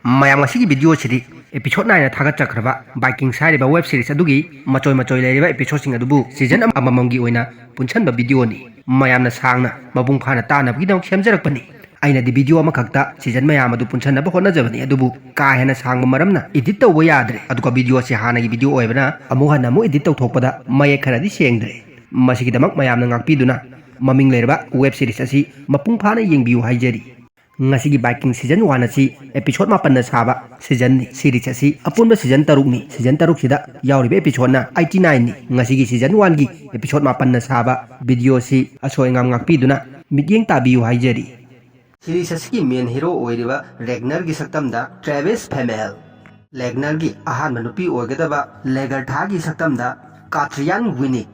ꯃꯌꯥꯝ ꯉꯁꯤꯒꯤ ꯚꯤꯗꯤꯑꯣꯁꯤꯗꯤ episode 9 ꯊꯥꯒꯠꯆꯈ꯭ꯔꯕ biking ꯍꯥꯏꯔꯤꯕ ꯋꯦꯕ ꯁꯤꯔꯤꯁ ꯑꯗꯨꯒꯤ ꯃꯆꯣꯏ ꯂꯩꯔꯤꯕ episodeꯁꯤꯡ ꯑꯗꯨꯕꯨ ꯁꯤꯖꯟ ꯑꯃꯃꯝꯒꯤ ꯑꯣꯏꯅ ꯄꯨꯟꯁꯟꯕ ꯚꯤꯗꯤꯑꯣꯅꯤ ꯃꯌꯥꯝꯅ ꯁꯥꯡꯅ ꯃꯄꯨꯡ ꯐꯥꯅ ꯇꯥꯅꯕꯒꯤꯗꯃꯛ ꯁꯦꯝꯖꯔꯛꯄꯅꯤ ꯑꯩꯅꯗꯤ ꯚꯤꯗꯤꯑꯣ ꯑꯃꯈꯛꯇ ꯁꯤꯖꯟ ꯃꯌꯥꯝ ꯑꯗꯨ ꯄꯨꯟꯁꯟꯅꯕ ꯍꯣꯠꯅꯖꯕꯅꯤ ꯑꯗꯨꯕꯨ ꯀꯥ ꯍꯦꯟꯅ ꯁꯥꯡꯕ ꯃꯔꯝꯅ ꯏꯗꯤꯠ ꯇꯧꯕ ꯌꯥꯗ꯭ꯔꯦ ꯑꯗꯨꯒ ꯚꯤꯗꯤꯑꯣꯁꯤ ꯍꯥꯟꯅꯒꯤ ꯚꯤꯗꯤꯑꯣ ꯑꯣꯏꯕꯅ ꯑꯃꯨꯛ ꯍꯟꯅ ꯏꯗꯤꯠ ꯇꯧꯊꯣꯛꯄꯗ ꯃꯌꯦꯛ ꯈꯔꯗꯤ ꯁꯦꯡꯗ꯭ꯔꯦ ꯃꯁꯤꯒꯤꯗꯃꯛ ꯃꯌꯥꯝꯅ ꯉꯥꯛꯄꯤꯗꯨꯅ ꯃꯃꯤꯡ ꯂꯩꯔꯕ ꯋꯦꯕ ꯁꯤꯔꯤꯁ ꯑꯁꯤ ꯃꯄꯨꯡ ꯐꯥꯅ ꯌꯦꯡꯕꯤꯌꯨ ꯍꯥꯏꯖꯔꯤ ngasi Viking season 1 asi episode 8 na saba season ni series asi apunba season 3 ni season 3 sida yauribe episode na 89 ni ngasi gi season 1 gi episode 8 na saba video si asoi ngam ngak piduna migyeng tabiyu haijeri series asi gi main hero oiriba Ragnar gi saktamda Travis Fimmel Ragnar gi ahan manupi oigadaba Lagertha gi saktamda Katrian Winnick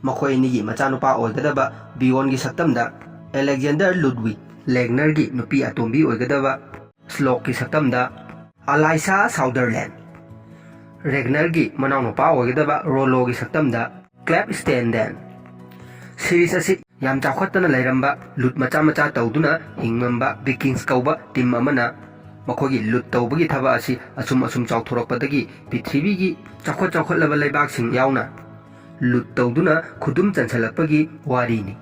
makoi ni gi machanupa oigadaba Bjorn gi saktamda Alexander Ludwig Ragnar gi nupi atombi oigadaba Slok ki saktamda Alyssa Southerland Ragnar gi manau nupa oigadaba Rollo gi saktamda Cleb Standen series asi yam chakhatana lairamba lut macha tawduna hingmamba Vikings kauba team amana makogi lut tawbagi thaba asi asum chawthorakpadagi Prithvi gi chakhatlaba leibak sing yauna lut tawduna khudum chansalakpagi wari ni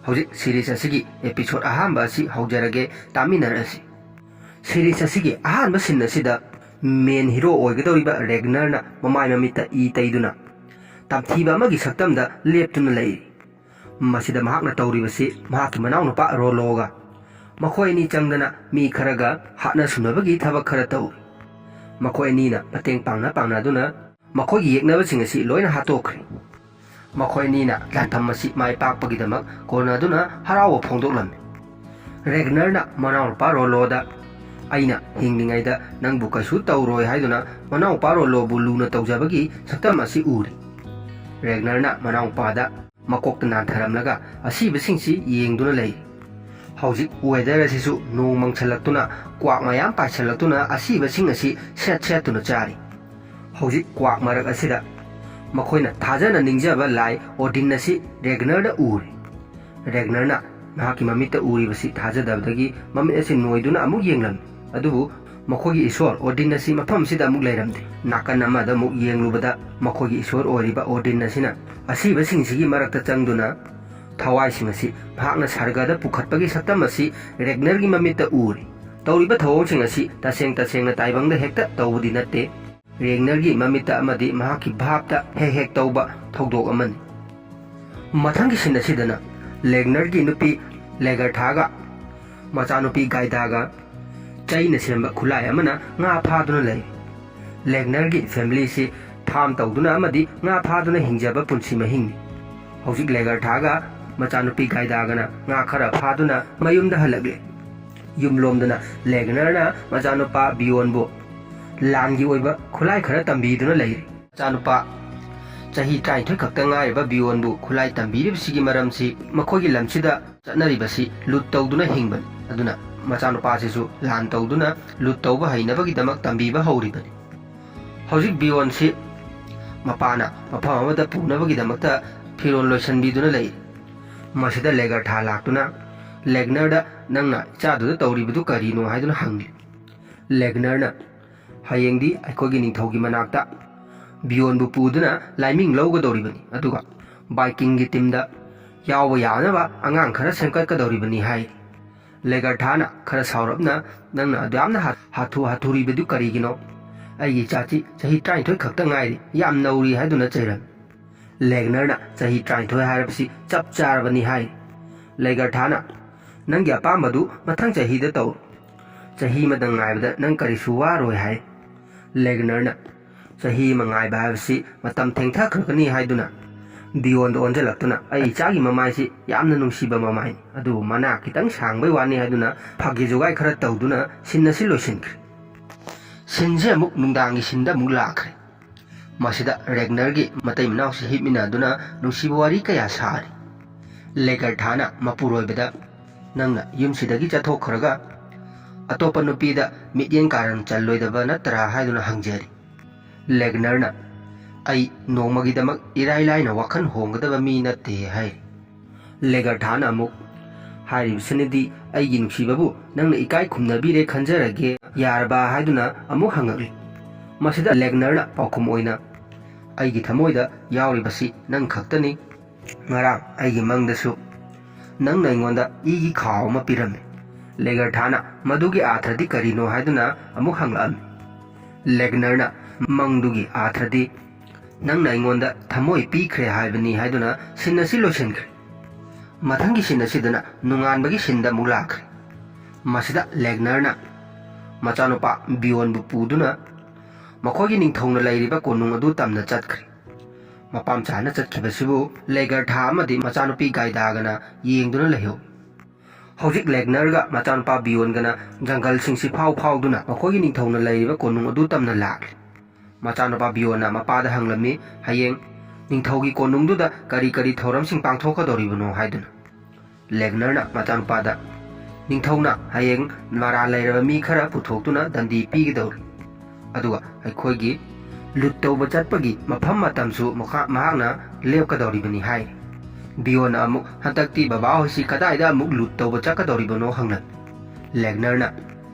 Hojik series asigi episode ahamba asi haujarage taminarasi series asigi ahamba sin asida main hero oigadoriba Ragnar na mamai mamita I taiduna tamthiba amagi saktamda leptuna lei masida mahakna tawribasi mahaki manau nupa Rolloga makoi ni changdana mi kharaga hatna sunabagi thabak khara taw makoi ni na pateng pangna duna makoi yeknaba singasi loina hatokri makoi ni na latham asi mai pakpagidamak kona duna harawa phongdoklam Ragnar na manau pa Rolloda aina hingningaida nangbu kasu tawroi haiduna manau pa Rollo bu luna tawjabagi saktam asi uri Ragnar na manau pa da makokta nan tharamlaga asi besingsi yengduna lei hojik weather asisu nong mangchalaktuna kwak mayam paisalaktuna asi besing asi set tuna chari hojik kwak marak asida makoina thajana ningjaba lai Odin asi Ragnar da uri Ragnar na mahaki mamita uri basi thajadabdagi mamit asi noiduna amuk yenglam adubu makogi isor Odin asi mafam sida amuk lairamde nakan amada amuk yenglubada makogi isor oriba Odin asina asi basing marakta changduna thawai sing asi bhakna sargada pukhatpagi saktam asi Ragnar gi mamita uri tawriba thawong sing asi taseng na taibangda hekta tawbudi natte Ragnar gi mamita amadi mahaki bhapta hek tawba thogdok amani mathangi sin asidana Ragnar gi nupi Lagertha ga machanupi Gaidaga chaina semba khulai amana nga phaduna lei Ragnar gi family si tham tawduna amadi nga phaduna hingjaba punsi mahingni hojik Lagertha ga machanupi Gaidaga na nga khara phaduna mayumda halagle yumlomdana Ragnar na machanupa Bjorn bu langi oiba khulai khara tambiduna leiri chanupa chahi trai thoi khakta ngaiba Bjorn bu khulai tambiribsigi maramsi makogi lamsida chanaribasi lut tawduna hingban aduna machanupa sisu lan tawduna lut tawba hainabagi damak tambiba hauribani hojik Bjorn si mapana mafam amada punabagi damakta firon loisanbiduna leiri masida Lagertha laktuna Ragnar da nangna chaduda tawribudu karino haiduna hangli Ragnar na hayengdi aikogi ningthaugi manakta Bjorn bu puduna laiming lawgadoribani aduga Viking gi team da yawa yanaba angang khara semkatkadoribani hai Lagertha na khara saurabna nangna adamna hathuribedu karigino aigi chachi chahi 33 khakta ngai yam nauri haiduna chairam Ragnar na chahi 33 harabsi chap charabani hai Lagertha na nangya pambadu mathang chahi da taw chahi madang ngaibda nang karisu waroi hai Ragnar na chahi mangai bhavsi matam thengtha khakani haiduna Bjorn do onjalaktuna ai chagi mamai si yamna nungsiba mamai adu mana kitang sangbai wani haiduna phagi jogai khara tawduna sinna si loisinkhre sinje muk nungdangi sinda muk lakhre masida Ragnar gi matai manau si himina duna nungsiba wari kaya sari Lagertha na mapuroibada nangna yumsidagi chathokkhraga atopa nupida midyeng karan challoidaba natara haiduna hangjari Ragnar na ai nongmagidamak irai laina wakhan honggadaba mi natte hai Lagertha na amuk haribsinidi aigi nungsibabu nangna ikai khumnabire khanjarage ꯌꯥꯔꯕ ꯍꯥꯏꯗꯨꯅ ꯑꯃꯨꯛ ꯍꯪꯉꯛꯂꯤ꯫ ꯃꯁꯤꯗ ꯂꯦꯒꯅꯔꯅ ꯄꯥꯎꯈꯨꯝ ꯑꯣꯏꯅ ꯑꯩꯒꯤ ꯊꯃꯣꯏꯗ ꯌꯥꯎꯔꯤꯕꯁꯤ ꯅꯪ ꯈꯛꯇꯅꯤ꯫ ꯉꯔꯥꯡ ꯑꯩꯒꯤ ꯃꯪꯗꯁꯨ ꯅꯪꯅ ꯑꯩꯉꯣꯟꯗ ꯏꯒꯤ ꯈꯥꯎ ꯑꯃ ꯄꯤꯔꯝꯃꯤ꯫ ꯂꯦꯒꯔꯊꯥꯅ ꯃꯗꯨꯒꯤ ꯑꯥꯊ꯭ꯔꯗꯤ ꯀꯔꯤꯅꯣ ꯍꯥꯏꯗꯨꯅ ꯑꯃꯨꯛ ꯍꯪꯂꯛꯑꯝꯃꯤ꯫ ꯂꯦꯒꯅꯔꯅ ꯃꯪꯗꯨꯒꯤ ꯑꯥꯊ꯭ꯔꯗꯤ ꯅꯪꯅ ꯑꯩꯉꯣꯟꯗ ꯊꯃꯣꯏ ꯄꯤꯈ꯭ꯔꯦ ꯍꯥꯏꯕꯅꯤ ꯍꯥꯏꯗꯨꯅ ꯁꯤꯟ ꯑꯁꯤ ꯂꯣꯏꯁꯤꯟꯈ꯭ꯔꯦ꯫ ꯃꯊꯪꯒꯤ ꯁꯤꯟ ꯑꯁꯤꯗꯅ ꯅꯣꯡꯉꯥꯟꯕꯒꯤ ꯁꯤꯟꯗ ꯑꯃꯨꯛ ꯂꯥꯛꯈ꯭ꯔꯦ꯫ ꯃꯁꯤꯗ ꯂꯦꯒꯅꯔꯅ ꯃꯆꯥꯅꯨꯄꯥ ꯕꯤꯌꯣꯟꯕꯨ ꯄꯨꯗꯨꯅ ꯃꯈꯣꯏꯒꯤ ꯅꯤꯡꯊꯧꯅ ꯂꯩꯔꯤꯕ ꯀꯣꯅꯨꯡ ꯑꯗꯨ ꯇꯝꯅ ꯆꯠꯈ꯭ꯔꯦ꯫ ꯃꯄꯥꯝꯆꯥꯅ ꯆꯠꯈꯤꯕꯁꯤꯕꯨ ꯂꯦꯒꯔꯊꯥ ꯑꯃꯗꯤ ꯃꯆꯥꯅꯨꯄꯤ ꯒꯥꯏꯗꯥꯒꯅ ꯌꯦꯡꯗꯨꯅ ꯂꯩꯍꯧꯏ꯫ ꯍꯧꯖꯤꯛ ꯂꯦꯒꯅꯔꯒ ꯃꯆꯥꯅꯨꯄꯥ ꯕꯤꯌꯣꯟꯒꯅ ꯖꯪꯒꯜꯁꯤꯡꯁꯤ ꯐꯥꯎꯗꯨꯅ ꯃꯈꯣꯏꯒꯤ ꯅꯤꯡꯊꯧꯅ ꯂꯩꯔꯤꯕ ꯀꯣꯅꯨꯡ ꯑꯗꯨ ꯇꯝꯅ ꯂꯥꯛꯂꯤ꯫ ꯃꯆꯥꯅꯨꯄꯥ ꯕꯤꯌꯣꯟꯅ ꯃꯄꯥꯗ ꯍꯪꯂꯝꯃꯤ ꯍꯌꯦꯡ ꯅꯤꯡꯊꯧꯒꯤ ꯀꯣꯅꯨꯡꯗꯨꯗ ꯀꯔꯤ ꯀꯔꯤ ꯊꯧꯔꯝꯁꯤꯡ ꯄꯥꯡꯊꯣꯛꯀꯗꯧꯔꯤꯕꯅꯣ ꯍꯥꯏꯗꯨꯅ꯫ ꯂꯦꯒꯅꯔꯅ ꯃꯆꯥꯅꯨꯄꯥꯗ ꯅꯤꯡꯊꯧꯅ ꯍꯌꯦꯡ ꯃꯔꯥꯜ ꯂꯩꯔꯕ ꯃꯤ ꯈꯔ ꯄꯨꯊꯣꯛꯇꯨꯅ ꯗꯟꯗꯤ ꯄꯤꯒꯗꯧꯔꯤ, ꯑꯗꯨꯒ ꯑꯩꯈꯣꯏꯒꯤ ꯂꯨꯠ ꯇꯧꯕ ꯆꯠꯄꯒꯤ ꯃꯐꯝ ꯃꯇꯝꯁꯨ ꯃꯍꯥꯛꯅ ꯂꯦꯞꯀꯗꯧꯔꯤꯕꯅꯤ ꯍꯥꯏ꯫ ꯕꯤꯌꯣꯟꯅ ꯑꯃꯨꯛ ꯍꯟꯗꯛꯇꯤ ꯕꯕꯥꯍꯣꯏꯁꯤ ꯀꯗꯥꯏꯗ ꯑꯃꯨꯛ ꯂꯨꯠ ꯇꯧꯕ ꯆꯠꯀꯗꯧꯔꯤꯕꯅꯣ ꯍꯪꯂꯝꯃꯤ꯫ ꯂꯦꯒꯅꯔꯅ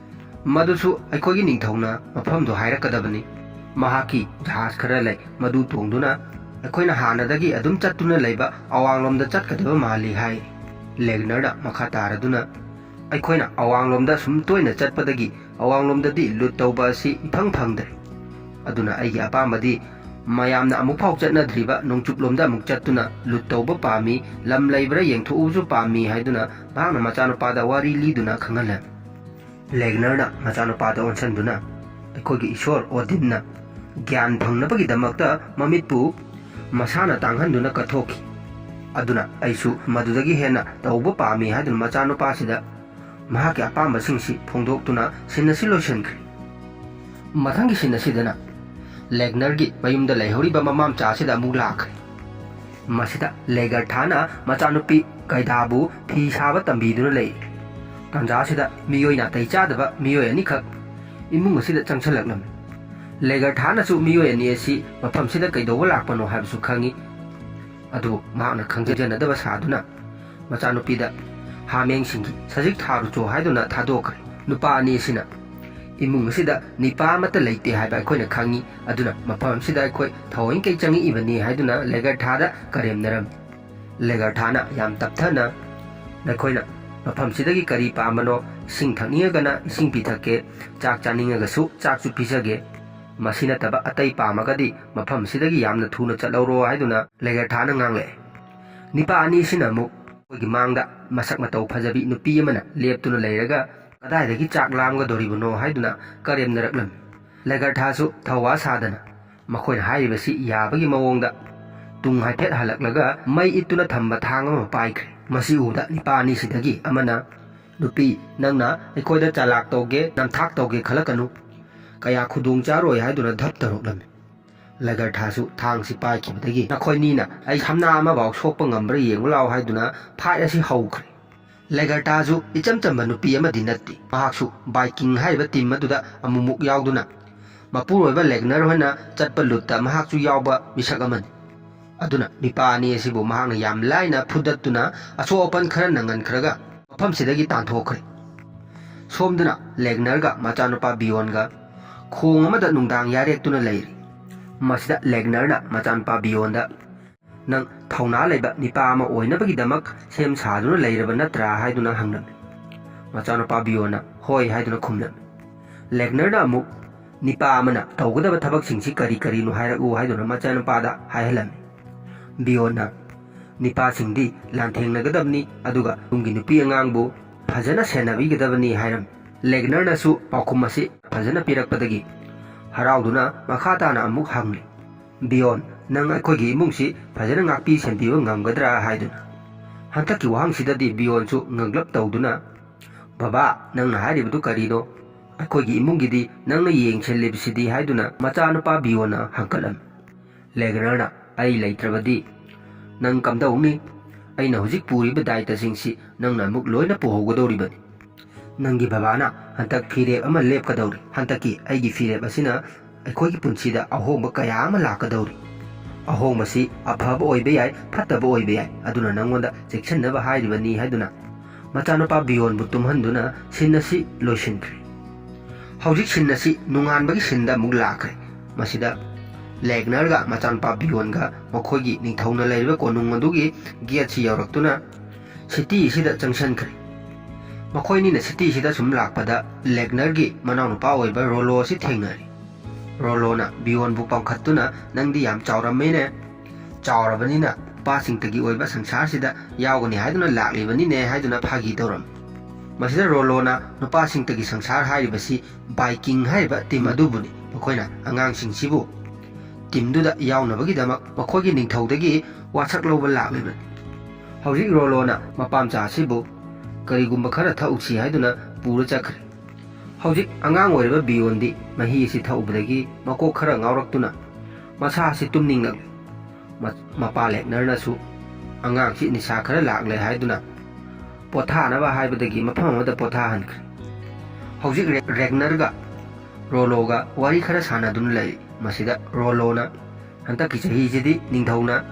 ꯃꯗꯨꯁꯨ ꯑꯩꯈꯣꯏꯒꯤ ꯅꯤꯡꯊꯧꯅ ꯃꯐꯝꯗꯨ ꯍꯥꯏꯔꯛꯀꯗꯕꯅꯤ, ꯃꯍꯥꯛꯀꯤ ꯖꯍꯥꯖ ꯈꯔ ꯂꯩ, ꯃꯗꯨ ꯇꯣꯡꯗꯨꯅ ꯑꯩꯈꯣꯏꯅ ꯍꯥꯟꯅꯗꯒꯤ ꯑꯗꯨꯝ ꯆꯠꯇꯨꯅ ꯂꯩꯕ ꯑꯋꯥꯡꯂꯣꯝꯗ ꯆꯠꯀꯗꯕ ꯃꯥꯜꯂꯤ ꯍꯥꯏ꯫ ꯂꯦꯒꯅꯔꯅ ꯃꯈꯥ ꯇꯥꯔꯗꯨꯅ ꯑꯩꯈꯣꯏꯅ ꯑꯋꯥꯡꯂꯣꯝꯗ ꯁꯨꯝ ꯇꯣꯏꯅ ꯆꯠꯄꯗꯒꯤ ꯑꯋꯥꯡꯂꯣꯝꯗꯗꯤ ꯂꯨꯠ ꯇꯧꯕ ꯑꯁꯤ ꯏꯐꯪ ꯐꯪꯗ꯭ꯔꯦ, ꯑꯗꯨꯅ ꯑꯩꯒꯤ ꯑꯄꯥꯝꯕꯗꯤ ꯃꯌꯥꯝꯅ ꯑꯃꯨꯛꯐꯥꯎ ꯆꯠꯅꯗ꯭ꯔꯤꯕ ꯅꯣꯡꯆꯨꯞꯂꯣꯝꯗ ꯑꯃꯨꯛ ꯆꯠꯇꯨꯅ ꯂꯨꯠ ꯇꯧꯕ ꯄꯥꯝꯃꯤ, ꯂꯝ ꯂꯩꯕ꯭ꯔꯥ ꯌꯦꯡꯊꯣꯛꯎꯕꯁꯨ ꯄꯥꯝꯃꯤ ꯍꯥꯏꯗꯨꯅ ꯃꯍꯥꯛꯅ ꯃꯆꯥꯅꯨꯄꯥꯗ ꯋꯥꯔꯤ ꯂꯤꯗꯨꯅ ꯈꯪꯍꯜꯂꯝꯃꯤ꯫ ꯂꯦꯒꯅꯔꯅ ꯃꯆꯥꯅꯨꯄꯥꯗ ꯑꯣꯟꯁꯤꯟꯗꯨꯅ ꯑꯩꯈꯣꯏꯒꯤ ꯏꯁꯣꯔ ꯑꯣꯗꯤꯟꯅ ꯒ꯭ꯌꯥꯟ ꯐꯪꯅꯕꯒꯤꯗꯃꯛꯇ ꯃꯃꯤꯠꯄꯨ ꯃꯁꯥꯅ ꯇꯥꯡꯍꯟꯗꯨꯅ ꯀꯠꯊꯣꯛꯈꯤ, ꯑꯗꯨꯅ ꯑꯩꯁꯨ ꯃꯗꯨꯗꯒꯤ ꯍꯦꯟꯅ ꯇꯧꯕ ꯄꯥꯝꯃꯤ ꯍꯥꯏꯗꯨꯅ ꯃꯆꯥꯅꯨꯄꯥꯁꯤꯗ ꯃꯍꯥꯛꯀꯤ ꯑꯄꯥꯝꯕꯁꯤꯡꯁꯤ ꯐꯣꯡꯗꯣꯛꯇꯨꯅ ꯁꯤꯟ ꯑꯁꯤ ꯂꯣꯏꯁꯤꯟꯈ꯭ꯔꯦ꯫ ꯃꯊꯪꯒꯤ ꯁꯤꯟ ꯑꯁꯤꯗꯅ ꯂꯦꯒꯅꯔꯒꯤ ꯃꯌꯨꯝꯗ ꯂꯩꯍꯧꯔꯤꯕ ꯃꯃꯥꯝꯆꯥꯁꯤꯗ ꯑꯃꯨꯛ ꯂꯥꯛꯈ꯭ꯔꯦ꯫ ꯃꯁꯤꯗ ꯂꯦꯒꯔꯊꯥꯅ ꯃꯆꯥꯅꯨꯄꯤ ꯒꯥꯏꯗꯥꯕꯨ ꯐꯤ ꯁꯥꯕ ꯇꯝꯕꯤꯗꯨꯅ ꯂꯩꯔꯤ꯫ ꯇꯥꯟꯖꯥꯁꯤꯗ ꯃꯤꯑꯣꯏ ꯅꯥꯇꯩ ꯆꯥꯗꯕ ꯃꯤꯑꯣꯏ ꯑꯅꯤꯈꯛ ꯏꯃꯨꯡ ꯑꯁꯤꯗ ꯆꯪꯁꯤꯜꯂꯛꯂꯝꯃꯤ꯫ ꯂꯦꯒꯔꯊꯥꯅꯁꯨ ꯃꯤꯑꯣꯏ ꯑꯅꯤ ꯑꯁꯤ ꯃꯐꯝꯁꯤꯗ ꯀꯩꯗꯧꯕ ꯂꯥꯛꯄꯅꯣ ꯍꯥꯏꯕꯁꯨ ꯈꯪꯉꯤ, ꯑꯗꯨꯕꯨ ꯃꯍꯥꯛꯅ ꯈꯪꯖꯅꯗꯕ ꯁꯥꯗꯨꯅ ꯃꯆꯥꯅꯨꯄꯤꯗ ꯍꯥꯃꯦꯡꯁꯤꯡꯒꯤ ꯁꯖꯤꯛ ꯊꯥꯔꯨꯆꯣ ꯍꯥꯏꯗꯨꯅ ꯊꯥꯗꯣꯛꯈ꯭ꯔꯦ꯫ ꯅꯨꯄꯥ ꯑꯅꯤ ꯑꯁꯤꯅ ꯏꯃꯨꯡ ꯑꯁꯤꯗ ꯅꯤꯄꯥ ꯑꯃꯠꯇ ꯂꯩꯇꯦ ꯍꯥꯏꯕ ꯑꯩꯈꯣꯏꯅ ꯈꯪꯉꯤ, ꯑꯗꯨꯅ ꯃꯐꯝ ꯑꯁꯤꯗ ꯑꯩꯈꯣꯏ ꯊꯑꯣꯏꯀꯩ ꯆꯪꯉꯛꯏꯕꯅꯤ ꯍꯥꯏꯗꯨꯅ ꯂꯦꯒꯔꯊꯥꯗ ꯀꯔꯦꯝꯅꯔꯝꯃꯤ꯫ ꯂꯦꯒꯔꯊꯥꯅ ꯌꯥꯝ ꯇꯞꯊꯅ ꯅꯈꯣꯏꯅ ꯃꯐꯝꯁꯤꯗꯒꯤ ꯀꯔꯤ ꯄꯥꯝꯕꯅꯣ, ꯏꯁꯤꯡ ꯊꯛꯅꯤꯡꯉꯒꯅ ꯏꯁꯤꯡ ꯄꯤꯊꯛꯀꯦ, ꯆꯥꯛ ꯆꯥꯅꯤꯡꯉꯒꯁꯨ ꯆꯥꯛꯁꯨ ꯄꯤꯖꯒꯦ, ꯃꯁꯤ ꯅꯠꯇꯕ ꯑꯇꯩ ꯄꯥꯝꯃꯒꯗꯤ ꯃꯐꯝꯁꯤꯗꯒꯤ ꯌꯥꯝꯅ ꯊꯨꯅ ꯆꯠꯍꯧꯔꯣ ꯍꯥꯏꯗꯨꯅ ꯂꯦꯒꯔꯊꯥꯅ ꯉꯥꯡꯂꯛꯑꯦ꯫ ꯅꯤꯄꯥ ꯑꯅꯤꯁꯤꯅ ꯑꯃꯨꯛ ꯑꯩꯈꯣꯏꯒꯤ ꯃꯥꯡꯗ ꯃꯁꯛ ꯃꯇꯧ ꯐꯖꯕꯤ ꯅꯨꯄꯤ ꯑꯃꯅ ꯂꯦꯞꯇꯨꯅ ꯂꯩꯔꯒ ꯀꯗꯥꯏꯗꯒꯤ ꯆꯥꯛ ꯂꯥꯝꯒꯗꯧꯔꯤꯕꯅꯣ ꯍꯥꯏꯗꯨꯅ ꯀꯔꯦꯝꯅꯔꯛꯂꯝꯃꯤ꯫ ꯂꯦꯒꯔꯊꯥꯁꯨ ꯊꯧꯋꯥ ꯁꯥꯗꯅ ꯃꯈꯣꯏꯅ ꯍꯥꯏꯔꯤꯕꯁꯤ ꯌꯥꯕꯒꯤ ꯃꯑꯣꯡꯗ ꯇꯨꯡ ꯍꯥꯏꯐꯦꯠ ꯍꯜꯂꯛꯂꯒ ꯃꯩ ꯏꯠꯇꯨꯅ ꯊꯝꯕ ꯊꯥꯡ ꯑꯃ ꯄꯥꯏꯈ꯭ꯔꯦ꯫ ꯃꯁꯤ ꯎꯕꯗ ꯅꯤꯄꯥ ꯑꯅꯤꯁꯤꯗꯒꯤ ꯑꯃꯅ ꯅꯨꯄꯤ, ꯅꯪꯅ ꯑꯩꯈꯣꯏꯗ ꯆꯥꯂꯥꯛ ꯇꯧꯒꯦ, ꯅꯝꯊꯥꯛ ꯇꯧꯒꯦ ꯈꯜꯂꯛꯀꯅꯨ, ꯀꯌా ꯈꯨꯗꯣꯡ ꯆꯥꯔꯣꯏ ꯍꯥꯏꯗꯨꯅ ꯙꯞ ꯇꯧꯔꯛꯂꯝꯃꯤ꯫ ꯂꯦꯒꯔꯊꯥꯁꯨ ꯊꯥꯡꯁꯤ ꯄꯥꯏꯈꯤꯕꯗꯒꯤ ꯅꯈꯣꯏꯅꯤꯅ ꯑꯩ ꯁꯝꯅꯥ ꯑꯃꯐꯥꯎ ꯁꯣꯛꯄ ꯉꯝꯕ꯭ꯔꯥ ꯌꯦꯡꯉꯨ ꯂꯥꯎ ꯍꯥꯏꯗꯨꯅ ꯐꯥꯏꯠ ꯑꯁꯤ ꯍꯧꯈ꯭ꯔꯦ꯫ ꯂꯦꯒꯔꯊꯥꯁꯨ ꯏꯆꯝ ꯆꯝꯕ ꯅꯨꯄꯤ ꯑꯃꯗꯤ ꯅꯠꯇꯦ, ꯃꯍꯥꯛꯁꯨ ꯕꯥꯏꯀꯤꯡ ꯍꯥꯏꯔꯤꯕ ꯇꯤꯝ ꯑꯗꯨꯗ ꯑꯃꯨꯛꯃꯨꯛ ꯌꯥꯎꯗꯨꯅ ꯃꯄꯨꯔꯣꯏꯕ ꯂꯦꯒꯅꯔ ꯍꯣꯏꯅ ꯆꯠꯄ ꯂꯨꯠꯇ ꯃꯍꯥꯛꯁꯨ ꯌꯥꯎꯕ ꯃꯤꯁꯛ ꯑꯃꯅꯤ, ꯑꯗꯨꯅ ꯅꯤꯄꯥ ꯑꯅꯤ ꯑꯁꯤꯕꯨ ꯃꯍꯥꯛꯅ ꯌꯥꯝ ꯂꯥꯏꯅ ꯐꯨꯗꯠꯇꯨꯅ ꯑꯁꯣꯛ ꯑꯄꯟ ꯈꯔ ꯅꯪꯍꯟꯈ꯭ꯔꯒ ꯃꯐꯝꯁꯤꯗꯒꯤ तान्थोख꯭रे। सोमदुना लेगनरगा मचानुपा बियोनगा खोंग अमदा नुंगदांग यारेक्तुना लैरि। मसिदा लेगनरना मचानुपा बियोनदा नंग थौना लैबा निपा अमा ओइनबगिदमक सेम सादुना लैरबा नत्रा हाइदुना हंगलमि। मचानुपा बियोनना होय हाइदुना खुमलमि। लेगनरना अमुक निपा अमना तौगदबा थबकसिंगसि करी करीनो हाइरगु हाइदुना मचानुपादा हाइहलमि। बियोनना निपासिंगदि लांथेंनगदबनि अदुगा तुंगी नुपी अंगांगबु फजना सेनाबिगदबनि हाइरम। लेगनरनासु पाउखुम असि फजना पिरकपदगी हराउदुना मखाताना अमुक हंगलि। बियोन नंग अखोइगी इमुंगसि फजना ngakpi senbiba ngamgadra haiduna। हंतकी वहांगसिददि बियोनसु ngंगलप तौदुना बाबा नंगना हाइरिबदु करीनो अखोइगी इमुंगगिदि नंगना येंगसेलिबसिदि हाइदुना मचानुपा बियोनना हंकलम। लेगनरना आई लैत्रबदि नंग कमदौनी अइना हुजिक पुरिबा दायित्वसिंगसि नंगना अमुक लोइना पुहौगदौरिबनि। नंगी बाबाना हंतक फिरेप अमा लेपकदौरि। हंतकी अइगी फिरेप असिना अखोइगी पुंसिदा अहोंबा कया अमा लाकदौरि। अहोंबसि अफबा ओइबा याय फत्तबा ओइबा याय अदुना नंगोंदा चेक्सन्नबा हाइरिबनि हाइदुना मचानुपा बियोनबु तुमहंदुना सिन असि लोइसिनख्रे। ꯍꯧꯖꯤꯛ ꯁꯤꯟ ꯑꯁꯤ ꯅꯣꯡꯉꯥꯟꯕꯒꯤ ꯁꯤꯟꯗ ꯑꯃꯨꯛ ꯂꯥꯛꯈ꯭ꯔꯦ꯫ ꯃꯁꯤꯗ ꯂꯦꯒꯅꯔꯒ ꯃꯆꯥꯅꯨꯄꯥ ꯕꯤꯌꯣꯟꯒ ꯃꯈꯣꯏꯒꯤ ꯅꯤꯡꯊꯧꯅ ꯂꯩꯔꯤꯕ ꯀꯣꯅꯨꯡ ꯑꯗꯨꯒꯤ ꯒꯦꯠꯁꯤ ꯌꯧꯔꯛꯇꯨꯅ ꯁꯤꯇꯤꯁꯤꯗ ꯆꯪꯁꯤꯟꯈ꯭ꯔꯦ꯫ ꯃꯈꯣꯏꯅꯤꯅ ꯁꯤꯇꯤꯁꯤꯗ ꯁꯨꯝ ꯂꯥꯛꯄꯗ ꯂꯦꯒꯅꯔꯒꯤ ꯃꯅꯥꯎꯅꯨꯄꯥ ꯑꯣꯏꯕ ꯔꯣꯂꯣ ꯑꯁꯤ ꯊꯦꯡꯅꯔꯤ꯫ ꯔꯣꯂꯣꯅ ꯕꯤꯌꯣꯟꯕꯨ ꯄꯥꯝꯈꯠꯇꯨꯅ ꯅꯪꯗꯤ ꯌꯥꯝ ꯆꯥꯎꯔꯝꯃꯦꯅꯦ, ꯆꯥꯎꯔꯕꯅꯤꯅ ꯅꯨꯄꯥꯁꯤꯡꯇꯒꯤ ꯑꯣꯏꯕ ꯁꯪꯁꯥꯔꯁꯤꯗ ꯌꯥꯎꯒꯅꯤ ꯍꯥꯏꯗꯨꯅ ꯂꯥꯛꯂꯤꯕꯅꯤꯅꯦ ꯍꯥꯏꯗꯨꯅ ꯐꯥꯒꯤ ꯇꯧꯔꯝꯃꯤ꯫ ꯃꯁꯤꯗ ꯔꯣꯂꯣꯅ ꯅꯨꯄꯥꯁꯤꯡꯇꯒꯤ ꯁꯪꯁꯥꯔ ꯍꯥꯏꯔꯤꯕꯁꯤ ꯕꯥꯏꯀꯤꯡ ꯍꯥꯏꯔꯤꯕ ꯇꯤꯝ ꯑꯗꯨꯕꯨꯅꯤ꯫ ꯃꯈꯣꯏꯅ ꯑꯉꯥꯡꯁꯤꯡꯁꯤꯕꯨ ꯇꯤꯝꯗꯨꯗ ꯌꯥꯎꯅꯕꯒꯤꯗꯃꯛ ꯃꯈꯣꯏꯒꯤ ꯅꯤꯡꯊꯧꯗꯒꯤ ꯋꯥꯁꯛ ꯂꯧꯕ ꯂꯥꯛꯂꯤꯕꯅꯤ꯫ ꯍꯧꯖꯤꯛ ꯔꯣꯂꯣꯅ ꯃꯄꯥꯝꯆꯥ ꯑꯁꯤꯕꯨ ꯀꯔꯤꯒꯨꯝꯕ ꯈꯔ ꯊꯛꯎꯁꯤ ꯍꯥꯏꯗꯨꯅ ꯄꯨꯔ ꯆꯠꯈ꯭ꯔꯦ꯫ ꯍꯧꯖꯤꯛ ꯑꯉꯥꯡ ꯑꯣꯏꯔꯤꯕ ꯕꯤꯌꯣꯟꯗꯤ ꯃꯍꯤ ꯑꯁꯤ ꯊꯛꯎꯕꯗꯒꯤ ꯃꯀꯣꯛ ꯈꯔ ꯉꯥꯎꯔꯛꯇꯨꯅ ꯃꯁꯥ ꯑꯁꯤ ꯇꯨꯝꯅꯤꯡꯂꯛꯂꯦ꯫ ꯃꯄꯥ ꯂꯦꯒꯅꯔꯅꯁꯨ ꯑꯉꯥꯡꯁꯤ ꯅꯤꯁꯥ ꯈꯔ ꯂꯥꯛꯂꯦ ꯍꯥꯏꯗꯨꯅ ꯄꯣꯊꯥꯅꯕ ꯍꯥꯏꯕꯗꯒꯤ ꯃꯐꯝ ꯑꯃꯗ ꯄꯣꯊꯥꯍꯟꯈ꯭ꯔꯦ꯫ ꯍꯧꯖꯤꯛ ꯔꯦꯒꯅꯔꯒ ꯔꯣꯂꯣꯒ ꯋꯥꯔꯤ ꯈꯔ ꯁꯥꯟꯅꯗꯨꯅ ꯂꯩꯔꯤ꯫ ꯃꯁꯤꯗ ꯔꯣꯂꯣꯅ ꯍꯟꯗꯛꯀꯤ ꯆꯍꯤꯁꯤꯗꯤ ꯅꯤꯡꯊꯧꯅ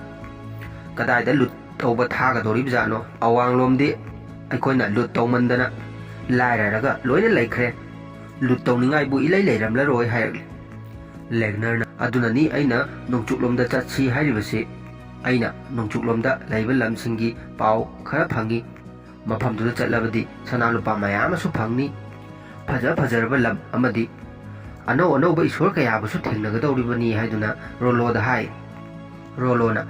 ꯀꯗꯥꯏꯗ ꯂꯨꯠ ꯇꯧꯕ ꯊꯥꯒꯗꯧꯔꯤꯕꯖꯥꯠꯅꯣ, ꯑꯋꯥꯡꯂꯣꯝꯗꯤ ꯑꯩꯈꯣꯏꯅ ꯂꯨꯠ ꯇꯧꯃꯟꯗꯅ ꯂꯥꯏꯔꯔꯒ ꯂꯣꯏꯅ ꯂꯩꯈ꯭ꯔꯦ, ꯂꯨꯠ ꯇꯧꯅꯤꯡꯉꯥꯏꯕꯨ ꯏꯂꯩ ꯂꯩꯔꯝꯂꯔꯣꯏ ꯍꯥꯏꯔꯛꯂꯤ꯫ ꯂꯦꯒꯅꯔꯅ ꯑꯗꯨꯅꯅꯤ ꯑꯩꯅ ꯅꯣꯡꯆꯨꯞꯂꯣꯝꯗ ꯆꯠꯁꯤ ꯍꯥꯏꯔꯤꯕꯁꯤ, ꯑꯩꯅ ꯅꯣꯡꯆꯨꯞꯂꯣꯝꯗ ꯂꯩꯕ ꯂꯝꯁꯤꯡꯒꯤ ꯄꯥꯎ खरा फंगी मफमदुदा चलबदी सना लुपा मयामसु फंगनी फजा फजरबा लम अमदी अनौ अनौबा ईश्वर कयाबसु थेंनगदौरिबनी हाइदुना रोलोदा हाइ रोलोना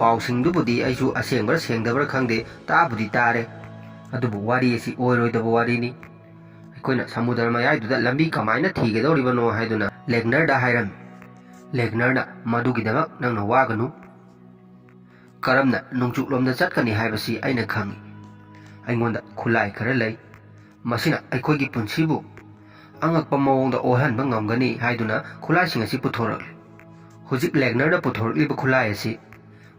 पाउसिंगदुबुदी आइसु असेंगबर सेंगदबर खंगदे ताबुदी तारे अदुबु वारी असि ओइरोइदबा वारीनी अखोइना समुद्र मयाइदुदा लंबी कमाइना थीगदौरिबनो हाइदुना लेगनरदा हाइरम लेगनरना मदुगिदमक नंगना वागनु करमना नोंचुकलोमदा चटकनी हाइबसी आइना खंगी अइंगोंदा खुलाई खरा लै मसिना अखोइगी पुंसिबु अंगकपा मओंगदा ओहनबा ngamgani हाइदुना खुलाइसिंग असि पुथोरकले हुजिक लेगनरदा पुथोरकलिबा खुलाई असि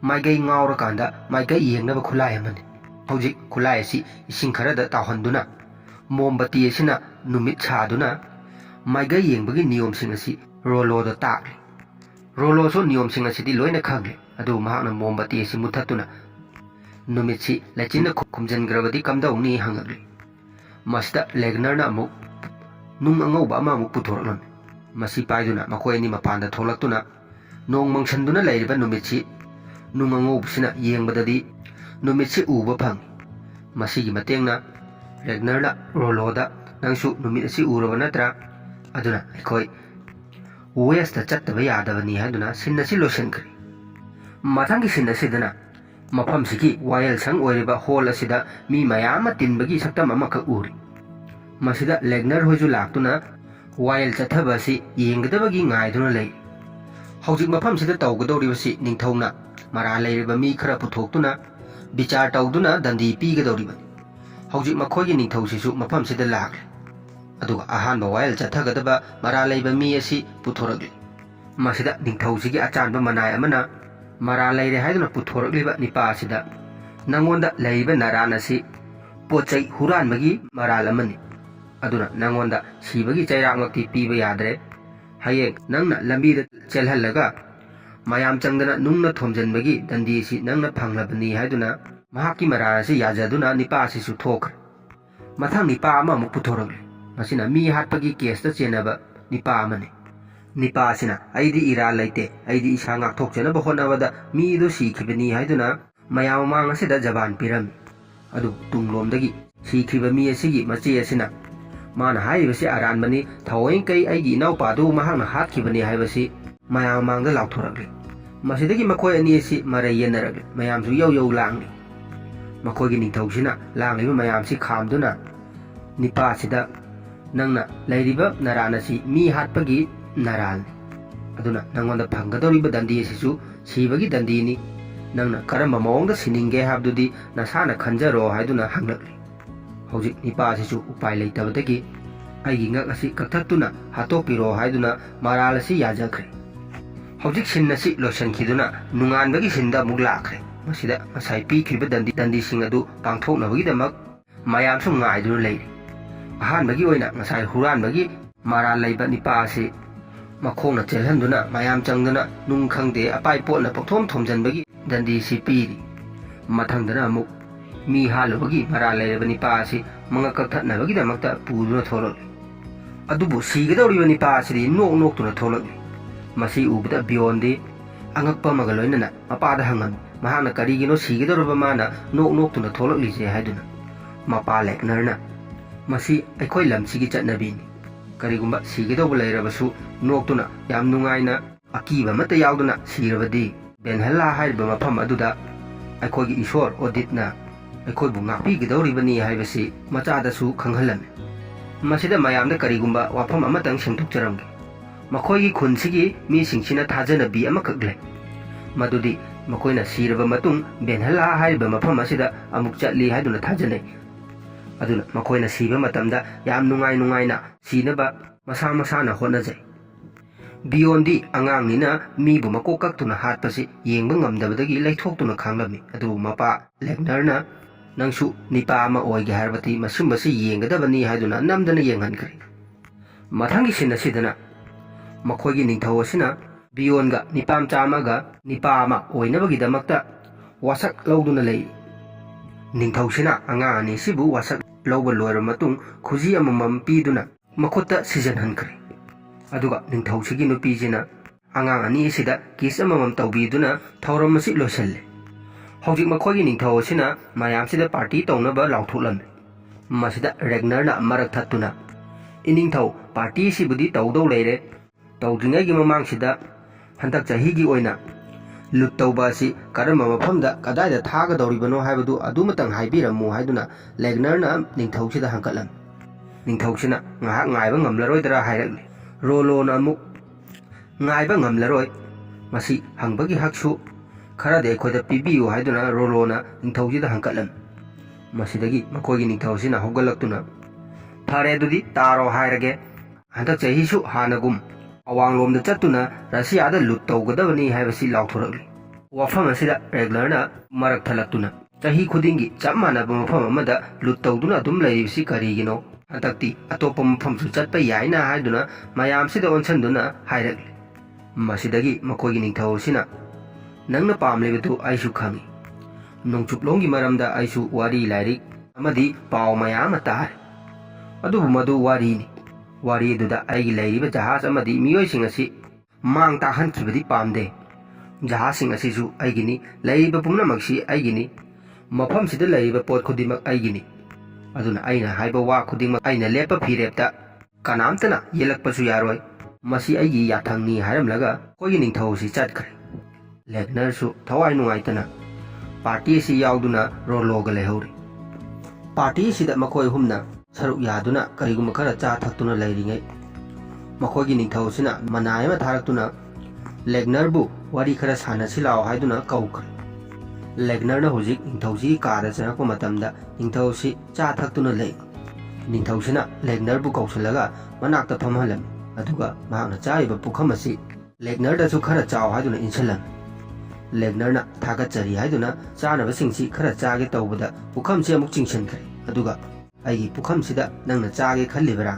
माइगै ngauraकanda माइगै येंगनबा खुलाई अमनि हुजिक खुलाई असि इसिंग खरादा ताहनदुना मोमबती असिना नुमित सादुना माइगै येंगबगी नियमसिंग असि रोलोदा ताकले रोलोसो नियमसिंग असिदि लोइना खंगले अदु महाकना मोमबती असि मुथतुना नुमितसि लेचिनना खुमजनग्रबदी कमदौनी हंगले मस्ता लेगनरना अमुक नुंग अंगौबा अमामुक पुथोरकलन मसी पाइदुना मखोयनी मपानदा थोलक्तुना नोंग मंगसनदुना लैरिबा नुमितसि नुंग अंगौबसिना येंगबददी नुमितसि उबा फंग मसीगी मतेंगना लेगनरना रोलोदा नंगसु नुमित असि उरबा नत्रा अदुना अखोय वेस्टदा चत्तबा यादबनी हाइदुना सिन असि लोइसनख्रे मथांगी सिन असिदना मफमसिगी वायल संग ओइरिबा होल असिदा मी मयाम तिनबगी सक्तम अमख उरि मसिदा लेगनर होइजु लाक्तुना वायल चथबसी येंगदबगी ngaइदुना लै हौजिक मफमसिदा तौगदौरिबसी निंगथौना मरा लैरिबा मी खरा पुथोक्तुना विचार तौदुना दंदी पीगदौरिबनी हौजिक मखोइगी निंगथौसिसु मफमसिदा लाक्ले अदुगा अहानबा वायल चथगदबा मरा लैबा मी असि पुथोरकले मसिदा निंगथौसिगी अचानबा मनाय अमना मरा लैरे हाइदुना पुथोरकलिबा निपासिदा नंगोंदा लैबा नारान असि पोचै हुरानबगी मराल अमनि अदुना नंगोंदा सिबगी चैरांगक्ति पीबा यादरे हयेंग नंगना लंबीदा चेलहल्लगा मयाम चंगदना नुंगना थोमजनबगी दंदीसि नंगना फंगलबनी हाइदुना महाकी मरासी याजदुना निपासिसु थोखरे मथांग निपा अमा अमुक पुथोरकले मसिना मी हाटपगी केसता चेनबा निपा अमनि निपासिना आइदी इरा लैते आइदी इसा ngakthokjanaba honabada midu sikhibani haiduna mayam mang asida jaban piram adu tunglomdagi sikhiba mi asigi machi asina mana haibasi aranbani thawoing kai aigi inaupa du mahangna hatkibani haibasi mayam mangda lauthorakle masidagi makoi ani asi marai yenaragle mayamsu yau langli makoigi ningthausina langliba mayamsi khamduna nipasida nangna lairiba naranasi mi hatpagi नाराल अदुना नंगोंदा फंगदौरिबा दंदी सिसु सिबगी दंदीनी नंगना करम मओंगदा सिनिंगे हाबदुदी नसाना खंजरो हाइदुना हंगलकले हौजिक Nipah Sissu उपाय लैतबदगी आइगी ngak asi कक्थक्तुना हातोपिरो हाइदुना माराल असि याजखरे हौजिक सिन असि लोसनखिदुना नुंगानबगी सिंदा मुग लाखरे मसिदा असai पीखिबा दंदी सिंग अदु पांगथोकनबगीदमक मयामसु ngaइदुना लैरे अहानबगी ओइना ngasai हुरानबगी माराल लैबा Nipah असि मखोंगना चेलहंदुना मयाम चंगदुना नुंग खंगदे अपाई पोटना पक्थोम थोमजनबगी दंदी सि पीरी मथंगदना अमुक मी हालुबगी मरा लैरबा निपा असि मंगा कक्थनबगीदमक्ता पुदुना थोरकले ꯑꯗꯨꯕꯨ ꯁꯤꯒꯗꯧꯔꯤꯕ ꯅꯤꯄꯥ ꯑꯁꯤꯗꯤ ꯅꯣꯛ ꯅꯣꯛꯇꯨꯅ ꯊꯣꯛꯂꯛꯂꯤ꯫ ꯃꯁꯤ ꯎꯕꯗ ꯕꯤꯌꯣꯟꯗꯤ ꯑꯉꯛꯄ ꯑꯃꯒ ꯂꯣꯏꯅꯅ ꯃꯄꯥꯗ ꯍꯪꯉꯝꯃꯤ ꯃꯍꯥꯛꯅ ꯀꯔꯤꯒꯤꯅꯣ ꯁꯤꯒꯗꯧꯔꯕ ꯃꯥꯅ ꯅꯣꯛ ꯅꯣꯛꯇꯨꯅ ꯊꯣꯛꯂꯛꯂꯤꯁꯦ ꯍꯥꯏꯗꯨꯅ꯫ ꯃꯄꯥ ꯂꯦꯛꯅꯔꯅ ꯃꯁꯤ ꯑꯩꯈꯣꯏ ꯂꯝꯁꯤꯒꯤ ꯆꯠꯅꯕꯤꯅꯤ, ꯀꯔꯤꯒꯨꯝꯕ ꯁꯤꯒꯗꯧꯕ ꯂꯩꯔꯕꯁꯨ ꯅꯣꯛꯇꯨꯅ ꯌꯥꯝ ꯅꯨꯡꯉꯥꯏꯅ ꯑꯀꯤꯕ ꯑꯃꯠꯇ ꯌꯥꯎꯗꯅ ꯁꯤꯔꯕꯗꯤ ꯕꯦꯟꯍꯜꯂꯥ ꯍꯥꯏꯔꯤꯕ ꯃꯐꯝ ꯑꯗꯨꯗ ꯑꯩꯈꯣꯏꯒꯤ ꯏꯁꯣꯔ ꯑꯣꯗꯤꯠꯅ ꯑꯩꯈꯣꯏꯕꯨ ꯉꯥꯛꯄꯤꯒꯗꯧꯔꯤꯕꯅꯤ ꯍꯥꯏꯕꯁꯤ ꯃꯆꯥꯗꯁꯨ ꯈꯪꯍꯜꯂꯝꯃꯤ꯫ ꯃꯁꯤꯗ ꯃꯌꯥꯝꯗ ꯀꯔꯤꯒꯨꯝꯕ ꯋꯥꯐꯝ ꯑꯃꯇꯪ ꯁꯦꯝꯗꯣꯛꯆꯔꯝꯒꯦ꯫ ꯃꯈꯣꯏꯒꯤ ꯈꯨꯟꯁꯤꯒꯤ ꯃꯤꯁꯤꯡꯁꯤꯅ ꯊꯥꯖꯅꯕꯤ ꯑꯃꯈꯛ ꯂꯩ, ꯃꯗꯨꯗꯤ ꯃꯈꯣꯏꯅ ꯁꯤꯔꯕ ꯃꯇꯨꯡ ꯕꯦꯟꯍꯜꯂꯥ ꯍꯥꯏꯔꯤꯕ ꯃꯐꯝ ꯑꯁꯤꯗ ꯑꯃꯨꯛ ꯆꯠꯂꯤ ꯍꯥꯏꯗꯨꯅ ꯊꯥꯖꯅꯩ꯫ ꯑꯗꯨꯅ ꯃꯈꯣꯏꯅ ꯁꯤꯕ ꯃꯇꯝꯗ ꯌꯥꯝ ꯅꯨꯡꯉꯥꯏꯅ ꯁꯤꯅꯕ ꯃꯁꯥ ꯃꯁꯥꯅ ꯍꯣꯠꯅꯖꯩ꯫ ꯕꯤꯌꯣꯟꯗꯤ ꯑꯉꯥꯡꯅꯤꯅ ꯃꯤꯕꯨ ꯃꯀꯣꯛ ꯀꯛꯇꯨꯅ ꯍꯥꯠꯄꯁꯤ ꯌꯦꯡꯕ ꯉꯝꯗꯕꯗꯒꯤ ꯂꯩꯊꯣꯛꯇꯨꯅ ꯈꯥꯡꯂꯝꯃꯤ꯫ ꯑꯗꯨꯕꯨ ꯃꯄꯥ ꯂꯦꯛꯅꯔꯅ ꯅꯪꯁꯨ ꯅꯤꯄꯥ ꯑꯃ ꯑꯣꯏꯒꯦ ꯍꯥꯏꯔꯕꯗꯤ ꯃꯁꯨꯝꯕꯁꯤ ꯌꯦꯡꯒꯗꯕꯅꯤ ꯍꯥꯏꯗꯨꯅ ꯅꯝꯗꯅ ꯌꯦꯡꯍꯟꯈ꯭ꯔꯦ꯫ ꯃꯊꯪꯒꯤ ꯁꯤꯟ ꯑꯁꯤꯗꯅ ꯃꯈꯣꯏꯒꯤ ꯅꯤꯡꯊꯧ ꯑꯁꯤꯅ ꯕꯤꯌꯣꯟꯒ ꯅꯤꯄꯥꯝꯆꯥ ꯑꯃꯒ ꯅꯤꯄꯥ ꯑꯃ ꯑꯣꯏꯅꯕꯒꯤꯗꯃꯛꯇ ꯋꯥꯁꯛ ꯂꯧꯗꯨꯅ ꯂꯩ꯫ ꯅꯤꯡꯊꯧꯁꯤꯅ ꯑꯉꯥꯡ ꯑꯅꯤꯁꯤꯕꯨ ꯋꯥꯁꯛ ꯂꯧꯕ ꯂꯣꯏꯔꯕ ꯃꯇꯨꯡ ꯈꯨꯖꯤ ꯑꯃꯃꯝ ꯄꯤꯗꯨꯅ ꯃꯈꯨꯠꯇ ꯁꯤꯖꯟꯍꯟꯈ꯭ꯔꯦ꯫ ꯑꯗꯨꯒ ꯅꯤꯡꯊꯧꯁꯤꯒꯤ ꯅꯨꯄꯤꯁꯤꯅ ꯑꯉꯥꯡ ꯑꯅꯤ ꯑꯁꯤꯗ ꯀꯤꯁ ꯑꯃꯃꯝ ꯇꯧꯕꯤꯗꯨꯅ ꯊꯧꯔꯝ ꯑꯁꯤ ꯂꯣꯏꯁꯤꯜꯂꯦ꯫ ꯍꯧꯖꯤꯛ ꯃꯈꯣꯏꯒꯤ ꯅꯤꯡꯊꯧ ꯑꯁꯤꯅ ꯃꯌꯥꯝꯁꯤꯗ ꯄꯥꯔꯇꯤ ꯇꯧꯅꯕ ꯂꯥꯎꯊꯣꯛꯂꯝꯃꯤ꯫ ꯃꯁꯤꯗ ꯔꯦꯒꯅꯔꯅ ꯃꯔꯛ ꯊꯠꯇꯨꯅ ꯏꯅꯤꯡꯊꯧ ꯄꯥꯔꯇꯤ ꯑꯁꯤꯕꯨꯗꯤ ꯇꯧꯗꯧ ꯂꯩꯔꯦ, ꯇꯧꯗ꯭ꯔꯤꯉꯩꯒꯤ ꯃꯃꯥꯡꯁꯤꯗ ꯍꯟꯗꯛ ꯆꯍꯤꯒꯤ ꯑꯣꯏꯅ ꯂꯨꯠ ꯇꯧꯕ ꯑꯁꯤ ꯀꯔꯝꯕ ꯃꯐꯝꯗ ꯀꯗꯥꯏꯗ ꯊꯥꯒꯗꯧꯔꯤꯕꯅꯣ ꯍꯥꯏꯕꯗꯨ ꯑꯗꯨꯃꯇꯪ ꯍꯥꯏꯕꯤꯔꯝꯃꯨ ꯍꯥꯏꯗꯨꯅ ꯂꯦꯒꯅꯔꯅ ꯅꯤꯡꯊꯧꯁꯤꯗ ꯍꯪꯀꯠꯂꯝꯃꯤ꯫ ꯅꯤꯡꯊꯧꯁꯤꯅ ꯉꯥꯏꯍꯥꯛ ꯉꯥꯏꯕ ꯉꯝꯂꯔꯣꯏꯗ꯭ꯔꯥ ꯍꯥꯏꯔꯛꯂꯤ꯫ ꯔꯣꯂꯣꯅ ꯑꯃꯨꯛ ꯉꯥꯏꯕ ꯉꯝꯂꯔꯣꯏ, ꯃꯁꯤ ꯍꯪꯕꯒꯤ ꯍꯛꯁꯨ ꯈꯔꯗꯤ ꯑꯩꯈꯣꯏꯗ ꯄꯤꯕꯤꯌꯨ ꯍꯥꯏꯗꯨꯅ ꯔꯣꯂꯣꯅ ꯅꯤꯡꯊꯧꯁꯤꯗ ꯍꯪꯀꯠꯂꯝꯃꯤ꯫ ꯃꯁꯤꯗꯒꯤ ꯃꯈꯣꯏꯒꯤ ꯅꯤꯡꯊꯧꯁꯤꯅ ꯍꯧꯒꯠꯂꯛꯇꯨꯅ ꯐꯔꯦ ꯑꯗꯨꯗꯤ ꯇꯥꯔꯣ ꯍꯥꯏꯔꯒꯦ, ꯍꯟꯗꯛ ꯆꯍꯤꯁꯨ ꯍꯥꯟꯅꯒꯨꯝ ꯑꯋꯥꯡꯂꯣꯝꯗ ꯆꯠꯇꯨꯅ ꯔꯁꯤꯌꯥꯗ ꯂꯨꯠ ꯇꯧꯒꯗꯕꯅꯤ ꯍꯥꯏꯕꯁꯤ ꯂꯥꯎꯊꯣꯔꯛꯂꯤ꯫ ꯋꯥꯐꯝ ꯑꯁꯤꯗ ꯔꯦꯒꯅꯔꯅ ꯃꯔꯛ ꯊꯠꯂꯛꯇꯨꯅ ꯆꯍꯤ ꯈꯨꯗꯤꯡꯒꯤ ꯆꯞ ꯃꯥꯟꯅꯕ ꯃꯐꯝ ꯑꯃꯗ ꯂꯨꯠ ꯇꯧꯗꯨꯅ ꯑꯗꯨꯝ ꯂꯩꯔꯤꯕꯁꯤ ꯀꯔꯤꯒꯤꯅꯣ? ꯍꯟꯗꯛꯇꯤ ꯑꯇꯣꯞꯄ ꯃꯐꯝꯁꯨ ꯆꯠꯄ ꯌꯥꯏꯅ ꯍꯥꯏꯗꯨꯅ ꯃꯌꯥꯝꯁꯤꯗ ꯑꯣꯟꯁꯤꯟꯗꯨꯅ ꯍꯥꯏꯔꯛꯂꯤ꯫ ꯃꯁꯤꯗꯒꯤ ꯃꯈꯣꯏꯒꯤ ꯅꯤꯡꯊꯧ ꯑꯁꯤꯅ ꯅꯪꯅ ꯄꯥꯝꯂꯤꯕꯗꯨ ꯑꯩꯁꯨ ꯈꯪꯏ, ꯅꯣꯡꯆꯨꯞꯂꯣꯝꯒꯤ ꯃꯔꯝꯗ ꯑꯩꯁꯨ ꯋꯥꯔꯤ ꯂꯥꯏꯔꯤꯛ ꯑꯃꯗꯤ ꯄꯥꯎ ꯃꯌꯥꯝ ꯑꯃ ꯇꯥꯔꯦ, ꯑꯗꯨꯕꯨ ꯃꯗꯨ ꯋꯥꯔꯤꯅꯤ꯫ ꯋꯥꯔꯤ ꯑꯗꯨꯗ ꯑꯩꯒꯤ ꯂꯩꯔꯤꯕ ꯖꯍꯥꯖ ꯑꯃꯗꯤ ꯃꯤꯑꯣꯏꯁꯤꯡ ꯑꯁꯤ ꯃꯥꯡ ꯇꯥꯛꯍꯟꯈꯤꯕꯗꯤ ꯄꯥꯝꯗꯦ꯫ ꯖꯍꯥꯖꯁꯤꯡ ꯑꯁꯤꯁꯨ ꯑꯩꯒꯤꯅꯤ, ꯂꯩꯔꯤꯕ ꯄꯨꯝꯅꯃꯛꯁꯤ ꯑꯩꯒꯤꯅꯤ, ꯃꯐꯝꯁꯤꯗ ꯂꯩꯔꯤꯕ ꯄꯣꯠ ꯈꯨꯗꯤꯡꯃꯛ ꯑꯩꯒꯤꯅꯤ꯫ ꯑꯗꯨꯅ ꯑꯩꯅ ꯍꯥꯏꯕ ꯋꯥ ꯈꯨꯗꯤꯡꯃꯛ ꯑꯩꯅ ꯂꯦꯞꯄ ꯐꯤꯔꯦꯞꯇ ꯀꯅꯥꯝꯇꯅ ꯌꯦꯜꯂꯛꯄꯁꯨ ꯌꯥꯔꯣꯏ, ꯃꯁꯤ ꯑꯩꯒꯤ ꯌꯥꯊꯪꯅꯤ ꯍꯥꯏꯔꯝꯂꯒ ꯑꯩꯈꯣꯏꯒꯤ ꯅꯤꯡꯊꯧ ꯑꯁꯤ ꯆꯠꯈ꯭ꯔꯦ꯫ ꯂꯦꯒꯅꯔꯁꯨ ꯊꯋꯥꯏ ꯅꯨꯡꯉꯥꯏꯇꯅ ꯄꯥꯔꯇꯤ ꯑꯁꯤ ꯌꯥꯎꯗꯨꯅ ꯔꯣꯂꯣꯒ ꯂꯩꯍꯧꯔꯤ꯫ ꯄꯥꯔꯇꯤ ꯑꯁꯤꯗ ꯃꯈꯣꯏ ꯑꯍꯨꯝꯅ ꯁꯔꯨꯛ ꯌꯥꯗꯨꯅ ꯀꯔꯤꯒꯨꯝꯕ ꯈꯔ ꯆꯥ ꯊꯛꯇꯨꯅ ꯂꯩꯔꯤꯉꯩ ꯃꯈꯣꯏꯒꯤ ꯅꯤꯡꯊꯧꯁꯤꯅ ꯃꯅꯥꯏ ꯑꯃ ꯊꯥꯔꯛꯇꯨꯅ ꯂꯦꯒꯅꯔꯕꯨ ꯋꯥꯔꯤ ꯈꯔ ꯁꯥꯟꯅꯁꯤ ꯂꯥꯎ ꯍꯥꯏꯗꯨꯅ ꯀꯧꯈ꯭ꯔꯦ꯫ ꯂꯦꯒꯅꯔꯅ ꯍꯧꯖꯤꯛ ꯅꯤꯡꯊꯧꯁꯤꯒꯤ ꯀꯥꯗ ꯆꯪꯉꯛꯄ ꯃꯇꯝꯗ ꯅꯤꯡꯊꯧꯁꯤ ꯆꯥ ꯊꯛꯇꯨꯅ ꯂꯩ꯫ ꯅꯤꯡꯊꯧꯁꯤꯅ ꯂꯦꯒꯅꯔꯕꯨ ꯀꯧꯁꯤꯜꯂꯒ ꯃꯅꯥꯛꯇ ꯐꯝꯍꯜꯂꯝꯃꯤ, ꯑꯗꯨꯒ ꯃꯍꯥꯛꯅ ꯆꯥꯔꯤꯕ ꯄꯨꯈꯝ ꯑꯁꯤ ꯂꯦꯒꯅꯔꯗꯁꯨ ꯈꯔ ꯆꯥꯎ ꯍꯥꯏꯗꯨꯅ ꯏꯟꯁꯤꯜꯂꯝꯃꯤ꯫ ꯂꯦꯒꯅꯔꯅ ꯊꯥꯒꯠꯆꯔꯤ ꯍꯥꯏꯗꯨꯅ ꯆꯥꯅꯕꯁꯤꯡꯁꯤ ꯈꯔ ꯆꯥꯒꯦ ꯇꯧꯕꯗ ꯄꯨꯈꯝꯁꯤ ꯑꯃꯨꯛ ꯆꯤꯡꯁꯤꯟꯈ꯭ꯔꯦ, ꯑꯗꯨꯒ ꯑꯩꯒꯤ ꯄꯨꯈꯝꯁꯤꯗ ꯅꯪꯅ ꯆꯥꯒꯦ ꯈꯜꯂꯤꯕꯔꯥ?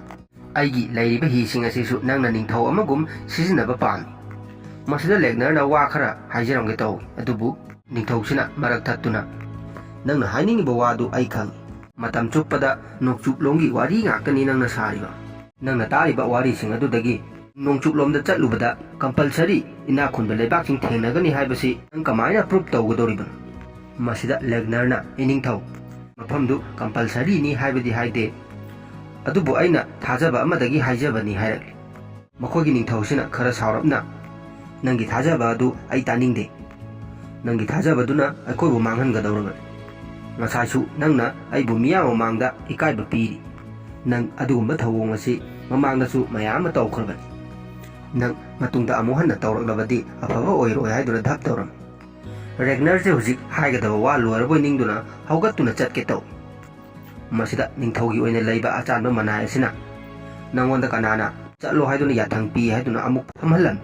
ꯑꯩꯒꯤ ꯂꯩꯔꯤꯕ ꯍꯤꯁꯤꯡ ꯑꯁꯤꯁꯨ ꯅꯪꯅ ꯅꯤꯡꯊꯧ ꯑꯃꯒꯨꯝ ꯁꯤꯖꯤꯟꯅꯕ ꯄꯥꯝꯃꯤ꯫ ꯃꯁꯤꯗ ꯂꯦꯒꯅꯔꯅ ꯋꯥ ꯈꯔ ꯍꯥꯏꯖꯔꯝꯒꯦ ꯇꯧꯏ, ꯑꯗꯨꯕꯨ ꯅꯤꯡꯊꯧꯁꯤꯅ ꯃꯔꯛ ꯊꯠꯇꯨꯅ ꯅꯪꯅ ꯍꯥꯏꯅꯤꯡꯉꯤꯕ ꯋꯥꯗꯨ ꯑꯩ ꯈꯪꯏ, ꯃꯇꯝ ꯆꯨꯞꯄꯗ ꯅꯣꯡꯆꯨꯞꯂꯣꯝꯒꯤ ꯋꯥꯔꯤ ꯉꯥꯛꯇꯅꯤ ꯅꯪꯅ ꯁꯥꯔꯤꯕ꯫ ꯅꯪꯅ ꯇꯥꯔꯤꯕ ꯋꯥꯔꯤꯁꯤꯡ ꯑꯗꯨꯗꯒꯤ ꯅꯣꯡꯆꯨꯞꯂꯣꯝꯗ ꯆꯠꯂꯨꯕꯗ ꯀꯝꯄꯜꯁꯔꯤ ꯏꯅꯥꯛ ꯈꯨꯟꯕ ꯂꯩꯕꯥꯛꯁꯤꯡ ꯊꯦꯡꯅꯒꯅꯤ ꯍꯥꯏꯕꯁꯤ ꯅꯪ ꯀꯃꯥꯏꯅ ꯄ꯭ꯔꯨꯞ ꯇꯧꯒꯗꯧꯔꯤꯕꯅꯣ? ꯃꯁꯤꯗ ꯂꯦꯒꯅꯔꯅ ꯏꯅꯤꯡꯊꯧ, ꯃꯐꯝꯗꯨ ꯀꯝꯄꯜꯁꯔꯤꯅꯤ ꯍꯥꯏꯕꯗꯤ ꯍꯥꯏꯗꯦ, ꯑꯗꯨꯕꯨ ꯑꯩꯅ ꯊꯥꯖꯕ ꯑꯃꯗꯒꯤ ꯍꯥꯏꯖꯕꯅꯤ ꯍꯥꯏꯔꯛꯂꯤ꯫ ꯃꯈꯣꯏꯒꯤ ꯅꯤꯡꯊꯧꯁꯤꯅ ꯈꯔ ꯁꯥꯎꯔꯞꯅ ꯅꯪꯒꯤ ꯊꯥꯖꯕ ꯑꯗꯨ ꯑꯩ ꯇꯥꯅꯤꯡꯗꯦ, ꯅꯪꯒꯤ ꯊꯥꯖꯕꯗꯨꯅ ꯑꯩꯈꯣꯏꯕꯨ ꯃꯥꯡꯍꯟꯒꯗꯧꯔꯕꯅꯤ꯫ ꯉꯁꯥꯏꯁꯨ ꯅꯪꯅ ꯑꯩꯕꯨ ꯃꯤꯌꯥꯝ ꯃꯃꯥꯡꯗ ꯏꯀꯥꯏꯕ ꯄꯤꯔꯤ, ꯅꯪ ꯑꯗꯨꯒꯨꯝꯕ ꯊꯧꯑꯣꯡ ꯑꯁꯤ ꯃꯃꯥꯡꯗꯁꯨ ꯃꯌꯥꯝ ꯑꯃ ꯇꯧꯈ꯭ꯔꯕꯅꯤ, ꯅꯪ ꯃꯇꯨꯡꯗ ꯑꯃꯨꯛ ꯍꯟꯅ ꯇꯧꯔꯛꯂꯕꯗꯤ ꯑꯐꯕ ꯑꯣꯏꯔꯣꯏ ꯍꯥꯏꯗꯨꯅ ꯙꯞ ꯇꯧꯔꯝꯃꯤ꯫ ꯔꯦꯒꯅꯔꯁꯦ ꯍꯧꯖꯤꯛ ꯍꯥꯏꯒꯗꯕ ꯋꯥ ꯂꯣꯏꯔꯕꯣꯏ ꯅꯤꯡꯗꯨꯅ ꯍꯧꯒꯠꯇꯨꯅ ꯆꯠꯀꯦ ꯇꯧꯏ꯫ ꯃꯁꯤꯗ ꯅꯤꯡꯊꯧꯒꯤ ꯑꯣꯏꯅ ꯂꯩꯕ ꯑꯆꯥꯟꯕ ꯃꯅꯥꯏ ꯑꯁꯤꯅ ꯅꯪꯉꯣꯟꯗ ꯀꯅꯥꯅ ꯆꯠꯂꯣ ꯍꯥꯏꯗꯨꯅ ꯌꯥꯊꯪ ꯄꯤ ꯍꯥꯏꯗꯨꯅ ꯑꯃꯨꯛ ꯐꯝꯍꯜꯂꯝꯃꯤ꯫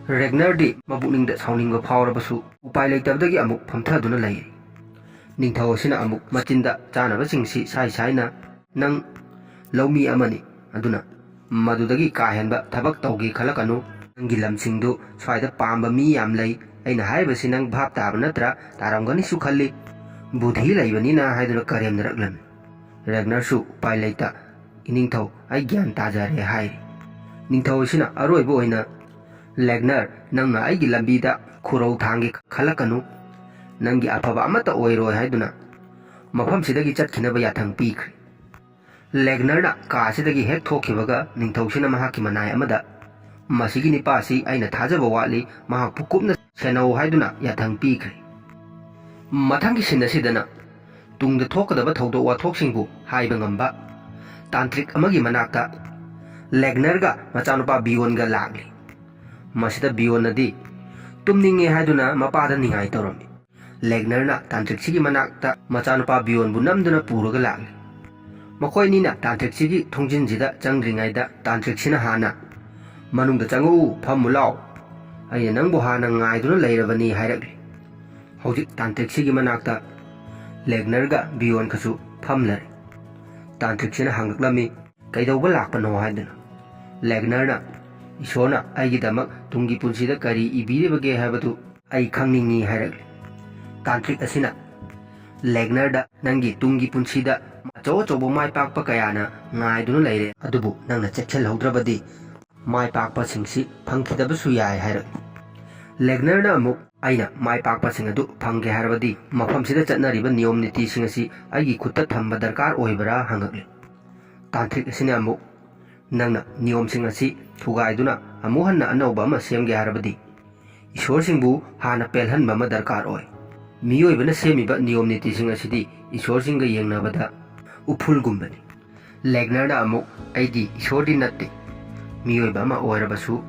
ꯔꯦꯒꯅꯔꯗꯤ ꯃꯕꯨꯛꯅꯤꯡꯗ ꯁꯥꯎꯅꯤꯡꯕ ꯐꯥꯎꯔꯕꯁꯨ ꯎꯄꯥꯏ ꯂꯩꯇꯕꯗꯒꯤ ꯑꯃꯨꯛ ꯐꯝꯊꯗꯨꯅ ꯂꯩꯔꯤ꯫ ꯅꯤꯡꯊꯧ ꯑꯁꯤꯅ ꯑꯃꯨꯛ ꯃꯆꯤꯟꯗ ꯆꯥꯅꯕꯁꯤꯡꯁꯤ ꯁꯥꯏ ꯁꯥꯏꯅ ꯅꯪ ꯂꯧꯃꯤ ꯑꯃꯅꯤ, ꯑꯗꯨꯅ ꯃꯗꯨꯗꯒꯤ ꯀꯥ ꯍꯦꯟꯕ ꯊꯕꯛ ꯇꯧꯒꯦ ꯈꯜꯂꯛꯀꯅꯨ, ꯅꯪꯒꯤ ꯂꯝꯁꯤꯡꯗꯨ ꯁ꯭ꯋꯥꯏꯗ ꯄꯥꯝꯕ ꯃꯤ ꯌꯥꯝ ꯂꯩ, ꯑꯩꯅ ꯍꯥꯏꯔꯤꯕꯁꯤ ꯅꯪ ꯚꯥꯞ ꯇꯥꯕ ꯅꯠꯇ꯭ꯔꯥ? ꯇꯥꯔꯝꯒꯅꯤꯁꯨ ꯈꯜꯂꯤ, ꯕꯨꯙꯤ ꯂꯩꯕꯅꯤꯅ ꯍꯥꯏꯗꯨꯅ ꯀꯔꯦꯝꯅꯔꯛꯂꯝꯃꯤ꯫ ꯔꯦꯒꯅꯔꯁꯨ ꯎꯄꯥꯏ ꯂꯩꯇ ꯏꯅꯤꯡꯊꯧ ꯑꯩ ꯒ꯭ꯌꯥꯟ ꯇꯥꯖꯔꯦ ꯍꯥꯏꯔꯤ꯫ ꯅꯤꯡꯊꯧ ꯑꯁꯤꯅ ꯑꯔꯣꯏꯕ ꯑꯣꯏꯅ ꯂꯦꯒꯅꯔ ꯅꯪꯅ ꯑꯩꯒꯤ ꯂꯝꯕꯤꯗ ꯈꯨꯔꯧ ꯊꯥꯡꯒꯦ ꯈꯜꯂꯛꯀꯅꯨ, ꯅꯪꯒꯤ ꯑꯐꯕ ꯑꯃꯠꯇ ꯑꯣꯏꯔꯣꯏ ꯍꯥꯏꯗꯨꯅ ꯃꯐꯝꯁꯤꯗꯒꯤ ꯆꯠꯈꯤꯅꯕ ꯌꯥꯊꯪ ꯄꯤꯈ꯭ꯔꯦ꯫ ꯂꯦꯒꯅꯔꯅ ꯀꯥ ꯑꯁꯤꯗꯒꯤ ꯍꯦꯛ ꯊꯣꯛꯈꯤꯕꯒ ꯅꯤꯡꯊꯧꯁꯤꯅ ꯃꯍꯥꯛꯀꯤ ꯃꯅꯥꯏ ꯑꯃꯗ ꯃꯁꯤꯒꯤ ꯅꯤꯄꯥ ꯑꯁꯤ ꯑꯩꯅ ꯊꯥꯖꯕ ꯋꯥꯠꯂꯤ, ꯃꯍꯥꯛꯄꯨ ꯀꯨꯞꯅ ꯁꯦꯟꯅꯧ ꯍꯥꯏꯗꯨꯅ ꯌꯥꯊꯪ ꯄꯤꯈ꯭ꯔꯦ꯫ ꯃꯊꯪꯒꯤ ꯁꯤꯟ ꯑꯁꯤꯗꯅ ꯇꯨꯡꯗ ꯊꯣꯛꯀꯗꯕ ꯊꯧꯗꯣꯛ ꯋꯥꯊꯣꯛꯁꯤꯡꯕꯨ ꯍꯥꯏꯕ ꯉꯝꯕ ꯇꯥꯟꯇ꯭ꯔꯤꯛ ꯑꯃꯒꯤ ꯃꯅꯥꯛꯇ ꯂꯦꯒꯅꯔꯒ ꯃꯆꯥꯅꯨꯄꯥ ꯕꯤꯌꯣꯟꯒ ꯂꯥꯛꯂꯤ꯫ ꯃꯁꯤꯗ ꯕꯤꯌꯣꯟꯅꯗꯤ ꯇꯨꯝꯅꯤꯡꯉꯦ ꯍꯥꯏꯗꯨꯅ ꯃꯄꯥꯗ ꯅꯤꯡꯉꯥꯏ ꯇꯧꯔꯝꯃꯤ꯫ ꯂꯦꯒꯅꯔꯅ ꯇꯥꯟꯇ꯭ꯔꯤꯛꯁꯤꯒꯤ ꯃꯅꯥꯛꯇ ꯃꯆꯥꯅꯨꯄꯥ ꯕꯤꯌꯣꯟꯕꯨ ꯅꯝꯗꯨꯅ ꯄꯨꯔꯒ ꯂꯥꯛꯂꯤ꯫ ꯃꯈꯣꯏ ꯑꯅꯤꯅ ꯇꯥꯟꯇ꯭ꯔꯤꯛꯁꯤꯒꯤ ꯊꯣꯡꯖꯤꯟꯁꯤꯗ ꯆꯪꯗ꯭ꯔꯤꯉꯩꯗ ꯇꯥꯟꯇ꯭ꯔꯤꯛꯁꯤꯅ ꯍꯥꯟꯅ ꯃꯅꯨꯡꯗ ꯆꯪꯉꯛꯎ, ꯐꯝꯃꯨ ꯂꯥꯎ, ꯑꯩꯅ ꯅꯪꯕꯨ ꯍꯥꯟꯅ ꯉꯥꯏꯗꯨꯅ ꯂꯩꯔꯕꯅꯤ ꯍꯥꯏꯔꯛꯂꯤ꯫ ꯍꯧꯖꯤꯛ ꯇꯥꯟꯇ꯭ꯔꯤꯛꯁꯤꯒꯤ ꯃꯅꯥꯛꯇ ꯂꯦꯒꯅꯔꯒ ꯕꯤꯌꯣꯟꯒꯁꯨ ꯐꯝꯂꯔꯦ꯫ ꯇꯥꯟꯇ꯭ꯔꯤꯛꯁꯤꯅ ꯍꯪꯂꯛꯂꯝꯃꯤ, ꯀꯩꯗꯧꯕ ꯂꯥꯛꯄꯅꯣ ꯍꯥꯏꯗꯨꯅ꯫ ꯂꯦꯒꯅꯔꯅ ꯏꯁꯣꯔꯅ ꯑꯩꯒꯤꯗꯃꯛ ꯇꯨꯡꯒꯤ ꯄꯨꯟꯁꯤꯗ ꯀꯔꯤ ꯏꯕꯤꯔꯤꯕꯒꯦ ꯍꯥꯏꯕꯗꯨ ꯑꯩ ꯈꯪꯅꯤꯡꯉꯤ ꯍꯥꯏꯔꯛꯂꯤ꯫ ꯇꯥꯟꯇ꯭ꯔꯤꯛ ꯑꯁꯤꯅ ꯂꯦꯒꯅꯔꯗ ꯅꯪꯒꯤ ꯇꯨꯡꯒꯤ ꯄꯨꯟꯁꯤꯗ ꯑꯆꯧ ꯑꯆꯧꯕ ꯃꯥꯏ ꯄꯥꯛꯄ ꯀꯌꯥꯅ ꯉꯥꯏꯗꯨꯅ ꯂꯩꯔꯦ, ꯑꯗꯨꯕꯨ ꯅꯪꯅ ꯆꯦꯛꯁꯤꯜꯍꯧꯗ꯭ꯔꯕꯗꯤ ꯃꯥꯏ ꯄꯥꯛꯄꯁꯤꯡꯁꯤ ꯐꯪꯈꯤꯗꯕꯁꯨ ꯌꯥꯏ ꯍꯥꯏꯔꯛꯂꯤ꯫ ꯂꯦꯒꯅꯔꯅ ꯑꯃꯨꯛ ꯑꯩꯅ ꯃꯥꯏ ꯄꯥꯛꯄꯁꯤꯡ ꯑꯗꯨ ꯐꯪꯒꯦ ꯍꯥꯏꯔꯕꯗꯤ ꯃꯐꯝꯁꯤꯗ ꯆꯠꯅꯔꯤꯕ ꯅꯤꯌꯣꯝ ꯅꯤꯇꯤꯁꯤꯡ ꯑꯁꯤ ꯑꯩꯒꯤ ꯈꯨꯠꯇ ꯊꯝꯕ ꯗꯔꯀꯥꯔ ꯑꯣꯏꯕ꯭ꯔꯥ ꯍꯪꯉꯛꯂꯤ꯫ ꯇꯥꯟꯇ꯭ꯔꯤꯛ ꯑꯁꯤꯅ ꯑꯃꯨꯛ ꯅꯪꯅ ꯅꯤꯌꯣꯝꯁꯤꯡ ꯑꯁꯤ ꯊꯨꯒꯥꯏꯗꯨꯅ ꯑꯃꯨꯛ ꯍꯟꯅ ꯑꯅꯧꯕ ꯑꯃ ꯁꯦꯝꯒꯦ ꯍꯥꯏꯔꯕꯗꯤ ꯏꯁꯣꯔꯁꯤꯡꯕꯨ ꯍꯥꯟꯅ ꯄꯦꯜꯍꯟꯕ ꯑꯃ ꯗꯔꯀꯥꯔ ꯑꯣꯏ꯫ ꯃꯤꯑꯣꯏꯕꯅ ꯁꯦꯝꯃꯤꯕ ꯅꯤꯌꯣꯝ ꯅꯤꯇꯤꯁꯤꯡ ꯑꯁꯤꯗꯤ ꯏꯁꯣꯔꯁꯤꯡꯒ ꯌꯦꯡꯅꯕꯗ ꯎꯐꯨꯜꯒꯨꯝꯕꯅꯤ꯫ ꯂꯦꯒꯅꯔꯅ ꯑꯃꯨꯛ ꯑꯩꯗꯤ ꯏꯁꯣꯔꯗꯤ ꯅꯠꯇꯦ, ꯃꯤꯑꯣꯏꯕ ꯑꯃ ꯑꯣꯏꯔꯕꯁꯨ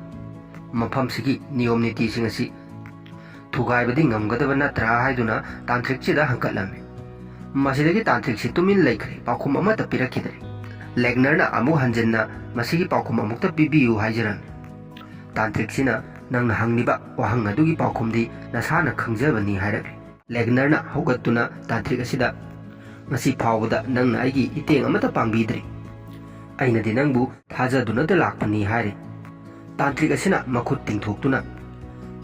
ꯃꯐꯝꯁꯤꯒꯤ ꯅꯤꯌꯣꯝ ꯅꯤꯇꯤꯁꯤꯡ ꯑꯁꯤ ꯊꯨꯒꯥꯏꯕꯗꯤ ꯉꯝꯒꯗꯕ ꯅꯠꯇ꯭ꯔꯥ ꯍꯥꯏꯗꯨꯅ ꯇꯥꯟꯇ꯭ꯔꯤꯛꯁꯤꯗ ꯍꯪꯀꯠꯂꯝꯃꯤ꯫ ꯃꯁꯤꯗꯒꯤ ꯇꯥꯟꯇ꯭ꯔꯤꯛꯁꯤ ꯇꯨꯃꯤꯟ ꯂꯩꯈ꯭ꯔꯦ, ꯄꯥꯎꯈꯨꯝ ꯑꯃꯠꯇ ꯄꯤꯔꯛꯈꯤꯗ꯭ꯔꯦ꯫ ꯂꯦꯒꯅꯔꯅ ꯑꯃꯨꯛ ꯍꯟꯖꯤꯟꯅ ꯃꯁꯤꯒꯤ ꯄꯥꯎꯈꯨꯝ ꯑꯃꯨꯛꯇ ꯄꯤꯕꯤꯌꯨ ꯍꯥꯏꯖꯔꯝꯃꯤ꯫ ꯇꯥꯟꯇ꯭ꯔꯤꯛꯁꯤꯅ ꯅꯪꯅ ꯍꯪꯂꯤꯕ ꯋꯥꯍꯪ ꯑꯗꯨꯒꯤ ꯄꯥꯎꯈꯨꯝꯗꯤ ꯅꯁꯥꯅ ꯈꯪꯖꯕꯅꯤ ꯍꯥꯏꯔꯛꯂꯤ꯫ ꯂꯦꯒꯅꯔꯅ ꯍꯧꯒꯠꯇꯨꯅ ꯇꯥꯟꯇ꯭ꯔꯤꯛ ꯑꯁꯤꯗ ꯉꯁꯤ ꯐꯥꯎꯕꯗ ꯅꯪꯅ ꯑꯩꯒꯤ ꯏꯇꯦꯡ ꯑꯃꯠꯇ ꯄꯥꯡꯕꯤꯗ꯭ꯔꯤ, ꯑꯩꯅꯗꯤ ꯅꯪꯕꯨ ꯊꯥꯖꯗꯨꯅꯇ ꯂꯥꯛꯄꯅꯤ ꯍꯥꯏꯔꯤ꯫ ꯇꯥꯟꯇ꯭ꯔꯤꯛ ꯑꯁꯤꯅ ꯃꯈꯨꯠ ꯇꯤꯡꯊꯣꯛꯇꯨꯅ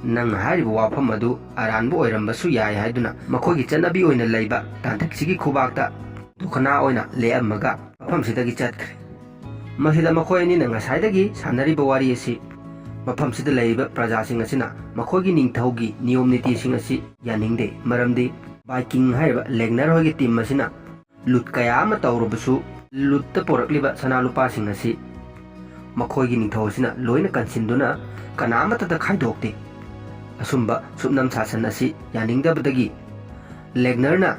ꯅꯪꯅ ꯍꯥꯏꯔꯤꯕ ꯋꯥꯐꯝ ꯑꯗꯨ ꯑꯔꯥꯟꯕ ꯑꯣꯏꯔꯝꯕꯁꯨ ꯌꯥꯏ ꯍꯥꯏꯗꯨꯅ ꯃꯈꯣꯏꯒꯤ ꯆꯠꯅꯕꯤ ꯑꯣꯏꯅ ꯂꯩꯕ ꯇꯥꯟꯇ꯭ꯔꯤꯛꯁꯤꯒꯤ ꯈꯨꯕꯥꯛꯇ ꯗꯨꯈꯅꯥ ꯑꯣꯏꯅ ꯂꯦꯛꯑꯝꯃꯒ ꯃꯐꯝꯁꯤꯗꯒꯤ ꯆꯠꯈ꯭ꯔꯦ꯫ ꯃꯁꯤꯗ ꯃꯈꯣꯏ ꯑꯅꯤꯅ ꯉꯁꯥꯏꯗꯒꯤ ꯁꯥꯟꯅꯔꯤꯕ ꯋꯥꯔꯤ ꯑꯁꯤ ꯃꯐꯝꯁꯤꯗ ꯂꯩꯔꯤꯕ ꯄ꯭ꯔꯖꯥꯁꯤꯡ ꯑꯁꯤꯅ ꯃꯈꯣꯏꯒꯤ ꯅꯤꯡꯊꯧꯒꯤ ꯅꯤꯌꯣꯝ ꯅꯤꯇꯤꯁꯤꯡ ꯑꯁꯤ ꯌꯥꯅꯤꯡꯗꯦ, ꯃꯔꯝꯗꯤ ꯕꯥꯏꯀꯤꯡ ꯍꯥꯏꯔꯤꯕ ꯂꯦꯒꯅꯔ ꯍꯣꯏꯒꯤ ꯇꯤꯝ ꯑꯁꯤꯅ ꯂꯨꯠ ꯀꯌꯥ ꯑꯃ ꯇꯧꯔꯕꯁꯨ ꯂꯨꯠꯇ ꯄꯣꯔꯛꯂꯤꯕ ꯁꯅꯥ ꯂꯨꯄꯥꯁꯤꯡ ꯑꯁꯤ ꯃꯈꯣꯏꯒꯤ ꯅꯤꯡꯊꯧ ꯑꯁꯤꯅ ꯂꯣꯏꯅ ꯀꯟꯁꯤꯟꯗꯨꯅ ꯀꯅꯥꯃꯠꯇꯗ ꯈꯥꯏꯗꯣꯛꯇꯦ꯫ ꯑꯁꯨꯝꯕ ꯁꯨꯞꯅꯝ ꯁꯥꯁꯟ ꯑꯁꯤ ꯌꯥꯅꯤꯡꯗꯕꯗꯒꯤ ꯂꯦꯒꯅꯔꯅ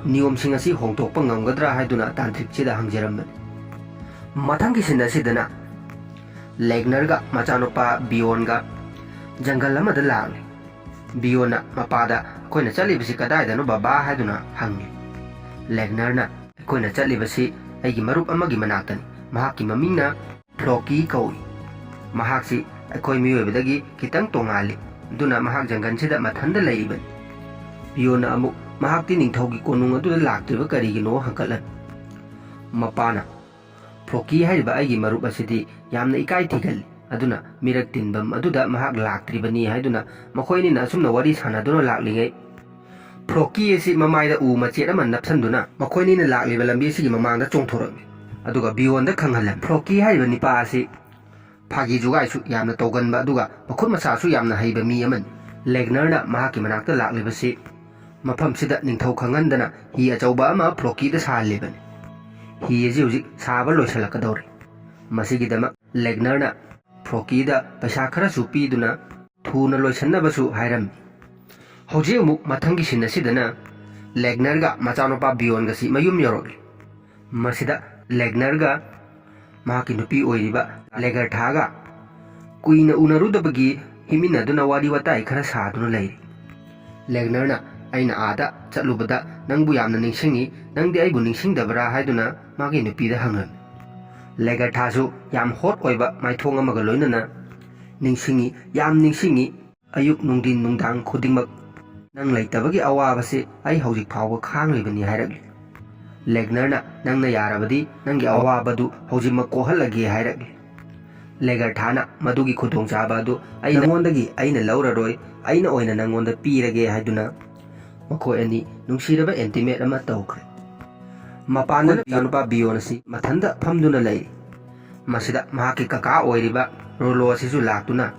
ꯅꯤꯌꯣꯝꯁꯤꯡ ꯑꯁꯤ ꯍꯣꯡꯗꯣꯛꯄ ꯉꯝꯒꯗ꯭ꯔꯥ ꯍꯥꯏꯗꯨꯅ ꯇꯥꯟꯇ꯭ꯔꯤꯛꯁꯤꯗ ꯍꯪꯖꯔꯝꯕꯅꯤ꯫ ꯃꯊꯪꯒꯤ ꯁꯤꯟ ꯑꯁꯤꯗꯅ ꯂꯦꯒꯅꯔꯒ ꯃꯆꯥꯅꯨꯄꯥ ꯕꯤꯌꯣꯟꯒ ꯖꯪꯒꯜ ꯑꯃꯗ ꯂꯥꯛꯂꯤ꯫ ꯕꯤꯌꯣꯟꯅ ꯃꯄꯥꯗ ꯑꯩꯈꯣꯏꯅ ꯆꯠꯂꯤꯕꯁꯤ ꯀꯗꯥꯏꯗꯅꯣ ꯕꯕꯥ ꯍꯥꯏꯗꯨꯅ ꯍꯪꯉꯤ꯫ ꯂꯦꯒꯅꯔꯅ ꯑꯩꯈꯣꯏꯅ ꯆꯠꯂꯤꯕꯁꯤ ꯑꯩꯒꯤ ꯃꯔꯨꯞ ꯑꯃꯒꯤ ꯃꯅꯥꯛꯇꯅꯤ, ꯃꯍꯥꯛꯀꯤ ꯃꯃꯤꯡꯅ ꯐ꯭ꯂꯣꯀꯤ ꯀꯧꯏ, ꯃꯍꯥꯛꯁꯤ ꯑꯩꯈꯣꯏ ꯃꯤꯑꯣꯏꯕꯗꯒꯤ ꯈꯤꯇꯪ ꯇꯣꯉꯥꯜꯂꯤ, ꯑꯗꯨꯅ ꯃꯍꯥꯛ ꯖꯪꯒꯜꯁꯤꯗ ꯃꯊꯟꯇ ꯂꯩꯔꯤꯕꯅꯤ꯫ ꯕꯤꯌꯣꯟꯅ ꯑꯃꯨꯛ ꯃꯍꯥꯛꯇꯤ ꯅꯤꯡꯊꯧꯒꯤ ꯀꯣꯅꯨꯡ ꯑꯗꯨꯗ ꯂꯥꯛꯇ꯭ꯔꯤꯕ ꯀꯔꯤꯒꯤꯅꯣ ꯍꯪꯀꯠꯂꯝꯃꯤ꯫ ꯃꯄꯥꯅ ꯐ꯭ꯂꯣꯀꯤ ꯍꯥꯏꯔꯤꯕ ꯑꯩꯒꯤ ꯃꯔꯨꯞ ꯑꯁꯤꯗꯤ ꯌꯥꯝꯅ ꯏꯀꯥꯏ ꯊꯤꯒꯜꯂꯤ, ꯑꯗꯨꯅ ꯃꯤꯔꯛ ꯇꯤꯟꯐꯝ ꯑꯗꯨꯗ ꯃꯍꯥꯛ ꯂꯥꯛꯇ꯭ꯔꯤꯕꯅꯤ ꯍꯥꯏꯗꯨꯅ ꯃꯈꯣꯏ ꯑꯅꯤꯅ ꯑꯁꯨꯝꯅ ꯋꯥꯔꯤ ꯁꯥꯟꯅꯗꯨꯅ ꯂꯥꯛꯂꯤꯉꯩ ꯐ꯭ꯂꯣꯀꯤ ꯑꯁꯤ ꯃꯃꯥꯏꯗ ꯎ ꯃꯆꯦꯠ ꯑꯃ ꯅꯞꯁꯟꯗꯨꯅ ꯃꯈꯣꯏ ꯑꯅꯤꯅ ꯂꯥꯛꯂꯤꯕ ꯂꯝꯕꯤ ꯑꯁꯤꯒꯤ ꯃꯃꯥꯡꯗ ꯆꯣꯡꯊꯣꯔꯛꯂꯤ, ꯑꯗꯨꯒ ꯕꯤꯌꯣꯟꯗ ꯈꯪꯍꯜꯂꯝꯃꯤ꯫ ꯐ꯭ꯂꯣꯀꯤ ꯍꯥꯏꯔꯤꯕ ꯅꯤꯄꯥ ꯑꯁꯤ ꯐꯥꯒꯤ ꯖꯨꯒꯥꯏꯁꯨ ꯌꯥꯝꯅ ꯇꯧꯒꯟꯕ ꯑꯗꯨꯒ ꯃꯈꯨꯠ ꯃꯁꯥꯁꯨ ꯌꯥꯝꯅ ꯍꯩꯕ ꯃꯤ ꯑꯃꯅꯤ꯫ ꯂꯦꯒꯅꯔꯅ ꯃꯍꯥꯛꯀꯤ ꯃꯅꯥꯛꯇ ꯂꯥꯛꯂꯤꯕꯁꯤ ꯃꯐꯝꯁꯤꯗ ꯅꯤꯡꯊꯧ ꯈꯪꯍꯟꯗꯅ ꯍꯤ ꯑꯆꯧꯕ ꯑꯃ ꯐ꯭ꯂꯣꯀꯤꯗ ꯁꯥꯍꯜꯂꯤꯕꯅꯤ꯫ ꯍꯤ ꯑꯁꯤ ꯍꯧꯖꯤꯛ ꯁꯥꯕ ꯂꯣꯏꯁꯤꯜꯂꯛꯀꯗꯧꯔꯦ꯫ ꯃꯁꯤꯒꯤꯗꯃꯛ ꯂꯦꯒꯅꯔꯅ ꯐ꯭ꯂꯣꯀꯤꯗ ꯄꯩꯁꯥ ꯈꯔꯁꯨ ꯄꯤꯗꯨꯅ ꯊꯨꯅ ꯂꯣꯏꯁꯤꯟꯅꯕꯁꯨ ꯍꯥꯏꯔꯝꯃꯤ꯫ ꯍꯧꯖꯤꯛ ꯑꯃꯨꯛ ꯃꯊꯪꯒꯤ ꯁꯤꯟ ꯑꯁꯤꯗꯅ ꯂꯦꯒꯅꯔꯒ ꯃꯆꯥꯅꯨꯄꯥ ꯕꯤꯌꯣꯟꯒꯁꯤ ꯃꯌꯨꯝ ꯌꯧꯔꯛꯂꯤ꯫ ꯃꯁꯤꯗ ꯂꯦꯒꯅꯔꯒ ꯃꯍꯥꯛꯀꯤ ꯅꯨꯄꯤ ꯑꯣꯏꯔꯤꯕ ꯂꯦꯒꯔꯊꯥꯒ ꯀꯨꯏꯅ ꯎꯅꯔꯨꯗꯕꯒꯤ ꯍꯤꯡꯃꯤꯟꯅꯗꯨꯅ ꯋꯥꯔꯤ ꯋꯥꯇꯥꯏ ꯈꯔ ꯁꯥꯗꯨꯅ ꯂꯩꯔꯤ꯫ ꯂꯦꯒꯅꯔꯅ ꯑꯩꯅ ꯑꯥꯗ ꯆꯠꯂꯨꯕꯗ ꯅꯪꯕꯨ ꯌꯥꯝꯅ ꯅꯤꯡꯁꯤꯡꯉꯤ, ꯅꯪꯗꯤ ꯑꯩꯕꯨ ꯅꯤꯡꯁꯤꯡꯗꯕ꯭ꯔꯥ ꯍꯥꯏꯗꯨꯅ ꯃꯥꯒꯤ ꯅꯨꯄꯤꯗ ꯍꯪꯂꯝꯃꯤ꯫ ꯂꯦꯒꯔꯊꯥꯁꯨ ꯌꯥꯝ ꯍꯣꯠ ꯑꯣꯏꯕ ꯃꯥꯏꯊꯣꯡ ꯑꯃꯒ ꯂꯣꯏꯅꯅ ꯅꯤꯡꯁꯤꯡꯉꯤ, ꯌꯥꯝ ꯅꯤꯡꯁꯤꯡꯉꯤ, ꯑꯌꯨꯛ ꯅꯨꯡꯊꯤꯟ ꯅꯨꯡꯗꯥꯡ ꯈꯨꯗꯤꯡꯃꯛ ꯅꯪ ꯂꯩꯇꯕꯒꯤ ꯑꯋꯥꯕꯁꯤ ꯑꯩ ꯍꯧꯖꯤꯛ ꯐꯥꯎꯕ ꯈꯥꯡꯂꯤꯕꯅꯤ ꯍꯥꯏꯔꯛꯂꯤ꯫ ꯂꯦꯒꯅꯔꯅ ꯅꯪꯅ ꯌꯥꯔꯕꯗꯤ ꯅꯪꯒꯤ ꯑꯋꯥꯕꯗꯨ ꯍꯧꯖꯤꯛꯃꯛ ꯀꯣꯛꯍꯜꯂꯒꯦ ꯍꯥꯏꯔꯛꯂꯤ꯫ ꯂꯦꯒꯔꯊꯥꯅ ꯃꯗꯨꯒꯤ ꯈꯨꯗꯣꯡꯆꯥꯕ ꯑꯗꯨ ꯅꯉꯣꯟꯗꯒꯤ ꯑꯩꯅ ꯂꯧꯔꯔꯣꯏ, ꯑꯩꯅ ꯑꯣꯏꯅ ꯅꯪꯉꯣꯟꯗ ꯄꯤꯔꯒꯦ ꯍꯥꯏꯗꯨꯅ ꯃꯈꯣꯏ ꯑꯅꯤ ꯅꯨꯡꯁꯤꯔꯕ ꯑꯦꯟꯇꯤꯃꯦꯠ ꯑꯃ ꯇꯧꯈ꯭ꯔꯦ꯫ ꯃꯄꯥꯟꯗ ꯃꯆꯥꯅꯨꯄꯥ ꯕꯤꯌꯣꯟ ꯑꯁꯤ ꯃꯊꯟꯇ ꯐꯝꯗꯨꯅ ꯂꯩꯔꯤ꯫ ꯃꯁꯤꯗ ꯃꯍꯥꯛꯀꯤ ꯀꯀꯥ ꯑꯣꯏꯔꯤꯕ ꯔꯣꯂꯣ ꯑꯁꯤꯁꯨ ꯂꯥꯛꯇꯨꯅ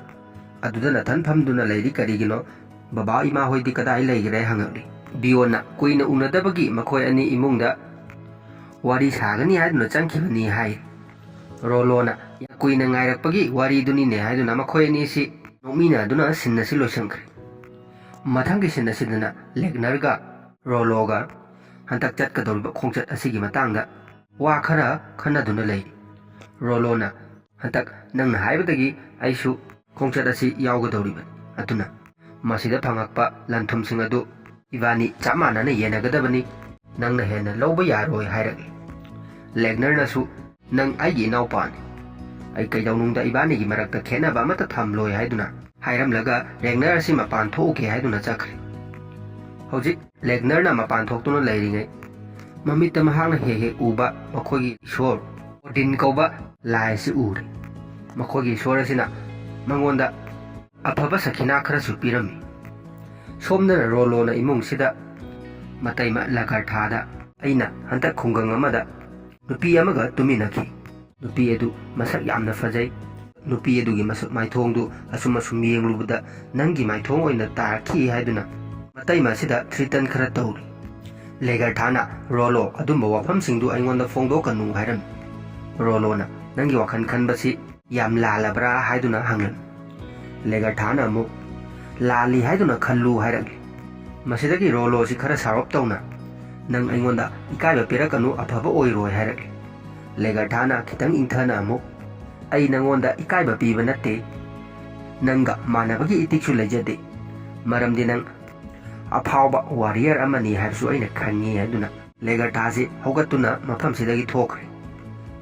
ꯑꯗꯨꯗ ꯅꯊꯟ ꯐꯝꯗꯨꯅ ꯂꯩꯔꯤ ꯀꯔꯤꯒꯤꯅꯣ, ꯕꯕꯥ ꯏꯃꯥ ꯍꯣꯏꯗꯤ ꯀꯗꯥꯏ ꯂꯩꯒ꯭ꯔꯦ ꯍꯪꯉꯛꯂꯤ꯫ ꯕꯤꯌꯣꯟꯅ ꯀꯨꯏꯅ ꯎꯅꯗꯕꯒꯤ ꯃꯈꯣꯏ ꯑꯅꯤ ꯏꯃꯨꯡꯗ ꯋꯥꯔꯤ ꯁꯥꯒꯅꯤ ꯍꯥꯏꯗꯨꯅ ꯆꯪꯈꯤꯕꯅꯤ ꯍꯥꯏ꯫ ꯔꯣꯂꯣꯅ ꯀꯨꯏꯅ ꯉꯥꯏꯔꯛꯄꯒꯤ ꯋꯥꯔꯤꯗꯨꯅꯤꯅꯦ ꯍꯥꯏꯗꯨꯅ ꯃꯈꯣꯏ ꯑꯅꯤꯁꯤ ꯅꯣꯛꯃꯤꯟꯅꯗꯨꯅ ꯁꯤꯟ ꯑꯁꯤ ꯂꯣꯏꯁꯤꯟꯈ꯭ꯔꯦ꯫ ꯃꯊꯪꯒꯤ ꯁꯤꯟ ꯑꯁꯤꯗꯅ ꯂꯦꯛꯅꯔꯒ ꯔꯣꯂꯣꯒ ꯍꯟꯗꯛ ꯆꯠꯀꯗꯧꯔꯤꯕ ꯈꯣꯡꯆꯠ ꯑꯁꯤꯒꯤ ꯃꯇꯥꯡꯗ ꯋꯥ ꯈꯔ ꯈꯟꯅꯗꯨꯅ ꯂꯩ꯫ ꯔꯣꯂꯣꯅ ꯍꯟꯗꯛ ꯅꯪꯅ ꯍꯥꯏꯕꯗꯒꯤ ꯑꯩꯁꯨ ꯈꯣꯡꯆꯠ ꯑꯁꯤ ꯌꯥꯎꯒꯗꯧꯔꯤꯕꯅꯤ, ꯑꯗꯨꯅ ꯃꯁꯤꯗ ꯐꯪꯉꯛꯄ ꯂꯟ ꯊꯨꯝꯁꯤꯡ ꯑꯗꯨ ꯏꯕꯥꯅꯤ ꯆꯞ ꯃꯥꯟꯅꯅ ꯌꯦꯟꯅꯒꯗꯕꯅꯤ, ꯅꯪꯅ ꯍꯦꯟꯅ ꯂꯧꯕ ꯌꯥꯔꯣꯏ ꯍꯥꯏꯔꯛꯏ꯫ ꯂꯦꯛꯅꯔꯅꯁꯨ ꯅꯪ ꯑꯩꯒꯤ ꯏꯅꯥꯎꯄꯥꯅꯤ, ꯑꯩ ꯀꯩꯗꯧꯅꯨꯡꯗ ꯏꯕꯥꯅꯤꯒꯤ ꯃꯔꯛꯇ ꯈꯦꯠꯅꯕ ꯑꯃꯠꯇ ꯊꯝꯂꯣꯏ ꯍꯥꯏꯗꯨꯅ ꯍꯥꯏꯔꯝꯂꯒ ꯂꯦꯛꯅꯔ ꯑꯁꯤ ꯃꯄꯥꯟ ꯊꯣꯛꯎꯒꯦ ꯍꯥꯏꯗꯨꯅ ꯆꯠꯈ꯭ꯔꯦ꯫ ꯍꯧꯖꯤꯛ ꯂꯦꯛꯅꯔꯅ ꯃꯄꯥꯟ ꯊꯣꯛꯇꯨꯅ ꯂꯩꯔꯤꯉꯩ ꯃꯃꯤꯠꯇ ꯃꯍꯥꯛꯅ ꯍꯦꯛ ꯍꯦꯛ ꯎꯕ ꯃꯈꯣꯏꯒꯤ ꯏꯁꯣꯔ ꯑꯣꯗꯤꯟ ꯀꯧꯕ ꯂꯥꯏ ꯑꯁꯤ ꯎꯔꯦ꯫ ꯃꯈꯣꯏꯒꯤ ꯏꯁꯣꯔ ꯑꯁꯤꯅ ꯃꯉꯣꯟꯗ ꯑꯐꯕ ꯁꯈꯤꯅꯥ ꯈꯔꯁꯨ ꯄꯤꯔꯝꯃꯤ꯫ ꯁꯣꯝꯗꯅ ꯔꯣꯂꯣꯅ ꯏꯃꯨꯡꯁꯤꯗ ꯃꯇꯩꯃ ꯂꯒꯔꯊꯥꯗ ꯑꯩꯅ ꯍꯟꯗꯛ ꯈꯨꯡꯒꯪ ꯑꯃꯗ ꯅꯨꯄꯤ ꯑꯃꯒ ꯇꯨꯃꯤꯟꯅꯈꯤ꯫ ꯅꯨꯄꯤ ꯑꯗꯨ ꯃꯁꯛ ꯌꯥꯝꯅ ꯐꯖꯩ꯫ ꯅꯨꯄꯤ ꯑꯗꯨꯒꯤ ꯃꯁꯛ ꯃꯥꯏꯊꯣꯡꯗꯨ ꯑꯁꯨꯝ ꯌꯦꯡꯂꯨꯕꯗ ꯅꯪꯒꯤ ꯃꯥꯏꯊꯣꯡ ꯑꯣꯏꯅ ꯇꯥꯔꯛꯈꯤ ꯍꯥꯏꯗꯨꯅ ꯃꯇꯩꯃ ꯑꯁꯤꯗ ꯊ꯭ꯔꯤꯇꯟ ꯈꯔ ꯇꯧꯔꯤ꯫ ꯂꯦꯒꯔꯊꯥꯅ ꯔꯣꯂꯣ ꯑꯗꯨꯝꯕ ꯋꯥꯐꯝꯁꯤꯡꯗꯨ ꯑꯩꯉꯣꯟꯗ ꯐꯣꯡꯗꯣꯛꯀꯅꯨ ꯍꯥꯏꯔꯝꯃꯤ꯫ ꯔꯣꯂꯣꯅ ꯅꯪꯒꯤ ꯋꯥꯈꯜ ꯈꯟꯕꯁꯤ ꯌꯥꯝ ꯂꯥꯜꯂꯕ꯭ꯔꯥ ꯍꯥꯏꯗꯨꯅ ꯍꯪꯂꯝꯃꯤ꯫ ꯂꯦꯒꯔꯊꯥꯅ ꯑꯃꯨꯛ ꯂꯥꯜꯂꯤ ꯍꯥꯏꯗꯨꯅ ꯈꯜꯂꯨ ꯍꯥꯏꯔꯛꯂꯤ꯫ ꯃꯁꯤꯗꯒꯤ ꯔꯣꯂꯣꯁꯤ ꯈꯔ ꯁꯥꯎꯔꯞ ꯇꯧꯅ ꯅꯪ ꯑꯩꯉꯣꯟꯗ ꯏꯀꯥꯏꯕ ꯄꯤꯔꯛꯀꯅꯨ, ꯑꯐꯕ ꯑꯣꯏꯔꯣꯏ ꯍꯥꯏꯔꯛꯂꯤ꯫ ꯂꯦꯒꯔꯊꯥꯅ ꯈꯤꯇꯪ ꯏꯪꯊꯅ ꯑꯃꯨꯛ ꯑꯩ ꯅꯪꯉꯣꯟꯗ ꯏꯀꯥꯏꯕ ꯄꯤꯕ ꯅꯠꯇꯦ, ꯅꯪꯒ ꯃꯥꯟꯅꯕꯒꯤ ꯏꯇꯤꯛꯁꯨ ꯂꯩꯖꯗꯦ, ꯃꯔꯝꯗꯤ ꯅꯪ ꯑꯐꯥꯎꯕ ꯋꯥꯔꯤꯌꯔ ꯑꯃꯅꯤ ꯍꯥꯏꯕꯁꯨ ꯑꯩꯅ ꯈꯪꯉꯤ ꯍꯥꯏꯗꯨꯅ ꯂꯦꯒꯔꯊꯥꯁꯤ ꯍꯧꯒꯠꯇꯨꯅ ꯃꯐꯝꯁꯤꯗꯒꯤ ꯊꯣꯛꯈ꯭ꯔꯦ꯫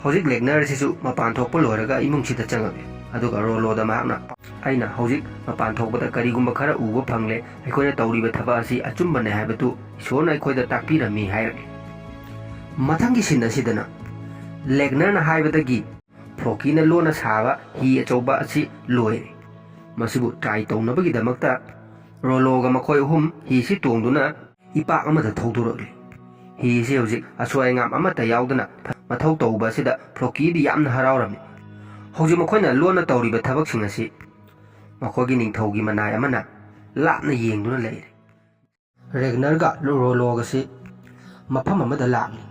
ꯍꯧꯖꯤꯛ ꯂꯦꯛꯅꯔꯁꯤꯁꯨ ꯃꯄꯥꯟ ꯊꯣꯛꯄ ꯂꯣꯏꯔꯒ ꯏꯃꯨꯡꯁꯤꯗ ꯆꯪꯉꯛꯂꯦ꯫ ꯑꯗꯨꯒ ꯔꯣꯂꯣꯗ ꯃꯍꯥꯛꯅ ꯑꯩꯅ ꯍꯧꯖꯤꯛ ꯃꯄꯥꯟ ꯊꯣꯛꯄꯗ ꯀꯔꯤꯒꯨꯝꯕ ꯈꯔ ꯎꯕ ꯐꯪꯂꯦ, ꯑꯩꯈꯣꯏꯅ ꯇꯧꯔꯤꯕ ꯊꯕꯛ ꯑꯁꯤ ꯑꯆꯨꯝꯕꯅꯦ ꯍꯥꯏꯕꯗꯨ ꯏꯁꯣꯔꯅ ꯑꯩꯈꯣꯏꯗ ꯇꯥꯛꯄꯤꯔꯝꯃꯤ ꯍꯥꯏꯔꯛꯂꯤ꯫ ꯃꯊꯪꯒꯤ ꯁꯤꯟ ꯑꯁꯤꯗꯅ ꯂꯦꯛꯅꯔꯅ ꯍꯥꯏꯕꯗꯒꯤ ꯐ꯭ꯂꯣꯀꯤꯅ ꯂꯣꯟꯅ ꯁꯥꯕ ꯍꯤ ꯑꯆꯧꯕ ꯑꯁꯤ ꯂꯣꯏꯔꯦ꯫ ꯃꯁꯤꯕꯨ ꯇ꯭ꯔꯥꯏ ꯇꯧꯅꯕꯒꯤꯗꯃꯛꯇ ꯔꯣꯂꯣꯒ ꯃꯈꯣꯏ ꯑꯍꯨꯝ ꯍꯤꯁꯤ ꯇꯣꯡꯗꯨꯅ ꯏꯄꯥꯛ ꯑꯃꯗ ꯊꯧꯗꯣꯔꯛꯂꯤ꯫ ꯍꯤꯁꯤ ꯍꯧꯖꯤꯛ ꯑꯁꯣꯏ ꯑꯉꯥꯝ ꯑꯃꯠꯇ ꯌꯥꯎꯗꯅ ꯃꯊꯧ ꯇꯧꯕ ꯑꯁꯤꯗ ꯐ꯭ꯂꯣꯀꯤꯗꯤ ꯌꯥꯝꯅ ꯍꯔꯥꯎꯔꯝꯃꯤ꯫ ꯍꯧꯖꯤꯛ ꯃꯈꯣꯏꯅ ꯂꯣꯟꯅ ꯇꯧꯔꯤꯕ ꯊꯕꯛꯁꯤꯡ ꯑꯁꯤ ꯃꯈꯣꯏꯒꯤ ꯅꯤꯡꯊꯧꯒꯤ ꯃꯅꯥꯏ ꯑꯃꯅ ꯂꯥꯞꯅ ꯌꯦꯡꯗꯨꯅ ꯂꯩꯔꯦ꯫ ꯔꯦꯒꯅꯔꯒ ꯔꯣꯂꯣꯒꯁꯤ ꯃꯐꯝ ꯑꯃꯗ ꯂꯥꯛꯂꯤ꯫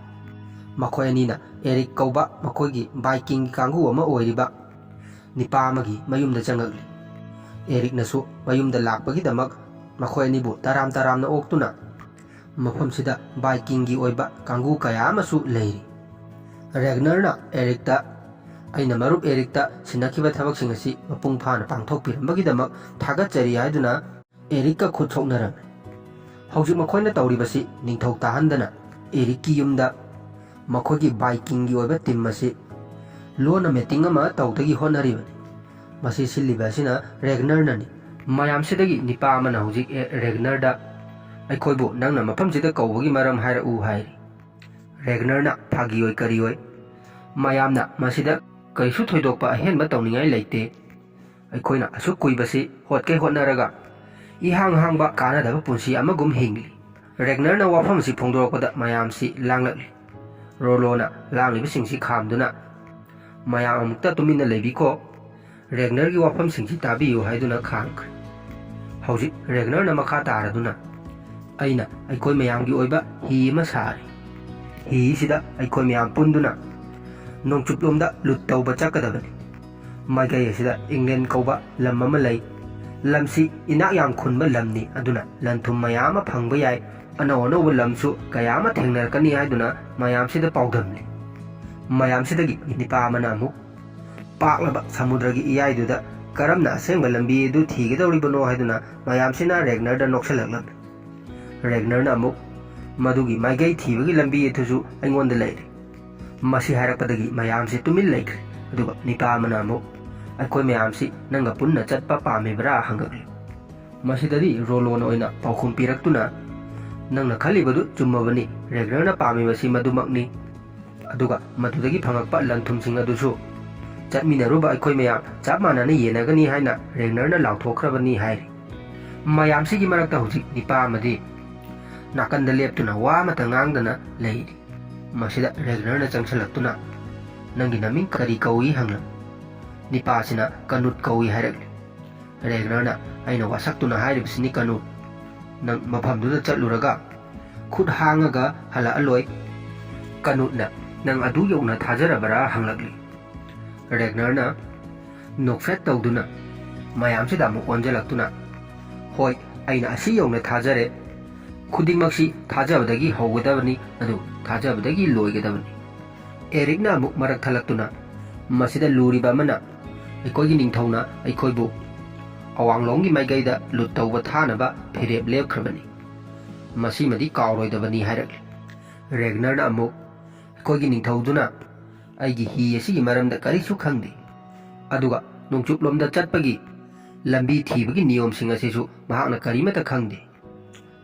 ꯃꯈꯣꯏ ꯑꯅꯤꯅ ꯑꯦꯔꯤꯛ ꯀꯧꯕ ꯃꯈꯣꯏꯒꯤ ꯚꯥꯏꯀꯤꯡꯒꯤ ꯀꯥꯡꯕꯨ ꯑꯃ ꯑꯣꯏꯔꯤꯕ ꯅꯤꯄꯥ ꯑꯃꯒꯤ ꯃꯌꯨꯝꯗ ꯆꯪꯉꯛꯂꯤ꯫ ꯑꯦꯔꯤꯛꯅꯁꯨ ꯃꯌꯨꯝꯗ ꯂꯥꯛꯄꯒꯤꯗꯃꯛ ꯃꯈꯣꯏ ꯑꯅꯤꯕꯨ ꯇꯔꯥꯝ ꯇꯔꯥꯝꯅ ꯑꯣꯛꯇꯨꯅ ꯃꯐꯝꯁꯤꯗ ꯚꯥꯏꯀꯤꯡꯒꯤ ꯑꯣꯏꯕ ꯀꯥꯡꯕꯨ ꯀꯌꯥ ꯑꯃꯁꯨ ꯂꯩꯔꯤ꯫ ꯔꯦꯒꯅꯔꯅ ꯑꯦꯔꯤꯛꯇ ꯑꯩꯅ ꯃꯔꯨꯞ ꯑꯦꯔꯤꯛꯇ ꯁꯤꯟꯅꯈꯤꯕ ꯊꯕꯛꯁꯤꯡ ꯑꯁꯤ ꯃꯄꯨꯡ ꯐꯥꯅ ꯄꯥꯡꯊꯣꯛꯄꯤꯔꯝꯕꯒꯤꯗꯃꯛ ꯊꯥꯒꯠꯆꯔꯤ ꯍꯥꯏꯗꯨꯅ ꯑꯦꯔꯤꯛꯀ ꯈꯨꯠ ꯁꯣꯛꯅꯔꯝꯃꯤ꯫ ꯍꯧꯖꯤꯛ ꯃꯈꯣꯏꯅ ꯇꯧꯔꯤꯕꯁꯤ ꯅꯤꯡꯊꯧ ꯇꯥꯍꯟꯗꯅ ꯑꯦꯔꯤꯛꯀꯤ ꯌꯨꯝꯗ ꯃꯈꯣꯏꯒꯤ ꯚꯥꯏꯀꯤꯡꯒꯤ ꯑꯣꯏꯕ ꯇꯤꯝ ꯑꯁꯤ ꯂꯣꯟꯅ ꯃꯤꯇꯤꯡ ꯑꯃ ꯇꯧꯗꯒꯤ ꯍꯣꯠꯅꯔꯤꯕꯅꯤ꯫ ꯃꯁꯤ ꯁꯤꯜꯂꯤꯕ ꯑꯁꯤꯅ ꯔꯦꯒꯅꯔꯅꯅꯤ꯫ ꯃꯌꯥꯝꯁꯤꯗꯒꯤ ꯅꯤꯄꯥ ꯑꯃꯅ ꯍꯧꯖꯤꯛ ꯔꯦꯒꯅꯔꯗ ꯑꯩꯈꯣꯏꯕꯨ ꯅꯪꯅ ꯃꯐꯝꯁꯤꯗ ꯀꯧꯕꯒꯤ ꯃꯔꯝ ꯍꯥꯏꯔꯛꯎ ꯍꯥꯏꯔꯤ꯫ ꯔꯦꯒꯅꯔꯅ ꯐꯥꯒꯤꯑꯣꯏ ꯀꯔꯤꯑꯣꯏ ꯃꯌꯥꯝꯅ ꯃꯁꯤꯗ ꯀꯩꯁꯨ ꯊꯣꯏꯗꯣꯛꯄ ꯑꯍꯦꯟꯕ ꯇꯧꯅꯤꯡꯉꯥꯏ ꯂꯩꯇꯦ, ꯑꯩꯈꯣꯏꯅ ꯑꯁꯨꯛ ꯀꯨꯏꯕꯁꯤ ꯍꯣꯠꯀꯩ ꯍꯣꯠꯅꯔꯒ ꯏꯍꯥꯡ ꯍꯥꯡꯕ ꯀꯥꯟꯅꯗꯕ ꯄꯨꯟꯁꯤ ꯑꯃꯒꯨꯝ ꯍꯤꯡꯂꯤ꯫ ꯔꯦꯒꯅꯔꯅ ꯋꯥꯐꯝ ꯑꯁꯤ ꯐꯣꯡꯗꯣꯔꯛꯄꯗ ꯃꯌꯥꯝꯁꯤ ꯂꯥꯡꯂꯛꯂꯤ꯫ ꯔꯣꯂꯣꯅ ꯂꯥꯡꯂꯤꯕꯁꯤꯡꯁꯤ ꯈꯥꯝꯗꯨꯅ ꯃꯌꯥꯝ ꯑꯃꯨꯛꯇ ꯇꯨꯃꯤꯟꯅ ꯂꯩꯕꯤꯈꯣ, ꯔꯦꯒꯅꯔꯒꯤ ꯋꯥꯐꯝꯁꯤꯡꯁꯤ ꯇꯥꯕꯤꯌꯨ ꯍꯥꯏꯗꯨꯅ ꯈꯥꯝꯈ꯭ꯔꯦ꯫ ꯍꯧꯖꯤꯛ ꯔꯦꯒꯅꯔꯅ ꯃꯈꯥ ꯇꯥꯔꯗꯨꯅ ꯑꯩꯅ ꯑꯩꯈꯣꯏ ꯃꯌꯥꯝꯒꯤ ꯑꯣꯏꯕ ꯍꯤ ꯑꯃ ꯁꯥꯔꯤ꯫ ꯍꯤꯁꯤꯗ ꯑꯩꯈꯣꯏ ꯃꯌꯥꯝ ꯄꯨꯟꯗꯨꯅ ꯅꯣꯡꯆꯨꯞꯂꯣꯝꯗ ꯂꯨꯠ ꯇꯧꯕ ꯆꯠꯀꯗꯕꯅꯤ꯫ ꯃꯥꯏꯀꯩ ꯑꯁꯤꯗ ꯏꯪꯂꯦꯟ ꯀꯧꯕ ꯂꯝ ꯑꯃ ꯂꯩ꯫ ꯂꯝꯁꯤ ꯏꯅꯥꯛ ꯌꯥꯝ ꯈꯨꯟꯕ ꯂꯝꯅꯤ, ꯑꯗꯨꯅ ꯂꯟ ꯊꯨꯝ ꯃꯌꯥꯝ ꯑꯃ ꯐꯪꯕ ꯌꯥꯏ, ꯑꯅꯧ ꯑꯅꯧꯕ ꯂꯝꯁꯨ ꯀꯌꯥ ꯑꯃ ꯊꯦꯡꯅꯔꯛꯀꯅꯤ ꯍꯥꯏꯗꯨꯅ ꯃꯌꯥꯝꯁꯤꯗ ꯄꯥꯎꯗꯝꯂꯤ꯫ ꯃꯌꯥꯝꯁꯤꯗꯒꯤ ꯅꯤꯄꯥ ꯑꯃꯅ ꯑꯃꯨꯛ ꯄꯥꯛꯂꯕ ꯁꯃꯨꯗ꯭ꯔꯒꯤ ꯏꯌꯥꯏꯗꯨꯗ ꯀꯔꯝꯅ ꯑꯁꯦꯡꯕ ꯂꯝꯕꯤ ꯑꯗꯨ ꯊꯤꯒꯗꯧꯔꯤꯕꯅꯣ ꯍꯥꯏꯗꯨꯅ ꯃꯌꯥꯝꯁꯤꯅ ꯔꯦꯒꯅꯔꯗ ꯅꯣꯛꯁꯜꯂꯛꯂꯝꯃꯤ꯫ ꯔꯦꯒꯅꯔꯅ ꯑꯃꯨꯛ ꯃꯗꯨꯒꯤ ꯃꯥꯏꯀꯩ ꯊꯤꯕꯒꯤ ꯂꯝꯕꯤ ꯑꯗꯨꯁꯨ ꯑꯩꯉꯣꯟꯗ ꯂꯩꯔꯦ꯫ ꯃꯁꯤ ꯍꯥꯏꯔꯛꯄꯗꯒꯤ ꯃꯌꯥꯝꯁꯤ ꯇꯨꯃꯤꯟ ꯂꯩꯈ꯭ꯔꯦ꯫ ꯑꯗꯨꯒ ꯅꯤꯄꯥ ꯑꯃꯅ ꯑꯃꯨꯛ ꯑꯩꯈꯣꯏ ꯃꯌꯥꯝꯁꯤ ꯅꯪꯒ ꯄꯨꯟꯅ ꯆꯠꯄ ꯄꯥꯝꯃꯤꯕ꯭ꯔꯥ ꯍꯪꯉꯛꯂꯤ꯫ ꯃꯁꯤꯗꯗꯤ ꯔꯣꯂꯣꯅ ꯑꯣꯏꯅ ꯄꯥꯎꯈꯨꯝ ꯄꯤꯔꯛꯇꯨꯅ ꯅꯪꯅ ꯈꯜꯂꯤꯕꯗꯨ ꯆꯨꯝꯃꯕꯅꯤ, ꯔꯦꯒꯅꯔꯅ ꯄꯥꯝꯃꯤꯕꯁꯤ ꯃꯗꯨꯃꯛꯅꯤ, ꯑꯗꯨꯒ ꯃꯗꯨꯗꯒꯤ ꯐꯪꯉꯛꯄ ꯂꯟ ꯊꯨꯝꯁꯤꯡ ꯑꯗꯨꯁꯨ ꯆꯠꯃꯤꯟꯅꯔꯨꯕ ꯑꯩꯈꯣꯏ ꯃꯌꯥꯝ ꯆꯞ ꯃꯥꯟꯅꯅ ꯌꯦꯟꯅꯒꯅꯤ ꯍꯥꯏꯅ ꯔꯦꯒꯅꯔꯅ ꯂꯥꯎꯊꯣꯛꯈ꯭ꯔꯕꯅꯤ ꯍꯥꯏꯔꯤ꯫ ꯃꯌꯥꯝꯁꯤꯒꯤ ꯃꯔꯛꯇ ꯍꯧꯖꯤꯛ ꯅꯤꯄꯥ ꯑꯃꯗꯤ ꯅꯥꯀꯟꯗ ꯂꯦꯞꯇꯨꯅ ꯋꯥ ꯑꯃꯠꯇ ꯉꯥꯡꯗꯅ ꯂꯩꯔꯤ꯫ ꯃꯁꯤꯗ ꯔꯦꯒꯅꯔꯅ ꯆꯪꯁꯤꯜꯂꯛꯇꯨꯅ ꯅꯪꯒꯤ ꯅꯃꯤꯡ ꯀꯔꯤ ꯀꯧꯏ ꯍꯪꯂꯛ ꯅꯤꯄꯥꯁꯤꯅ ꯀꯅꯨꯠ ꯀꯧꯏ ꯍꯥꯏꯔꯛꯂꯤ ꯔꯦꯒꯅꯔꯅ ꯑꯩꯅ ꯋꯥꯁꯛꯇꯨꯅ ꯍꯥꯏꯔꯤꯕꯁꯤꯅꯤ ꯀꯅꯨꯠ ꯅꯪ ꯃꯐꯝꯗꯨꯗ ꯆꯠꯂꯨꯔꯒ ꯈꯨꯠ ꯍꯥꯡꯉꯒ ꯍꯜꯂꯛꯑꯂꯣꯏ ꯀꯅꯨꯠꯅ ꯅꯪ ꯑꯗꯨ ꯌꯧꯅ ꯊꯥꯖꯔꯕꯔꯥ ꯍꯪꯂꯛꯂꯤ ꯔꯦꯒꯅꯔꯅ ꯅꯣꯛꯐꯦꯠ ꯇꯧꯗꯨꯅ ꯃꯌꯥꯝꯁꯤꯗ ꯑꯃꯨꯛ ꯑꯣꯟꯖꯜꯂꯛꯇꯨꯅ ꯍꯣꯏ ꯑꯩꯅ ꯑꯁꯤ ꯌꯧꯅ ꯊꯥꯖꯔꯦ ꯈꯨꯗꯤꯡꯃꯛꯁꯤ ꯊꯥꯖꯕꯗꯒꯤ ꯍꯧꯒꯗꯕꯅꯤ ꯑꯗꯨ ꯊꯥꯖꯕꯗꯒꯤ ꯂꯣꯏꯒꯗꯕꯅꯤ ꯑꯦꯔꯤꯛꯅ ꯑꯃꯨꯛ ꯃꯔꯛ ꯊꯠꯂꯛꯇꯨꯅ ꯃꯁꯤꯗ ꯂꯨꯔꯤꯕ ꯑꯃꯅ ꯑꯩꯈꯣꯏꯒꯤ ꯅꯤꯡꯊꯧꯅ ꯑꯩꯈꯣꯏꯕꯨ ꯑꯋꯥꯡꯂꯣꯝꯒꯤ ꯃꯥꯏꯀꯩꯗ ꯂꯨꯠ ꯇꯧꯕ ꯊꯥꯅꯕ ꯐꯤꯔꯦꯞ ꯂꯦꯞꯈ꯭ꯔꯕꯅꯤ ꯃꯁꯤꯃꯗꯤ ꯀꯥꯎꯔꯣꯏꯗꯕꯅꯤ ꯍꯥꯏꯔꯛꯂꯤ ꯔꯦꯒꯅꯔꯅ ꯑꯃꯨꯛ ꯑꯩꯈꯣꯏꯒꯤ ꯅꯤꯡꯊꯧꯗꯨꯅ ꯑꯩꯒꯤ ꯍꯤ ꯑꯁꯤꯒꯤ ꯃꯔꯝꯗ ꯀꯔꯤꯁꯨ ꯈꯪꯗꯦ ꯑꯗꯨꯒ ꯅꯣꯡꯆꯨꯞꯂꯣꯝꯗ ꯆꯠꯄꯒꯤ ꯂꯝꯕꯤ ꯊꯤꯕꯒꯤ ꯅꯤꯌꯣꯝꯁꯤꯡ ꯑꯁꯤꯁꯨ ꯃꯍꯥꯛꯅ ꯀꯔꯤꯃꯠꯇ ꯈꯪꯗꯦ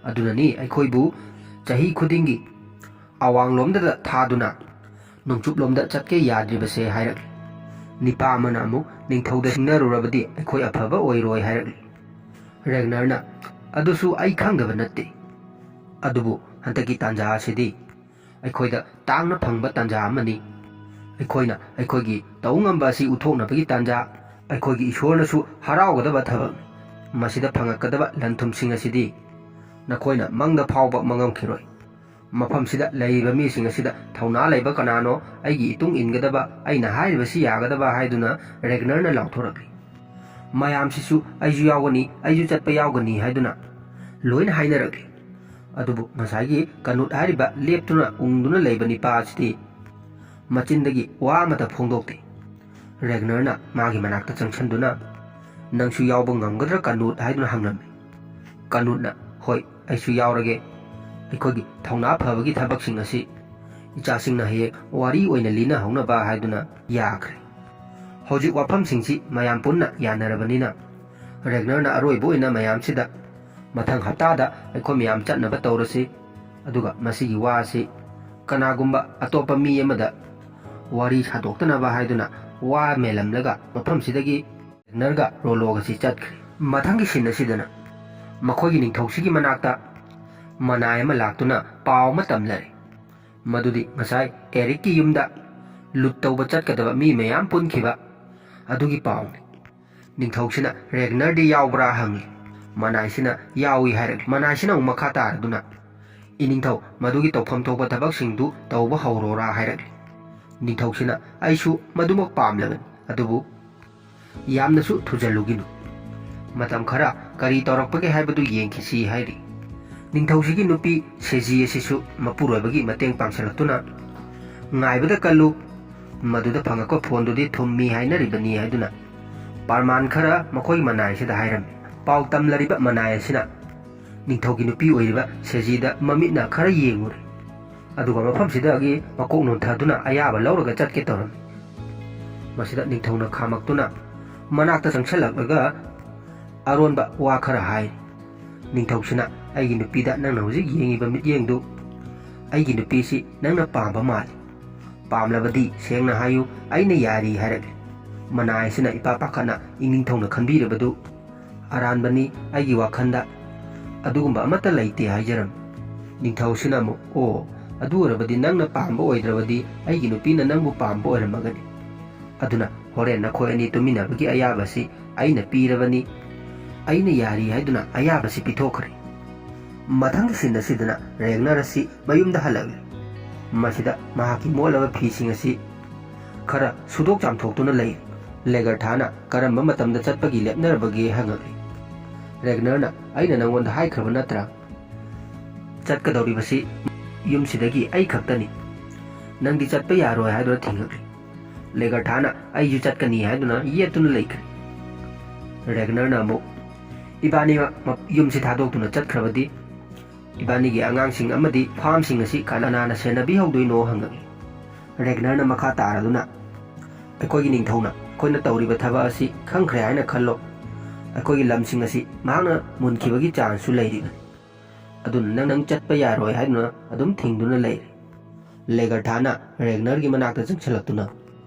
ꯑꯗꯨꯅꯅꯤ ꯑꯩꯈꯣꯏꯕꯨ ꯆꯍꯤ ꯈꯨꯗꯤꯡꯒꯤ ꯑꯋꯥꯡꯂꯣꯝꯗ ꯊꯥꯗꯨꯅ ꯅꯣꯡꯆꯨꯞꯂꯣꯝꯗ ꯆꯠꯀꯦ ꯌꯥꯗ꯭ꯔꯤꯕꯁꯦ ꯍꯥꯏꯔꯛꯂꯤ ꯅꯤꯄꯥ ꯑꯃꯅ ꯑꯃꯨꯛ ꯅꯤꯡꯊꯧꯗ ꯁꯤꯡꯅꯔꯨꯔꯕꯗꯤ ꯑꯩꯈꯣꯏ ꯑꯐꯕ ꯑꯣꯏꯔꯣꯏ ꯍꯥꯏꯔꯛꯂꯤ ꯔꯦꯒꯅꯔꯅ ꯑꯗꯨꯁꯨ ꯑꯩ ꯈꯪꯗꯕ ꯅꯠꯇꯦ ꯑꯗꯨꯕꯨ ꯍꯟꯗꯛꯀꯤ ꯇꯥꯟꯖꯥ ꯑꯁꯤꯗꯤ ꯑꯩꯈꯣꯏꯗ ꯇꯥꯡꯅ ꯐꯪꯕ ꯇꯥꯟꯖꯥ ꯑꯃꯅꯤ ꯑꯩꯈꯣꯏꯅ ꯑꯩꯈꯣꯏꯒꯤ ꯇꯧ ꯉꯝꯕ ꯑꯁꯤ ꯎꯠꯊꯣꯛꯅꯕꯒꯤ ꯇꯥꯟꯖꯥ ꯑꯩꯈꯣꯏꯒꯤ ꯏꯁꯣꯔꯅꯁꯨ ꯍꯔꯥꯎꯒꯗꯕ ꯊꯕꯛꯅꯤ ꯃꯁꯤꯗ ꯐꯪꯉꯛꯀꯗꯕ ꯂꯟꯊꯨꯝꯁꯤꯡ ꯑꯁꯤꯗꯤ ꯅꯈꯣꯏꯅ ꯃꯪꯗ ꯐꯥꯎꯕ ꯃꯪꯉꯝꯈꯤꯔꯣꯏ ꯃꯐꯝꯁꯤꯗ ꯂꯩꯔꯤꯕ ꯃꯤꯁꯤꯡ ꯑꯁꯤꯗ ꯊꯧꯅꯥ ꯂꯩꯕ ꯀꯅꯥꯅꯣ ꯑꯩꯒꯤ ꯏꯇꯨꯡ ꯏꯟꯒꯗꯕ ꯑꯩꯅ ꯍꯥꯏꯔꯤꯕꯁꯤ ꯌꯥꯒꯗꯕ ꯍꯥꯏꯗꯨꯅ ꯔꯦꯒꯅꯔꯅ ꯂꯥꯎꯊꯣꯔꯛꯂꯤ ꯃꯌꯥꯝꯁꯤꯁꯨ ꯑꯩꯁꯨ ꯌꯥꯎꯒꯅꯤ ꯑꯩꯁꯨ ꯆꯠꯄ ꯌꯥꯎꯒꯅꯤ ꯍꯥꯏꯗꯨꯅ ꯂꯣꯏꯅ ꯍꯥꯏꯅꯔꯛꯂꯤ ꯑꯗꯨꯕु ꯉꯁꯥꯏꯒꯤ ꯀꯅꯨꯠ ꯍꯥꯏꯔꯤꯕ ꯂꯦꯞꯇꯨꯅ ꯎꯪꯗꯨꯅ ꯂꯩꯕ ꯅꯤꯄꯥ ꯑꯁꯤꯗꯤ ꯃꯆꯤꯟꯗꯒꯤ ꯋꯥ ꯑꯃꯠꯇ ꯐꯣꯡꯗꯣꯛꯇꯦ ꯔꯦꯒꯅꯔꯅ ꯃꯥꯒꯤ ꯃꯅꯥꯛꯇ ꯆꯪꯁꯤꯟꯗꯨꯅ ꯅꯪꯁꯨ ꯌꯥꯎꯕ ꯉꯝꯒꯗ꯭ꯔꯥ ꯀꯅꯨꯠ ꯍꯥꯏꯗꯨꯅ ꯍꯪꯂꯝꯃꯤ ꯀꯅꯨꯠꯅ ꯍꯣꯏ ꯑꯩꯁꯨ ꯌꯥꯎꯔꯒꯦ ꯑꯩꯈꯣꯏꯒꯤ ꯊꯧꯅꯥ ꯐꯕꯒꯤ ꯊꯕꯛꯁꯤꯡ ꯑꯁꯤ ꯏꯆꯥꯁꯤꯡꯅ ꯍꯌꯦꯡ ꯋꯥꯔꯤ ꯑꯣꯏꯅ ꯂꯤꯅꯍꯧꯅꯕ ꯍꯥꯏꯗꯨꯅ ꯌꯥꯈ꯭ꯔꯦ ꯍꯧꯖꯤꯛ ꯋꯥꯐꯝꯁꯤꯡꯁꯤ ꯃꯌꯥꯝ ꯄꯨꯟꯅ ꯌꯥꯅꯔꯕꯅꯤꯅ ꯔꯦꯒꯅꯔꯅ ꯑꯔꯣꯏꯕ ꯑꯣꯏꯅ ꯃꯌꯥꯝꯁꯤꯗ ꯃꯊꯪ ꯍꯞꯇꯥꯗ ꯑꯩꯈꯣꯏ ꯃꯌꯥꯝ ꯆꯠꯅꯕ ꯇꯧꯔꯁꯤ ꯑꯗꯨꯒ ꯃꯁꯤꯒꯤ ꯋꯥ ꯑꯁꯤ ꯀꯅꯥꯒꯨꯝꯕ ꯑꯇꯣꯞꯄ ꯃꯤ ꯑꯃꯗ ꯋꯥꯔꯤ ꯁꯥꯗꯣꯛꯇꯅꯕ ꯍꯥꯏꯗꯨꯅ ꯋꯥ ꯃꯦꯜꯂꯝꯂꯒ ꯃꯐꯝꯁꯤꯗꯒꯤ ꯔꯦꯒꯅꯔꯒ ꯔꯣꯂꯣꯒꯁꯤ ꯆꯠꯈ꯭ꯔꯦ ꯃꯊꯪꯒꯤ ꯁꯤꯟ ꯑꯁꯤꯗꯅ ꯃꯈꯣꯏꯒꯤ ꯅꯤꯡꯊꯧꯁꯤꯒꯤ ꯃꯅꯥꯛꯇ ꯃꯅꯥꯏ ꯑꯃ ꯂꯥꯛꯇꯨꯅ ꯄꯥꯎ ꯑꯃ ꯇꯝꯂꯔꯦ ꯃꯗꯨꯗꯤ ꯉꯁꯥꯏ ꯑꯦꯔꯤꯛꯀꯤ ꯌꯨꯝꯗ ꯂꯨꯠ ꯇꯧꯕ ꯆꯠꯀꯗꯕ ꯃꯤ ꯃꯌꯥꯝ ꯄꯨꯟꯈꯤꯕ ꯑꯗꯨꯒꯤ ꯄꯥꯎꯅꯤ ꯅꯤꯡꯊꯧꯁꯤꯅ ꯔꯦꯒꯅꯔꯗꯤ ꯌꯥꯎꯕ꯭ꯔꯥ ꯍꯪꯂꯤ ꯃꯅꯥꯏꯁꯤꯅ ꯌꯥꯎꯏ ꯍꯥꯏꯔꯛꯂꯤ ꯃꯅꯥꯏꯁꯤꯅ ꯑꯃꯨꯛ ꯃꯈꯥ ꯇꯥꯔꯗꯨꯅ ꯏꯅꯤꯡꯊꯧ ꯃꯗꯨꯒꯤ ꯇꯧꯐꯝ ꯊꯣꯛꯄ ꯊꯕꯛꯁꯤꯡꯗꯨ ꯇꯧꯕ ꯍꯧꯔꯣꯔꯥ ꯍꯥꯏꯔꯛꯂꯤ ꯅꯤꯡꯊꯧꯁꯤꯅ ꯑꯩꯁꯨ ꯃꯗꯨꯃꯛ ꯄꯥꯝꯂꯕꯅꯤ ꯑꯗꯨꯕꯨ ꯌꯥꯝꯅꯁꯨ ꯊꯨꯖꯜꯂꯨꯒꯤꯅꯨ ꯃꯇꯝ ꯈꯔ ꯀꯔꯤ ꯇꯧꯔꯛꯄꯒꯦ ꯍꯥꯏꯕꯗꯨ ꯌꯦꯡꯈꯤꯁꯤ ꯍꯥꯏꯔꯤ ꯅꯤꯡꯊꯧꯁꯤꯒꯤ ꯅꯨꯄꯤ ꯁꯦꯖꯤ ꯑꯁꯤꯁꯨ ꯃꯄꯨꯔꯣꯏꯕꯒꯤ ꯃꯇꯦꯡ ꯄꯥꯡꯁꯤꯜꯂꯛꯇꯨꯅ ꯉꯥꯏꯕꯗ ꯀꯜꯂꯨ ꯃꯗꯨꯗ ꯐꯪꯉꯛꯄ ꯐꯣꯟꯗꯨꯗꯤ ꯊꯨꯝꯃꯤ ꯍꯥꯏꯅꯔꯤꯕꯅꯤ ꯍꯥꯏꯗꯨꯅ ꯄꯔꯃꯥꯟ ꯈꯔ ꯃꯈꯣꯏꯒꯤ ꯃꯅꯥꯏꯁꯤꯗ ꯍꯥꯏꯔꯝꯃꯤ ꯄꯥꯎ ꯇꯝꯂꯔꯤꯕ ꯃꯅꯥꯏ ꯑꯁꯤꯅ ꯅꯤꯡꯊꯧꯒꯤ ꯅꯨꯄꯤ ꯑꯣꯏꯔꯤꯕ ꯁꯦꯖꯤꯗ ꯃꯃꯤꯠꯅ ꯈꯔ ꯌꯦꯡꯉꯨꯔꯦ ꯑꯗꯨꯒ ꯃꯐꯝꯁꯤꯗꯒꯤ ꯃꯀꯣꯛ ꯅꯣꯟꯊꯗꯨꯅ ꯑꯌꯥꯕ ꯂꯧꯔꯒ ꯆꯠꯀꯦ ꯇꯧꯔꯝꯃꯤ ꯃꯁꯤꯗ ꯅꯤꯡꯊꯧꯅ ꯈꯥꯝꯃꯛꯇꯨꯅ ꯃꯅꯥꯛꯇ ꯆꯪꯁꯤꯜꯂꯛꯂꯒ ꯑꯔꯣꯟꯕ ꯋꯥ ꯈꯔ ꯍꯥꯏꯔꯤ ꯅꯤꯡꯊꯧꯁꯤꯅ ꯑꯩꯒꯤ ꯅꯨꯄꯤꯗ ꯅꯪꯅ ꯍꯧꯖꯤꯛ ꯌꯦꯡꯉꯤꯕ ꯃꯤꯠꯌꯦꯡꯗꯨ ꯑꯩꯒꯤ ꯅꯨꯄꯤꯁꯤ ꯅꯪꯅ ꯄꯥꯝꯕ ꯃꯥꯜꯂꯤ ꯄꯥꯝꯂꯕꯗꯤ ꯁꯦꯡꯅ ꯍꯥꯏꯌꯨ ꯑꯩꯅ ꯌꯥꯔꯤ ꯍꯥꯏꯔꯛꯂꯤ ꯃꯅꯥꯏꯁꯤꯅ ꯏꯄꯥ ꯄꯥꯈꯠꯅ ꯏꯅꯤꯡꯊꯧꯅ ꯈꯟꯕꯤꯔꯕꯗꯨ ꯑꯔꯥꯟꯕꯅꯤ ꯑꯩꯒꯤ ꯋꯥꯈꯜꯗ ꯑꯗꯨꯒꯨꯝꯕ ꯑꯃꯠꯇ ꯂꯩꯇꯦ ꯍꯥꯏꯖꯔꯝꯃꯤ ꯅꯤꯡꯊꯧꯁꯤꯅ ꯑꯃꯨꯛ ꯑꯣ ꯑꯗꯨ ꯑꯣꯏꯔꯕꯗꯤ ꯅꯪꯅ ꯄꯥꯝꯕ ꯑꯣꯏꯗ꯭ꯔꯕꯗꯤ ꯑꯩꯒꯤ ꯅꯨꯄꯤꯅ ꯅꯪꯕꯨ ꯄꯥꯝꯕ ꯑꯣꯏꯔꯝꯃꯒꯅꯤ ꯑꯗꯨꯅ ꯍꯣꯔꯦꯟ ꯅꯈꯣꯏ ꯑꯅꯤ ꯇꯨꯃꯤꯟꯅꯕꯒꯤ ꯑꯌꯥꯕꯁꯤ ꯑꯩꯅ ꯄꯤꯔꯕꯅꯤ ꯑꯩꯅ ꯌꯥꯔꯤ ꯍꯥꯏꯗꯨꯅ ꯑꯌꯥꯕꯁꯤ ꯄꯤꯊꯣꯛꯈ꯭ꯔꯦ ꯃꯊꯪꯒꯤ ꯁꯤꯟ ꯑꯁꯤꯗꯅ ꯔꯦꯒꯅꯔ ꯑꯁꯤ ꯃꯌꯨꯝꯗ ꯍꯜꯂꯛꯂꯤ ꯃꯁꯤꯗ ꯃꯍꯥꯛꯀꯤ ꯃꯣꯠꯂꯕ ꯐꯤꯁꯤꯡ ꯑꯁꯤ ꯈꯔ ꯁꯨꯗꯣꯛ ꯆꯥꯝꯊꯣꯛꯇꯨꯅ ꯂꯩ ꯂꯦꯒꯔꯊꯥꯅ ꯀꯔꯝꯕ ꯃꯇꯝꯗ ꯆꯠꯄꯒꯤ ꯂꯦꯞꯅꯔꯕꯒꯦ ꯍꯪꯉꯛꯂꯤ ꯔꯦꯒꯅꯔꯅ ꯑꯩꯅ ꯅꯪꯉꯣꯟꯗ ꯍꯥꯏꯈ꯭ꯔꯕ ꯅꯠꯇ꯭ꯔꯥ ꯆꯠꯀꯗꯧꯔꯤꯕꯁꯤ ꯌꯨꯝꯁꯤꯗꯒꯤ ꯑꯩ ꯈꯛꯇꯅꯤ ꯅꯪꯗꯤ ꯆꯠꯄ ꯌꯥꯔꯣꯏ ꯍꯥꯏꯗꯨꯅ ꯊꯤꯡꯉꯛꯂꯤ ꯂꯦꯒꯔꯊꯥꯅ ꯑꯩꯁꯨ ꯆꯠꯀꯅꯤ ꯍꯥꯏꯗꯨꯅ ꯌꯦꯠꯇꯨꯅ ꯂꯩꯈ꯭ꯔꯦ ꯔꯦꯒꯅꯔꯅ ꯑꯃꯨꯛ ꯏꯕꯥꯅꯤꯃꯛ ꯌꯨꯝꯁꯤ ꯊꯥꯗꯣꯛꯇꯨꯅ ꯆꯠꯈ꯭ꯔꯕꯗꯤ ꯏꯕꯥꯅꯤꯒꯤ ꯑꯉꯥꯡꯁꯤꯡ ꯑꯃꯗꯤ ꯐꯥꯝꯁꯤꯡ ꯑꯁꯤ ꯀꯅꯥꯅ ꯁꯦꯟꯅꯕꯤꯍꯧꯗꯣꯏꯅꯣ ꯍꯪꯉꯛꯂꯤ ꯔꯦꯒꯅꯔꯅ ꯃꯈꯥ ꯇꯥꯔꯗꯨꯅ ꯑꯩꯈꯣꯏꯒꯤ ꯅꯤꯡꯊꯧꯅ ꯑꯩꯈꯣꯏꯅ ꯇꯧꯔꯤꯕ ꯊꯕꯛ ꯑꯁꯤ ꯈꯪꯈ꯭ꯔꯦ ꯍꯥꯏꯅ ꯈꯜꯂꯣ ꯑꯩꯈꯣꯏꯒꯤ ꯂꯝꯁꯤꯡ ꯑꯁꯤ ꯃꯍꯥꯛꯅ ꯃꯨꯟꯈꯤꯕꯒꯤ ꯆꯥꯟꯁꯁꯨ ꯂꯩꯔꯤꯕꯅꯤ ꯑꯗꯨꯅ ꯅꯪ ꯆꯠꯄ ꯌꯥꯔꯣꯏ ꯍꯥꯏꯗꯨꯅ ꯑꯗꯨꯝ ꯊꯤꯡꯗꯨꯅ ꯂꯩꯔꯦ ꯂꯦꯒꯔꯊꯥꯅ ꯔꯦꯒꯅꯔꯒꯤ ꯃꯅꯥꯛꯇ ꯆꯪꯁꯤꯜꯂꯛꯇꯨꯅ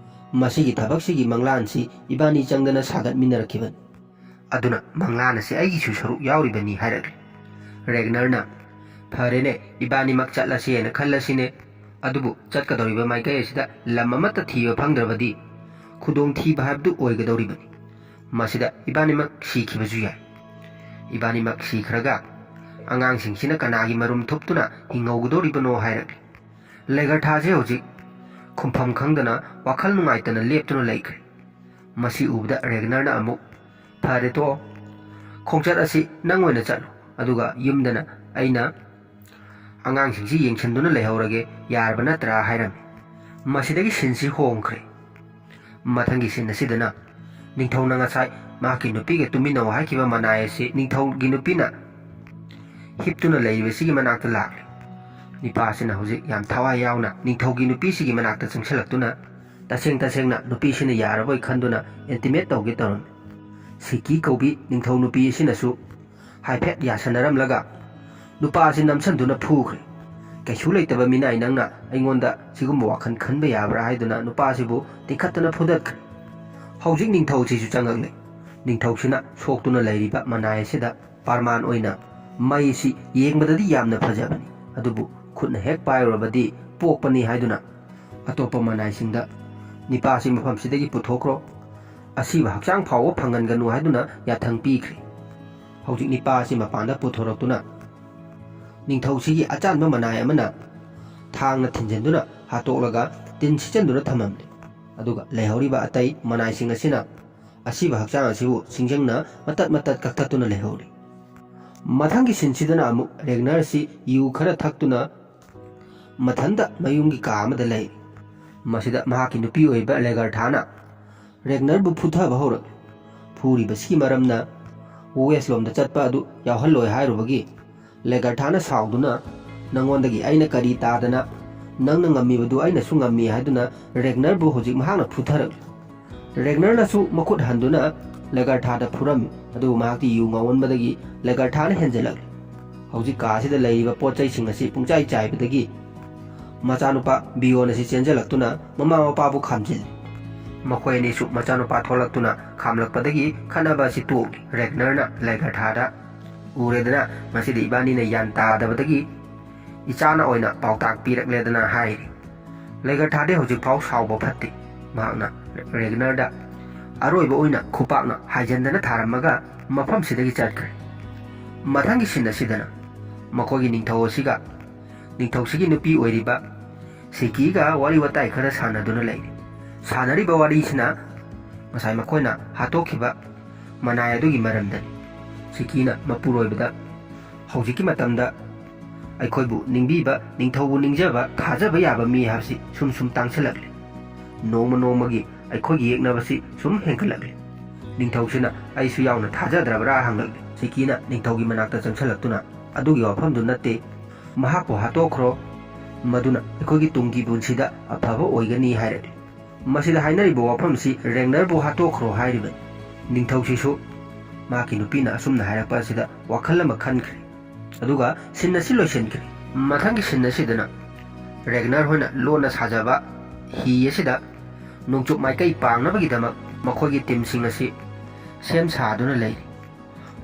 ꯃꯁꯤꯒꯤ ꯊꯕꯛꯁꯤꯒꯤ ꯃꯪꯂꯥꯟꯁꯤ ꯏꯕꯥꯅꯤ ꯆꯪꯗꯅ ꯁꯥꯒꯠꯃꯤꯟꯅꯔꯛꯈꯤꯕꯅꯤ ꯑꯗꯨꯅ ꯃꯪꯂꯥꯟ ꯑꯁꯤ ꯑꯩꯒꯤꯁꯨ ꯁꯔꯨꯛ ꯌꯥꯎꯔꯤꯕꯅꯤ ꯍꯥꯏꯔꯛꯂꯤ ꯔꯦꯒꯅꯔꯅ ꯐꯔꯦꯅꯦ ꯏꯕꯥꯅꯤꯃꯛ ꯆꯠꯂꯁꯦꯅ ꯈꯜꯂꯁꯤꯅꯦ ꯑꯗꯨꯕꯨ ꯆꯠꯀꯗꯧꯔꯤꯕ ꯃꯥꯏꯀꯩ ꯑꯁꯤꯗ ꯂꯝ ꯑꯃꯠꯇ ꯊꯤꯕ ꯐꯪꯗ꯭ꯔꯕꯗꯤ ꯈꯨꯗꯣꯡꯊꯤꯕ ꯍꯥꯏꯕꯗꯨ ꯑꯣꯏꯒꯗꯧꯔꯤꯕꯅꯤ꯫ ꯃꯁꯤꯗ ꯏꯕꯥꯅꯤꯃꯛ ꯁꯤꯈꯤꯕꯁꯨ ꯌꯥꯏ꯫ ꯏꯕꯥꯅꯤꯃꯛ ꯁꯤꯈ꯭ꯔꯒ ꯑꯉꯥꯡꯁꯤꯡꯁꯤꯅ ꯀꯅꯥꯒꯤ ꯃꯔꯨꯝ ꯊꯨꯞꯇꯨꯅ ꯍꯤꯡꯍꯧꯒꯗꯧꯔꯤꯕꯅꯣ ꯍꯥꯏꯔꯛꯂꯤ꯫ ꯂꯩꯒꯔꯊꯥꯁꯦ ꯍꯧꯖꯤꯛ ꯈꯨꯝꯐꯝ ꯈꯪꯗꯅ ꯋꯥꯈꯜ ꯅꯨꯡꯉꯥꯏꯇꯅ ꯂꯦꯞꯇꯨꯅ ꯂꯩꯈ꯭ꯔꯦ꯫ ꯃꯁꯤ ꯎꯕꯗ ꯔꯦꯒꯅꯔꯅ ꯑꯃꯨꯛ ꯐꯔꯦ ꯇꯣꯛꯑꯣ, ꯈꯣꯡꯆꯠ ꯑꯁꯤ ꯅꯪ ꯑꯣꯏꯅ ꯆꯠꯂꯨ, ꯑꯗꯨꯒ ꯌꯨꯝꯗꯅ ꯑꯩꯅ ꯑꯉꯥꯡꯁꯤꯡꯁꯤ ꯌꯦꯡꯁꯤꯟꯗꯨꯅ ꯂꯩꯍꯧꯔꯒꯦ, ꯌꯥꯔꯕ ꯅꯠꯇ꯭ꯔꯥ ꯍꯥꯏꯔꯝꯃꯤ꯫ ꯃꯁꯤꯗꯒꯤ ꯁꯤꯟꯁꯤ ꯍꯣꯡꯈ꯭ꯔꯦ꯫ ꯃꯊꯪꯒꯤ ꯁꯤꯟ ꯑꯁꯤꯗꯅ ꯅꯤꯡꯊꯧꯅ ꯉꯁꯥꯏ ꯃꯍꯥꯛꯀꯤ ꯅꯨꯄꯤꯒ ꯇꯨꯃꯤꯟꯅꯧ ꯍꯥꯏꯈꯤꯕ ꯃꯅꯥꯏ ꯑꯁꯤ ꯅꯤꯡꯊꯧꯒꯤ ꯅꯨꯄꯤꯅ ꯍꯤꯞꯇꯨꯅ ꯂꯩꯔꯤꯕꯁꯤꯒꯤ ꯃꯅꯥꯛꯇ ꯂꯥꯛꯂꯤ꯫ ꯅꯤꯄꯥꯁꯤꯅ ꯍꯧꯖꯤꯛ ꯌꯥꯝ ꯊꯋꯥꯏ ꯌꯥꯎꯅ ꯅꯤꯡꯊꯧꯒꯤ ꯅꯨꯄꯤꯁꯤꯒꯤ ꯃꯅꯥꯛꯇ ꯆꯪꯁꯤꯜꯂꯛꯇꯨꯅ ꯇꯁꯦꯡꯅ ꯅꯨꯄꯤꯁꯤꯅ ꯌꯥꯔꯕꯣꯏ ꯈꯟꯗꯨꯅ ꯑꯦꯟꯇꯤꯃꯦꯠ ꯇꯧꯒꯦ ꯇꯧꯔꯝꯃꯤ꯫ ꯁꯤꯀꯤ ꯀꯧꯕꯤ ꯅꯤꯡꯊꯧ ꯅꯨꯄꯤ ꯑꯁꯤꯅꯁꯨ ꯍꯥꯏꯐꯦꯠ ꯌꯥꯁꯟꯅꯔꯝꯂꯒ ꯅꯨꯄꯥꯁꯤ ꯅꯝꯁꯟꯗꯨꯅ ꯐꯨꯈ꯭ꯔꯦ꯫ ꯀꯩꯁꯨ ꯂꯩꯇꯕ ꯃꯤꯅꯥꯏ ꯅꯪꯅ ꯑꯩꯉꯣꯟꯗ ꯁꯤꯒꯨꯝꯕ ꯋꯥꯈꯜ ꯈꯟꯕ ꯌꯥꯕ꯭ꯔꯥ ꯍꯥꯏꯗꯨꯅ ꯅꯨꯄꯥꯁꯤꯕꯨ ꯇꯤꯡꯈꯠꯇꯅ ꯐꯨꯗꯠꯈ꯭ꯔꯦ꯫ ꯍꯧꯖꯤꯛ ꯅꯤꯡꯊꯧꯁꯤꯁꯨ ꯆꯪꯉꯛꯂꯦ꯫ ꯅꯤꯡꯊꯧꯁꯤꯅ ꯁꯣꯛꯇꯨꯅ ꯂꯩꯔꯤꯕ ꯃꯅꯥꯏ ꯑꯁꯤꯗ ꯄꯔꯃꯥꯟ ꯑꯣꯏꯅ ꯃꯩꯁꯤ ꯌꯦꯡꯕꯗꯗꯤ ꯌꯥꯝꯅ ꯐꯖꯕꯅꯤ, ꯑꯗꯨꯕꯨ ꯈꯨꯠꯅ ꯍꯦꯛ ꯄꯥꯏꯔꯨꯔꯕꯗꯤ ꯄꯣꯛꯄꯅꯤ ꯍꯥꯏꯗꯨꯅ ꯑꯇꯣꯞꯄ ꯃꯅꯥꯏꯁꯤꯡꯗ ꯅꯤꯄꯥꯁꯤ ꯃꯐꯝꯁꯤꯗꯒꯤ ꯄꯨꯊꯣꯛꯈ꯭ꯔꯣ, ꯑꯁꯤꯕ ꯍꯛꯆꯥꯡ ꯐꯥꯎꯕ ꯐꯪꯍꯟꯒꯅꯨ ꯍꯥꯏꯗꯨꯅ ꯌꯥꯊꯪ ꯄꯤꯈ꯭ꯔꯦ꯫ ꯍꯧꯖꯤꯛ ꯅꯤꯄꯥ ꯑꯁꯤ ꯃꯄꯥꯟꯗ ꯄꯨꯊꯣꯔꯛꯇꯨꯅ ꯅꯤꯡꯊꯧꯁꯤꯒꯤ ꯑꯆꯥꯟꯕ ꯃꯅꯥꯏ ꯑꯃꯅ ꯊꯥꯡꯅ ꯊꯤꯟꯖꯤꯟꯗꯨꯅ ꯍꯥꯠꯇꯣꯛꯂꯒ ꯇꯤꯟ ꯁꯤꯠꯆꯟꯗꯨꯅ ꯊꯝꯃꯝꯂꯦ꯫ ꯑꯗꯨꯒ ꯂꯩꯍꯧꯔꯤꯕ ꯑꯇꯩ ꯃꯅꯥꯏꯁꯤꯡ ꯑꯁꯤꯅ ꯑꯁꯤꯕ ꯍꯛꯆꯥꯡ ꯑꯁꯤꯕꯨ ꯁꯤꯡꯖꯪꯅ ꯃꯇꯠ ꯀꯛꯊꯠꯇꯨꯅ ꯂꯩꯍꯧꯔꯤ꯫ ꯃꯊꯪꯒꯤ ꯁꯤꯟꯁꯤꯗꯅ ꯑꯃꯨꯛ ꯔꯦꯒꯅꯔꯁꯤ ꯌꯨ ꯈꯔ ꯊꯛꯇꯨꯅ ꯃꯊꯟꯇ ꯃꯌꯨꯝꯒꯤ ꯀꯥ ꯑꯃꯗ ꯂꯩꯔꯤ꯫ ꯃꯁꯤꯗ ꯃꯍꯥꯛꯀꯤ ꯅꯨꯄꯤ ꯑꯣꯏꯕ ꯂꯦꯒꯔꯊꯥꯅ ꯔꯦꯒꯅꯔꯕꯨ ꯐꯨꯊꯕ ꯍꯧꯔꯛꯂꯤ꯫ ꯐꯨꯔꯤꯕꯁꯤꯒꯤ ꯃꯔꯝꯅ ꯋꯦꯁꯂꯣꯝꯗ ꯆꯠꯄ ꯑꯗꯨ ꯌꯥꯎꯍꯜꯂꯣꯏ ꯍꯥꯏꯔꯨꯕꯒꯤ ꯂꯦꯒꯔꯊꯥꯅ ꯁꯥꯎꯗꯨꯅ ꯅꯪꯉꯣꯟꯗꯒꯤ ꯑꯩꯅ ꯀꯔꯤ ꯇꯥꯗꯅ ꯅꯪꯅ ꯉꯝꯃꯤꯕꯗꯨ ꯑꯩꯅꯁꯨ ꯉꯝꯃꯤ ꯍꯥꯏꯗꯨꯅ ꯔꯦꯒꯅꯔꯕꯨ ꯍꯧꯖꯤꯛ ꯃꯍꯥꯛꯅ ꯐꯨꯊꯔꯛꯂꯤ꯫ ꯔꯦꯒꯅꯔꯅꯁꯨ ꯃꯈꯨꯠ ꯍꯟꯗꯨꯅ ꯂꯦꯒꯔꯊꯥꯗ ꯐꯨꯔꯝꯃꯤ, ꯑꯗꯨꯕꯨ ꯃꯍꯥꯛꯇꯤ ꯌꯨ ꯉꯥꯎꯃꯟꯕꯗꯒꯤ ꯂꯦꯒꯔꯊꯥꯅ ꯍꯦꯟꯖꯜꯂꯛꯂꯤ꯫ ꯍꯧꯖꯤꯛ ꯀꯥ ꯑꯁꯤꯗ ꯂꯩꯔꯤꯕ ꯄꯣꯠ ꯆꯩꯁꯤꯡ ꯑꯁꯤ ꯄꯨꯡꯆꯥꯏ ꯆꯥꯏꯕꯗꯒꯤ ꯃꯆꯥꯅꯨꯄꯥ ꯕꯤꯌꯣꯟ ꯑꯁꯤ ꯆꯦꯟꯖꯜꯂꯛꯇꯨꯅ ꯃꯃꯥ ꯃꯄꯥꯕꯨ ꯈꯥꯝꯖꯤꯜꯂꯤ꯫ ꯃꯈꯣꯏ ꯑꯅꯤꯁꯨ ꯃꯆꯥꯅꯨꯄꯥ ꯊꯣꯛꯂꯛꯇꯨꯅ ꯈꯥꯝꯂꯛꯄꯗꯒꯤ ꯈꯠꯅꯕ ꯑꯁꯤ ꯇꯣꯛꯂꯤ꯫ ꯔꯦꯒꯅꯔꯅ ꯂꯦꯒꯔꯊꯥꯗ ꯎꯔꯦꯗꯅ ꯉꯁꯤꯗꯤ ꯏꯕꯥꯅꯤꯅ ꯌꯥꯟ ꯇꯥꯗꯕꯗꯒꯤ ꯏꯆꯥꯅ ꯑꯣꯏꯅ ꯄꯥꯎꯇꯥꯛ ꯄꯤꯔꯛꯂꯦꯗꯅ ꯍꯥꯏꯔꯤ꯫ ꯂꯦꯒꯔꯊꯥꯗꯤ ꯍꯧꯖꯤꯛꯐꯥꯎ ꯁꯥꯎꯕ ꯐꯠꯇꯦ꯫ ꯃꯍꯥꯛꯅ ꯔꯦꯒꯅꯔꯗ ꯑꯔꯣꯏꯕ ꯑꯣꯏꯅ ꯈꯨꯄꯥꯛꯅ ꯍꯥꯏꯖꯟꯗꯅ ꯊꯥꯔꯝꯃꯒ ꯃꯐꯝꯁꯤꯗꯒꯤ ꯆꯠꯈ꯭ꯔꯦ꯫ ꯃꯊꯪꯒꯤ ꯁꯤꯟ ꯑꯁꯤꯗꯅ ꯃꯈꯣꯏꯒꯤ ꯅꯤꯡꯊꯧ ꯑꯁꯤꯒ ꯅꯤꯡꯊꯧꯁꯤꯒꯤ ꯅꯨꯄꯤ ꯑꯣꯏꯔꯤꯕ ꯁꯤꯀꯤꯒ ꯋꯥꯔꯤ ꯋꯥꯇꯥꯏ ꯈꯔ ꯁꯥꯟꯅꯗꯨꯅ ꯂꯩꯔꯤ꯫ ꯁꯥꯟꯅꯔꯤꯕ ꯋꯥꯔꯤꯁꯤꯅ ꯉꯁꯥꯏ ꯃꯈꯣꯏꯅ ꯍꯥꯠꯇꯣꯛꯈꯤꯕ ꯃꯅꯥꯏ ꯑꯗꯨꯒꯤ ꯃꯔꯝꯗꯅꯤ꯫ ꯁꯤꯀꯤꯅ ꯃꯄꯨꯔꯣꯏꯕꯗ ꯍꯧꯖꯤꯛꯀꯤ ꯃꯇꯝꯗ ꯑꯩꯈꯣꯏꯕꯨ ꯅꯤꯡꯕꯤꯕ, ꯅꯤꯡꯊꯧꯕꯨ ꯅꯤꯡꯖꯕ, ꯊꯥꯖꯕ ꯌꯥꯕ ꯃꯤ ꯍꯥꯏꯕꯁꯤ ꯁꯨꯝ ꯇꯥꯡꯁꯤꯜꯂꯛꯂꯤ꯫ ꯅꯣꯡꯃ ꯅꯣꯡꯃꯒꯤ ꯑꯩꯈꯣꯏꯒꯤ ꯌꯦꯛꯅꯕꯁꯤ ꯁꯨꯝ ꯍꯦꯟꯒꯠꯂꯛꯂꯤ꯫ ꯅꯤꯡꯊꯧꯁꯤꯅ ꯑꯩꯁꯨ ꯌꯥꯎꯅ ꯊꯥꯖꯗ꯭ꯔꯕ꯭ꯔꯥ ꯍꯪꯂꯛꯂꯤ꯫ ꯁꯤꯀꯤꯅ ꯅꯤꯡꯊꯧꯒꯤ ꯃꯅꯥꯛꯇ ꯆꯪꯁꯤꯜꯂꯛꯇꯨꯅ ꯑꯗꯨꯒꯤ ꯋꯥꯐꯝꯗꯨ ꯅꯠꯇꯦ, ꯃꯍꯥꯛꯄꯨ ꯍꯥꯠꯇꯣꯛꯈ꯭ꯔꯣ, ꯃꯗꯨꯅ ꯑꯩꯈꯣꯏꯒꯤ ꯇꯨꯡꯒꯤ ꯄꯨꯟꯁꯤꯗ ꯑꯐꯕ ꯑꯣꯏꯒꯅꯤ ꯍꯥꯏꯔꯛꯂꯤ꯫ ꯃꯁꯤꯗ ꯍꯥꯏꯅꯔꯤꯕ ꯋꯥꯐꯝꯁꯤ ꯔꯦꯒꯅꯔꯕꯨ ꯍꯥꯠꯇꯣꯛꯈ꯭ꯔꯣ ꯍꯥꯏꯔꯤꯕꯅꯤ꯫ ꯅꯤꯡꯊꯧꯁꯤꯁꯨ ꯃꯍꯥꯛꯀꯤ ꯅꯨꯄꯤꯅ ꯑꯁꯨꯝꯅ ꯍꯥꯏꯔꯛꯄ ꯑꯁꯤꯗ ꯋꯥꯈꯜ ꯑꯃ ꯈꯟꯈ꯭ꯔꯦ, ꯑꯗꯨꯒ ꯁꯤꯟ ꯑꯁꯤ ꯂꯣꯏꯁꯤꯟꯈ꯭ꯔꯦ꯫ ꯃꯊꯪꯒꯤ ꯁꯤꯟ ꯑꯁꯤꯗꯅ ꯔꯦꯒꯅꯔ ꯍꯣꯏꯅ ꯂꯣꯟꯅ ꯁꯥꯖꯕ ꯍꯤ ꯑꯁꯤꯗ ꯅꯣꯡꯆꯨꯞ ꯃꯥꯏꯀꯩ ꯄꯥꯡꯅꯕꯒꯤꯗꯃꯛ ꯃꯈꯣꯏꯒꯤ ꯇꯤꯝꯁꯤꯡ ꯑꯁꯤ ꯁꯦꯝ ꯁꯥꯗꯨꯅ ꯂꯩꯔꯤ꯫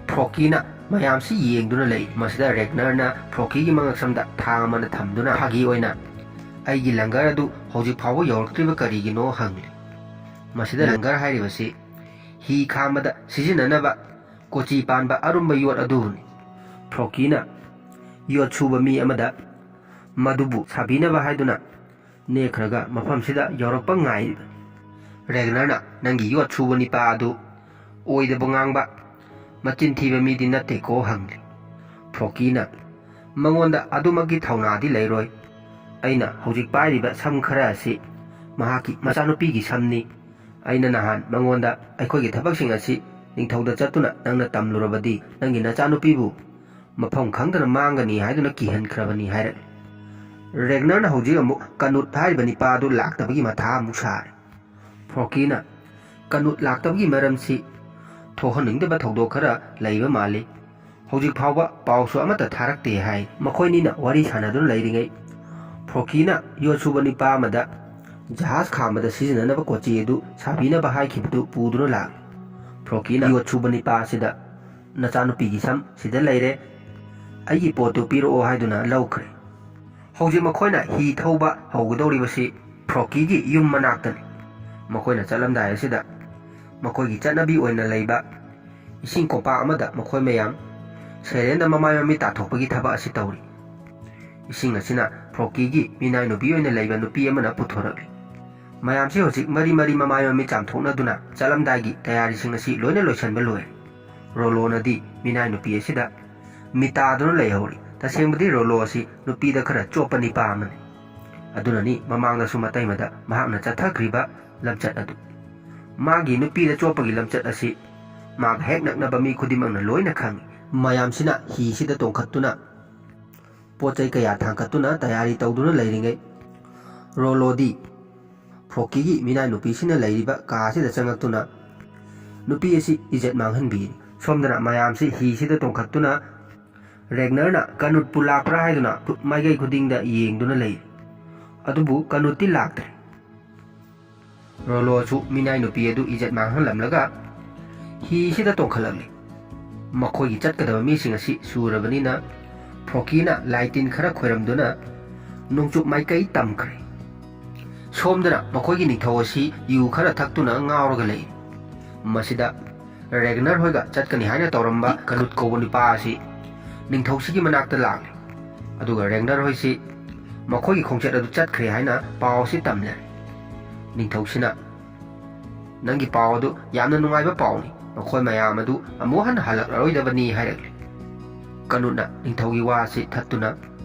ꯐ꯭ꯔꯣꯀꯤꯅ ꯃꯌꯥꯝꯁꯤ ꯌꯦꯡꯗꯨꯅ ꯂꯩ꯫ ꯃꯁꯤꯗ ꯔꯦꯒꯅꯔꯅ ꯐ꯭ꯔꯣꯀꯤꯒꯤ ꯃꯉꯛꯁꯝꯗ ꯊꯥꯡ ꯑꯃꯅ ꯊꯝꯗꯨꯅ ꯐꯥꯒꯤ ꯑꯣꯏꯅ ꯑꯩꯒꯤ ꯂꯪꯒꯔ ꯑꯗꯨ ꯍꯧꯖꯤꯛ ꯐꯥꯎꯕ ꯌꯧꯔꯛꯇ꯭ꯔꯤꯕ ꯀꯔꯤꯒꯤꯅꯣ ꯍꯪꯂꯤ꯫ ꯃꯁꯤꯗ ꯂꯪꯒꯔ ꯍꯥꯏꯔꯤꯕꯁꯤ ꯍꯤ ꯈꯥꯝꯕꯗ ꯁꯤꯖꯤꯟꯅꯅꯕ ꯀꯣꯆꯤ ꯄꯥꯟꯕ ꯑꯔꯨꯝꯕ ꯌꯣꯠ ꯑꯗꯨꯕꯨꯅꯤ꯫ ꯐ꯭ꯔꯣꯀꯤꯅ ꯌꯣꯠ ꯁꯨꯕ ꯃꯤ ꯑꯃꯗ ꯃꯗꯨꯕꯨ ꯁꯥꯕꯤꯅꯕ ꯍꯥꯏꯗꯨꯅ ꯅꯦꯛꯈ꯭ꯔꯒ ꯃꯐꯝꯁꯤꯗ ꯌꯧꯔꯛꯄ ꯉꯥꯏꯔꯤꯕꯅꯤ꯫ ꯔꯦꯒꯅꯔꯅ ꯅꯪꯒꯤ ꯌꯣꯠ ꯁꯨꯕ ꯅꯤꯄꯥ ꯑꯗꯨ ꯑꯣꯏꯗꯕ ꯉꯥꯡꯕ ꯃꯆꯤꯟ ꯊꯤꯕ ꯃꯤꯗꯤ ꯅꯠꯇꯦꯀꯣ ꯍꯪꯂꯤ꯫ ꯐ꯭ꯔꯣꯀꯤꯅ ꯃꯉꯣꯟꯗ ꯑꯗꯨꯃꯛꯀꯤ ꯊꯧꯅꯥꯗꯤ ꯂꯩꯔꯣꯏ, ꯑꯩꯅ ꯍꯧꯖꯤꯛ ꯄꯥꯏꯔꯤꯕ ꯁꯝ ꯈꯔ ꯑꯁꯤ ꯃꯍꯥꯛꯀꯤ ꯃꯆꯥꯅꯨꯄꯤꯒꯤ ꯁꯝꯅꯤ꯫ ꯑꯩꯅ ꯅꯍꯥꯟ ꯃꯉꯣꯟꯗ ꯑꯩꯈꯣꯏꯒꯤ ꯊꯕꯛꯁꯤꯡ ꯑꯁꯤ ꯅꯤꯡꯊꯧꯗ ꯆꯠꯇꯨꯅ ꯅꯪꯅ ꯇꯝꯂꯨꯔꯕꯗꯤ ꯅꯪꯒꯤ ꯅꯆꯥꯅꯨꯄꯤꯕꯨ ꯃꯐꯝ ꯈꯪꯗꯅ ꯃꯥꯡꯒꯅꯤ ꯍꯥꯏꯗꯨꯅ ꯀꯤꯍꯟꯈ꯭ꯔꯕꯅꯤ ꯍꯥꯏꯔꯛꯂꯤ꯫ ꯔꯦꯒꯅꯔꯅ ꯍꯧꯖꯤꯛ ꯑꯃꯨꯛ ꯀꯅꯨꯠ ꯍꯥꯏꯔꯤꯕ ꯅꯤꯄꯥ ꯑꯗꯨ ꯂꯥꯛꯇꯕꯒꯤ ꯃꯊꯥ ꯑꯃꯨꯛ ꯁꯥꯔꯦ꯫ ꯐ꯭ꯔꯣꯀꯤꯅ ꯀꯅꯨꯠ ꯂꯥꯛꯇꯕꯒꯤ ꯃꯔꯝꯁꯤ ꯊꯣꯛꯍꯟꯅꯤꯡꯗꯕ ꯊꯧꯗꯣꯛ ꯈꯔ ꯂꯩꯕ ꯃꯥꯜꯂꯤ, ꯍꯧꯖꯤꯛ ꯐꯥꯎꯕ ꯄꯥꯎꯁꯨ ꯑꯃꯠꯇ ꯊꯥꯔꯛꯇꯦ ꯍꯥꯏ꯫ ꯃꯈꯣꯏꯅꯤꯅ ꯋꯥꯔꯤ ꯁꯥꯟꯅꯗꯨꯅ ꯂꯩꯔꯤꯉꯩ ꯐ꯭ꯔꯣꯀꯤꯅ ꯌꯣꯠ ꯁꯨꯕ ꯅꯤꯄꯥ ꯑꯃꯗ ꯖꯍꯥꯖ ꯈꯥꯝꯕꯗ ꯁꯤꯖꯤꯟꯅꯅꯕ ꯀꯣꯆꯤ ꯑꯗꯨ ꯁꯥꯕꯤꯅꯕ ꯍꯥꯏꯈꯤꯕꯗꯨ ꯄꯨꯗꯨꯅ ꯂꯥꯛꯂꯤ꯫ ꯐ꯭ꯔꯣꯀꯤꯅ ꯌꯣꯠ ꯁꯨꯕ ꯅꯤꯄꯥ ꯑꯁꯤꯗ ꯅꯆꯥꯅꯨꯄꯤꯒꯤ ꯁꯝ ꯁꯤꯗ ꯂꯩꯔꯦ, ꯑꯩꯒꯤ ꯄꯣꯠꯇꯨ ꯄꯤꯔꯛꯑꯣ ꯍꯥꯏꯗꯨꯅ ꯂꯧꯈ꯭ꯔꯦ꯫ ꯍꯧꯖꯤꯛ ꯃꯈꯣꯏꯅ ꯍꯤ ꯊꯧꯕ ꯍꯧꯒꯗꯧꯔꯤꯕꯁꯤ ꯐ꯭ꯔꯣꯀꯤꯒꯤ ꯌꯨꯝ ꯃꯅꯥꯛꯇꯅꯤ꯫ ꯃꯈꯣꯏꯅ ꯆꯠꯂꯝꯗꯥꯏ ꯑꯁꯤꯗ ꯃꯈꯣꯏꯒꯤ ꯆꯠꯅꯕꯤ ꯑꯣꯏꯅ ꯂꯩꯕ ꯏꯁꯤꯡ ꯀꯣꯝꯄꯥꯛ ꯑꯃꯗ ꯃꯈꯣꯏ ꯃꯌꯥꯝ ꯁꯩꯔꯦꯡꯗ ꯃꯃꯥꯏ ꯃꯃꯤꯠ ꯇꯥꯊꯣꯛꯄꯒꯤ ꯊꯕꯛ ꯑꯁꯤ ꯇꯧꯔꯤ꯫ ꯏꯁꯤꯡ ꯑꯁꯤꯅ ꯐ꯭ꯔꯣꯀꯤꯒꯤ ꯃꯤꯅꯥꯏ ꯅꯨꯄꯤ ꯑꯣꯏꯅ ꯂꯩꯕ ꯅꯨꯄꯤ ꯑꯃꯅ ꯄꯨꯊꯣꯔꯛꯂꯤ꯫ ꯃꯌꯥꯝꯁꯤ ꯍꯧꯖꯤꯛ ꯃꯔꯤ ꯃꯃꯥꯏ ꯃꯃꯤꯠ ꯆꯥꯝꯊꯣꯛꯅꯗꯨꯅ ꯆꯠꯂꯝꯗꯥꯏꯒꯤ ꯇꯌꯥꯔꯤꯁꯤꯡ ꯑꯁꯤ ꯂꯣꯏꯅ ꯂꯣꯏꯁꯤꯟꯕ ꯂꯣꯏꯔꯦ꯫ ꯔꯣꯂꯣꯅꯗꯤ ꯃꯤꯅꯥꯏ ꯅꯨꯄꯤ ꯑꯁꯤꯗ ꯃꯤꯇꯥꯗꯨꯅ ꯂꯩꯍꯧꯔꯤ꯫ ꯇꯁꯦꯡꯕꯗꯤ ꯔꯣꯂꯣ ꯑꯁꯤ ꯅꯨꯄꯤꯗ ꯈꯔ ꯆꯣꯞꯄ ꯅꯤꯄꯥ ꯑꯃꯅꯤ꯫ ꯑꯗꯨꯅꯅꯤ ꯃꯃꯥꯡꯗꯁꯨ ꯃꯇꯩꯃꯗ ꯃꯍꯥꯛꯅ ꯆꯠꯊꯈ꯭ꯔꯤꯕ ꯂꯝꯆꯠ ꯑꯗꯨ꯫ ꯃꯥꯒꯤ ꯅꯨꯄꯤꯗ ꯆꯣꯞꯄꯒꯤ ꯂꯝꯆꯠ ꯑꯁꯤ ꯃꯥꯒ ꯍꯦꯛ ꯅꯛꯅꯕ ꯃꯤ ꯈꯨꯗꯤꯡꯃꯛꯅ ꯂꯣꯏꯅ ꯈꯪꯏ꯫ ꯃꯌꯥꯝꯁꯤꯅ ꯍꯤꯁꯤꯗ ꯇꯣꯡꯈꯠꯇꯨꯅ ꯄꯣꯠꯆꯩ ꯀꯌꯥ ꯊꯥꯡꯀꯠꯇꯨꯅ ꯇꯌꯥꯔꯤ ꯇꯧꯗꯨꯅ ꯂꯩꯔꯤꯉꯩ ꯔꯣꯂꯣꯗꯤ ꯐ꯭ꯔꯣꯀꯤꯒꯤ ꯃꯤꯅꯥꯏ ꯅꯨꯄꯤꯁꯤꯅ ꯂꯩꯔꯤꯕ ꯀꯥ ꯑꯁꯤꯗ ꯆꯪꯉꯛꯇꯨꯅ ꯅꯨꯄꯤ ꯑꯁꯤ ꯏꯖꯠ ꯃꯥꯡꯍꯟꯕꯤꯔꯤ꯫ ꯁꯣꯝꯗꯅ ꯃꯌꯥꯝꯁꯤ ꯍꯤꯁꯤꯗ ꯇꯣꯡꯈꯠꯇꯨꯅ ꯔꯦꯒꯅꯔꯅ ꯀꯅꯨꯠꯄꯨ ꯂꯥꯛꯄ꯭ꯔꯥ ꯍꯥꯏꯗꯨꯅ ꯃꯥꯏꯀꯩ ꯈꯨꯗꯤꯡꯗ ꯌꯦꯡꯗꯨꯅ ꯂꯩꯔꯤ꯫ ꯑꯗꯨꯕꯨ ꯀꯅꯨꯠꯇꯤ ꯂꯥꯛꯇ꯭ꯔꯦ꯫ ꯔꯣꯂꯣꯁꯨ ꯃꯤꯅꯥꯏ ꯅꯨꯄꯤ ꯑꯗꯨ ꯏꯖꯠ ꯃꯥꯡꯍꯜꯂꯝꯂꯒ ꯍꯤꯁꯤꯗ ꯇꯣꯡꯈꯠꯂꯛꯂꯤ꯫ ꯃꯈꯣꯏꯒꯤ ꯆꯠꯀꯗꯕ ꯃꯤꯁꯤꯡ ꯑꯁꯤ ꯁꯨꯔꯕꯅꯤꯅ ꯐ꯭ꯔꯣꯀꯤꯅ ꯂꯥꯏ ꯇꯤꯟ ꯈꯔ ꯈꯣꯏꯔꯝꯗꯨꯅ ꯅꯣꯡꯆꯨꯞ ꯃꯥꯏꯀꯩ ꯇꯝꯈ꯭ꯔꯦ꯫ ꯁꯣꯝꯗꯅ ꯃꯈꯣꯏꯒꯤ ꯅꯤꯡꯊꯧ ꯑꯁꯤ ꯌꯨ ꯈꯔ ꯊꯛꯇꯨꯅ ꯉꯥꯎꯔꯒ ꯂꯩ꯫ ꯃꯁꯤꯗ ꯔꯦꯒꯅꯔ ꯍꯣꯏꯒ ꯆꯠꯀꯅꯤ ꯍꯥꯏꯅ ꯇꯧꯔꯝꯕ ꯀꯅꯨꯠ ꯀꯧꯕ ꯅꯨꯄꯥ ꯑꯁꯤ ꯅꯤꯡꯊꯧꯁꯤꯒꯤ ꯃꯅꯥꯛꯇ ꯂꯥꯛꯂꯤ꯫ ꯑꯗꯨꯒ ꯔꯦꯒꯅꯔ ꯍꯣꯏꯁꯤ ꯃꯈꯣꯏꯒꯤ ꯈꯣꯡꯆꯠ ꯑꯗꯨ ꯆꯠꯈ꯭ꯔꯦ ꯍꯥꯏꯅ ꯄꯥꯎ ꯑꯁꯤ ꯇꯝꯂꯦ꯫ ꯅꯤꯡꯊꯧꯁꯤꯅ ꯅꯪꯒꯤ ꯄꯥꯎ ꯑꯗꯨ ꯌꯥꯝꯅ ꯅꯨꯡꯉꯥꯏꯕ ꯄꯥꯎꯅꯤ, ꯃꯈꯣꯏ ꯃꯌꯥꯝ ꯑꯗꯨ ꯑꯃꯨꯛ ꯍꯟꯅ ꯍꯜꯂꯛꯂꯔꯣꯏꯗꯕꯅꯤ ꯍꯥꯏꯔꯛꯂꯤ꯫ ꯀꯅꯨꯠꯅ ꯅꯤꯡꯊꯧꯒꯤ ꯋꯥ ꯑꯁꯤ ꯊꯠꯇꯨꯅ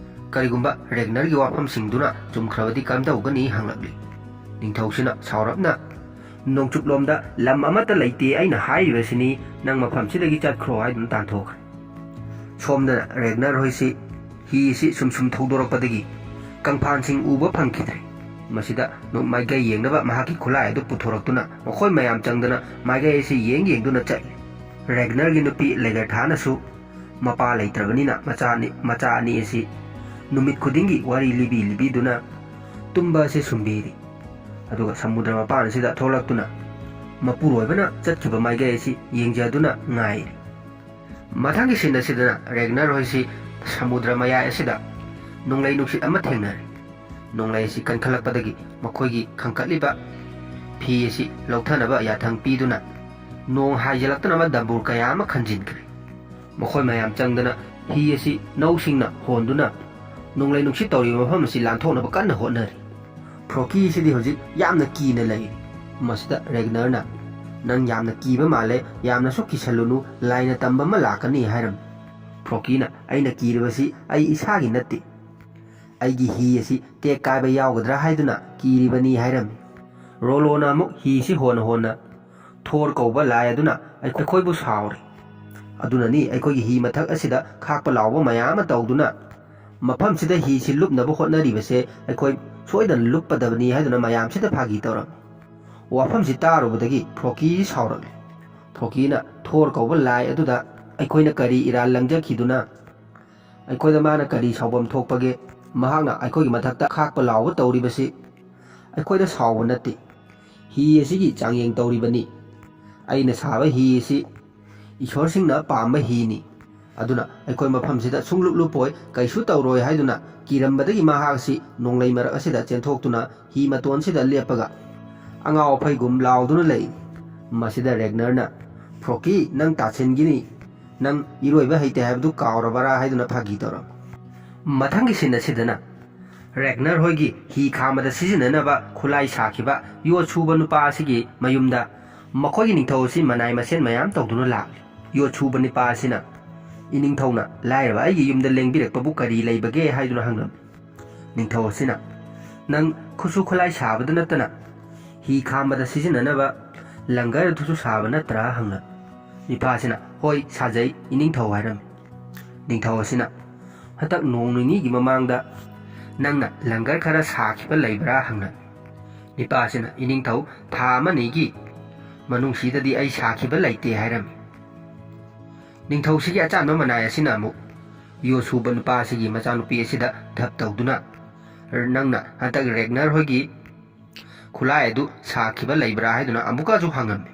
ꯀꯔꯤꯒꯨꯝꯕ ꯔꯦꯒꯅꯔꯒꯤ ꯋꯥꯐꯝꯁꯤꯡꯗꯨꯅ ꯆꯨꯝꯈ꯭ꯔꯕꯗꯤ ꯀꯝꯗꯧꯒꯅꯤ ꯍꯪꯂꯛꯂꯤ꯫ ꯅꯤꯡꯊꯧꯁꯤꯅ ꯁꯥꯎꯔꯞꯅ ꯅꯣꯡꯆꯨꯞꯂꯣꯝꯗ ꯂꯝ ꯑꯃꯠꯇ ꯂꯩꯇꯦ ꯑꯩꯅ ꯍꯥꯏꯔꯤꯕꯁꯤꯅꯤ, ꯅꯪ ꯃꯐꯝꯁꯤꯗꯒꯤ ꯆꯠꯈ꯭ꯔꯣ ꯍꯥꯏꯗꯨꯅ ꯇꯥꯟꯊꯣꯛꯈ꯭ꯔꯦ꯫ ꯁꯣꯝꯗꯅ ꯔꯦꯒꯅꯔ ꯍꯣꯏꯁꯤ ꯍꯤꯁꯤ ꯁꯨꯝ ꯊꯧꯗꯣꯔꯛꯄꯗꯒꯤ ꯀꯪꯐꯥꯟꯁꯤꯡ ꯎꯕ ꯐꯪꯈꯤꯗ꯭ꯔꯦ꯫ ꯃꯁꯤꯗ ꯃꯥꯏꯀꯩ ꯌꯦꯡꯅꯕ ꯃꯍꯥꯛꯀꯤ ꯈꯨꯠꯂꯥꯏ ꯑꯗꯨ ꯄꯨꯊꯣꯔꯛꯇꯨꯅ ꯃꯈꯣꯏ ꯃꯌꯥꯝ ꯆꯪꯗꯅ ꯃꯥꯏꯀꯩ ꯑꯁꯤ ꯌꯦꯡꯗꯨꯅ ꯆꯠꯂꯤ꯫ ꯔꯦꯒꯅꯔꯒꯤ ꯅꯨꯄꯤ ꯂꯦꯒꯔꯊꯥꯅꯁꯨ ꯃꯄꯥ ꯂꯩꯇ꯭ꯔꯕꯅꯤꯅ ꯃꯆꯥ ꯑꯅꯤ ꯑꯁꯤ ꯅꯨꯃꯤꯠ ꯈꯨꯗꯤꯡꯒꯤ ꯋꯥꯔꯤ ꯂꯤꯕꯤꯗꯨꯅ ꯇꯨꯝꯕ ꯑꯁꯤ ꯁꯨꯝꯕꯤꯔꯤ꯫ ꯑꯗꯨꯒ ꯁꯃꯨꯗ꯭ꯔ ꯃꯄꯥꯟ ꯑꯁꯤꯗ ꯊꯣꯛꯂꯛꯇꯨꯅ ꯃꯄꯨꯔꯣꯏꯕꯅ ꯆꯠꯈꯤꯕ ꯃꯥꯏꯀꯩ ꯑꯁꯤ ꯌꯦꯡꯖꯗꯨꯅ ꯉꯥꯏꯔꯤ꯫ ꯃꯊꯪꯒꯤ ꯁꯤꯟ ꯑꯁꯤꯗꯅ ꯔꯦꯒꯅꯔ ꯍꯣꯏꯁꯤ ꯁꯃꯨꯗ꯭ꯔ ꯃꯌꯥꯏ ꯑꯁꯤꯗ ꯅꯣꯡꯂꯩ ꯅꯨꯡꯁꯤꯠ ꯑꯃ ꯊꯦꯡꯅꯔꯤ꯫ ꯅꯣꯡꯂꯩ ꯑꯁꯤ ꯀꯟꯈꯠꯂꯛꯄꯗꯒꯤ ꯃꯈꯣꯏꯒꯤ ꯈꯟꯀꯠꯂꯤꯕ ꯐꯤ ꯑꯁꯤ ꯂꯧꯊꯅꯕ ꯌꯥꯊꯪ ꯄꯤꯗꯨꯅ ꯅꯣꯡ ꯍꯥꯏꯖꯤꯜꯂꯛꯇꯅꯕ ꯗꯝꯕꯨꯔ ꯀꯌꯥ ꯑꯃ ꯈꯟꯖꯤꯟꯈ꯭ꯔꯦ꯫ ꯃꯈꯣꯏ ꯃꯌꯥꯝ ꯆꯪꯗꯅ ꯍꯤ ꯑꯁꯤ ꯅꯧꯁꯤꯡꯅ ꯍꯣꯟꯗꯨꯅ ꯅꯣꯡꯂꯩ ꯅꯨꯡꯁꯤꯠ ꯇꯧꯔꯤꯕ ꯃꯐꯝ ꯑꯁꯤ ꯂꯥꯟꯊꯣꯛꯅꯕ ꯀꯟꯅ ꯍꯣꯠꯅꯔꯤ꯫ ꯐ꯭ꯔꯣꯀꯤ ꯑꯁꯤꯗꯤ ꯍꯧꯖꯤꯛ ꯌꯥꯝꯅ ꯀꯤꯅ ꯂꯩꯔꯤ꯫ ꯃꯁꯤꯗ ꯔꯦꯒꯅꯔꯅ ꯅꯪ ꯌꯥꯝꯅ ꯀꯤꯕ ꯃꯥꯜꯂꯦ, ꯌꯥꯝꯅꯁꯨ ꯀꯤꯁꯜꯂꯨꯅꯨ, ꯂꯥꯏꯅ ꯇꯝꯕ ꯑꯃ ꯂꯥꯛꯀꯅꯤ ꯍꯥꯏꯔꯝꯃꯤ꯫ ꯐ꯭ꯔꯣꯀꯤꯅ ꯑꯩꯅ ꯀꯤꯔꯤꯕꯁꯤ ꯑꯩ ꯏꯁꯥꯒꯤ ꯅꯠꯇꯦ, ꯑꯩꯒꯤ ꯍꯤ ꯑꯁꯤ ꯇꯦꯛ ꯀꯥꯏꯕ ꯌꯥꯎꯒꯗ꯭ꯔꯥ ꯍꯥꯏꯗꯨꯅ ꯀꯤꯔꯤꯕꯅꯤ ꯍꯥꯏꯔꯝꯃꯤ꯫ ꯔꯣꯂꯣꯅ ꯑꯃꯨꯛ ꯍꯤꯁꯤ ꯍꯣꯟꯅ ꯊꯣꯔ ꯀꯧꯕ ꯂꯥꯏ ꯑꯗꯨꯅ ꯑꯩꯈꯣꯏꯕꯨ ꯁꯥꯎꯔꯤ, ꯑꯗꯨꯅꯅꯤ ꯑꯩꯈꯣꯏꯒꯤ ꯍꯤ ꯃꯊꯛ ꯑꯁꯤꯗ ꯈꯥꯛꯄ ꯂꯥꯎꯕ ꯃꯌꯥꯝ ꯑꯃ ꯇꯧꯗꯨꯅ ꯃꯐꯝꯁꯤꯗ ꯍꯤꯁꯤ ꯂꯨꯞꯅꯕ ꯍꯣꯠꯅꯔꯤꯕꯁꯦ, ꯑꯩꯈꯣꯏ ꯁꯣꯏꯗꯅ ꯂꯨꯞꯄꯗꯕꯅꯤ ꯍꯥꯏꯗꯨꯅ ꯃꯌꯥꯝꯁꯤꯗ ꯐꯥꯒꯤ ꯇꯧꯔꯝꯃꯤ꯫ ꯋꯥꯐꯝꯁꯤ ꯇꯥꯔꯨꯕꯗꯒꯤ ꯐ꯭ꯔꯣꯀꯤꯁꯤ ꯁꯥꯎꯔꯛꯂꯤ꯫ ꯐ꯭ꯔꯣꯀꯤꯅ ꯊꯣꯔ ꯀꯧꯕ ꯂꯥꯏ ꯑꯗꯨꯗ ꯑꯩꯈꯣꯏꯅ ꯀꯔꯤ ꯏꯔꯥꯜ ꯂꯪꯖꯈꯤꯗꯨꯅ ꯑꯩꯈꯣꯏꯗ ꯃꯥꯅ ꯀꯔꯤ ꯁꯥꯎꯐꯝ ꯊꯣꯛꯄꯒꯦ, ꯃꯍꯥꯛꯅ ꯑꯩꯈꯣꯏꯒꯤ ꯃꯊꯛꯇ ꯈꯥꯛꯄ ꯂꯥꯎꯕ ꯇꯧꯔꯤꯕꯁꯤ ꯑꯩꯈꯣꯏꯗ ꯁꯥꯎꯕ ꯅꯠꯇꯦ, ꯍꯤ ꯑꯁꯤꯒꯤ ꯆꯥꯡꯌꯦꯡ ꯇꯧꯔꯤꯕꯅꯤ꯫ ꯑꯩꯅ ꯁꯥꯕ ꯍꯤ ꯑꯁꯤ ꯏꯁꯣꯔꯁꯤꯡꯅ ꯄꯥꯝꯕ ꯍꯤꯅꯤ, ꯑꯗꯨꯅ ꯑꯩꯈꯣꯏ ꯃꯐꯝꯁꯤꯗ ꯁꯨꯡꯂꯨꯞ ꯂꯨꯞꯄꯣꯏ, ꯀꯩꯁꯨ ꯇꯧꯔꯣꯏ ꯍꯥꯏꯗꯨꯅ ꯀꯤꯔꯝꯕꯗꯒꯤ ꯃꯍꯥꯛ ꯑꯁꯤ ꯅꯣꯡꯂꯩ ꯃꯔꯛ ꯑꯁꯤꯗ ꯆꯦꯟꯊꯣꯛꯇꯨꯅ ꯍꯤ ꯃꯇꯣꯟꯁꯤꯗ ꯂꯦꯞꯄꯒ ꯑꯉꯥꯎ ꯑꯐꯩꯒꯨꯝ ꯂꯥꯎꯗꯨꯅ ꯂꯩ꯫ ꯃꯁꯤꯗ ꯔꯦꯒꯅꯔꯅ ꯐ꯭ꯔꯣꯀꯤ ꯅꯪ ꯇꯥꯁꯤꯟꯒꯤꯅꯤ, ꯅꯪ ꯏꯔꯣꯏꯕ ꯍꯩꯇꯦ ꯍꯥꯏꯕꯗꯨ ꯀꯥꯎꯔꯕꯔꯥ ꯍꯥꯏꯗꯨꯅ ꯐꯥꯒꯤ ꯇꯧꯔꯝꯃꯤ꯫ ꯃꯊꯪꯒꯤ ꯁꯤꯟ ꯑꯁꯤꯗꯅ ꯔꯦꯒꯅꯔ ꯍꯣꯏꯒꯤ ꯍꯤ ꯈꯥꯝꯕꯗ ꯁꯤꯖꯤꯟꯅꯅꯕ ꯈꯨꯠꯂꯥꯏ ꯁꯥꯈꯤꯕ ꯌꯣꯠ ꯁꯨꯕ ꯅꯨꯄꯥ ꯑꯁꯤꯒꯤ ꯃꯌꯨꯝꯗ ꯃꯈꯣꯏꯒꯤ ꯅꯤꯡꯊꯧ ꯑꯁꯤ ꯃꯅꯥꯏ ꯃꯁꯦꯟ ꯃꯌꯥꯝ ꯇꯧꯗꯨꯅ ꯂꯥꯛꯂꯤ꯫ ꯌꯣꯠ ꯁꯨꯕ ꯅꯨꯄꯥ ꯑꯁꯤꯅ ꯏꯅꯤꯡꯊꯧꯅ ꯂꯥꯏꯔꯕ ꯑꯩꯒꯤ ꯌꯨꯝꯗ ꯂꯦꯡꯕꯤꯔꯛꯄꯕꯨ ꯀꯔꯤ ꯂꯩꯕꯒꯦ ꯍꯥꯏꯗꯨꯅ ꯍꯪꯂꯝꯃꯤ꯫ ꯅꯤꯡꯊꯧ ꯑꯁꯤꯅ ꯅꯪ ꯈꯨꯠꯁꯨ ꯈꯨꯠꯂꯥꯏ ꯁꯥꯕꯗ ꯅꯠꯇꯅ ꯍꯤ ꯈꯥꯝꯕꯗ ꯁꯤꯖꯤꯟꯅꯅꯕ ꯂꯪꯒꯔ ꯑꯗꯨꯁꯨ ꯁꯥꯕ ꯅꯠꯇ꯭ꯔꯥ ꯍꯪꯂꯝꯃꯤ꯫ ꯅꯨꯄꯥꯁꯤꯅ ꯍꯣꯏ ꯁꯥꯖꯩ ꯏꯅꯤꯡꯊꯧ ꯍꯥꯏꯔꯝꯃꯤ꯫ ꯅꯤꯡꯊꯧ ꯑꯁꯤꯅ ꯍꯟꯗꯛ ꯅꯣꯡ ꯅꯤꯅꯤꯒꯤ ꯃꯃꯥꯡꯗ ꯅꯪꯅ ꯂꯪꯒꯔ ꯈꯔ ꯁꯥꯈꯤꯕ ꯂꯩꯕ꯭ꯔꯥ ꯍꯪꯂꯝꯃꯤ꯫ ꯅꯨꯄꯥꯁꯤꯅ ꯏꯅꯤꯡꯊꯧ ꯊꯥ ꯑꯃꯅꯤꯒꯤ ꯃꯅꯨꯡꯁꯤꯗꯗꯤ ꯑꯩ ꯁꯥꯈꯤꯕ ꯂꯩꯇꯦ ꯍꯥꯏꯔꯝꯃꯤ꯫ ꯅꯤꯡꯊꯧꯁꯤꯒꯤ ꯑꯆꯥꯟꯕ ꯃꯅꯥꯏ ꯑꯁꯤꯅ ꯑꯃꯨꯛ ꯌꯣꯠ ꯁꯨꯕ ꯅꯨꯄꯥ ꯑꯁꯤꯒꯤ ꯃꯆꯥꯅꯨꯄꯤ ꯑꯁꯤꯗ ꯙꯞ ꯇꯧꯗꯨꯅ ꯅꯪꯅ ꯍꯟꯗꯛ ꯔꯦꯒꯅꯔ ꯍꯣꯏꯒꯤ ꯈꯨꯠꯂꯥꯏ ꯑꯗꯨ ꯁꯥꯈꯤꯕ ꯂꯩꯕ꯭ꯔꯥ ꯍꯥꯏꯗꯨꯅ ꯑꯃꯨꯛꯀꯁꯨ ꯍꯪꯉꯝꯃꯤ꯫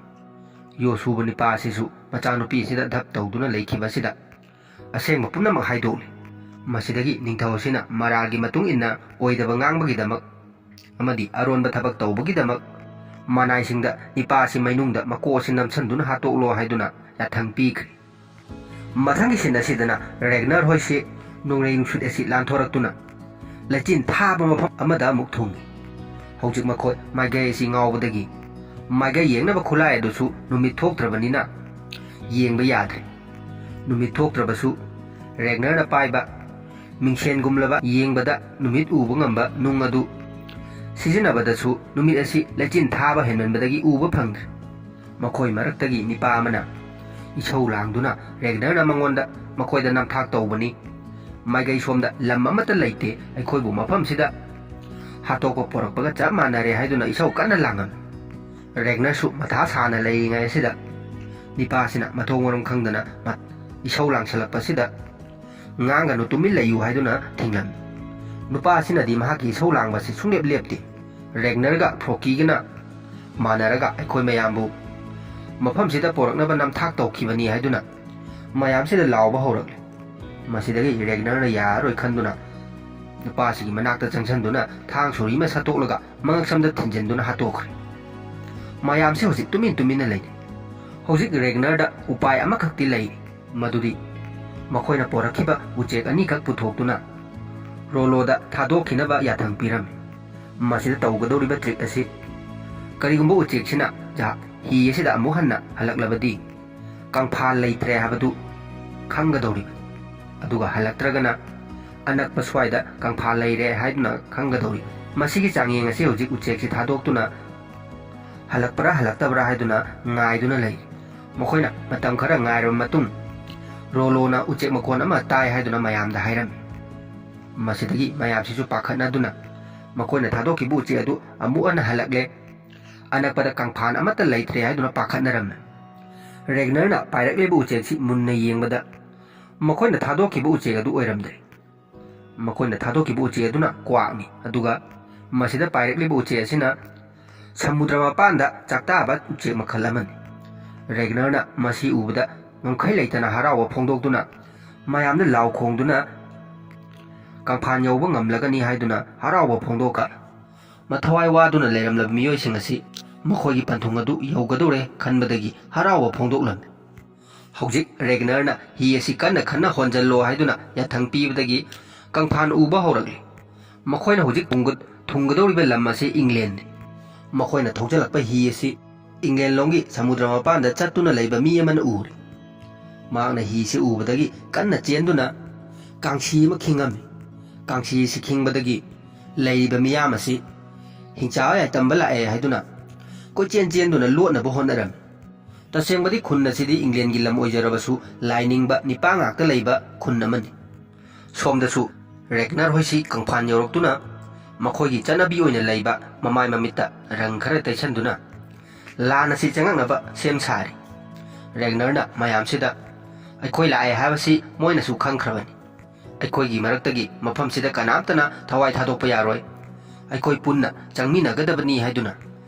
ꯌꯣꯠ ꯁꯨꯕ ꯅꯨꯄꯥ ꯑꯁꯤꯁꯨ ꯃꯆꯥꯅꯨꯄꯤ ꯑꯁꯤꯗ ꯙꯞ ꯇꯧꯗꯨꯅ ꯂꯩꯈꯤꯕꯁꯤꯗ ꯑꯁꯦꯡꯕ ꯄꯨꯝꯅꯃꯛ ꯍꯥꯏꯗꯣꯛꯂꯤ꯫ ꯃꯁꯤꯗꯒꯤ ꯅꯤꯡꯊꯧ ꯑꯁꯤꯅ ꯃꯔꯥꯜꯒꯤ ꯃꯇꯨꯡ ꯏꯟꯅ ꯑꯣꯏꯗꯕ ꯉꯥꯡꯕꯒꯤꯗꯃꯛ ꯑꯃꯗꯤ ꯑꯔꯣꯟꯕ ꯊꯕꯛ ꯇꯧꯕꯒꯤꯗꯃꯛ ꯃꯅꯥꯏꯁꯤꯡꯗ ꯅꯤꯄꯥ ꯑꯁꯤ ꯃꯩꯅꯨꯡꯗ ꯃꯀꯣꯛ ꯑꯁꯤ ꯅꯝꯁꯟꯗꯨꯅ ꯍꯥꯠꯇꯣꯛꯂꯣ ꯍꯥꯏꯗꯨꯅ ꯌꯥꯊꯪ ꯄꯤꯈ꯭ꯔꯦ꯫ ꯃꯊꯪꯒꯤ ꯁꯤꯟ ꯑꯁꯤꯗꯅ ꯔꯦꯒꯅꯔ ꯍꯣꯏꯁꯤ ꯅꯣꯡꯂꯩ ꯅꯨꯡꯁꯤꯠ ꯑꯁꯤ ꯂꯥꯟꯊꯣꯔꯛꯇꯨꯅ ꯂꯩꯆꯤꯟ ꯊꯥꯕ ꯃꯐꯝ ꯑꯃꯗ ꯑꯃꯨꯛ ꯊꯨꯡꯏ꯫ ꯍꯧꯖꯤꯛ ꯃꯈꯣꯏ ꯃꯥꯏꯀꯩ ꯑꯁꯤ ꯉꯥꯎꯕꯗꯒꯤ ꯃꯥꯏꯀꯩ ꯌꯦꯡꯅꯕ ꯈꯨꯠꯂꯥꯏ ꯑꯗꯨꯁꯨ ꯅꯨꯃꯤꯠ ꯊꯣꯛꯇ꯭ꯔꯕꯅꯤꯅ ꯌꯦꯡꯕ ꯌꯥꯗ꯭ꯔꯦ꯫ ꯅꯨꯃꯤꯠ ꯊꯣꯛꯇ꯭ꯔꯕꯁꯨ ꯔꯦꯒꯅꯔꯅ ꯄꯥꯏꯕ ꯃꯤꯡꯁꯦꯟꯒꯨꯝꯂꯕ ꯌꯦꯡꯕꯗ ꯅꯨꯃꯤꯠ ꯎꯕ ꯉꯝꯕ ꯅꯨꯡ ꯑꯗꯨ ꯁꯤꯖꯤꯟꯅꯕꯗꯁꯨ ꯅꯨꯃꯤꯠ ꯑꯁꯤ ꯂꯩꯆꯤꯟ ꯊꯥꯕ ꯍꯦꯟꯃꯟꯕꯗꯒꯤ ꯎꯕ ꯐꯪꯗ꯭ꯔꯦ꯫ ꯃꯈꯣꯏ ꯃꯔꯛꯇꯒꯤ ꯅꯤꯄꯥ ꯑꯃꯅ ꯏꯁꯧ ꯂꯥꯡꯗꯨꯅ ꯔꯦꯒꯅꯔꯅ ꯃꯈꯣꯏꯗ ꯅꯝꯊꯥꯛ ꯇꯧꯕꯅꯤ꯫ ꯃꯥꯏꯀꯩ ꯁꯣꯝꯗ ꯂꯝ ꯑꯃꯠꯇ ꯂꯩꯇꯦ, ꯑꯩꯈꯣꯏꯕꯨ ꯃꯐꯝꯁꯤꯗ ꯍꯥꯠꯇꯣꯛꯄ ꯄꯣꯔꯛꯄꯒ ꯆꯞ ꯃꯥꯟꯅꯔꯦ ꯍꯥꯏꯗꯨꯅ ꯏꯁꯧ ꯀꯟꯅ ꯂꯥꯡꯉꯝꯃꯤ꯫ ꯔꯦꯒꯅꯔꯁꯨ ꯃꯊꯥ ꯁꯥꯅ ꯂꯩꯔꯤꯉꯩ ꯑꯁꯤꯗ ꯅꯤꯄꯥꯁꯤꯅ ꯃꯊꯣꯡ ꯃꯔꯝ ꯈꯪꯗꯅ ꯏꯁꯧ ꯂꯥꯡꯁꯜꯂꯛꯄꯁꯤꯗ ꯉꯥꯡꯒꯅꯨ ꯇꯨꯃꯤꯟ ꯂꯩꯌꯨ ꯍꯥꯏꯗꯨꯅ ꯊꯤꯡꯂꯝꯃꯤ꯫ ꯅꯨꯄꯥ ꯑꯁꯤꯅꯗꯤ ꯃꯍꯥꯛꯀꯤ ꯏꯁꯧ ꯂꯥꯡꯕꯁꯤ ꯁꯨꯡꯂꯦꯞ ꯂꯦꯞꯇꯦ꯫ ꯔꯦꯒꯅꯔꯒ ꯐ꯭ꯔꯣꯀꯤꯒꯅ ꯃꯥꯟꯅꯔꯒ ꯑꯩꯈꯣꯏ ꯃꯌꯥꯝꯕꯨ ꯃꯐꯝꯁꯤꯗ ꯄꯣꯔꯛꯅꯕ ꯅꯝꯊꯥꯛ ꯇꯧꯈꯤꯕꯅꯤ ꯍꯥꯏꯗꯨꯅ ꯃꯌꯥꯝꯁꯤꯗ ꯂꯥꯎꯕ ꯍꯧꯔꯛꯂꯦ꯫ ꯃꯁꯤꯗꯒꯤ ꯔꯦꯒꯅꯔꯅ ꯌꯥꯔꯔꯣꯏ ꯈꯟꯗꯨꯅ ꯅꯨꯄꯥꯁꯤꯒꯤ ꯃꯅꯥꯛꯇ ꯆꯪꯁꯤꯟꯗꯨꯅ ꯊꯥꯡ ꯁꯣꯔꯤ ꯑꯃ ꯁꯠꯇꯣꯛꯂꯒ ꯃꯉꯛꯁꯝꯗ ꯊꯤꯟꯖꯤꯟꯗꯨꯅ ꯍꯥꯠꯇꯣꯛꯈ꯭ꯔꯦ꯫ ꯃꯌꯥꯝꯁꯤ ꯍꯧꯖꯤꯛ ꯇꯨꯃꯤꯟꯅ ꯂꯩꯔꯤ꯫ ꯍꯧꯖꯤꯛ ꯔꯦꯒꯅꯔꯗ ꯎꯄꯥꯏ ꯑꯃꯈꯛꯇꯤ ꯂꯩꯔꯤ, ꯃꯗꯨꯗꯤ ꯃꯈꯣꯏꯅ ꯄꯣꯔꯛꯈꯤꯕ ꯎꯆꯦꯛ ꯑꯅꯤꯈꯛ ꯄꯨꯊꯣꯛꯇꯨꯅ ꯔꯣꯂꯣꯗ ꯊꯥꯗꯣꯛꯈꯤꯅꯕ ꯌꯥꯊꯪ ꯄꯤꯔꯝꯃꯤ꯫ ꯃꯁꯤꯗ ꯇꯧꯒꯗꯧꯔꯤꯕ ꯇ꯭ꯔꯤꯛ ꯑꯁꯤ ꯀꯔꯤꯒꯨꯝꯕ ꯎꯆꯦꯛꯁꯤꯅ ꯍꯤ ꯑꯁꯤꯗ ꯑꯃꯨꯛ ꯍꯟꯅ ꯍꯜꯂꯛꯂꯕꯗꯤ ꯀꯪꯐꯥꯜ ꯂꯩꯇ꯭ꯔꯦ ꯍꯥꯏꯕꯗꯨ ꯈꯪꯒꯗꯧꯔꯤꯕ, ꯑꯗꯨꯒ ꯍꯜꯂꯛꯇ꯭ꯔꯒꯅ ꯑꯅꯛꯄ ꯁ꯭ꯋꯥꯏꯗ ꯀꯪꯐꯥꯜ ꯂꯩꯔꯦ ꯍꯥꯏꯗꯨꯅ ꯈꯪꯒꯗꯧꯔꯤꯕ꯫ ꯃꯁꯤꯒꯤ ꯆꯥꯡꯌꯦꯡ ꯑꯁꯤ ꯍꯧꯖꯤꯛ ꯎꯆꯦꯛꯁꯤ ꯊꯥꯗꯣꯛꯇꯨꯅ ꯍꯜꯂꯛꯄ꯭ꯔꯥ ꯍꯜꯂꯛꯇꯕ꯭ꯔꯥ ꯍꯥꯏꯗꯨꯅ ꯉꯥꯏꯗꯨꯅ ꯂꯩꯔꯤ꯫ ꯃꯈꯣꯏꯅ ꯃꯇꯝ ꯈꯔ ꯉꯥꯏꯔꯕ ꯃꯇꯨꯡ ꯔꯣꯂꯣꯅ ꯎꯆꯦꯛ ꯃꯈꯣꯟ ꯑꯃ ꯇꯥꯏ ꯍꯥꯏꯗꯨꯅ ꯃꯌꯥꯝꯗ ꯍꯥꯏꯔꯝꯃꯤ꯫ ꯃꯁꯤꯗꯒꯤ ꯃꯌꯥꯝꯁꯤꯁꯨ ꯄꯥꯈꯠꯅꯗꯨꯅ ꯃꯈꯣꯏꯅ ꯊꯥꯗꯣꯛꯈꯤꯕ ꯎꯆꯦꯛ ꯑꯗꯨ ꯑꯃꯨꯛ ꯍꯟꯅ ꯍꯜꯂꯛꯂꯦ, ꯑꯅꯛꯄꯗ ꯀꯪꯐꯥꯟ ꯑꯃꯠꯇ ꯂꯩꯇ꯭ꯔꯦ ꯍꯥꯏꯗꯨꯅ ꯄꯥꯈꯠꯅꯔꯝꯃꯤ꯫ ꯔꯦꯒꯅꯔꯅ ꯄꯥꯏꯔꯛꯂꯤꯕ ꯎꯆꯦꯛꯁꯤ ꯃꯨꯟꯅ ꯌꯦꯡꯕꯗ ꯃꯈꯣꯏꯅ ꯊꯥꯗꯣꯛꯈꯤꯕ ꯎꯆꯦꯛ ꯑꯗꯨ ꯑꯣꯏꯔꯝꯗ꯭ꯔꯦ꯫ ꯃꯈꯣꯏꯅ ꯊꯥꯗꯣꯛꯈꯤꯕ ꯎꯆꯦꯛ ꯑꯗꯨꯅ ꯀ꯭ꯋꯥꯛꯅꯤ, ꯑꯗꯨꯒ ꯃꯁꯤꯗ ꯄꯥꯏꯔꯛꯂꯤꯕ ꯎꯆꯦꯛ ꯑꯁꯤꯅ ꯁꯃꯨꯗ꯭ꯔ ꯃꯄꯥꯟꯗ ꯆꯥꯛꯇꯥꯕ ꯎꯆꯦꯛ ꯃꯈꯜ ꯑꯃꯅꯤ꯫ ꯔꯦꯒꯅꯔꯅ ꯃꯁꯤ ꯎꯕꯗ ꯉꯝꯈꯩ ꯂꯩꯇꯅ ꯍꯔꯥꯎꯕ ꯐꯣꯡꯗꯣꯛꯇꯨꯅ ꯃꯌꯥꯝꯗ ꯂꯥꯎ ꯈꯣꯡꯗꯨꯅ ꯀꯪꯐꯥꯟ ꯌꯧꯕ ꯉꯝꯂꯒꯅꯤ ꯍꯥꯏꯗꯨꯅ ꯍꯔꯥꯎꯕ ꯐꯣꯡꯗꯣꯛꯀ ꯃꯊꯋꯥꯏ ꯋꯥꯗꯨꯅ ꯂꯩꯔꯝꯂꯕ ꯃꯤꯑꯣꯏꯁꯤꯡ ꯑꯁꯤ ꯃꯈꯣꯏꯒꯤ ꯄꯟꯊꯨꯡ ꯑꯗꯨ ꯌꯧꯒꯗꯧꯔꯦ ꯈꯟꯕꯗꯒꯤ ꯍꯔꯥꯎꯕ ꯐꯣꯡꯗꯣꯛꯂꯝꯃꯤ꯫ ꯍꯧꯖꯤꯛ ꯔꯦꯒꯅꯔꯅ ꯍꯤ ꯑꯁꯤ ꯀꯟꯅ ꯍꯣꯟꯖꯜꯂꯣ ꯍꯥꯏꯗꯨꯅ ꯌꯥꯊꯪ ꯄꯤꯕꯗꯒꯤ ꯀꯪꯐꯥꯟ ꯎꯕ ꯍꯧꯔꯛꯂꯤ꯫ ꯃꯈꯣꯏꯅ ꯍꯧꯖꯤꯛ ꯊꯨꯡꯒꯗꯧꯔꯤꯕ ꯂꯝ ꯑꯁꯤ ꯏꯪꯂꯦꯟꯅꯤ꯫ ꯃꯈꯣꯏꯅ ꯊꯧꯖꯤꯜꯂꯛꯄ ꯍꯤ ꯑꯁꯤ ꯏꯪꯂꯦꯟꯂꯣꯝꯒꯤ ꯁꯃꯨꯗ꯭ꯔ ꯃꯄꯥꯟꯗ ꯆꯠꯇꯨꯅ ꯂꯩꯕ ꯃꯤ ꯑꯃꯅ ꯎꯔꯦ꯫ ꯃꯍꯥꯛꯅ ꯍꯤꯁꯤ ꯎꯕꯗꯒꯤ ꯀꯟꯅ ꯆꯦꯟꯗꯨꯅ ꯀꯥꯡꯁꯤ ꯑꯃ ꯈꯤꯡꯉꯝꯃꯤ꯫ ꯀꯥꯡꯁꯤ ꯑꯁꯤ ꯈꯤꯡꯕꯗꯒꯤ ꯂꯩꯔꯤꯕ ꯃꯤꯌꯥꯝ ꯑꯁꯤ ꯍꯤꯡꯆꯥ ꯌꯥꯏꯇꯝꯕ ꯂꯥꯛꯑꯦ ꯍꯥꯏꯗꯨꯅ ꯀꯣꯏꯆꯦꯟ ꯆꯦꯟꯗꯨꯅ ꯂꯣꯠꯅꯕ ꯍꯣꯠꯅꯔꯝꯃꯤ꯫ ꯇꯁꯦꯡꯕꯗꯤ ꯈꯨꯟ ꯑꯁꯤꯗꯤ ꯏꯪꯂꯦꯟꯒꯤ ꯂꯝ ꯑꯣꯏꯖꯔꯕꯁꯨ ꯂꯥꯏꯅꯤꯡꯕ ꯅꯤꯄꯥ ꯉꯥꯛꯇ ꯂꯩꯕ ꯈꯨꯟ ꯑꯃꯅꯤ꯫ ꯁꯣꯝꯗꯁꯨ ꯔꯦꯒꯅꯔ ꯍꯣꯏꯁꯤ ꯀꯪꯐꯥꯟ ꯌꯧꯔꯛꯇꯨꯅ ꯃꯈꯣꯏꯒꯤ ꯆꯠꯅꯕꯤ ꯑꯣꯏꯅ ꯂꯩꯕ ꯃꯃꯥꯏ ꯃꯃꯤꯠꯇ ꯔꯪ ꯈꯔ ꯇꯩꯁꯟꯗꯨꯅ ꯂꯥꯟ ꯑꯁꯤ ꯆꯪꯉꯛꯅꯕ ꯁꯦꯝ ꯁꯥꯔꯤ꯫ ꯔꯦꯒꯅꯔꯅ ꯃꯌꯥꯝꯁꯤꯗ ꯑꯩꯈꯣꯏ ꯂꯥꯛꯑꯦ ꯍꯥꯏꯕꯁꯤ ꯃꯣꯏꯅꯁꯨ ꯈꯪꯈ꯭ꯔꯕꯅꯤ꯫ ꯑꯩꯈꯣꯏꯒꯤ ꯃꯔꯛꯇꯒꯤ ꯃꯐꯝꯁꯤꯗ ꯀꯅꯥꯝꯇꯅ ꯊꯋꯥꯏ ꯊꯥꯗꯣꯛꯄ ꯌꯥꯔꯣꯏ, ꯑꯩꯈꯣꯏ ꯄꯨꯟꯅ ꯆꯪꯃꯤꯟꯅꯒꯗꯕꯅꯤ ꯍꯥꯏꯗꯨꯅ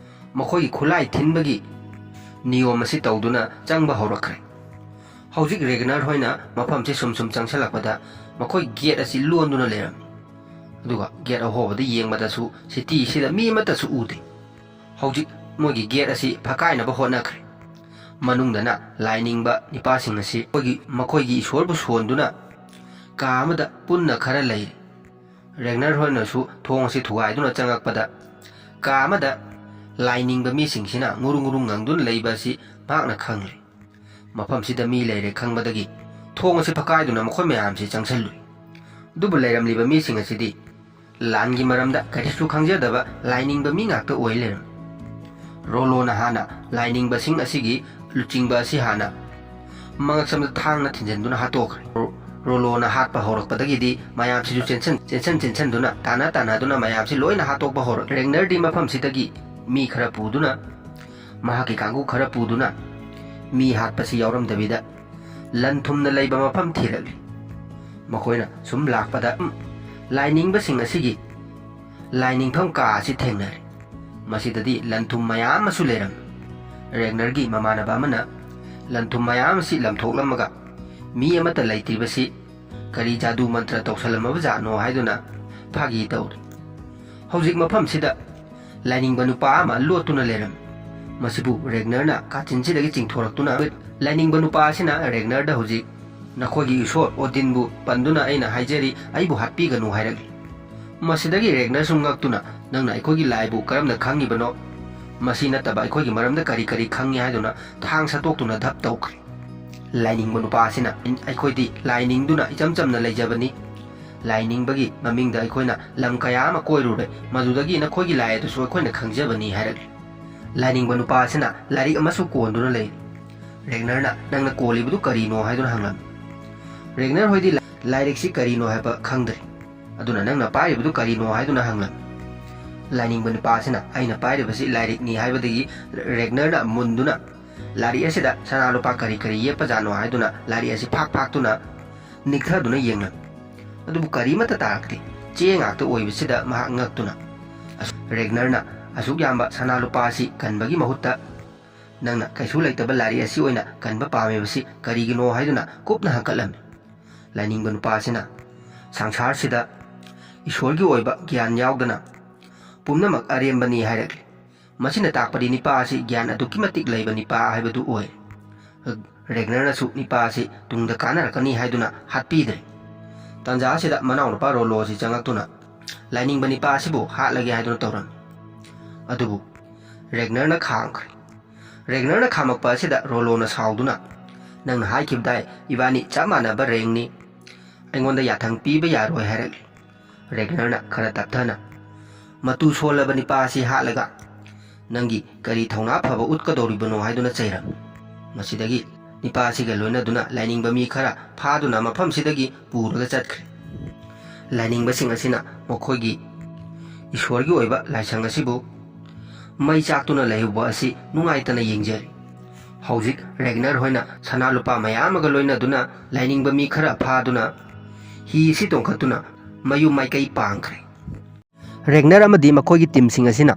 ꯃꯈꯣꯏꯒꯤ ꯈꯨꯠꯂꯥꯏ ꯊꯤꯟꯕꯒꯤ ꯅꯤꯌꯣꯝ ꯑꯁꯤ ꯇꯧꯗꯨꯅ ꯆꯪꯕ ꯍꯧꯔꯛꯈ꯭ꯔꯦ꯫ ꯍꯧꯖꯤꯛ ꯔꯦꯒꯅꯔ ꯍꯣꯏꯅ ꯃꯐꯝꯁꯤ ꯁꯨꯝ ꯆꯪꯁꯜꯂꯛꯄꯗ ꯃꯈꯣꯏ ꯒꯦꯠ ꯑꯁꯤ ꯂꯣꯟꯗꯨꯅ ꯂꯩꯔꯝꯃꯤ꯫ ꯑꯗꯨꯒ ꯒꯦꯠ ꯑꯍꯣꯕꯗ ꯌꯦꯡꯕꯗꯁꯨ ꯁꯤꯇꯤꯁꯤꯗ ꯃꯤ ꯑꯃꯠꯇꯁꯨ ꯎꯗꯦ꯫ ꯍꯧꯖꯤꯛ ꯃꯣꯏꯒꯤ ꯒꯦꯠ ꯑꯁꯤ ꯐꯛꯀꯥꯏꯅꯕ ꯍꯣꯠꯅꯈ꯭ꯔꯦ꯫ ꯃꯅꯨꯡꯗꯅ ꯂꯥꯏꯅꯤꯡꯕ ꯅꯤꯄꯥꯁꯤꯡ ꯑꯁꯤ ꯃꯈꯣꯏꯒꯤ ꯏꯁꯣꯔꯕꯨ ꯁꯣꯟꯗꯨꯅ ꯀꯥ ꯑꯃꯗ ꯄꯨꯟꯅ ꯈꯔ ꯂꯩꯔꯤ꯫ ꯔꯦꯒꯅꯔ ꯍꯣꯏꯅꯁꯨ ꯊꯣꯡ ꯑꯁꯤ ꯊꯨꯒꯥꯏꯗꯨꯅ ꯆꯪꯉꯛꯄꯗ ꯀꯥ ꯑꯃꯗ ꯂꯥꯏꯅꯤꯡꯕ ꯃꯤꯁꯤꯡꯁꯤꯅ ꯉꯨꯔꯨ ꯉꯪꯗꯨꯅ ꯂꯩꯕ ꯑꯁꯤ ꯃꯍꯥꯛꯅ ꯈꯪꯂꯦ꯫ ꯃꯐꯝꯁꯤꯗ ꯃꯤ ꯂꯩꯔꯦ ꯈꯪꯕꯗꯒꯤ ꯊꯣꯡ ꯑꯁꯤ ꯐꯛꯀꯥꯏꯗꯨꯅ ꯃꯈꯣꯏ ꯃꯌꯥꯝꯁꯤ ꯆꯪꯁꯤꯜꯂꯨꯏ꯫ ꯑꯗꯨꯕꯨ ꯂꯩꯔꯝꯂꯤꯕ ꯃꯤꯁꯤꯡ ꯑꯁꯤꯗꯤ ꯂꯥꯟꯒꯤ ꯃꯔꯝꯗ ꯀꯔꯤꯁꯨ ꯈꯪꯖꯗꯕ ꯂꯥꯏꯅꯤꯡꯕ ꯃꯤ ꯉꯥꯛꯇ ꯑꯣꯏ ꯂꯩꯔꯝꯃꯤ꯫ ꯔꯣꯂꯣꯅ ꯍꯥꯟꯅ ꯂꯥꯏꯅꯤꯡꯕꯁꯤꯡ ꯑꯁꯤꯒꯤ ꯂꯨꯆꯤꯡꯕ ꯑꯁꯤ ꯍꯥꯟꯅ ꯃꯉꯛꯁꯝꯗ ꯊꯥꯡꯅ ꯊꯤꯟꯖꯤꯟꯗꯨꯅ ꯍꯥꯠꯇꯣꯛꯈ꯭ꯔꯦ꯫ ꯔꯣꯂꯣꯅ ꯍꯥꯠꯄ ꯍꯧꯔꯛꯄꯗꯒꯤꯗꯤ ꯃꯌꯥꯝꯁꯤꯁꯨ ꯆꯦꯟꯁꯟꯗꯨꯅ ꯇꯥꯟꯅꯗꯨꯅ ꯃꯌꯥꯝꯁꯤ ꯂꯣꯏꯅ ꯍꯥꯠꯇꯣꯛꯄ ꯍꯧꯔꯛꯂꯦ꯫ ꯔꯦꯒꯅꯔꯗꯤ ꯃꯐꯝꯁꯤꯗꯒꯤ ꯃꯤ ꯈꯔ ꯄꯨꯗꯨꯅ ꯃꯍꯥꯛꯀꯤ ꯀꯥꯡꯕꯨ ꯈꯔ ꯄꯨꯗꯨꯅ ꯃꯤ ꯍꯥꯠꯄꯁꯤ ꯌꯥꯎꯔꯝꯗꯕꯤꯗ ꯂꯟ ꯊꯨꯝꯅ ꯂꯩꯕ ꯃꯐꯝ ꯊꯤꯔꯛꯂꯤ꯫ ꯃꯈꯣꯏꯅ ꯁꯨꯝ ꯂꯥꯛꯄꯗ ꯂꯥꯏꯅꯤꯡꯕꯁꯤꯡ ꯑꯁꯤꯒꯤ ꯂꯥꯏꯅꯤꯡꯐꯝ ꯀꯥ ꯑꯁꯤ ꯊꯦꯡꯅꯔꯦ꯫ ꯃꯁꯤꯗꯗꯤ ꯂꯟ ꯊꯨꯝ ꯃꯌꯥꯝ ꯑꯃꯁꯨ ꯂꯩꯔꯝꯃꯤ꯫ ꯔꯦꯒꯅꯔꯒꯤ ꯃꯃꯥꯟꯅꯕ ꯑꯃꯅ ꯂꯟ ꯊꯨꯝ ꯃꯌꯥꯝ ꯑꯁꯤ ꯂꯪꯊꯣꯛꯂꯝꯃꯒ ꯃꯤ ꯑꯃꯠꯇ ꯂꯩꯇ꯭ꯔꯤꯕꯁꯤ ꯀꯔꯤ ꯖꯥꯗꯨ ꯃꯟꯇ꯭ꯔ ꯇꯧꯁꯜꯂꯝꯃꯕꯖꯥꯠꯅꯣ ꯍꯥꯏꯗꯨꯅ ꯐꯥꯒꯤ ꯇꯧꯔꯤ ꯍꯧꯖꯤꯛ ꯃꯐꯝꯁꯤꯗ ꯂꯥꯏꯅꯤꯡꯕ ꯅꯨꯄꯥ ꯑꯃ ꯂꯣꯠꯇꯨꯅ ꯂꯩꯔꯝꯃꯤ ꯃꯁꯤꯕꯨ ꯔꯦꯒꯅꯔꯅ ꯀꯥꯆꯤꯟꯁꯤꯗꯒꯤ ꯆꯤꯡꯊꯣꯔꯛꯇꯨꯅ ꯂꯥꯏꯅꯤꯡꯕ ꯅꯨꯄꯥ ꯑꯁꯤꯅ ꯔꯦꯒꯅꯔꯗ ꯍꯧꯖꯤꯛ ꯅꯈꯣꯏꯒꯤ ꯏꯁꯣꯔ ꯑꯣꯗꯤꯟꯕꯨ ꯄꯟꯗꯨꯅ ꯑꯩꯅ ꯍꯥꯏꯖꯔꯤ ꯑꯩꯕꯨ ꯍꯥꯠꯄꯤꯒꯅꯨ ꯍꯥꯏꯔꯛꯂꯤ ꯃꯁꯤꯗꯒꯤ ꯔꯦꯒꯅꯔꯁꯨ ꯉꯛꯇꯨꯅ ꯅꯪꯅ ꯑꯩꯈꯣꯏꯒꯤ ꯂꯥꯏꯕꯨ ꯀꯔꯝꯅ ꯈꯪꯉꯤꯕꯅꯣ ꯃꯁꯤ ꯅꯠꯇꯕ ꯑꯩꯈꯣꯏꯒꯤ ꯃꯔꯝꯗ ꯀꯔꯤ ꯀꯔꯤ ꯈꯪꯉꯤ ꯍꯥꯏꯗꯨꯅ ꯊꯥꯡ ꯁꯠꯇꯣꯛꯇꯨꯅ ꯙꯞ ꯇꯧꯈ꯭ꯔꯦ ꯂꯥꯏꯅꯤꯡꯕ ꯅꯨꯄꯥ ꯑꯁꯤꯅ ꯑꯩꯈꯣꯏꯗꯤ ꯂꯥꯏꯅꯤꯡꯗꯨꯅ ꯏꯆꯝ ꯆꯝꯅ ꯂꯩꯖꯕꯅꯤ ꯂꯥꯏꯅꯤꯡꯕꯒꯤ ꯃꯃꯤꯡꯗ ꯑꯩꯈꯣꯏꯅ ꯂꯝ ꯀꯌꯥ ꯑꯃ ꯀꯣꯏꯔꯨꯔꯦ ꯃꯗꯨꯗꯒꯤ ꯅꯈꯣꯏꯒꯤ ꯂꯥꯏ ꯑꯗꯨꯁꯨ ꯑꯩꯈꯣꯏꯅ ꯈꯪꯖꯕꯅꯤ ꯍꯥꯏꯔꯛꯂꯤ ꯂꯥꯏꯅꯤꯡꯕ ꯅꯨꯄꯥ ꯑꯁꯤꯅ ꯂꯥꯏꯔꯤꯛ ꯑꯃꯁꯨ ꯀꯣꯟꯗꯨꯅ ꯂꯩ ꯔꯦꯒꯅꯔꯅ ꯅꯪꯅ ꯀꯣꯜꯂꯤꯕꯗꯨ ꯀꯔꯤꯅꯣ ꯍꯥꯏꯗꯨꯅ ꯍꯪꯂꯝꯃꯤ ꯔꯦꯒꯅꯔ ꯍꯣꯏꯗꯤ ꯂꯥꯏꯔꯤꯛꯁꯤ ꯀꯔꯤꯅꯣ ꯍꯥꯏꯕ ꯈꯪꯗ꯭ꯔꯦ ꯑꯗꯨꯅ ꯅꯪꯅ ꯄꯥꯏꯔꯤꯕꯗꯨ ꯀꯔꯤꯅꯣ ꯍꯥꯏꯗꯨꯅ ꯍꯪꯂꯝꯃꯤ ꯂꯥꯏꯅꯤꯡꯕ ꯅꯨꯄꯥ ꯑꯁꯤꯅ ꯑꯩꯅ ꯄꯥꯏꯔꯤꯕꯁꯤ ꯂꯥꯏꯔꯤꯛꯅꯤ ꯍꯥꯏꯕꯗꯒꯤ ꯔꯦꯒꯅꯔꯅ ꯃꯨꯟꯗꯨꯅ ꯂꯥꯏꯔꯤꯛ ꯑꯁꯤꯗ ꯁꯅꯥ ꯂꯨꯄꯥ ꯀꯔꯤ ꯀꯔꯤ ꯌꯦꯞꯄꯖꯥꯠꯅꯣ ꯍꯥꯏꯗꯨꯅ ꯂꯥꯏꯔꯤꯛ ꯑꯁꯤ ꯐꯥꯛꯇꯨꯅ ꯅꯤꯛꯊꯗꯨꯅ ꯌꯦꯡꯂꯝꯃꯤ ꯑꯗꯨꯕꯨ ꯀꯔꯤꯃꯠꯇ ꯇꯥꯔꯛꯇꯦ ꯆꯦ ꯉꯥꯛꯇ ꯑꯣꯏꯕꯁꯤꯗ ꯃꯍꯥꯛ ꯉꯛꯇꯨꯅ ꯔꯦꯒꯅꯔꯅ ꯑꯁꯨꯛ ꯌꯥꯝꯕ ꯁꯅꯥ ꯂꯨꯄꯥ ꯑꯁꯤ ꯀꯟꯕꯒꯤ ꯃꯍꯨꯠꯇ ꯅꯪꯅ ꯀꯩꯁꯨ ꯂꯩꯇꯕ ꯂꯥꯏꯔꯤꯛ ꯑꯁꯤ ꯑꯣꯏꯅ ꯀꯟꯕ ꯄꯥꯝꯃꯤꯕꯁꯤ ꯀꯔꯤꯒꯤꯅꯣ ꯍꯥꯏꯗꯨꯅ ꯀꯨꯞꯅ ꯍꯪꯀꯠꯂꯝꯃꯤ ꯂꯥꯏꯅꯤꯡꯕ ꯅꯨꯄꯥ ꯑꯁꯤꯅ ꯁꯪꯁꯥꯔꯁꯤꯗ ꯏꯁꯣꯔꯒꯤ ꯑꯣꯏꯕ ꯒ꯭ꯌꯥꯟ ꯌꯥꯎꯗꯅ ꯄꯨꯝꯅꯃꯛ ꯑꯔꯦꯝꯕꯅꯤ ꯍꯥꯏꯔꯛꯂꯤ ꯃꯁꯤꯅ ꯇꯥꯛꯄꯗꯤ ꯅꯤꯄꯥ ꯑꯁꯤ ꯒ꯭ꯌꯥꯟ ꯑꯗꯨꯛꯀꯤ ꯃꯇꯤꯛ ꯂꯩꯕ ꯅꯤꯄꯥ ꯍꯥꯏꯕꯗꯨ ꯑꯣꯏ ꯔꯦꯒꯅꯔꯅꯁꯨ ꯅꯤꯄꯥ ꯑꯁꯤ ꯇꯨꯡꯗ ꯀꯥꯟꯅꯔꯛꯀꯅꯤ ꯍꯥꯏꯗꯨꯅ ꯍꯥꯠꯄꯤꯗ꯭ꯔꯦ ꯇꯥꯟꯖꯥ ꯑꯁꯤꯗ ꯃꯅꯥꯎꯅꯨꯄꯥ ꯔꯣꯂꯣ ꯑꯁꯤ ꯆꯪꯉꯛꯇꯨꯅ ꯂꯥꯏꯅꯤꯡꯕ ꯅꯤꯄꯥ ꯑꯁꯤꯕꯨ ꯍꯥꯠꯂꯒꯦ ꯍꯥꯏꯗꯨꯅ ꯇꯧꯔꯝꯃꯤ ꯑꯗꯨꯕꯨ ꯔꯦꯒꯅꯔꯅ ꯈꯥꯝꯈ꯭ꯔꯦ ꯔꯦꯒꯅꯔꯅ ꯈꯥꯝꯃꯛꯄ ꯑꯁꯤꯗ ꯔꯣꯂꯣꯅ ꯁꯥꯎꯗꯨꯅ ꯅꯪꯅ ꯍꯥꯏꯈꯤꯕꯗꯥꯏ ꯏꯕꯥꯅꯤ ꯆꯞ ꯃꯥꯟꯅꯕ ꯔꯦꯡꯅꯤ ꯑꯩꯉꯣꯟꯗ ꯌꯥꯊꯪ ꯄꯤꯕ ꯌꯥꯔꯣꯏ ꯍꯥꯏꯔꯛꯂꯤ ꯔꯦꯒꯅꯔꯅ ꯈꯔ ꯇꯞꯊꯅ ꯃꯇꯨ ꯁꯣꯜꯂꯕ ꯅꯤꯄꯥ ꯑꯁꯤ ꯍꯥꯠꯂꯒ ꯅꯪꯒꯤ ꯀꯔꯤ ꯊꯧꯅꯥ ꯐꯕ ꯎꯠꯀꯗꯧꯔꯤꯕꯅꯣ ꯍꯥꯏꯗꯨꯅ ꯆꯩꯔꯝꯃꯤ ꯃꯁꯤꯗꯒꯤ ꯅꯤꯄꯥ ꯑꯁꯤꯒ ꯂꯣꯏꯅꯗꯨꯅ ꯂꯥꯏꯅꯤꯡꯕ ꯃꯤ ꯈꯔ ꯐꯥꯗꯨꯅ ꯃꯐꯝꯁꯤꯗꯒꯤ ꯄꯨꯔꯒ ꯆꯠꯈ꯭ꯔꯦ ꯂꯥꯏꯅꯤꯡꯕꯁꯤꯡ ꯑꯁꯤꯅ ꯃꯈꯣꯏꯒꯤ ꯏꯁꯣꯔꯒꯤ ꯑꯣꯏꯕ ꯂꯥꯏꯁꯪ ꯑꯁꯤꯕꯨ ꯃꯩ ꯆꯥꯛꯇꯨꯅ ꯂꯩꯍꯧꯕ ꯑꯁꯤ ꯅꯨꯡꯉꯥꯏꯇꯅ ꯌꯦꯡꯖꯔꯤ ꯍꯧꯖꯤꯛ ꯔꯦꯒꯅꯔ ꯍꯣꯏꯅ ꯁꯅꯥ ꯂꯨꯄꯥ ꯃꯌꯥꯝ ꯑꯃꯒ ꯂꯣꯏꯅꯗꯨꯅ ꯂꯥꯏꯅꯤꯡꯕ ꯃꯤ ꯈꯔ ꯐꯥꯗꯨꯅ ꯍꯤ ꯑꯁꯤ ꯇꯣꯡꯈꯠꯇꯨꯅ ꯃꯌꯨꯝ ꯃꯥꯏꯀꯩ ꯄꯥꯡꯈ꯭ꯔꯦ ꯔꯦꯒꯅꯔ ꯑꯃꯗꯤ ꯃꯈꯣꯏꯒꯤ ꯇꯤꯝꯁꯤꯡ ꯑꯁꯤꯅ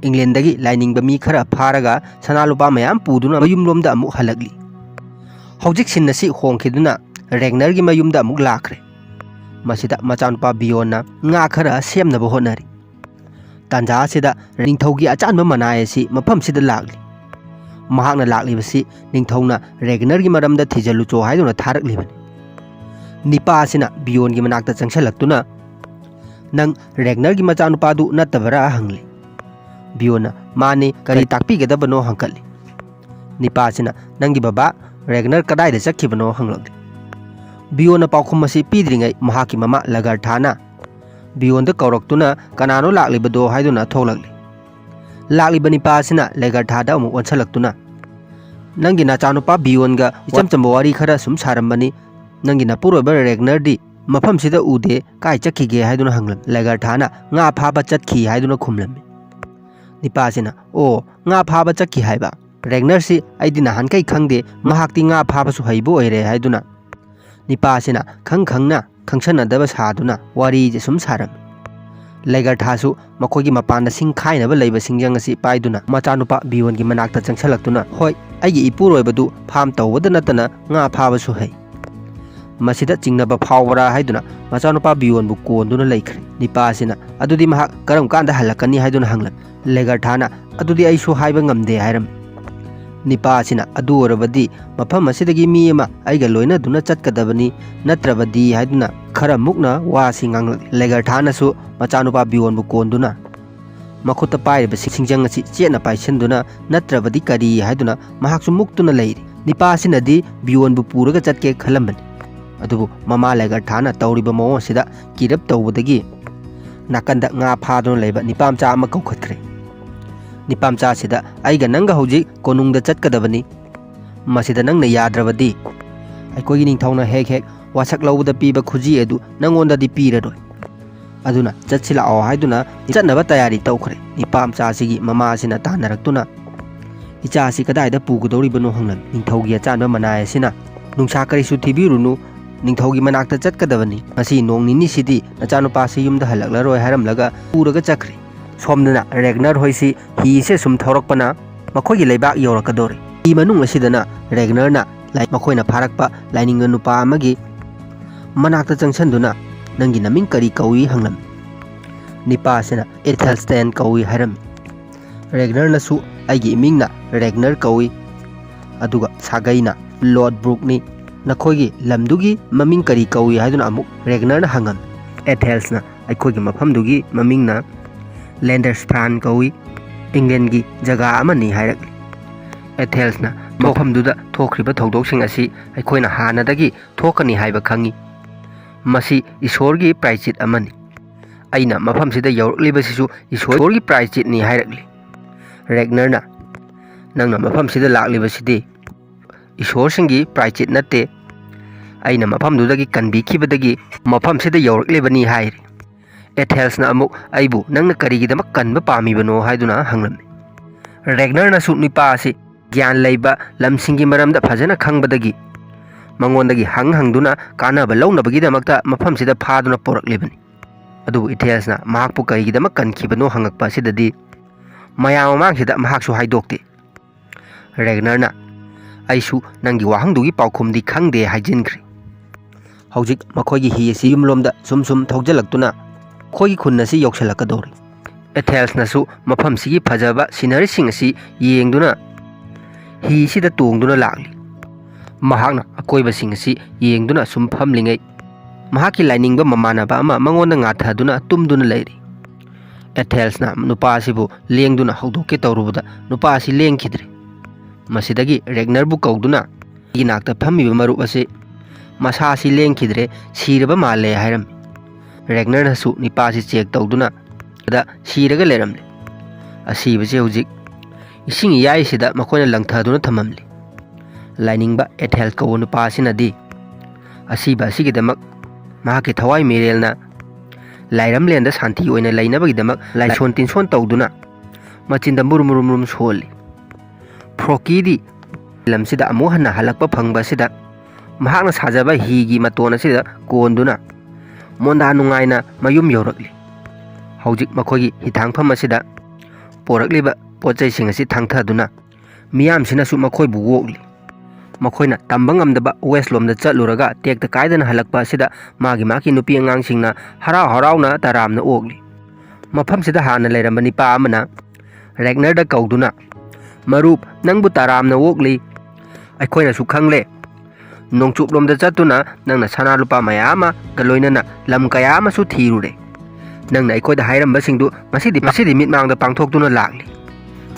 ꯏꯪꯂꯦꯟꯗꯒꯤ ꯂꯥꯏꯅꯤꯡꯕ ꯃꯤ ꯈꯔ ꯐꯥꯔꯒ ꯁꯅꯥ ꯂꯨꯄꯥ ꯃꯌꯥꯝ ꯄꯨꯗꯨꯅ ꯃꯌꯨꯝꯂꯣꯝꯗ ꯑꯃꯨꯛ ꯍꯜꯂꯛꯂꯤ ꯍꯧꯖꯤꯛ ꯁꯤꯟ ꯑꯁꯤ ꯍꯣꯡꯈꯤꯗꯨꯅ ꯔꯦꯒꯅꯔꯒꯤ ꯃꯌꯨꯝꯗ ꯑꯃꯨꯛ ꯂꯥꯛꯈ꯭ꯔꯦ ꯃꯁꯤꯗ ꯃꯆꯥꯅꯨꯄꯥ ꯕꯤꯌꯣꯟꯅ ꯉꯥ ꯈꯔ ꯁꯦꯝꯅꯕ ꯍꯣꯠꯅꯔꯤ ꯇꯥꯟꯖꯥ ꯑꯁꯤꯗ ꯅꯤꯡꯊꯧꯒꯤ ꯑꯆꯥꯟꯕ ꯃꯅꯥꯏ ꯑꯁꯤ ꯃꯐꯝꯁꯤꯗ ꯂꯥꯛꯂꯤ ꯃꯍꯥꯛꯅ ꯂꯥꯛꯂꯤꯕꯁꯤ ꯅꯤꯡꯊꯧꯅ ꯔꯦꯒꯅꯔꯒꯤ ꯃꯔꯝꯗ ꯊꯤꯖꯤꯜꯂꯨꯆꯣ ꯍꯥꯏꯗꯨꯅ ꯊꯥꯔꯛꯂꯤꯕꯅꯤ ꯅꯤꯄꯥ ꯑꯁꯤꯅ ꯕꯤꯌꯣꯟꯒꯤ ꯃꯅꯥꯛꯇ ꯆꯪꯁꯤꯜꯂꯛꯇꯨꯅ ꯅꯪ ꯔꯦꯒꯅꯔꯒꯤ ꯃꯆꯥꯅꯨꯄꯥꯗꯨ ꯅꯠꯇꯕꯔꯥ ꯍꯪꯂꯤ ꯕꯤꯌꯣꯟꯅ ꯃꯥꯅꯤ ꯀꯔꯤ ꯇꯥꯛꯄꯤꯒꯗꯕꯅꯣ ꯍꯪꯀꯠꯂꯤ ꯅꯤꯄꯥ ꯑꯁꯤꯅ ꯅꯪꯒꯤ ꯕꯕꯥ ꯔꯦꯒꯅꯔ ꯀꯗꯥꯏꯗ ꯆꯠꯈꯤꯕꯅꯣ ꯍꯪꯂꯛꯂꯤ ꯕꯤꯌꯣꯟꯅ ꯄꯥꯎꯈꯨꯝ ꯑꯁꯤ ꯄꯤꯗ꯭ꯔꯤꯉꯩ ꯃꯍꯥꯛꯀꯤ ꯃꯃꯥ ꯂꯒꯔꯊꯥꯅ ꯕꯤꯌꯣꯟꯗ ꯀꯧꯔꯛꯇꯨꯅ ꯀꯅꯥꯅꯣ ꯂꯥꯛꯂꯤꯕꯗꯣ ꯍꯥꯏꯗꯨꯅ ꯊꯣꯛꯂꯛꯂꯤ ꯂꯥꯛꯂꯤꯕ ꯅꯤꯄꯥ ꯑꯁꯤꯅ ꯂꯦꯒꯔꯊꯥꯗ ꯑꯃꯨꯛ ꯑꯣꯟꯁꯤꯜꯂꯛꯇꯨꯅ ꯅꯪꯒꯤ ꯅꯆꯥꯅꯨꯄꯥ ꯕꯤꯌꯣꯟꯒ ꯏꯆꯝ ꯆꯝꯕ ꯋꯥꯔꯤ ꯈꯔ ꯁꯨꯝ ꯁꯥꯔꯝꯕꯅꯤ ꯅꯪꯒꯤ ꯅꯄꯨꯔꯣꯏꯕ ꯔꯦꯒꯅꯔꯗꯤ ꯃꯐꯝꯁꯤꯗ ꯎꯗꯦ ꯀꯥꯏ ꯆꯠꯈꯤꯒꯦ ꯍꯥꯏꯗꯨꯅ ꯍꯪꯂꯝꯃꯤ ꯂꯦꯒꯔꯊꯥꯅ ꯉꯥ ꯐꯥꯕ ꯆꯠꯈꯤ ꯍꯥꯏꯗꯨꯅ ꯈꯨꯝꯂꯝꯃꯤ ꯅꯤꯄꯥ ꯑꯁꯤꯅ ꯑꯣ ꯉꯥ ꯐꯥꯕ ꯆꯠꯈꯤ ꯍꯥꯏꯕ ꯔꯦꯒꯅꯔꯁꯤ ꯑꯩꯗꯤ ꯅꯍꯥꯟꯈꯩ ꯈꯪꯗꯦ ꯃꯍꯥꯛꯇꯤ ꯉꯥ ꯐꯥꯕꯁꯨ ꯍꯩꯕ ꯑꯣꯏꯔꯦ ꯍꯥꯏꯗꯨꯅ ꯅꯤꯄꯥ ꯑꯁꯤꯅ ꯈꯪꯅ ꯈꯪꯁꯟꯅꯗꯕ ꯁꯥꯗꯨꯅ ꯋꯥꯔꯤꯁꯦ ꯁꯨꯝ ꯁꯥꯔꯝꯃꯤ ꯂꯦꯒꯔꯊꯥꯁꯨ ꯃꯈꯣꯏꯒꯤ ꯃꯄꯥꯟꯗ ꯁꯤꯡ ꯈꯥꯏꯅꯕ ꯂꯩꯕ ꯁꯤꯡꯖꯪ ꯑꯁꯤ ꯄꯥꯏꯗꯨꯅ ꯃꯆꯥꯅꯨꯄꯥ ꯕꯤꯌꯣꯟꯒꯤ ꯃꯅꯥꯛꯇ ꯆꯪꯁꯤꯜꯂꯛꯇꯨꯅ ꯍꯣꯏ ꯑꯩꯒꯤ ꯏꯄꯨꯔꯣꯏꯕꯗꯨ ꯐꯥꯝ ꯇꯧꯕꯗ ꯅꯠꯇꯅ ꯉꯥ ꯐꯥꯕꯁꯨ ꯍꯩ ꯃꯁꯤꯗ ꯆꯤꯡꯅꯕ ꯐꯥꯎꯕ꯭ꯔꯥ ꯍꯥꯏꯗꯨꯅ ꯃꯆꯥꯅꯨꯄꯥ ꯕꯤꯌꯣꯟꯕꯨ ꯀꯣꯟꯗꯨꯅ ꯂꯩꯈ꯭ꯔꯦ ꯅꯤꯄꯥ ꯑꯁꯤꯅ ꯑꯗꯨꯗꯤ ꯃꯍꯥꯛ ꯀꯔꯝ ꯀꯥꯟꯗ ꯍꯜꯂꯛꯀꯅꯤ ꯍꯥꯏꯗꯨꯅ ꯍꯪꯂꯝꯃꯤ ꯂꯦꯒꯔꯊꯥꯅ ꯑꯗꯨꯗꯤ ꯑꯩꯁꯨ ꯍꯥꯏꯕ ꯉꯝꯗꯦ ꯍꯥꯏꯔꯝꯃꯤ ꯅꯤꯄꯥ ꯑꯁꯤꯅ ꯑꯗꯨ ꯑꯣꯏꯔꯕꯗꯤ ꯃꯐꯝ ꯑꯁꯤꯗꯒꯤ ꯃꯤ ꯑꯃ ꯑꯩꯒ ꯂꯣꯏꯅꯗꯨꯅ ꯆꯠꯀꯗꯕꯅꯤ ꯅꯠꯇ꯭ꯔꯕꯗꯤ ꯍꯥꯏꯗꯨꯅ ꯈꯔ ꯃꯨꯛꯅ ꯋꯥꯁꯤ ꯉꯥꯡꯂꯛꯂꯤ ꯂꯦꯒꯔꯊꯥꯅꯁꯨ ꯃꯆꯥꯅꯨꯄꯥ ꯕꯤꯌꯣꯟꯕꯨ ꯀꯣꯟꯗꯨꯅ ꯃꯈꯨꯠꯇ ꯄꯥꯏꯔꯤꯕ ꯁꯤꯡꯖꯪ ꯑꯁꯤ ꯆꯦꯠꯅ ꯄꯥꯏꯁꯤꯟꯗꯨꯅ ꯅꯠꯇ꯭ꯔꯕꯗꯤ ꯀꯔꯤ ꯍꯥꯏꯗꯨꯅ ꯃꯍꯥꯛꯁꯨ ꯃꯨꯛꯇꯨꯅ ꯂꯩꯔꯤ ꯅꯤꯄꯥ ꯑꯁꯤꯅꯗꯤ ꯕꯤꯌꯣꯟꯕꯨ ꯄꯨꯔꯒ ꯆꯠꯀꯦ ꯈꯜꯂꯝꯕꯅꯤ ꯑꯗꯨꯕꯨ ꯃꯃꯥ ꯂꯦꯒꯔꯊꯥꯅ ꯇꯧꯔꯤꯕ ꯃꯑꯣꯡ ꯑꯁꯤꯗ ꯀꯤꯔꯞ ꯇꯧꯕꯗꯒꯤ ꯅꯥꯀꯟꯗ ꯉꯥ ꯐꯥꯗꯨꯅ ꯂꯩꯕ ꯅꯤꯄꯥꯃꯆꯥ ꯑꯃ ꯀꯧꯈꯠꯈ꯭ꯔꯦ ꯅꯤꯄꯥꯃꯆꯥ ꯑꯁꯤꯗ ꯑꯩꯒ ꯅꯪꯒ ꯍꯧꯖꯤꯛ ꯀꯣꯅꯨꯡꯗ ꯆꯠꯀꯗꯕꯅꯤ ꯃꯁꯤꯗ ꯅꯪꯅ ꯌꯥꯗ꯭ꯔꯕꯗꯤ ꯑꯩꯈꯣꯏꯒꯤ ꯅꯤꯡꯊꯧꯅ ꯍꯦꯛ ꯋꯥꯁꯛ ꯂꯧꯕꯗ ꯄꯤꯕ ꯈꯨꯖꯤ ꯑꯗꯨ ꯅꯪꯉꯣꯟꯗꯗꯤ ꯄꯤꯔꯔꯣꯏ ꯑꯗꯨꯅ ꯆꯠꯁꯤ ꯂꯥꯛꯑꯣ ꯍꯥꯏꯗꯨꯅ ꯆꯠꯅꯕ ꯇꯌꯥꯔꯤ ꯇꯧꯈ꯭ꯔꯦ ꯅꯤꯄꯥꯃꯆꯥ ꯑꯁꯤꯒꯤ ꯃꯃꯥ ꯑꯁꯤꯅ ꯇꯥꯟꯅꯔꯛꯇꯨꯅ ꯏꯆꯥ ꯑꯁꯤ ꯀꯗꯥꯏꯗ ꯄꯨꯒꯗꯧꯔꯤꯕꯅꯣ ꯍꯪꯂꯝꯃꯤ ꯅꯤꯡꯊꯧꯒꯤ ꯑꯆꯥꯟꯕ ꯃꯅꯥꯏ ꯑꯁꯤꯅ ꯅꯨꯡꯁꯥ ꯀꯔꯤꯁꯨ ꯊꯤꯕꯤꯔꯨꯅꯨ ꯅꯤꯡꯊꯧꯒꯤ ꯃꯅꯥꯛꯇ ꯆꯠꯀꯗꯕꯅꯤ ꯉꯁꯤ ꯅꯣꯡ ꯅꯤꯅꯤꯁꯤꯗꯤ ꯅꯆꯥꯅꯨꯄꯥꯁꯤ ꯌꯨꯝꯗ ꯍꯜꯂꯛꯂꯔꯣꯏ ꯍꯥꯏꯔꯝꯂꯒ ꯄꯨꯔꯒ ꯆꯠꯈ꯭ꯔꯦ ꯁꯣꯝꯗꯅ ꯔꯦꯒꯅꯔ ꯍꯣꯏꯁꯤ ꯍꯤꯁꯦ ꯁꯨꯝ ꯊꯧꯔꯛꯄꯅ ꯃꯈꯣꯏꯒꯤ ꯂꯩꯕꯥꯛ ꯌꯧꯔꯛꯀꯗꯧꯔꯦ ꯍꯤ ꯃꯅꯨꯡ ꯑꯁꯤꯗꯅ ꯔꯦꯒꯅꯔꯅ ꯃꯈꯣꯏꯅ ꯐꯥꯔꯛꯄ ꯂꯥꯏꯅꯤꯡꯕ ꯅꯨꯄꯥ ꯑꯃꯒꯤ ꯃꯅꯥꯛꯇ ꯆꯪꯁꯟꯗꯨꯅ ꯅꯪꯒꯤ ꯅꯃꯤꯡ ꯀꯔꯤ ꯀꯧꯏ ꯍꯪꯂꯝꯃꯤ꯫ ꯅꯤꯄꯥꯁꯤꯅ ꯑꯦꯊꯦꯜꯁꯇꯦꯟ ꯀꯧꯏ ꯍꯥꯏꯔꯝꯃꯤ꯫ ꯔꯦꯒꯅꯔꯅꯁꯨ ꯑꯩꯒꯤ ꯏꯃꯤꯡꯅ ꯔꯦꯒꯅꯔ ꯀꯧꯏ, ꯑꯗꯨꯒ ꯁꯥꯒꯩꯅ ꯂꯣꯔꯗ ꯕ꯭ꯔꯨꯛꯅꯤ, ꯅꯈꯣꯏꯒꯤ ꯂꯝꯗꯨꯒꯤ ꯃꯃꯤꯡ ꯀꯔꯤ ꯀꯧꯏ ꯍꯥꯏꯗꯨꯅ ꯑꯃꯨꯛ ꯔꯦꯒꯅꯔꯅ ꯍꯪꯉꯝꯃꯤ꯫ ꯑꯦꯊꯦꯜꯁꯅ ꯑꯩꯈꯣꯏꯒꯤ ꯃꯐꯝꯗꯨꯒꯤ ꯃꯃꯤꯡꯅ ꯂꯦꯟꯗꯔꯁꯐꯥꯟ ꯀꯧꯏ, ꯏꯪꯂꯦꯟꯒꯤ ꯖꯒꯥ ꯑꯃꯅꯤ ꯍꯥꯏꯔꯛꯂꯤ꯫ ꯑꯦꯊꯦꯜꯁꯅ ꯃꯐꯝꯗꯨꯗ ꯊꯣꯛꯈ꯭ꯔꯤꯕ ꯊꯧꯗꯣꯛꯁꯤꯡ ꯑꯁꯤ ꯑꯩꯈꯣꯏꯅ ꯍꯥꯟꯅꯗꯒꯤ ꯊꯣꯛꯀꯅꯤ ꯍꯥꯏꯕ ꯈꯪꯏ, ꯃꯁꯤ ꯏꯁꯣꯔꯒꯤ ꯄ꯭ꯔꯥꯏꯆꯤꯠ ꯑꯃꯅꯤ, ꯑꯩꯅ ꯃꯐꯝꯁꯤꯗ ꯌꯧꯔꯛꯂꯤꯕꯁꯤꯁꯨ ꯏꯁꯣꯔꯒꯤ ꯄ꯭ꯔꯥꯏꯆꯤꯠꯅꯤ ꯍꯥꯏꯔꯛꯂꯤ꯫ ꯔꯦꯒꯅꯔꯅ ꯅꯪꯅ ꯃꯐꯝꯁꯤꯗ ꯂꯥꯛꯂꯤꯕꯁꯤꯗꯤ ꯏꯁꯣꯔꯁꯤꯡꯒꯤ ꯄ꯭ꯔꯥꯏꯆꯤꯠ ꯅꯠꯇꯦ, ꯑꯩꯅ ꯃꯐꯝꯗꯨꯗꯒꯤ ꯀꯟꯕꯤꯈꯤꯕꯗꯒꯤ ꯃꯐꯝꯁꯤꯗ ꯌꯧꯔꯛꯂꯤꯕꯅꯤ ꯍꯥꯏꯔꯤ꯫ ꯑꯦꯊꯦꯜꯁꯅ ꯑꯃꯨꯛ ꯑꯩꯕꯨ ꯅꯪꯅ ꯀꯔꯤꯒꯤꯗꯃꯛ ꯀꯟꯕ ꯄꯥꯝꯃꯤꯕꯅꯣ ꯍꯥꯏꯗꯨꯅ ꯍꯪꯂꯝꯃꯤ꯫ ꯔꯦꯒꯅꯔꯅꯁꯨ ꯅꯨꯄꯥ ꯑꯁꯤ ꯒ꯭ꯌꯥꯟ ꯂꯩꯕ ꯂꯝꯁꯤꯡꯒꯤ ꯃꯔꯝꯗ ꯐꯖꯅ ꯈꯪꯕꯗꯒꯤ ꯃꯉꯣꯟꯗꯒꯤ ꯍꯪꯗꯨꯅ ꯀꯥꯟꯅꯕ ꯂꯧꯅꯕꯒꯤꯗꯃꯛꯇ ꯃꯐꯝꯁꯤꯗ ꯐꯥꯗꯨꯅ ꯄꯣꯔꯛꯂꯤꯕꯅꯤ꯫ ꯑꯗꯨꯕꯨ ꯏꯊꯦꯜꯁꯅ ꯃꯍꯥꯛꯄꯨ ꯀꯔꯤꯒꯤꯗꯃꯛ ꯀꯟꯈꯤꯕꯅꯣ ꯍꯪꯉꯛꯄ ꯑꯁꯤꯗꯗꯤ ꯃꯌꯥꯝ ꯃꯃꯥꯡꯁꯤꯗ ꯃꯍꯥꯛꯁꯨ ꯍꯥꯏꯗꯣꯛꯇꯦ꯫ ꯔꯦꯒꯅꯔꯅ ꯑꯩꯁꯨ ꯅꯪꯒꯤ ꯋꯥꯍꯪꯗꯨꯒꯤ ꯄꯥꯎꯈꯨꯝꯗꯤ ꯈꯪꯗꯦ ꯍꯥꯏꯖꯤꯟꯈ꯭ꯔꯦ꯫ ꯍꯧꯖꯤꯛ ꯃꯈꯣꯏꯒꯤ ꯍꯤ ꯑꯁꯤ ꯌꯨꯝꯂꯣꯝꯗ ꯁꯨꯝ ꯊꯧꯖꯤꯜꯂꯛꯇꯨꯅ ꯑꯩꯈꯣꯏꯒꯤ ꯈꯨꯟ ꯑꯁꯤ ꯌꯧꯁꯤꯜꯂꯛꯀꯗꯧꯔꯤ꯫ ꯑꯦꯊꯦꯜꯁꯅꯁꯨ ꯃꯐꯝꯁꯤꯒꯤ ꯐꯖꯕ ꯁꯤꯅꯔꯤꯁꯤꯡ ꯑꯁꯤ ꯌꯦꯡꯗꯨꯅ ꯍꯤꯁꯤꯗ ꯇꯣꯡꯗꯨꯅ ꯂꯥꯛꯂꯤ꯫ ꯃꯍꯥꯛꯅ ꯑꯀꯣꯏꯕꯁꯤꯡ ꯑꯁꯤ ꯌꯦꯡꯗꯨꯅ ꯁꯨꯝ ꯐꯝꯂꯤꯉꯩ ꯃꯍꯥꯛꯀꯤ ꯂꯥꯏꯅꯤꯡꯕ ꯃꯃꯥꯟꯅꯕ ꯑꯃ ꯃꯉꯣꯟꯗ ꯉꯥꯊꯗꯨꯅ ꯇꯨꯝꯗꯨꯅ ꯂꯩꯔꯤ꯫ ꯑꯦꯊꯦꯜꯁꯅ ꯅꯨꯄꯥ ꯑꯁꯤꯕꯨ ꯂꯦꯡꯗꯨꯅ ꯍꯧꯗꯣꯛꯀꯦ ꯇꯧꯔꯨꯕꯗ ꯅꯨꯄꯥ ꯑꯁꯤ ꯂꯦꯡꯈꯤꯗ꯭ꯔꯦ꯫ ꯃꯁꯤꯗꯒꯤ ꯔꯦꯒꯅꯔꯕꯨ ꯀꯧꯗꯨꯅ ꯑꯩꯒꯤ ꯅꯥꯛꯇ ꯐꯝꯃꯤꯕ ꯃꯔꯨꯞ ꯑꯁꯤ ꯃꯁꯥ ꯑꯁꯤ ꯂꯦꯡꯈꯤꯗ꯭ꯔꯦ, ꯁꯤꯔꯕ ꯃꯥꯜꯂꯦ ꯍꯥꯏꯔꯝꯃꯤ꯫ ꯔꯦꯒꯅꯔꯅꯁꯨ ꯅꯨꯄꯥꯁꯤ ꯆꯦꯛ ꯇꯧꯗꯨꯅ ꯁꯤꯔꯒ ꯂꯩꯔꯝꯂꯦ꯫ ꯑꯁꯤꯕꯁꯤ ꯍꯧꯖꯤꯛ ꯏꯁꯤꯡ ꯏꯌꯥꯏꯁꯤꯗ ꯃꯈꯣꯏꯅ ꯂꯪꯊꯗꯨꯅ ꯊꯝꯃꯝꯂꯤ꯫ ꯂꯥꯏꯅꯤꯡꯕ ꯑꯦꯊꯦꯜ ꯀꯧꯕ ꯅꯨꯄꯥ ꯑꯁꯤꯅꯗꯤ ꯑꯁꯤꯕ ꯑꯁꯤꯒꯤꯗꯃꯛ ꯃꯍꯥꯛꯀꯤ ꯊꯋꯥꯏ ꯃꯤꯔꯦꯜꯅ ꯂꯥꯏꯔꯝꯂꯦꯟꯗ ꯁꯥꯟꯇꯤ ꯑꯣꯏꯅ ꯂꯩꯅꯕꯒꯤꯗꯃꯛ ꯂꯥꯏꯁꯣꯟ ꯇꯤꯟꯁꯣꯟ ꯇꯧꯗꯨꯅ ꯃꯆꯤꯟꯗ ꯃꯨꯔꯨꯝ ꯁꯣꯜꯂꯤ꯫ ꯐ꯭ꯔꯣꯀꯤꯗꯤ ꯂꯝꯁꯤꯗ ꯑꯃꯨꯛ ꯍꯟꯅ ꯍꯜꯂꯛꯄ ꯐꯪꯕ ꯑꯁꯤꯗ ꯃꯍꯥꯛꯅ ꯁꯥꯖꯕ ꯍꯤꯒꯤ ꯃꯇꯣꯟ ꯑꯁꯤꯗ ꯀꯣꯟꯗꯨꯅ ꯃꯣꯟꯗꯥ ꯅꯨꯡꯉꯥꯏꯅ ꯃꯌꯨꯝ ꯌꯧꯔꯛꯂꯤ꯫ ꯍꯧꯖꯤꯛ ꯃꯈꯣꯏꯒꯤ ꯍꯤꯊꯥꯡꯐꯝ ꯑꯁꯤꯗ ꯄꯣꯔꯛꯂꯤꯕ ꯄꯣꯠꯆꯩꯁꯤꯡ ꯑꯁꯤ ꯊꯥꯡꯊꯗꯨꯅ ꯃꯤꯌꯥꯝꯁꯤꯅꯁꯨ ꯃꯈꯣꯏꯕꯨ ꯑꯣꯛꯂꯤ꯫ ꯃꯈꯣꯏꯅ ꯇꯝꯕ ꯉꯝꯗꯕ ꯋꯦꯁꯂꯣꯝꯗ ꯆꯠꯂꯨꯔꯒ ꯇꯦꯛꯇ ꯀꯥꯏꯗꯅ ꯍꯜꯂꯛꯄ ꯑꯁꯤꯗ ꯃꯥꯒꯤ ꯅꯨꯄꯤ ꯑꯉꯥꯡꯁꯤꯡꯅ ꯍꯔꯥꯎꯅ ꯇꯔꯥꯝꯅ ꯑꯣꯛꯂꯤ꯫ ꯃꯐꯝꯁꯤꯗ ꯍꯥꯟꯅ ꯂꯩꯔꯝꯕ ꯅꯤꯄꯥ ꯑꯃꯅ ꯔꯦꯒꯅꯔꯗ ꯀꯧꯗꯨꯅ ꯃꯔꯨꯞ ꯅꯪꯕꯨ ꯇꯔꯥꯝꯅ ꯑꯣꯛꯂꯤ, ꯑꯩꯈꯣꯏꯅꯁꯨ ꯈꯪꯂꯦ, ꯅꯣꯡꯆꯨꯞꯂꯣꯝꯗ ꯆꯠꯇꯨꯅ ꯅꯪꯅ ꯁꯅꯥ ꯂꯨꯄꯥ ꯃꯌꯥꯝ ꯑꯃꯒ ꯂꯣꯏꯅꯅ ꯂꯝ ꯀꯌꯥ ꯑꯃꯁꯨ ꯊꯤꯔꯨꯔꯦ꯫ ꯅꯪꯅ ꯑꯩꯈꯣꯏꯗ ꯍꯥꯏꯔꯝꯕꯁꯤꯡꯗꯨ ꯉꯁꯤꯗꯤ ꯃꯤꯠꯃꯥꯡꯗ ꯄꯥꯡꯊꯣꯛꯇꯨꯅ ꯂꯥꯛꯂꯤ꯫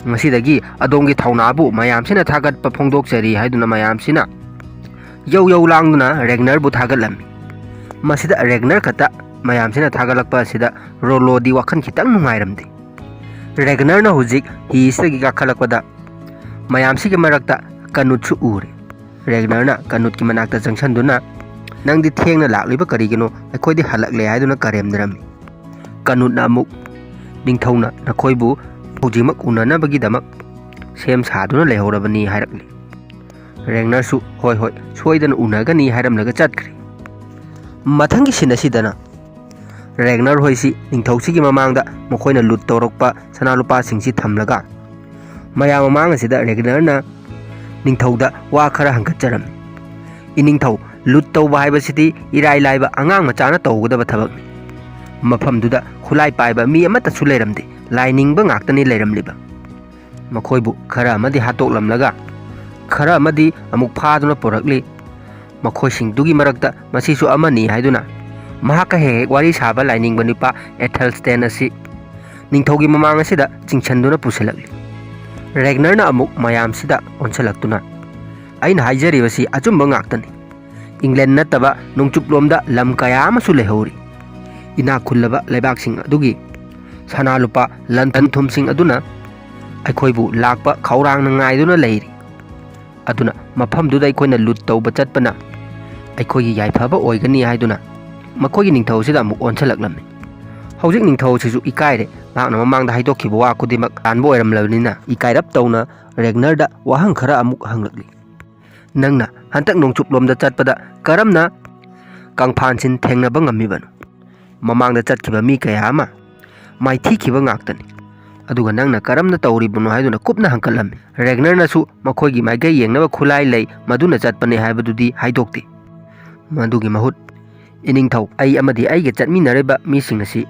ꯉꯁꯤꯗꯒꯤ ꯑꯗꯣꯝꯒꯤ ꯊꯧꯅꯥꯕꯨ ꯃꯌꯥꯝꯁꯤꯅ ꯊꯥꯒꯠꯄ ꯐꯣꯡꯗꯣꯛꯆꯔꯤ ꯍꯥꯏꯗꯨꯅ ꯃꯌꯥꯝꯁꯤꯅ ꯌꯧ ꯂꯥꯡꯗꯨꯅ ꯔꯦꯒꯅꯔꯕꯨ ꯊꯥꯒꯠꯂꯝꯃꯤ꯫ ꯃꯁꯤꯗ ꯔꯦꯒꯅꯔ ꯈꯛꯇ ꯃꯌꯥꯝꯁꯤꯅ ꯊꯥꯒꯠꯂꯛꯄ ꯑꯁꯤꯗ ꯔꯣꯂꯣꯗꯤ ꯋꯥꯈꯜ ꯈꯤꯇꯪ ꯅꯨꯡꯉꯥꯏꯔꯝꯗꯦ꯫ ꯔꯦꯒꯅꯔꯅ ꯍꯧꯖꯤꯛ ꯍꯤꯁꯤꯗꯒꯤ ꯀꯥꯈꯠꯂꯛꯄꯗ ꯃꯌꯥꯝꯁꯤꯒꯤ ꯃꯔꯛꯇ ꯀꯅꯨꯠꯁꯨ ꯎꯔꯦ꯫ ꯔꯦꯒꯅꯔꯅ ꯀꯅꯨꯠꯀꯤ ꯃꯅꯥꯛꯇ ꯆꯪꯁꯟꯗꯨꯅ ꯅꯪꯗꯤ ꯊꯦꯡꯅ ꯂꯥꯛꯂꯤꯕ ꯀꯔꯤꯒꯤꯅꯣ, ꯑꯩꯈꯣꯏꯗꯤ ꯍꯜꯂꯛꯂꯦ ꯍꯥꯏꯗꯨꯅ ꯀꯔꯦꯝꯅꯔꯝꯃꯤ꯫ ꯀꯅꯨꯠꯅ ꯑꯃꯨꯛ ꯅꯤꯡꯊꯧꯅ ꯅꯈꯣꯏꯕꯨ ꯍꯧꯖꯤꯛꯃꯛ ꯎꯅꯅꯕꯒꯤꯗꯃꯛ ꯁꯦꯝ ꯁꯥꯗꯨꯅ ꯂꯩꯍꯧꯔꯕꯅꯤ ꯍꯥꯏꯔꯛꯂꯤ꯫ ꯔꯦꯒꯅꯔꯁꯨ ꯍꯣꯏ ꯁꯣꯏꯗꯅ ꯎꯅꯒꯅꯤ ꯍꯥꯏꯔꯝꯂꯒ ꯆꯠꯈ꯭ꯔꯦ꯫ ꯃꯊꯪꯒꯤ ꯁꯤꯟ ꯑꯁꯤꯗꯅ ꯔꯦꯒꯅꯔ ꯍꯣꯏꯁꯤ ꯅꯤꯡꯊꯧꯁꯤꯒꯤ ꯃꯃꯥꯡꯗ ꯃꯈꯣꯏꯅ ꯂꯨꯠ ꯇꯧꯔꯛꯄ ꯁꯅꯥ ꯂꯨꯄꯥꯁꯤꯡꯁꯤ ꯊꯝꯂꯒ ꯃꯌꯥꯝ ꯃꯃꯥꯡ ꯑꯁꯤꯗ ꯔꯦꯒꯅꯔꯅ ꯅꯤꯡꯊꯧꯗ ꯋꯥ ꯈꯔ ꯍꯪꯒꯠꯆꯔꯝꯃꯤ꯫ ꯏꯅꯤꯡꯊꯧ, ꯂꯨꯠ ꯇꯧꯕ ꯍꯥꯏꯕꯁꯤꯗꯤ ꯏꯔꯥꯏ ꯂꯥꯏꯕ ꯑꯉꯥꯡ ꯃꯆꯥꯅ ꯇꯧꯒꯗꯕ ꯊꯕꯛꯅꯤ꯫ ꯃꯐꯝꯗꯨꯗ ꯈꯨꯠꯂꯥꯏ パꯏꯕ ꯃꯤ ꯑꯃꯠꯇꯁꯨ ꯂꯩꯔꯝꯗꯦ, ꯂꯥꯏꯅꯤꯡꯕ ꯉꯥꯛꯇꯅꯤ ꯂꯩꯔꯝꯂꯤꯕ꯫ ꯃꯈꯣꯏꯕꯨ ꯈꯔ ꯑꯃꯗꯤ ꯍꯥꯠꯇꯣꯛꯂꯝꯂꯒ ꯈꯔ ꯑꯃꯗꯤ ꯑꯃꯨꯛ ꯐꯥꯗꯨꯅ ꯄꯨꯔꯛꯂꯤ꯫ ꯃꯈꯣꯏꯁꯤꯡꯗꯨꯒꯤ ꯃꯔꯛꯇ ꯃꯁꯤꯁꯨ ꯑꯃꯅꯤ ꯍꯥꯏꯗꯨꯅ ꯃꯍꯥꯛꯀ ꯍꯦꯛ ꯋꯥꯔꯤ ꯁꯥꯕ ꯂꯥꯏꯅꯤꯡꯕ ꯅꯨꯄꯥ ꯑꯦꯊꯦꯜꯁꯇꯦꯟ ꯑꯁꯤ ꯅꯤꯡꯊꯧꯒꯤ ꯃꯃꯥꯡ ꯑꯁꯤꯗ ꯆꯤꯡꯁꯤꯟꯗꯨꯅ ꯄꯨꯁꯤꯜꯂꯛꯂꯤ꯫ ꯔꯦꯒꯅꯔꯅ ꯑꯃꯨꯛ ꯃꯌꯥꯝꯁꯤꯗ ꯑꯣꯟꯁꯤꯜꯂꯛꯇꯨꯅ ꯑꯩꯅ ꯍꯥꯏꯖꯔꯤꯕꯁꯤ ꯑꯆꯨꯝꯕ ꯉꯥꯛꯇꯅꯤ꯫ ꯏꯪꯂꯦꯟ ꯅꯠꯇꯕ ꯅꯣꯡꯆꯨꯞꯂꯣꯝꯗ ꯂꯝ ꯀꯌꯥ ꯑꯃꯁꯨ ꯂꯩꯍꯧꯔꯤ꯫ ꯏꯅꯥꯛ ꯈꯨꯜꯂꯕ ꯂꯩꯕꯥꯛꯁꯤꯡ ꯑꯗꯨꯒꯤ ꯁꯅꯥ ꯂꯨꯄꯥ ꯂꯟ ꯊꯨꯝꯁꯤꯡ ꯑꯗꯨꯅ ꯑꯩꯈꯣꯏꯕꯨ ꯂꯥꯛꯄ ꯈꯧꯔꯥꯡꯅ ꯉꯥꯏꯗꯨꯅ ꯂꯩꯔꯤ꯫ ꯑꯗꯨꯅ ꯃꯐꯝꯗꯨꯗ ꯑꯩꯈꯣꯏꯅ ꯂꯨꯠ ꯇꯧꯕ ꯆꯠꯄꯅ ꯑꯩꯈꯣꯏꯒꯤ ꯌꯥꯏꯐꯕ ꯑꯣꯏꯒꯅꯤ ꯍꯥꯏꯗꯨꯅ ꯃꯈꯣꯏꯒꯤ ꯅꯤꯡꯊꯧꯁꯤꯗ ꯑꯃꯨꯛ ꯑꯣꯟꯁꯤꯜꯂꯛꯂꯝꯃꯤ꯫ ꯍꯧꯖꯤꯛ ꯅꯤꯡꯊꯧꯁꯤꯁꯨ ꯏꯀꯥꯏꯔꯦ꯫ ꯃꯍꯥꯛꯅ ꯃꯃꯥꯡꯗ ꯍꯥꯏꯗꯣꯛꯈꯤꯕ ꯋꯥ ꯈꯨꯗꯤꯡꯃꯛ ꯂꯥꯟꯕ ꯑꯣꯏꯔꯝꯂꯕꯅꯤꯅ ꯏꯀꯥꯏꯔꯞ ꯇꯧꯅ ꯔꯦꯒꯅꯔꯗ ꯋꯥꯍꯪ ꯈꯔ ꯑꯃꯨꯛ ꯍꯪꯂꯛꯂꯤ꯫ ꯅꯪꯅ ꯍꯟꯇꯛ ꯅꯣꯡꯆꯨꯞꯂꯣꯝꯗ ꯆꯠꯄꯗ ꯀꯔꯝꯅ ꯀꯪꯐꯥꯟꯁꯤꯟ ꯊꯦꯡꯅꯕ ꯉꯝꯃꯤꯕꯅꯣ? ꯃꯃꯥꯡꯗ ꯆꯠꯈꯤꯕ ꯃꯤ ꯀꯌꯥ ꯑꯃ ꯃꯥꯏꯊꯤꯈꯤꯕ ꯉꯥꯛꯇꯅꯤ, ꯑꯗꯨꯒ ꯅꯪꯅ ꯀꯔꯝꯅ ꯇꯧꯔꯤꯕꯅꯣ ꯍꯥꯏꯗꯨꯅ ꯀꯨꯞꯅ ꯍꯪꯀꯠꯂꯝꯃꯤ꯫ ꯔꯦꯒꯅꯔꯅꯁꯨ ꯃꯈꯣꯏꯒꯤ ꯃꯥꯏꯀꯩ ꯌꯦꯡꯅꯕ ꯈꯨꯠꯂꯥꯏ ꯂꯩ, ꯃꯗꯨꯅ ꯆꯠꯄꯅꯤ ꯍꯥꯏꯕꯗꯨꯗꯤ ꯍꯥꯏꯗꯣꯛꯇꯦ꯫ ꯃꯗꯨꯒꯤ ꯃꯍꯨꯠ ꯏꯅꯤꯡꯊꯧ ꯑꯩ ꯑꯃꯗꯤ ꯑꯩꯒ ꯆꯠꯃꯤꯟꯅꯔꯤꯕ ꯃꯤꯁꯤꯡ ꯑꯁꯤ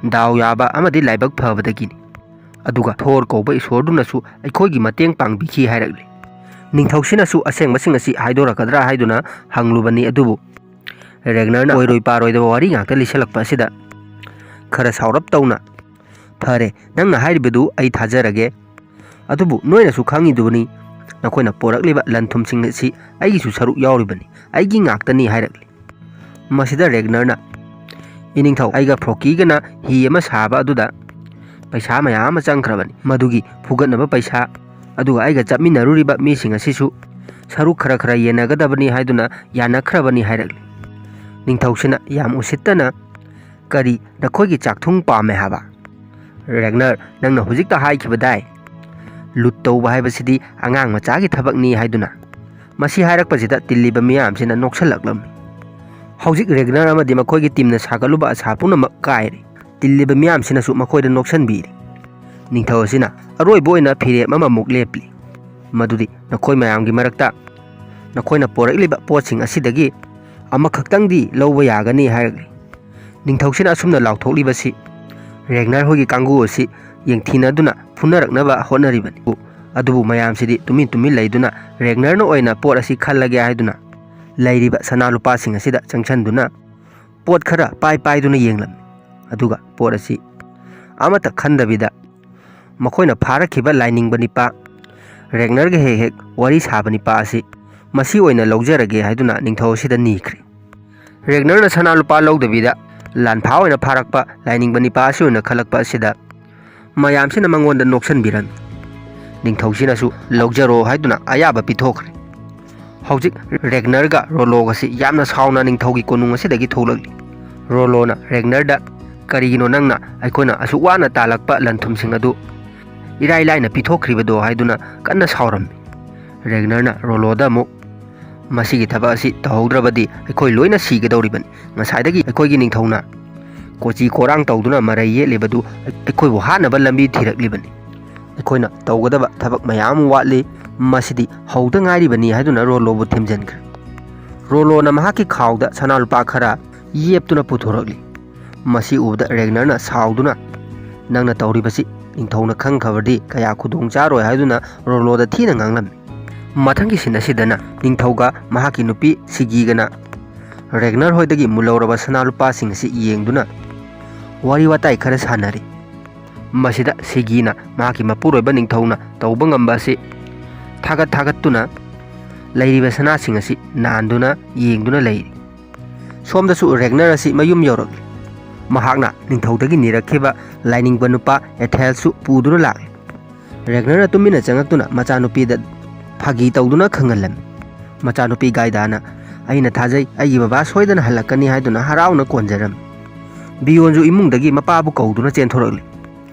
ꯗꯥꯎ ꯌꯥꯕ ꯑꯃꯗꯤ ꯂꯥꯏꯕꯛ ꯐꯕꯗꯒꯤꯅꯤ ꯑꯗꯨꯒ ꯊꯣꯔ ꯀꯧꯕ ꯏꯁꯣꯔꯗꯨꯅꯁꯨ ꯑꯩꯈꯣꯏꯒꯤ ꯃꯇꯦꯡ ꯄꯥꯡꯕꯤꯈꯤ ꯍꯥꯏꯔꯛꯂꯤ ꯅꯤꯡꯊꯧꯁꯤꯅꯁꯨ ꯑꯁꯦꯡꯕꯁꯤꯡ ꯑꯁꯤ ꯍꯥꯏꯗꯣꯔꯛꯀꯗ꯭ꯔꯥ ꯍꯥꯏꯗꯨꯅ ꯍꯪꯂꯨꯕꯅꯤ ꯑꯗꯨꯕꯨ ꯔꯦꯒꯅꯔꯅ ꯑꯣꯏꯔꯣꯏ ꯄꯥꯔꯣꯏꯗꯕ ꯋꯥꯔꯤ ꯉꯥꯛꯇ ꯂꯤꯁꯜꯂꯛꯄ ꯑꯁꯤꯗ ꯈꯔ ꯁꯥꯎꯔꯞ ꯇꯧꯅ ꯐꯔꯦ ꯅꯪꯅ ꯍꯥꯏꯔꯤꯕꯗꯨ ꯑꯩ ꯊꯥꯖꯔꯒꯦ ꯑꯗꯨꯕꯨ ꯅꯣꯏꯅꯁꯨ ꯈꯪꯉꯤꯗꯨꯅꯤ ꯅꯈꯣꯏꯅ ꯄꯣꯔꯛꯂꯤꯕ ꯂꯟ ꯊꯨꯝꯁꯤꯡ ꯑꯁꯤ ꯑꯩꯒꯤꯁꯨ ꯁꯔꯨꯛ ꯌꯥꯎꯔꯤꯕꯅꯤ ꯑꯩꯒꯤ ꯉꯥꯛꯇꯅꯤ ꯍꯥꯏꯔꯛꯂꯤ ꯃꯁꯤꯗ ꯔꯦꯒꯅꯔꯅ ꯏꯅꯤꯡꯊꯧ ꯑꯩꯒ ꯐ꯭ꯔꯣꯀꯤꯒꯅ ꯍꯤ ꯑꯃ ꯁꯥꯕ ꯑꯗꯨꯗ ꯄꯩꯁꯥ ꯃꯌꯥꯝ ꯑꯃ ꯆꯪꯈ꯭ꯔꯕꯅꯤ ꯃꯗꯨꯒꯤ ꯐꯨꯒꯠꯅꯕ ꯄꯩꯁꯥ ꯑꯗꯨꯒ ꯑꯩꯒ ꯆꯠꯃꯤꯟꯅꯔꯨꯔꯤꯕ ꯃꯤꯁꯤꯡ ꯑꯁꯤꯁꯨ ꯁꯔꯨꯛ ꯈꯔ ꯈꯔ ꯌꯦꯟꯅꯒꯗꯕꯅꯤ ꯍꯥꯏꯗꯨꯅ ꯌꯥꯅꯈ꯭ꯔꯕꯅꯤ ꯍꯥꯏꯔꯛꯂꯤ ꯅꯤꯡꯊꯧꯁꯤꯅ ꯌꯥꯝ ꯎꯁꯤꯠꯇꯅ ꯀꯔꯤ ꯅꯈꯣꯏꯒꯤ ꯆꯥꯛꯊꯨꯡ ꯄꯥꯝꯃꯦ ꯍꯥꯏꯕ ꯔꯦꯒꯅꯔ ꯅꯪꯅ ꯍꯧꯖꯤꯛꯇ ꯈꯤꯕꯗꯥꯏ ꯂꯨꯠ ꯇꯧꯕ ꯍꯥꯏꯕꯁꯤꯗꯤ ꯑꯉꯥꯡ ꯃꯆꯥꯒꯤ ꯊꯕꯛꯅꯤ ꯍꯥꯏꯗꯨꯅ ꯃꯁꯤ ꯍꯥꯏꯔꯛꯄꯁꯤꯗ ꯇꯤꯜꯂꯤꯕ ꯃꯤꯌꯥꯝꯁꯤꯅ ꯅꯣꯛꯁꯜꯂꯛꯂꯝꯃꯤ ꯍꯧꯖꯤꯛ ꯔꯦꯒꯅꯔ ꯑꯃꯗꯤ ꯃꯈꯣꯏꯒꯤ ꯇꯤꯝꯅ ꯁꯥꯒꯠꯂꯨꯕ ꯑꯁꯥ ꯄꯨꯝꯅꯃꯛ ꯀꯥꯏꯔꯦ ꯇꯤꯜꯂꯤꯕ ꯃꯤꯌꯥꯝꯁꯤꯅꯁꯨ ꯃꯈꯣꯏꯗ ꯅꯣꯛꯁꯟꯕꯤꯔꯤ ꯅꯤꯡꯊꯧ ꯑꯁꯤꯅ ꯑꯔꯣꯏꯕ ꯑꯣꯏꯅ ꯐꯤꯔꯦꯞ ꯑꯃꯃꯨꯛ ꯂꯦꯞꯂꯤ ꯃꯗꯨꯗꯤ ꯅꯈꯣꯏ ꯃꯌꯥꯝꯒꯤ ꯃꯔꯛꯇ ꯅꯈꯣꯏꯅ ꯄꯣꯔꯛꯂꯤꯕ ꯄꯣꯠꯁꯤꯡ ꯑꯁꯤꯗꯒꯤ ꯑꯃꯈꯛꯇꯪꯗꯤ ꯂꯧꯕ ꯌꯥꯒꯅꯤ ꯍꯥꯏꯔꯛꯂꯤ ꯅꯤꯡꯊꯧꯁꯤꯅ ꯑꯁꯨꯝꯅ ꯂꯥꯎꯊꯣꯛꯂꯤꯕꯁꯤ ꯔꯦꯒꯅꯔ ꯍꯣꯏꯒꯤ ꯀꯥꯡꯕꯨ ꯑꯁꯤ ꯌꯦꯡꯊꯤꯅꯗꯨꯅ ꯐꯨꯅꯔꯛꯅꯕ ꯍꯣꯠꯅꯔꯤꯕꯅꯤ ꯑꯗꯨꯕꯨ ꯃꯌꯥꯝꯁꯤꯗꯤ ꯇꯨꯃꯤꯟ ꯇꯨꯃꯤꯟ ꯂꯩꯗꯨꯅ ꯔꯦꯒꯅꯔꯅ ꯑꯣꯏꯅ ꯄꯣꯠ ꯑꯁꯤ ꯈꯜꯂꯒꯦ ꯍꯥꯏꯗꯨꯅ ꯂꯩꯔꯤꯕ ꯁꯅꯥ ꯂꯨꯄꯥꯁꯤꯡ ꯑꯁꯤꯗ ꯆꯪꯁꯟꯗꯨꯅ ꯄꯣꯠ ꯈꯔ ꯄꯥꯏꯗꯨꯅ ꯌꯦꯡꯂꯝꯃꯤ ꯑꯗꯨꯒ ꯄꯣꯠ ꯑꯁꯤ ꯑꯃꯠꯇ ꯈꯟꯗꯕꯤꯗ ꯃꯈꯣꯏꯅ ꯐꯥꯔꯛꯈꯤꯕ ꯂꯥꯏꯅꯤꯡꯕ ꯅꯤꯄꯥ ꯔꯦꯒꯅꯔꯒ ꯍꯦꯛ ꯍꯦꯛ ꯋꯥꯔꯤ ꯁꯥꯕ ꯅꯤꯄꯥ ꯑꯁꯤ ꯃꯁꯤ ꯑꯣꯏꯅ ꯂꯧꯖꯔꯒꯦ ꯍꯥꯏꯗꯨꯅ ꯅꯤꯡꯊꯧ ꯑꯁꯤꯗ ꯅꯤꯈ꯭ꯔꯦ ꯔꯦꯒꯅꯔꯅ ꯁꯅꯥ ꯂꯨꯄꯥ ꯂꯧꯗꯕꯤꯗ ꯂꯥꯟꯐꯥ ꯑꯣꯏꯅ ꯐꯥꯔꯛꯄ ꯂꯥꯏꯅꯤꯡꯕ ꯅꯤꯄꯥ ꯑꯁꯤ ꯑꯣꯏꯅ ꯈꯜꯂꯛꯄ ꯑꯁꯤꯗ ꯃꯌꯥꯝꯁꯤꯅ ꯃꯉꯣꯟꯗ ꯅꯣꯛꯁꯟꯕꯤꯔꯝꯃꯤ ꯅꯤꯡꯊꯧꯁꯤꯅꯁꯨ ꯂꯧꯖꯔꯣ ꯍꯥꯏꯗꯨꯅ ꯑꯌꯥꯕ ꯄꯤꯊꯣꯛꯈ꯭ꯔꯦ ꯍꯧꯖꯤꯛ ꯔꯦꯒꯅꯔꯒ ꯔꯣꯂꯣꯒꯁꯤ ꯌꯥꯝꯅ ꯁꯥꯎꯅ ꯅꯤꯡꯊꯧꯒꯤ ꯀꯣꯅꯨꯡ ꯑꯁꯤꯗꯒꯤ ꯊꯣꯛꯂꯛꯂꯤ ꯔꯣꯂꯣꯅ ꯔꯦꯒꯅꯔꯗ ꯀꯔꯤꯒꯤꯅꯣ ꯅꯪꯅ ꯑꯩꯈꯣꯏꯅ ꯑꯁꯨꯛ ꯋꯥꯅ ꯇꯥꯜꯂꯛꯄ ꯂꯟ ꯊꯨꯝꯁꯤꯡ ꯑꯗꯨ ꯏꯔꯥꯏ ꯂꯥꯏꯅ ꯄꯤꯊꯣꯛꯈ꯭ꯔꯤꯕꯗꯣ ꯍꯥꯏꯗꯨꯅ ꯀꯟꯅ ꯁꯥꯎꯔꯝꯃꯤ ꯔꯦꯒꯅꯔꯅ ꯔꯣꯂꯣꯗ ꯑꯃꯨꯛ ꯃꯁꯤꯒꯤ ꯊꯕꯛ ꯑꯁꯤ ꯇꯧꯍꯧꯗ꯭ꯔꯕꯗꯤ ꯑꯩꯈꯣꯏ ꯂꯣꯏꯅ ꯁꯤꯒꯗꯧꯔꯤꯕꯅꯤ ꯉꯁꯥꯏꯗꯒꯤ ꯑꯩꯈꯣꯏꯒꯤ ꯅꯤꯡꯊꯧꯅ ꯀꯣꯆꯤ ꯀꯣꯔꯥꯡ ꯇꯧꯗꯨꯅ ꯃꯔꯩ ꯌꯦꯠꯂꯤꯕꯗꯨ ꯑꯩꯈꯣꯏꯕꯨ ꯍꯥꯠꯅꯕ ꯂꯝꯕꯤ ꯊꯤꯔꯛꯂꯤꯕꯅꯤ ꯑꯩꯈꯣꯏꯅ ꯇꯧꯒꯗꯕ ꯊꯕꯛ ꯃꯌꯥꯝ ꯋꯥꯠꯂꯤ ꯃꯁꯤꯗꯤ ꯍꯧꯗ ꯉꯥꯏꯔꯤꯕꯅꯤ ꯍꯥꯏꯗꯨꯅ ꯔꯣꯂꯣꯕꯨ ꯊꯦꯝꯖꯤꯟꯈ꯭ꯔꯦ ꯔꯣꯂꯣꯅ ꯃꯍꯥꯛꯀꯤ ꯈꯥꯎꯗ ꯁꯅꯥ ꯂꯨꯄꯥ ꯈꯔ ꯌꯦꯞꯇꯨꯅ ꯄꯨꯊꯣꯔꯛꯂꯤ ꯃꯁꯤ ꯎꯕꯗ ꯔꯦꯒꯅꯔꯅ ꯁꯥꯎꯗꯨꯅ ꯅꯪꯅ ꯇꯧꯔꯤꯕꯁꯤ ꯅꯤꯡꯊꯧꯅ ꯈꯪꯈ꯭ꯔꯕꯗꯤ ꯀꯌꯥ ꯈꯨꯗꯣꯡ ꯆꯥꯔꯣꯏ ꯍꯥꯏꯗꯨꯅ ꯔꯣꯂꯣꯗ ꯊꯤꯅ ꯉꯥꯡꯂꯝꯃꯤ ꯃꯊꯪꯒꯤ ꯁꯤꯟ ꯑꯁꯤꯗꯅ ꯅꯤꯡꯊꯧꯒ ꯃꯍꯥꯛꯀꯤ ꯅꯨꯄꯤ ꯁꯤꯒꯤꯒꯅ ꯔꯦꯒꯅꯔ ꯍꯣꯏꯗꯒꯤ ꯃꯨꯜꯂꯧꯔꯕ ꯁꯅꯥ ꯂꯨꯄꯥꯁꯤꯡ ꯑꯁꯤ ꯌꯦꯡꯗꯨꯅ ꯋꯥꯔꯤ ꯋꯥꯇꯥꯏ ꯈꯔ ꯁꯥꯟꯅꯔꯤ ꯃꯁꯤꯗ ꯁꯤꯒꯤꯅ ꯃꯍꯥꯛꯀꯤ ꯃꯄꯨꯔꯣꯏꯕ ꯅꯤꯡꯊꯧꯅ ꯇꯧꯕ ꯉꯝꯕ ꯑꯁꯤ ꯊꯥꯒꯠꯇꯨꯅ ꯂꯩꯔꯤꯕ ꯁꯅꯥꯁꯤꯡ ꯑꯁꯤ ꯅꯥꯟꯗꯨꯅ ꯌꯦꯡꯗꯨꯅ ꯂꯩꯔꯤ ꯁꯣꯝꯗꯁꯨ ꯔꯦꯒꯅꯔ ꯑꯁꯤ ꯃꯌꯨꯝ ꯌꯧꯔꯛꯂꯤ ꯃꯍꯥꯛꯅ ꯅꯤꯡꯊꯧꯗꯒꯤ ꯅꯤꯔꯛꯈꯤꯕ ꯂꯥꯏꯅꯤꯡꯕ ꯅꯨꯄꯥ ꯑꯦꯊꯦꯜꯁꯨ ꯄꯨꯗꯨꯅ ꯂꯥꯛꯂꯤ ꯔꯦꯒꯅꯔꯅ ꯇꯨꯃꯤꯟꯅ ꯆꯪꯉꯛꯇꯨꯅ ꯃꯆꯥꯅꯨꯄꯤꯗ ꯐꯥꯒꯤ ꯇꯧꯗꯨꯅ ꯈꯪꯍꯜꯂꯝꯃꯤ ꯃꯆꯥꯅꯨꯄꯤ ꯒꯥꯏꯗꯥꯅ ꯑꯩꯅ ꯊꯥꯖꯩ ꯑꯩꯒꯤ ꯕꯕꯥ ꯁꯣꯏꯗꯅ ꯍꯜꯂꯛꯀꯅꯤ ꯍꯥꯏꯗꯨꯅ ꯍꯔꯥꯎꯅ ꯀꯣꯟꯖꯔꯝꯃꯤ ꯕꯤꯌꯣꯟꯁꯨ ꯏꯃꯨꯡꯗꯒꯤ ꯃꯄꯥꯕꯨ ꯀꯧꯗꯨꯅ ꯆꯦꯟꯊꯣꯔꯛꯂꯤ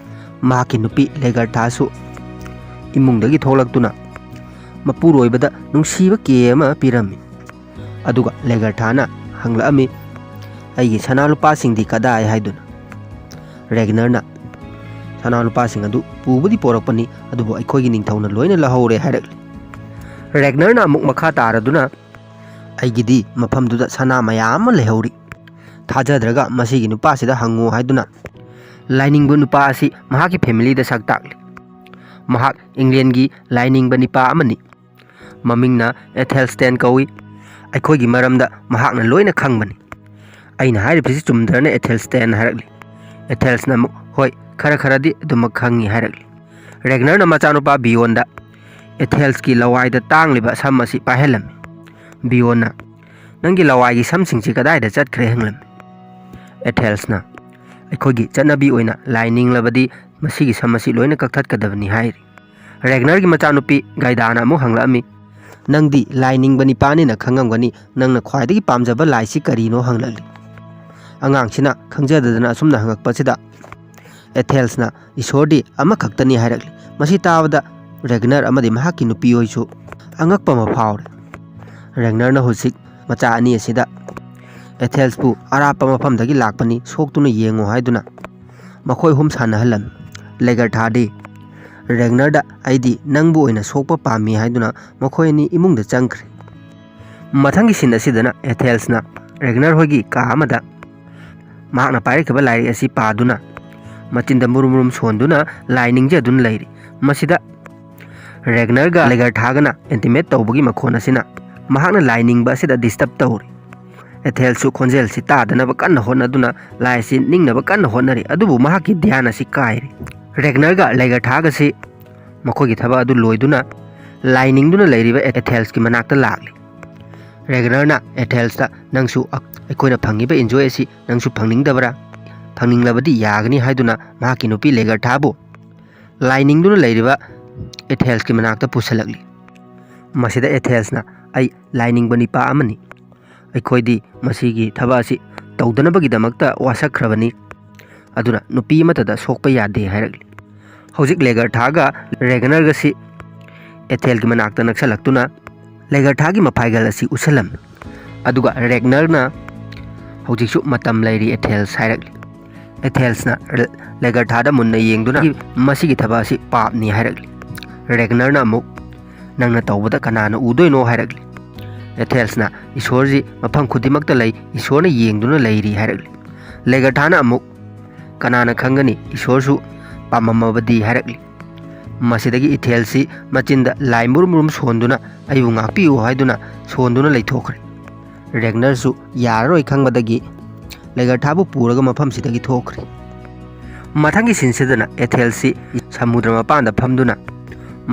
ꯃꯍꯥꯛꯀꯤ ꯅꯨꯄꯤ ꯂꯦꯒꯔꯊꯥꯁꯨ ꯏꯃꯨꯡꯗꯒꯤ ꯊꯣꯛꯂꯛꯇꯨꯅ ꯃꯄꯨꯔꯣꯏꯕꯗ ꯅꯨꯡꯁꯤꯕ ꯀꯦ ꯑꯃ ꯄꯤꯔꯝꯃꯤ ꯑꯗꯨꯒ ꯂꯦꯒꯔꯊꯥꯅ ꯍꯪꯂꯛꯑꯝꯃꯤ ꯑꯩꯒꯤ ꯁꯅꯥ ꯂꯨꯄꯥꯁꯤꯡꯗꯤ ꯀꯗꯥꯏ ꯍꯥꯏꯗꯨꯅ ꯔꯦꯒꯅꯔꯅ ꯁꯅꯥ ꯂꯨꯄꯥꯁꯤꯡ ꯑꯗꯨ ꯄꯨꯕꯗꯤ ꯄꯣꯔꯛꯄꯅꯤ ꯑꯗꯨꯕꯨ ꯑꯩꯈꯣꯏꯒꯤ ꯅꯤꯡꯊꯧꯅ ꯂꯣꯏꯅ ꯂꯧꯍꯧꯔꯦ ꯍꯥꯏꯔꯛꯂꯤ ꯔꯦꯒꯅꯔꯅ ꯑꯃꯨꯛ ꯃꯈꯥ ꯇꯥꯔꯗꯨꯅ ꯑꯩꯒꯤꯗꯤ ꯃꯐꯝꯗꯨꯗ ꯁꯅꯥ ꯃꯌꯥꯝ ꯑꯃ ꯂꯩꯍꯧꯔꯤ ꯊꯥꯖꯗ꯭ꯔꯒ ꯃꯁꯤꯒꯤ ꯅꯨꯄꯥꯁꯤꯗ ꯍꯪꯉꯨ ꯍꯥꯏꯗꯨꯅ ꯂꯥꯏꯅꯤꯡꯕ ꯅꯨꯄꯥ ꯑꯁꯤ ꯃꯍꯥꯛꯀꯤ ꯐꯦꯃꯤꯂꯤꯗ ꯁꯛ ꯇꯥꯛꯂꯤ ꯃꯍꯥꯛ ꯏꯪꯂꯦꯟꯒꯤ ꯂꯥꯏꯅꯤꯡꯕ ꯅꯤꯄꯥ ꯑꯃꯅꯤ ꯃꯃꯤꯡꯅ ꯑꯦꯊꯦꯜꯁꯇꯦꯟ ꯀꯧꯏ ꯑꯩꯈꯣꯏꯒꯤ ꯃꯔꯝꯗ ꯃꯍꯥꯛꯅ ꯂꯣꯏꯅ ꯈꯪꯕꯅꯤ ꯑꯩꯅ ꯍꯥꯏꯔꯤꯕꯁꯤ ꯆꯨꯝꯗ꯭ꯔꯅ ꯑꯦꯊꯦꯜꯁꯇꯦꯟ ꯍꯥꯏꯔꯛꯂꯤ ꯑꯦꯊꯦꯜꯁꯅ ꯑꯃꯨꯛ ꯍꯣꯏ ꯈꯔꯗꯤ ꯑꯗꯨꯃꯛ ꯈꯪꯉꯤ ꯍꯥꯏꯔꯛꯂꯤ ꯔꯦꯒꯅꯔꯅ ꯃꯆꯥꯅꯨꯄꯥ ꯕꯤꯌꯣꯟꯗ ꯑꯦꯊꯦꯜꯁꯀꯤ ꯂꯋꯥꯏꯗ ꯇꯥꯡꯂꯤꯕ ꯁꯝ ꯑꯁꯤ ꯄꯥꯏꯍꯜꯂꯝꯃꯤ ꯕꯤꯌꯣꯟꯅ ꯅꯪꯒꯤ ꯂꯋꯥꯏꯒꯤ ꯁꯝꯁꯤꯡꯁꯤ ꯀꯗꯥꯏꯗ ꯆꯠꯈ꯭ꯔꯦ ꯍꯪꯂꯝꯃꯤ ꯑꯦꯊꯦꯜꯁꯅ ꯑꯩꯈꯣꯏꯒꯤ ꯆꯠꯅꯕꯤ ꯑꯣꯏꯅ ꯂꯥꯏ ꯅꯤꯡꯂꯕꯗꯤ ꯃꯁꯤꯒꯤ ꯁꯝ ꯑꯁꯤ ꯂꯣꯏꯅ ꯀꯛꯊꯠꯀꯗꯕꯅꯤ ꯍꯥꯏꯔꯤ ꯔꯦꯒꯅꯔꯒꯤ ꯃꯆꯥꯅꯨꯄꯤ ꯒꯥꯏꯗꯥꯅ ꯑꯃꯨꯛ ꯍꯪꯂꯛꯑꯝꯃꯤ ꯅꯪꯗꯤ ꯂꯥꯏ ꯅꯤꯡꯕ ꯅꯤꯄꯥꯅꯤꯅ ꯈꯪꯉꯝꯒꯅꯤ ꯅꯪꯅ ꯈ꯭ꯋꯥꯏꯗꯒꯤ ꯄꯥꯝꯖꯕ ꯂꯥꯏꯁꯤ ꯀꯔꯤꯅꯣ ꯍꯪꯂꯛꯂꯤ ꯑꯉꯥꯡꯁꯤꯅ ꯈꯪꯖꯗꯗꯅ ꯑꯁꯨꯝꯅ ꯍꯪꯉꯛꯄꯁꯤꯗ ꯑꯦꯊꯦꯜꯁꯅ ꯏꯁꯣꯔꯗꯤ ꯑꯃꯈꯛꯇꯅꯤ ꯍꯥꯏꯔꯛꯂꯤ ꯃꯁꯤ ꯇꯥꯕꯗ ꯔꯦꯒꯅꯔ ꯑꯃꯗꯤ ꯃꯍꯥꯛꯀꯤ ꯅꯨꯄꯤ ꯍꯣꯏꯁꯨ ꯑꯉꯛꯄ ꯑꯃ ꯐꯥꯎꯔꯦ ꯔꯦꯒꯅꯔꯅ ꯍꯧꯖꯤꯛ ꯃꯆꯥ ꯑꯅꯤ ꯑꯁꯤꯗ ꯑꯦꯊꯦꯜꯁꯄꯨ ꯑꯔꯥꯞꯄ ꯃꯐꯝꯗꯒꯤ ꯂꯥꯛꯄꯅꯤ ꯁꯣꯛꯇꯨꯅ ꯌꯦꯡꯉꯨ ꯍꯥꯏꯗꯨꯅ ꯃꯈꯣꯏ ꯑꯍꯨꯝ ꯁꯥꯟꯅꯍꯜꯂꯝꯃꯤ ꯂꯦꯒꯔꯊꯥꯗꯤ ꯔꯦꯒꯅꯔꯗ ꯑꯩꯗꯤ ꯅꯪꯕꯨ ꯑꯣꯏꯅ ꯁꯣꯛꯄ ꯄꯥꯝꯃꯤ ꯍꯥꯏꯗꯨꯅ ꯃꯈꯣꯏ ꯑꯅꯤ ꯏꯃꯨꯡꯗ ꯆꯪꯈ꯭ꯔꯦ ꯃꯊꯪꯒꯤ ꯁꯤꯟ ꯑꯁꯤꯗꯅ ꯑꯦꯊꯦꯜꯁꯅ ꯔꯦꯒꯅꯔ ꯍꯣꯏꯒꯤ ꯀꯥ ꯑꯃꯗ ꯃꯍꯥꯛꯅ ꯄꯥꯏꯔꯛꯈꯤꯕ ꯂꯥꯏꯔꯤꯛ ꯑꯁꯤ ꯄꯥꯗꯨꯅ ꯃꯆꯤꯟꯗ ꯃꯨꯔꯨꯝ ꯃꯨꯔꯨꯝ ꯁꯣꯟꯗꯨꯅ ꯂꯥꯏ ꯅꯤꯡꯖꯗꯨꯅ ꯂꯩꯔꯤ꯫ ꯃꯁꯤꯗ ꯔꯦꯒꯅꯔꯒ ꯂꯦꯒꯔꯊꯥꯒꯅ ꯑꯦꯟꯇꯤꯃꯦꯠ ꯇꯧꯕꯒꯤ ꯃꯈꯣꯟ ꯑꯁꯤꯅ ꯃꯍꯥꯛꯅ ꯂꯥꯏ ꯅꯤꯡꯕ ꯑꯁꯤꯗ ꯗꯤꯁꯇꯔꯕ ꯇꯧꯔꯤ꯫ ꯑꯦꯊꯦꯜꯁꯨ ꯈꯣꯟꯖꯦꯜꯁꯤ ꯇꯥꯗꯅꯕ ꯀꯟꯅ ꯍꯣꯠꯅꯗꯨꯅ ꯂꯥꯏ ꯑꯁꯤ ꯅꯤꯡꯅꯕ ꯀꯟꯅ ꯍꯣꯠꯅꯔꯤ, ꯑꯗꯨꯕꯨ ꯃꯍꯥꯛꯀꯤ ꯙ꯭ꯌꯥꯟ ꯑꯁꯤ ꯀꯥꯏꯔꯤ꯫ ꯔꯦꯒꯅꯔꯒ ꯂꯦꯒꯔꯊꯥꯒꯁꯤ ꯃꯈꯣꯏꯒꯤ ꯊꯕꯛ ꯑꯗꯨ ꯂꯣꯏꯗꯨꯅ ꯂꯥꯏ ꯅꯤꯡꯗꯨꯅ ꯂꯩꯔꯤꯕ ꯑꯦꯊꯦꯜꯁꯀꯤ ꯃꯅꯥꯛꯇ ꯂꯥꯛꯂꯤ꯫ ꯔꯦꯒꯅꯔꯅ ꯑꯦꯊꯦꯜꯁꯇ "ꯅꯪꯁꯨ ꯑꯩꯈꯣꯏꯅ ꯐꯪꯉꯤꯕ ꯏꯟꯖꯣꯏ ꯑꯁꯤ ꯅꯪꯁꯨ ꯐꯪꯅꯤꯡꯗꯕ꯭ꯔꯥ? ꯐꯪꯅꯤꯡꯂꯕꯗꯤ ꯌꯥꯒꯅꯤ" ꯍꯥꯏꯗꯨꯅ ꯃꯍꯥꯛꯀꯤ ꯅꯨꯄꯤ ꯂꯦꯒꯔꯊꯥꯕꯨ ꯂꯥꯏ ꯅꯤꯡꯗꯨꯅ ꯂꯩꯔꯤꯕ ꯑꯦꯊꯦꯜꯁꯀꯤ ꯃꯅꯥꯛꯇ ꯄꯨꯁꯤꯜꯂꯛꯂꯤ꯫ ꯃꯁꯤꯗ ꯑꯦꯊꯦꯜꯁꯅ "ꯑꯩ ꯂꯥꯏ ꯅꯤꯡꯕ ꯅꯤꯄꯥ ꯑꯃꯅꯤ, ꯑꯩꯈꯣꯏꯗꯤ ꯃꯁꯤꯒꯤ ꯊꯕꯛ ꯑꯁꯤ ꯇꯧꯗꯅꯕꯒꯤꯗꯃꯛꯇ ꯋꯥꯁꯛꯈ꯭ꯔꯕꯅꯤ, ꯑꯗꯨꯅ ꯅꯨꯄꯤ ꯑꯃꯠꯇꯗ ꯁꯣꯛꯄ ꯌꯥꯗꯦ" ꯍꯥꯏꯔꯛꯂꯤ꯫ ꯍꯧꯖꯤꯛ ꯂꯦꯒꯔꯊꯥꯒ ꯔꯦꯒꯅꯔꯒꯁꯤ ꯑꯦꯊꯦꯜꯒꯤ ꯃꯅꯥꯛꯇ ꯅꯛꯁꯜꯂꯛꯇꯨꯅ ꯂꯦꯒꯔꯊꯥꯒꯤ ꯃꯐꯥꯏꯒꯜ ꯑꯁꯤ ꯎꯠꯁꯜꯂꯝꯃꯤ꯫ ꯑꯗꯨꯒ ꯔꯦꯒꯅꯔꯅ "ꯍꯧꯖꯤꯛꯁꯨ ꯃꯇꯝ ꯂꯩꯔꯤ ꯑꯦꯊꯦꯜꯁ" ꯍꯥꯏꯔꯛꯂꯤ꯫ ꯑꯦꯊꯦꯜꯁꯅ ꯂꯦꯒꯔꯊꯥꯗ ꯃꯨꯟꯅ ꯌꯦꯡꯗꯨꯅ ꯃꯁꯤꯒꯤ ꯊꯕꯛ ꯑꯁꯤ ꯄꯥꯞꯅꯤ ꯍꯥꯏꯔꯛꯂꯤ꯫ ꯔꯦꯒꯅꯔꯅ ꯑꯃꯨꯛ "ꯅꯪꯅ ꯇꯧꯕꯗ ꯀꯅꯥꯅ ꯎꯗꯣꯏꯅꯣ" ꯍꯥꯏꯔꯛꯂꯤ꯫ ꯑꯦꯊꯦꯜꯁꯅ "ꯏꯁꯣꯔꯁꯤ ꯃꯐꯝ ꯈꯨꯗꯤꯡꯃꯛꯇ ꯂꯩ, ꯏꯁꯣꯔꯅ ꯌꯦꯡꯗꯨꯅ ꯂꯩꯔꯤ" ꯍꯥꯏꯔꯛꯂꯤ꯫ ꯂꯦꯒꯔꯊꯥꯅ ꯑꯃꯨꯛ "ꯀꯅꯥꯅ ꯈꯪꯒꯅꯤ, ꯏꯁꯣꯔꯁꯨ ꯄꯥꯝꯃꯝꯃꯕꯗꯤ" ꯍꯥꯏꯔꯛꯂꯤ꯫ ꯃꯁꯤꯗꯒꯤ ꯏꯊꯦꯜꯁꯤ ꯃꯆꯤꯟꯗ ꯂꯥꯏ ꯃꯨꯔꯨꯝ ꯃꯨꯔꯨꯝ ꯁꯣꯟꯗꯨꯅ "ꯑꯩꯕꯨ ꯉꯥꯛꯄꯤꯌꯨ" ꯍꯥꯏꯗꯨꯅ ꯁꯣꯟꯗꯨꯅ ꯂꯩꯊꯣꯛꯈ꯭ꯔꯦ꯫ ꯔꯦꯒꯅꯔꯁꯨ ꯌꯥꯔꯔꯣꯏ ꯈꯪꯕꯗꯒꯤ ꯂꯦꯒꯔꯊꯥꯕꯨ ꯄꯨꯔꯒ ꯃꯐꯝꯁꯤꯗꯒꯤ ꯊꯣꯛꯈ꯭ꯔꯦ꯫ ꯃꯊꯪꯒꯤ ꯁꯤꯟꯁꯤꯗꯅ ꯑꯦꯊꯦꯜꯁꯤ ꯁꯃꯨꯗ꯭ꯔ ꯃꯄꯥꯟꯗ ꯐꯝꯗꯨꯅ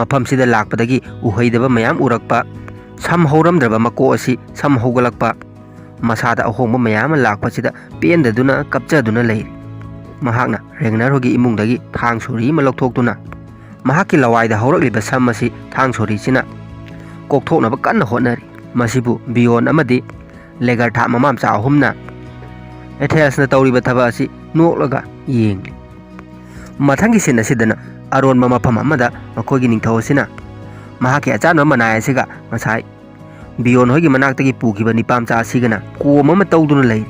ꯃꯐꯝꯁꯤꯗ ꯂꯥꯛꯄꯗꯒꯤ ꯎꯍꯩꯗꯕ ꯃꯌꯥꯝ ꯎꯔꯛꯄ, ꯁꯝ ꯍꯧꯔꯝꯗ꯭ꯔꯕ ꯃꯀꯣꯛ ꯑꯁꯤ ꯁꯝ ꯍꯧꯒꯠꯂꯛꯄ, ꯃꯁꯥꯗ ꯑꯍꯣꯡꯕ ꯃꯌꯥꯝ ꯑꯃ ꯂꯥꯛꯄꯁꯤꯗ ꯄꯦꯟꯗꯗꯨꯅ ꯀꯞꯆꯗꯨꯅ ꯂꯩꯔꯤ꯫ ꯃꯍꯥꯛꯅ ꯔꯦꯒꯅꯔ ꯍꯣꯏꯒꯤ ꯏꯃꯨꯡꯗꯒꯤ ꯊꯥꯡ ꯁꯣꯔꯤ ꯑꯃ ꯂꯧꯊꯣꯛꯇꯨꯅ ꯃꯍꯥꯛꯀꯤ ꯂꯋꯥꯏꯗ ꯍꯧꯔꯛꯂꯤꯕ ꯁꯝ ꯑꯁꯤ ꯊꯥꯡ ꯁꯣꯔꯤꯁꯤꯅ ꯀꯣꯛꯊꯣꯛꯅꯕ ꯀꯟꯅ ꯍꯣꯠꯅꯔꯤ꯫ ꯃꯁꯤꯕꯨ ꯕꯤꯌꯣꯟ ꯑꯃꯗꯤ ꯂꯦꯒꯔꯊꯥ ꯃꯃꯥꯝꯆꯥ ꯑꯍꯨꯝꯅ ꯑꯦꯊꯦꯜꯁꯅ ꯇꯧꯔꯤꯕ ꯊꯕꯛ ꯑꯁꯤ ꯅꯣꯛꯂꯒ ꯌꯦꯡꯂꯤ꯫ ꯃꯊꯪꯒꯤ ꯁꯤꯟ ꯑꯁꯤꯗꯅ ꯑꯔꯣꯟꯕ ꯃꯐꯝ ꯑꯃꯗ ꯃꯈꯣꯏꯒꯤ ꯅꯤꯡꯊꯧ ꯑꯁꯤꯅ ꯃꯍꯥꯛꯀꯤ ꯑꯆꯥꯟꯕ ꯃꯅꯥꯏ ꯑꯁꯤꯒ ꯉꯁꯥꯏ ꯕꯤꯌꯣꯟ ꯍꯣꯏꯒꯤ ꯃꯅꯥꯛꯇꯒꯤ ꯄꯨꯈꯤꯕ ꯅꯤꯄꯥꯝꯆꯥ ꯑꯁꯤꯒꯅ ꯀꯣꯝ ꯑꯃ ꯇꯧꯗꯨꯅ ꯂꯩꯔꯤ꯫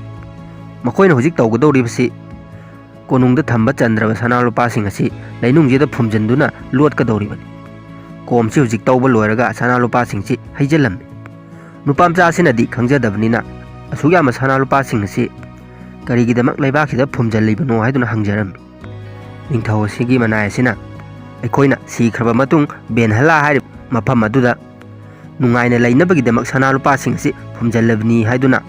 ꯃꯈꯣꯏꯅ ꯍꯧꯖꯤꯛ ꯇꯧꯒꯗꯧꯔꯤꯕꯁꯤ ꯀꯣꯅꯨꯡꯗ ꯊꯝꯕ ꯆꯟꯗ꯭ꯔꯕ ꯁꯅꯥ ꯂꯨꯄꯥꯁꯤꯡ ꯑꯁꯤ ꯂꯩꯅꯨꯡꯁꯤꯗ ꯐꯨꯝꯖꯤꯟꯗꯨꯅ ꯂꯣꯠꯀꯗꯧꯔꯤꯕꯅꯤ꯫ ꯀꯣꯝꯁꯤ ꯍꯧꯖꯤꯛ ꯇꯧꯕ ꯂꯣꯏꯔꯒ ꯁꯅꯥ ꯂꯨꯄꯥꯁꯤꯡꯁꯤ ꯍꯩꯖꯤꯜꯂꯝꯃꯤ꯫ ꯅꯨꯄꯥꯝꯆꯥ ꯑꯁꯤꯅꯗꯤ ꯈꯪꯖꯗꯕꯅꯤꯅ ꯑꯁꯨꯛ ꯌꯥꯝꯕ ꯁꯅꯥ ꯂꯨꯄꯥꯁꯤꯡ ꯑꯁꯤ ꯀꯔꯤꯒꯤꯗꯃꯛ ꯂꯩꯕꯥꯛꯁꯤꯗ ꯐꯨꯝꯖꯤꯜꯂꯤꯕꯅꯣ ꯍꯥꯏꯗꯨꯅ ꯍꯪꯖꯔꯝꯃꯤ꯫ ꯅꯤꯡꯊꯧ ꯑꯁꯤꯒꯤ ꯃꯅꯥꯏ ꯑꯁꯤꯅ "ꯑꯩꯈꯣꯏꯅ ꯁꯤꯈ꯭ꯔꯕ ꯃꯇꯨꯡ ꯕꯦꯟꯍꯜꯂꯥ ꯍꯥꯏꯔꯤꯕ ꯃꯐꯝ ꯑꯗꯨꯗ ꯅꯨꯡꯉꯥꯏꯅ ꯂꯩꯅꯕꯒꯤꯗꯃꯛ ꯁꯅꯥ ꯂꯨꯄꯥꯁꯤꯡ ꯑꯁꯤ ꯐꯨꯝꯖꯤꯜꯂꯕꯅꯤ" ꯍꯥꯏꯗꯨꯅ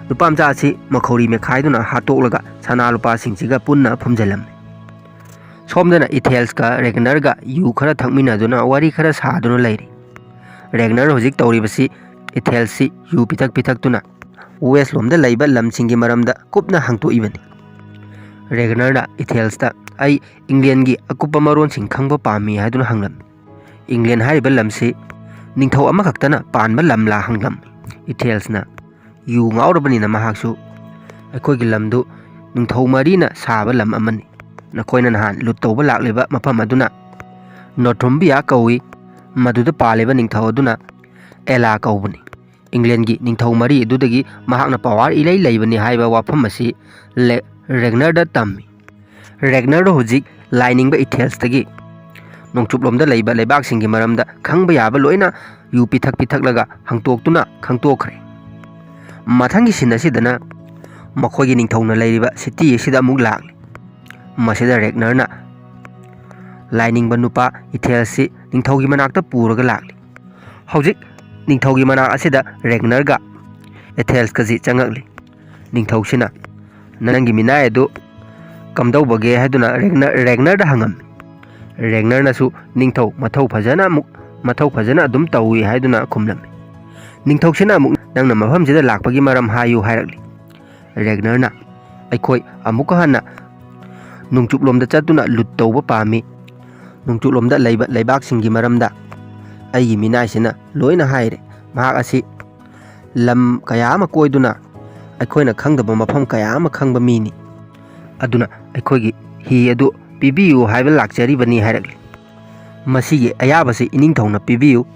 ꯅꯨꯄꯥꯝꯆꯥ ꯑꯁꯤ ꯃꯈꯧꯔꯤ ꯃꯦꯈꯥꯏꯗꯨꯅ ꯍꯥꯠꯇꯣꯛꯂꯒ ꯁꯅꯥ ꯂꯨꯄꯥꯁꯤꯡꯁꯤꯒ ꯄꯨꯟꯅ ꯐꯨꯝꯖꯤꯜꯂꯝꯃꯤ꯫ ꯁꯣꯝꯗꯅ ꯏꯊꯦꯜꯁꯀ ꯔꯦꯒꯅꯔꯒ ꯌꯨ ꯈꯔ ꯊꯛꯃꯤꯟꯅꯗꯨꯅ ꯋꯥꯔꯤ ꯈꯔ ꯁꯥꯗꯨꯅ ꯂꯩꯔꯤ꯫ ꯔꯦꯒꯅꯔ ꯍꯧꯖꯤꯛ ꯇꯧꯔꯤꯕꯁꯤ ꯏꯊꯦꯜꯁꯤ ꯌꯨ ꯄꯤꯊꯛ ꯄꯤꯊꯛꯇꯨꯅ ꯋꯦꯁꯂꯣꯝꯗ ꯂꯩꯕ ꯂꯝꯁꯤꯡꯒꯤ ꯃꯔꯝꯗ ꯀꯨꯞꯅ ꯍꯪꯇꯣꯛꯏꯕꯅꯤ꯫ ꯔꯦꯒꯅꯔꯅ ꯏꯊꯦꯜꯁꯇ "ꯑꯩ ꯏꯪꯂꯦꯟꯒꯤ ꯑꯀꯨꯞꯄ ꯃꯔꯣꯟꯁꯤꯡ ꯈꯪꯕ ꯄꯥꯝꯃꯤ" ꯍꯥꯏꯗꯨꯅ ꯍꯪꯂꯝꯃꯤ꯫ ꯏꯪꯂꯦꯟ ꯍꯥꯏꯔꯤꯕ ꯂꯝꯁꯤ ꯅꯤꯡꯊꯧ ꯑꯃꯈꯛꯇꯅ ꯄꯥꯟꯕ ꯂꯝꯂꯥ ꯍꯪꯂꯝꯃꯤ꯫ ꯏꯊꯦꯜꯁꯅ ꯌꯨ ꯉꯥꯎꯔꯕꯅꯤꯅ ꯃꯍꯥꯛꯁꯨ "ꯑꯩꯈꯣꯏꯒꯤ ꯂꯝꯗꯨ ꯅꯤꯡꯊꯧ ꯃꯔꯤꯅ ꯁꯥꯕ ꯂꯝ ꯑꯃꯅꯤ꯫ ꯅꯈꯣꯏꯅ ꯅꯍꯥꯟ ꯂꯨꯠ ꯇꯧꯕ ꯂꯥꯛꯂꯤꯕ ꯃꯐꯝ ꯑꯗꯨꯅ ꯅꯣꯔꯊꯨꯝꯕꯤꯌꯥ ꯀꯧꯏ, ꯃꯗꯨꯗ ꯄꯥꯜꯂꯤꯕ ꯅꯤꯡꯊꯧ ꯑꯗꯨꯅ ꯑꯦꯂꯥ ꯀꯧꯕꯅꯤ꯫ ꯏꯪꯂꯦꯟꯒꯤ ꯅꯤꯡꯊꯧ ꯃꯔꯤ ꯑꯗꯨꯗꯒꯤ ꯃꯍꯥꯛꯅ ꯄꯋꯥꯔ ꯏꯂꯩ ꯂꯩꯕꯅꯤ ꯍꯥꯏꯕ ꯋꯥꯐꯝ ꯑꯁꯤ ꯔꯦꯒꯅꯔꯗ ꯇꯝꯃꯤ꯫ ꯔꯦꯒꯅꯔꯗ ꯍꯧꯖꯤꯛ ꯂꯥꯏꯅꯤꯡꯕ ꯏꯊꯦꯜꯁꯇꯒꯤ ꯅꯣꯡꯆꯨꯞꯂꯣꯝꯗ ꯂꯩꯕ ꯂꯩꯕꯥꯛꯁꯤꯡꯒꯤ ꯃꯔꯝꯗ ꯈꯪꯕ ꯌꯥꯕ ꯂꯣꯏꯅ ꯌꯨ ꯄꯤꯊꯛ ꯄꯤꯊꯛꯂꯒ ꯍꯪꯇꯣꯛꯇꯨꯅ ꯈꯪꯇꯣꯛꯈ꯭ꯔꯦ꯫ ꯃꯊꯪꯒꯤ ꯁꯤꯟ ꯑꯁꯤꯗꯅ ꯃꯈꯣꯏꯒꯤ ꯅꯤꯡꯊꯧꯅ ꯂꯩꯔꯤꯕ ꯁꯤꯇꯤ ꯑꯁꯤꯗ ꯑꯃꯨꯛ ꯂꯥꯛꯂꯤ꯫ ꯃꯁꯤꯗ ꯔꯦꯒꯅꯔꯅ ꯂꯥꯏꯅꯤꯡꯕ ꯅꯨꯄꯥ ꯏꯊꯦꯜꯁꯤ ꯅꯤꯡꯊꯧꯒꯤ ꯃꯅꯥꯛꯇ ꯄꯨꯔꯒ ꯂꯥꯛꯂꯤ꯫ ꯍꯧꯖꯤꯛ ꯅꯤꯡꯊꯧꯒꯤ ꯃꯅꯥꯛ ꯑꯁꯤꯗ ꯔꯦꯒꯅꯔꯒ ꯑꯦꯊꯦꯜꯁꯀꯁꯤ ꯆꯪꯉꯛꯂꯤ꯫ ꯅꯤꯡꯊꯧꯁꯤꯅ "ꯅꯪꯒꯤ ꯃꯤꯅꯥꯏ ꯑꯗꯨ ꯀꯝꯗꯧꯕꯒꯦ" ꯍꯥꯏꯗꯨꯅ ꯔꯦꯒꯅꯔꯗ ꯍꯪꯉꯝꯃꯤ꯫ ꯔꯦꯒꯅꯔꯅꯁꯨ "ꯅꯤꯡꯊꯧ ꯃꯊꯧ ꯐꯖꯅ ꯑꯗꯨꯝ ꯇꯧꯏ" ꯍꯥꯏꯗꯨꯅ ꯈꯨꯝꯂꯝꯃꯤ꯫ ꯅꯤꯡꯊꯧꯁꯤꯅ ꯑꯃꯨꯛ "ꯅꯪꯅ ꯃꯐꯝꯁꯤꯗ ꯂꯥꯛꯄꯒꯤ ꯃꯔꯝ ꯍꯥꯏꯌꯨ" ꯍꯥꯏꯔꯛꯂꯤ꯫ ꯔꯦꯒꯅꯔꯅ "ꯑꯩꯈꯣই ꯑꯃꯨꯛꯀ ꯍꯟꯅ ꯅꯣꯡꯆꯨꯞꯂꯣꯝꯗ ꯆꯠꯇꯨꯅ ꯂꯨꯠ ꯇꯧꯕ ꯄꯥꯝꯃꯤ꯫ ꯅꯣꯡꯆꯨꯞꯂꯣꯝꯗ ꯂꯩꯕ ꯂꯩꯕꯥꯛꯁꯤꯡꯒꯤ ꯃꯔꯝꯗ ꯑꯩꯒꯤ ꯃꯤꯅꯥꯏꯁꯤꯅ ꯂꯣꯏꯅ ꯍꯥꯏꯔꯦ꯫ ꯃꯍꯥꯛ ꯑꯁꯤ ꯂꯝ ꯀꯌా ꯑꯃ ꯀꯣꯏꯗꯨꯅ ꯑꯩꯈꯣꯏꯅ ꯈꯪꯗꯕ ꯃꯐꯝ ꯀꯌా ꯑꯃ ꯈꯪꯕ ꯃꯤꯅꯤ, ꯑꯗꯨꯅ ꯑꯩꯈꯣꯏꯒꯤ ꯍꯤ ꯑꯗꯨ ꯄꯤꯕꯤꯌꯨ ꯍꯥꯏꯕ ꯂꯥꯛꯆꯔꯤꯕꯅꯤ" ꯍꯥꯏꯔꯛꯂꯤ꯫ "ꯃꯁꯤꯒꯤ ꯑꯌꯥꯕꯁꯤ ꯏꯅꯤꯡꯊꯧꯅ ꯄꯤꯕꯤꯌꯨ꯫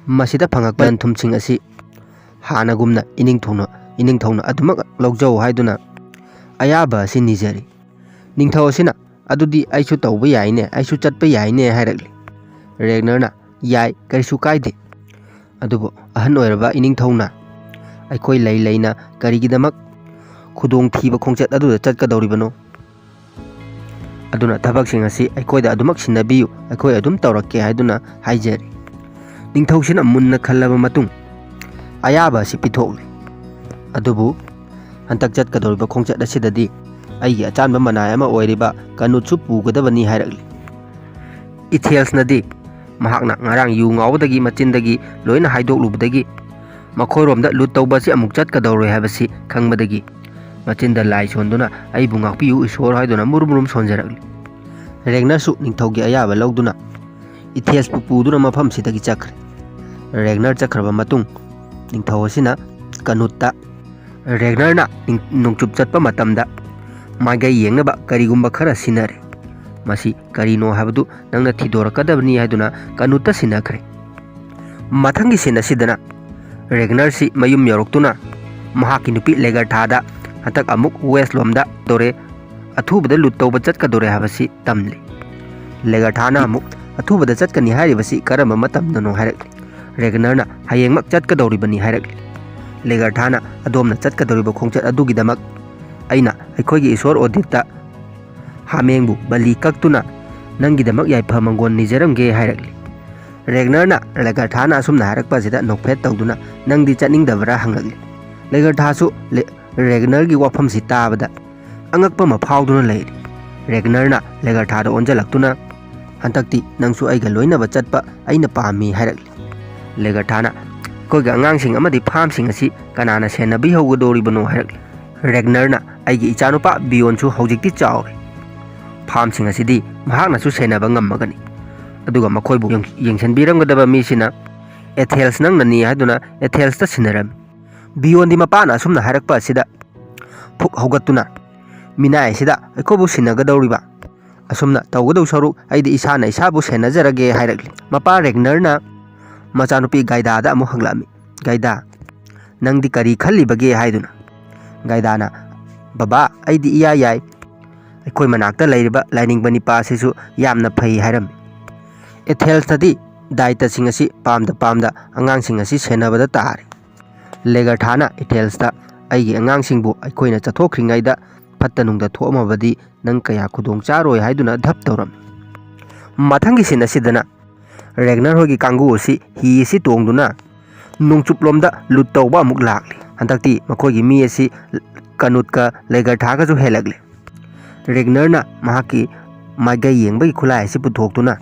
ꯃꯁꯤꯗ ꯐꯪꯉꯛꯄ ꯂꯟ ꯊꯨꯝꯁꯤꯡ ꯑꯁꯤ ꯍꯥꯟꯅꯒꯨꯝꯅ ꯏꯅꯤꯡꯊꯧꯅ ꯑꯗꯨꯃꯛ ꯂꯧꯖꯧ" ꯍꯥꯏꯗꯨꯅ ꯑꯌꯥꯕ ꯑꯁꯤ ꯅꯤꯖꯔꯤ꯫ ꯅꯤꯡꯊꯧ ꯑꯁꯤꯅ "ꯑꯗꯨꯗꯤ ꯑꯩꯁꯨ ꯇꯧꯕ ꯌꯥꯏꯅꯦ, ꯑꯩꯁꯨ ꯆꯠꯄ ꯌꯥꯏꯅꯦ" ꯍꯥꯏꯔꯛꯂꯤ꯫ ꯔꯦꯒꯅꯔꯅ "ꯌꯥꯏ, ꯀꯔꯤꯁꯨ ꯀꯥꯏꯗꯦ, ꯑꯗꯨꯕꯨ ꯑꯍꯟ ꯑꯣꯏꯔꯕ ꯏꯅꯤꯡꯊꯧꯅ ꯑꯩꯈꯣꯏ ꯂꯩ ꯂꯩꯅ ꯀꯔꯤꯒꯤꯗꯃꯛ ꯈꯨꯗꯣꯡꯊꯤꯕ ꯈꯣꯡꯆꯠ ꯑꯗꯨꯗ ꯆꯠꯀꯗꯧꯔꯤꯕꯅꯣ? ꯑꯗꯨꯅ ꯊꯕꯛꯁꯤꯡ ꯑꯁꯤ ꯑꯩꯈꯣꯏꯗ ꯑꯗꯨꯃꯛ ꯁꯤꯟꯅꯕꯤꯌꯨ, ꯑꯩꯈꯣꯏ ꯑꯗꯨꯝ ꯇꯧꯔꯛꯀꯦ ꯍꯥꯏꯗꯨꯅ ꯍꯥꯏꯖꯔꯤ꯫ ꯅꯤꯡꯊꯧꯁꯤꯅ ꯃꯨꯟꯅ ꯈꯜꯂꯕ ꯃꯇꯨꯡ ꯑꯌꯥꯕ ꯑꯁꯤ ꯄꯤꯊꯣꯛꯂꯦ꯫ ꯑꯗꯨꯕꯨ ꯍꯟꯇꯛ ꯆꯠꯀꯗꯧꯔꯤꯕ ꯈꯣꯡꯆꯠ ꯑꯁꯤꯗꯗꯤ ꯑꯩꯒꯤ ꯑꯆꯥꯟꯕ ꯃꯅꯥꯏ ꯑꯃ ꯑꯣꯏꯔꯤꯕ ꯀꯅꯨꯠꯁꯨ ꯄꯨꯒꯗꯕꯅꯤ ꯍꯥꯏꯔꯛꯂꯤ꯫ ꯏꯊꯦꯜꯁꯅꯗꯤ ꯃꯍꯥꯛꯅ ꯉꯔꯥꯡ ꯌꯨ ꯉꯥꯎꯕꯗꯒꯤ ꯃꯆꯤꯟꯗꯒꯤ ꯂꯣꯏꯅ ꯍꯥꯏꯗꯣꯛꯂꯨꯕꯗꯒꯤ ꯃꯈꯣꯏꯔꯣꯝꯗ ꯂꯨꯠ ꯇꯧꯕ ꯑꯁꯤ ꯑꯃꯨꯛ ꯆꯠꯀꯗꯧꯔꯣꯏ ꯍꯥꯏꯕꯁꯤ ꯈꯪꯕꯗꯒꯤ ꯃꯆꯤꯟꯗ ꯂꯥꯏ ꯁꯣꯟꯗꯨꯅ ꯑꯩꯕꯨ ꯉꯥꯛꯄꯤꯌꯨ ꯏꯁꯣꯔ ꯍꯥꯏꯗꯨꯅ ꯃꯨꯔꯨꯝ ꯃꯨꯔꯨꯝ ꯁꯣꯟꯖꯔꯛꯂꯤ꯫ ꯔꯦꯒꯅꯔꯁꯨ ꯅꯤꯡꯊꯧꯒꯤ ꯑꯌꯥꯕ ꯂꯧꯗꯨꯅ ꯏꯊꯦꯜꯁꯄꯨ ꯄꯨꯗꯨꯅ ꯃꯐꯝꯁꯤꯗꯒꯤ ꯆꯠꯈ꯭ꯔꯦ꯫ ꯔꯦꯒꯅꯔ ꯆꯠꯈ꯭ꯔꯕ ꯃꯇꯨꯡ ꯅꯤꯡꯊꯧ ꯑꯁꯤꯅ ꯀꯅꯨꯠꯇ ꯔꯦꯒꯅꯔꯅ ꯅꯣꯡꯆꯨꯞ ꯆꯠꯄ ꯃꯇꯝꯗ ꯃꯥꯏꯀꯩ ꯌꯦꯡꯅꯕ ꯀꯔꯤꯒꯨꯝꯕ ꯈꯔ ꯁꯤꯟꯅꯔꯦ꯫ ꯃꯁꯤ ꯀꯔꯤꯅꯣ ꯍꯥꯏꯕꯗꯨ ꯅꯪꯅ ꯊꯤꯗꯣꯔꯛꯀꯗꯕꯅꯤ ꯍꯥꯏꯗꯨꯅ ꯀꯅꯨꯠꯇ ꯁꯤꯟꯅꯈ꯭ꯔꯦ꯫ ꯃꯊꯪꯒꯤ ꯁꯤꯟ ꯑꯁꯤꯗꯅ ꯔꯦꯒꯅꯔꯁꯤ ꯃꯌꯨꯝ ꯌꯧꯔꯛꯇꯨꯅ ꯃꯍꯥꯛꯀꯤ ꯅꯨꯄꯤ ꯂꯦꯒꯔꯊꯥꯗ ꯍꯟꯇꯛ ꯑꯃꯨꯛ ꯋꯦꯁ ꯂꯣꯝꯗ ꯑꯊꯨꯕꯗ ꯂꯨꯠ ꯇꯧꯕ ꯆꯠꯀꯗꯣꯔꯦ ꯍꯥꯏꯕꯁꯤ ꯇꯝꯂꯤ꯫ ꯂꯦꯒꯔꯊꯥꯅ ꯑꯃꯨꯛ ꯑꯊꯨꯕꯗ ꯆꯠꯀꯅꯤ ꯍꯥꯏꯔꯤꯕꯁꯤ ꯀꯔꯝꯕ ꯃꯇꯝꯗꯅꯣ ꯍꯥꯏꯔꯛꯂꯤ꯫ ꯔꯦꯒꯅꯔꯅ ꯍꯌꯦꯡꯃꯛ ꯆꯠꯀꯗꯧꯔꯤꯕꯅꯤ ꯍꯥꯏꯔꯛꯂꯤ꯫ ꯂꯦꯒꯔꯊꯥꯅ ꯑꯗꯣꯝꯅ ꯆꯠꯀꯗꯧꯔꯤꯕ ꯈꯣꯡꯆꯠ ꯑꯗꯨꯒꯤꯗꯃꯛ ꯑꯩꯅ ꯑꯩꯈꯣꯏꯒꯤ ꯏꯁꯣꯔ ꯑꯣꯗꯤꯠꯇ ꯍꯥꯃꯦꯡꯕꯨ ꯕꯂꯤ ꯀꯛꯇꯨꯅ ꯅꯪꯒꯤꯗꯃꯛ ꯌꯥꯏꯐ ꯃꯪꯒꯣꯜ ꯅꯤꯖꯔꯝꯒꯦ ꯍꯥꯏꯔꯛꯂꯤ꯫ ꯔꯦꯒꯅꯔꯅ ꯂꯦꯒꯔꯊꯥꯅ ꯑꯁꯨꯝꯅ ꯍꯥꯏꯔꯛꯄ ꯑꯁꯤꯗ ꯅꯣꯛꯐꯦꯠ ꯇꯧꯗꯨꯅ ꯅꯪꯗꯤ ꯆꯠꯅꯤꯡꯗꯕ꯭ꯔꯥ ꯍꯪꯂꯛꯂꯤ꯫ ꯂꯦꯒꯔꯊꯥꯁꯨ ꯔꯦꯒꯅꯔꯒꯤ ꯋꯥꯐꯝꯁꯤ ꯇꯥꯕꯗ ꯑꯉꯛꯄ ꯑꯃ ꯐꯥꯎꯗꯨꯅ ꯂꯩꯔꯤ꯫ ꯔꯦꯒꯅꯔꯅ ꯂꯦꯒꯔꯊꯥꯗ ꯑꯣꯟꯖꯜꯂꯛꯇꯨꯅ ꯍꯟꯗꯛꯇꯤ ꯅꯪꯁꯨ ꯑꯩꯒ ꯂꯣꯏꯅꯕ ꯆꯠꯄ ꯑꯩꯅ ꯄꯥꯝꯃꯤ ꯍꯥꯏꯔꯛꯂꯤ꯫ ꯂꯦꯒꯔꯊꯥꯅ ꯑꯩꯈꯣꯏꯒꯤ ꯑꯉꯥꯡꯁꯤꯡ ꯑꯃꯗꯤ ꯐꯥꯝꯁꯤꯡ ꯑꯁꯤ ꯀꯅꯥꯅ ꯁꯦꯟꯅꯕꯤꯍꯧꯒꯗꯧꯔꯤꯕꯅꯣ ꯍꯥꯏꯔꯛꯂꯤ꯫ ꯔꯦꯒꯅꯔꯅ ꯑꯩꯒꯤ ꯏꯆꯥꯅꯨꯄꯥ ꯕꯤꯌꯣꯟꯁꯨ ꯍꯧꯖꯤꯛꯇꯤ ꯆꯥꯎꯔꯦ꯫ ꯐꯥꯝꯁꯤꯡ ꯑꯁꯤꯗꯤ ꯃꯍꯥꯛꯅꯁꯨ ꯁꯦꯟꯅꯕ ꯉꯝꯃꯒꯅꯤ꯫ ꯑꯗꯨꯒ ꯃꯈꯣꯏꯕꯨ ꯌꯦꯡꯁꯤꯟꯕꯤꯔꯝꯒꯗꯕ ꯃꯤꯁꯤꯅ ꯑꯦꯊꯦꯜꯁ ꯅꯪꯅꯅꯤ ꯍꯥꯏꯗꯨꯅ ꯑꯦꯊꯦꯜꯁꯇ ꯁꯤꯟꯅꯔꯝꯃꯤ꯫ ꯕꯤꯌꯣꯟꯗꯤ ꯃꯄꯥꯅ ꯑꯁꯨꯝꯅ ꯍꯥꯏꯔꯛꯄ ꯑꯁꯤꯗ ꯐꯨꯛ ꯍꯧꯒꯠꯇꯨꯅ ꯃꯤꯅꯥꯏ ꯑꯁꯤꯗ ꯑꯩꯈꯣꯏꯕꯨ ꯁꯤꯟꯅꯒꯗꯧꯔꯤꯕ ꯑꯁꯨꯝꯅ ꯇꯧꯒꯗꯧ ꯁꯔꯨꯛ ꯑꯩꯗꯤ ꯏꯁꯥꯅ ꯏꯁꯥꯕꯨ ꯁꯦꯟꯅꯖꯔꯒꯦ ꯍꯥꯏꯔꯛꯂꯤ꯫ ꯃꯄꯥ ꯔꯦꯒꯅꯔꯅ ꯃꯆꯥꯅꯨꯄꯤ ꯒꯥꯏꯗꯥꯗ ꯑꯃꯨꯛ ꯍꯪꯂꯛꯑꯝꯃꯤ꯫ ꯒꯥꯏꯗꯥ, ꯅꯪꯗꯤ ꯀꯔꯤ ꯈꯜꯂꯤꯕꯒꯦ ꯍꯥꯏꯗꯨꯅ꯫ ꯒꯥꯏꯗꯥꯅ ꯕꯕꯥ ꯑꯩꯗꯤ ꯏꯌꯥ ꯌꯥꯏ, ꯑꯩꯈꯣꯏ ꯃꯅꯥꯛꯇ ꯂꯩꯔꯤꯕ ꯂꯥꯏꯅꯤꯡꯕ ꯅꯤꯄꯥ ꯑꯁꯤꯁꯨ ꯌꯥꯝꯅ ꯐꯩ ꯍꯥꯏꯔꯝꯃꯤ꯫ ꯑꯦꯊꯦꯜꯁꯇꯗꯤ ꯗꯥꯏꯇꯁꯤꯡ ꯑꯁꯤ ꯄꯥꯝꯗ ꯑꯉꯥꯡꯁꯤꯡ ꯑꯁꯤ ꯁꯦꯟꯅꯕꯗ ꯇꯥꯔꯦ꯫ ꯂꯦꯒꯔꯊꯥꯅ ꯏꯊꯦꯜꯁꯇ ꯑꯩꯒꯤ ꯑꯉꯥꯡꯁꯤꯡꯕꯨ ꯑꯩꯈꯣꯏꯅ ꯆꯠꯊꯣꯛꯈ꯭ꯔꯤꯉꯩꯗ ꯐꯠꯇ ꯅꯨꯡꯗ ꯊꯣꯛꯑꯝꯃꯕꯗꯤ ꯅꯪ ꯀꯌꯥ ꯈꯨꯗꯣꯡ ꯆꯥꯔꯣꯏ ꯍꯥꯏꯗꯨꯅ ꯙꯞ ꯇꯧꯔꯝꯃꯤ꯫ ꯃꯊꯪꯒꯤ ꯁꯤꯟ ꯑꯁꯤꯗꯅ ꯔꯦꯒꯅꯔ ꯍꯣꯏꯒꯤ ꯀꯥꯡꯕꯨ ꯑꯁꯤ ꯍꯤ ꯑꯁꯤ ꯇꯣꯡꯗꯨꯅ ꯅꯣꯡꯆꯨꯞꯂꯣꯝꯗ ꯂꯨꯠ ꯇꯧꯕ ꯑꯃꯨꯛ ꯂꯥꯛꯂꯤ꯫ ꯍꯟꯗꯛꯇꯤ ꯃꯈꯣꯏꯒꯤ ꯃꯤ ꯑꯁꯤ ꯀꯅꯨꯠꯀ ꯂꯦꯒꯔꯊꯥꯒꯁꯨ ꯍꯦꯜꯂꯛꯂꯤ꯫ ꯔꯦꯒꯅꯔꯅ ꯃꯍꯥꯛꯀꯤ ꯃꯥꯏꯀꯩ ꯌꯦꯡꯕꯒꯤ ꯈꯨꯠꯂꯥꯏ ꯑꯁꯤ ꯄꯨꯊꯣꯛꯇꯨꯅ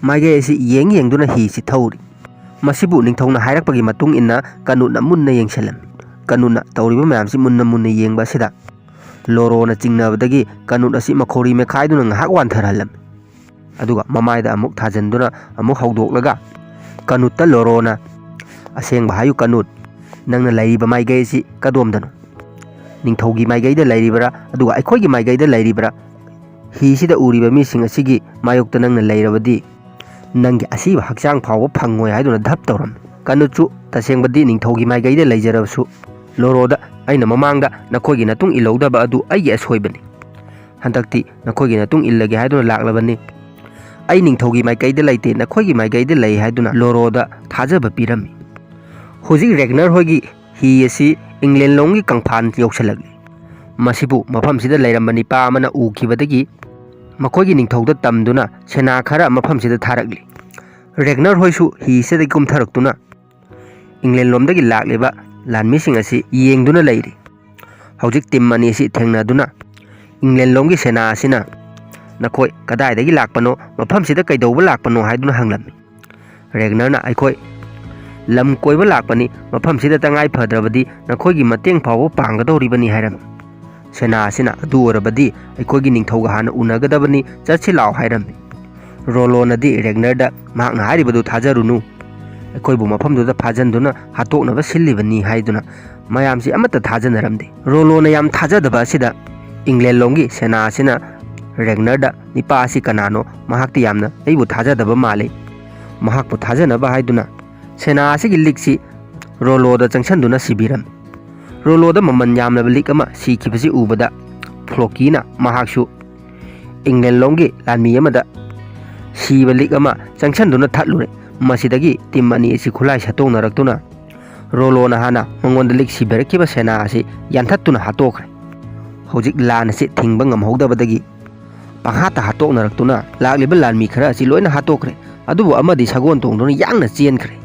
ꯃꯥꯏꯀꯩ ꯑꯁꯤ ꯌꯦꯡꯗꯨꯅ ꯍꯤꯁꯤ ꯊꯧꯔꯤ꯫ ꯃꯁꯤꯕꯨ ꯅꯤꯡꯊꯧꯅ ꯍꯥꯏꯔꯛꯄꯒꯤ ꯃꯇꯨꯡ ꯏꯟꯅ ꯀꯅꯨꯠꯅ ꯃꯨꯟꯅ ꯌꯦꯡꯁꯤꯜꯂꯝꯃꯤ꯫ ꯀꯅꯨꯠꯅ ꯇꯧꯔꯤꯕ ꯃꯌꯥꯝꯁꯤ ꯃꯨꯟꯅ ꯌꯦꯡꯕ ꯑꯁꯤꯗ ꯂꯣꯔꯣꯅ ꯆꯤꯡꯅꯕꯗꯒꯤ ꯀꯅꯨꯠ ꯑꯁꯤ ꯃꯈꯧꯔꯤ ꯃꯦꯈꯥꯏꯗꯨꯅ ꯉꯥꯏꯍꯥꯛ ꯋꯥꯟꯊꯔꯍꯜꯂꯝꯃꯤ꯫ ꯑꯗꯨꯒ ꯃꯃꯥꯏꯗ ꯑꯃꯨꯛ ꯊꯥꯖꯤꯟꯗꯨꯅ ꯑꯃꯨꯛ ꯍꯧꯗꯣꯛꯂꯒ ꯀꯅꯨꯠꯇ ꯂꯣꯔꯣꯅ ꯑꯁꯦꯡꯕ ꯍꯥꯏꯌꯨ ꯀꯅꯨꯠ, ꯅꯪꯅ ꯂꯩꯔꯤꯕ ꯃꯥꯏꯀꯩ ꯑꯁꯤ ꯀꯗꯣꯝꯗꯅꯣ? ꯅꯤꯡꯊꯧꯒꯤ ꯃꯥꯏꯀꯩꯗ ꯂꯩꯔꯤꯕ꯭ꯔꯥ ꯑꯗꯨꯒ ꯑꯩꯈꯣꯏꯒꯤ ꯃꯥꯏꯀꯩꯗ ꯂꯩꯔꯤꯕ꯭ꯔꯥ? ꯍꯤꯁꯤꯗ ꯎꯔꯤꯕ ꯃꯤꯁꯤꯡ ꯑꯁꯤꯒꯤ ꯃꯥꯌꯣꯛꯇ ꯅꯪꯅ ꯂꯩꯔꯕꯗꯤ ꯅꯪꯒꯤ ꯑꯁꯤꯕ ꯍꯛꯆꯥꯡ ꯐꯥꯎꯕ ꯐꯪꯉꯣꯏ ꯍꯥꯏꯗꯨꯅ ꯙꯞ ꯇꯧꯔꯝꯃꯤ꯫ ꯀꯅꯨꯠꯁꯨ ꯇꯁꯦꯡꯕꯗꯤ ꯅꯤꯡꯊꯧꯒꯤ ꯃꯥꯏꯀꯩꯗ ꯂꯩꯖꯔꯕꯁꯨ ꯂꯣꯔꯣꯗ ꯑꯩꯅ ꯃꯃꯥꯡꯗ ꯅꯈꯣꯏꯒꯤ ꯅꯇꯨꯡ ꯏꯜꯍꯧꯗꯕ ꯑꯗꯨ ꯑꯩꯒꯤ ꯑꯁꯣꯏꯕꯅꯤ, ꯍꯟꯗꯛꯇꯤ ꯅꯈꯣꯏꯒꯤ ꯅꯇꯨꯡ ꯏꯜꯂꯒꯦ ꯍꯥꯏꯗꯨꯅ ꯂꯥꯛꯂꯕꯅꯤ, ꯑꯩ ꯅꯤꯡꯊꯧꯒꯤ ꯃꯥꯏꯀꯩꯗ ꯂꯩꯇꯦ ꯅꯈꯣꯏꯒꯤ ꯃꯥꯏꯀꯩꯗ ꯂꯩ ꯍꯥꯏꯗꯨꯅ ꯂꯣꯔꯣꯗ ꯊꯥꯖꯕ ꯄꯤꯔꯝꯃꯤ꯫ ꯍꯧꯖꯤꯛ ꯔꯦꯒꯅꯔ ꯍꯣꯏꯒꯤ ꯍꯤ ꯑꯁꯤ ꯏꯪꯂꯦꯟꯂꯣꯝꯒꯤ ꯀꯪꯐꯥꯟ ꯌꯧꯁꯤꯜꯂꯛꯂꯤ꯫ ꯃꯁꯤꯕꯨ ꯃꯐꯝꯁꯤꯗ ꯂꯩꯔꯝꯕ ꯅꯤꯄꯥ ꯑꯃꯅ ꯎꯈꯤꯕꯗꯒꯤ ꯃꯈꯣꯏꯒꯤ ꯅꯤꯡꯊꯧꯗ ꯇꯝꯗꯨꯅ ꯁꯦꯅꯥ ꯈꯔ ꯃꯐꯝꯁꯤꯗ ꯊꯥꯔꯛꯂꯤ꯫ ꯔꯦꯒꯅꯔ ꯍꯣꯏꯁꯨ ꯍꯤꯁꯤꯗꯒꯤ ꯀꯨꯝꯊꯔꯛꯇꯨꯅ ꯏꯪꯂꯦꯟꯂꯣꯝꯗꯒꯤ ꯂꯥꯛꯂꯤꯕ ꯂꯥꯟꯃꯤꯁꯤꯡ ꯑꯁꯤ ꯌꯦꯡꯗꯨꯅ ꯂꯩꯔꯤ꯫ ꯍꯧꯖꯤꯛ ꯇꯤꯝ ꯑꯅꯤ ꯑꯁꯤ ꯊꯦꯡꯅꯗꯨꯅ ꯏꯪꯂꯦꯟꯂꯣꯝꯒꯤ ꯁꯦꯅꯥ ꯑꯁꯤꯅ ꯅꯈꯣꯏ ꯀꯗꯥꯏꯗꯒꯤ ꯂꯥꯛꯄꯅꯣ, ꯃꯐꯝꯁꯤꯗ ꯀꯩꯗꯧꯕ ꯂꯥꯛꯄꯅꯣ ꯍꯥꯏꯗꯨꯅ ꯍꯪꯂꯝꯃꯤ꯫ ꯔꯦꯒꯅꯔꯅ ꯑꯩꯈꯣꯏ ꯂꯝ ꯀꯣꯏꯕ ꯂꯥꯛꯄꯅꯤ, ꯃꯐꯝꯁꯤꯗ ꯇꯉꯥꯏ ꯐꯗ꯭ꯔꯕꯗꯤ ꯅꯈꯣꯏꯒꯤ ꯃꯇꯦꯡ ꯐꯥꯎꯕ ꯄꯥꯡꯒꯗꯧꯔꯤꯕꯅꯤ ꯍꯥꯏꯔꯝꯃꯤ꯫ ꯁꯦꯅꯥ ꯑꯁꯤꯅ ꯑꯗꯨ ꯑꯣꯏꯔꯕꯗꯤ ꯑꯩꯈꯣꯏꯒꯤ ꯅꯤꯡꯊꯧꯒ ꯍꯥꯟꯅ ꯎꯅꯒꯗꯕꯅꯤ, ꯆꯠꯁꯤ ꯂꯥꯛꯑꯣ ꯍꯥꯏꯔꯝꯃꯤ꯫ ꯔꯣꯂꯣꯅꯗꯤ ꯔꯦꯒꯅꯔꯗ ꯃꯍꯥꯛꯅ ꯍꯥꯏꯔꯤꯕꯗꯨ ꯊꯥꯖꯔꯨꯅꯨ, ꯑꯩꯈꯣꯏꯕꯨ ꯃꯐꯝꯗꯨꯗ ꯐꯥꯖꯟꯗꯨꯅ ꯍꯥꯠꯇꯣꯛꯅꯕ ꯁꯤꯜꯂꯤꯕꯅꯤ ꯍꯥꯏꯗꯨꯅ ꯃꯌꯥꯝꯁꯤ ꯑꯃꯠꯇ ꯊꯥꯖꯅꯔꯝꯗꯦ꯫ ꯔꯣꯂꯣꯅ ꯌꯥꯝ ꯊꯥꯖꯗꯕ ꯑꯁꯤꯗ ꯏꯪꯂꯦꯟꯂꯣꯝꯒꯤ ꯁꯦꯅꯥ ꯑꯁꯤꯅ ꯔꯦꯒꯅꯔꯗ ꯅꯤꯄꯥ ꯑꯁꯤ ꯀꯅꯥꯅꯣ, ꯃꯍꯥꯛꯇꯤ ꯌꯥꯝꯅ ꯑꯩꯕꯨ ꯊꯥꯖꯗꯕ ꯃꯥꯜꯂꯤ, ꯃꯍꯥꯛꯄꯨ ꯊꯥꯖꯅꯕ ꯍꯥꯏꯗꯨꯅ ꯁꯦꯅꯥ ꯑꯁꯤꯒꯤ ꯂꯤꯛꯁꯤ ꯔꯣꯂꯣꯗ ꯆꯪꯁꯟꯗꯨꯅ ꯁꯤꯕꯤꯔꯝꯃꯤ꯫ ꯔꯣꯂꯣꯗ ꯃꯃꯜ ꯌꯥꯝꯂꯕ ꯂꯤꯛ ꯑꯃ ꯁꯤꯈꯤꯕꯁꯤ ꯎꯕꯗ ꯐ꯭ꯂꯣꯀꯤꯅ ꯃꯍꯥꯛꯁꯨ ꯏꯪꯂꯦꯟꯂꯣꯝꯒꯤ ꯂꯥꯟꯃꯤ ꯑꯃꯗ ꯁꯤꯕ ꯂꯤꯛ ꯑꯃ ꯆꯪꯁꯟꯗꯨꯅ ꯊꯠꯂꯨꯔꯦ꯫ ꯃꯁꯤꯗꯒꯤ ꯇꯤꯝ ꯑꯅꯤ ꯑꯁꯤ ꯈꯨꯠꯂꯥꯏ ꯁꯠꯇꯣꯛꯅꯔꯛꯇꯨꯅ ꯔꯣꯂꯣꯅ ꯍꯥꯟꯅ ꯃꯉꯣꯟꯗ ꯂꯤꯛꯁꯤꯕꯤꯔꯛꯈꯤꯕ ꯁꯦꯅꯥ ꯑꯁꯤ ꯌꯥꯟꯊꯠꯇꯨꯅ ꯍꯥꯠꯇꯣꯛꯈ꯭ꯔꯦ꯫ ꯍꯧꯖꯤꯛ ꯂꯥꯟ ꯑꯁꯤ ꯊꯤꯡꯕ ꯉꯝꯍꯧꯗꯕꯗꯒꯤ ꯄꯪꯍꯥꯠꯇ ꯍꯥꯠꯇꯣꯛꯅꯔꯛꯇꯨꯅ ꯂꯥꯛꯂꯤꯕ ꯂꯥꯟꯃꯤ ꯈꯔ ꯑꯁꯤ ꯂꯣꯏꯅ ꯍꯥꯠꯇꯣꯛꯈ꯭ꯔꯦ, ꯑꯗꯨꯕꯨ ꯑꯃꯗꯤ ꯁꯒꯣꯜ ꯇꯣꯡꯗꯨꯅ ꯌꯥꯡꯅ ꯆꯦꯟꯈ꯭ꯔꯦ꯫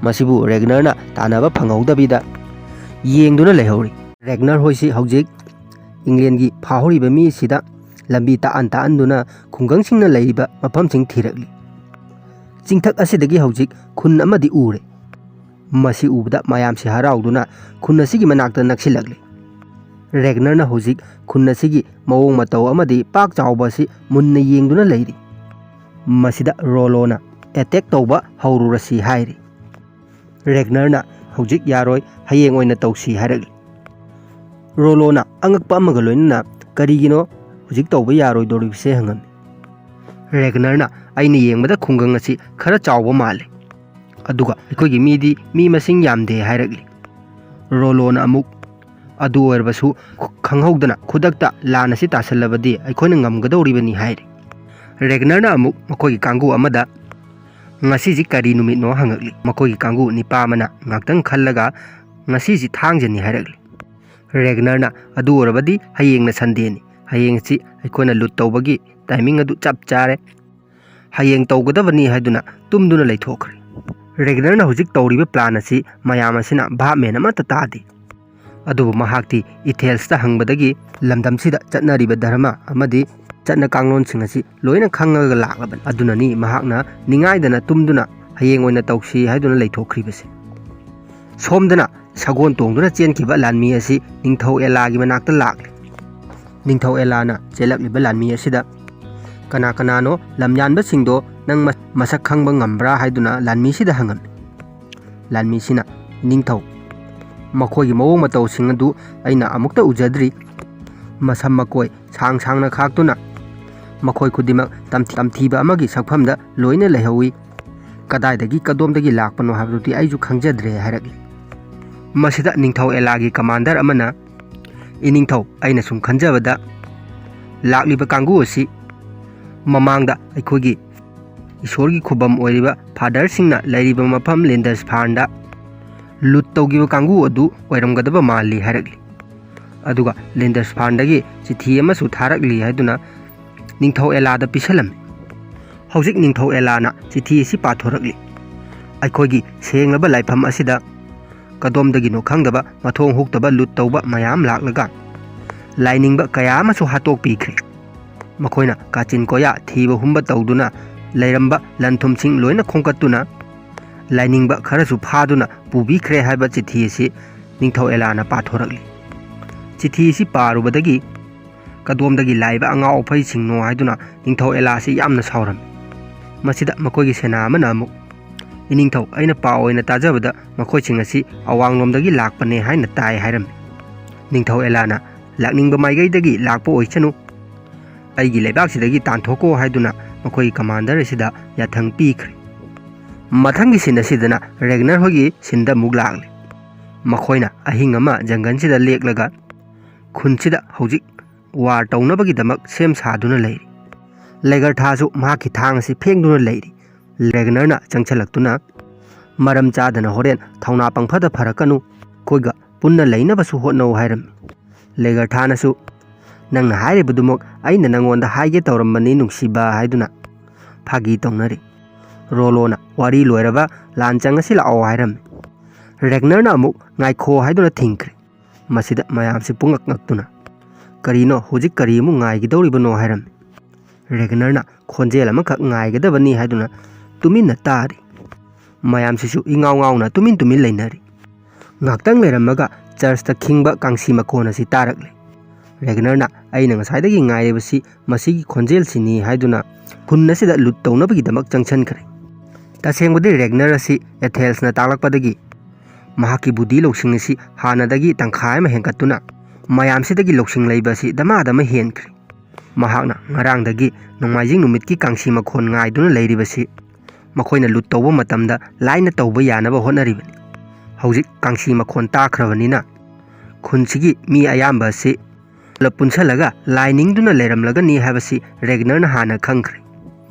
ꯃꯁꯤꯕꯨ ꯔꯦꯒꯅꯔꯅ ꯇꯥꯟꯅꯕ ꯐꯪꯍꯧꯗꯕꯤꯗ ꯌꯦꯡꯗꯨꯅ ꯂꯩꯍꯧꯔꯤ꯫ ꯔꯦꯒꯅꯔ ꯍꯣꯏꯁꯤ ꯍꯧꯖꯤꯛ ꯏꯪꯂꯦꯟꯒꯤ ꯐꯥꯍꯧꯔꯤꯕ ꯃꯤꯁꯤꯗ ꯂꯝꯕꯤ ꯇꯥꯛꯍꯟꯗꯨꯅ ꯈꯨꯡꯒꯪꯁꯤꯡꯅ ꯂꯩꯔꯤꯕ ꯃꯐꯝꯁꯤꯡ ꯊꯤꯔꯛꯂꯤ꯫ ꯆꯤꯡꯊꯛ ꯑꯁꯤꯗꯒꯤ ꯍꯧꯖꯤꯛ ꯈꯨꯟ ꯑꯃꯗꯤ ꯎꯔꯦ꯫ ꯃꯁꯤ ꯎꯕꯗ ꯃꯌꯥꯝꯁꯤ ꯍꯔꯥꯎꯗꯨꯅ ꯈꯨꯟ ꯑꯁꯤꯒꯤ ꯃꯅꯥꯛꯇ ꯅꯛꯁꯤꯜꯂꯛꯂꯤ꯫ ꯔꯦꯒꯅꯔꯅ ꯍꯧꯖꯤꯛ ꯈꯨꯟ ꯑꯁꯤꯒꯤ ꯃꯑꯣꯡ ꯃꯇꯧ ꯑꯃꯗꯤ ꯄꯥꯛ ꯆꯥꯎꯕ ꯑꯁꯤ ꯃꯨꯟꯅ ꯌꯦꯡꯗꯨꯅ ꯂꯩꯔꯤ꯫ ꯃꯁꯤꯗ ꯔꯣꯂꯣꯅ ꯑꯦꯇꯦꯛ ꯇꯧꯕ ꯍꯧꯔꯨꯔꯁꯤ ꯍꯥꯏꯔꯤ꯫ ꯔꯦꯒꯅꯔꯅ ꯍꯧꯖꯤꯛ ꯌꯥꯔꯣꯏ, ꯍꯌꯦꯡ ꯑꯣꯏꯅ ꯇꯧꯁꯤ ꯍꯥꯏꯔꯛꯂꯤ꯫ ꯔꯣꯂꯣꯅ ꯑꯉꯛꯄ ꯑꯃꯒ ꯂꯣꯏꯅꯅ ꯀꯔꯤꯒꯤꯅꯣ ꯍꯧꯖꯤꯛ ꯇꯧꯕ ꯌꯥꯔꯣꯏꯗꯧꯔꯤꯕꯁꯦ ꯍꯪꯉꯝꯃꯤ꯫ ꯔꯦꯒꯅꯔꯅ ꯑꯩꯅ ꯌꯦꯡꯕꯗ ꯈꯨꯡꯒꯪ ꯑꯁꯤ ꯈꯔ ꯆꯥꯎꯕ ꯃꯥꯜꯂꯤ, ꯑꯗꯨꯒ ꯑꯩꯈꯣꯏꯒꯤ ꯃꯤꯗꯤ ꯃꯤ ꯃꯁꯤꯡ ꯌꯥꯝꯗꯦ ꯍꯥꯏꯔꯛꯂꯤ꯫ ꯔꯣꯂꯣꯅ ꯑꯃꯨꯛ ꯑꯗꯨ ꯑꯣꯏꯔꯕꯁꯨ ꯈꯪꯍꯧꯗꯅ ꯈꯨꯗꯛꯇ ꯂꯥꯟ ꯑꯁꯤ ꯇꯥꯁꯜꯂꯕꯗꯤ ꯑꯩꯈꯣꯏꯅ ꯉꯝꯒꯗꯧꯔꯤꯕꯅꯤ ꯍꯥꯏꯔꯤ꯫ ꯔꯦꯒꯅꯔꯅ ꯑꯃꯨꯛ ꯃꯈꯣꯏꯒꯤ ꯀꯥꯡꯕꯨ ꯑꯃꯗ ꯉꯁꯤꯁꯤ ꯀꯔꯤ ꯅꯨꯃꯤꯠꯅꯣ ꯍꯪꯉꯛꯂꯤ꯫ ꯃꯈꯣꯏꯒꯤ ꯀꯥꯡꯕꯨ ꯅꯤꯄꯥ ꯑꯃꯅ ꯉꯥꯛꯇꯪ ꯈꯜꯂꯒ ꯉꯁꯤꯁꯤ ꯊꯥꯡꯖꯅꯤ ꯍꯥꯏꯔꯛꯂꯤ꯫ ꯔꯦꯒꯅꯔꯅ ꯑꯗꯨ ꯑꯣꯏꯔꯕꯗꯤ ꯍꯌꯦꯡꯅ ꯁꯟꯗꯦꯅꯤ, ꯍꯌꯦꯡꯁꯤ ꯑꯩꯈꯣꯏꯅ ꯂꯨꯠ ꯇꯧꯕꯒꯤ ꯇꯥꯏꯃꯤꯡ ꯑꯗꯨ ꯆꯞ ꯆꯥꯔꯦ, ꯍꯌꯦꯡ ꯇꯧꯒꯗꯕꯅꯤ ꯍꯥꯏꯗꯨꯅ ꯇꯨꯝꯗꯨꯅ ꯂꯩꯊꯣꯛꯈ꯭ꯔꯦ꯫ ꯔꯦꯒꯅꯔꯅ ꯍꯧꯖꯤꯛ ꯇꯧꯔꯤꯕ ꯄ꯭ꯂꯥꯟ ꯑꯁꯤ ꯃꯌꯥꯝ ꯑꯁꯤꯅ ꯚꯥꯞ ꯃꯦꯟ ꯑꯃꯠꯇ ꯇꯥꯗꯦ, ꯑꯗꯨꯕꯨ ꯃꯍꯥꯛꯇꯤ ꯏꯊꯦꯜꯁꯇ ꯍꯪꯕꯗꯒꯤ ꯂꯝꯗꯝꯁꯤꯗ ꯆꯠꯅꯔꯤꯕ ꯙꯔꯃ ꯑꯃꯗꯤ ꯆꯠꯅ ꯀꯥꯡꯂꯣꯟꯁꯤꯡ ꯑꯁꯤ ꯂꯣꯏꯅ ꯈꯪꯉꯒ ꯂꯥꯛꯂꯕꯅꯤ, ꯑꯗꯨꯅꯅꯤ ꯃꯍꯥꯛꯅ ꯅꯤꯡꯉꯥꯏꯗꯅ ꯇꯨꯝꯗꯨꯅ ꯍꯌꯦꯡ ꯑꯣꯏꯅ ꯇꯧꯁꯤ ꯍꯥꯏꯗꯨꯅ ꯂꯩꯊꯣꯛꯈ꯭ꯔꯤꯕꯁꯦ꯫ ꯁꯣꯝꯗꯅ ꯁꯒꯣꯜ ꯇꯣꯡꯗꯨꯅ ꯆꯦꯟꯈꯤꯕ ꯂꯥꯟꯃꯤ ꯑꯁꯤ ꯅꯤꯡꯊꯧ ꯑꯦꯂꯥꯒꯤ ꯃꯅꯥꯛꯇ ꯂꯥꯛꯂꯤ꯫ ꯅꯤꯡꯊꯧ ꯑꯦꯂꯥꯅ ꯆꯦꯜꯂꯛꯂꯤꯕ ꯂꯥꯟꯃꯤ ꯑꯁꯤꯗ ꯀꯅꯥ ꯀꯅꯥꯅꯣ ꯂꯝꯌꯥꯟꯕꯁꯤꯡꯗꯣ ꯅꯪ ꯃꯁꯛ ꯈꯪꯕ ꯉꯝꯕ꯭ꯔꯥ ꯍꯥꯏꯗꯨꯅ ꯂꯥꯟꯃꯤꯁꯤꯗ ꯍꯪꯉꯝꯃꯤ꯫ ꯂꯥꯟꯃꯤꯁꯤꯅ ꯅꯤꯡꯊꯧ, ꯃꯈꯣꯏꯒꯤ ꯃꯑꯣꯡ ꯃꯇꯧꯁꯤꯡ ꯑꯗꯨ ꯑꯩꯅ ꯑꯃꯨꯛꯇ ꯎꯖꯗ꯭ꯔꯤ, ꯃꯁꯝ ꯃꯀꯣꯏ ꯁꯥꯡ ꯁꯥꯡꯅ ꯈꯥꯛꯇꯨꯅ ꯃꯈꯣꯏ ꯈꯨꯗꯤꯡꯃꯛ ꯇꯝꯊꯤꯕ ꯑꯃꯒꯤ ꯁꯛꯐꯝꯗ ꯂꯣꯏꯅ ꯂꯩꯍꯧꯏ, ꯀꯗꯥꯏꯗꯒꯤ ꯀꯗꯣꯝꯗꯒꯤ ꯂꯥꯛꯄꯅꯣ ꯍꯥꯏꯕꯗꯨꯗꯤ ꯑꯩꯁꯨ ꯈꯪꯖꯗ꯭ꯔꯦ ꯍꯥꯏꯔꯛꯂꯤ꯫ ꯃꯁꯤꯗ ꯅꯤꯡꯊꯧ ꯑꯦꯂꯥꯒꯤ ꯀꯃꯥꯟꯗꯔ ꯑꯃꯅ ꯏꯅꯤꯡꯊꯧ, ꯑꯩꯅ ꯁꯨꯝ ꯈꯟꯖꯕꯗ ꯂꯥꯛꯂꯤꯕ ꯀꯥꯡꯕꯨ ꯑꯁꯤ ꯃꯃꯥꯡꯗ ꯑꯩꯈꯣꯏꯒꯤ ꯏꯁꯣꯔꯒꯤ ꯈꯨꯕꯝ ꯑꯣꯏꯔꯤꯕ ꯐꯥꯗꯔꯁꯤꯡꯅ ꯂꯩꯔꯤꯕ ꯃꯐꯝ ꯂꯤꯟꯗꯁꯐꯥꯟꯗ ꯂꯨꯠ ꯇꯧꯈꯤꯕ ꯀꯥꯡꯕꯨ ꯑꯗꯨ ꯑꯣꯏꯔꯝꯒꯗꯕ ꯃꯥꯜꯂꯤ ꯍꯥꯏꯔꯛꯂꯤ꯫ ꯑꯗꯨꯒ ꯂꯤꯟꯗꯁꯐꯥꯟꯗꯒꯤ ꯆꯤꯊꯤ ꯑꯃꯁꯨ ꯊꯥꯔꯛꯂꯤ ꯍꯥꯏꯗꯨꯅ ꯅꯤꯡꯊꯧ ꯑꯦꯂꯥꯗ ꯄꯤꯁꯜꯂꯝꯃꯤ꯫ ꯍꯧꯖꯤꯛ ꯅꯤꯡꯊꯧ ꯑꯦꯂꯥꯅ ꯆꯤꯊꯤ ꯑꯁꯤ ፓꯊꯣꯔꯛꯂꯤ꯫ ꯑꯩꯈꯣꯏꯒꯤ ꯁꯦꯡꯂꯕ ꯂꯥꯏꯐꯝ ꯑꯁꯤꯗ ꯀꯗꯣꯝꯗꯒꯤꯅꯣ ꯈꯪꯗꯕ ꯃꯊꯣꯡ ꯍꯨꯛꯇꯕ ꯂꯨꯠ ꯇꯧꯕ ꯃꯌꯥꯝ ꯂꯥꯛꯂꯒ ꯂꯥꯏꯅꯤꯡꯕ ꯀꯌꯥ ꯑꯃꯁꯨ ꯍꯥꯠꯇꯣꯛꯄꯤꯈ꯭ꯔꯦ꯫ ꯃꯈꯣꯏꯅ ꯀꯥꯆꯤꯟ ꯀꯣꯌꯥ ꯊꯤꯕ ꯍꯨꯝꯕ ꯇꯧꯗꯨꯅ ꯂꯩꯔꯝꯕ ꯂꯟ ꯊꯨꯝꯁꯤꯡ ꯂꯣꯏꯅ ꯈꯣꯝꯀꯠꯇꯨꯅ ꯂꯥꯏꯅꯤꯡꯕ ꯈꯔꯁꯨ ꯐꯥꯗꯨꯅ ꯄꯨꯕꯤꯈ꯭ꯔꯦ ꯍꯥꯏꯕ ꯆꯤꯊꯤ ꯑꯁꯤ ꯅꯤꯡꯊꯧ ꯑꯦꯂꯥꯅ ꯄꯥꯊꯣꯔꯛꯂꯤ꯫ ꯆꯤꯊꯤ ꯑꯁꯤ ꯄꯥꯔꯨꯕꯗꯒꯤ ꯀꯗꯣꯝꯗꯒꯤ ꯂꯥꯛꯏꯕ ꯑꯉꯥꯎ ꯑꯐꯩꯁꯤꯡꯅꯣ ꯍꯥꯏꯗꯨꯅ ꯅꯤꯡꯊꯧ ꯑꯦꯂꯥ ꯑꯁꯤ ꯌꯥꯝꯅ ꯁꯥꯎꯔꯝꯃꯤ꯫ ꯃꯁꯤꯗ ꯃꯈꯣꯏꯒꯤ ꯁꯦꯅꯥ ꯑꯃꯅ ꯑꯃꯨꯛ ꯏꯅꯤꯡꯊꯧ, ꯑꯩꯅ ꯄꯥꯎ ꯑꯣꯏꯅ ꯇꯥꯖꯕꯗ ꯃꯈꯣꯏꯁꯤꯡ ꯑꯁꯤ ꯑꯋꯥꯡꯂꯣꯝꯗꯒꯤ ꯂꯥꯛꯄꯅꯦ ꯍꯥꯏꯅ ꯇꯥꯏ ꯍꯥꯏꯔꯝꯃꯤ꯫ ꯅꯤꯡꯊꯧ ꯑꯦꯂꯥꯅ ꯂꯥꯛꯅꯤꯡꯕ ꯃꯥꯏꯀꯩꯗꯒꯤ ꯂꯥꯛꯄ ꯑꯣꯏꯁꯅꯨ, ꯑꯩꯒꯤ ꯂꯩꯕꯥꯛꯁꯤꯗꯒꯤ ꯇꯥꯟꯊꯣꯛꯀꯣ ꯍꯥꯏꯗꯨꯅ ꯃꯈꯣꯏꯒꯤ ꯀꯃꯥꯟꯗꯔ ꯑꯁꯤꯗ ꯌꯥꯊꯪ ꯄꯤꯈ꯭ꯔꯦ꯫ ꯃꯊꯪꯒꯤ ꯁꯤꯟ ꯑꯁꯤꯗꯅ ꯔꯦꯒꯅꯔ ꯍꯣꯏꯒꯤ ꯁꯤꯟꯗ ꯑꯃꯨꯛ ꯂꯥꯛꯂꯤ꯫ ꯃꯈꯣꯏꯅ ꯑꯍꯤꯡ ꯑꯃ ꯖꯪꯒꯜꯁꯤꯗ ꯂꯦꯛꯂꯒ ꯈꯨꯟꯁꯤꯗ ꯍꯧꯖꯤꯛ ꯋꯥꯔ ꯇꯧꯅꯕꯒꯤꯗꯃꯛ ꯁꯦꯝ ꯁꯥꯗꯨꯅ ꯂꯩꯔꯤ꯫ ꯂꯩꯒꯔꯊꯥꯁꯨ ꯃꯍꯥꯛꯀꯤ ꯊꯥꯡ ꯑꯁꯤ ꯐꯦꯡꯗꯨꯅ ꯂꯩꯔꯤ꯫ ꯔꯦꯒꯅꯔꯅ ꯆꯪꯁꯤꯜꯂꯛꯇꯨꯅ ꯃꯔꯝ ꯆꯥꯗꯅ ꯍꯣꯔꯦꯟ ꯊꯧꯅꯥ ꯄꯪꯐꯗ ꯐꯔꯛꯀꯅꯨ, ꯑꯩꯈꯣꯏꯒ ꯄꯨꯟꯅ ꯂꯩꯅꯕꯁꯨ ꯍꯣꯠꯅꯧ ꯍꯥꯏꯔꯝꯃꯤ꯫ ꯂꯩꯒꯔꯊꯥꯅꯁꯨ ꯅꯪꯅ ꯍꯥꯏꯔꯤꯕꯗꯨꯃꯛ ꯑꯩꯅ ꯅꯪꯉꯣꯟꯗ ꯍꯥꯏꯒꯦ ꯇꯧꯔꯝꯕꯅꯤ ꯅꯨꯡꯁꯤꯕ ꯍꯥꯏꯗꯨꯅ ꯐꯥꯒꯤ ꯇꯧꯅꯔꯤ꯫ ꯔꯣꯂꯣꯅ ꯋꯥꯔꯤ ꯂꯣꯏꯔꯕ ꯂꯥꯟ ꯆꯪꯉꯁꯤ ꯂꯥꯛꯑꯣ ꯍꯥꯏꯔꯝꯃꯤ꯫ ꯔꯦꯒꯅꯔꯅ ꯑꯃꯨꯛ ꯉꯥꯏꯈꯣ ꯍꯥꯏꯗꯨꯅ ꯊꯤꯡꯈ꯭ꯔꯦ꯫ ꯃꯁꯤꯗ ꯃꯌꯥꯝꯁꯤ ꯄꯨꯡꯉꯛ ꯉꯛꯇꯨꯅ ꯀꯔꯤꯅꯣ ꯍꯧꯖꯤꯛ ꯀꯔꯤ ꯑꯃꯨꯛ ꯉꯥꯏꯒꯗꯧꯔꯤꯕꯅꯣ ꯍꯥꯏꯔꯝꯃꯤ꯫ ꯔꯦꯒꯅꯔꯅ ꯈꯣꯟꯖꯦꯜ ꯑꯃꯈꯛ ꯉꯥꯏꯒꯗꯕꯅꯤ ꯍꯥꯏꯗꯨꯅ ꯇꯨꯃꯤꯟꯅ ꯇꯥꯔꯤ꯫ ꯃꯌꯥꯝꯁꯤꯁꯨ ꯏꯉꯥꯎ ꯉꯥꯎꯅ ꯇꯨꯃꯤꯟ ꯂꯩꯅꯔꯤ꯫ ꯉꯥꯛꯇꯪ ꯂꯩꯔꯝꯃꯒ ꯆꯔꯆꯇ ꯈꯤꯡꯕ ꯀꯥꯡꯁꯤ ꯃꯈꯣꯟ ꯑꯁꯤ ꯇꯥꯔꯛꯂꯤ꯫ ꯔꯦꯒꯅꯔꯅ ꯑꯩꯅ ꯉꯁꯥꯏꯗꯒꯤ ꯉꯥꯏꯔꯤꯕꯁꯤ ꯃꯁꯤꯒꯤ ꯈꯣꯟꯖꯦꯜꯁꯤꯅꯤ ꯍꯥꯏꯗꯨꯅ ꯈꯨꯟ ꯑꯁꯤꯗ ꯂꯨꯠ ꯇꯧꯅꯕꯒꯤꯗꯃꯛ ꯆꯪꯁꯤꯟꯈ꯭ꯔꯦ꯫ ꯇꯁꯦꯡꯕꯗꯤ ꯔꯦꯒꯅꯔ ꯑꯁꯤ ꯑꯦꯊꯦꯜꯁꯅ ꯇꯥꯛꯂꯛꯄꯗꯒꯤ ꯃꯍꯥꯛꯀꯤ ꯕꯨꯙꯤ ꯂꯧꯁꯤꯡ ꯑꯁꯤ ꯍꯥꯟꯅꯗꯒꯤ ꯇꯪꯈꯥꯏ ꯑꯃ ꯍꯦꯟꯒꯠꯇꯨꯅ ꯃꯌꯥꯝꯁꯤꯗꯒꯤ ꯂꯧꯁꯤꯡ ꯂꯩꯕ ꯑꯁꯤ ꯗꯃꯥꯗꯃ ꯍꯦꯟꯈ꯭ꯔꯦ꯫ ꯃꯍꯥꯛꯅ ꯉꯔꯥꯡꯗꯒꯤ ꯅꯣꯡꯃꯥꯏꯖꯤꯡ ꯅꯨꯃꯤꯠꯀꯤ ꯀꯥꯡꯁꯤ ꯃꯈꯣꯟ ꯉꯥꯏꯗꯨꯅ ꯂꯩꯔꯤꯕꯁꯤ ꯃꯈꯣꯏꯅ ꯂꯨꯠ ꯇꯧꯕ ꯃꯇꯝꯗ ꯂꯥꯏꯅ ꯇꯧꯕ ꯌꯥꯅꯕ ꯍꯣꯠꯅꯔꯤꯕꯅꯤ꯫ ꯍꯧꯖꯤꯛ ꯀꯥꯡꯁꯤ ꯃꯈꯣꯟ ꯇꯥꯈ꯭ꯔꯕꯅꯤꯅ ꯈꯨꯟꯁꯤꯒꯤ ꯃꯤ ꯑꯌꯥꯝꯕ ꯑꯁꯤ ꯄꯨꯂꯞ ꯄꯨꯟꯁꯜꯂꯒ ꯂꯥꯏ ꯅꯤꯡꯗꯨꯅ ꯂꯩꯔꯝꯂꯒꯅꯤ ꯍꯥꯏꯕꯁꯤ ꯔꯦꯒꯅꯔꯅ ꯍꯥꯟꯅ ꯈꯪꯈ꯭ꯔꯦ꯫